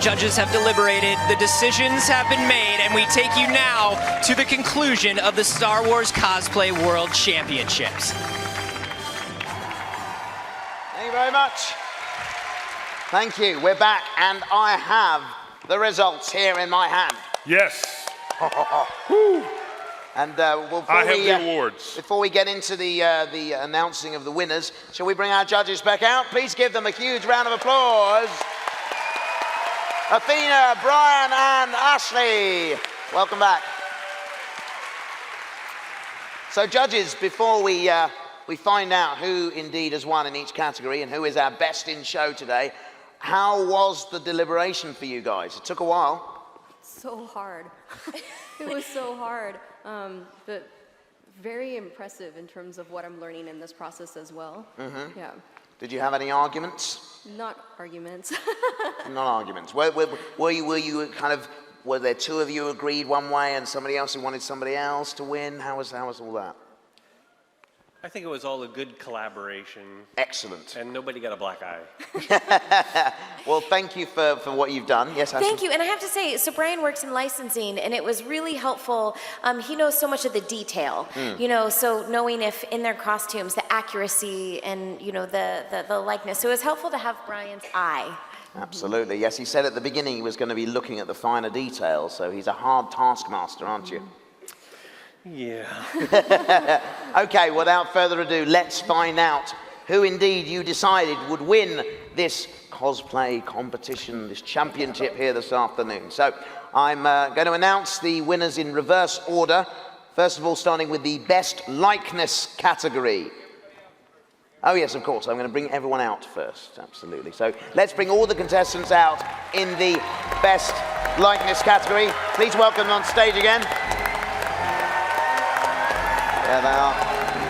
Speaker 3: judges have deliberated, the decisions have been made, and we take you now to the conclusion of the Star Wars Cosplay World Championships.
Speaker 4: Thank you very much. Thank you. We're back, and I have the results here in my hand.
Speaker 18: Yes.
Speaker 4: And
Speaker 18: I have the awards.
Speaker 4: Before we get into the announcing of the winners, shall we bring our judges back out? Please give them a huge round of applause. Athena, Brian, and Ashley. Welcome back. So judges, before we find out who indeed has won in each category and who is our best in show today, how was the deliberation for you guys? It took a while.
Speaker 6: So hard. It was so hard, but very impressive in terms of what I'm learning in this process as well.
Speaker 4: Mm-hmm.
Speaker 6: Yeah.
Speaker 4: Did you have any arguments?
Speaker 6: Not arguments.
Speaker 4: Not arguments. Were you kind of, were there two of you agreed one way and somebody else who wanted somebody else to win? How was all that?
Speaker 8: I think it was all a good collaboration.
Speaker 4: Excellent.
Speaker 8: And nobody got a black eye.
Speaker 4: Well, thank you for what you've done. Yes, Ashley?
Speaker 7: Thank you. And I have to say, so Brian works in licensing, and it was really helpful. He knows so much of the detail, you know, so knowing if in their costumes, the accuracy and, you know, the likeness. So it was helpful to have Brian's eye.
Speaker 4: Absolutely. Yes, he said at the beginning he was going to be looking at the finer details, so he's a hard taskmaster, aren't you?
Speaker 8: Yeah.
Speaker 4: Okay, without further ado, let's find out who indeed you decided would win this cosplay competition, this championship here this afternoon. So I'm going to announce the winners in reverse order. First of all, starting with the best likeness category. Oh yes, of course, I'm going to bring everyone out first, absolutely. So let's bring all the contestants out in the best likeness category. Please welcome them on stage again. There they are.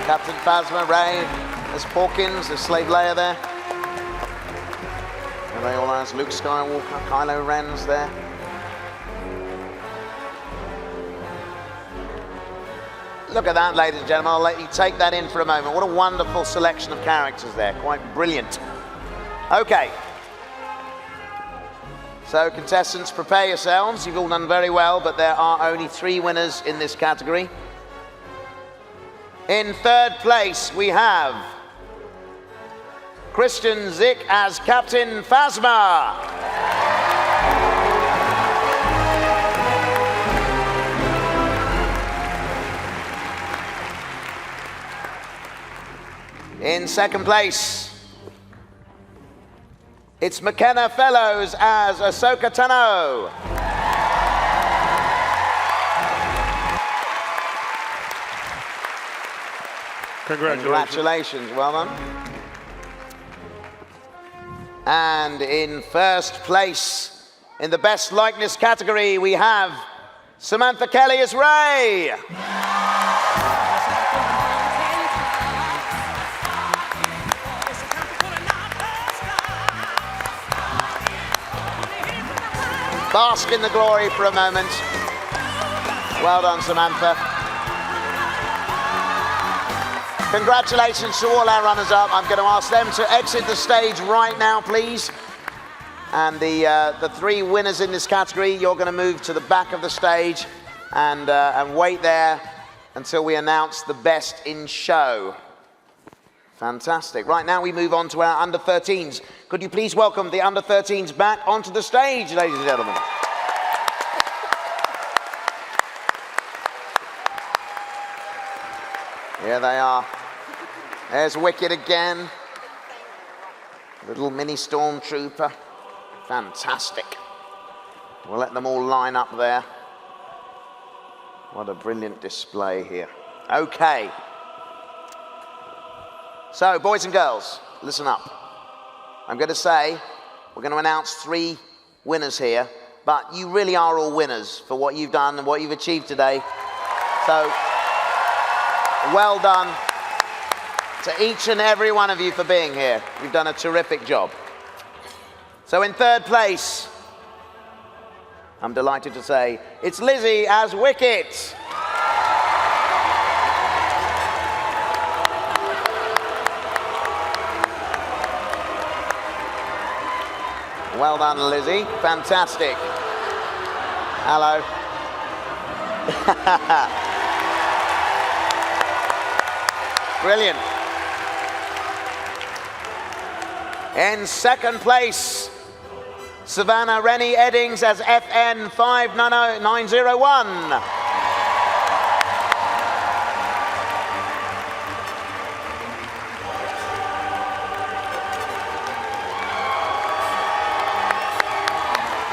Speaker 4: Captain Phasma, Rey, there's Porkins, there's Slave Leia there. There they all are, there's Luke Skywalker, Kylo Ren's there. Look at that, ladies and gentlemen. I'll let you take that in for a moment. What a wonderful selection of characters there. Quite brilliant. Okay. So, contestants, prepare yourselves. You've all done very well, but there are only 3 winners in this category. In third place, we have Christian Zick as Captain Phasma. In second place, it's McKenna Fellows as Ahsoka Tano. Congratulations, well done. And in first place, in the best likeness category, we have Samantha Kelly as Rey. Bask in the glory for a moment. Well done, Samantha. Congratulations to all our runners-up. I'm going to ask them to exit the stage right now, please. And the 3 winners in this category, you're going to move to the back of the stage and wait there until we announce the best in show. Fantastic. Right now we move on to our under-13s. Could you please welcome the under-13s back onto the stage, ladies and gentlemen. Here they are. There's Wicket again. Little mini Stormtrooper. Fantastic. We'll let them all line up there. What a brilliant display here. Okay. So, boys and girls, listen up. I'm going to say, we're going to announce 3 winners here, but you really are all winners for what you've done and what you've achieved today. So, well done to each and every one of you for being here. You've done a terrific job. So in third place, I'm delighted to say, it's Lizzie as Wicket. Well done, Lizzie. Fantastic. Hello. Brilliant. In second place, Savannah Rennie Eddings as FN 590901.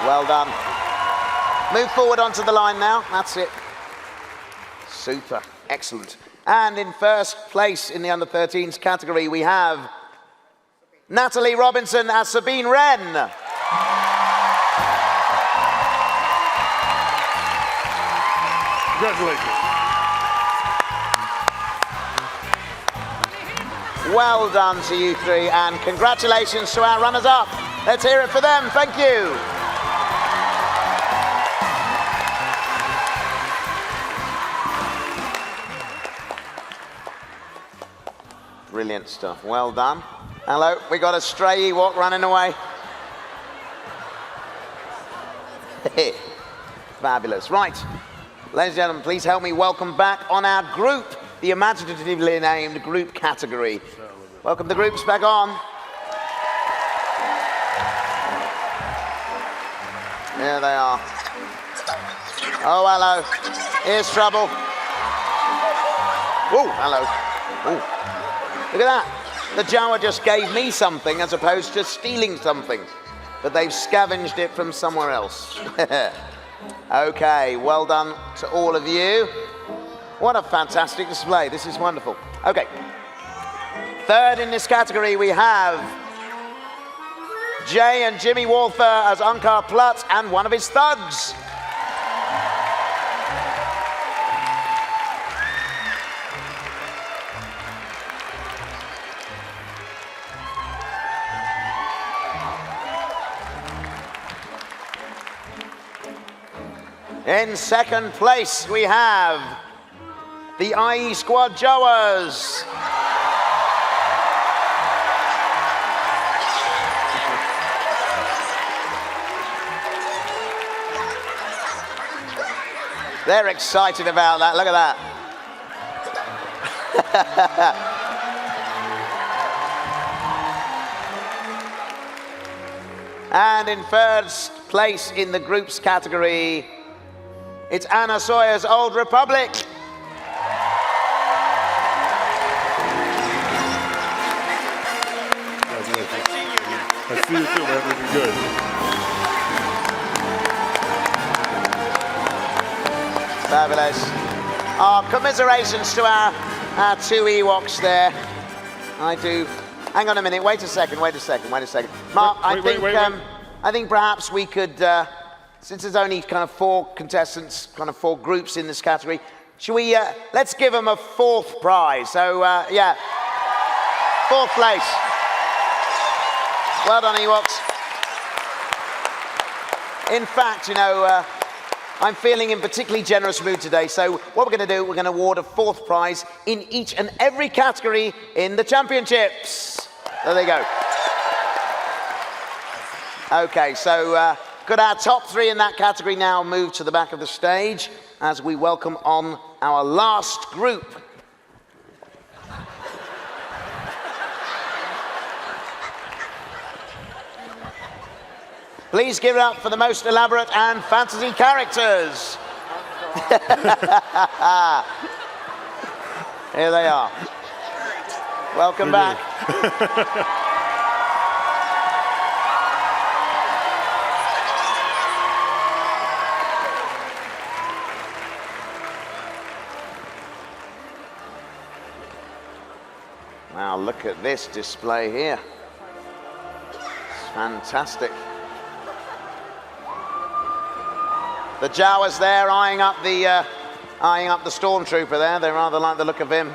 Speaker 4: Well done. Move forward onto the line now. That's it. Super. Excellent. And in first place in the under-13s category, we have Natalie Robinson as Sabine Wren.
Speaker 18: Congratulations.
Speaker 4: Well done to you three, and congratulations to our runners-up. Let's hear it for them. Thank you. Brilliant stuff. Well done. Hello, we got a stray Ewok running away. Fabulous. Right. Ladies and gentlemen, please help me welcome back on our group, the imaginatively named group category. Welcome the groups back on. There they are. Oh, hello. Here's trouble. Oh, hello. Ooh. Look at that. The Jawa just gave me something as opposed to stealing something. But they've scavenged it from somewhere else. Okay, well done to all of you. What a fantastic display. This is wonderful. Okay. Third in this category, we have Jay and Jimmy Walther as Unkar Plutt and one of his thugs. In second place, we have the IE Squad Jawas. They're excited about that. Look at that. And in first place in the groups category, it's Anna Sawyer's Old Republic.
Speaker 18: I see you too, man. Looking good.
Speaker 4: Fabulous. Our commiserations to our two Ewoks there. I do. Hang on a minute. Wait a second. Mark, I think perhaps we could. Since there's only kind of 4 contestants, kind of 4 groups in this category, should we, let's give them a 4th prize. So, yeah, 4th place. Well done, Ewoks. In fact, you know, I'm feeling in particularly generous mood today, so what we're going to do, we're going to award a 4th prize in each and every category in the championships. There they go. Okay, so, could our top 3 in that category now move to the back of the stage as we welcome on our last group. Please give it up for the most elaborate and fantasy characters. Here they are. Welcome back. Wow, look at this display here. It's fantastic. The Jawa's there eyeing up the Stormtrooper there. They rather like the look of him.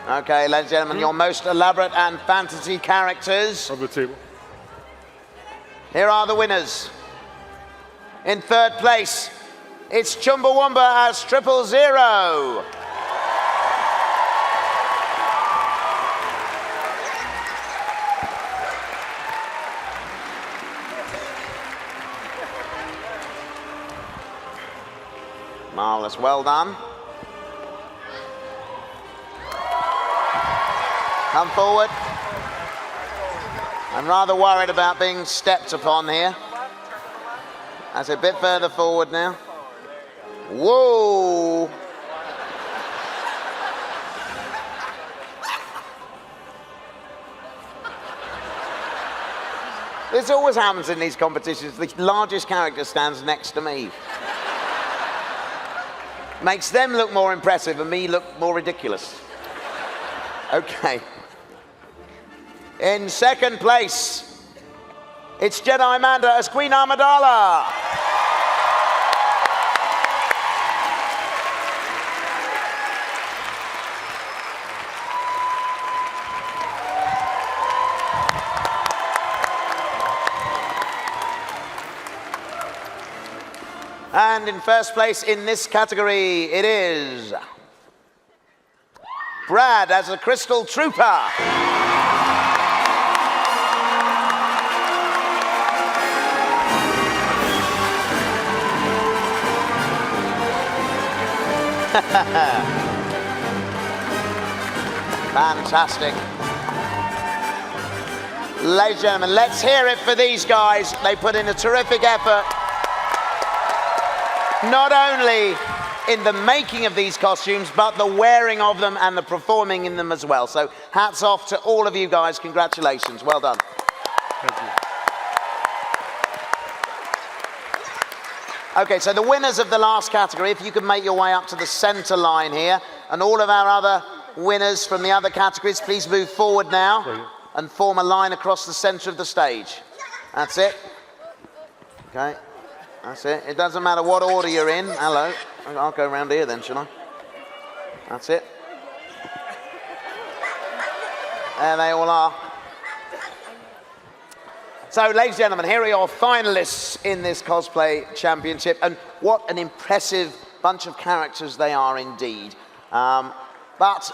Speaker 4: Okay, ladies and gentlemen, your most elaborate and fantasy characters.
Speaker 18: Of the table.
Speaker 4: Here are the winners. In third place, it's Chumbawamba as 000. Marvelous, well done. Come forward. I'm rather worried about being stepped upon here. That's a bit further forward now. Whoa! This always happens in these competitions. The largest character stands next to me. Makes them look more impressive and me look more ridiculous. Okay. In second place, it's Jedi Manda as Queen Amidala. And in first place in this category, it is Brad as a Crystal Trooper. Fantastic. Ladies and gentlemen, let's hear it for these guys. They put in a terrific effort, not only in the making of these costumes, but the wearing of them and the performing in them as well. So hats off to all of you guys. Congratulations. Well done.
Speaker 18: Thank you.
Speaker 4: Okay, so the winners of the last category, if you could make your way up to the center line here, and all of our other winners from the other categories, please move forward now and form a line across the center of the stage. That's it. Okay, that's it. It doesn't matter what order you're in. Hello. I'll go around here then, shall I? That's it. There they all are. So, ladies and gentlemen, here are your finalists in this Cosplay Championship, and what an impressive bunch of characters they are indeed. But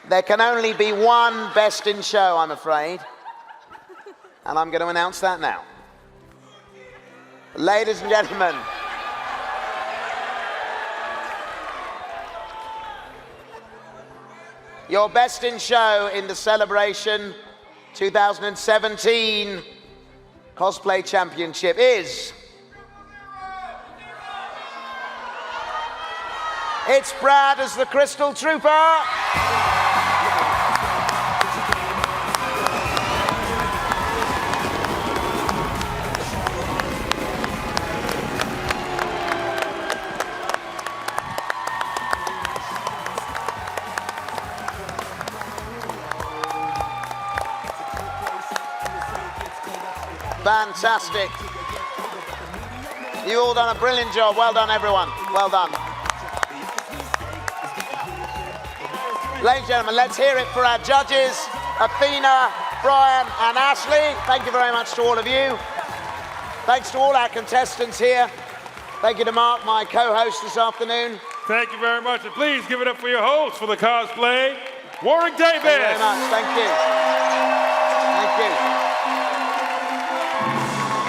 Speaker 4: there can only be one best in show, I'm afraid, and I'm going to announce that now. Ladies and gentlemen, your best in show in the Celebration 2017 Cosplay Championship is... It's Brad as the Crystal Trooper. Fantastic. You've all done a brilliant job. Well done, everyone. Well done. Ladies and gentlemen, let's hear it for our judges, Athena, Brian, and Ashley. Thank you very much to all of you. Thanks to all our contestants here. Thank you to Mark, my co-host this afternoon.
Speaker 18: Thank you very much. And please give it up for your host for the cosplay, Warwick Davis.
Speaker 4: Thank you very much. Thank you. Thank you.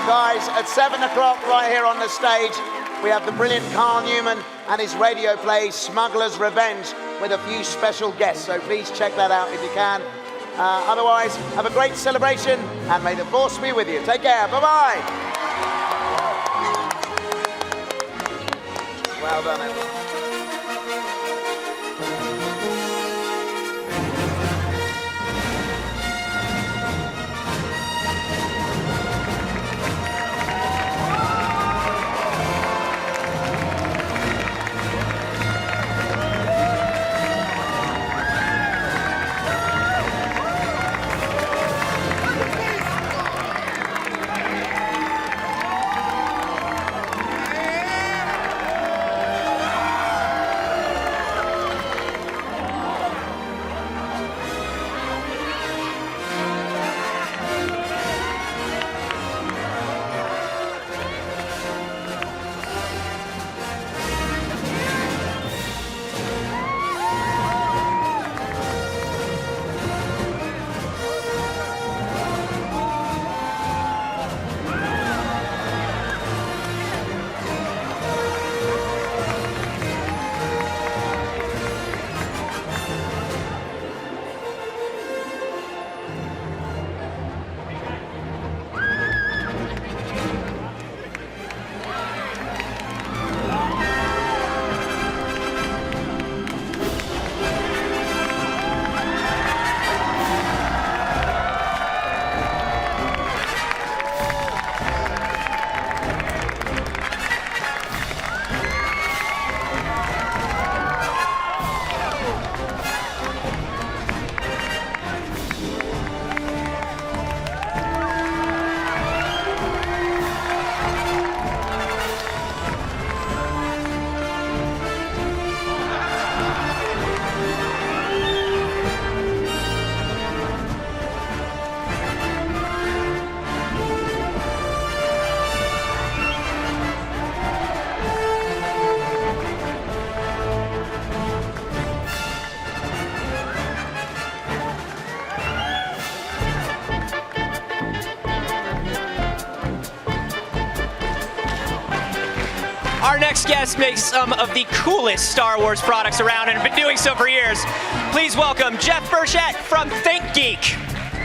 Speaker 4: Guys, at 7 o'clock right here on the stage, we have the brilliant Carl Newman and his radio play, Smuggler's Revenge, with a few special guests. So please check that out if you can. Otherwise, have a great celebration, and may the force be with you. Take care. Bye-bye. Well done, everyone.
Speaker 3: next guest makes some of the coolest Star Wars products around and have been doing so for years. Please welcome Jeff Burchett from ThinkGeek.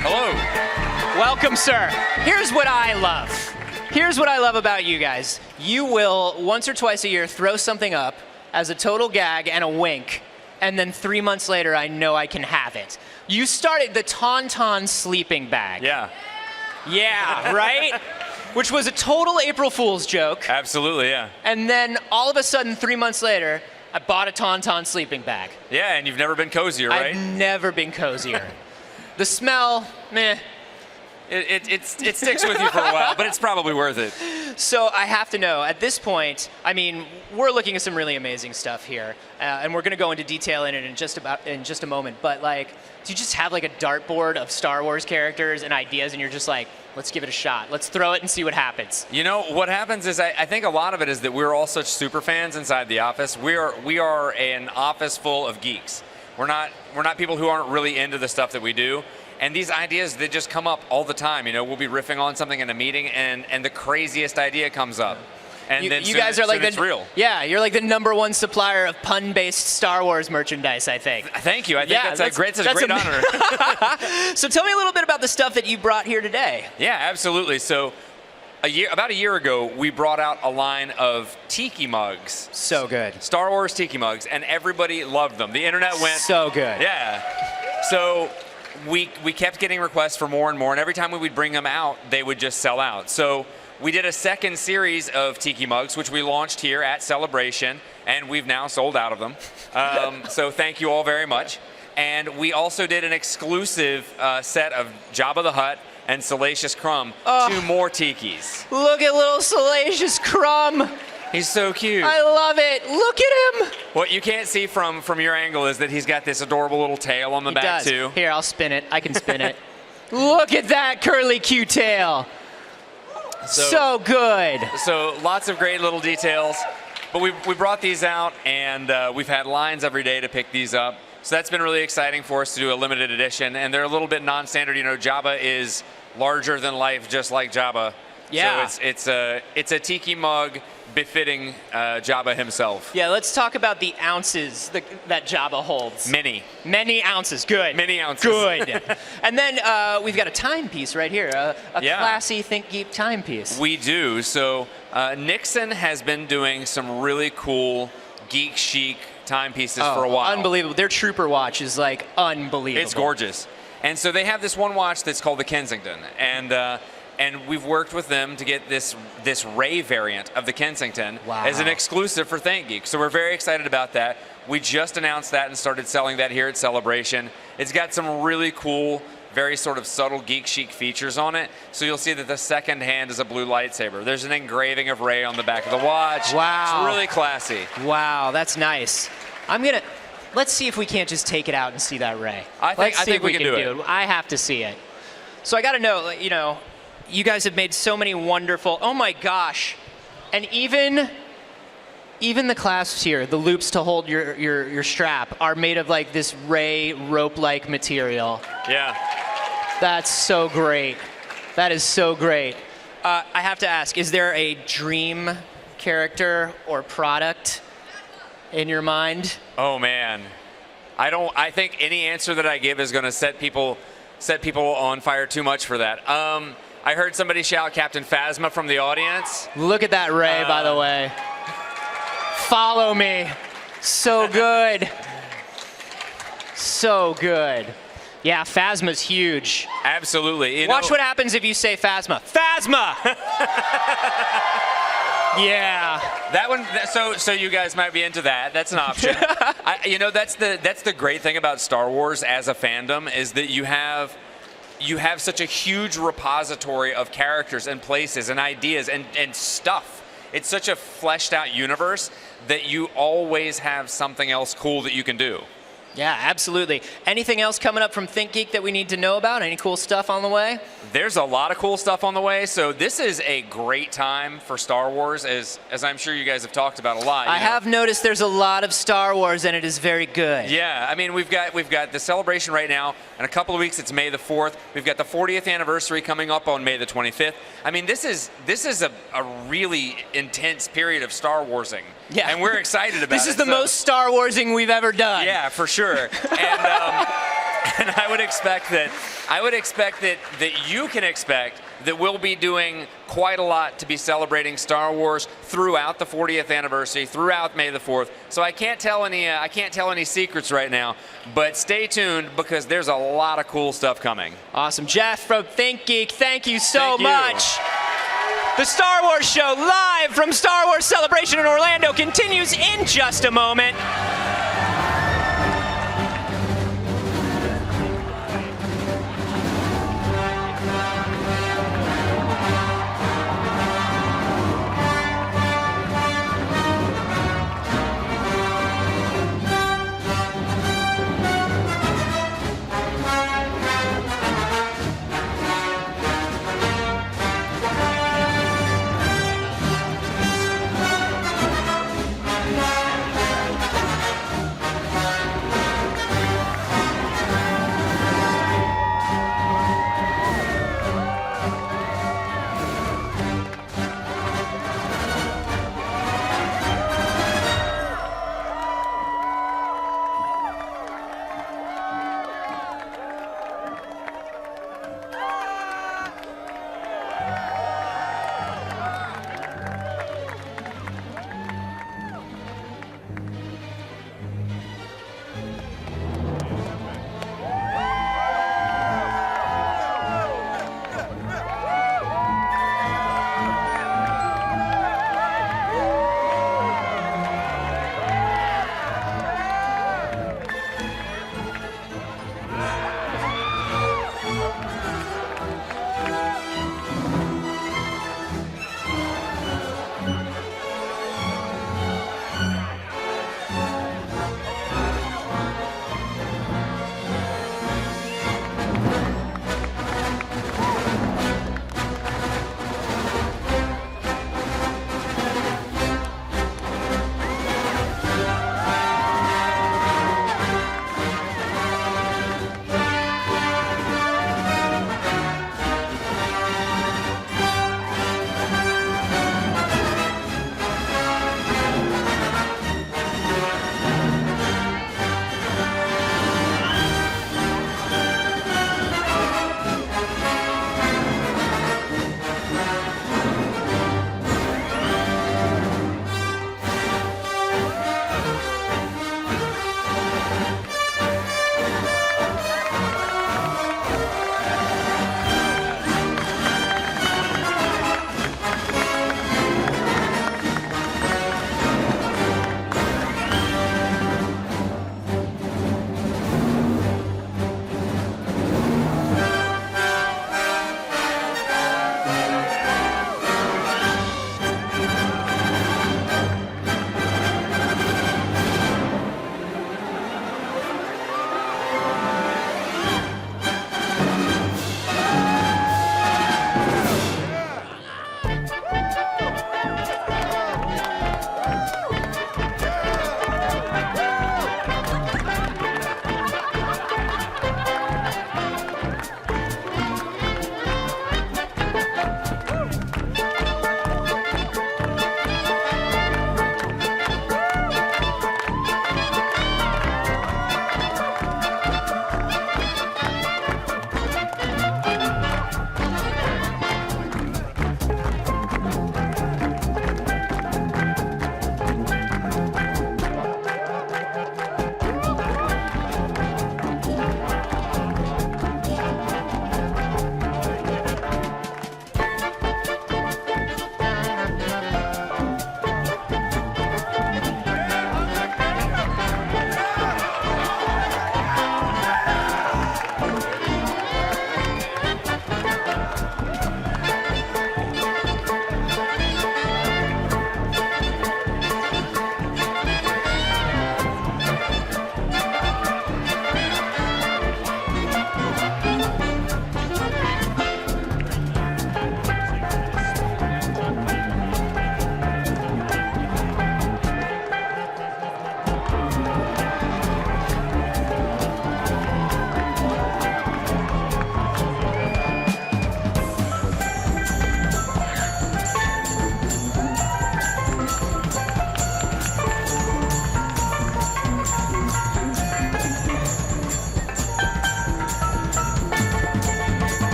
Speaker 2: Hello.
Speaker 3: Welcome, sir. Here's what I love. Here's what I love about you guys. You will, once or twice a year, throw something up as a total gag and a wink, and then 3 months later, I know I can have it. You started the Tauntaun sleeping bag.
Speaker 2: Yeah.
Speaker 3: Yeah, right? Which was a total April Fool's joke.
Speaker 2: Absolutely, yeah.
Speaker 3: And then all of a sudden, 3 months later, I bought a Tauntaun sleeping bag.
Speaker 2: Yeah, and you've never been cozier, right?
Speaker 3: I've never been cozier. The smell, meh.
Speaker 2: It sticks with you for a while, but it's probably worth it.
Speaker 3: So I have to know, at this point, I mean, we're looking at some really amazing stuff here, and we're going to go into detail in it in just a moment. But like, do you just have like a dartboard of Star Wars characters and ideas, and you're just like, let's give it a shot, let's throw it and see what happens?
Speaker 2: You know, what happens is I think a lot of it is that we're all such super fans inside the office. We are an office full of geeks. We're not people who aren't really into the stuff that we do. And these ideas, they just come up all the time. You know, we'll be riffing on something in a meeting, and the craziest idea comes up. And then
Speaker 3: you guys are like
Speaker 2: it's real.
Speaker 3: Yeah, you're like the #1 supplier of pun-based Star Wars merchandise, I think.
Speaker 2: Thank you. I think that's a great honor.
Speaker 3: So tell me a little bit about the stuff that you brought here today.
Speaker 2: Yeah, absolutely. So about a year ago, we brought out a line of tiki mugs.
Speaker 3: So good.
Speaker 2: Star Wars tiki mugs, and everybody loved them. The internet went
Speaker 3: so good.
Speaker 2: Yeah. So we kept getting requests for more and more, and every time we would bring them out, they would just sell out. So we did a second series of tiki mugs, which we launched here at Celebration, and we've now sold out of them. So thank you all very much. And we also did an exclusive set of Jabba the Hutt and Salacious Crumb, 2 more tikis.
Speaker 3: Look at little Salacious Crumb.
Speaker 2: He's so cute.
Speaker 3: I love it. Look at him.
Speaker 2: What you can't see from your angle is that he's got this adorable little tail on the back too.
Speaker 3: Here, I'll spin it. I can spin it. Look at that curly cute tail. So good.
Speaker 2: So lots of great little details. But we brought these out, and we've had lines every day to pick these up. So that's been really exciting for us to do a limited edition. And they're a little bit non-standard. You know, Jabba is larger than life, just like Jabba.
Speaker 3: Yeah.
Speaker 2: So it's a tiki mug befitting Jabba himself.
Speaker 3: Yeah, let's talk about the ounces that Jabba holds.
Speaker 2: Many
Speaker 3: ounces. Good.
Speaker 2: Many ounces.
Speaker 3: Good. And then we've got a timepiece right here, a classy ThinkGeek timepiece.
Speaker 2: We do. So Nixon has been doing some really cool geek chic timepieces for a while.
Speaker 3: Unbelievable. Their Trooper watch is like unbelievable.
Speaker 2: It's gorgeous. And so they have this one watch that's called the Kensington, and we've worked with them to get this Ray variant of the Kensington as an exclusive for ThinkGeek. So we're very excited about that. We just announced that and started selling that here at Celebration. It's got some really cool, very sort of subtle geek chic features on it. So you'll see that the second hand is a blue lightsaber. There's an engraving of Ray on the back of the watch.
Speaker 3: Wow.
Speaker 2: It's really classy.
Speaker 3: Wow, that's nice. Let's see if we can't just take it out and see that Ray.
Speaker 2: I think we can do it.
Speaker 3: I have to see it. So I got to know, you know, you guys have made so many wonderful, oh my gosh. And even the clasps here, the loops to hold your strap, are made of like this Ray rope-like material.
Speaker 2: Yeah.
Speaker 3: That's so great. That is so great. I have to ask, is there a dream character or product in your mind?
Speaker 2: Oh man. I think any answer that I give is going to set people on fire too much for that. I heard somebody shout Captain Phasma from the audience.
Speaker 3: Look at that Ray, by the way. Follow me. So good. So good. Yeah, Phasma's huge.
Speaker 2: Absolutely.
Speaker 3: Watch what happens if you say Phasma. Phasma! Yeah.
Speaker 2: That one. So you guys might be into that. That's an option. That's the great thing about Star Wars as a fandom is that you have such a huge repository of characters and places and ideas and stuff. It's such a fleshed out universe that you always have something else cool that you can do.
Speaker 3: Yeah, absolutely. Anything else coming up from ThinkGeek that we need to know about? Any cool stuff on the way?
Speaker 2: There's a lot of cool stuff on the way. So this is a great time for Star Wars, as I'm sure you guys have talked about a lot.
Speaker 3: I have noticed there's a lot of Star Wars, and it is very good.
Speaker 2: Yeah, I mean, we've got the celebration right now. In a couple of weeks, it's May the 4th. We've got the 40th anniversary coming up on May the 25th. I mean, this is a really intense period of Star Warsing.
Speaker 3: Yeah.
Speaker 2: And we're excited about it.
Speaker 3: This is the most Star Warsing we've ever done.
Speaker 2: Yeah, for sure. And I would expect that you can expect that we'll be doing quite a lot to be celebrating Star Wars throughout the 40th anniversary, throughout May the 4th. So I can't tell any secrets right now, but stay tuned because there's a lot of cool stuff coming.
Speaker 3: Awesome. Jeff from Think Geek, thank you so much. The Star Wars Show live from Star Wars Celebration in Orlando continues in just a moment.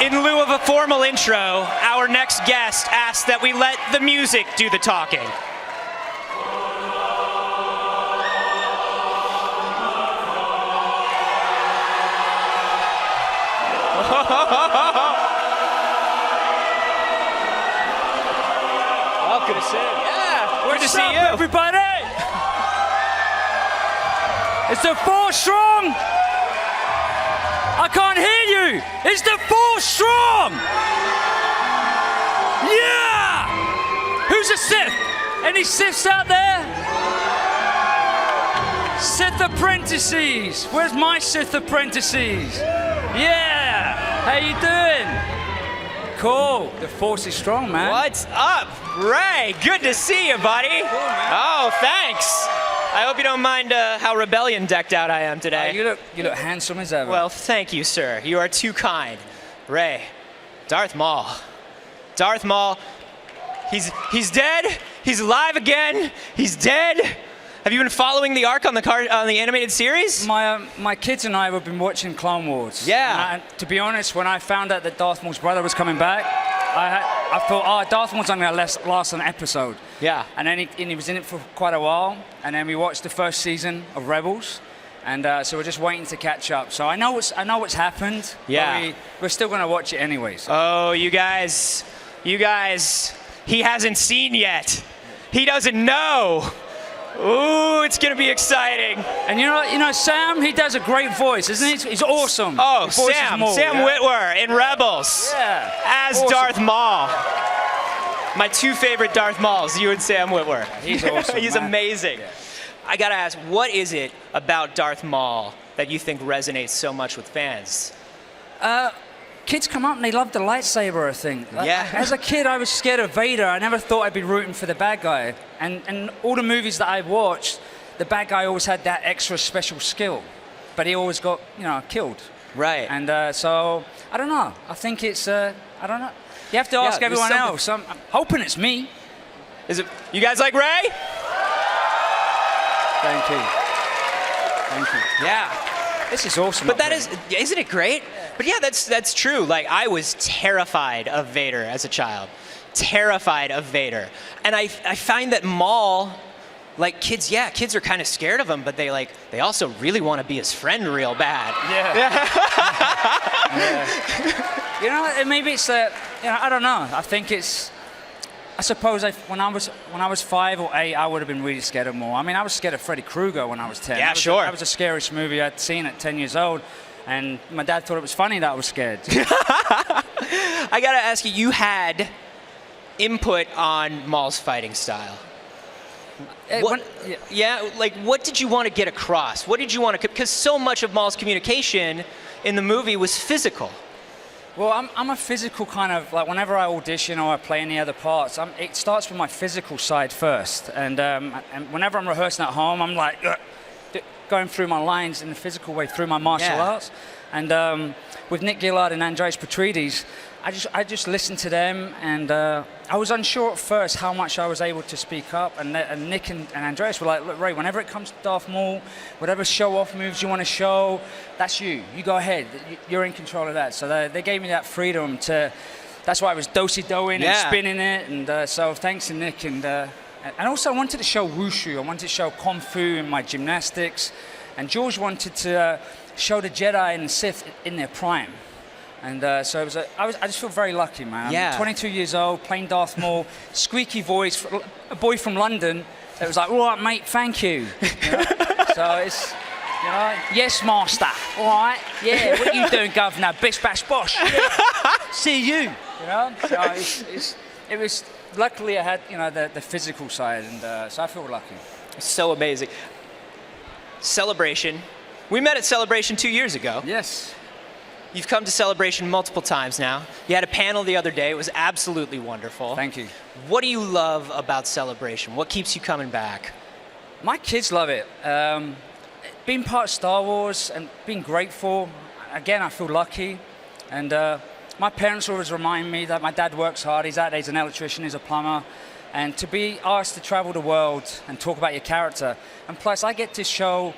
Speaker 3: In lieu of a formal intro, our next guest asked that we let the music do the talking. Oh, good to see you. Yeah, good to see you.
Speaker 5: Everybody! It's the Force strong! I can't hear you! It's the Force strong! Yeah! Who's a Sith? Any Siths out there? Sith apprentices! Where's my Sith apprentices? Yeah! How you doing? Cool. The Force is strong, man.
Speaker 3: What's up, Ray? Good to see you, buddy.
Speaker 5: Cool, man.
Speaker 3: Oh, thanks. I hope you don't mind how rebellion decked out I am today.
Speaker 5: You look handsome as ever.
Speaker 3: Well, thank you, sir. You are too kind. Ray, Darth Maul. Darth Maul, he's dead. He's alive again. He's dead. Have you been following the arc on the animated series?
Speaker 5: My kids and I have been watching Clone Wars.
Speaker 3: Yeah.
Speaker 5: And to be honest, when I found out that Darth Maul's brother was coming back, I thought, oh, Darth Maul's only going to last an episode.
Speaker 3: Yeah.
Speaker 5: And then he was in it for quite a while, and then we watched the first season of Rebels, and so we're just waiting to catch up. So I know what's happened.
Speaker 3: Yeah.
Speaker 5: But we're still going to watch it anyway. So.
Speaker 3: Oh, you guys, he hasn't seen yet. He doesn't know. Ooh, it's gonna be exciting.
Speaker 5: And you know, Sam, he does a great voice, isn't he? He's awesome.
Speaker 3: Oh, Sam Witwer in Rebels.
Speaker 5: Yeah.
Speaker 3: As awesome. Darth Maul. My two favorite Darth Mauls, you and Sam Witwer.
Speaker 5: He's awesome.
Speaker 3: He's amazing. Yeah. I gotta ask, what is it about Darth Maul that you think resonates so much with fans?
Speaker 5: Kids come up and they love the lightsaber, I think.
Speaker 3: Yeah.
Speaker 5: As a kid, I was scared of Vader. I never thought I'd be rooting for the bad guy. And all the movies that I watched, the bad guy always had that extra special skill. But he always got, killed.
Speaker 3: Right.
Speaker 5: And so, I don't know. I think it's, I don't know. You have to ask everyone else. I'm hoping it's me.
Speaker 3: Is it? You guys like Ray?
Speaker 5: Thank you. Thank you.
Speaker 3: Yeah.
Speaker 5: This is awesome.
Speaker 3: But isn't it great? But yeah, that's true. Like, I was terrified of Vader as a child. Terrified of Vader. And I find that Maul, like, kids are kind of scared of him, but they also really want to be his friend real bad.
Speaker 5: Yeah. Yeah. Maybe it's I don't know. I think it's. I suppose when I was 5 or 8, I would have been really scared of Maul. I mean, I was scared of Freddy Krueger when I was 10.
Speaker 3: Yeah, sure.
Speaker 5: That was the scariest movie I'd seen at 10 years old, and my dad thought it was funny that I was scared.
Speaker 3: I gotta ask you, you had input on Maul's fighting style. What did you want to get across? What did you want to? Because so much of Maul's communication in the movie was physical.
Speaker 5: Well, I'm a physical kind of, like, whenever I audition or I play any other parts, it starts with my physical side first. And whenever I'm rehearsing at home, I'm like, going through my lines in the physical way through my martial arts. And with Nick Gillard and Andreas Petrides, I just listened to them, and I was unsure at first how much I was able to speak up, and Nick and Andreas were like, look, Ray, whenever it comes to Darth Maul, whatever show-off moves you want to show, that's you. You go ahead. You're in control of that. So they gave me that freedom to, that's why I was do-si-doing and spinning it, and so thanks to Nick. And also I wanted to show wushu. I wanted to show kung fu in my gymnastics, and George wanted to show the Jedi and the Sith in their prime. And so it was I just feel very lucky, man. I'm 22 years old, playing Darth Maul, squeaky voice, a boy from London that was like, all right, mate, thank you. So it's, yes, master. All right, yeah, what are you doing, governor? Bish, bash, bosh. Yeah. See you. So it was, luckily I had, the physical side, and so I feel lucky.
Speaker 3: So amazing. Celebration. We met at Celebration 2 years ago.
Speaker 5: Yes.
Speaker 3: You've come to Celebration multiple times now. You had a panel the other day. It was absolutely wonderful.
Speaker 5: Thank you.
Speaker 3: What do you love about Celebration? What keeps you coming back?
Speaker 5: My kids love it. Being part of Star Wars and being grateful, again, I feel lucky. And my parents always remind me that my dad works hard. He's out there, he's an electrician, he's a plumber. And to be asked to travel the world and talk about your character, and plus I get to show,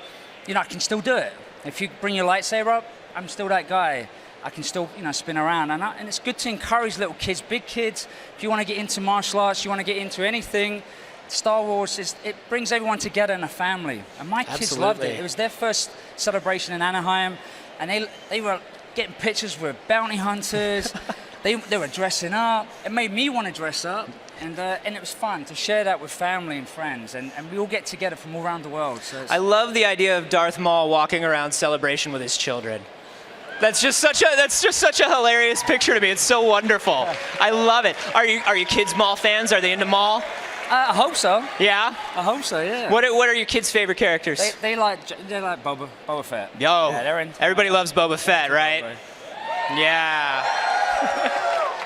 Speaker 5: I can still do it. If you bring your lightsaber up, I'm still that guy. I can still, spin around. And it's good to encourage little kids, big kids. If you want to get into martial arts, you want to get into anything, Star Wars, it brings everyone together in a family. And my kids loved it. It was their first celebration in Anaheim, and they were getting pictures with bounty hunters. they were dressing up. It made me want to dress up. And it was fun to share that with family and friends, and we all get together from all around the world. So
Speaker 3: I love the idea of Darth Maul walking around Celebration with his children. That's just such a hilarious picture to me. It's so wonderful. Yeah. I love it. Are you kids Maul fans? Are they into Maul?
Speaker 5: I hope so.
Speaker 3: Yeah?
Speaker 5: I hope so, yeah.
Speaker 3: What are your kids' favorite characters?
Speaker 5: They like Boba Fett.
Speaker 3: Yo,
Speaker 5: yeah,
Speaker 3: everybody loves Boba Fett, right? Yeah.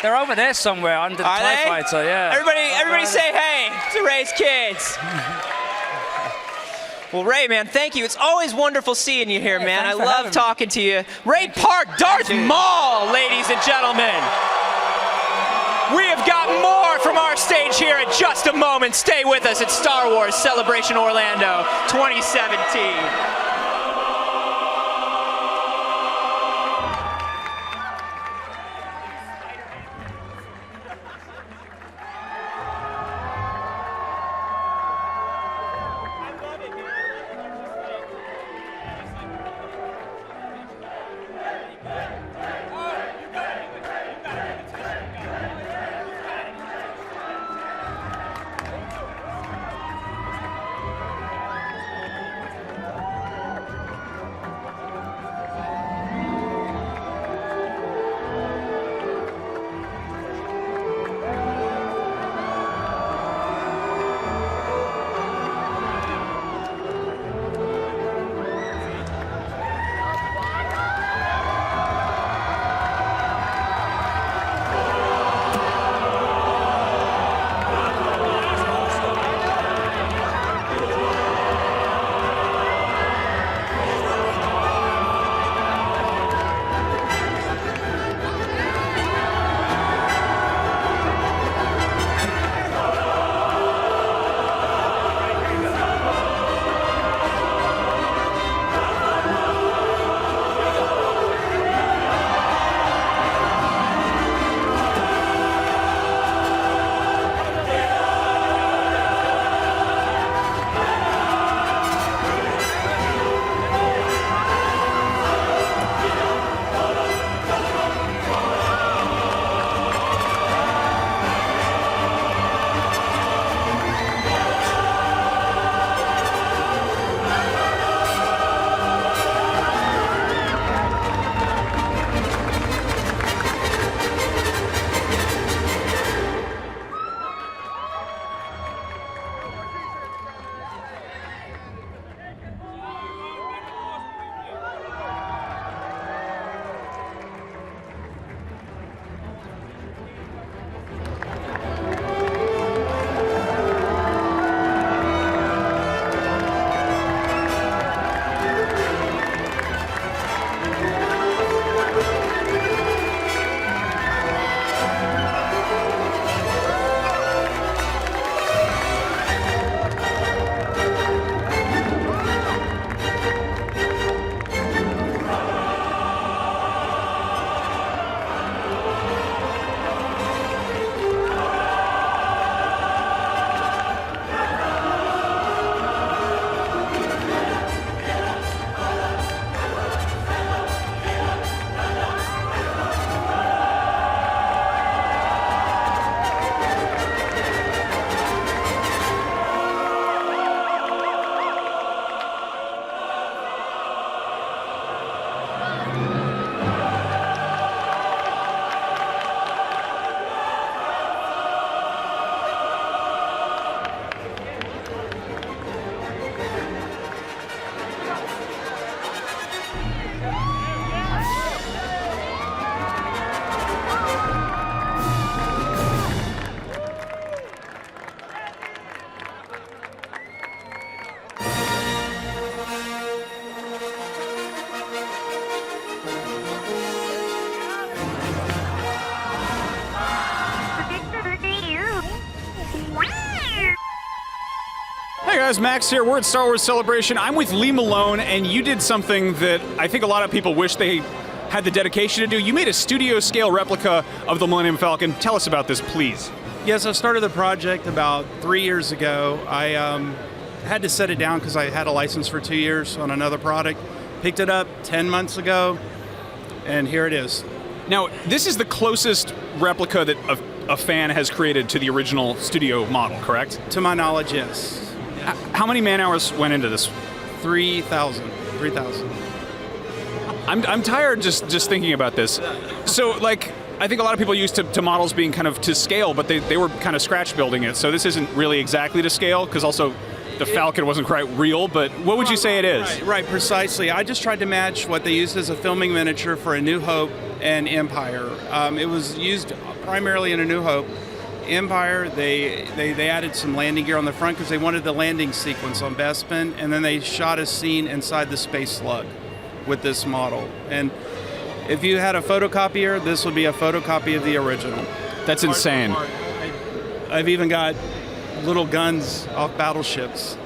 Speaker 5: They're over there somewhere under the TIE fighter, yeah.
Speaker 3: Everybody say hey to Ray's kids. Well, Ray, man, thank you. It's always wonderful seeing you here, man. I love talking to you. Ray Park, Darth Maul, ladies and gentlemen. We have got more from our stage here in just a moment. Stay with us at Star Wars Celebration Orlando 2017.
Speaker 9: Hey guys, Max here. We're at Star Wars Celebration. I'm with Lee Malone, and you did something that I think a lot of people wish they had the dedication to do. You made a studio scale replica of the Millennium Falcon. Tell us about this, please.
Speaker 12: Yes, I started the project about 3 years ago. I had to set it down because I had a license for 2 years on another product. Picked it up 10 months ago, and here it is.
Speaker 9: Now, this is the closest replica that a fan has created to the original studio model, correct?
Speaker 12: To my knowledge, yes.
Speaker 9: How many man-hours went into this?
Speaker 12: 3,000.
Speaker 9: I'm tired just thinking about this. So, like, I think a lot of people used to models being kind of to scale, but they were kind of scratch building it. So this isn't really exactly to scale, because also the Falcon wasn't quite real, but what would you say it is?
Speaker 12: Right, precisely. I just tried to match what they used as a filming miniature for A New Hope and Empire. It was used primarily in A New Hope. Empire, they added some landing gear on the front because they wanted the landing sequence on Bespin, and then they shot a scene inside the Space Slug with this model. And if you had a photocopier, this would be a photocopy of the original.
Speaker 9: That's insane.
Speaker 12: I've even got little guns off battleships.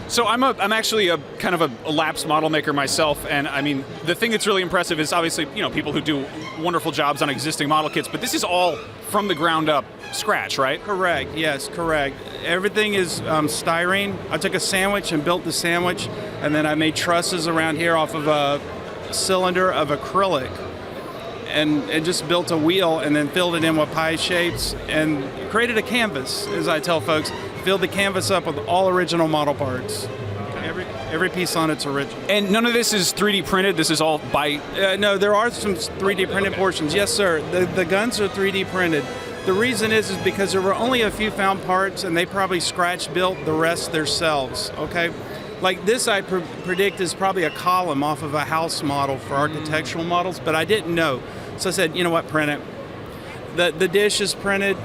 Speaker 9: So I'm actually a kind of a lapsed model maker myself, and I mean the thing that's really impressive is obviously people who do wonderful jobs on existing model kits, but this is all from the ground up scratch, right?
Speaker 12: Correct. Yes, correct. Everything is styrene. I took a sandwich and built the sandwich, and then I made trusses around here off of a cylinder of acrylic, and just built a wheel and then filled it in with pie shapes and created a canvas, as I tell folks. Filled the canvas up with all original model parts. Every piece on it's original.
Speaker 9: And none of this is 3D printed? This is all by...
Speaker 12: no, there are some 3D printed portions. Yes, sir. The guns are 3D printed. The reason is because there were only a few found parts, and they probably scratch built the rest themselves, okay? Like this, I predict is probably a column off of a house model for architectural models, but I didn't know. So I said, you know what, print it. The dish is printed,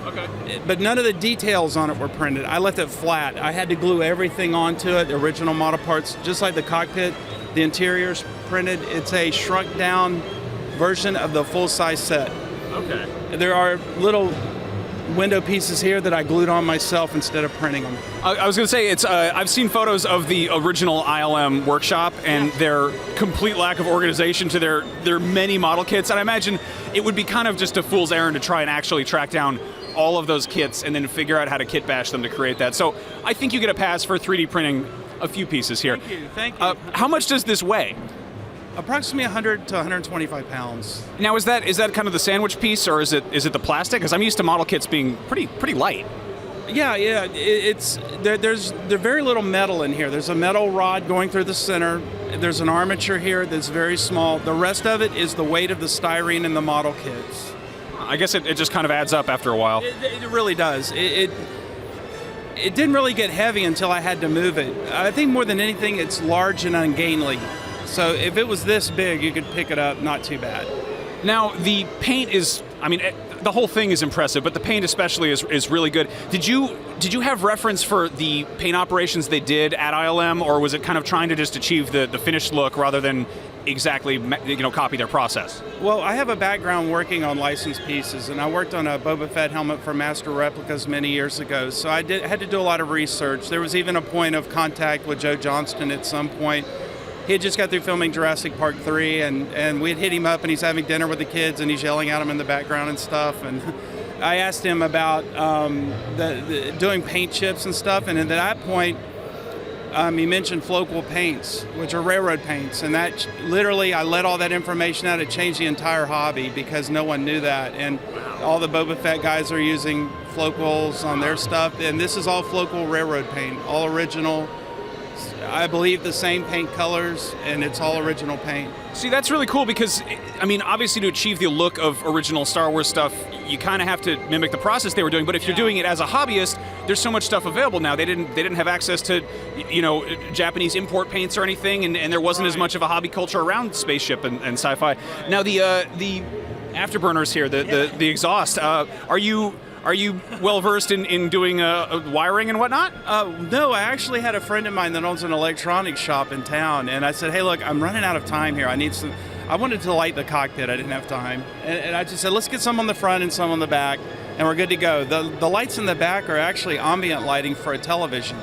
Speaker 12: but none of the details on it were printed. I left it flat. I had to glue everything onto it, the original model parts, just like the cockpit. The interior's printed. It's a shrunk down version of the full-size set.
Speaker 9: Okay.
Speaker 12: There are little window pieces here that I glued on myself instead of printing them.
Speaker 9: I was going to say, I've seen photos of the original ILM workshop and their complete lack of organization to their many model kits, and I imagine it would be kind of just a fool's errand to try and actually track down all of those kits and then figure out how to kit bash them to create that. So I think you get a pass for 3D printing a few pieces here.
Speaker 12: Thank you.
Speaker 9: How much does this weigh?
Speaker 12: Approximately 100 to 125 pounds.
Speaker 9: Now, is that kind of the sandwich piece, or is it the plastic? Because I'm used to model kits being pretty light.
Speaker 12: Yeah. There's very little metal in here. There's a metal rod going through the center. There's an armature here that's very small. The rest of it is the weight of the styrene in the model kits.
Speaker 9: I guess it just kind of adds up after a while.
Speaker 12: It really does. It didn't really get heavy until I had to move it. I think more than anything, it's large and ungainly. So if it was this big, you could pick it up not too bad.
Speaker 9: Now, the paint is, the whole thing is impressive, but the paint especially is really good. Did you have reference for the paint operations they did at ILM, or was it kind of trying to just achieve the finished look rather than exactly copy their process?
Speaker 12: Well, I have a background working on licensed pieces, and I worked on a Boba Fett helmet for Master Replicas many years ago, so I had to do a lot of research. There was even a point of contact with Joe Johnston at some point. He had just got through filming Jurassic Park 3, and we had hit him up, and he's having dinner with the kids, and he's yelling at them in the background and stuff. And I asked him about doing paint chips and stuff, and at that point, he mentioned Floqual paints, which are railroad paints, and that literally, I let all that information out. It changed the entire hobby because no one knew that, and all the Boba Fett guys are using Floquals on their stuff, and this is all Floqual railroad paint, all original. I believe the same paint colors, and it's all original paint.
Speaker 9: See, that's really cool because, obviously to achieve the look of original Star Wars stuff, you kind of have to mimic the process they were doing. But if you're doing it as a hobbyist, there's so much stuff available now. They didn't have access to, Japanese import paints or anything, and there wasn't as much of a hobby culture around spaceship and sci-fi. Now the afterburners here, the exhaust, are you well versed in doing wiring and whatnot?
Speaker 12: No, I actually had a friend of mine that owns an electronics shop in town, and I said, hey, look, I'm running out of time here. I wanted to light the cockpit. I didn't have time. And I just said, let's get some on the front and some on the back, and we're good to go. The lights in the back are actually ambient lighting for a television.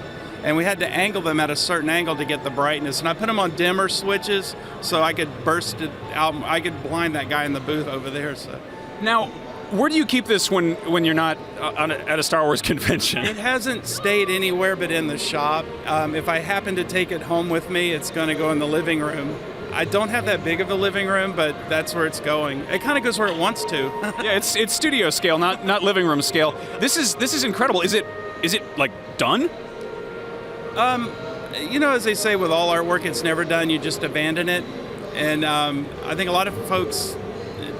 Speaker 12: and we had to angle them at a certain angle to get the brightness. And I put them on dimmer switches so I could burst it out. I could blind that guy in the booth over there. So.
Speaker 9: Now, where do you keep this when you're not at a Star Wars convention?
Speaker 12: It hasn't stayed anywhere but in the shop. If I happen to take it home with me, it's going to go in the living room. I don't have that big of a living room, but that's where it's going. It kind of goes where it wants to.
Speaker 9: Yeah, it's studio scale, not living room scale. This is incredible. Is it like done?
Speaker 12: You know, as they say with all artwork, it's never done. You just abandon it. And I think a lot of folks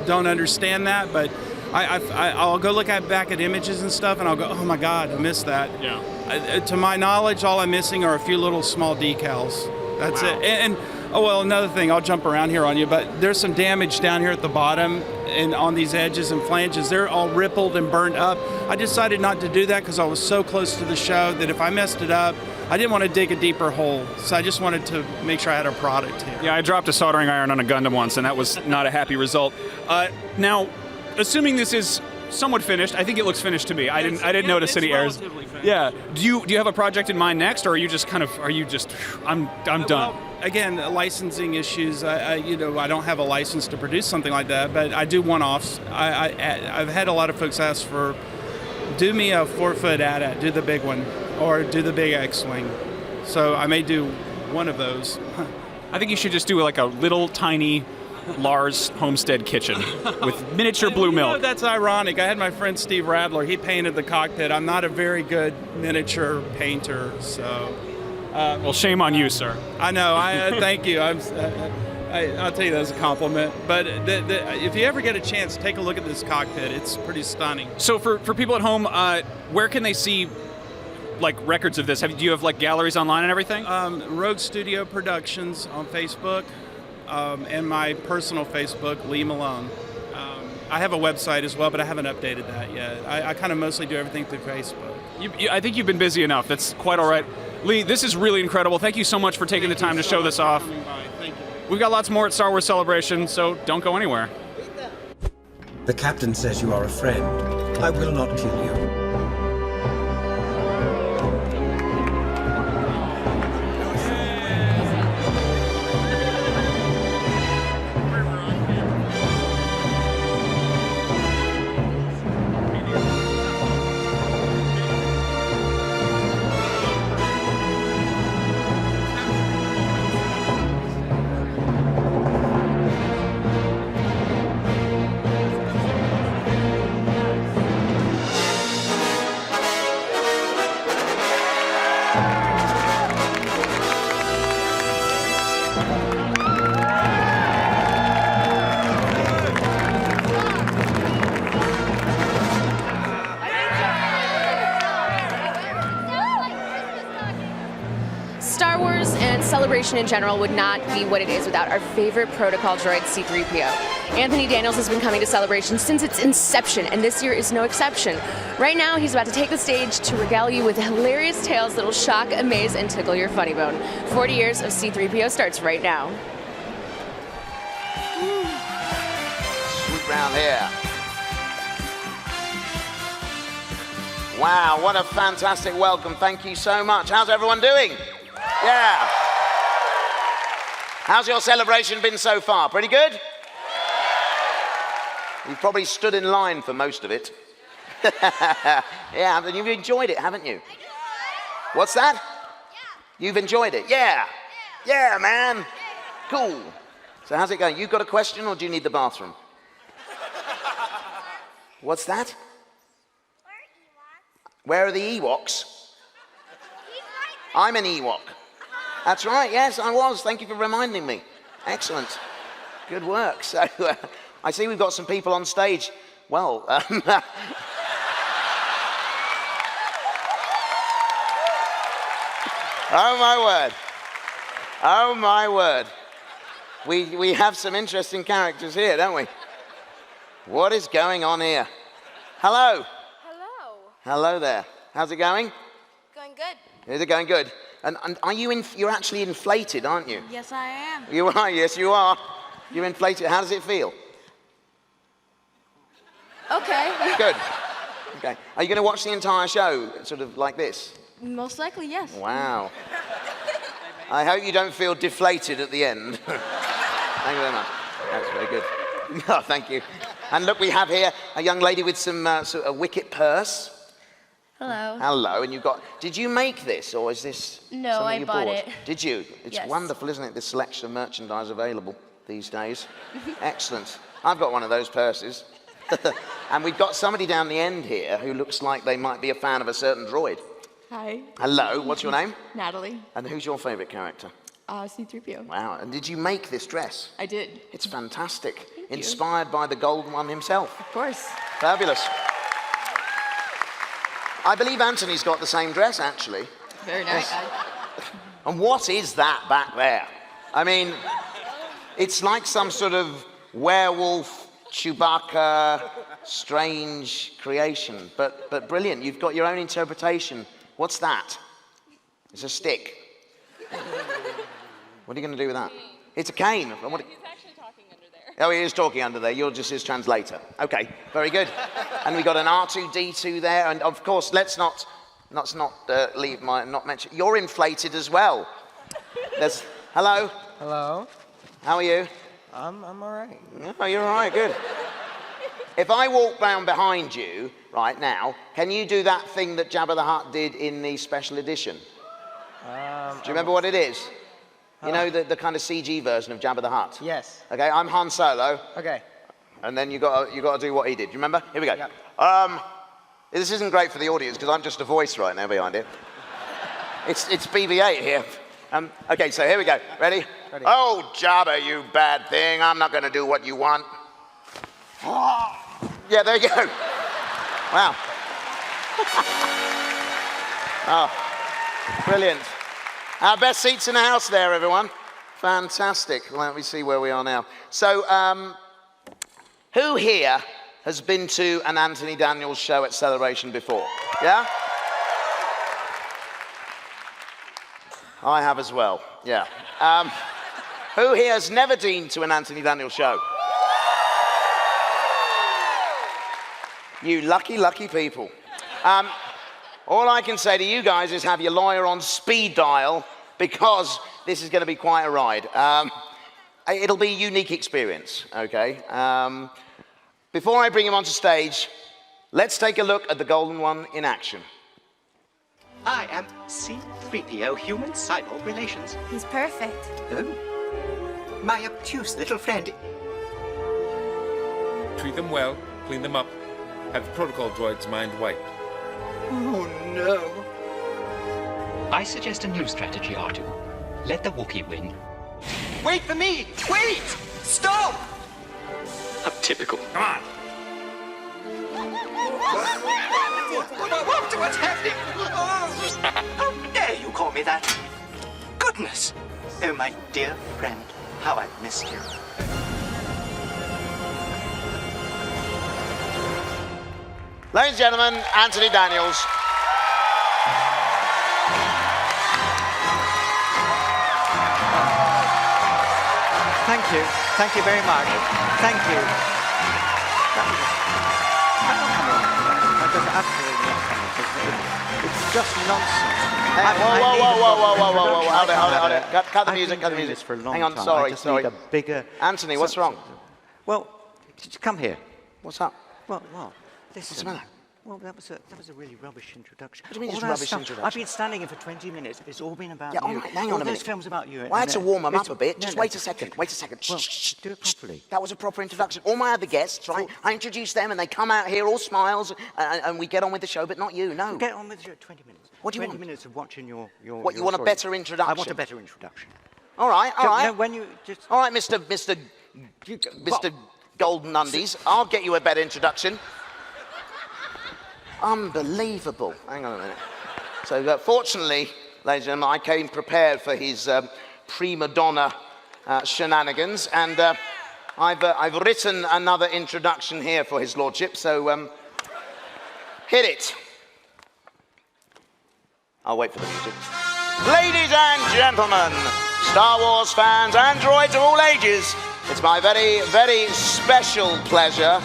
Speaker 12: don't understand that, but I'll go look back at images and stuff, and I'll go, oh my God, I missed that.
Speaker 9: Yeah.
Speaker 12: To my knowledge, all I'm missing are a few little small decals. That's it. And oh, well, another thing, I'll jump around here on you, but there's some damage down here at the bottom and on these edges and flanges. They're all rippled and burned up. I decided not to do that because I was so close to the show that if I messed it up, I didn't want to dig a deeper hole. So I just wanted to make sure I had a product here.
Speaker 9: Yeah, I dropped a soldering iron on a Gundam once, and that was not a happy result. Now, assuming this is somewhat finished, I think it looks finished to me. I didn't notice any errors. Yeah. Do you have a project in mind next, or are you just I'm done?
Speaker 12: Well, again, licensing issues. I don't have a license to produce something like that, but I do one-offs. I've had a lot of folks ask for, do me a 4-foot AT-AT, do the big one, or do the big X-wing. So I may do one of those.
Speaker 9: I think you should just do like a little tiny Lars Homestead kitchen with miniature blue milk.
Speaker 12: You know, that's ironic. I had my friend Steve Radler. He painted the cockpit. I'm not a very good miniature painter, so.
Speaker 9: Well, shame on you, sir.
Speaker 12: I know. Thank you. I'll tell you that as a compliment. But if you ever get a chance, take a look at this cockpit. It's pretty stunning.
Speaker 9: So for people at home, where can they see like records of this? Do you have like galleries online and everything?
Speaker 12: Rogue Studio Productions on Facebook, and my personal Facebook, Lee Malone. I have a website as well, but I haven't updated that yet. I kind of mostly do everything through Facebook.
Speaker 9: I think you've been busy enough. That's quite all right. Lee, this is really incredible. Thank you so much for taking the time to show this off.
Speaker 12: Thank you.
Speaker 9: We've got lots more at Star Wars Celebration, so don't go anywhere.
Speaker 13: The captain says you are a friend. I will not kill you.
Speaker 14: Celebration in general would not be what it is without our favorite protocol droid, C-3PO. Anthony Daniels has been coming to Celebration since its inception, and this year is no exception. Right now, he's about to take the stage to regale you with hilarious tales that'll shock, amaze, and tickle your funny bone. 40 years of C-3PO starts right now.
Speaker 4: Swoop round here. Wow, what a fantastic welcome. Thank you so much. How's everyone doing? Yeah. How's your celebration been so far? Pretty good? You've probably stood in line for most of it. Yeah, you've enjoyed it, haven't you? What's that? Yeah. You've enjoyed it? Yeah. Yeah, man. Cool. So how's it going? You got a question or do you need the bathroom? What's that? Where are the Ewoks? I'm an Ewok. That's right, yes, I was. Thank you for reminding me. Excellent. Good work. So, I see we've got some people on stage. Well, oh my word. Oh my word. We have some interesting characters here, don't we? What is going on here? Hello.
Speaker 14: Hello.
Speaker 4: Hello there. How's it going?
Speaker 14: Going good.
Speaker 4: Is it going good? And are you're actually inflated, aren't you?
Speaker 14: Yes, I am.
Speaker 4: You are, yes, you are. You're inflated. How does it feel?
Speaker 14: Okay.
Speaker 4: Good. Okay. Are you going to watch the entire show sort of like this?
Speaker 6: Most likely, yes.
Speaker 4: Wow. I hope you don't feel deflated at the end. Thank you very much. That's very good. Oh, thank you. And look, we have here a young lady with some a wicket purse.
Speaker 6: Hello.
Speaker 4: Hello, and you've got. Did you make this, or is this?
Speaker 6: No,
Speaker 4: something
Speaker 6: I
Speaker 4: you
Speaker 6: bought
Speaker 4: bought?
Speaker 6: it.
Speaker 4: Did you? It's
Speaker 6: Yes.
Speaker 4: wonderful, isn't it? This selection of merchandise available these days. Excellent. I've got one of those purses. And we've got somebody down the end here who looks like they might be a fan of a certain droid.
Speaker 6: Hi.
Speaker 4: Hello, what's your name?
Speaker 6: Natalie.
Speaker 4: And who's your favourite character?
Speaker 6: C-3PO.
Speaker 4: Wow, and did you make this dress?
Speaker 6: I did.
Speaker 4: It's fantastic.
Speaker 6: Thank you.
Speaker 4: Inspired by the Golden One himself.
Speaker 6: Of course.
Speaker 4: Fabulous. I believe Anthony's got the same dress, actually.
Speaker 6: Very nice.
Speaker 4: And what is that back there? I mean, it's like some sort of werewolf, Chewbacca, strange creation, but brilliant. You've got your own interpretation. What's that? It's a stick. What are you going to do with that? It's a cane. He's actually talking under there. Oh, he is talking under there. You're just his translator. Okay, very good. And we got an R2-D2 there, and of course, let's not mention. You're inflated as well. Hello.
Speaker 15: Hello.
Speaker 4: How are you?
Speaker 15: I'm all right.
Speaker 4: Oh, you're all right. Good. If I walk down behind you right now, can you do that thing that Jabba the Hutt did in the special edition? Do you remember what it is? You know, the kind of CG version of Jabba the Hutt?
Speaker 15: Yes.
Speaker 4: Okay, I'm Han Solo.
Speaker 15: Okay.
Speaker 4: And then you got to do what he did. Do you remember? Here we go. Yep. This isn't great for the audience because I'm just a voice right now behind it. It's BB-8 here. Okay, so here we go. Ready?
Speaker 15: Ready.
Speaker 4: Oh, Jabba, you bad thing. I'm not going to do what you want. Yeah, there you go. Wow. Oh, brilliant. Our best seats in the house there, everyone. Fantastic. Let me see where we are now. So, who here has been to an Anthony Daniels show at Celebration before? Yeah? I have as well, yeah. Who here has never been to an Anthony Daniels show? You lucky, lucky people. All I can say to you guys is have your lawyer on speed dial because this is going to be quite a ride. It'll be a unique experience, okay? Before I bring him onto stage, let's take a look at the Golden One in action.
Speaker 21: I am C-3PO Human Cyborg Relations.
Speaker 7: He's perfect.
Speaker 21: Oh, my obtuse little friend.
Speaker 22: Treat them well, clean them up, have the protocol droid's mind wiped.
Speaker 21: Oh, no. I suggest a new strategy, R2. Let the Wookiee win. Wait for me! Wait! Stop! How typical. Come on! What's happening? How dare you call me that? Goodness! Oh, my dear friend, how I've missed you.
Speaker 4: Ladies and gentlemen, Anthony Daniels.
Speaker 15: Thank you. Thank you very much. Thank you. I'm not coming. I'm just absolutely not coming. It's just nonsense.
Speaker 4: Whoa. Hold it. Cut the music, cut the music.
Speaker 15: For a long
Speaker 4: Hang on,
Speaker 15: time.
Speaker 4: sorry.
Speaker 15: I just need a bigger...
Speaker 4: Anthony, what's wrong?
Speaker 15: Well, come here.
Speaker 4: What's up?
Speaker 15: Well, listen.
Speaker 4: What's the matter?
Speaker 15: Well, that was a really rubbish introduction.
Speaker 4: What do you mean
Speaker 15: All
Speaker 4: it's
Speaker 15: that
Speaker 4: rubbish
Speaker 15: stuff,
Speaker 4: introduction?
Speaker 15: I've been standing here for 20 minutes. It's all been about
Speaker 4: Yeah,
Speaker 15: you.
Speaker 4: all right, hang on
Speaker 15: all
Speaker 4: a
Speaker 15: those
Speaker 4: minute.
Speaker 15: films about you.
Speaker 4: Well, I had to warm them up
Speaker 15: It's-
Speaker 4: a bit.
Speaker 15: no,
Speaker 4: Just
Speaker 15: no.
Speaker 4: wait a second.
Speaker 15: Well,
Speaker 4: Shh.
Speaker 15: do it properly.
Speaker 4: That was a proper introduction. All my other guests, right? I introduce them and they come out here all smiles and we get on with the show, but not you, no.
Speaker 15: Get on with your 20 minutes.
Speaker 4: What do you
Speaker 15: 20
Speaker 4: want?
Speaker 15: minutes of watching your
Speaker 4: What, you want a
Speaker 15: story.
Speaker 4: better introduction?
Speaker 15: I want a better introduction.
Speaker 4: All right.
Speaker 15: No, when you just...
Speaker 4: All right, Mr. Golden Undies. I'll get you a better introduction. Unbelievable. Hang on a minute. So, fortunately, ladies and gentlemen, I came prepared for his prima donna shenanigans, and I've written another introduction here for his lordship, so hit it. I'll wait for the music. Ladies and gentlemen, Star Wars fans and droids of all ages, it's my very, very special pleasure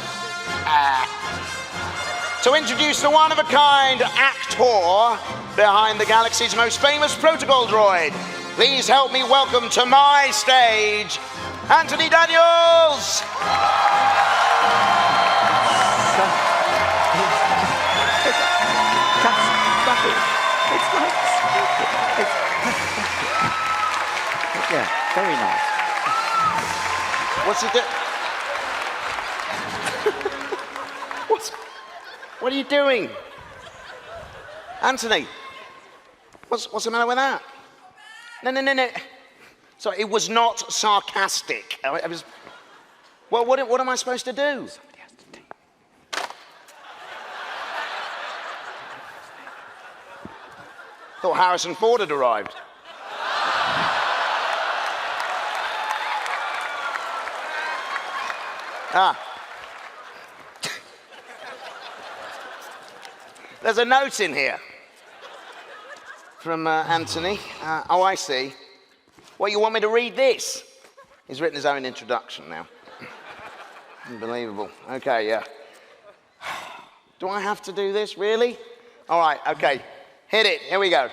Speaker 4: to introduce the one-of-a-kind actor tour behind the galaxy's most famous protocol droid. Please help me welcome to my stage, Anthony Daniels!
Speaker 15: Yeah, very nice.
Speaker 4: What's he doing? What are you doing? Anthony, what's the matter with that? No. Sorry, it was not sarcastic. I was... Well, what am I supposed to do? Somebody has to take... Thought Harrison Ford had arrived. There's a note in here from Anthony. Oh, I see. What, you want me to read this? He's written his own introduction now. Unbelievable. Okay, yeah. Do I have to do this, really? All right, okay. Hit it. Here we go.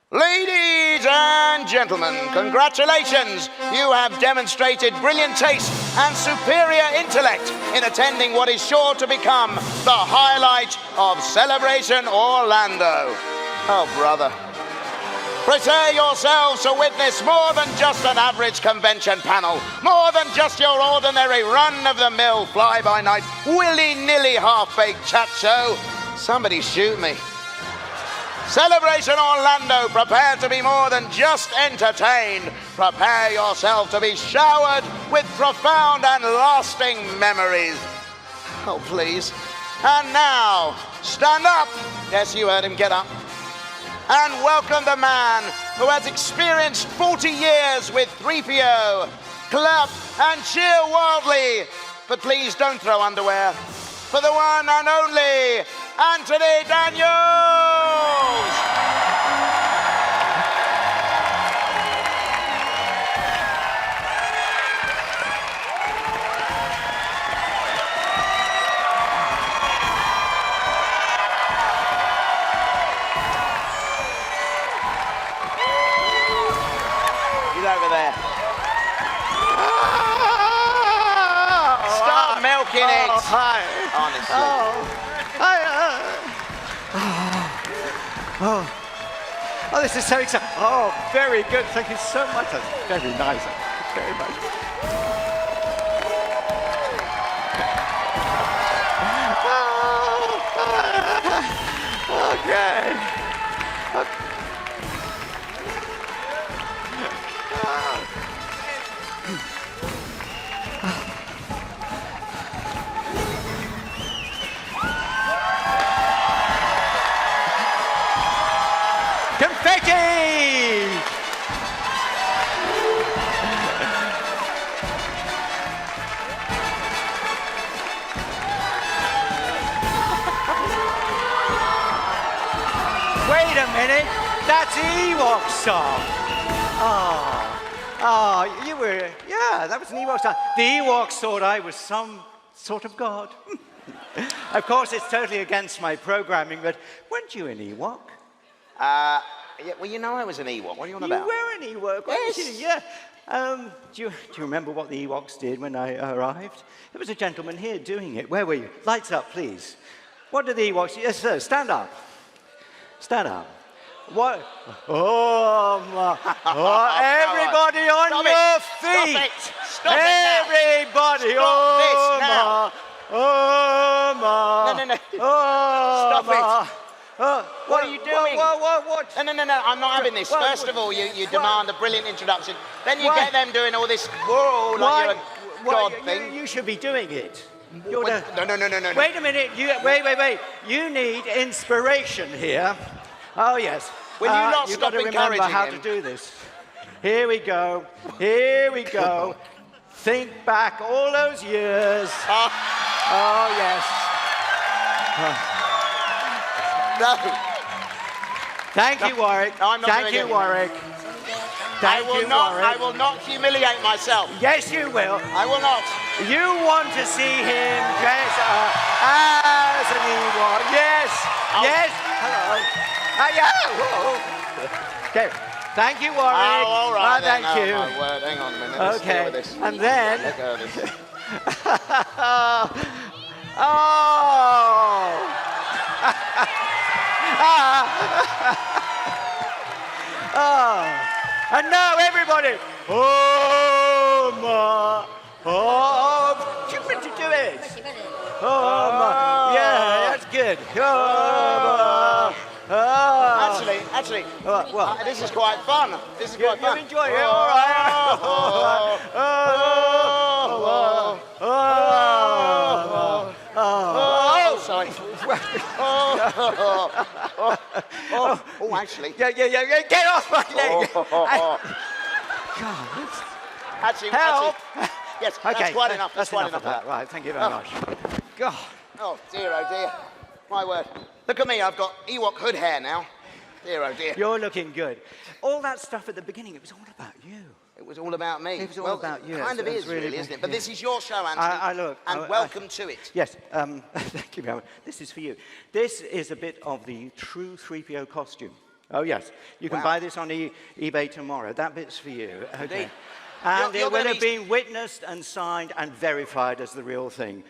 Speaker 4: Ladies and gentlemen, congratulations! You have demonstrated brilliant taste and superior intellect in attending what is sure to become the highlight of Celebration Orlando. Oh, brother. Prepare yourselves to witness more than just an average convention panel, more than just your ordinary run-of-the-mill, fly-by-night, willy-nilly half-baked chat show. Somebody shoot me. Celebration Orlando, prepare to be more than just entertained. Prepare yourself to be showered with profound and lasting memories. Oh, please. And now, stand up. Yes, you heard him, get up. And welcome the man who has experienced 40 years with 3PO. Clap and cheer wildly. But please don't throw underwear. For the one and only Anthony Daniels! He's over there. Start milking it.
Speaker 15: Hi.
Speaker 4: Honestly.
Speaker 15: Oh, this is so exciting. Oh, very good. Thank you so much. That's very nice. Very much. Okay. Confetti! Wait a minute, that's Ewok song. Oh, you were, yeah, that was an Ewok song. The Ewoks thought I was some sort of god. Of course, it's totally against my programming, but weren't you an Ewok?
Speaker 4: Yeah, well, you know I was an Ewok. What are you on about?
Speaker 15: You were an Ewok, weren't you? Yeah. Do you remember what the Ewoks did when I arrived? There was a gentleman here doing it. Where were you? Lights up, please. What did the Ewoks do? Yes, sir. Stand up. Stand up. What? Oh, my. Oh, everybody on your feet.
Speaker 4: Stop it now.
Speaker 15: Everybody.
Speaker 4: Stop this now.
Speaker 15: Oh, my.
Speaker 4: No.
Speaker 15: Oh,
Speaker 4: Stop it. What are you doing?
Speaker 15: What?
Speaker 4: No, I'm not having this. First of all, you demand a brilliant introduction. Then you get them doing all this, whoa, like you're a god thing.
Speaker 15: You should be doing it.
Speaker 4: No.
Speaker 15: Wait a minute. Wait. You need inspiration here. Oh, yes.
Speaker 4: Will you not
Speaker 15: you've
Speaker 4: stop
Speaker 15: got to remember
Speaker 4: encouraging
Speaker 15: how
Speaker 4: him?
Speaker 15: to do this. Here we go. Think back all those years. Oh, yes.
Speaker 4: No.
Speaker 15: Thank you, Warwick.
Speaker 4: No, I'm not
Speaker 15: Thank
Speaker 4: doing
Speaker 15: you,
Speaker 4: it.
Speaker 15: Warwick.
Speaker 4: I will not humiliate myself.
Speaker 15: Yes, you will.
Speaker 4: I will not.
Speaker 15: You want to see him dress as an Ewok. Yes. Yes. Hello. Yeah. Okay. Thank you, Warwick.
Speaker 4: all right.
Speaker 15: Thank
Speaker 4: then.
Speaker 15: you.
Speaker 4: Oh, my word. Hang on a minute. Let's deal with this.
Speaker 15: And then.
Speaker 4: Let go of this.
Speaker 15: Oh. And now everybody. Oh, my. Oh, keep it to do it. Oh, my. Yeah, that's good. Oh,
Speaker 4: Actually,
Speaker 15: what?
Speaker 4: This is quite fun. This is quite fun.
Speaker 15: You enjoy it, all right.
Speaker 4: Sorry. Actually.
Speaker 15: Yeah. Get off my leg.
Speaker 4: God. Actually. Yes,
Speaker 15: Okay.
Speaker 4: that's quite enough.
Speaker 15: That's
Speaker 4: quite
Speaker 15: enough of that. Right, thank you very much. God.
Speaker 4: Oh, dear, oh, dear. My word. Look at me, I've got Ewok hood hair now. Dear, oh, dear.
Speaker 15: You're looking good. All that stuff at the beginning, it was all about you.
Speaker 4: It was all about me.
Speaker 15: It was all about you.
Speaker 4: It kind of
Speaker 15: It's
Speaker 4: is, really, isn't it? But
Speaker 15: yeah.
Speaker 4: this is your show, Anthony. And welcome to it.
Speaker 15: Yes, thank you very much. This is for you. This is a bit of the true 3PO costume. Oh, yes. You can buy this on eBay tomorrow. That bit's for you. Okay.
Speaker 4: Indeed.
Speaker 15: And
Speaker 4: You're
Speaker 15: it will
Speaker 4: gonna
Speaker 15: have been witnessed and signed and verified as the real thing.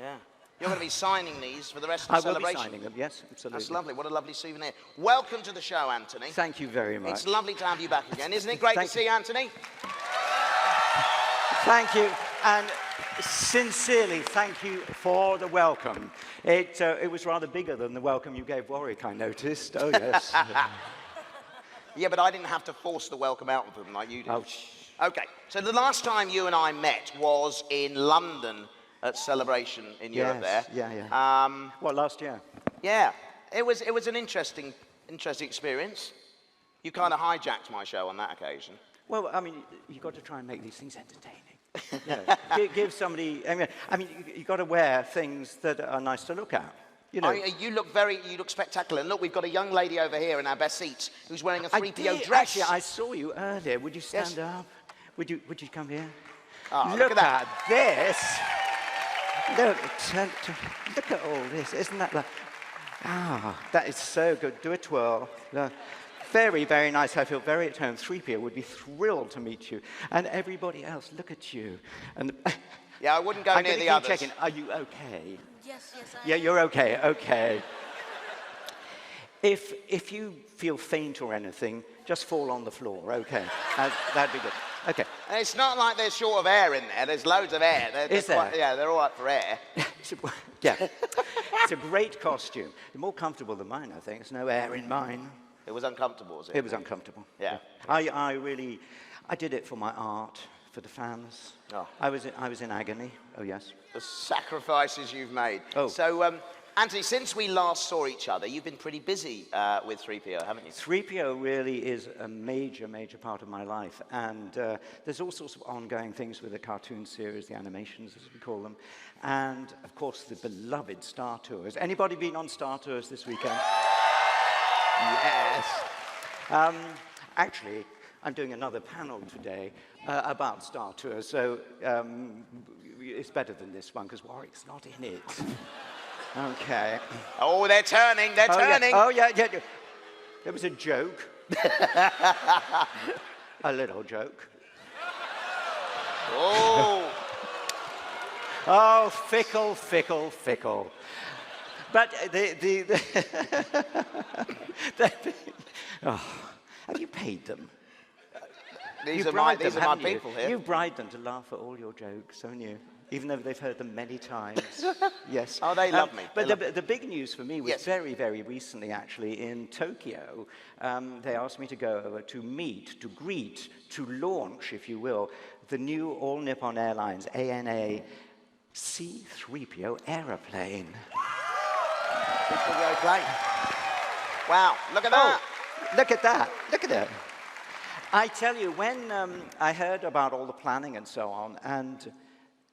Speaker 4: Yeah. You're going to be signing these for the rest of the
Speaker 15: I will
Speaker 4: celebration.
Speaker 15: be signing them, yes, absolutely.
Speaker 4: That's lovely. What a lovely souvenir. Welcome to the show, Anthony.
Speaker 15: Thank you very much.
Speaker 4: It's lovely to have you back again. Isn't it great to see you, Anthony?
Speaker 15: Thank you. And sincerely, thank you for the welcome. It was rather bigger than the welcome you gave Warwick, I noticed. Oh, yes.
Speaker 4: Yeah, but I didn't have to force the welcome out of them like you did. Oh, okay, so the last time you and I met was in London at Celebration in Europe there.
Speaker 15: Yeah. What, last year?
Speaker 4: Yeah, it was an interesting experience. You kind of hijacked my show on that occasion.
Speaker 15: Well, I mean, you've got to try and make these things entertaining. Give somebody, I mean, you've got to wear things that are nice to look at. You know.
Speaker 4: You look spectacular. And look, we've got a young lady over here in our best seats who's wearing a 3PO dress.
Speaker 15: Actually, I saw you earlier. Would you stand up? Would you come here?
Speaker 4: Oh,
Speaker 15: look at this. Look at all this. Isn't that like... that is so good. Do a twirl. Very, very nice. I feel very at home. 3PO would be thrilled to meet you. And everybody else, look at you. And
Speaker 4: yeah, I wouldn't go near the others.
Speaker 15: Checking. Are you okay?
Speaker 14: Yes, I am.
Speaker 15: Yeah, you're okay. Okay. If you feel faint or anything, just fall on the floor. Okay. That'd be good. Okay.
Speaker 4: And it's not like they're short of air in there. There's loads of air.
Speaker 15: Is there?
Speaker 4: Yeah, they're all right for air.
Speaker 15: Yeah. It's a great costume. They're more comfortable than mine, I think. There's no air in mine.
Speaker 4: It was uncomfortable, was it?
Speaker 15: It was uncomfortable.
Speaker 4: Yeah.
Speaker 15: I did it for my art, for the fans.
Speaker 4: Oh.
Speaker 15: I was in agony. Oh, yes.
Speaker 4: The sacrifices you've made.
Speaker 15: Oh.
Speaker 4: So, Anthony, since we last saw each other, you've been pretty busy with 3PO, haven't you?
Speaker 15: 3PO really is a major, major part of my life. And there's all sorts of ongoing things with the cartoon series, the animations, as we call them. And, of course, the beloved Star Tours. Anybody been on Star Tours this weekend? Yes. Actually, I'm doing another panel today about Star Tours, so it's better than this one because Warwick's not in it. Okay.
Speaker 4: Oh, they're turning. They're turning.
Speaker 15: Yeah. Oh, yeah. There was a joke. A little joke.
Speaker 4: Oh.
Speaker 15: Oh, fickle, fickle, fickle. But have you paid them?
Speaker 4: These are my people here.
Speaker 15: You've bribed them to laugh at all your jokes, haven't you? Even though they've heard them many times. Yes.
Speaker 4: Oh, they love me.
Speaker 15: But the big news for me was very, very recently, actually, in Tokyo. They asked me to go over to meet, to greet, to launch, if you will, the new All Nippon Airlines ANA C-3PO aeroplane.
Speaker 4: Wow, look at that.
Speaker 15: Look at that. Look at that. I tell you, when I heard about all the planning and so on, and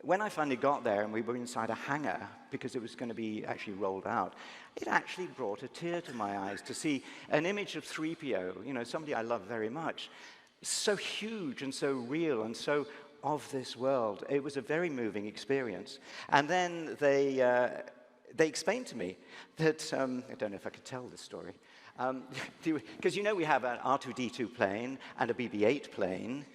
Speaker 15: when I finally got there and we were inside a hangar because it was going to be actually rolled out, it actually brought a tear to my eyes to see an image of 3PO, you know, somebody I love very much, so huge and so real and so of this world. It was a very moving experience. And then they they explained to me that, I don't know if I could tell this story, because you know we have an R2-D2 plane and a BB-8 plane,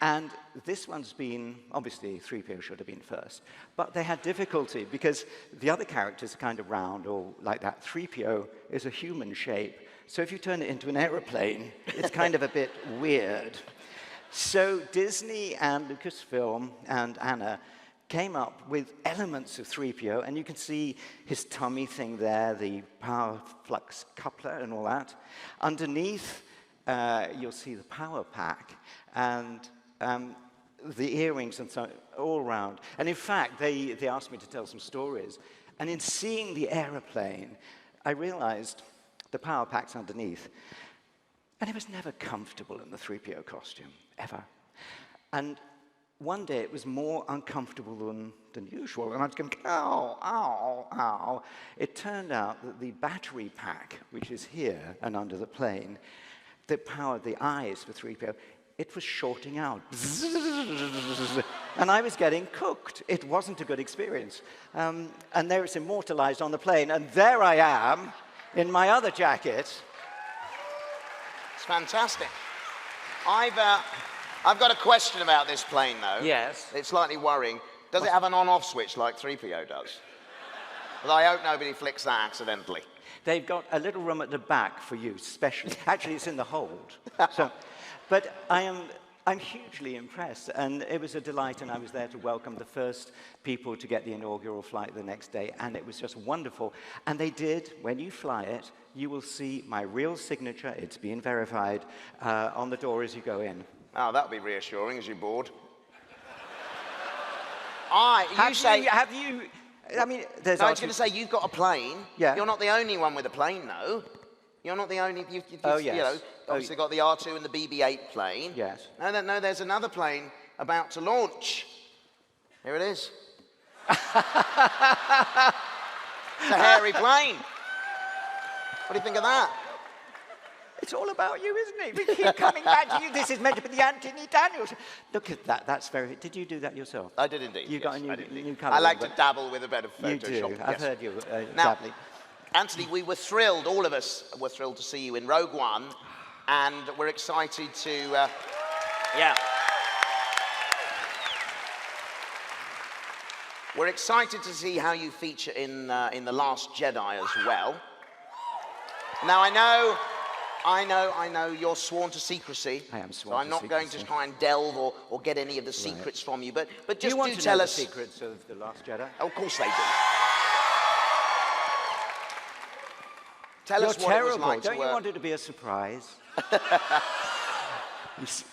Speaker 15: and this one's been, obviously 3PO should have been first, but they had difficulty because the other characters are kind of round or like that. 3PO is a human shape, so if you turn it into an aeroplane, it's kind of a bit weird. So Disney and Lucasfilm and Anna came up with elements of 3PO, and you can see his tummy thing there, the power flux coupler and all that. Underneath, you'll see the power pack and the earrings and so on, all around. And in fact, they asked me to tell some stories. And in seeing the aeroplane, I realized the power pack's underneath. And it was never comfortable in the 3PO costume, ever. And one day it was more uncomfortable than usual, and I was going, ow, ow, ow. It turned out that the battery pack, which is here and under the plane, that powered the eyes for 3PO, it was shorting out. And I was getting cooked. It wasn't a good experience. And there it's immortalized on the plane, and there I am in my other jacket.
Speaker 4: It's fantastic. I've got a question about this plane, though.
Speaker 15: Yes.
Speaker 4: It's slightly worrying. Does it have an on-off switch like 3PO does? Well, I hope nobody flicks that accidentally.
Speaker 15: They've got a little room at the back for you, specially. Actually, it's in the hold. So, but I'm hugely impressed, and it was a delight, and I was there to welcome the first people to get the inaugural flight the next day, and it was just wonderful. And they did, when you fly it, you will see my real signature, it's been verified, on the door as you go in.
Speaker 4: Oh, that'll be reassuring as you board.
Speaker 15: Have you? I mean, there's.
Speaker 4: No, I was going to say you've got a plane.
Speaker 15: Yeah.
Speaker 4: You're not the only one with a plane, though. You're not the only. You've
Speaker 15: Oh, yes.
Speaker 4: You know, obviously got the R2 and the BB-8 plane.
Speaker 15: Yes.
Speaker 4: No, there's another plane about to launch. Here it is. It's a hairy plane. What do you think of that?
Speaker 15: It's all about you, isn't it? We keep coming back to you. This is meant to be the Anthony Daniels. Look at that. That's very... Did you do that yourself?
Speaker 4: I did indeed.
Speaker 15: You got a new colour.
Speaker 4: I like to dabble with a bit of Photoshop.
Speaker 15: You do. I've heard you
Speaker 4: Now,
Speaker 15: dabbling.
Speaker 4: Anthony, we were thrilled, all of us were thrilled to see you in Rogue One, and we're excited to... We're excited to see how you feature in The Last Jedi as well. Now, I know you're sworn to secrecy.
Speaker 15: I am sworn to secrecy.
Speaker 4: So I'm not going to try and delve or get any of the secrets from you, but just
Speaker 15: do
Speaker 4: tell us...
Speaker 15: the secrets of The Last Jedi?
Speaker 4: Oh, of course they do. Tell
Speaker 15: You're
Speaker 4: us what
Speaker 15: terrible.
Speaker 4: it was like
Speaker 15: Don't
Speaker 4: to
Speaker 15: you want it to be a surprise?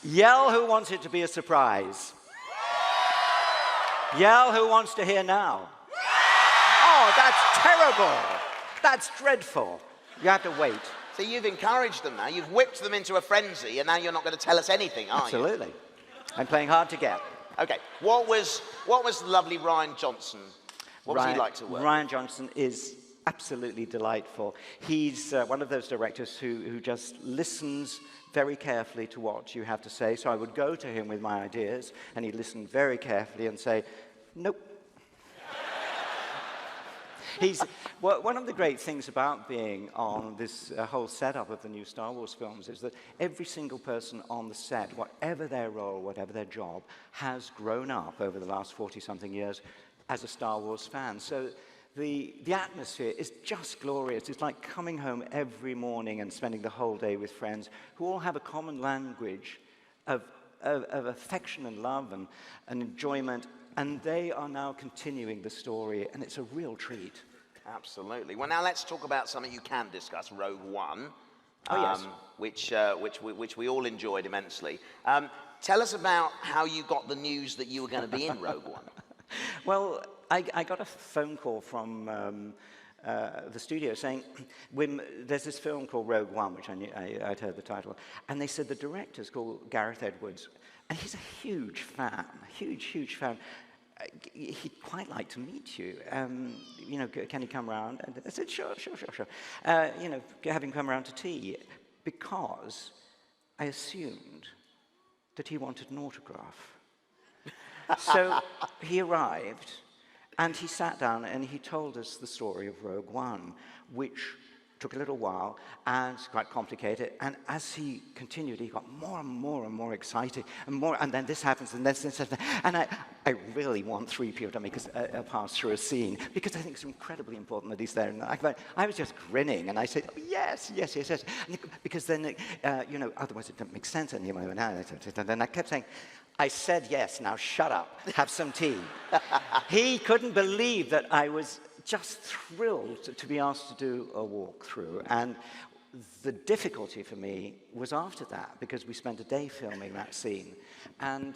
Speaker 15: Yell who wants it to be a surprise. Yell who wants to hear now. Oh, that's terrible. That's dreadful. You have to wait.
Speaker 4: So you've encouraged them now. You've whipped them into a frenzy, and now you're not going to tell us anything, are you?
Speaker 15: Absolutely. I'm playing hard to get.
Speaker 4: Okay. What was the lovely Ryan Johnson? What was he like to work with?
Speaker 15: Ryan Johnson is absolutely delightful. He's one of those directors who just listens very carefully to what you have to say. So I would go to him with my ideas, and he'd listen very carefully and say, nope. One of the great things about being on this whole setup of the new Star Wars films is that every single person on the set, whatever their role, whatever their job, has grown up over the last 40-something years as a Star Wars fan. So the atmosphere is just glorious. It's like coming home every morning and spending the whole day with friends who all have a common language of affection and love and enjoyment. And they are now continuing the story, and it's a real treat.
Speaker 4: Absolutely. Well, now let's talk about something you can discuss, Rogue One.
Speaker 15: Oh, yes.
Speaker 4: Which we all enjoyed immensely. Tell us about how you got the news that you were going to be in Rogue One.
Speaker 15: Well, I got a phone call from the studio saying, there's this film called Rogue One, which I'd heard the title, and they said the director's called Gareth Edwards, and he's a huge fan, huge fan. He'd quite like to meet you. You know, can he come round? And I said, sure. You know, have him come round to tea, because I assumed that he wanted an autograph. So he arrived, And he sat down and he told us the story of Rogue One, which took a little while and it's quite complicated. And as he continued, he got more and more and more excited, and then this happens, and this happens. And I really want 3PO to make a pass through a scene, because I think it's incredibly important that he's there. And I was just grinning, and I said, oh, yes, yes, yes, yes. Because then, otherwise it doesn't make sense. And I kept saying, I said yes, now shut up, have some tea. He couldn't believe that I was just thrilled to be asked to do a walkthrough. And the difficulty for me was after that, because we spent a day filming that scene. And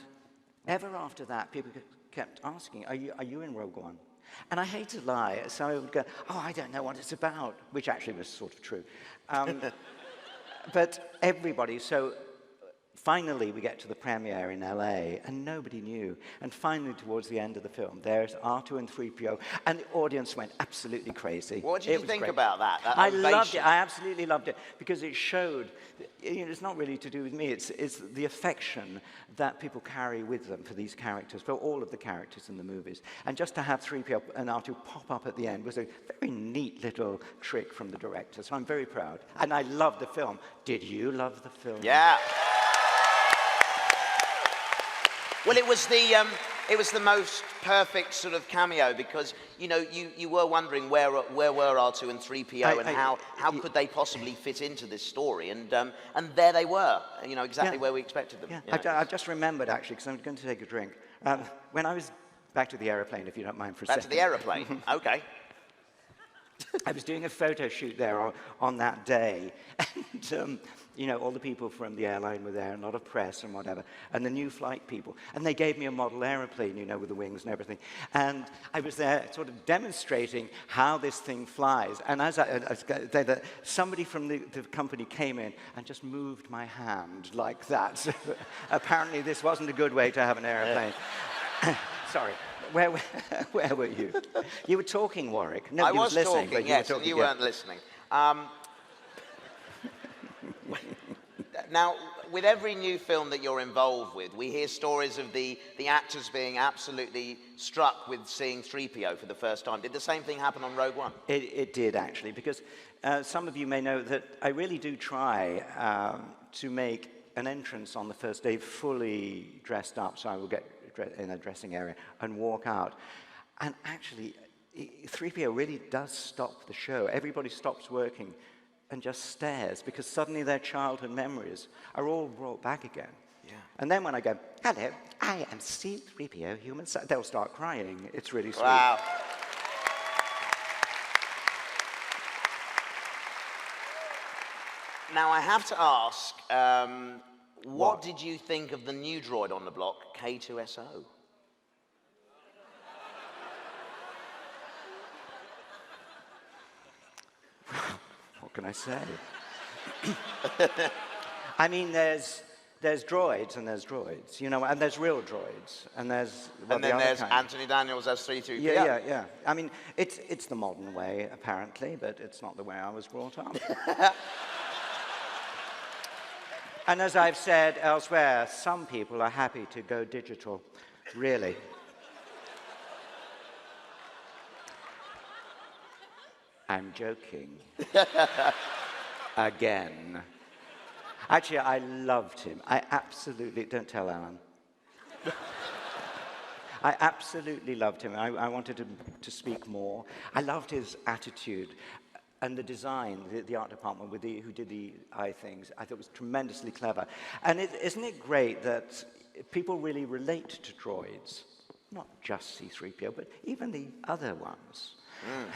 Speaker 15: ever after that, people kept asking, are you in Rogue One? And I hate to lie, so I would go, oh, I don't know what it's about, which actually was sort of true. But everybody, so finally we get to the premiere in LA, and nobody knew. And finally, towards the end of the film, there's R2 and 3PO, and the audience went absolutely crazy.
Speaker 4: What did you think about that?
Speaker 15: I loved it. I absolutely loved it, because it showed, it's not really to do with me, it's the affection that people carry with them for these characters, for all of the characters in the movies. And just to have 3PO and R2 pop up at the end was a very neat little trick from the director, so I'm very proud. And I loved the film. Did you love the film?
Speaker 4: Yeah. Well, it was the most perfect sort of cameo, because you were wondering where were R2 and 3PO and how could they possibly fit into this story, and there they were, exactly where we expected them.
Speaker 15: Yeah. I've just remembered, actually, because I'm going to take a drink. When I was back to the aeroplane, if you don't mind for a second.
Speaker 4: Back to the aeroplane. Okay.
Speaker 15: I was doing a photo shoot there on that day, and all the people from the airline were there, and a lot of press and whatever, and the new flight people. And they gave me a model aeroplane, with the wings and everything. And I was there sort of demonstrating how this thing flies. And as somebody from the company came in and just moved my hand like that. So apparently this wasn't a good way to have an airplane. Sorry. Where were you? You were talking, Warwick. Nobody was listening.
Speaker 4: Talking, yes, and you weren't listening. Now, with every new film that you're involved with, we hear stories of the actors being absolutely struck with seeing 3PO for the first time. Did the same thing happen on Rogue One?
Speaker 15: It did, actually, because some of you may know that I really do try to make an entrance on the first day fully dressed up, so I will get in a dressing area and walk out. And actually, 3PO really does stop the show. Everybody stops working and just stares, because suddenly their childhood memories are all brought back again. Yeah. And then when I go, hello, I am C-3PO human, they'll start crying. It's really sweet.
Speaker 4: Wow. Now, I have to ask, what did you think of the new droid on the block, K2SO?
Speaker 15: What can I say? I mean, there's droids and there's droids, and there's real droids, and there's
Speaker 4: and then there's Anthony Daniels as 3-2.
Speaker 15: Yeah. I mean, it's the modern way apparently, but it's not the way I was brought up. And as I've said elsewhere, some people are happy to go digital, really. I'm joking. Again. Actually, I loved him. I absolutely, don't tell Alan. I absolutely loved him. I wanted him to speak more. I loved his attitude. And the design, the art department who did the eye things, I thought was tremendously clever. And isn't it great that people really relate to droids? Not just C-3PO, but even the other ones. Mm.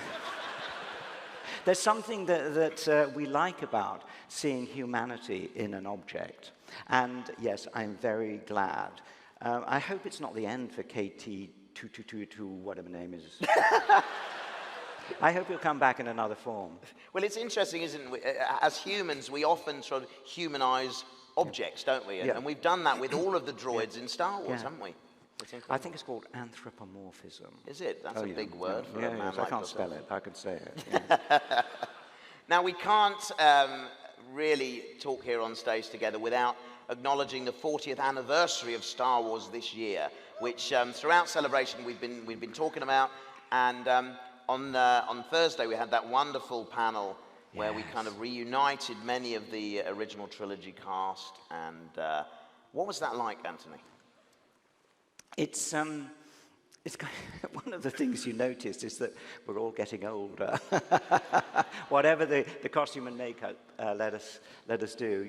Speaker 15: There's something that we like about seeing humanity in an object. And yes, I'm very glad. I hope it's not the end for KT-222, whatever name is. I hope he'll come back in another form.
Speaker 4: Well, it's interesting, isn't it? As humans, we often sort of humanize objects, don't we?
Speaker 15: Yeah.
Speaker 4: And we've done that with all of the droids in Star Wars, haven't we?
Speaker 15: I think it's called anthropomorphism.
Speaker 4: Is it? That's a big word for a man
Speaker 15: yes,
Speaker 4: like
Speaker 15: I can't
Speaker 4: yourself.
Speaker 15: spell it. I can say it. Yeah.
Speaker 4: Now, we can't really talk here on stage together without acknowledging the 40th anniversary of Star Wars this year, which throughout Celebration we've been talking about, And on Thursday, we had that wonderful panel where we kind of reunited many of the original trilogy cast. And what was that like, Anthony?
Speaker 15: It's kind of, one of the things you notice is that we're all getting older. Whatever the costume and makeup let us do,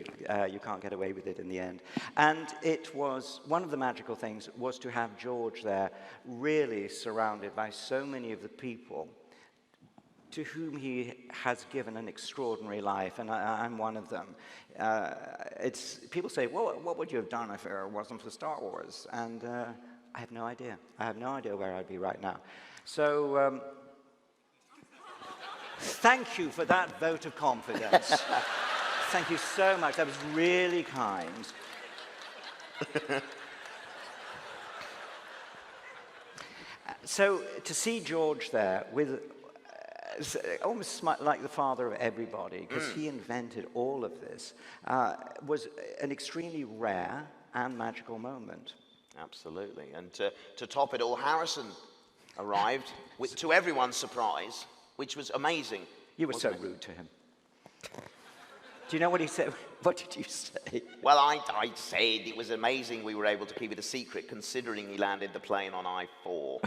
Speaker 15: you can't get away with it in the end. And it was, one of the magical things was to have George there, really surrounded by so many of the people to whom he has given an extraordinary life, and I'm one of them. People say, well, what would you have done if it wasn't for Star Wars? And I have no idea. I have no idea where I'd be right now. So, thank you for that vote of confidence. Thank you so much. That was really kind. So, to see George there with almost like the father of everybody, because he invented all of this, was an extremely rare and magical moment.
Speaker 4: Absolutely. And to top it all, Harrison arrived, to everyone's surprise, which was amazing.
Speaker 15: You were so rude to him. Do you know what he said? What did you say?
Speaker 4: Well, I said it was amazing we were able to keep it a secret, considering he landed the plane on I-4.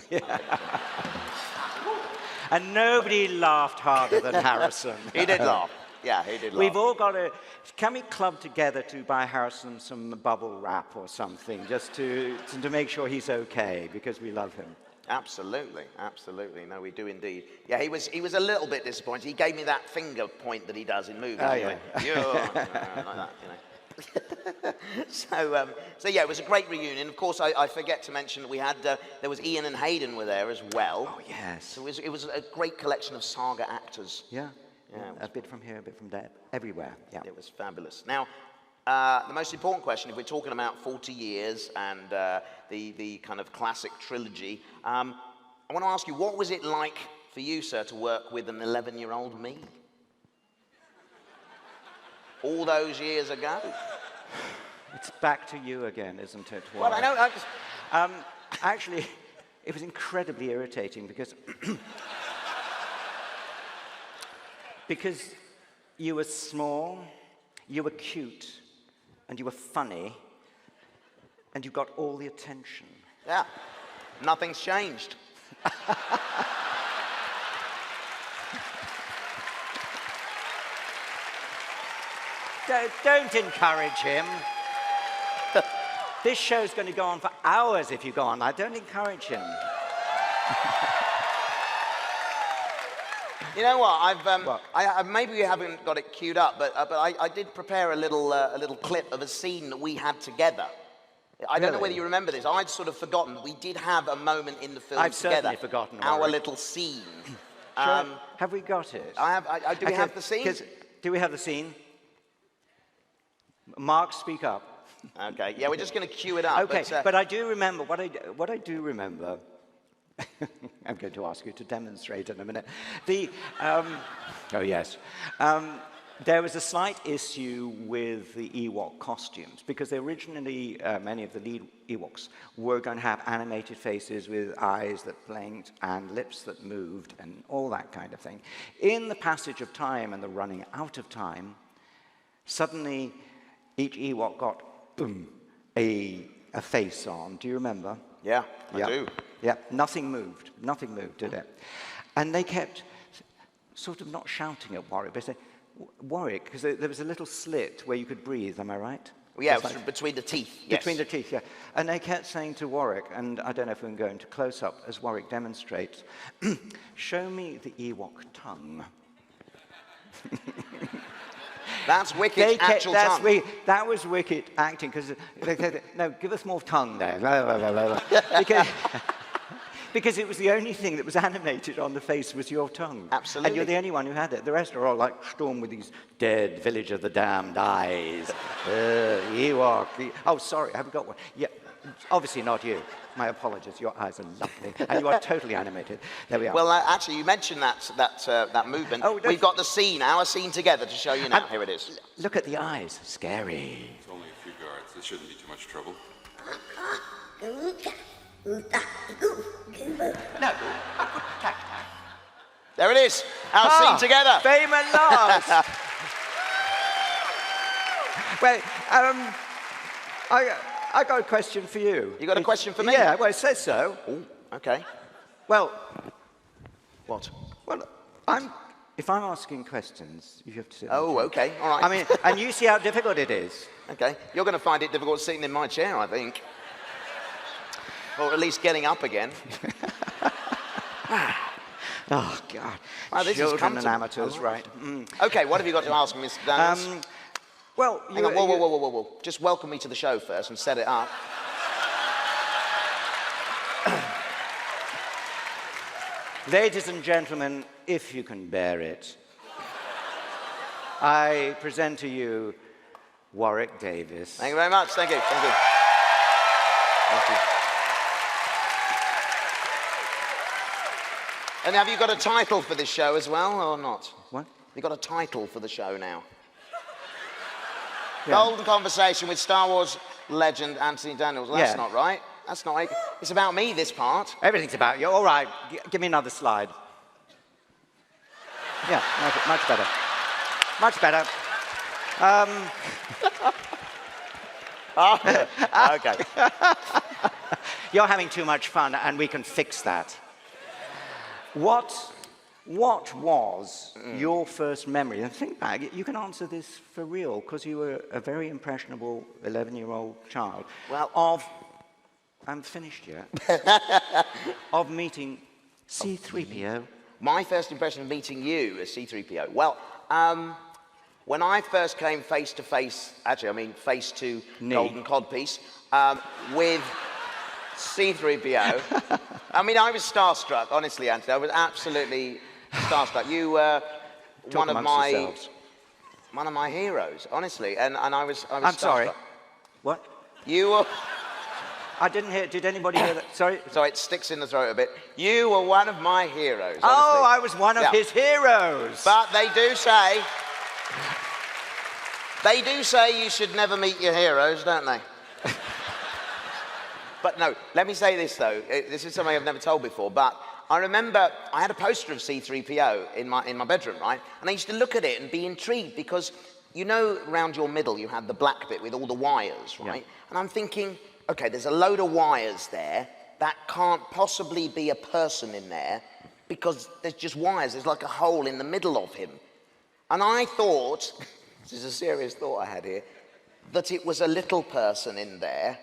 Speaker 15: And nobody laughed harder than Harrison.
Speaker 4: He did laugh. Yeah, he did laugh.
Speaker 15: We've all got to, can we club together to buy Harrison some bubble wrap or something, just to make sure he's okay, because we love him.
Speaker 4: Absolutely, absolutely. No, we do indeed. Yeah, he was a little bit disappointed. He gave me that finger point that he does in movies.
Speaker 15: Oh, yeah.
Speaker 4: Like that, you know. So yeah, it was a great reunion. Of course, I forget to mention that we had there was Ian and Hayden were there as well.
Speaker 15: Oh yes.
Speaker 4: So it was a great collection of saga actors.
Speaker 15: Yeah. A bit from here, a bit from there, everywhere. Yeah.
Speaker 4: It was fabulous. Now, the most important question, if we're talking about 40 years and the kind of classic trilogy, I want to ask you, what was it like for you, sir, to work with an 11-year-old me? All those years ago.
Speaker 15: It's back to you again, isn't it?
Speaker 4: Well, I know.
Speaker 15: Actually, it was incredibly irritating because because you were small, you were cute, and you were funny, and you got all the attention.
Speaker 4: Yeah, nothing's changed.
Speaker 15: Don't encourage him. This show's going to go on for hours if you go on. Don't encourage him.
Speaker 4: You know what? Maybe we haven't got it queued up, but I did prepare a little clip of a scene that we had together. I don't know whether you remember this. I'd sort of forgotten. We did have a moment in the film
Speaker 15: I've
Speaker 4: together.
Speaker 15: Certainly forgotten.
Speaker 4: Our little scene.
Speaker 15: Sure. Have we got it?
Speaker 4: Do we have the scene?
Speaker 15: Do we have the scene? Mark, speak up.
Speaker 4: Okay. Yeah, we're just going to cue it up.
Speaker 15: Okay, but I do remember what I do remember. I'm going to ask you to demonstrate in a minute. Oh yes. There was a slight issue with the Ewok costumes because originally many of the lead Ewoks were going to have animated faces with eyes that blinked and lips that moved and all that kind of thing. In the passage of time and the running out of time, suddenly each Ewok got a face on. Do you remember?
Speaker 4: Yeah, I do.
Speaker 15: Yeah, nothing moved, did it? And they kept sort of not shouting at Warwick, but saying, Warwick, because there was a little slit where you could breathe, am I right?
Speaker 4: Well, yeah, like, between the teeth, yes.
Speaker 15: Between the teeth, yeah. And they kept saying to Warwick, and I don't know if we can go into close-up as Warwick demonstrates, show me the Ewok tongue.
Speaker 4: That's Wicked's actual tongue.
Speaker 15: That was Wicked acting, because they said, no, give us more tongue there. Because it was the only thing that was animated on the face was your tongue.
Speaker 4: Absolutely.
Speaker 15: And you're the only one who had it. The rest are all like Storm with these dead village of the damned eyes. Ewok. Oh, sorry, I haven't got one. Yeah, obviously not you. My apologies. Your eyes are lovely, and you are totally animated. There we are.
Speaker 4: Well, actually, you mentioned that movement.
Speaker 15: Oh,
Speaker 4: we've got the scene, our scene together, to show you now. Here it is.
Speaker 15: Look at the eyes. Scary.
Speaker 16: It's only a few guards. This shouldn't be too much trouble.
Speaker 15: No, I couldn't catch
Speaker 4: There it is. Our scene together.
Speaker 15: Fame at last. Wait, I got a question for you.
Speaker 4: You got a question for me?
Speaker 15: Yeah, well, it says so.
Speaker 4: Ooh, okay.
Speaker 15: Well,
Speaker 4: what?
Speaker 15: Well, if I'm asking questions, you have to sit.
Speaker 4: Oh, okay, all right.
Speaker 15: I mean, and you see how difficult it is.
Speaker 4: Okay, you're going to find it difficult sitting in my chair, I think. Or at least getting up again.
Speaker 15: Oh, God.
Speaker 4: Wow, this
Speaker 15: Children
Speaker 4: is
Speaker 15: and amateurs, right.
Speaker 4: Okay, what have you got to ask me, Mr. Daniels?
Speaker 15: Well,
Speaker 4: hang on, whoa. Just welcome me to the show first and set it up.
Speaker 15: Ladies and gentlemen, if you can bear it, I present to you Warwick Davis.
Speaker 4: Thank you very much. Thank you. Thank you. Thank you. And have you got a title for this show as well, or not?
Speaker 15: What?
Speaker 4: You got a title for the show now?
Speaker 15: Yeah.
Speaker 4: Golden Conversation with Star Wars legend Anthony Daniels. Well, that's
Speaker 15: Yeah.
Speaker 4: not right. That's not right. It's about me, this part.
Speaker 15: Everything's about you. All right, give me another slide. Yeah, much better. Much better.
Speaker 4: Okay.
Speaker 15: You're having too much fun, and we can fix that. What was your first memory? And think back, you can answer this for real, because you were a very impressionable 11-year-old child.
Speaker 4: Well,
Speaker 15: I'm finished yet. Of meeting C-3PO.
Speaker 4: My first impression of meeting you as C-3PO. Well, when I first came face to face, actually, I mean face to Golden Codpiece, with C-3PO, I mean, I was starstruck, honestly, Anthony. I was absolutely starstruck. You were one of my heroes, honestly, and I was
Speaker 15: I'm
Speaker 4: starstruck.
Speaker 15: sorry. What?
Speaker 4: You were...
Speaker 15: I didn't hear. Did anybody hear that? Sorry?
Speaker 4: So it sticks in the throat a bit. You were one of my heroes, honestly.
Speaker 15: Oh, I was one of his heroes.
Speaker 4: But they do say you should never meet your heroes, don't they? But no, let me say this, though. This is something I've never told before, but I remember I had a poster of C-3PO in my bedroom, right? And I used to look at it and be intrigued because, you know, around your middle you had the black bit with all the wires, right? Yeah. And I'm thinking, okay, there's a load of wires there. That can't possibly be a person in there because there's just wires. There's like a hole in the middle of him. And I thought, this is a serious thought I had here, that it was a little person in there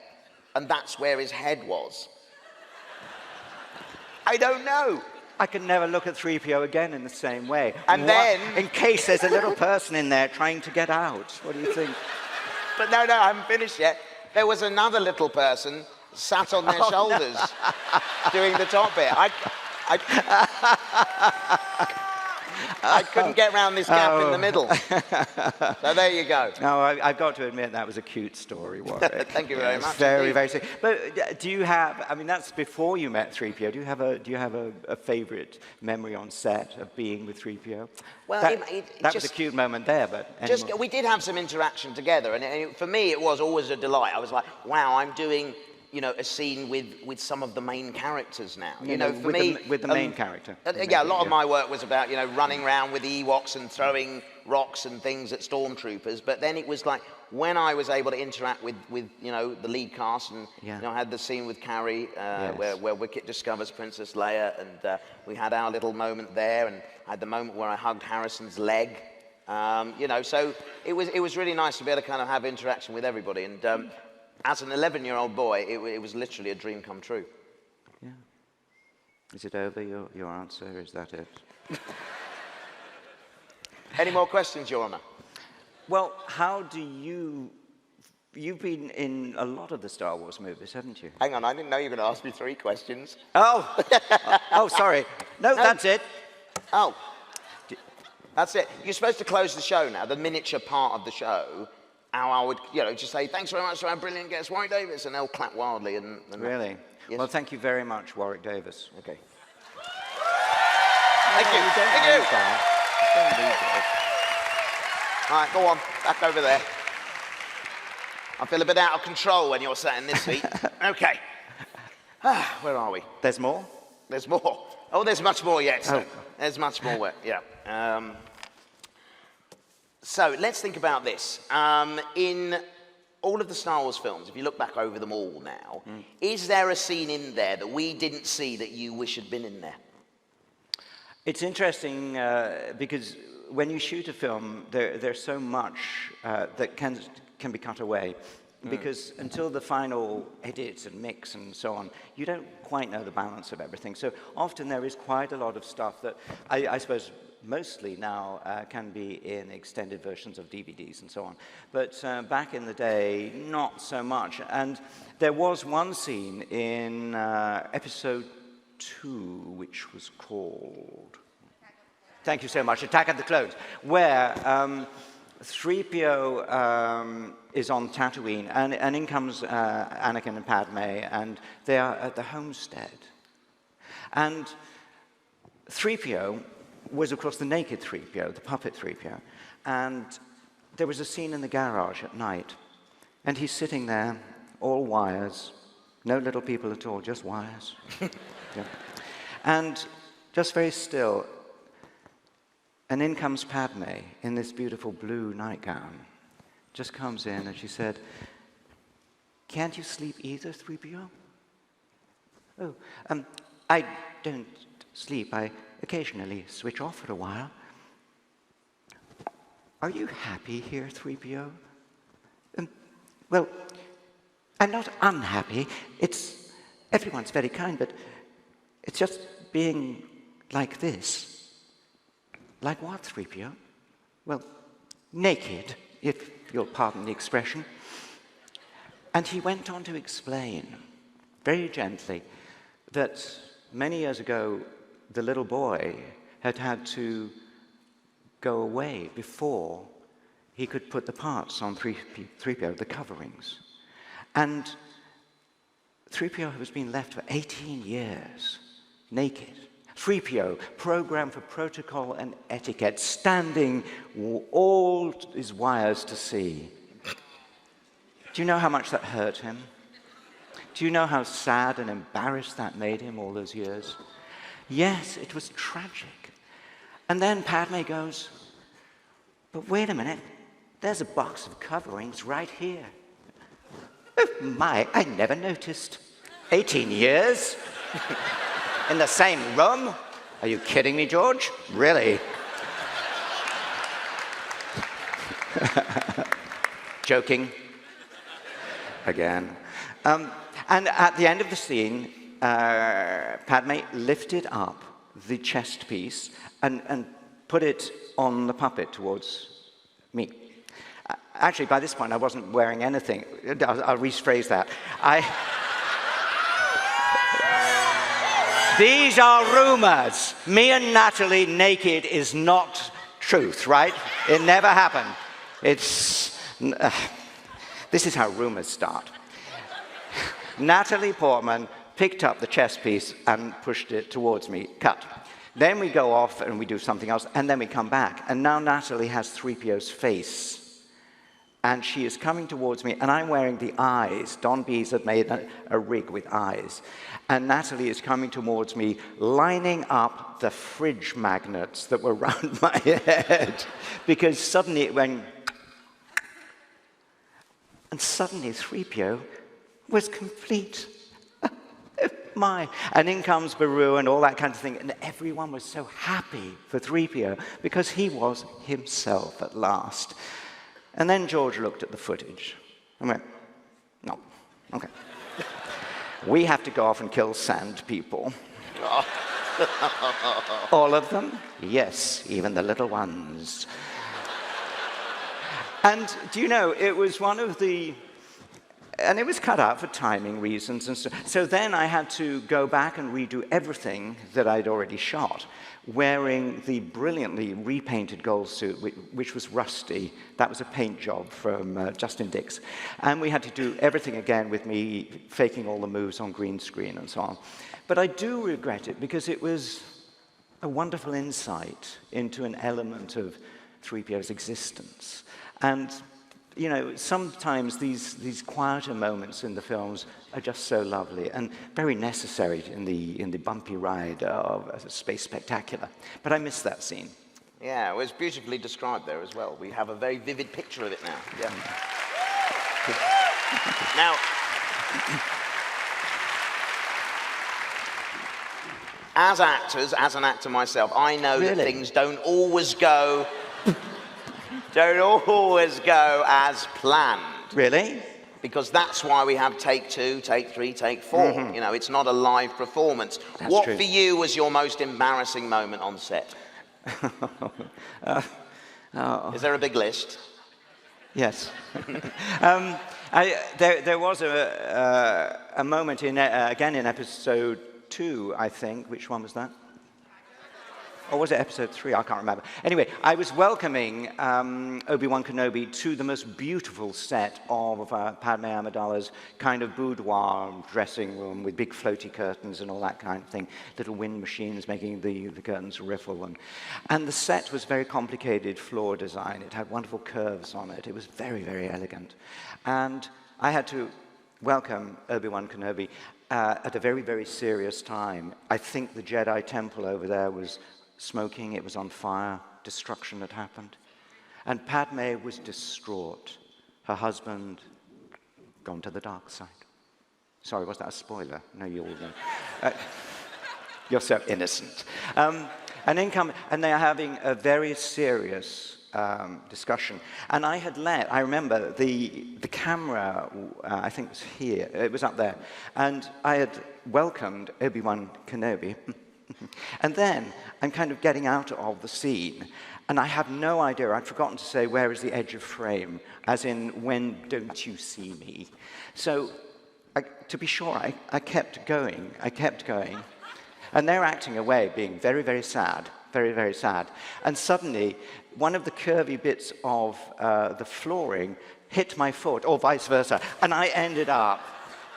Speaker 4: and that's where his head was. I don't know.
Speaker 15: I can never look at 3PO again in the same way.
Speaker 4: And then...
Speaker 15: In case there's a little person in there trying to get out. What do you think?
Speaker 4: But no, I haven't finished yet. There was another little person sat on their shoulders doing the top bit. I couldn't get round this gap in the middle. So there you go.
Speaker 15: No, I've got to admit that was a cute story, Warwick.
Speaker 4: Thank you very much.
Speaker 15: Very, very sweet. But do you have, I mean, that's before you met 3PO. Do you have a favourite memory on set of being with 3PO?
Speaker 4: Well,
Speaker 15: that was a cute moment there, but...
Speaker 4: we did have some interaction together, and for me it was always a delight. I was like, wow, I'm doing... you know, a scene with some of the main characters now. You know, for me...
Speaker 15: with the main character.
Speaker 4: Yeah, a lot of my work was about, you know, running around with the Ewoks and throwing rocks and things at Stormtroopers. But then it was like, when I was able to interact with you know, the lead cast, and, you know, I had the scene with Carrie, where Wicket discovers Princess Leia, and we had our little moment there, and I had the moment where I hugged Harrison's leg. You know, so it was really nice to be able to kind of have interaction with everybody. And as an 11-year-old boy, it was literally a dream come true.
Speaker 15: Yeah. Is it over, your answer? Is that it?
Speaker 4: Any more questions, Your Honour?
Speaker 15: Well, how do you... You've been in a lot of the Star Wars movies, haven't you?
Speaker 4: Hang on, I didn't know you were going to ask me 3 questions.
Speaker 15: Oh! Oh, sorry. No, that's it.
Speaker 4: Oh. That's it. You're supposed to close the show now, the miniature part of the show. How I would, you know, just say, thanks very much for our brilliant guest, Warwick Davis, and they'll clap wildly. And
Speaker 15: really? Yes. Well, thank you very much, Warwick Davis.
Speaker 4: Okay. Thank you. Thank you. All right, go on. Back over there. I feel a bit out of control when you're sat in this seat. Okay. Where are we?
Speaker 15: There's more?
Speaker 4: There's more. Oh, there's much more yet, sir.
Speaker 15: Oh.
Speaker 4: There's much more, yeah. So let's think about this. In all of the Star Wars films, if you look back over them all now, is there a scene in there that we didn't see that you wish had been in there?
Speaker 15: It's interesting because when you shoot a film, there's so much that can be cut away. Because until the final edits and mix and so on, you don't quite know the balance of everything. So often there is quite a lot of stuff that I suppose mostly now can be in extended versions of DVDs and so on. But back in the day, not so much. And there was one scene in episode 2, which was called, thank you so much, Attack of the Clones, where 3PO is on Tatooine, and in comes Anakin and Padme, and they are at the homestead. And 3PO was, of course, the naked 3PO, the puppet 3PO. And there was a scene in the garage at night, and he's sitting there, all wires, no little people at all, just wires. Yeah. And just very still. And in comes Padme in this beautiful blue nightgown. Just comes in and she said, "Can't you sleep either, 3PO? Oh, I don't sleep. I occasionally switch off for a while. Are you happy here, 3PO? Well, I'm not unhappy. Everyone's very kind, but it's just being like this." Like what, 3PO? Well, naked, if you'll pardon the expression. And he went on to explain, very gently, that many years ago, the little boy had to go away before he could put the parts on 3PO, the coverings. And 3PO has been left for 18 years, naked. 3PO, programmed for protocol and etiquette, standing all his wires to see. Do you know how much that hurt him? Do you know how sad and embarrassed that made him all those years? Yes, it was tragic. And then Padme goes, "But wait a minute, there's a box of coverings right here." Oh my, I never noticed. 18 years? In the same room? Are you kidding me, George? Really? Joking. Again. And at the end of the scene, Padme lifted up the chest piece and put it on the puppet towards me. Actually, by this point, I wasn't wearing anything. I'll rephrase that. These are rumors. Me and Natalie naked is not truth, right? It never happened. This is how rumors start. Natalie Portman picked up the chess piece and pushed it towards me. Cut. Then we go off and we do something else, and then we come back. And now Natalie has 3PO's face. And she is coming towards me, and I'm wearing the eyes. Don Bees had made a rig with eyes. And Natalie is coming towards me, lining up the fridge magnets that were round my head. Because suddenly it went... And suddenly 3PO was complete. And in comes Baru and all that kind of thing. And everyone was so happy for 3PO because he was himself at last. And then George looked at the footage and went, "No, okay. We have to go off and kill sand people." All of them? Yes, even the little ones. And do you know, it was one of the... And it was cut out for timing reasons and so then I had to go back and redo everything that I'd already shot, wearing the brilliantly repainted gold suit, which was rusty. That was a paint job from Justin Dix. And we had to do everything again with me faking all the moves on green screen and so on. But I do regret it because it was a wonderful insight into an element of 3PO's existence. And you know, sometimes these quieter moments in the films are just so lovely and very necessary in the bumpy ride of Space Spectacular. But I miss that scene.
Speaker 4: Yeah, well, it's beautifully described there as well. We have a very vivid picture of it now. Yeah. Now, as actors, as an actor myself, I know that things don't always go as planned.
Speaker 15: Really?
Speaker 4: Because that's why we have take 2, take 3, take 4.
Speaker 15: Mhm.
Speaker 4: You know, it's not a live performance.
Speaker 15: That's
Speaker 4: what
Speaker 15: true.
Speaker 4: for you was your most embarrassing moment on set? Is there a big list?
Speaker 15: Yes. There was a moment again in episode 2, I think. Which one was that? Or was it episode 3? I can't remember. Anyway, I was welcoming Obi-Wan Kenobi to the most beautiful set of Padme Amidala's kind of boudoir dressing room with big floaty curtains and all that kind of thing, little wind machines making the curtains riffle. And the set was very complicated floor design. It had wonderful curves on it. It was very, very elegant. And I had to welcome Obi-Wan Kenobi at a very, very serious time. I think the Jedi Temple over there was smoking, it was on fire, destruction had happened. And Padme was distraught. Her husband gone to the dark side. Sorry, was that a spoiler? No, you all know. You're so innocent. And they're having a very serious discussion. And I remember the camera, I think was here, it was up there. And I had welcomed Obi-Wan Kenobi. And then I'm kind of getting out of the scene, and I have no idea. I'd forgotten to say, where is the edge of frame, as in, when don't you see me? So, to be sure, I kept going. And they're acting away, being very, very sad, very, very sad. And suddenly, one of the curvy bits of the flooring hit my foot, or vice versa, and I ended up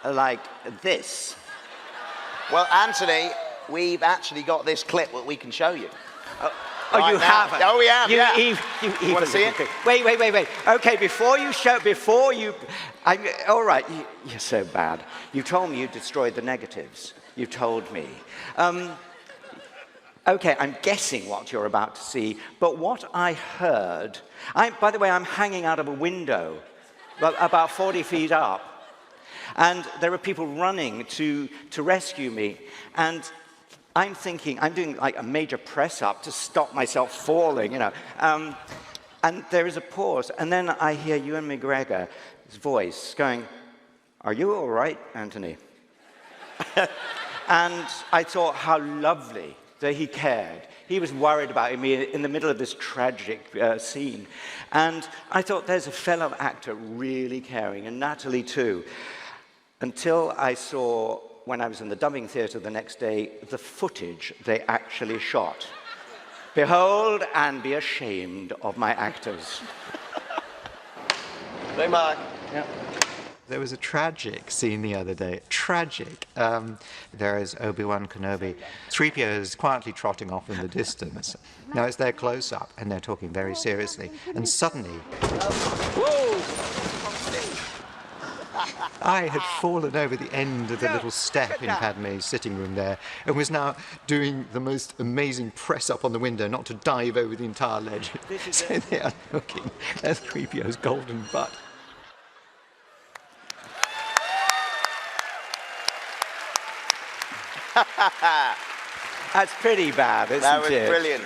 Speaker 15: like this.
Speaker 4: Well, Anthony, we've actually got this clip that we can show you.
Speaker 15: Oh, you haven't?
Speaker 4: Oh, we have, yeah.
Speaker 15: You
Speaker 4: Want to see it?
Speaker 15: Wait. Okay, all right, you're so bad. You told me you destroyed the negatives. You told me. Okay, I'm guessing what you're about to see, but what I heard... by the way, I'm hanging out of a window about 40 feet up, and there are people running to rescue me, and I'm thinking, I'm doing like a major press-up to stop myself falling, you know. And there is a pause, and then I hear Ewan McGregor's voice going, "Are you all right, Anthony?" And I thought, how lovely that he cared. He was worried about me in the middle of this tragic scene. And I thought, there's a fellow actor really caring, and Natalie too. Until I saw, when I was in the dubbing theatre the next day, the footage they actually shot. Behold and be ashamed of my actors.
Speaker 17: Hey, Mark.
Speaker 15: Yeah.
Speaker 17: There was a tragic scene the other day. Tragic. There is Obi-Wan Kenobi. 3PO is quietly trotting off in the distance. Now it's their close-up, and they're talking very seriously. And suddenly... I had fallen over the end of the little step in Padme's sitting room there and was now doing the most amazing press-up on the window not to dive over the entire ledge. So they are looking at 3PO's golden butt.
Speaker 15: That's pretty bad, isn't it?
Speaker 4: That was brilliant.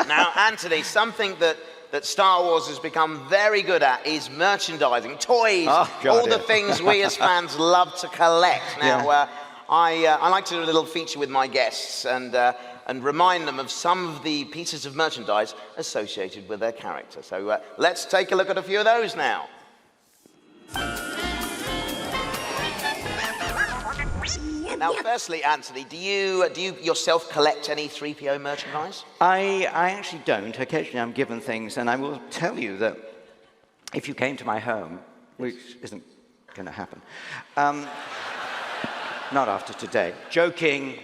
Speaker 4: Now, Anthony, something that Star Wars has become very good at is merchandising, toys, all the things we as fans love to collect. Now, I like to do a little feature with my guests and remind them of some of the pieces of merchandise associated with their character. So let's take a look at a few of those now. Now, firstly, Anthony, do you yourself collect any 3PO merchandise?
Speaker 15: I actually don't. Occasionally I'm given things, and I will tell you that if you came to my home, which isn't going to happen, not after today, joking,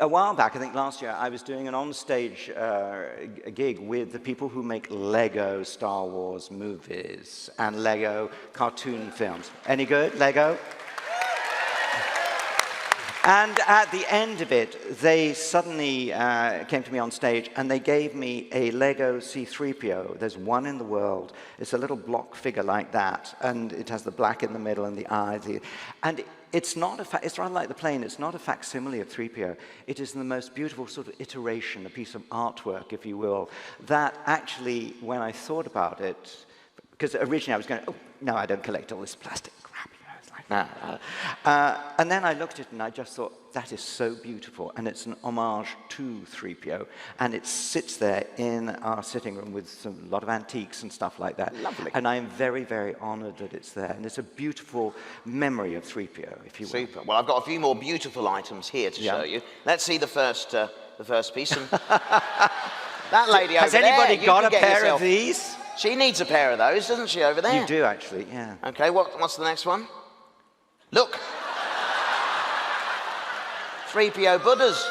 Speaker 15: a while back, I think last year, I was doing an on-stage a gig with the people who make Lego Star Wars movies and Lego cartoon films. Any good, Lego? And at the end of it, they suddenly came to me on stage and they gave me a Lego C-3PO. There's one in the world. It's a little block figure like that, and it has the black in the middle and the eyes. And it's not it's rather like the plane. It's not a facsimile of 3PO. It is the most beautiful sort of iteration, a piece of artwork, if you will, that actually, when I thought about it, because originally I was going, oh, no, I don't collect all this plastic crap. And then I looked at it and I just thought, that is so beautiful. And it's an homage to 3PO. And it sits there in our sitting room with a lot of antiques and stuff like that.
Speaker 4: Lovely.
Speaker 15: And I'm very, very honored that it's there. And it's a beautiful memory of 3PO, if you will.
Speaker 4: Super. Well, I've got a few more beautiful items here to show you. Let's see the first piece. And that lady over there.
Speaker 15: Has anybody got a pair
Speaker 4: yourself.
Speaker 15: of these?
Speaker 4: She needs a pair of those, doesn't she, over there?
Speaker 15: You do, actually, yeah.
Speaker 4: Okay, what's the next one? Look. 3PO Buddhas.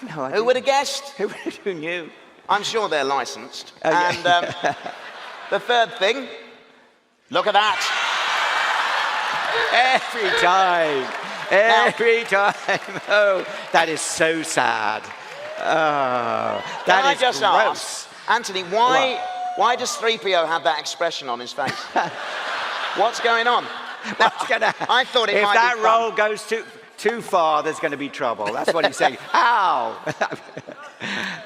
Speaker 15: No,
Speaker 4: Who would have guessed?
Speaker 15: Who knew?
Speaker 4: I'm sure they're licensed.
Speaker 15: Oh, yeah.
Speaker 4: And the third thing, look at that.
Speaker 15: Every time. Oh, that is so sad. Oh, that is
Speaker 4: I just
Speaker 15: gross.
Speaker 4: ask, Anthony, why does 3PO have that expression on his face? What's going on?
Speaker 15: What's gonna happen?
Speaker 4: I thought it
Speaker 15: if
Speaker 4: might
Speaker 15: that
Speaker 4: be fun.
Speaker 15: roll goes too far, there's going to be trouble. That's what he's saying. Ow!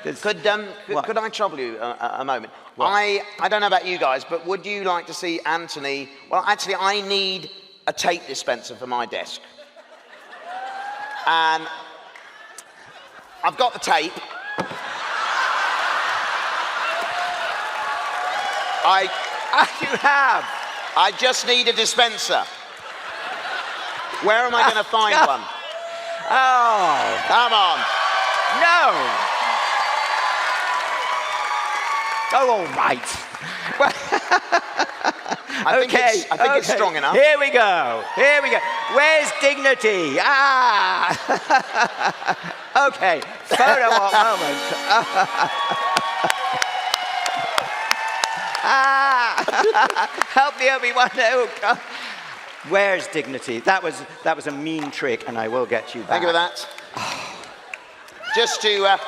Speaker 4: Could I trouble you a moment? I don't know about you guys, but would you like to see Anthony? Well, actually, I need a tape dispenser for my desk, and I've got the tape.
Speaker 15: You have.
Speaker 4: I just need a dispenser. Where am I going to find one?
Speaker 15: Oh.
Speaker 4: Come on.
Speaker 15: No. Oh, all right.
Speaker 4: I think it's strong enough.
Speaker 15: Here we go. Where's dignity? Okay. Photo op moment. Help me, Obi-Wan. No, come. Where's dignity? That was a mean trick, and I will get you back.
Speaker 4: Thank you for that. Just to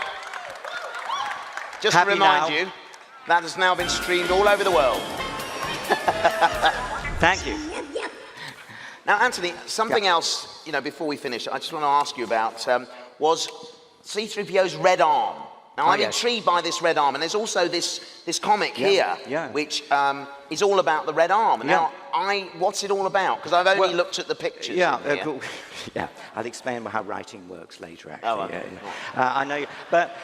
Speaker 4: remind you, that has now been streamed all over the world.
Speaker 15: Thank you.
Speaker 4: Now, Anthony, something else, before we finish, I just want to ask you about was C-3PO's red arm. Now, I'm intrigued by this red arm, and there's also this comic here, which is all about the red arm. And now, what's it all about? Because I've only looked at the pictures.
Speaker 15: Yeah, I'll explain how writing works later, actually.
Speaker 4: Oh, okay.
Speaker 15: I know, but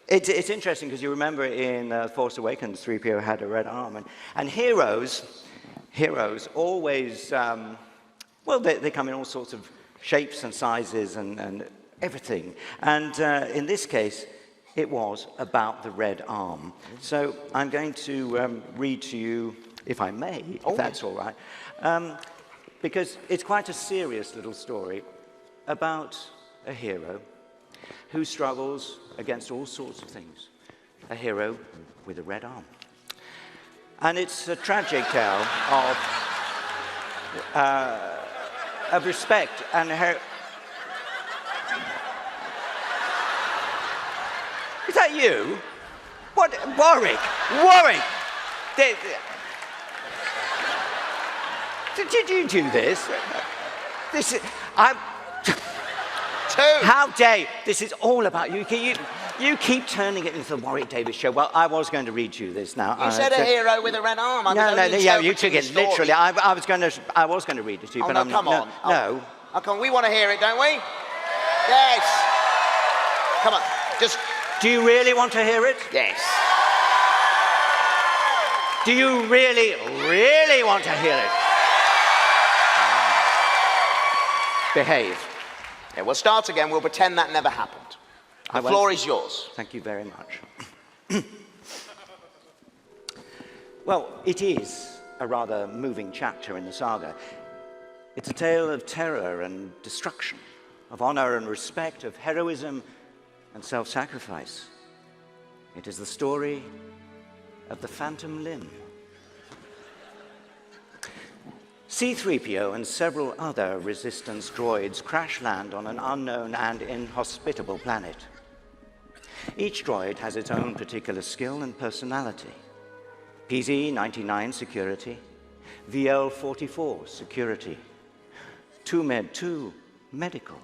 Speaker 15: it's interesting because you remember in Force Awakens, 3PO had a red arm, and heroes always, they come in all sorts of shapes and sizes and everything. And in this case, it was about the red arm. So I'm going to read to you, if I may, if that's all right, because it's quite a serious little story about a hero who struggles against all sorts of things. A hero with a red arm. And it's a tragic tale of respect and Is that you? What? Warwick! Did you do this? This is... How dare you? This is all about you. You keep turning it into the Warwick Davis show. Well, I was going to read you this now.
Speaker 4: You said a hero with a red arm.
Speaker 15: You took it literally. I was going to read it to you, but I'm not.
Speaker 4: Come on.
Speaker 15: No.
Speaker 4: Oh, come on. We want to hear it, don't we? Yes. Come on. Just...
Speaker 15: Do you really want to hear it?
Speaker 4: Yes.
Speaker 15: Do you really, really want to hear it? Behave.
Speaker 4: Yeah, we'll start again. We'll pretend that never happened. The floor is yours.
Speaker 15: Thank you very much. Well, it is a rather moving chapter in the saga. It's a tale of terror and destruction, of honor and respect, of heroism and self-sacrifice. It is the story of the Phantom Limb. C-3PO and several other Resistance droids crash land on an unknown and inhospitable planet. Each droid has its own particular skill and personality. PZ-99 security, VL-44 security, 2Med-2 medical,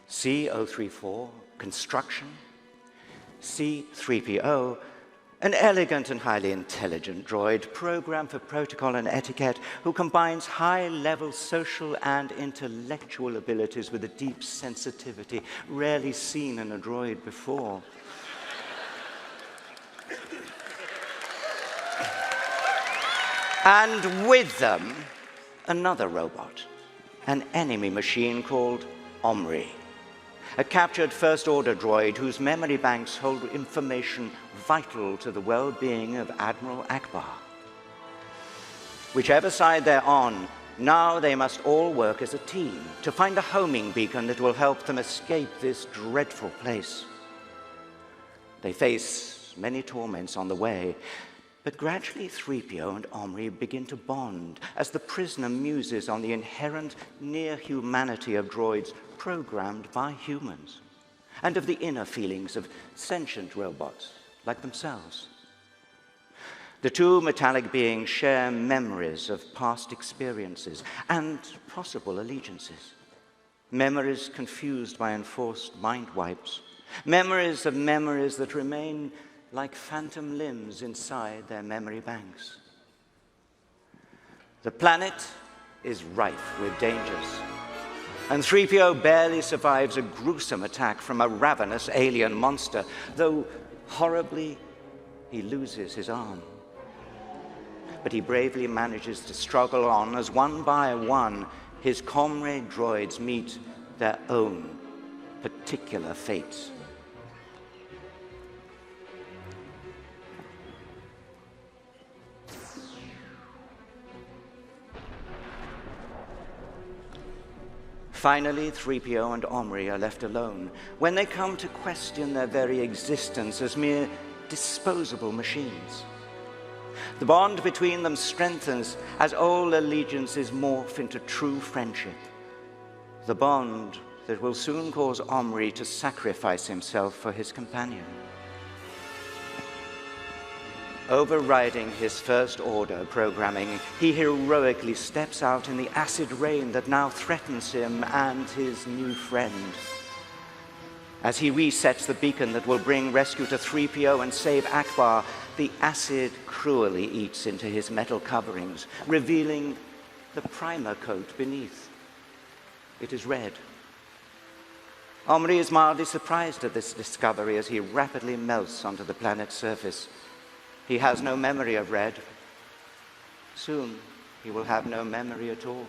Speaker 15: C-034 construction, C-3PO, an elegant and highly intelligent droid programmed for protocol and etiquette who combines high-level social and intellectual abilities with a deep sensitivity rarely seen in a droid before. And with them, another robot, an enemy machine called Omri, a captured First-Order droid whose memory banks hold information vital to the well-being of Admiral Akbar. Whichever side they're on, now they must all work as a team to find a homing beacon that will help them escape this dreadful place. They face many torments on the way, but gradually 3PO and Omri begin to bond as the prisoner muses on the inherent near-humanity of droids programmed by humans, and of the inner feelings of sentient robots like themselves. The two metallic beings share memories of past experiences and possible allegiances. Memories confused by enforced mind wipes. Memories of memories that remain like phantom limbs inside their memory banks. The planet is rife with dangers, and 3PO barely survives a gruesome attack from a ravenous alien monster, though horribly he loses his arm. But he bravely manages to struggle on as one by one his comrade droids meet their own particular fates. Finally, 3PO and Omri are left alone when they come to question their very existence as mere disposable machines. The bond between them strengthens as old allegiances morph into true friendship. The bond that will soon cause Omri to sacrifice himself for his companion. Overriding his First Order programming, he heroically steps out in the acid rain that now threatens him and his new friend. As he resets the beacon that will bring rescue to 3PO and save Akbar, the acid cruelly eats into his metal coverings, revealing the primer coat beneath. It is red. Omri is mildly surprised at this discovery as he rapidly melts onto the planet's surface. He has no memory of red. Soon, he will have no memory at all.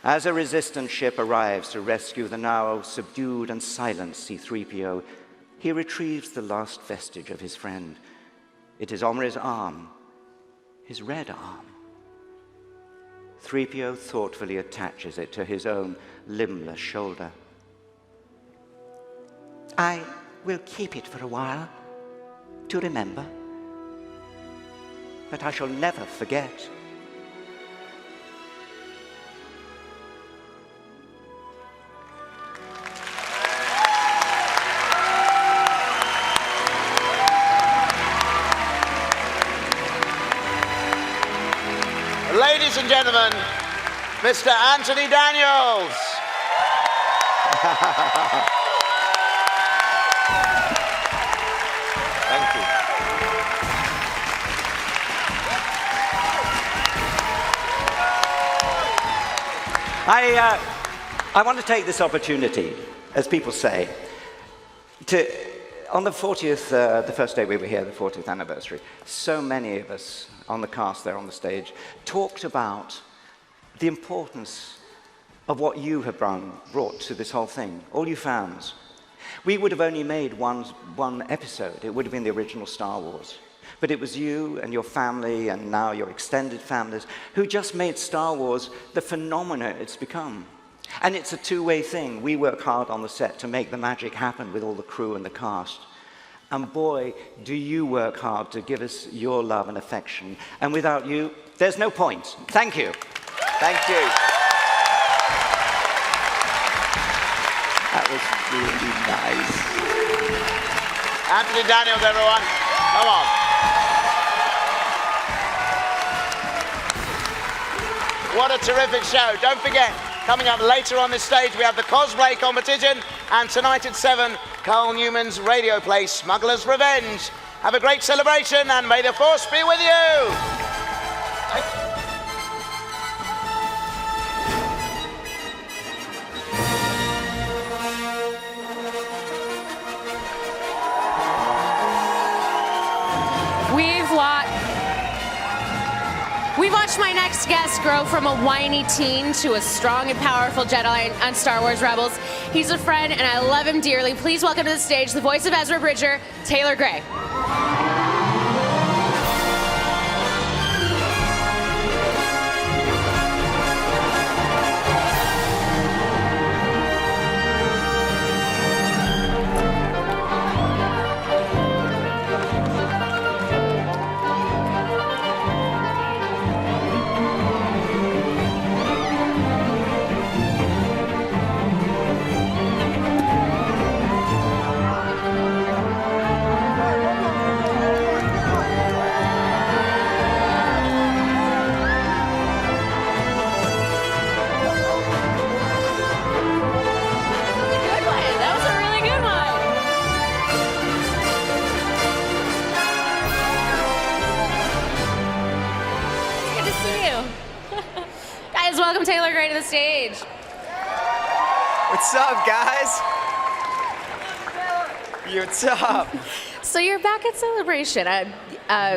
Speaker 15: As a Resistance ship arrives to rescue the now subdued and silent C-3PO, he retrieves the last vestige of his friend. It is Omri's arm, his red arm. 3PO thoughtfully attaches it to his own limbless shoulder. I will keep it for a while, to remember, but I shall never forget.
Speaker 4: Ladies and gentlemen, Mr. Anthony Daniels. Thank you.
Speaker 15: I want to take this opportunity, as people say, on the 40th, the first day we were here, the 40th anniversary, so many of us on the cast there on the stage talked about the importance of what you have brought to this whole thing, all you fans. We would have only made one episode. It would have been the original Star Wars. But it was you and your family and now your extended families who just made Star Wars the phenomenon it's become. And it's a two-way thing. We work hard on the set to make the magic happen with all the crew and the cast. And boy, do you work hard to give us your love and affection. And without you, there's no point. Thank you.
Speaker 4: Thank you.
Speaker 15: That was really nice.
Speaker 4: Anthony Daniels, everyone. Come on. What a terrific show. Don't forget, coming up later on this stage, we have the cosplay competition, and tonight at 7, Carl Newman's radio play, Smuggler's Revenge. Have a great celebration, and may the Force be with you.
Speaker 14: We've watched my next guest grow from a whiny teen to a strong and powerful Jedi on Star Wars Rebels. He's a friend, and I love him dearly. Please welcome to the stage the voice of Ezra Bridger, Taylor Gray. Welcome Taylor Gray to the stage.
Speaker 19: What's up, guys? What's up?
Speaker 14: So you're back at Celebration.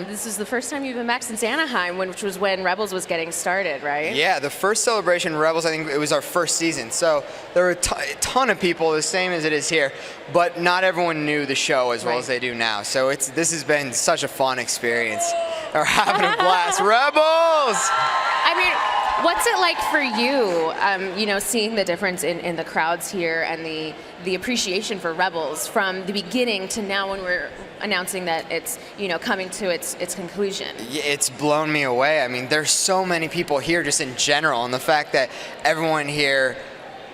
Speaker 14: This is the first time you've been back since Anaheim, which was when Rebels was getting started, right?
Speaker 19: Yeah, the first Celebration Rebels, I think it was our first season. So there were a ton of people, the same as it is here, but not everyone knew the show as well as they do now. So this has been such a fun experience. We're having a blast. Rebels!
Speaker 14: I mean, what's it like for you, seeing the difference in the crowds here and the appreciation for Rebels from the beginning to now when we're announcing that it's, coming to its conclusion?
Speaker 19: It's blown me away. I mean, there's so many people here just in general, and the fact that everyone here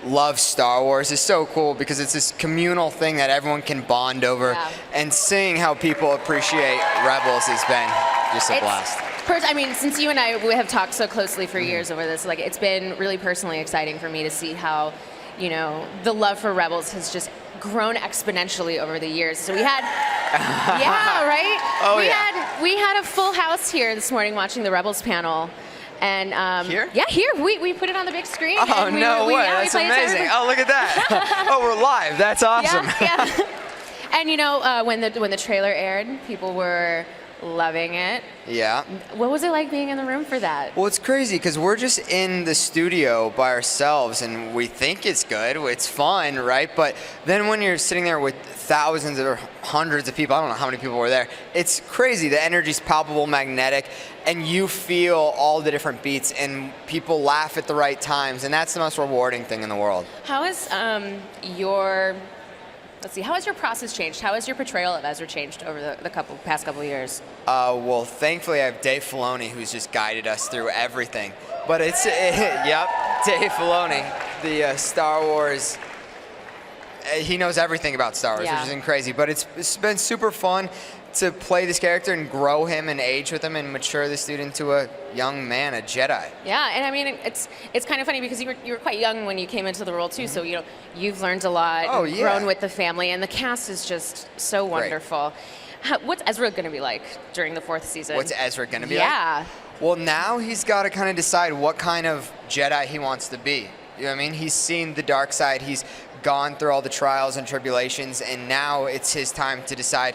Speaker 19: loves Star Wars is so cool because it's this communal thing that everyone can bond over, and seeing how people appreciate Rebels has been just a blast.
Speaker 14: I mean, since you and I have talked so closely for years over this, it's been really personally exciting for me to see how, the love for Rebels has just grown exponentially over the years. So we had, yeah, right? We had a full house here this morning watching the Rebels panel. And
Speaker 19: here?
Speaker 14: Yeah, here. We put it on the big screen.
Speaker 19: Oh,
Speaker 14: and
Speaker 19: no way. That's amazing. Oh, look at that. Oh, we're live. That's awesome.
Speaker 14: Yeah. And when the trailer aired, people were loving it.
Speaker 19: Yeah.
Speaker 14: What was it like being in the room for that?
Speaker 19: Well, it's crazy because we're just in the studio by ourselves and we think it's good, it's fun, right? But then when you're sitting there with thousands or hundreds of people, I don't know how many people were there, it's crazy. The energy's palpable, magnetic, and you feel all the different beats and people laugh at the right times, and that's the most rewarding thing in the world.
Speaker 14: How has how has your process changed? How has your portrayal of Ezra changed over the past couple of years?
Speaker 19: Well, thankfully I have Dave Filoni, who's just guided us through everything. But it's, yep, Dave Filoni, the Star Wars, he knows everything about Star Wars, which is crazy. But it's been super fun to play this character and grow him and age with him and mature this dude into a young man, a Jedi.
Speaker 14: Yeah, and I mean, it's kind of funny because you were quite young when you came into the role too, so you've learned a lot, grown with the family, and the cast is just so wonderful. What's Ezra going to be like during the 4th season?
Speaker 19: What's Ezra going to be like?
Speaker 14: Yeah.
Speaker 19: Well, now he's got to kind of decide what kind of Jedi he wants to be. You know what I mean? He's seen the dark side, he's gone through all the trials and tribulations, and now it's his time to decide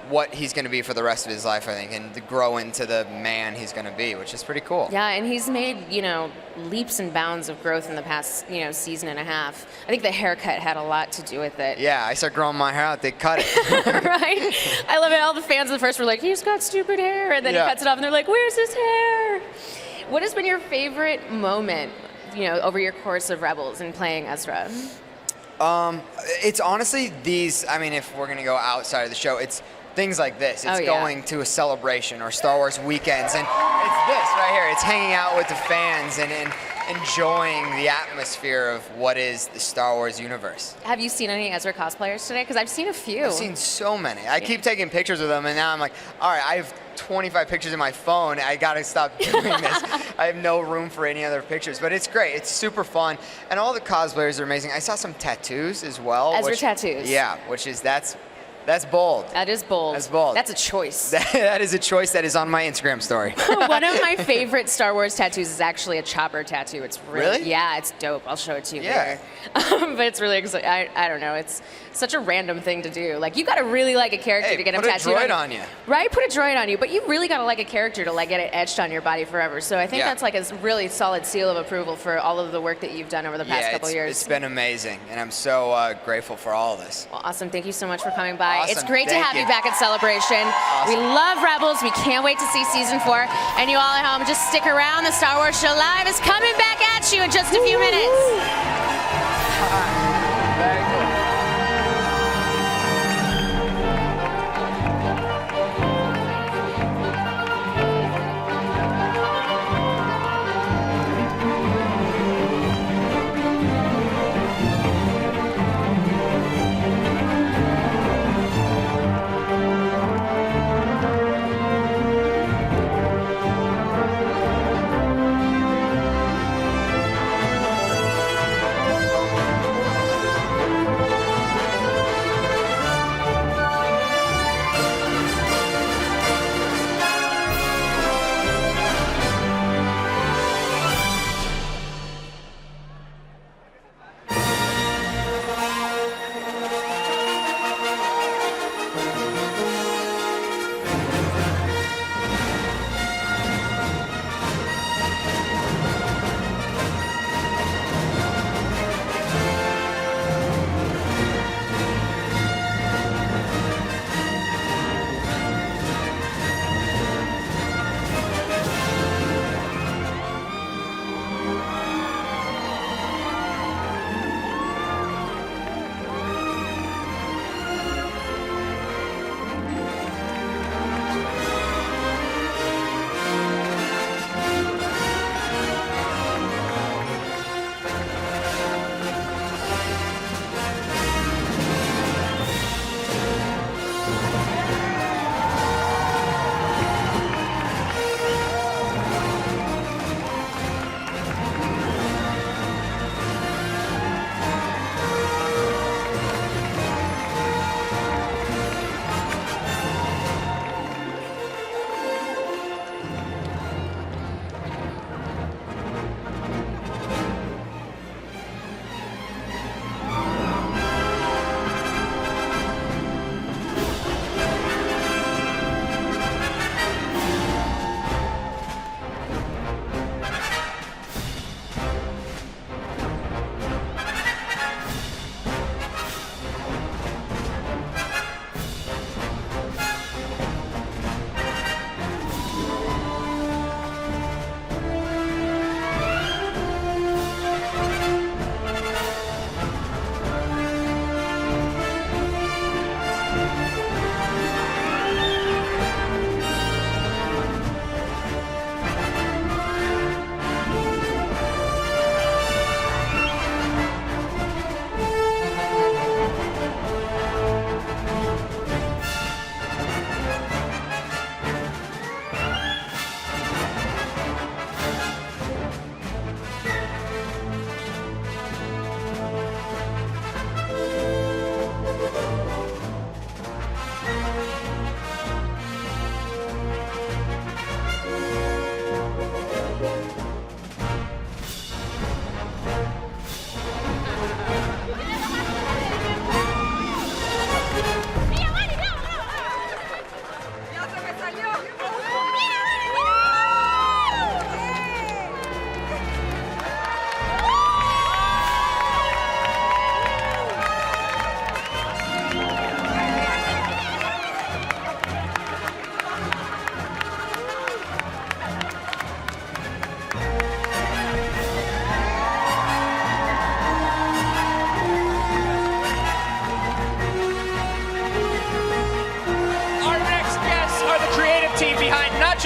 Speaker 19: what he's going to be for the rest of his life, I think, and to grow into the man he's going to be, which is pretty cool.
Speaker 14: Yeah, and he's made, leaps and bounds of growth in the past, season and a half. I think the haircut had a lot to do with it.
Speaker 19: Yeah, I started growing my hair out, they cut it.
Speaker 14: Right? I love it. All the fans at first were like, he's got stupid hair, and then he cuts it off, and they're like, where's his hair? What has been your favorite moment, over your course of Rebels and playing Ezra?
Speaker 19: It's honestly these, I mean, if we're going to go outside of the show, it's things like this. It's going to a celebration or Star Wars weekends, and it's this right here. It's hanging out with the fans and enjoying the atmosphere of what is the Star Wars universe.
Speaker 14: Have you seen any Ezra cosplayers today? Because I've seen a few.
Speaker 19: I've seen so many. I keep taking pictures of them, and now I'm like, all right, I have 25 pictures in my phone. I got to stop doing this. I have no room for any other pictures, but it's great. It's super fun, and all the cosplayers are amazing. I saw some tattoos as well.
Speaker 14: Ezra tattoos.
Speaker 19: Yeah, that's bold.
Speaker 14: That is bold.
Speaker 19: That's bold.
Speaker 14: That's a choice.
Speaker 19: That is a choice that is on my Instagram story.
Speaker 14: One of my favorite Star Wars tattoos is actually a chopper tattoo. It's
Speaker 19: Really?
Speaker 14: Yeah, it's dope. I'll show it to you
Speaker 19: Yeah.
Speaker 14: later. But it's really exciting. I don't know. It's such a random thing to do. Like, you got to really like a character to get him tattooed
Speaker 19: put a droid on you.
Speaker 14: Right? Put a droid on you. But you really got to like a character to like get it etched on your body forever. So I think that's like a really solid seal of approval for all of the work that you've done over the past couple years.
Speaker 19: It's been amazing, and I'm so grateful for all of this.
Speaker 14: Well, awesome. Thank you so much for coming by.
Speaker 19: Awesome.
Speaker 14: It's great to
Speaker 19: Thank
Speaker 14: have you
Speaker 19: you.
Speaker 14: back at Celebration.
Speaker 19: Awesome.
Speaker 14: We love Rebels. We can't wait to see season 4. And you all at home, just stick around. The Star Wars Show Live is coming back at you in just a few minutes.
Speaker 19: Very cool.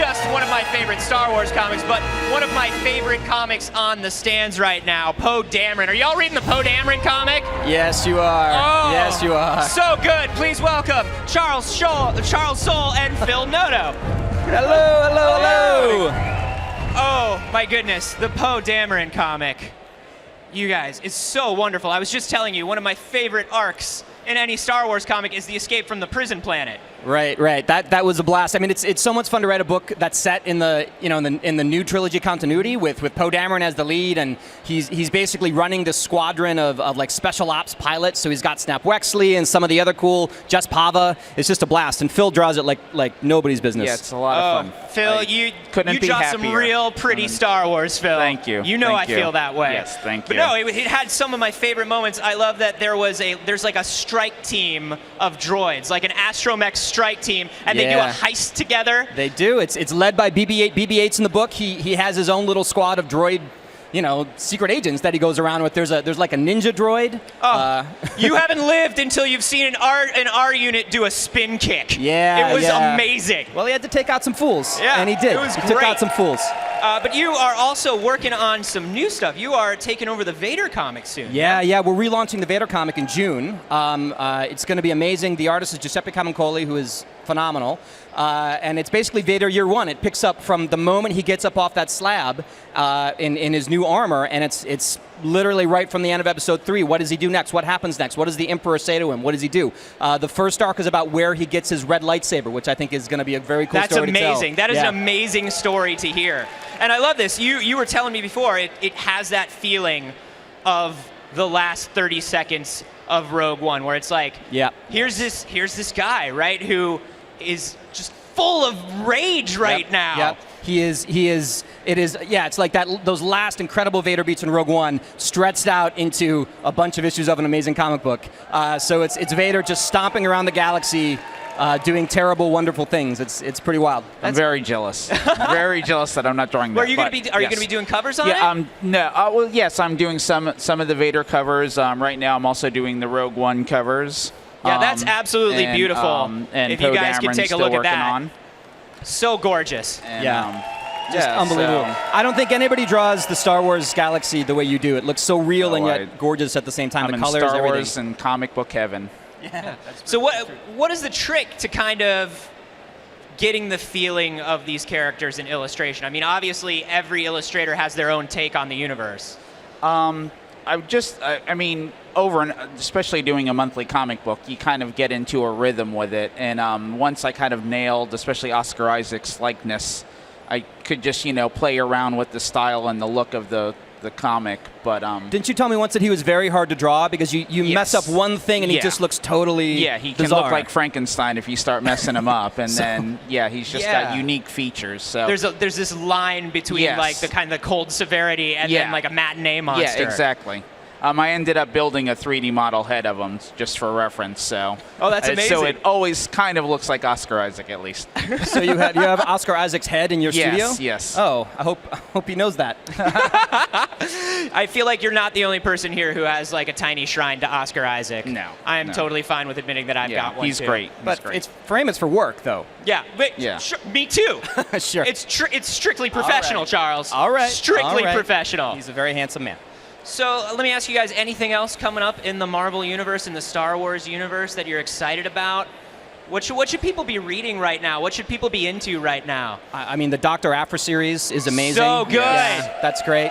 Speaker 3: just one of my favorite Star Wars comics, but one of my favorite comics on the stands right now, Poe Dameron. Are y'all reading the Poe Dameron comic?
Speaker 11: Yes, you are.
Speaker 3: Oh,
Speaker 11: Yes, you are.
Speaker 3: So good. Please welcome Charles Soule and Phil Noto.
Speaker 11: Hello.
Speaker 3: Oh, my goodness. The Poe Dameron comic. You guys, it's so wonderful. I was just telling you, one of my favorite arcs in any Star Wars comic is the escape from the prison planet.
Speaker 11: Right. That was a blast. I mean, it's so much fun to write a book that's set in the in the new trilogy continuity with Poe Dameron as the lead, and he's basically running this squadron of like special ops pilots. So he's got Snap Wexley and some of the other cool Jess Pava. It's just a blast, and Phil draws it like nobody's business.
Speaker 20: Yeah, it's a lot of fun.
Speaker 3: Phil, you draw some real pretty Star Wars, Phil.
Speaker 20: Thank you.
Speaker 3: You know
Speaker 20: Thank
Speaker 3: I
Speaker 20: you.
Speaker 3: feel that way.
Speaker 20: Yes, thank
Speaker 3: But
Speaker 20: you.
Speaker 3: no, it had some of my favorite moments. I love that there's like a strike team of droids, like an astromech strike team, and they do a heist together.
Speaker 11: They do. It's led by BB-8. BB-8's in the book. He has his own little squad of droid, secret agents that he goes around with. There's like a ninja droid.
Speaker 3: You haven't lived until you've seen an R unit do a spin kick.
Speaker 11: Yeah,
Speaker 3: it was
Speaker 11: yeah.
Speaker 3: amazing.
Speaker 11: Well, he had to take out some fools.
Speaker 3: Yeah,
Speaker 11: and he did.
Speaker 3: It was
Speaker 11: he
Speaker 3: great.
Speaker 11: took out some fools.
Speaker 3: But you are also working on some new stuff. You are taking over the Vader comic soon.
Speaker 11: Yeah, we're relaunching the Vader comic in June. It's going to be amazing. The artist is Giuseppe Camuncoli, who is phenomenal. And it's basically Vader Year One. It picks up from the moment he gets up off that slab in his new armor, and it's literally right from the end of Episode 3. What does he do next? What happens next? What does the Emperor say to him? What does he do? The first arc is about where he gets his red lightsaber, which I think is going to be a very cool story to tell.
Speaker 3: That's amazing. That is an amazing story to hear. And I love this. You were telling me before, it has that feeling of the last 30 seconds of Rogue One, where it's like, here's this guy, right, who is just full of rage right now.
Speaker 11: Yep. He is. It is. Yeah. It's like that. Those last incredible Vader beats in Rogue One stretched out into a bunch of issues of an amazing comic book. So it's Vader just stomping around the galaxy, doing terrible, wonderful things. It's pretty wild.
Speaker 20: I'm very jealous. Very jealous that I'm not drawing that.
Speaker 3: Are you going to be doing covers on it?
Speaker 20: No. Well, yes, I'm doing some of the Vader covers. Right now, I'm also doing the Rogue One covers.
Speaker 3: Yeah, that's absolutely beautiful.
Speaker 20: And
Speaker 3: if
Speaker 20: Poe
Speaker 3: you guys can
Speaker 20: Dameron's
Speaker 3: take a look
Speaker 20: still
Speaker 3: at that.
Speaker 20: working on.
Speaker 3: So gorgeous.
Speaker 20: And,
Speaker 11: Just unbelievable. I don't think anybody draws the Star Wars galaxy the way you do. It looks so real and yet gorgeous at the same time.
Speaker 20: I'm
Speaker 11: the
Speaker 20: in
Speaker 11: colors,
Speaker 20: Star
Speaker 11: everything.
Speaker 20: Wars and comic book heaven.
Speaker 11: Yeah.
Speaker 3: So what is the trick to kind of getting the feeling of these characters in illustration? I mean, obviously every illustrator has their own take on the universe.
Speaker 20: I mean, especially doing a monthly comic book, you kind of get into a rhythm with it. And once I kind of nailed, especially Oscar Isaac's likeness, I could just, play around with the style and the look of the comic. But
Speaker 11: didn't you tell me once that he was very hard to draw because you mess up one thing and he just looks totally
Speaker 20: he can
Speaker 11: bizarre.
Speaker 20: look like Frankenstein if you start messing him up, and then he's just got unique features. So
Speaker 3: there's this line between like the kind of cold severity and then like a matinee monster.
Speaker 20: Yeah, exactly. I ended up building a 3D model head of him just for reference. So
Speaker 3: that's amazing.
Speaker 20: So it always kind of looks like Oscar Isaac at least.
Speaker 11: So you have Oscar Isaac's head in your studio?
Speaker 20: Yes.
Speaker 11: Oh, I hope he knows that.
Speaker 3: I feel like you're not the only person here who has like a tiny shrine to Oscar Isaac.
Speaker 20: No.
Speaker 3: I am totally fine with admitting that I've got one
Speaker 20: he's
Speaker 3: too.
Speaker 20: great.
Speaker 11: But it's for work though.
Speaker 3: Yeah. Me too.
Speaker 11: Sure.
Speaker 3: It's strictly professional, Charles.
Speaker 11: All right.
Speaker 3: Strictly professional.
Speaker 11: He's a very handsome man.
Speaker 3: So let me ask you guys, anything else coming up in the Marvel universe, in the Star Wars universe that you're excited about? What should people be reading right now? What should people be into right now?
Speaker 11: I mean, the Dr. Aphra series is amazing.
Speaker 3: So good.
Speaker 11: Yeah, that's great.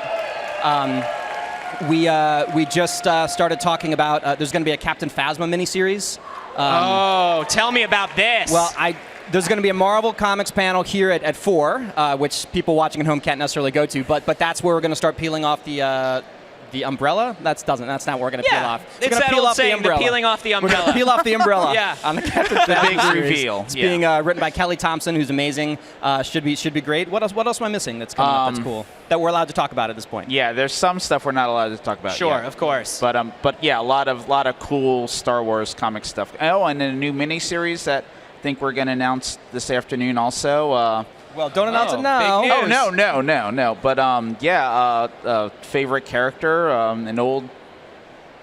Speaker 11: We just started talking about there's going to be a Captain Phasma miniseries.
Speaker 3: Tell me about this.
Speaker 11: Well, there's going to be a Marvel Comics panel here at 4, which people watching at home can't necessarily go to, but that's where we're going to start peeling off the umbrella. That's not what we're going to peel off.
Speaker 3: It's that old saying, the peeling off the umbrella.
Speaker 11: We're going to peel off the umbrella
Speaker 3: Yeah.
Speaker 11: on the Captain Phasma
Speaker 20: big
Speaker 11: series.
Speaker 20: reveal.
Speaker 11: It's being written by Kelly Thompson, who's amazing. Should be great. What else am I missing that's coming up that's cool that we're allowed to talk about at this point?
Speaker 20: Yeah, there's some stuff we're not allowed to talk about.
Speaker 3: Sure,
Speaker 20: yet.
Speaker 3: of course.
Speaker 20: But yeah, a lot of cool Star Wars comic stuff. Oh, and a new miniseries that I think we're going to announce this afternoon also.
Speaker 11: Well, don't announce it now.
Speaker 3: Big news.
Speaker 20: Oh, no. But favorite character, an old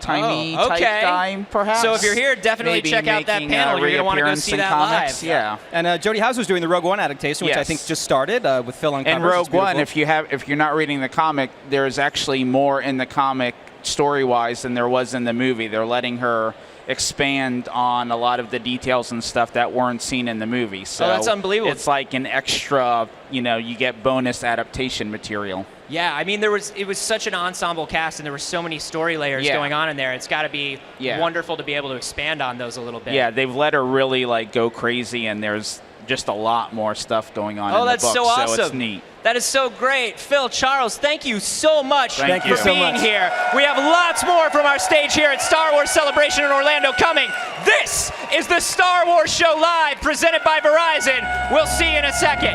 Speaker 20: part-timey type guy, perhaps.
Speaker 3: So if you're here, definitely
Speaker 20: Maybe
Speaker 3: check out that
Speaker 20: making
Speaker 3: panel.
Speaker 20: a
Speaker 3: You're going to want to go
Speaker 20: reappearance
Speaker 3: see
Speaker 20: in
Speaker 3: that
Speaker 20: comics.
Speaker 3: live.
Speaker 20: Yeah.
Speaker 11: And Jodie Houser's doing the Rogue One adaptation, which I think just started with Phil on
Speaker 20: And
Speaker 11: covers.
Speaker 20: Rogue
Speaker 11: It's
Speaker 20: One,
Speaker 11: beautiful.
Speaker 20: if you're not reading the comic, there's actually more in the comic story-wise than there was in the movie. They're letting her expand on a lot of the details and stuff that weren't seen in the movie. So
Speaker 3: that's unbelievable.
Speaker 20: It's like an extra, you get bonus adaptation material.
Speaker 3: Yeah, I mean, it was such an ensemble cast, and there were so many story layers going on in there. It's got to be wonderful to be able to expand on those a little bit.
Speaker 20: Yeah, they've let her really go crazy, and there's just a lot more stuff going on in the book.
Speaker 3: That's so awesome.
Speaker 20: So it's neat.
Speaker 3: That is so great. Phil, Charles, thank you so much
Speaker 20: Thank you
Speaker 3: for
Speaker 20: so
Speaker 3: being
Speaker 20: much.
Speaker 3: here. We have lots more from our stage here at Star Wars Celebration in Orlando coming. This is the Star Wars Show Live, presented by Verizon. We'll see you in a second.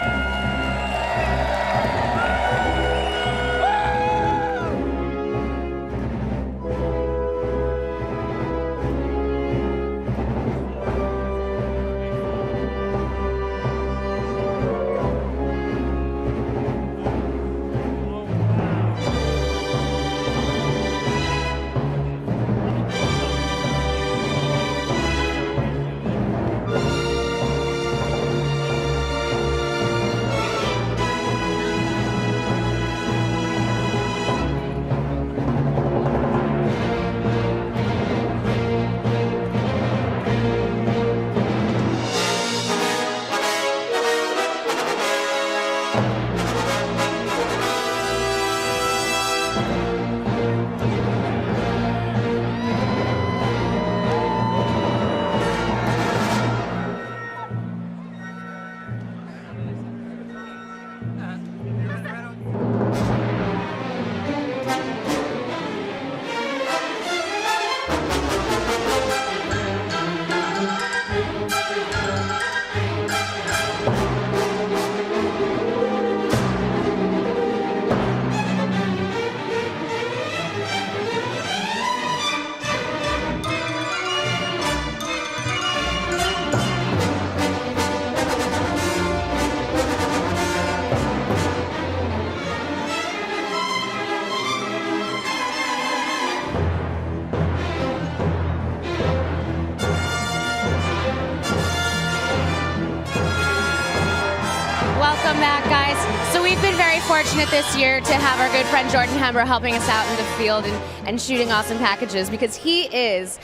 Speaker 14: Welcome back, guys. So we've been very fortunate this year to have our good friend Jordan Hember helping us out in the field and shooting awesome packages, because he is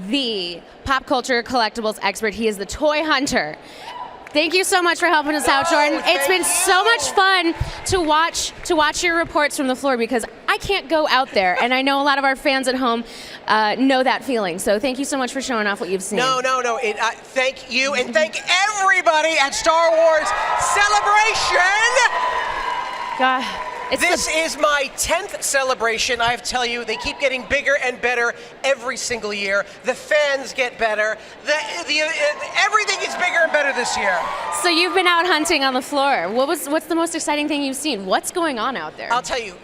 Speaker 14: the pop culture collectibles expert. He is the toy hunter. Thank you so much for helping us out, Jordan. It's been so much fun to watch your reports from the floor, because I can't go out there, and I know a lot of our fans at home know that feeling. So thank you so much for showing off what you've seen.
Speaker 1: No. Thank you, and thank everybody at Star Wars Celebration.
Speaker 14: God,
Speaker 1: this is my 10th celebration. I have to tell you, they keep getting bigger and better every single year. The fans get better. Everything is bigger and better this year.
Speaker 14: So you've been out hunting on the floor. What's the most exciting thing you've seen? What's going on out there?
Speaker 1: I'll tell you,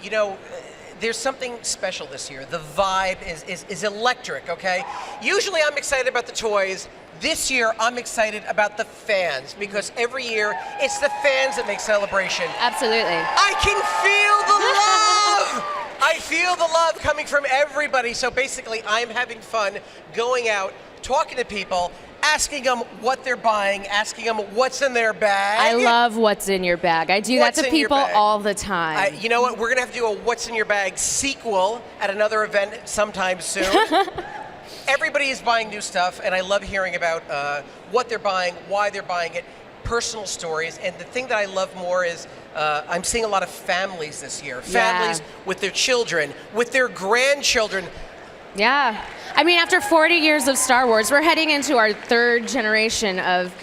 Speaker 1: there's something special this year. The vibe is electric, okay? Usually I'm excited about the toys. This year, I'm excited about the fans, because every year, it's the fans that make Celebration.
Speaker 14: Absolutely.
Speaker 1: I can feel the love! I feel the love coming from everybody. So basically, I'm having fun going out, talking to people, asking them what they're buying, asking them what's in their bag.
Speaker 14: I love what's in your bag. I do that to people all the time.
Speaker 1: You know what? We're going to have to do a What's in Your Bag sequel at another event sometime soon. Everybody is buying new stuff, and I love hearing about what they're buying, why they're buying it, personal stories. And the thing that I love more is I'm seeing a lot of families this year. Families with their children, with their grandchildren.
Speaker 14: Yeah. I mean, after 40 years of Star Wars, we're heading into our third generation of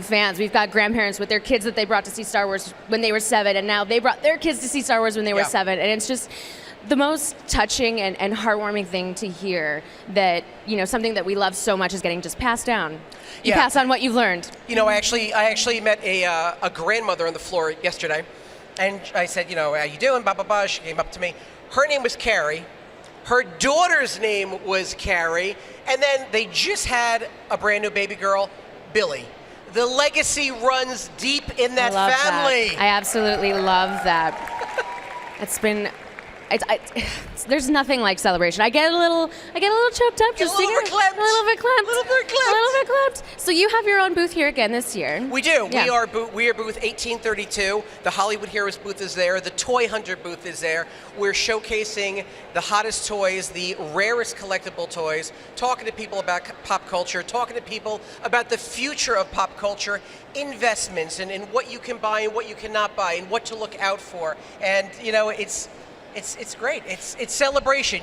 Speaker 14: fans. We've got grandparents with their kids that they brought to see Star Wars when they were 7, and now they brought their kids to see Star Wars when they were 7. And it's just the most touching and heartwarming thing to hear that, something that we love so much is getting just passed down. You pass on what you've learned.
Speaker 1: I actually met a grandmother on the floor yesterday, and I said, how you doing? Blah, blah, blah. She came up to me. Her name was Carrie. Her daughter's name was Carrie. And then they just had a brand new baby girl, Billy. The legacy runs deep in that family.
Speaker 14: I absolutely love that. It's been there's nothing like celebration. I get a little choked up just seeing it. A little bit clamped. So you have your own booth here again this year.
Speaker 1: We do.
Speaker 14: Yeah.
Speaker 1: We are booth 1832. The Hollywood Heroes booth is there. The Toy Hunter booth is there. We're showcasing the hottest toys, the rarest collectible toys, talking to people about pop culture, talking to people about the future of pop culture, investments, and what you can buy and what you cannot buy, and what to look out for. And it's great. It's celebration.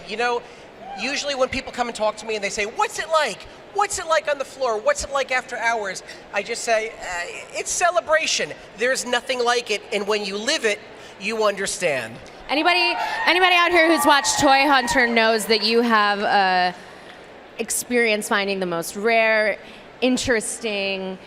Speaker 1: Usually when people come and talk to me and they say, "What's it like? What's it like on the floor? What's it like after hours?" I just say, it's celebration. There's nothing like it, and when you live it, you understand.
Speaker 14: Anybody out here who's watched Toy Hunter knows that you have experience finding the most rare, interesting,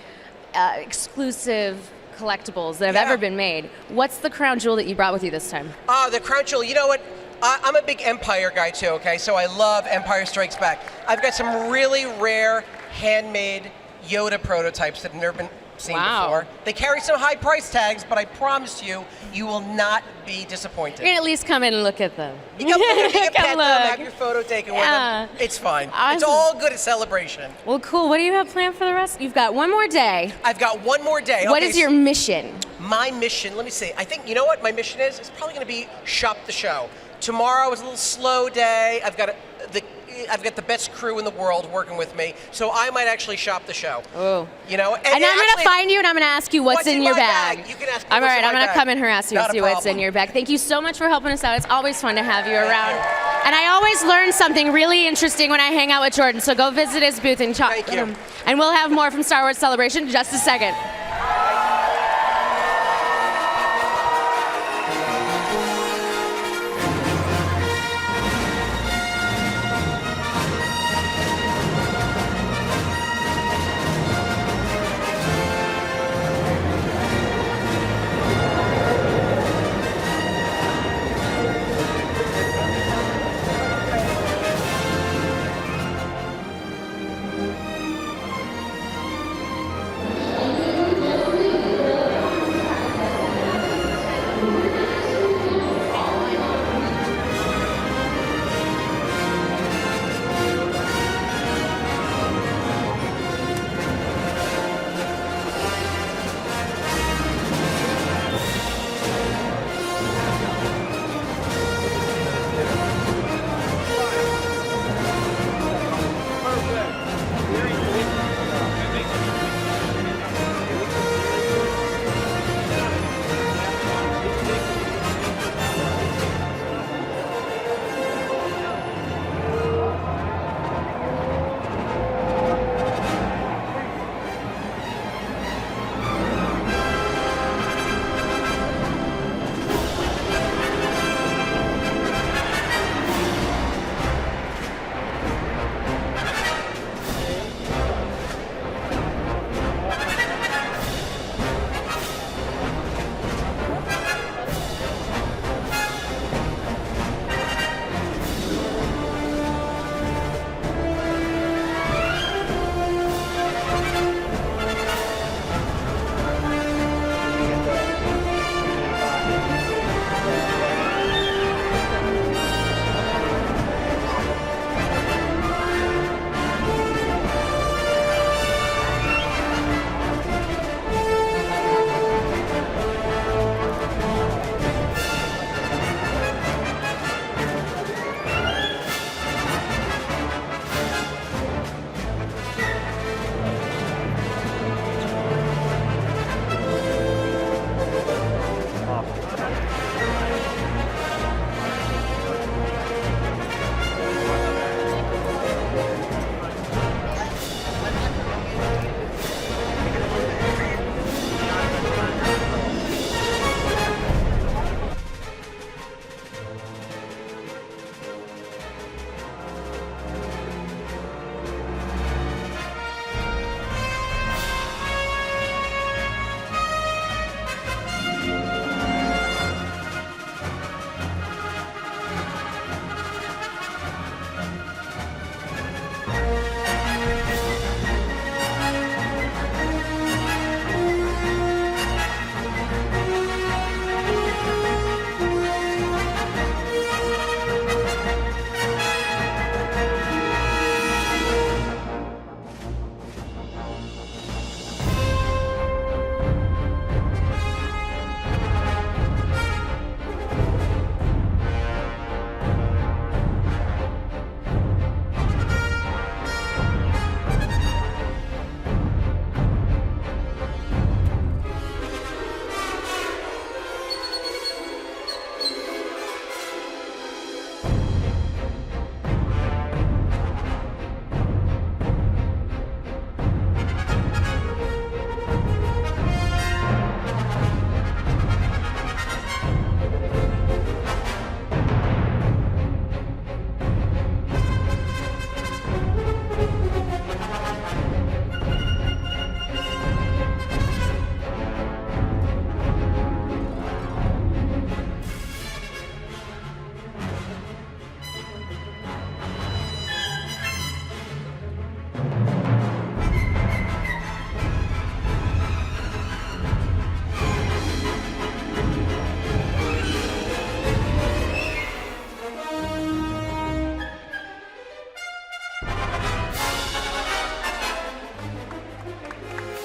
Speaker 14: exclusive collectibles that have ever been made. What's the crown jewel that you brought with you this time?
Speaker 1: The crown jewel. You know what? I'm a big Empire guy too, okay? So I love Empire Strikes Back. I've got some really rare handmade Yoda prototypes that have never been seen before. They carry some high price tags, but I promise you, you will not be disappointed.
Speaker 14: You're gonna at least come in and look at them.
Speaker 1: You can pet them, have your photo taken with them. It's fine.
Speaker 14: Awesome.
Speaker 1: It's all good at celebration.
Speaker 14: Well, cool. What do you have planned for the rest? You've got one more day.
Speaker 1: I've got one more day.
Speaker 14: What is your mission?
Speaker 1: My mission, let me see. I think, you know what my mission is? It's probably going to be shop the show. Tomorrow is a little slow day. I've got the best crew in the world working with me, so I might actually shop the show.
Speaker 14: Oh.
Speaker 1: And
Speaker 14: I'm going to find you and I'm going to ask you what's in your bag.
Speaker 1: You can ask me
Speaker 14: I'm
Speaker 1: what's
Speaker 14: all right.
Speaker 1: in
Speaker 14: I'm
Speaker 1: my
Speaker 14: going to
Speaker 1: bag.
Speaker 14: come in here and ask you
Speaker 1: Not a
Speaker 14: see what's in
Speaker 1: problem.
Speaker 14: your bag. Thank you so much for helping us out. It's always fun to have you around. And I always learn something really interesting when I hang out with Jordan, so go visit his booth and talk to him. And we'll have more from Star Wars Celebration in just a second.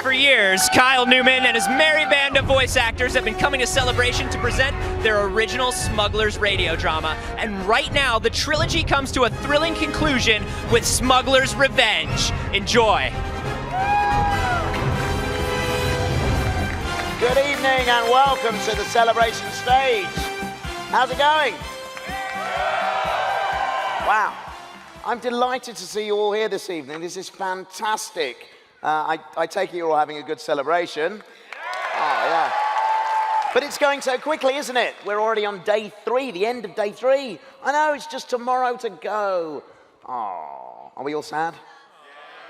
Speaker 3: For years, Kyle Newman and his merry band of voice actors have been coming to Celebration to present their original Smugglers radio drama. And right now, the trilogy comes to a thrilling conclusion with Smugglers Revenge. Enjoy.
Speaker 4: Good evening and welcome to the Celebration stage. How's it going? Wow. I'm delighted to see you all here this evening. This is fantastic. I take it you're all having a good celebration. Oh, yeah. But it's going so quickly, isn't it? We're already on day 3, the end of day 3. I know, it's just tomorrow to go. Oh, are we all sad?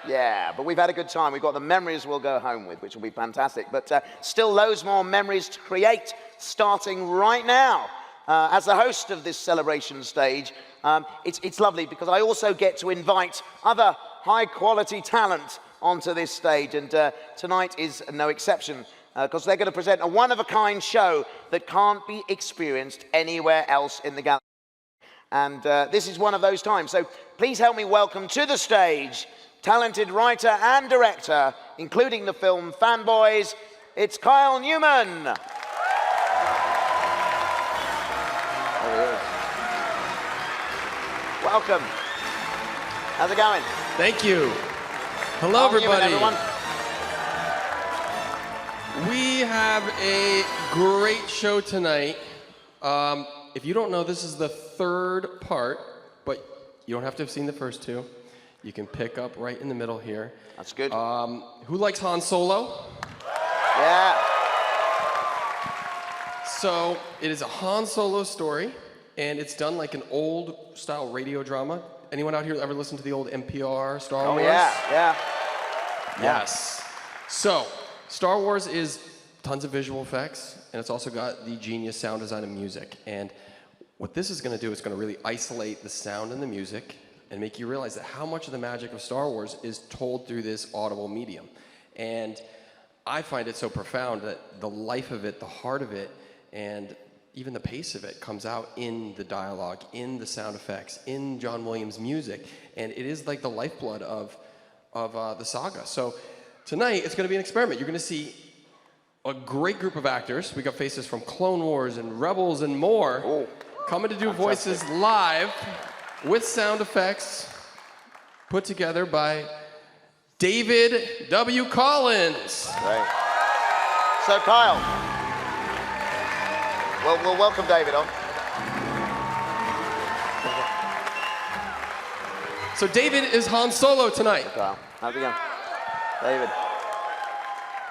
Speaker 4: Yeah, but we've had a good time. We've got the memories we'll go home with, which will be fantastic. But still loads more memories to create, starting right now. As the host of this celebration stage, it's lovely because I also get to invite other high-quality talent onto this stage, and tonight is no exception because they're going to present a one-of-a-kind show that can't be experienced anywhere else in the galaxy. And this is one of those times. So please help me welcome to the stage talented writer and director, including the film Fanboys, it's Kyle Newman. There he is. Welcome. How's it going?
Speaker 8: Thank you. Hello, everybody. We have a great show tonight. If you don't know, this is the 3rd part, but you don't have to have seen the first 2. You can pick up right in the middle here.
Speaker 4: That's good.
Speaker 8: Who likes Han Solo?
Speaker 4: Yeah.
Speaker 8: So it is a Han Solo story, and it's done like an old-style radio drama. Anyone out here ever listen to the old NPR Star Wars?
Speaker 4: Oh, yeah, yeah.
Speaker 8: Yes. So, Star Wars is tons of visual effects, and it's also got the genius sound design and music. And what this is going to do is going to really isolate the sound and the music and make you realize that how much of the magic of Star Wars is told through this audible medium. And I find it so profound that the life of it, the heart of it, and even the pace of it comes out in the dialogue, in the sound effects, in John Williams' music, and it is like the lifeblood of the saga. So tonight, it's going to be an experiment. You're going to see a great group of actors. We got faces from Clone Wars and Rebels and more coming to do voices live with sound effects put together by David W. Collins.
Speaker 4: Great. So Kyle, we'll welcome David on.
Speaker 8: So David is Han Solo tonight.
Speaker 4: Kyle, how's it going? David.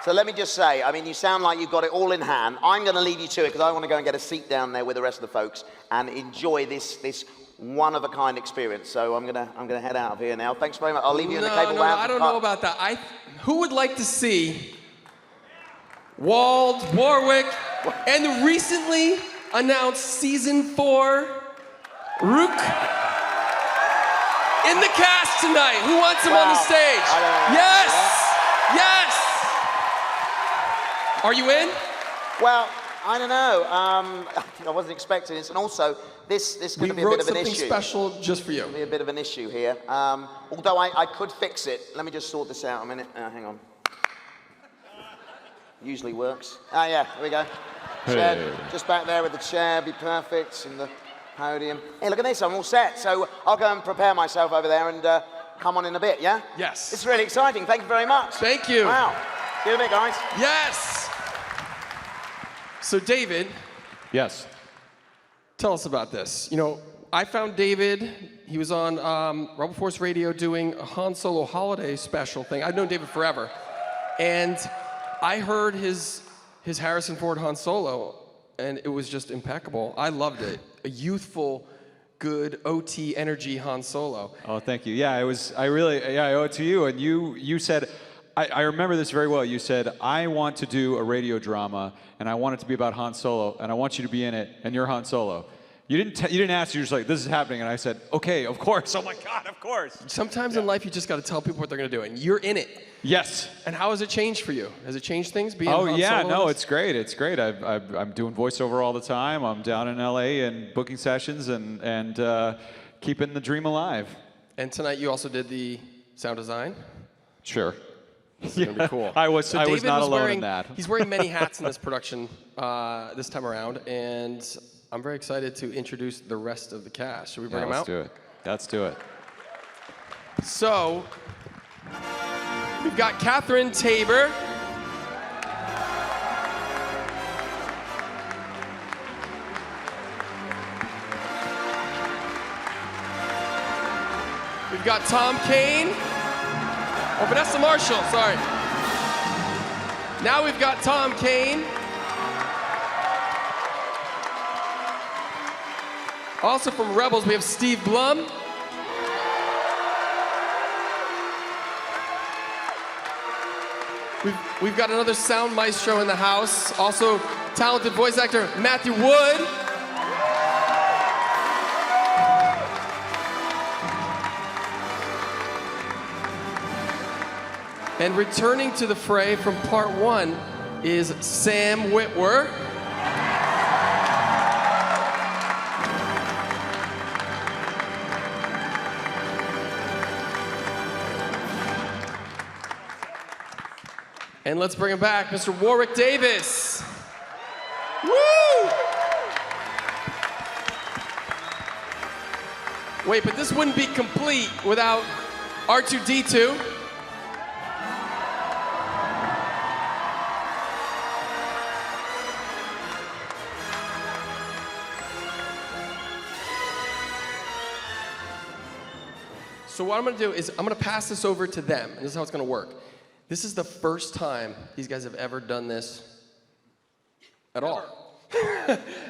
Speaker 4: So let me just say, I mean, you sound like you've got it all in hand. I'm going to leave you to it because I want to go and get a seat down there with the rest of the folks and enjoy this one-of-a-kind experience. So I'm gonna head out of here now. Thanks very much. I'll leave you in the cable lounge.
Speaker 8: I don't know about that. Who would like to see Wald, Warwick, and the recently announced season 4 Rook in the cast tonight? Who wants him on the stage? Yes! Yes! Are you in?
Speaker 4: Well, I don't know. I wasn't expecting this, and also this could be a bit of an issue.
Speaker 8: We wrote something special just for you.
Speaker 4: It'll be a bit of an issue here. Although I could fix it. Let me just sort this out a minute. Hang on. Usually works. Ah, yeah. Here we go. Chair, just back there with the chair. Be perfect in the podium. Hey, look at this. I'm all set. So I'll go and prepare myself over there and come on in a bit. Yeah.
Speaker 8: Yes.
Speaker 4: It's really exciting. Thank you very much.
Speaker 8: Thank you.
Speaker 4: Wow. See you in a bit, guys.
Speaker 8: Yes. So David.
Speaker 10: Yes.
Speaker 8: Tell us about this. You know, I found David. He was on Rebel Force Radio doing a Han Solo holiday special thing. I've known David forever. And I heard his Harrison Ford Han Solo, and it was just impeccable. I loved it. A youthful, good OT energy Han Solo.
Speaker 10: Oh, thank you. Yeah, it was. I owe it to you. And you said, I remember this very well. You said, I want to do a radio drama, and I want it to be about Han Solo, and I want you to be in it, and you're Han Solo. You didn't ask. You're just like, this is happening, and I said, okay, of course. Oh my God, of course.
Speaker 8: Sometimes in life you just got to tell people what they're going to do, and you're in it.
Speaker 10: Yes.
Speaker 8: And how has it changed for you? Has it changed things? Being
Speaker 10: Oh
Speaker 8: Han
Speaker 10: yeah,
Speaker 8: Solo
Speaker 10: no,
Speaker 8: is?
Speaker 10: it's great. It's great. I'm doing voiceover all the time. I'm down in LA and booking sessions and keeping the dream alive.
Speaker 8: And tonight you also did the sound design.
Speaker 10: Sure.
Speaker 8: This is gonna be cool.
Speaker 10: I was
Speaker 8: David
Speaker 10: not alone
Speaker 8: wearing,
Speaker 10: in that.
Speaker 8: He's wearing many hats in this production this time around, and I'm very excited to introduce the rest of the cast. Should we bring them out?
Speaker 10: Let's do it. Let's do it.
Speaker 8: So, we've got Catherine Tabor. We've got Tom Kane. Oh, Vanessa Marshall, sorry. Now we've got Tom Kane. Also from Rebels, we have Steve Blum. We've got another sound maestro in the house. Also, talented voice actor Matthew Wood. And returning to the fray from part 1 is Sam Witwer. And let's bring him back, Mr. Warwick Davis. Woo! Wait, but this wouldn't be complete without R2-D2. So what I'm gonna do is I'm gonna pass this over to them, and this is how it's gonna work. This is the first time these guys have ever done this at all.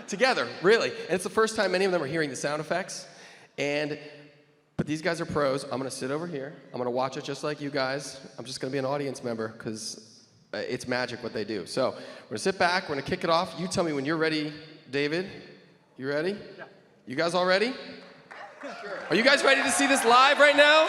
Speaker 8: Together, really. And it's the first time any of them are hearing the sound effects. But these guys are pros. I'm gonna sit over here. I'm gonna watch it just like you guys. I'm just gonna be an audience member because it's magic what they do. So we're gonna sit back, we're gonna kick it off. You tell me when you're ready, David. You ready? Yeah. You guys all ready? Sure. Are you guys ready to see this live right now?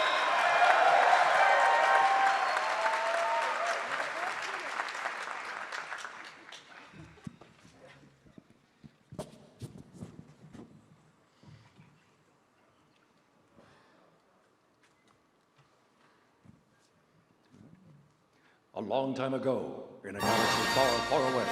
Speaker 2: A long time ago, in a galaxy far, far away.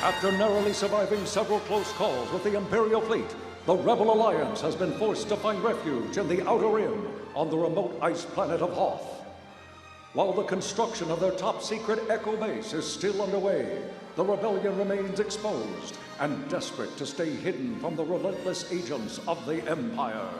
Speaker 2: After narrowly surviving several close calls with the Imperial fleet, the Rebel Alliance has been forced to find refuge in the Outer Rim on the remote ice planet of Hoth. While the construction of their top-secret Echo base is still underway, the rebellion remains exposed and desperate to stay hidden from the relentless agents of the Empire.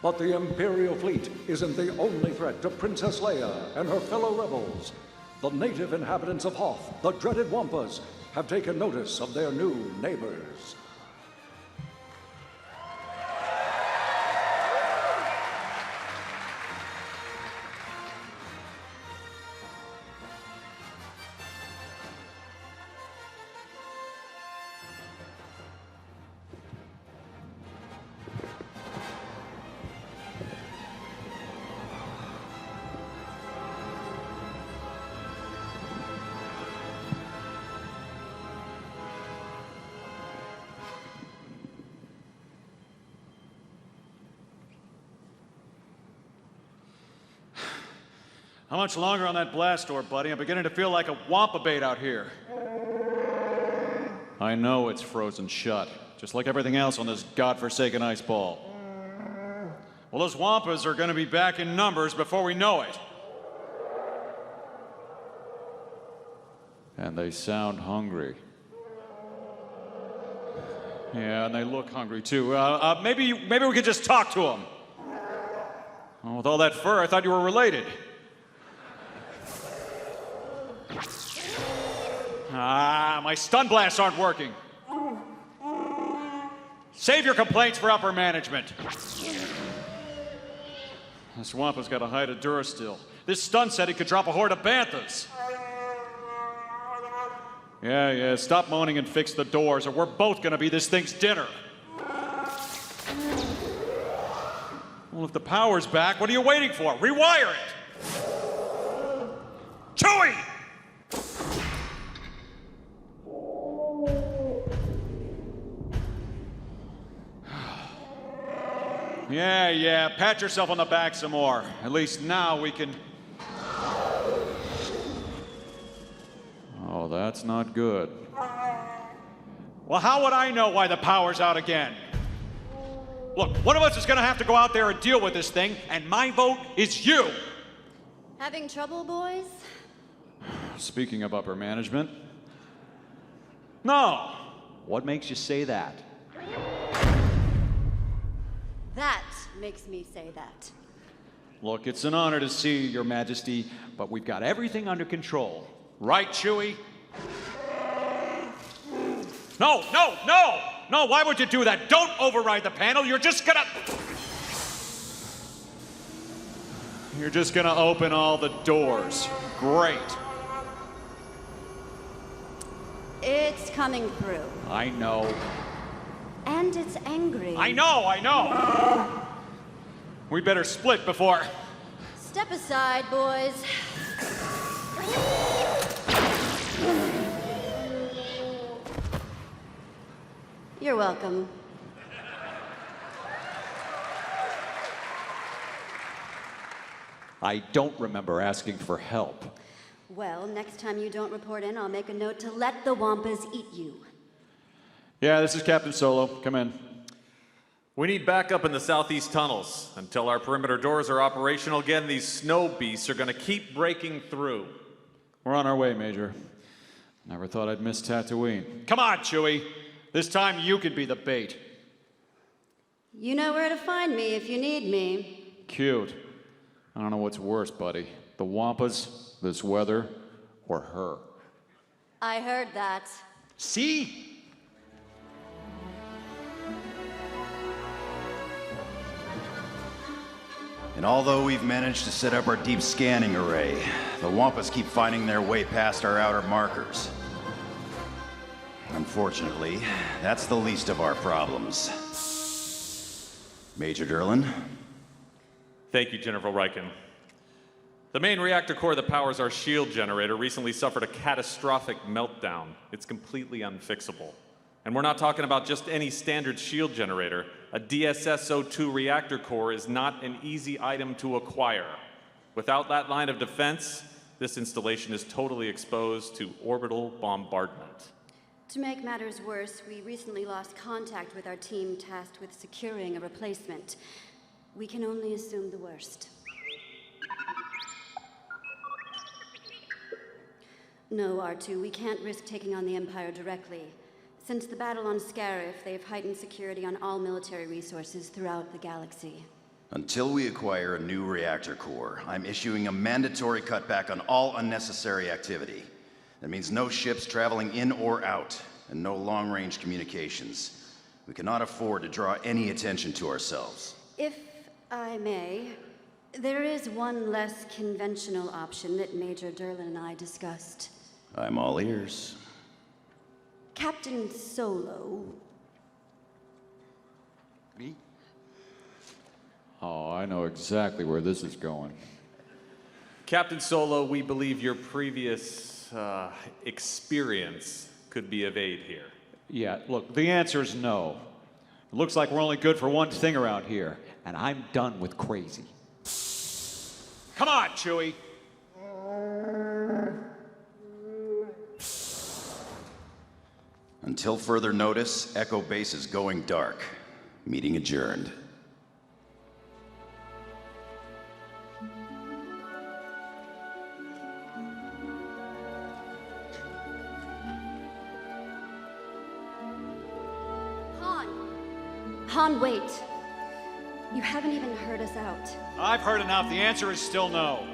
Speaker 2: But the Imperial fleet isn't the only threat to Princess Leia and her fellow rebels. The native inhabitants of Hoth, the dreaded Wampas, have taken notice of their new neighbors.
Speaker 10: How much longer on that blast door, buddy? I'm beginning to feel like a wampa bait out here. I know it's frozen shut, just like everything else on this godforsaken ice ball. Well, those wampas are going to be back in numbers before we know it. And they sound hungry. Yeah, and they look hungry too. Maybe we could just talk to them. Well, with all that fur, I thought you were related. My stun blasts aren't working. Save your complaints for upper management. This Wampa's got a hide of Durasteel. This stun said he could drop a horde of banthas. Yeah, stop moaning and fix the doors, or we're both gonna be this thing's dinner. Well, if the power's back, what are you waiting for? Rewire it! Chewie! Yeah, pat yourself on the back some more. At least now we can... Oh, that's not good. Well, how would I know why the power's out again? Look, one of us is gonna have to go out there and deal with this thing, and my vote is you!
Speaker 5: Having trouble, boys?
Speaker 10: Speaking of upper management... No! What makes you say that?
Speaker 5: That makes me say that.
Speaker 10: Look, it's an honor to see Your Majesty, but we've got everything under control. Right, Chewie? No! No, why would you do that? Don't override the panel. You're just gonna open all the doors. Great.
Speaker 5: It's coming through.
Speaker 10: I know.
Speaker 5: And it's angry.
Speaker 10: I know. We better split before...
Speaker 5: Step aside, boys. You're welcome.
Speaker 10: I don't remember asking for help.
Speaker 5: Well, next time you don't report in, I'll make a note to let the Wampas eat you.
Speaker 10: Yeah, this is Captain Solo. Come in.
Speaker 18: We need backup in the southeast tunnels. Until our perimeter doors are operational again, these snow beasts are going to keep breaking through.
Speaker 10: We're on our way, Major. Never thought I'd miss Tatooine. Come on, Chewie. This time you could be the bait.
Speaker 5: You know where to find me if you need me.
Speaker 10: Cute. I don't know what's worse, buddy. The Wampas, this weather, or her.
Speaker 5: I heard that.
Speaker 10: See?
Speaker 23: And although we've managed to set up our deep scanning array, the Wampas keep finding their way past our outer markers. Unfortunately, that's the least of our problems. Major Derlin?
Speaker 18: Thank you, General Riken. The main reactor core that powers our shield generator recently suffered a catastrophic meltdown. It's completely unfixable. And we're not talking about just any standard shield generator. A DSS-02 reactor core is not an easy item to acquire. Without that line of defense, this installation is totally exposed to orbital bombardment.
Speaker 5: To make matters worse, we recently lost contact with our team tasked with securing a replacement. We can only assume the worst. No, R2, we can't risk taking on the Empire directly. Since the battle on Scarif, they've heightened security on all military resources throughout the galaxy.
Speaker 23: Until we acquire a new reactor core, I'm issuing a mandatory cutback on all unnecessary activity. That means no ships traveling in or out, and no long-range communications. We cannot afford to draw any attention to ourselves.
Speaker 5: If I may, there is one less conventional option that Major Derlin and I discussed.
Speaker 23: I'm all ears.
Speaker 5: Captain Solo.
Speaker 23: Me?
Speaker 10: Oh, I know exactly where this is going.
Speaker 18: Captain Solo, we believe your previous experience could be of aid here.
Speaker 10: Yeah, look, the answer is no. It looks like we're only good for one thing around here, and I'm done with crazy. Come on, Chewie.
Speaker 23: Until further notice, Echo Base is going dark. Meeting adjourned.
Speaker 5: Han, wait. You haven't even heard us out.
Speaker 10: I've heard enough. The answer is still no.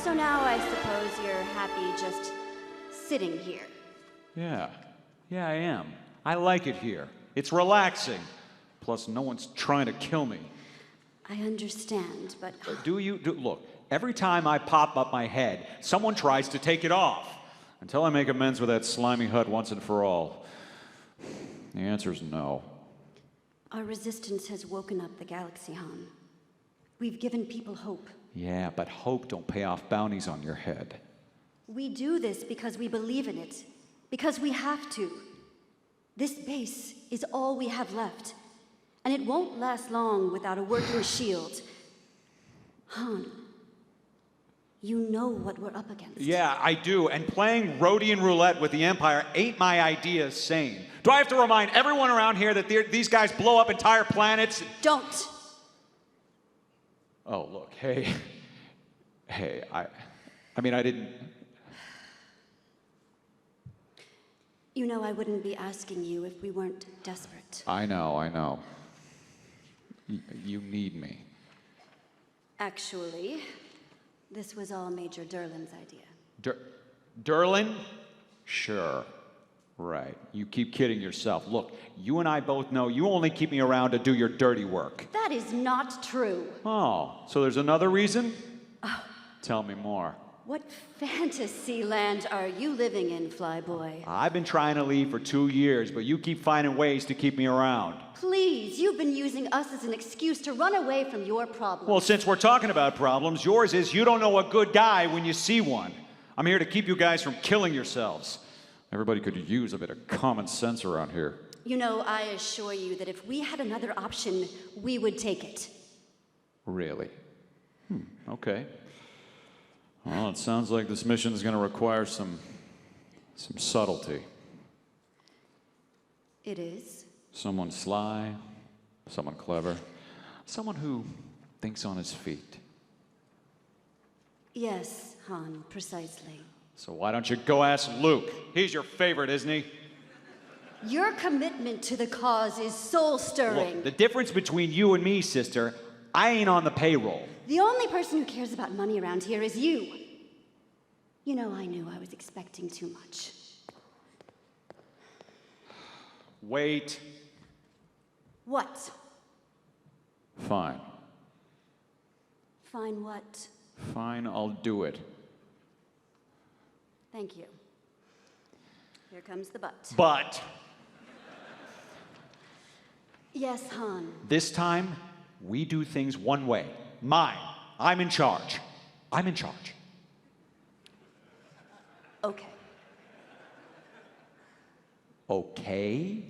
Speaker 5: So now I suppose you're happy just sitting here.
Speaker 10: Yeah, I am. I like it here. It's relaxing. Plus, no one's trying to kill me.
Speaker 5: I understand, but...
Speaker 10: Look, every time I pop up my head, someone tries to take it off. Until I make amends with that slimy hut once and for all. The answer's no.
Speaker 5: Our resistance has woken up the galaxy, Han. We've given people hope.
Speaker 10: Yeah, but hope don't pay off bounties on your head.
Speaker 5: We do this because we believe in it. Because we have to. This base is all we have left. And it won't last long without a working shield. Han, you know what we're up against.
Speaker 10: Yeah, I do. And playing Rhodian roulette with the Empire ain't my idea sane. Do I have to remind everyone around here that these guys blow up entire planets?
Speaker 5: Don't.
Speaker 10: Oh, look, hey. Hey, I mean, I didn't...
Speaker 5: You know I wouldn't be asking you if we weren't desperate.
Speaker 10: I know. You need me.
Speaker 5: Actually, this was all Major Durlin's idea.
Speaker 10: Durlin? Sure. Right. You keep kidding yourself. Look, you and I both know you only keep me around to do your dirty work.
Speaker 5: That is not true.
Speaker 10: Oh, so there's another reason? Oh. Tell me more.
Speaker 5: What fantasy land are you living in, Flyboy?
Speaker 10: I've been trying to leave for 2 years, but you keep finding ways to keep me around.
Speaker 5: Please, you've been using us as an excuse to run away from your problems.
Speaker 10: Well, since we're talking about problems, yours is you don't know a good guy when you see one. I'm here to keep you guys from killing yourselves. Everybody could use a bit of common sense around here.
Speaker 5: You know, I assure you that if we had another option, we would take it.
Speaker 10: Really? Okay. Well, it sounds like this mission is going to require some subtlety.
Speaker 5: It is.
Speaker 10: Someone sly, someone clever, someone who thinks on his feet.
Speaker 5: Yes, Han, precisely.
Speaker 10: So why don't you go ask Luke? He's your favorite, isn't he?
Speaker 5: Your commitment to the cause is soul-stirring.
Speaker 10: Look, the difference between you and me, sister, I ain't on the payroll.
Speaker 5: The only person who cares about money around here is you. You know, I knew I was expecting too much.
Speaker 10: Wait.
Speaker 5: What?
Speaker 10: Fine.
Speaker 5: Fine what?
Speaker 10: Fine, I'll do it.
Speaker 5: Thank you. Here comes the but.
Speaker 10: But
Speaker 5: Yes, Han.
Speaker 10: this time, we do things one way. Mine. I'm in charge. I'm in charge.
Speaker 5: Okay.
Speaker 10: Okay?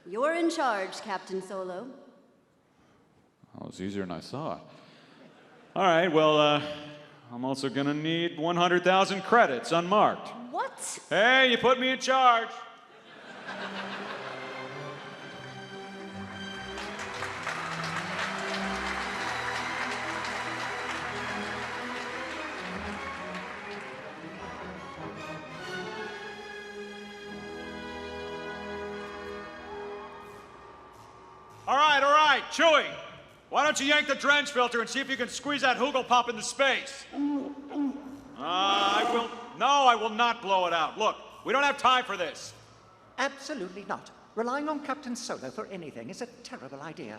Speaker 5: You're in charge, Captain Solo.
Speaker 10: That was easier than I thought. All right, well, I'm also gonna need 100,000 credits unmarked.
Speaker 5: What?
Speaker 10: Hey, you put me in charge. All right, Chewie. Why don't you yank the drench filter and see if you can squeeze that Hoogle Pop into space? I will not blow it out. Look, we don't have time for this.
Speaker 9: Absolutely not. Relying on Captain Solo for anything is a terrible idea.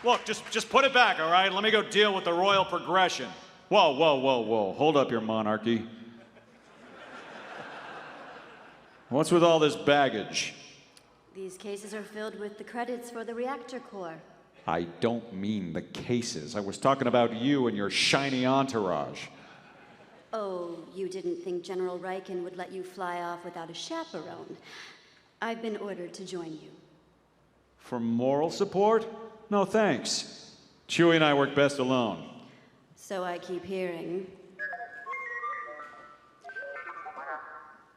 Speaker 10: Look, just put it back, all right? Let me go deal with the royal progression. Whoa. Hold up your monarchy. What's with all this baggage?
Speaker 5: These cases are filled with the credits for the reactor core.
Speaker 10: I don't mean the cases. I was talking about you and your shiny entourage.
Speaker 5: Oh, you didn't think General Riken would let you fly off without a chaperone. I've been ordered to join you.
Speaker 10: For moral support? No, thanks. Chewie and I work best alone.
Speaker 5: So I keep hearing.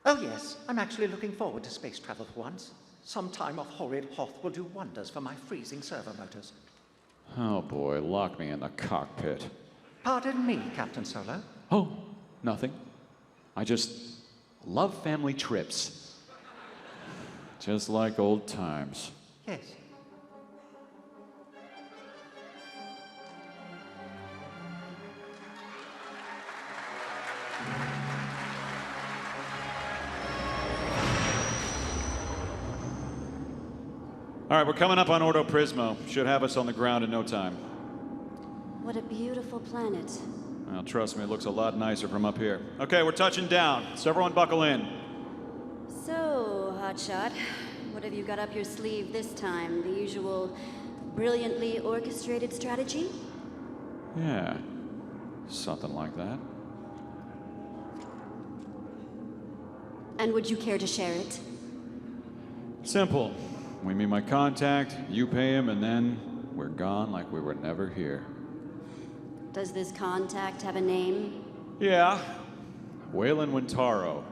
Speaker 9: Oh yes, I'm actually looking forward to space travel for once. Some time off horrid Hoth will do wonders for my freezing servo motors.
Speaker 10: Oh boy, lock me in the cockpit.
Speaker 9: Pardon me, Captain Solo.
Speaker 10: Oh, nothing. I just love family trips. Just like old times.
Speaker 9: Yes.
Speaker 10: All right, we're coming up on Ordo Prismo. Should have us on the ground in no time.
Speaker 5: What a beautiful planet.
Speaker 10: Well, trust me, it looks a lot nicer from up here. Okay, we're touching down. So everyone buckle in.
Speaker 5: So, Hotshot, what have you got up your sleeve this time? The usual brilliantly orchestrated strategy?
Speaker 10: Yeah, something like that.
Speaker 5: And would you care to share it?
Speaker 10: Simple. We meet my contact, you pay him, and then we're gone like we were never here.
Speaker 5: Does this contact have a name?
Speaker 10: Yeah, Waylon Wintaro.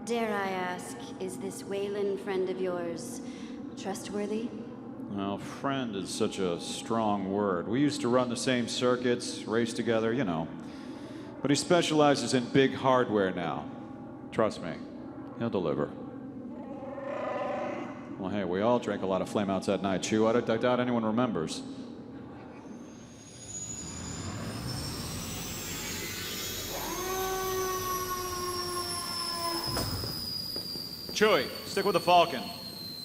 Speaker 5: Dare I ask, is this Waylon friend of yours trustworthy?
Speaker 10: Well, friend is such a strong word. We used to run the same circuits, race together, you know. But he specializes in big hardware now. Trust me, he'll deliver. Well, hey, we all drank a lot of flameouts that night, Chew. I doubt anyone remembers. Chewie, stick with the Falcon.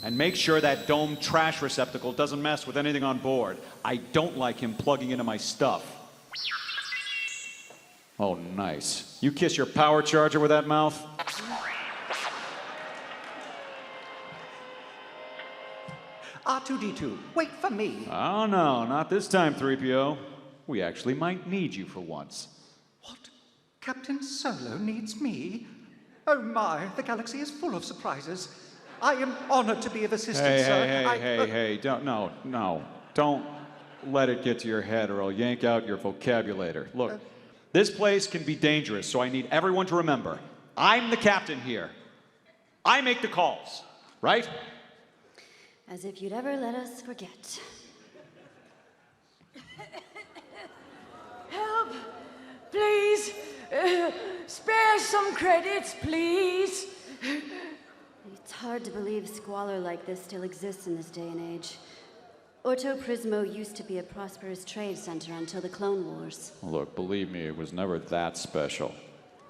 Speaker 10: And make sure that dome trash receptacle doesn't mess with anything on board. I don't like him plugging into my stuff. Oh, nice. You kiss your power charger with that mouth?
Speaker 9: R2-D2, wait for me.
Speaker 10: Oh, no, not this time, 3PO. We actually might need you for once.
Speaker 9: Captain Solo needs me? Oh my, the galaxy is full of surprises. I am honored to be of assistance, sir.
Speaker 10: Hey, don't let it get to your head or I'll yank out your vocabulator. Look, this place can be dangerous, so I need everyone to remember, I'm the captain here. I make the calls, right?
Speaker 5: As if you'd ever let us forget.
Speaker 6: Help! Please! Spare some credits, please!
Speaker 5: It's hard to believe squalor like this still exists in this day and age. Orto Prismo used to be a prosperous trade center until the Clone Wars.
Speaker 10: Look, believe me, it was never that special.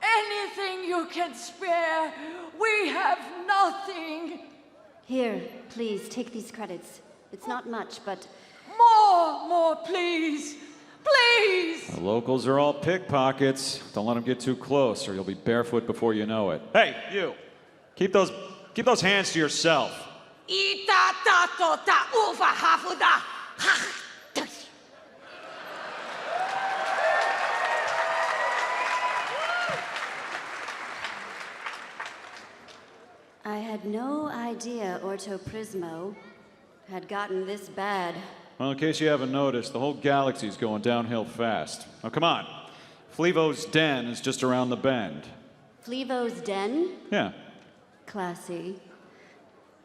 Speaker 6: Anything you can spare! We have nothing!
Speaker 5: Here, please, take these credits. It's not much, but...
Speaker 6: More, please! Please!
Speaker 10: The locals are all pickpockets. Don't let them get too close or you'll be barefoot before you know it. Hey, you! Keep those hands to yourself.
Speaker 5: I had no idea Orto Prismo had gotten this bad.
Speaker 10: Well, in case you haven't noticed, the whole galaxy's going downhill fast. Now, come on. Flevo's Den is just around the bend.
Speaker 5: Flevo's Den?
Speaker 10: Yeah.
Speaker 5: Classy.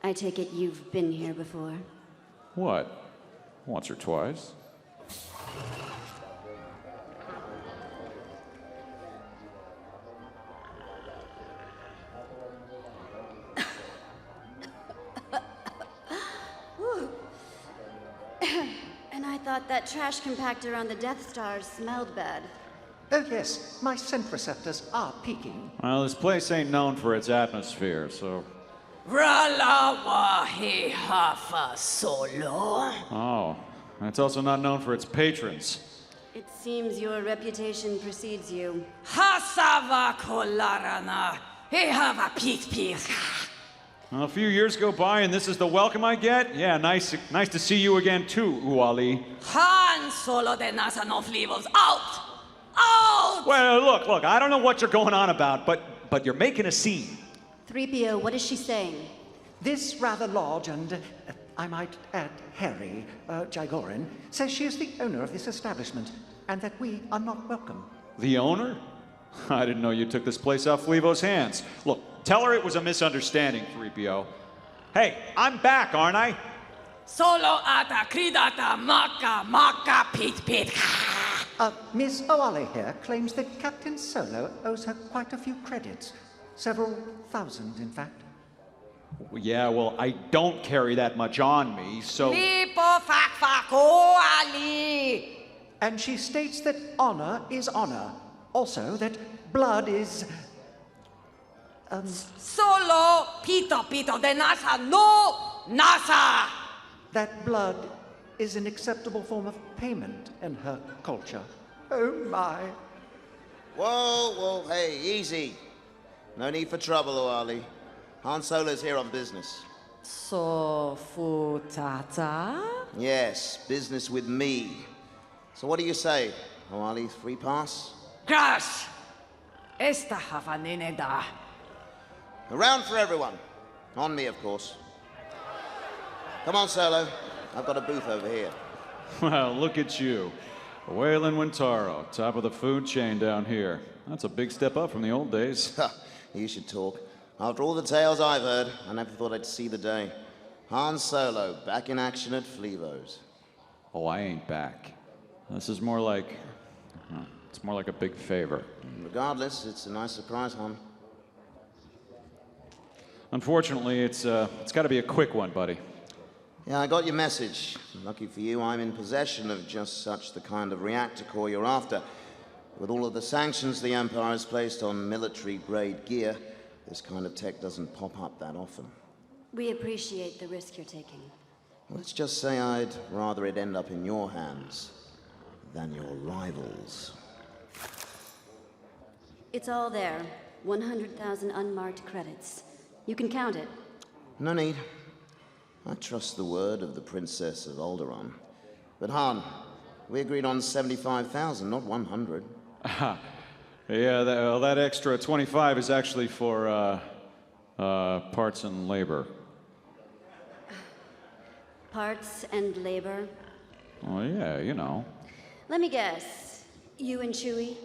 Speaker 5: I take it you've been here before.
Speaker 10: What? Once or twice.
Speaker 5: And I thought that trash compactor on the Death Star smelled bad.
Speaker 9: Oh yes, my scent receptors are peaking.
Speaker 10: Well, this place ain't known for its atmosphere, so...
Speaker 6: Ralawahi Hafa Solo.
Speaker 10: Oh, and it's also not known for its patrons.
Speaker 5: It seems your reputation precedes you.
Speaker 6: Hasava Kolarana. He have a peace.
Speaker 10: Well, a few years go by and this is the welcome I get? Yeah, nice to see you again too, Uali.
Speaker 6: Han Solo de Nasa no Flevos. Out! Out!
Speaker 10: Well, look, I don't know what you're going on about, but you're making a scene.
Speaker 5: 3PO, what is she saying?
Speaker 9: This rather large and, I might add, hairy Jigorin says she is the owner of this establishment and that we are not welcome.
Speaker 10: The owner? I didn't know you took this place off Flevo's hands. Look, tell her it was a misunderstanding, 3PO. Hey, I'm back, aren't I?
Speaker 6: Solo ata kridata maka pit.
Speaker 9: Miss Oale here claims that Captain Solo owes her quite a few credits. Several thousand, in fact.
Speaker 10: Yeah, well, I don't carry that much on me, so...
Speaker 9: And she states that honor is honor. Also, that blood is...
Speaker 6: Solo pito de nasa no nasa.
Speaker 9: That blood is an acceptable form of payment in her culture. Oh, my.
Speaker 4: Whoa, whoa, hey, easy. No need for trouble, Oali. Han Solo's here on business.
Speaker 6: So, Futata?
Speaker 4: Yes, business with me. So what do you say, Oali? Free pass?
Speaker 6: Crash! Esta hafanineda.
Speaker 4: A round for everyone. On me, of course. Come on, Solo. I've got a booth over here.
Speaker 10: Well, look at you. Waylon Wintaro, top of the food chain down here. That's a big step up from the old days.
Speaker 4: You should talk. After all the tales I've heard, I never thought I'd see the day. Han Solo, back in action at Flevo's.
Speaker 10: Oh, I ain't back. This is more like... It's more like a big favor.
Speaker 4: Regardless, it's a nice surprise, Han.
Speaker 10: Unfortunately, it's got to be a quick one, buddy.
Speaker 4: Yeah, I got your message. Lucky for you, I'm in possession of just such the kind of reactor core you're after. With all of the sanctions the Empire has placed on military-grade gear, this kind of tech doesn't pop up that often.
Speaker 5: We appreciate the risk you're taking.
Speaker 4: Let's just say I'd rather it end up in your hands than your rivals.
Speaker 5: It's all there. 100,000 unmarked credits. You can count it.
Speaker 4: No need. I trust the word of the Princess of Alderaan. But Han, we agreed on 75,000, not 100.
Speaker 10: Yeah, that extra 25 is actually for parts and labor.
Speaker 5: Parts and labor?
Speaker 10: Oh, yeah, you know.
Speaker 5: Let me guess. You and Chewie?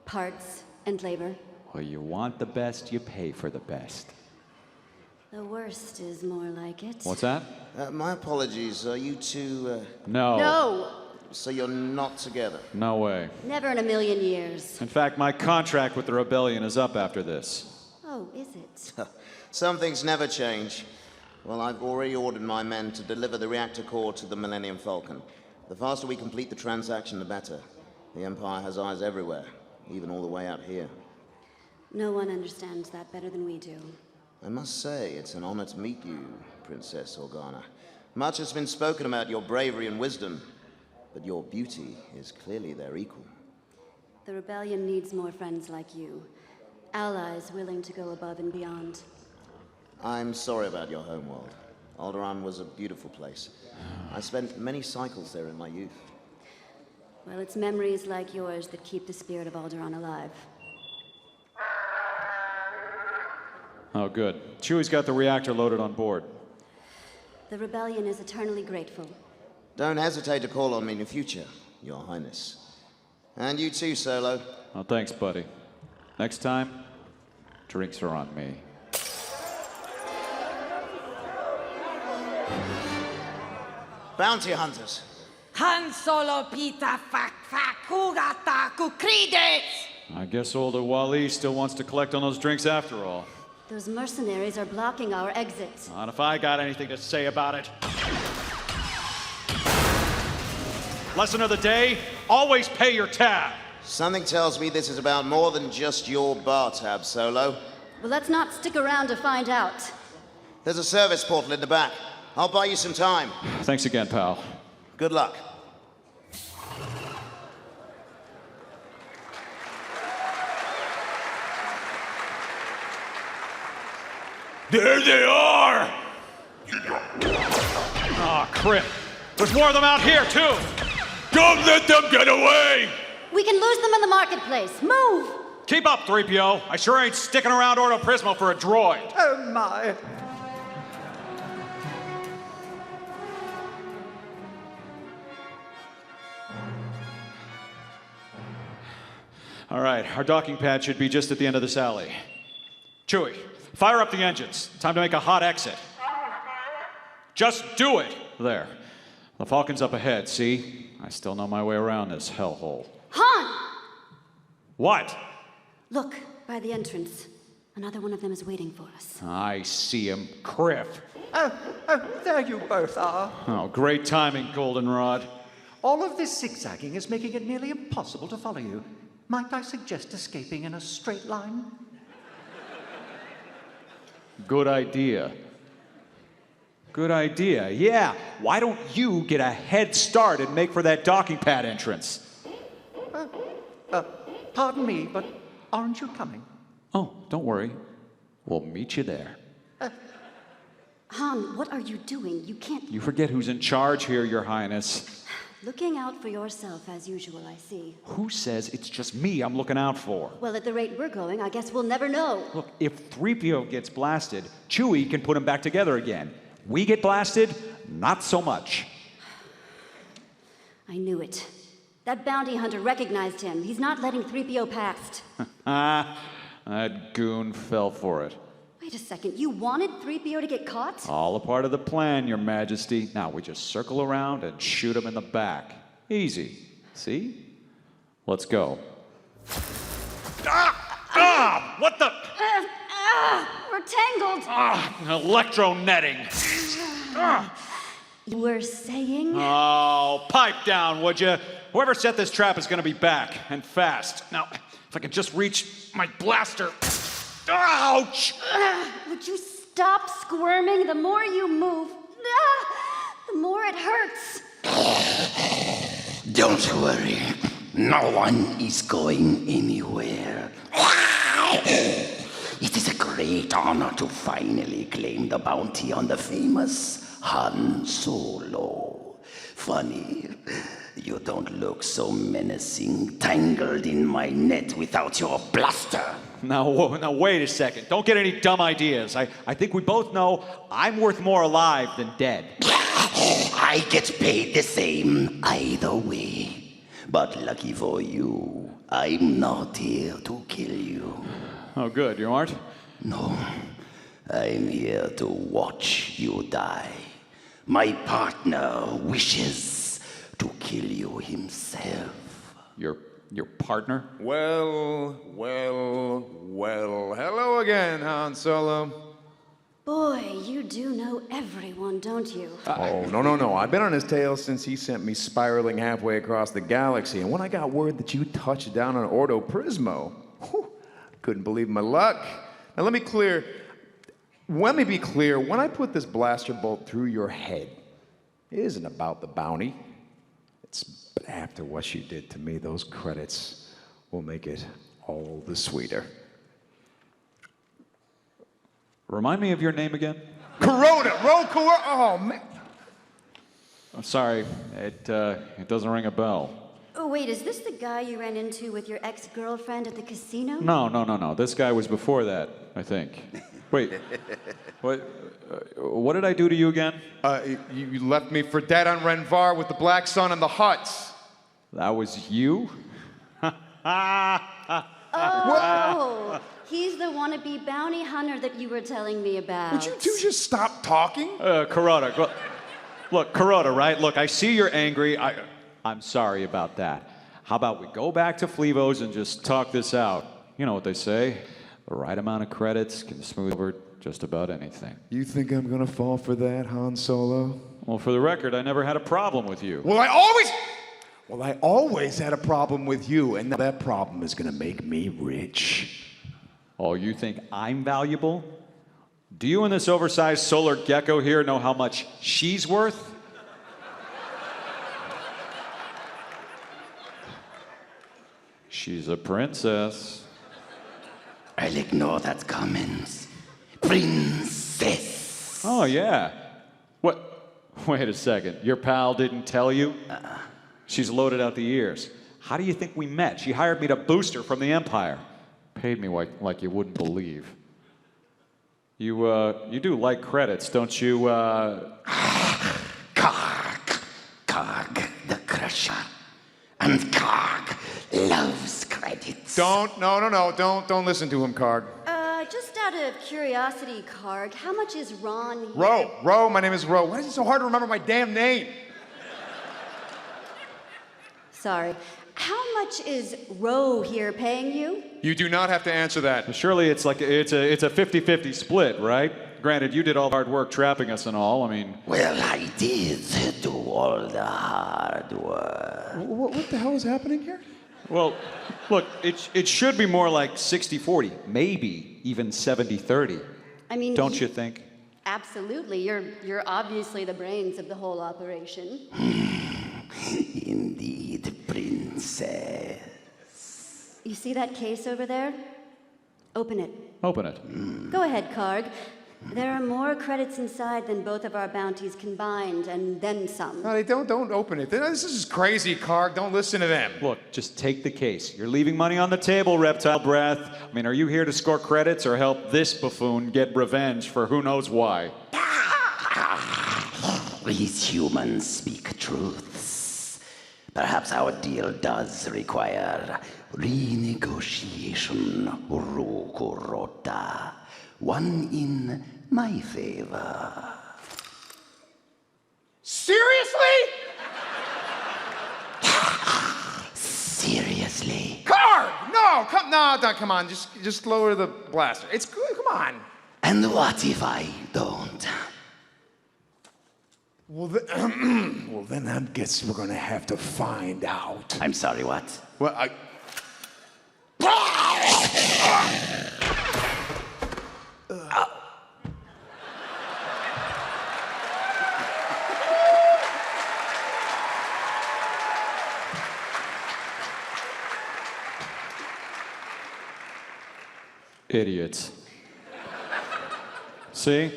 Speaker 5: Parts and labor?
Speaker 10: Well, you want the best, you pay for the best.
Speaker 5: The worst is more like it.
Speaker 10: What's that?
Speaker 4: My apologies. Are you two...
Speaker 10: No.
Speaker 5: No!
Speaker 4: So you're not together?
Speaker 10: No way.
Speaker 5: Never in a million years.
Speaker 10: In fact, my contract with the rebellion is up after this.
Speaker 5: Oh, is it?
Speaker 4: Some things never change. Well, I've already ordered my men to deliver the reactor core to the Millennium Falcon. The faster we complete the transaction, the better. The Empire has eyes everywhere, even all the way out here.
Speaker 5: No one understands that better than we do.
Speaker 4: I must say, it's an honor to meet you, Princess Organa. Much has been spoken about your bravery and wisdom, but your beauty is clearly their equal.
Speaker 5: The rebellion needs more friends like you. Allies willing to go above and beyond.
Speaker 4: I'm sorry about your homeworld. Alderaan was a beautiful place. I spent many cycles there in my youth.
Speaker 5: Well, it's memories like yours that keep the spirit of Alderaan alive.
Speaker 10: Oh, good. Chewie's got the reactor loaded on board.
Speaker 5: The rebellion is eternally grateful.
Speaker 4: Don't hesitate to call on me in the future, Your Highness. And you too, Solo.
Speaker 10: Oh, thanks, buddy. Next time, drinks are on me.
Speaker 4: Bounty hunters.
Speaker 6: Han Solo pita fak kugata kukrides!
Speaker 10: I guess older Wally still wants to collect on those drinks after all.
Speaker 5: Those mercenaries are blocking our exit.
Speaker 10: Not if I got anything to say about it. Lesson of the day, always pay your tab.
Speaker 4: Something tells me this is about more than just your bar tab, Solo.
Speaker 5: Well, let's not stick around to find out.
Speaker 4: There's a service portal in the back. I'll buy you some time.
Speaker 10: Thanks again, pal.
Speaker 4: Good luck.
Speaker 10: There they are! Aw, crap. There's more of them out here, too! Don't let them get away!
Speaker 5: We can lose them in the marketplace. Move!
Speaker 10: Keep up, 3PO. I sure ain't sticking around Ordo Prismo for a droid.
Speaker 9: Oh, my.
Speaker 10: All right, our docking pad should be just at the end of this alley. Chewie, fire up the engines. Time to make a hot exit. Just do it. There. The Falcon's up ahead, see? I still know my way around this hellhole.
Speaker 5: Han!
Speaker 10: What?
Speaker 5: Look, by the entrance. Another one of them is waiting for us.
Speaker 10: I see him. Criff.
Speaker 9: Oh, there you both are.
Speaker 10: Oh, great timing, Goldenrod.
Speaker 9: All of this zigzagging is making it nearly impossible to follow you. Might I suggest escaping in a straight line?
Speaker 10: Good idea. Good idea. Yeah, why don't you get a head start and make for that docking pad entrance?
Speaker 9: Pardon me, but aren't you coming?
Speaker 10: Oh, don't worry. We'll meet you there.
Speaker 5: Han, what are you doing? You can't...
Speaker 10: You forget who's in charge here, Your Highness.
Speaker 5: Looking out for yourself, as usual, I see.
Speaker 10: Who says it's just me I'm looking out for?
Speaker 5: Well, at the rate we're going, I guess we'll never know.
Speaker 10: Look, if 3PO gets blasted, Chewie can put him back together again. We get blasted, not so much.
Speaker 5: I knew it. That bounty hunter recognized him. He's not letting 3PO past.
Speaker 10: That goon fell for it.
Speaker 5: Wait a second, you wanted 3PO to get caught?
Speaker 10: All a part of the plan, Your Majesty. Now we just circle around and shoot him in the back. Easy. See? Let's go. What the?
Speaker 5: We're tangled.
Speaker 10: Electro netting.
Speaker 5: You were saying?
Speaker 10: Oh, pipe down, would you? Whoever set this trap is going to be back, and fast. Now, if I can just reach my blaster. Ouch!
Speaker 5: Would you stop squirming? The more you move, the more it hurts.
Speaker 7: Don't worry. No one is going anywhere. It is a great honor to finally claim the bounty on the famous Han Solo. Funny, you don't look so menacing, tangled in my net without your blaster.
Speaker 10: Now, wait a second. Don't get any dumb ideas. I think we both know I'm worth more alive than dead.
Speaker 7: I get paid the same either way. But lucky for you, I'm not here to kill you.
Speaker 10: Oh, good. You aren't?
Speaker 7: No. I'm here to watch you die. My partner wishes to kill you himself.
Speaker 10: Your partner?
Speaker 12: Well. Hello again, Han Solo.
Speaker 5: Boy, you do know everyone, don't you?
Speaker 12: Oh, no. I've been on his tail since he sent me spiraling halfway across the galaxy. And when I got word that you touched down on Ordo Prismo, couldn't believe my luck. Now let me be clear. When I put this blaster bolt through your head, it isn't about the bounty. But after what you did to me, those credits will make it all the sweeter.
Speaker 10: Remind me of your name again?
Speaker 12: Corona! Oh, man.
Speaker 10: I'm sorry. It doesn't ring a bell.
Speaker 5: Oh, wait, is this the guy you ran into with your ex-girlfriend at the casino?
Speaker 10: No. This guy was before that, I think. Wait. What did I do to you again?
Speaker 12: You left me for dead on Renvar with the Black Sun and the Hutts.
Speaker 10: That was you?
Speaker 5: Oh, he's the wannabe bounty hunter that you were telling me about.
Speaker 12: Would you two just stop talking?
Speaker 10: Kuroda, look, Kuroda, right? Look, I see you're angry. I'm sorry about that. How about we go back to Flevo's and just talk this out? You know what they say. The right amount of credits can smooth over just about anything.
Speaker 12: You think I'm gonna fall for that, Han Solo?
Speaker 10: Well, for the record, I never had a problem with you.
Speaker 12: Well, I always had a problem with you, and that problem is gonna make me rich.
Speaker 10: Oh, you think I'm valuable? Do you and this oversized solar gecko here know how much she's worth? She's a princess.
Speaker 7: I'll ignore that comment. Princess.
Speaker 10: Oh, yeah. What? Wait a second. Your pal didn't tell you? She's loaded out the ears. How do you think we met? She hired me to boost her from the Empire. Paid me like you wouldn't believe. You do like credits, don't you?
Speaker 7: Karg the Crusher. And Karg loves credits.
Speaker 12: Don't listen to him, Karg.
Speaker 5: Just out of curiosity, Karg, how much is Ron here?
Speaker 12: Ro, my name is Ro. Why is it so hard to remember my damn name?
Speaker 5: Sorry. How much is Ro here paying you?
Speaker 12: You do not have to answer that.
Speaker 10: Surely it's a 50-50 split, right? Granted, you did all the hard work trapping us and all. I mean...
Speaker 7: Well, I did do all the hard work.
Speaker 12: What the hell is happening here?
Speaker 10: Well, look, it should be more like 60-40, maybe even 70-30.
Speaker 5: I mean...
Speaker 10: Don't you think?
Speaker 5: Absolutely. You're obviously the brains of the whole operation.
Speaker 7: Indeed, princess.
Speaker 5: You see that case over there? Open it.
Speaker 10: Open it.
Speaker 5: Go ahead, Karg. There are more credits inside than both of our bounties combined, and then some.
Speaker 13: No, don't open it. This is crazy, Karg. Don't listen to them.
Speaker 10: Look, just take the case. You're leaving money on the table, Reptile Breath. I mean, are you here to score credits or help this buffoon get revenge for who knows why?
Speaker 7: These humans speak truths. Perhaps our deal does require renegotiation, Rukurota. One in my favor.
Speaker 13: Seriously?
Speaker 7: Seriously?
Speaker 13: Karg! No, come on. Just lower the blaster. It's good. Come on.
Speaker 7: And what if I don't?
Speaker 13: Well, then I guess we're gonna have to find out.
Speaker 7: I'm sorry, what?
Speaker 13: Well, I...
Speaker 10: Idiots. See?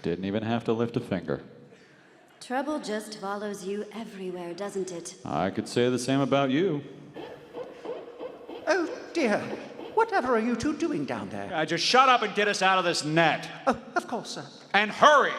Speaker 10: Didn't even have to lift a finger.
Speaker 5: Trouble just follows you everywhere, doesn't it?
Speaker 10: I could say the same about you.
Speaker 9: Oh, dear. Whatever are you two doing down there?
Speaker 10: Just shut up and get us out of this net.
Speaker 9: Oh, of course, sir.
Speaker 10: And hurry!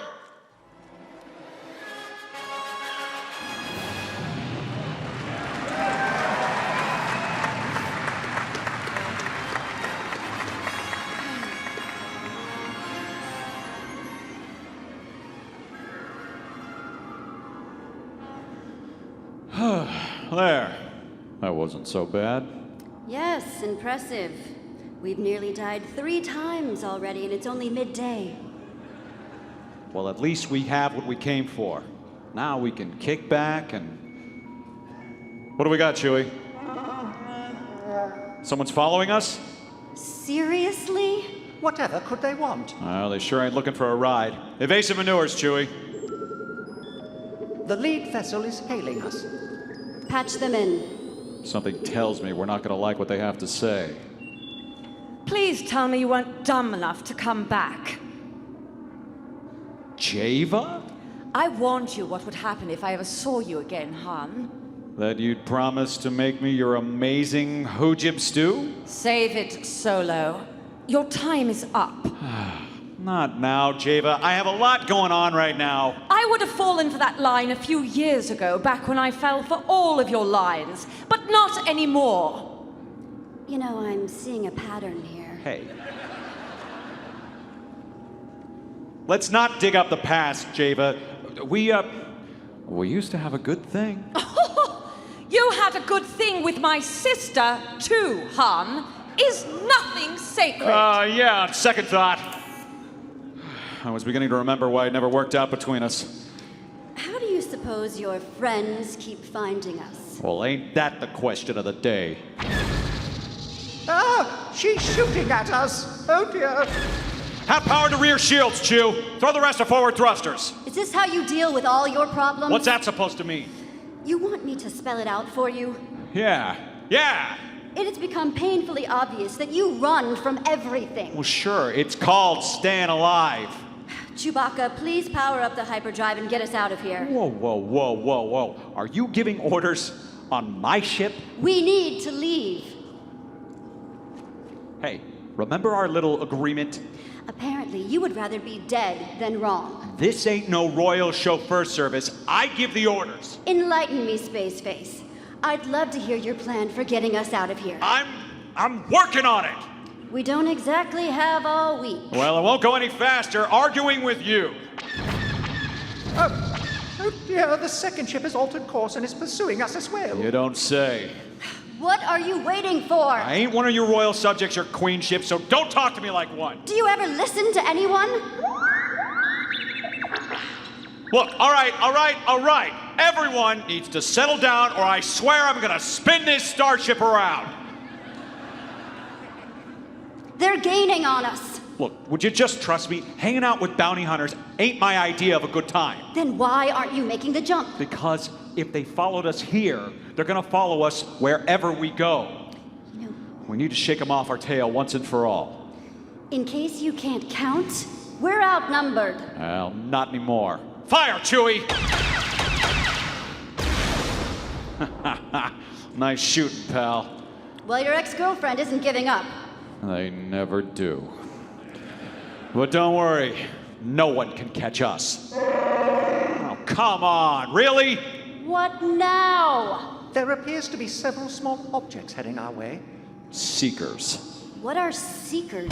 Speaker 10: There. That wasn't so bad.
Speaker 5: Yes, impressive. We've nearly died 3 times already, and it's only midday.
Speaker 10: Well, at least we have what we came for. Now we can kick back and... What do we got, Chewie? Someone's following us?
Speaker 5: Seriously?
Speaker 9: Whatever could they want?
Speaker 10: Well, they sure ain't looking for a ride. Evasive maneuvers, Chewie.
Speaker 9: The lead vessel is hailing us.
Speaker 5: Patch them in.
Speaker 10: Something tells me we're not going to like what they have to say.
Speaker 6: Please tell me you weren't dumb enough to come back.
Speaker 10: Java?
Speaker 6: I warned you what would happen if I ever saw you again, Han.
Speaker 10: That you'd promise to make me your amazing hoojib stew?
Speaker 6: Save it, Solo. Your time is up.
Speaker 10: Not now, Java. I have a lot going on right now.
Speaker 6: I would have fallen for that line a few years ago, back when I fell for all of your lines, but not anymore.
Speaker 5: You know, I'm seeing a pattern here.
Speaker 10: Hey. Let's not dig up the past, Java. We used to have a good thing.
Speaker 6: You had a good thing with my sister, too, Han. Is nothing sacred?
Speaker 10: Yeah, on second thought. I was beginning to remember why it never worked out between us.
Speaker 5: How do you suppose your friends keep finding us?
Speaker 10: Well, ain't that the question of the day?
Speaker 9: Ah! She's shooting at us! Oh dear!
Speaker 10: Have power to rear shields, Chew. Throw the rest to forward thrusters.
Speaker 5: Is this how you deal with all your problems?
Speaker 10: What's that supposed to mean?
Speaker 5: You want me to spell it out for you?
Speaker 10: Yeah.
Speaker 5: It has become painfully obvious that you run from everything.
Speaker 10: Well, sure. It's called staying alive.
Speaker 5: Chewbacca, please power up the hyperdrive and get us out of here.
Speaker 10: Whoa. Are you giving orders on my ship?
Speaker 5: We need to leave.
Speaker 10: Hey, remember our little agreement?
Speaker 5: Apparently, you would rather be dead than wrong.
Speaker 10: This ain't no royal chauffeur service. I give the orders.
Speaker 5: Enlighten me, Spaceface. I'd love to hear your plan for getting us out of here.
Speaker 10: I'm working on it.
Speaker 5: We don't exactly have all week.
Speaker 10: Well, it won't go any faster arguing with you.
Speaker 9: Oh dear, the second ship has altered course and is pursuing us as well.
Speaker 10: You don't say.
Speaker 5: What are you waiting for?
Speaker 10: I ain't one of your royal subjects or queenships, so don't talk to me like one.
Speaker 5: Do you ever listen to anyone?
Speaker 10: Look, all right. Everyone needs to settle down or I swear I'm gonna spin this starship around.
Speaker 5: They're gaining on us.
Speaker 10: Look, would you just trust me? Hanging out with bounty hunters ain't my idea of a good time.
Speaker 5: Then why aren't you making the jump?
Speaker 10: Because if they followed us here, they're gonna follow us wherever we go. We need to shake him off our tail once and for all.
Speaker 5: In case you can't count, we're outnumbered.
Speaker 10: Well, not anymore. Fire, Chewie! Nice shooting, pal.
Speaker 5: Well, your ex-girlfriend isn't giving up.
Speaker 10: They never do. But don't worry, no one can catch us. Oh, come on, really?
Speaker 5: What now?
Speaker 9: There appears to be several small objects heading our way.
Speaker 10: Seekers.
Speaker 5: What are seekers?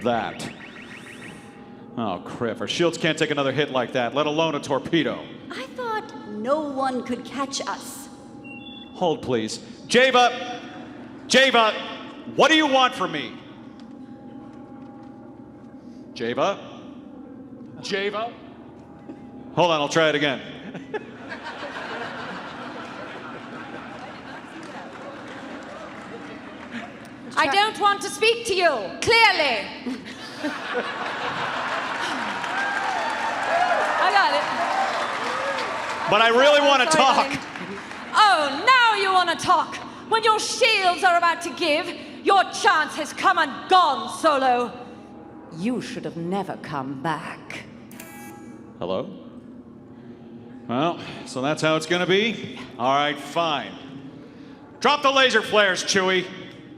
Speaker 10: That. Oh, crap. Our shields can't take another hit like that, let alone a torpedo.
Speaker 5: I thought no one could catch us.
Speaker 10: Hold, please. Java! Java! What do you want from me? Java? Java? Hold on, I'll try it again.
Speaker 6: I don't want to speak to you, clearly. I got it.
Speaker 10: But I really want to
Speaker 6: Sorry,
Speaker 10: talk.
Speaker 6: darling. Oh, now you want to talk. When your shields are about to give, your chance has come and gone, Solo. You should have never come back.
Speaker 10: Hello? Well, so that's how it's gonna be? All right, fine. Drop the laser flares, Chewie.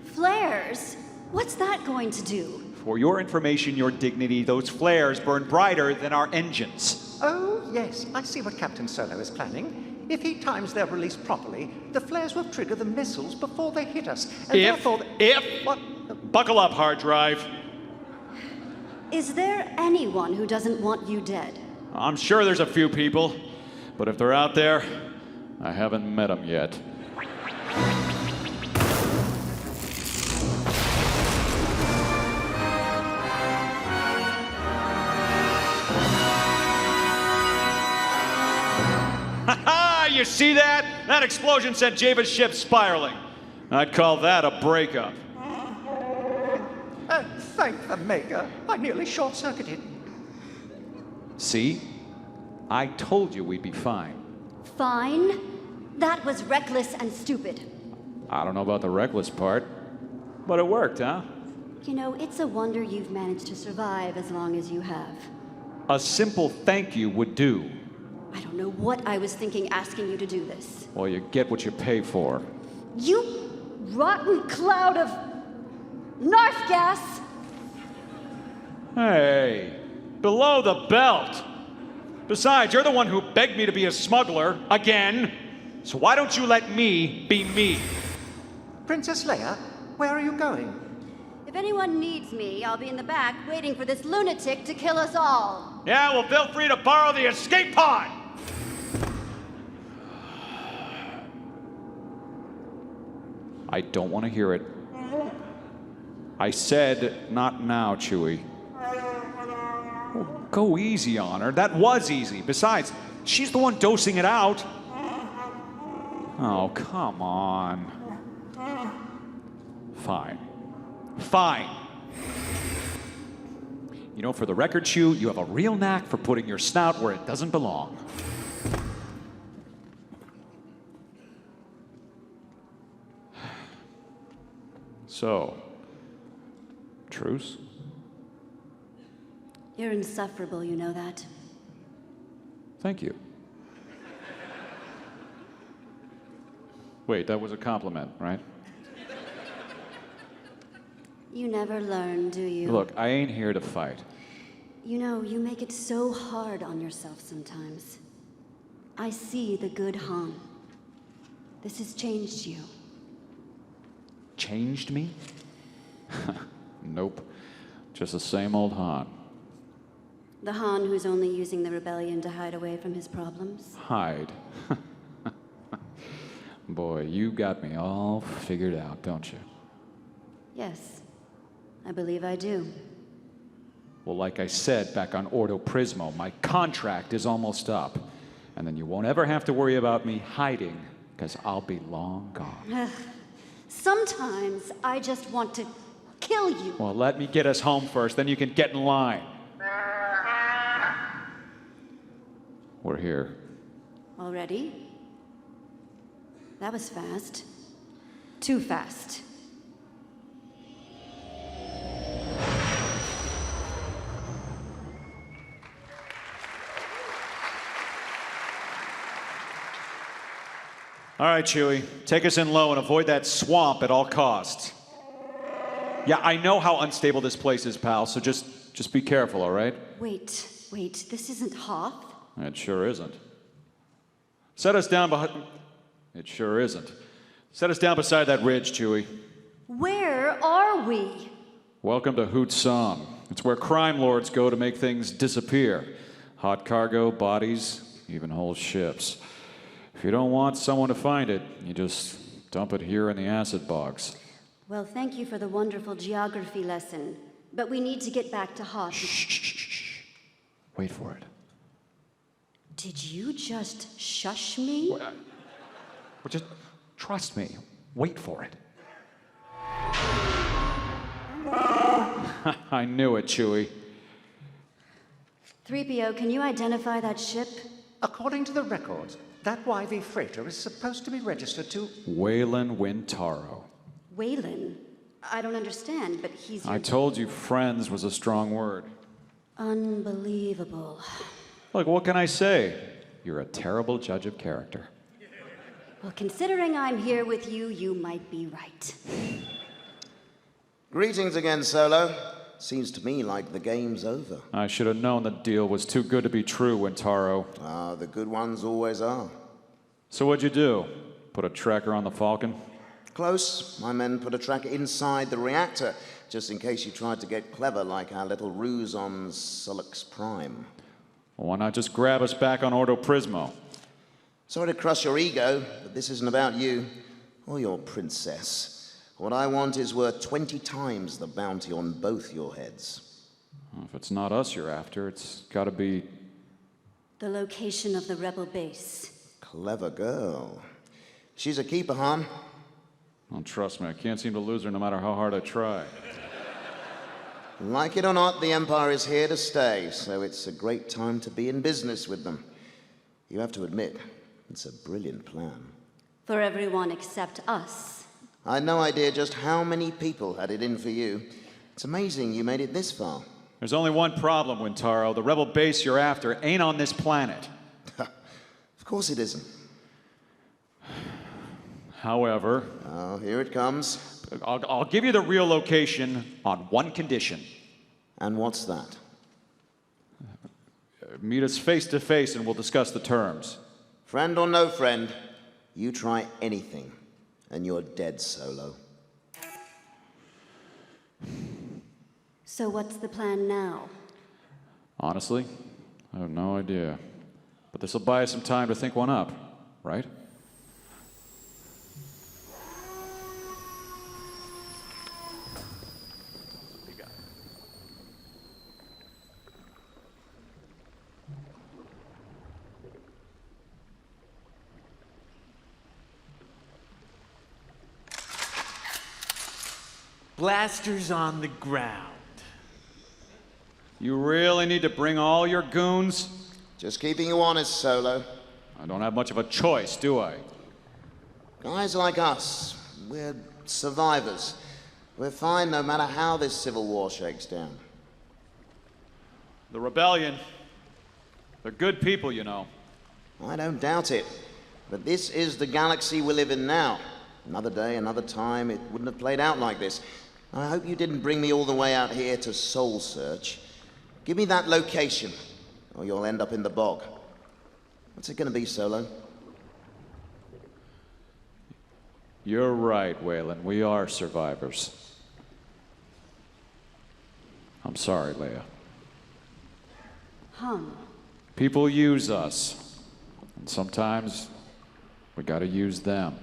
Speaker 5: Flares? What's that going to do?
Speaker 10: For your information, your dignity, those flares burn brighter than our engines.
Speaker 9: Oh, yes, I see what Captain Solo is planning. If he times their release properly, the flares will trigger the missiles before they hit us. And therefore...
Speaker 10: What? Buckle up, hard drive.
Speaker 5: Is there anyone who doesn't want you dead?
Speaker 10: I'm sure there's a few people, but if they're out there, I haven't met them yet. You see that? That explosion sent Java's ship spiraling. I'd call that a breakup.
Speaker 9: Thank the Maker. I nearly short-circuited.
Speaker 10: See? I told you we'd be fine.
Speaker 5: Fine? That was reckless and stupid.
Speaker 10: I don't know about the reckless part, but it worked, huh?
Speaker 5: You know, it's a wonder you've managed to survive as long as you have.
Speaker 10: A simple thank you would do.
Speaker 5: I don't know what I was thinking asking you to do this.
Speaker 10: Well, you get what you pay for.
Speaker 5: You rotten cloud of narf gas!
Speaker 10: Hey, below the belt. Besides, you're the one who begged me to be a smuggler, again. So why don't you let me be me?
Speaker 9: Princess Leia, where are you going?
Speaker 5: If anyone needs me, I'll be in the back waiting for this lunatic to kill us all.
Speaker 10: Yeah, well, feel free to borrow the escape pod! I don't want to hear it. I said, not now, Chewie. Oh, go easy on her. That was easy. Besides, she's the one dosing it out. Oh, come on. Fine. Fine. You know, for the record, Chew, you have a real knack for putting your snout where it doesn't belong. So, truce?
Speaker 5: You're insufferable, you know that.
Speaker 10: Thank you. Wait, that was a compliment, right?
Speaker 5: You never learn, do you?
Speaker 10: Look, I ain't here to fight.
Speaker 5: You know, you make it so hard on yourself sometimes. I see the good Han. This has changed you.
Speaker 10: Changed me? Nope. Just the same old Han.
Speaker 5: The Han who's only using the rebellion to hide away from his problems.
Speaker 10: Hide. Boy, you got me all figured out, don't you?
Speaker 5: Yes, I believe I do.
Speaker 10: Well, like I said back on Ordo Prismo, my contract is almost up. And then you won't ever have to worry about me hiding, because I'll be long gone.
Speaker 5: Sometimes I just want to kill you.
Speaker 10: Well, let me get us home first, then you can get in line. We're here.
Speaker 5: Already? That was fast. Too fast.
Speaker 10: All right, Chewie, take us in low and avoid that swamp at all costs. Yeah, I know how unstable this place is, pal, so just be careful, all right?
Speaker 5: Wait, this isn't Hoth?
Speaker 10: It sure isn't. Set us down behind... It sure isn't. Set us down beside that ridge, Chewie.
Speaker 5: Where are we?
Speaker 10: Welcome to Hoot Song. It's where crime lords go to make things disappear. Hot cargo, bodies, even whole ships. If you don't want someone to find it, you just dump it here in the acid box.
Speaker 5: Well, thank you for the wonderful geography lesson, but we need to get back to Hoth.
Speaker 10: Shh. Wait for it.
Speaker 5: Did you just shush me?
Speaker 10: Well, just trust me. Wait for it. I knew it, Chewie.
Speaker 5: 3PO, can you identify that ship?
Speaker 9: According to the records, that YV freighter is supposed to be registered to...
Speaker 10: Wayland Wintaro.
Speaker 5: Waylon? I don't understand, but he's your...
Speaker 10: I told you friends was a strong word.
Speaker 5: Unbelievable.
Speaker 10: Look, what can I say? You're a terrible judge of character.
Speaker 5: Well, considering I'm here with you, you might be right.
Speaker 4: Greetings again, Solo. Seems to me like the game's over.
Speaker 10: I should have known the deal was too good to be true, Wintaro.
Speaker 4: Ah, the good ones always are.
Speaker 10: So what'd you do? Put a tracker on the Falcon?
Speaker 4: Close. My men put a tracker inside the reactor, just in case you tried to get clever like our little ruse on Sullux Prime.
Speaker 10: Well, why not just grab us back on Ordo Prismo?
Speaker 4: Sorry to crush your ego, but this isn't about you or your princess. What I want is worth 20 times the bounty on both your heads.
Speaker 10: Well, if it's not us you're after, it's gotta be...
Speaker 5: The location of the rebel base.
Speaker 4: Clever girl. She's a keeper, Han.
Speaker 10: Well, trust me, I can't seem to lose her no matter how hard I try.
Speaker 4: Like it or not, the Empire is here to stay, so it's a great time to be in business with them. You have to admit, it's a brilliant plan.
Speaker 5: For everyone except us.
Speaker 4: I had no idea just how many people had it in for you. It's amazing you made it this far.
Speaker 10: There's only one problem, Wintaro. The rebel base you're after ain't on this planet.
Speaker 4: Of course it isn't.
Speaker 10: However...
Speaker 4: Oh, here it comes.
Speaker 10: I'll give you the real location on one condition.
Speaker 4: And what's that?
Speaker 10: Meet us face to face and we'll discuss the terms.
Speaker 4: Friend or no friend, you try anything, and you're dead, Solo.
Speaker 5: So what's the plan now?
Speaker 10: Honestly, I have no idea. But this will buy us some time to think one up, right?
Speaker 16: Blasters on the ground.
Speaker 10: You really need to bring all your goons?
Speaker 4: Just keeping you honest, Solo.
Speaker 10: I don't have much of a choice, do I?
Speaker 4: Guys like us, we're survivors. We're fine no matter how this civil war shakes down.
Speaker 10: The rebellion, they're good people, you know.
Speaker 4: I don't doubt it. But this is the galaxy we live in now. Another day, another time, it wouldn't have played out like this. I hope you didn't bring me all the way out here to soul search. Give me that location, or you'll end up in the bog. What's it going to be, Solo?
Speaker 10: You're right, Waylon. We are survivors. I'm sorry, Leia.
Speaker 5: Han.
Speaker 10: People use us. And sometimes we gotta use them.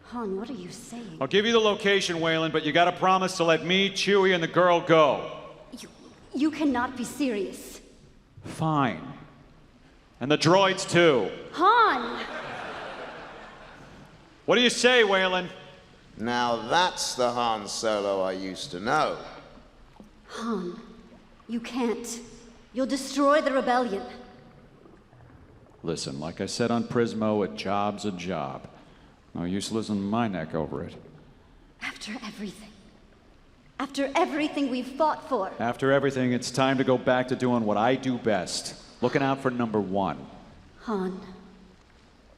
Speaker 5: Han, what are you saying?
Speaker 10: I'll give you the location, Waylon, but you gotta promise to let me, Chewie, and the girl go.
Speaker 5: You cannot be serious.
Speaker 10: Fine. And the droids, too.
Speaker 5: Han!
Speaker 10: What do you say, Waylon?
Speaker 4: Now that's the Han Solo I used to know.
Speaker 5: Han, you can't. You'll destroy the rebellion.
Speaker 10: Listen, like I said on Prismo, a job's a job. No use losing my neck over it.
Speaker 5: After everything we've fought for.
Speaker 10: After everything, it's time to go back to doing what I do best. Looking out for number one.
Speaker 5: Han,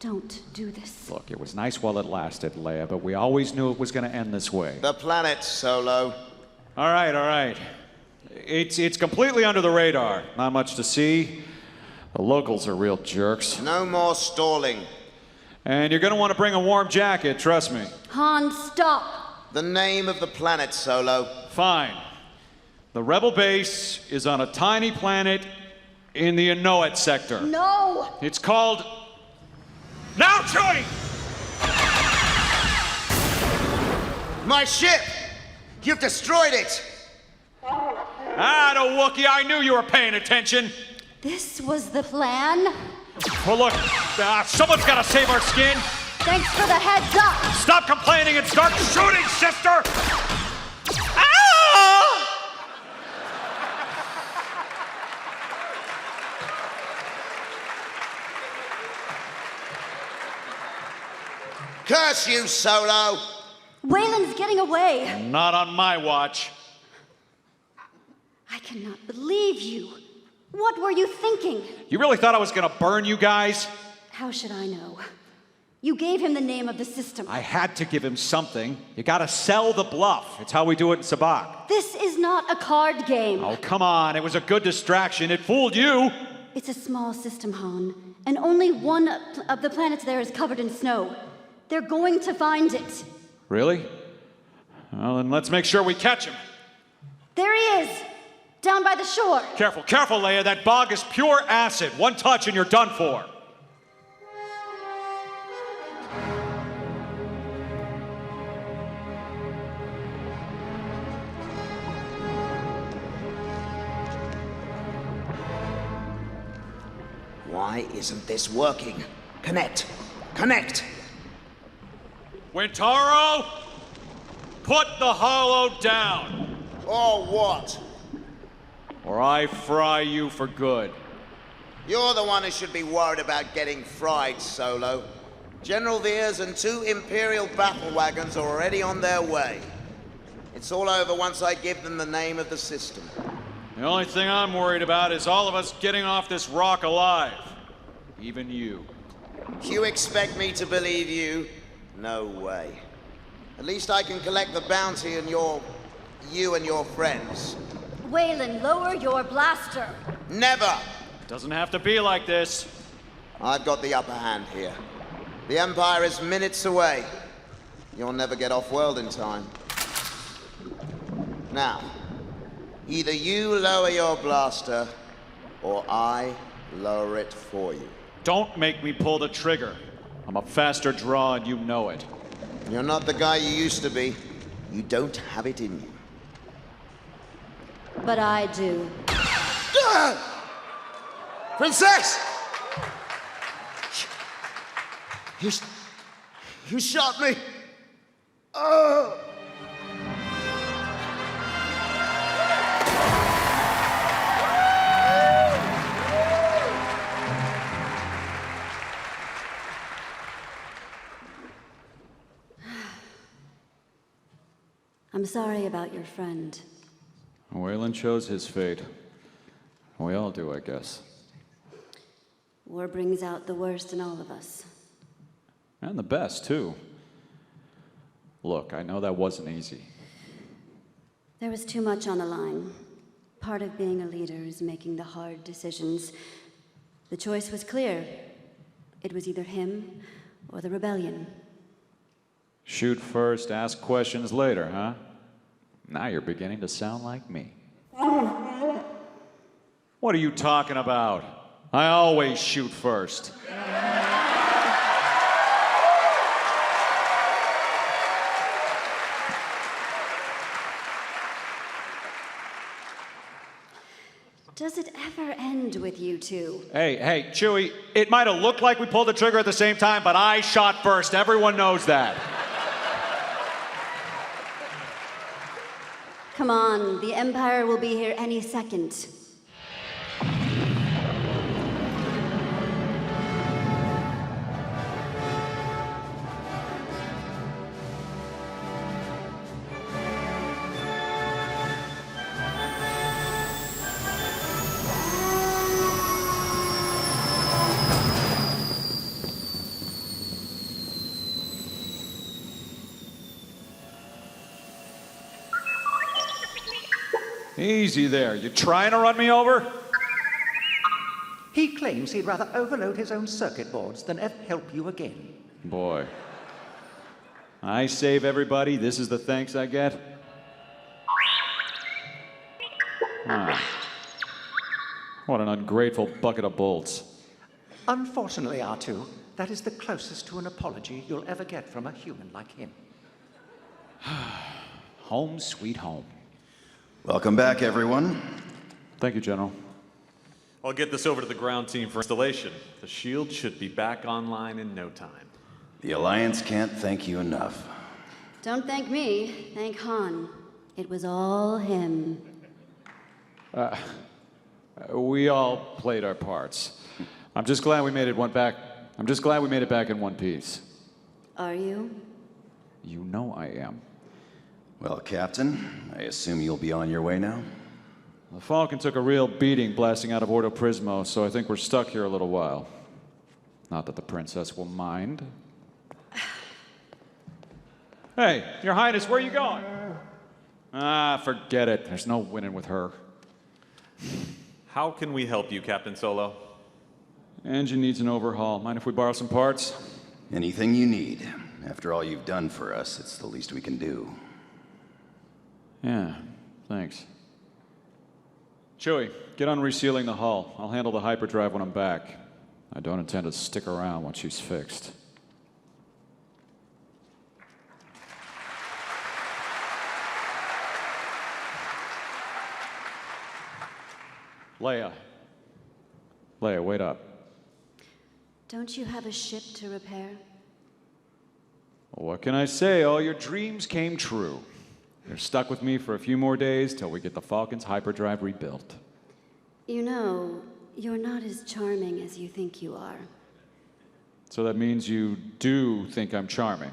Speaker 5: don't do this.
Speaker 10: Look, it was nice while it lasted, Leia, but we always knew it was going to end this way.
Speaker 4: The planet, Solo.
Speaker 10: All right. It's completely under the radar. Not much to see. The locals are real jerks.
Speaker 4: No more stalling.
Speaker 10: And you're going to want to bring a warm jacket, trust me.
Speaker 5: Han, stop!
Speaker 4: The name of the planet, Solo.
Speaker 10: Fine. The rebel base is on a tiny planet in the You Know It sector.
Speaker 5: No!
Speaker 10: It's called... Now, Chewie!
Speaker 4: My ship! You've destroyed it!
Speaker 10: Ah, no, Wookiee, I knew you were paying attention.
Speaker 5: This was the plan?
Speaker 10: Well, look, someone's got to save our skin.
Speaker 5: Thanks for the heads up!
Speaker 10: Stop complaining and start shooting, sister! Ah!
Speaker 4: Curse you, Solo!
Speaker 5: Wayland's getting away.
Speaker 10: Not on my watch.
Speaker 5: I cannot believe you. What were you thinking?
Speaker 10: You really thought I was going to burn you guys?
Speaker 5: How should I know? You gave him the name of the system.
Speaker 10: I had to give him something. You got to sell the bluff. It's how we do it in Sabak.
Speaker 5: This is not a card game.
Speaker 10: Oh, come on. It was a good distraction. It fooled you.
Speaker 5: It's a small system, Han, and only one of the planets there is covered in snow. They're going to find it.
Speaker 10: Really? Well, then let's make sure we catch him.
Speaker 5: There he is, down by the shore.
Speaker 10: Careful, Leia. That bog is pure acid. One touch and you're done for.
Speaker 4: Why isn't this working? Connect!
Speaker 10: Wintaro, put the hollow down.
Speaker 4: Or what?
Speaker 10: Or I fry you for good.
Speaker 4: You're the one who should be worried about getting fried, Solo. General Veers and 2 Imperial battle wagons are already on their way. It's all over once I give them the name of the system.
Speaker 10: The only thing I'm worried about is all of us getting off this rock alive. Even you.
Speaker 4: You expect me to believe you? No way. At least I can collect the bounty on you and your friends.
Speaker 5: Wayland, lower your blaster.
Speaker 4: Never!
Speaker 10: Doesn't have to be like this.
Speaker 4: I've got the upper hand here. The Empire is minutes away. You'll never get off-world in time. Now, either you lower your blaster, or I lower it for you.
Speaker 10: Don't make me pull the trigger. I'm a faster draw and you know it.
Speaker 4: You're not the guy you used to be. You don't have it in you.
Speaker 5: But I do.
Speaker 4: Princess! You shot me! Oh!
Speaker 5: I'm sorry about your friend.
Speaker 10: Wayland chose his fate. We all do, I guess.
Speaker 5: War brings out the worst in all of us.
Speaker 10: And the best, too. Look, I know that wasn't easy.
Speaker 5: There was too much on the line. Part of being a leader is making the hard decisions. The choice was clear. It was either him or the rebellion.
Speaker 10: Shoot first, ask questions later, huh? Now you're beginning to sound like me. What are you talking about? I always shoot first.
Speaker 5: Does it ever end with you two?
Speaker 10: Hey, Chewie, it might have looked like we pulled the trigger at the same time, but I shot first. Everyone knows that.
Speaker 5: Come on, the Empire will be here any second.
Speaker 10: Easy there. You trying to run me over?
Speaker 9: He claims he'd rather overload his own circuit boards than ever help you again.
Speaker 10: Boy. I save everybody. This is the thanks I get? Ah. What an ungrateful bucket of bolts.
Speaker 9: Unfortunately, R2, that is the closest to an apology you'll ever get from a human like him.
Speaker 10: Home sweet home.
Speaker 23: Welcome back, everyone.
Speaker 10: Thank you, General.
Speaker 18: I'll get this over to the ground team for installation. The shield should be back online in no time.
Speaker 23: The Alliance can't thank you enough.
Speaker 5: Don't thank me, thank Han. It was all him.
Speaker 10: We all played our parts. I'm just glad we made it back in one piece.
Speaker 5: Are you?
Speaker 10: You know I am.
Speaker 23: Well, Captain, I assume you'll be on your way now?
Speaker 10: The Falcon took a real beating blasting out of Ordo Prismo, so I think we're stuck here a little while. Not that the princess will mind. Hey, Your Highness, where are you going? Ah, forget it. There's no winning with her.
Speaker 18: How can we help you, Captain Solo?
Speaker 10: Engine needs an overhaul. Mind if we borrow some parts?
Speaker 23: Anything you need. After all you've done for us, it's the least we can do.
Speaker 10: Yeah, thanks. Chewie, get on resealing the hull. I'll handle the hyperdrive when I'm back. I don't intend to stick around once she's fixed. Leia, wait up.
Speaker 5: Don't you have a ship to repair?
Speaker 10: What can I say? All your dreams came true. You're stuck with me for a few more days till we get the Falcon's hyperdrive rebuilt.
Speaker 5: You know, you're not as charming as you think you are.
Speaker 10: So that means you do think I'm charming?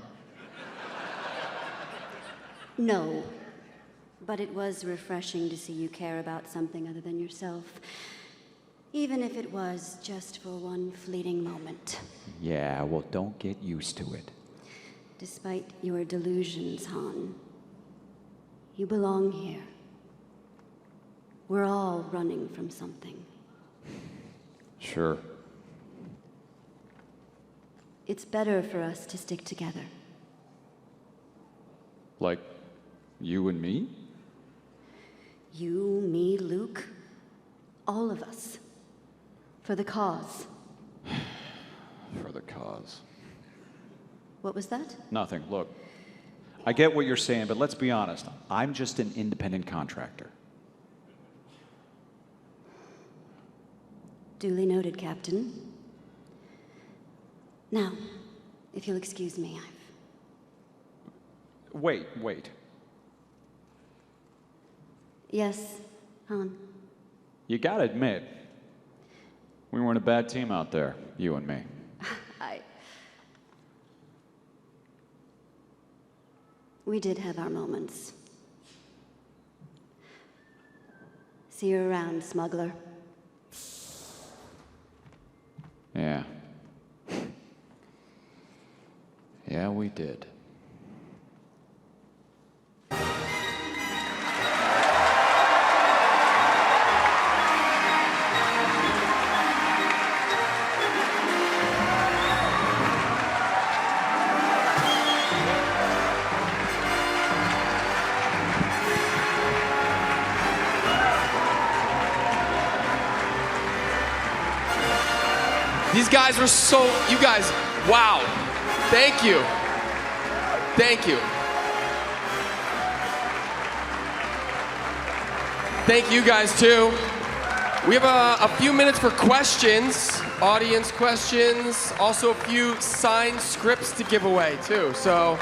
Speaker 5: No. But it was refreshing to see you care about something other than yourself. Even if it was just for one fleeting moment.
Speaker 10: Yeah, well, don't get used to it.
Speaker 5: Despite your delusions, Han, you belong here. We're all running from something.
Speaker 10: Sure.
Speaker 5: It's better for us to stick together.
Speaker 10: Like you and me?
Speaker 5: You, me, Luke, all of us. For the cause.
Speaker 10: For the cause.
Speaker 5: What was that?
Speaker 10: Nothing. Look, I get what you're saying, but let's be honest. I'm just an independent contractor.
Speaker 5: Duly noted, Captain. Now, if you'll excuse me,
Speaker 10: Wait.
Speaker 5: Yes, Han.
Speaker 10: You gotta admit, we weren't a bad team out there, you and me.
Speaker 5: We did have our moments. See you around, smuggler.
Speaker 10: Yeah. Yeah, we did.
Speaker 8: These guys were so, you guys, wow. Thank you. Thank you. Thank you guys too. We have a few minutes for questions, audience questions, also a few signed scripts to give away too, so.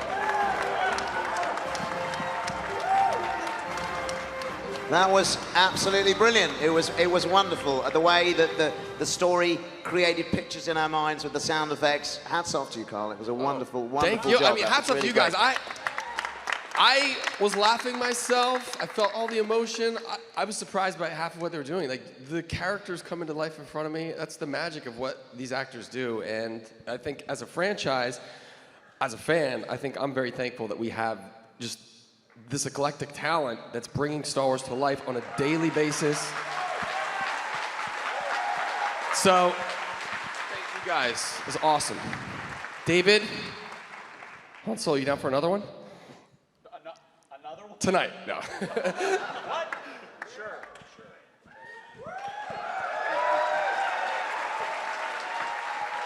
Speaker 4: That was absolutely brilliant. It was wonderful. The way that the story created pictures in our minds with the sound effects. Hats off to you, Carl. It was a wonderful, wonderful
Speaker 8: Thank you.
Speaker 4: job.
Speaker 8: I mean, hats off to you guys. I was laughing myself. I felt all the emotion. I was surprised by half of what they were doing. Like, the characters coming to life in front of me, that's the magic of what these actors do. And I think as a franchise, as a fan, I think I'm very thankful that we have just this eclectic talent that's bringing Star Wars to life on a daily basis. So, thank you guys. It was awesome. David, Han Solo, you down for another one?
Speaker 10: Another one?
Speaker 8: Tonight, no.
Speaker 10: What? Sure.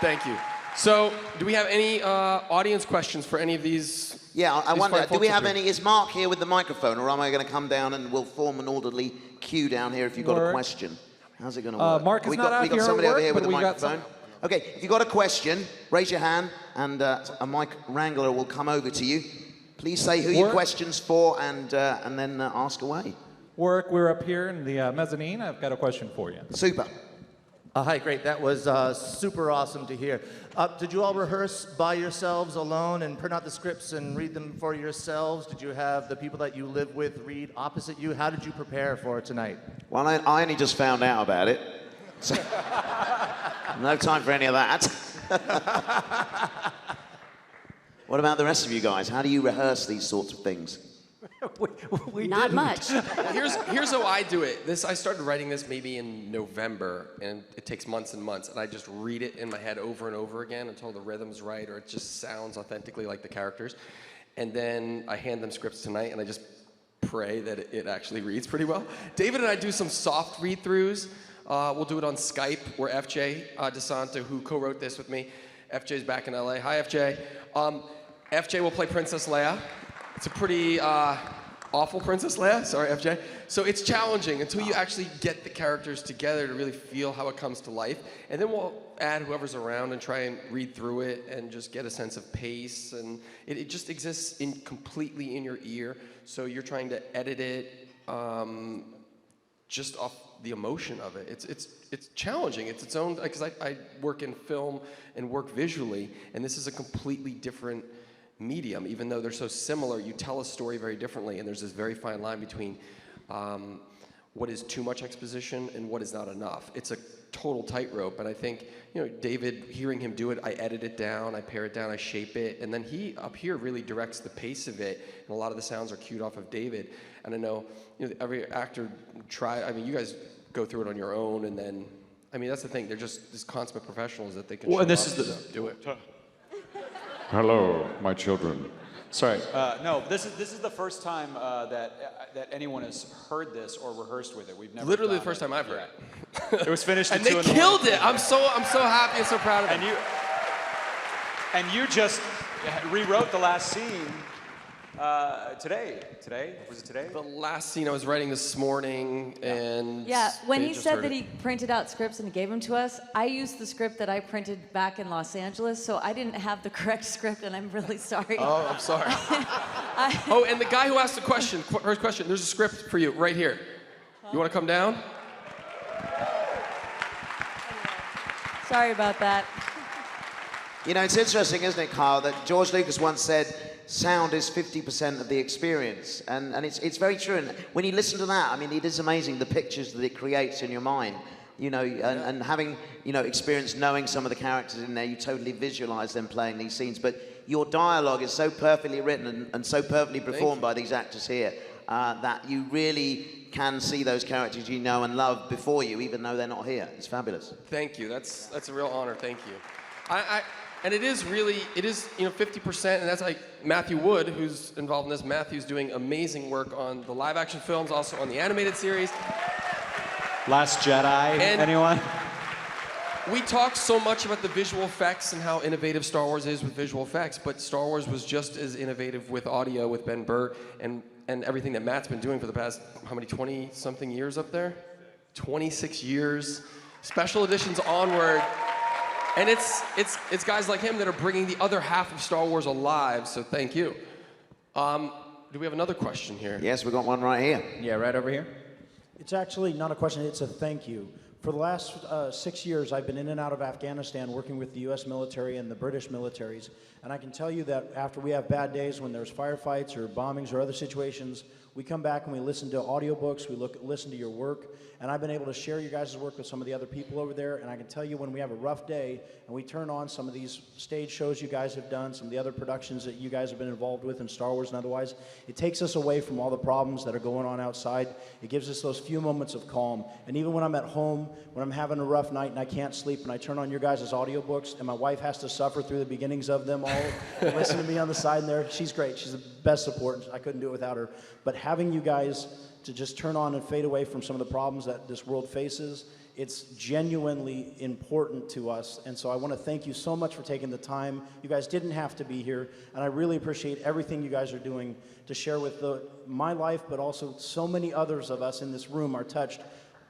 Speaker 8: Thank you. So, do we have any audience questions for any of these?
Speaker 4: Yeah, I
Speaker 8: these
Speaker 4: wonder,
Speaker 8: fine
Speaker 4: do we
Speaker 8: folks
Speaker 4: have
Speaker 8: up here?
Speaker 4: any, is Mark here with the microphone, or am I going to come down and we'll form an orderly queue down here if you've got a
Speaker 17: Work.
Speaker 4: question? How's it going to work?
Speaker 17: Mark is
Speaker 4: we
Speaker 17: not
Speaker 4: got,
Speaker 17: out
Speaker 4: we got
Speaker 17: here at
Speaker 4: somebody over
Speaker 17: work,
Speaker 4: here with
Speaker 17: but
Speaker 4: a
Speaker 17: we got
Speaker 4: microphone. Okay, if you've got a question, raise your hand and a mic wrangler will come over to you. Please say who your question's for and then ask away.
Speaker 17: Work, we're up here in the mezzanine. I've got a question for you.
Speaker 4: Super.
Speaker 21: Hi, great. That was super awesome to hear. Did you all rehearse by yourselves alone and print out the scripts and read them for yourselves? Did you have the people that you live with read opposite you? How did you prepare for tonight?
Speaker 4: Well, I only just found out about it. So no time for any of that. What about the rest of you guys? How do you rehearse these sorts of things?
Speaker 5: Not much.
Speaker 8: Well, here's how I do it. I started writing this maybe in November, and it takes months and months, and I just read it in my head over and over again until the rhythm's right or it just sounds authentically like the characters. And then I hand them scripts tonight, and I just pray that it actually reads pretty well. David and I do some soft read-throughs. We'll do it on Skype, where FJ DeSanto, who co-wrote this with me, FJ's back in LA. Hi, FJ. FJ will play Princess Leia. It's a pretty awful Princess Leia. Sorry, FJ. So it's challenging until you actually get the characters together to really feel how it comes to life. And then we'll add whoever's around and try and read through it and just get a sense of pace. And it just exists completely in your ear. So you're trying to edit it just off the emotion of it. It's challenging. It's its own, because I work in film and work visually, and this is a completely different medium. Even though they're so similar, you tell a story very differently, and there's this very fine line between what is too much exposition and what is not enough. It's a total tightrope, and I think, David, hearing him do it, I edit it down, I pare it down, I shape it, and then he up here really directs the pace of it, and a lot of the sounds are cued off of David. And I know, every actor you guys go through it on your own, and then, that's the thing, they're just these consummate professionals that they can do it.
Speaker 10: Hello, my children. Sorry. No, this is the first time that anyone has heard this or rehearsed with it. We've never.
Speaker 8: Literally the first time I've heard it.
Speaker 10: It was finished.
Speaker 8: And they killed it. I'm so happy and so proud of them.
Speaker 10: And you just rewrote the last scene today. Today? Was it today?
Speaker 8: The last scene I was writing this morning, and
Speaker 6: when
Speaker 8: they
Speaker 6: he
Speaker 8: just
Speaker 6: said
Speaker 8: heard
Speaker 6: that
Speaker 8: it.
Speaker 6: he printed out scripts and gave them to us, I used the script that I printed back in Los Angeles, so I didn't have the correct script, and I'm really sorry.
Speaker 8: Oh, I'm sorry. Oh, and the guy who asked the first question, there's a script for you right here. You want to come down?
Speaker 6: Sorry about that.
Speaker 4: It's interesting, isn't it, Kyle, that George Lucas once said, sound is 50% of the experience. And it's very true. And when you listen to that, it is amazing the pictures that it creates in your mind. And having, experience knowing some of the characters in there, you totally visualize them playing these scenes. But your dialogue is so perfectly written and so perfectly performed by these actors here that you really can see those characters you know and love before you, even though they're not here. It's fabulous.
Speaker 8: Thank you. That's a real honor. Thank you. And it is 50%, and that's like Matthew Wood, who's involved in this. Matthew's doing amazing work on the live action films, also on the animated series.
Speaker 10: Last Jedi, anyone?
Speaker 8: We talk so much about the visual effects and how innovative Star Wars is with visual effects, but Star Wars was just as innovative with audio with Ben Burtt and everything that Matt's been doing for the past, 20-something years up there? 26 years. Special editions onward. And it's guys like him that are bringing the other half of Star Wars alive, so thank you. Do we have another question here?
Speaker 4: Yes, we've got one right here.
Speaker 22: Yeah, right over here.
Speaker 24: It's actually not a question, it's a thank you
Speaker 15: For the last 6 years, I've been in and out of Afghanistan working with the U.S. military and the British militaries. And I can tell you that after we have bad days when there's firefights or bombings or other situations, we come back and we listen to audiobooks, we listen to your work, and I've been able to share your guys' work with some of the other people over there, and I can tell you when we have a rough day and we turn on some of these stage shows you guys have done, some of the other productions that you guys have been involved with in Star Wars and otherwise, it takes us away from all the problems that are going on outside. It gives us those few moments of calm. And even when I'm at home, when I'm having a rough night and I can't sleep, and I turn on your guys' audiobooks, and my wife has to suffer through the beginnings of them all, and listen to me on the side in there, she's great. She's the best support. I couldn't do it without her. But having you guys to just turn on and fade away from some of the problems that this world faces, it's genuinely important to us. And so I want to thank you so much for taking the time. You guys didn't have to be here, and I really appreciate everything you guys are doing to share with my life, but also so many others of us in this room are touched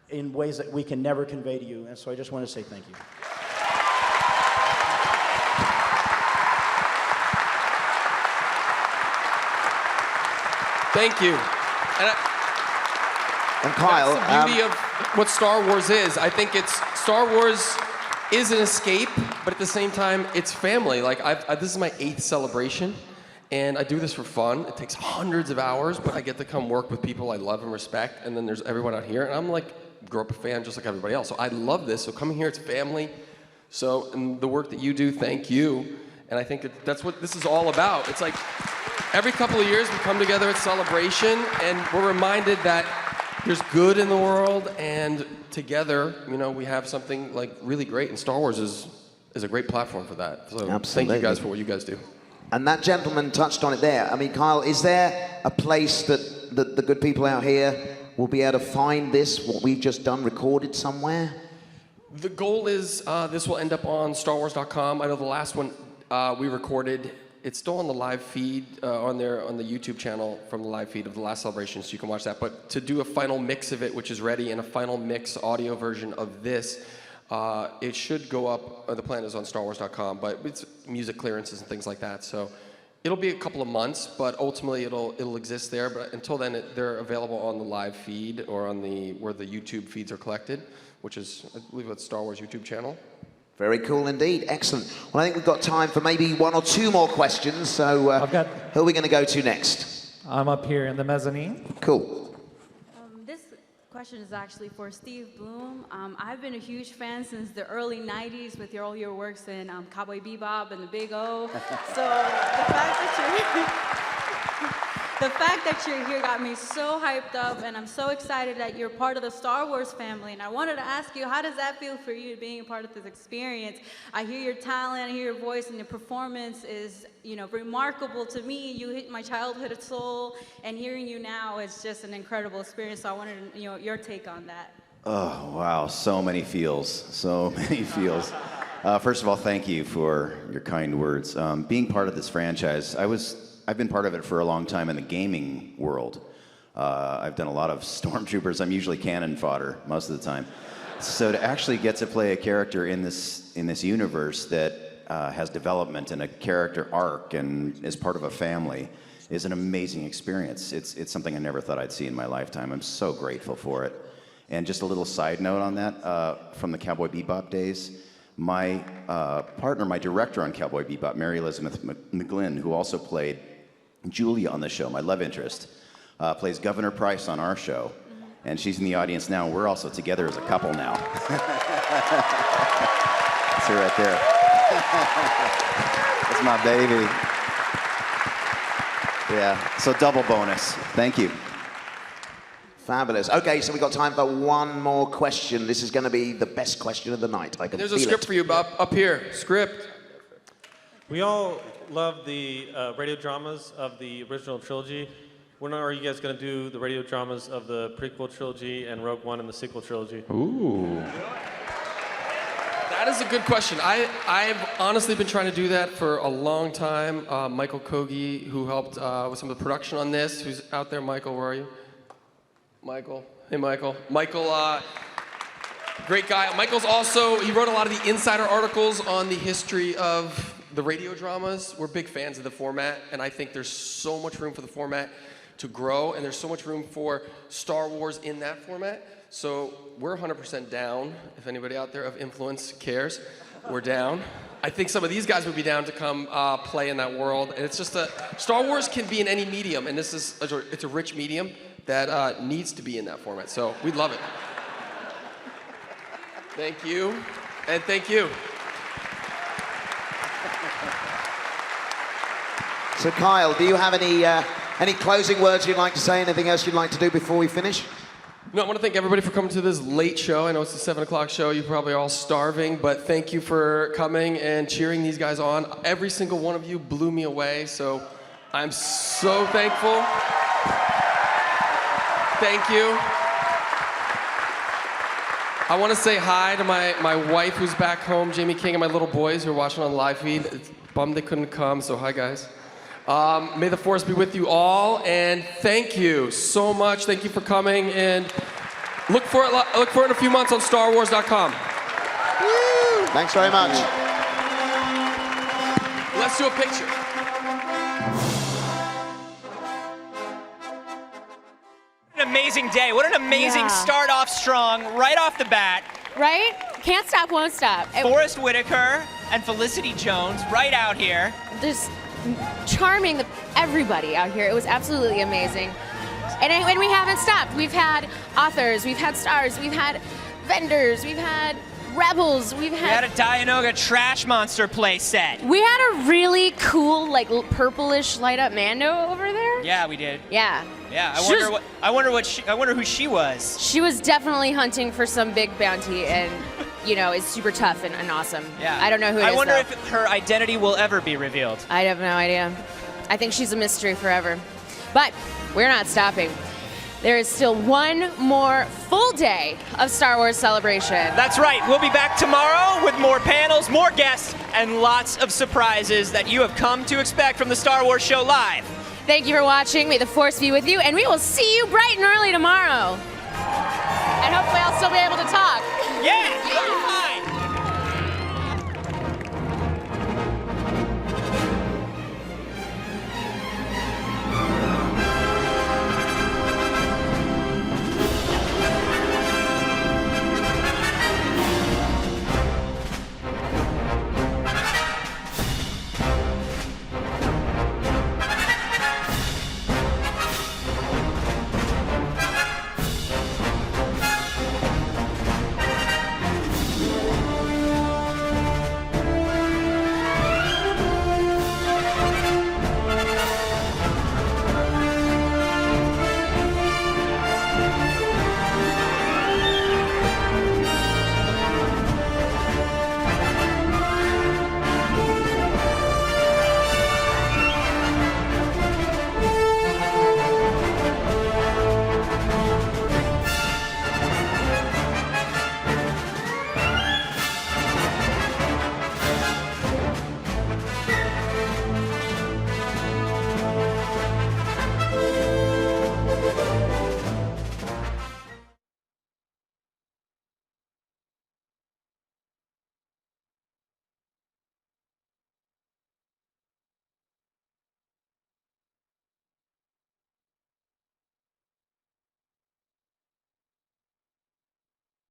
Speaker 15: in ways that we can never convey to you. And so I just want to say thank you.
Speaker 8: Thank you.
Speaker 4: And Kyle,
Speaker 8: that's the beauty of what Star Wars is. I think Star Wars is an escape, but at the same time, it's family. Like this is my 8th celebration, and I do this for fun. It takes hundreds of hours, but I get to come work with people I love and respect, and then there's everyone out here, and I'm like, grew up a fan just like everybody else. So I love this. So coming here, it's family. So, and the work that you do, thank you. And I think that's what this is all about. It's like every couple of years we come together at Celebration, and we're reminded that there's good in the world, and together, we have something like really great. And Star Wars is a great platform for that. So
Speaker 4: Absolutely.
Speaker 8: Thank you guys for what you guys do.
Speaker 4: And that gentleman touched on it there. I mean, Kyle, is there a place that the good people out here will be able to find this, what we've just done, recorded somewhere?
Speaker 8: The goal is this will end up on StarWars.com. I know the last one we recorded, it's still on the live feed on the YouTube channel from the live feed of the last celebration, so you can watch that. But to do a final mix of it, which is ready, and a final mix audio version of this, it should go up. The plan is on StarWars.com, but it's music clearances and things like that. So it'll be a couple of months, but ultimately it'll exist there. But until then, they're available on the live feed or on where the YouTube feeds are collected, which is, I believe, it's Star Wars YouTube channel.
Speaker 4: Very cool indeed. Excellent. Well, I think we've got time for maybe 1 or 2 more questions. So who are we going to go to next?
Speaker 17: I'm up here in the mezzanine.
Speaker 4: Cool.
Speaker 19: This question is actually for Steve Blum. I've been a huge fan since the early 90s with all your works in Cowboy Bebop and the Big O. So the fact that you're here got me so hyped up, and I'm so excited that you're part of the Star Wars family. And I wanted to ask you, how does that feel for you being a part of this experience? I hear your talent, I hear your voice, and your performance is, remarkable to me. You hit my childhood soul, and hearing you now is just an incredible experience. So I wanted, your take on that.
Speaker 23: Oh, wow, so many feels, so many feels. First of all, thank you for your kind words. Being part of this franchise, I've been part of it for a long time in the gaming world. I've done a lot of Stormtroopers. I'm usually cannon fodder most of the time. So to actually get to play a character in this universe that has development and a character arc and is part of a family is an amazing experience. It's something I never thought I'd see in my lifetime. I'm so grateful for it. And just a little side note on that, from the Cowboy Bebop days, my partner, my director on Cowboy Bebop, Mary Elizabeth McGlynn, who also played Julia on the show, my love interest, plays Governor Price on our show, and she's in the audience now. We're also together as a couple now. That's her right there. That's my baby. Yeah, so double bonus. Thank you.
Speaker 4: Fabulous. Okay, so we've got time for 1 more question. This is going to be the best question of the night. I can
Speaker 8: There's a
Speaker 4: feel
Speaker 8: script
Speaker 4: it.
Speaker 8: for you, Bob, up here. Script.
Speaker 22: We all love the radio dramas of the original trilogy. When are you guys going to do the radio dramas of the prequel trilogy and Rogue One and the sequel trilogy?
Speaker 8: Ooh. That is a good question. I've honestly been trying to do that for a long time. Michael Kogi, who helped with some of the production on this, who's out there. Michael, where are you? Michael. Hey, Michael. Michael, great guy. Michael's also, he wrote a lot of the insider articles on the history of the radio dramas. We're big fans of the format, and I think there's so much room for the format to grow, and there's so much room for Star Wars in that format. So we're 100% down. If anybody out there of influence cares, we're down. I think some of these guys would be down to come play in that world. And it's just Star Wars can be in any medium, and it's a rich medium that needs to be in that format. So we'd love it. Thank you, and thank you.
Speaker 4: So Kyle, do you have any closing words you'd like to say? Anything else you'd like to do before we finish?
Speaker 8: No, I want to thank everybody for coming to this late show. I know it's a 7 o'clock show. You probably are all starving, but thank you for coming and cheering these guys on. Every single one of you blew me away, so I'm so thankful. Thank you. I want to say hi to my wife who's back home, Jamie King, and my little boys who are watching on the live feed. It's bummed they couldn't come, so hi guys. May the force be with you all, and thank you so much. Thank you for coming, and look for it in a few months on StarWars.com.
Speaker 4: Thanks very much.
Speaker 8: Let's do a picture.
Speaker 3: What an amazing day. What an amazing start off strong, right off the bat.
Speaker 14: Right? Can't stop, won't stop.
Speaker 3: Forrest Whitaker and Felicity Jones right out here.
Speaker 14: Just charming everybody out here. It was absolutely amazing. And we haven't stopped. We've had authors, we've had stars, we've had vendors, we've had rebels, we
Speaker 3: had a Dianoga trash monster play set.
Speaker 14: We had a really cool, like, purplish light up Mando over there.
Speaker 3: Yeah, we did.
Speaker 14: Yeah.
Speaker 3: Yeah, I wonder who she was.
Speaker 14: She was definitely hunting for some big bounty, and you know, is super tough and awesome.
Speaker 3: Yeah.
Speaker 14: I don't know who it is.
Speaker 3: I wonder
Speaker 14: though.
Speaker 3: if her identity will ever be revealed.
Speaker 14: I have no idea. I think she's a mystery forever. But we're not stopping. There is still one more full day of Star Wars Celebration.
Speaker 3: That's right. We'll be back tomorrow with more panels, more guests, and lots of surprises that you have come to expect from the Star Wars Show Live.
Speaker 14: Thank you for watching. May the Force be with you, and we will see you bright and early tomorrow. And hopefully I'll still be able to talk.
Speaker 3: Yeah!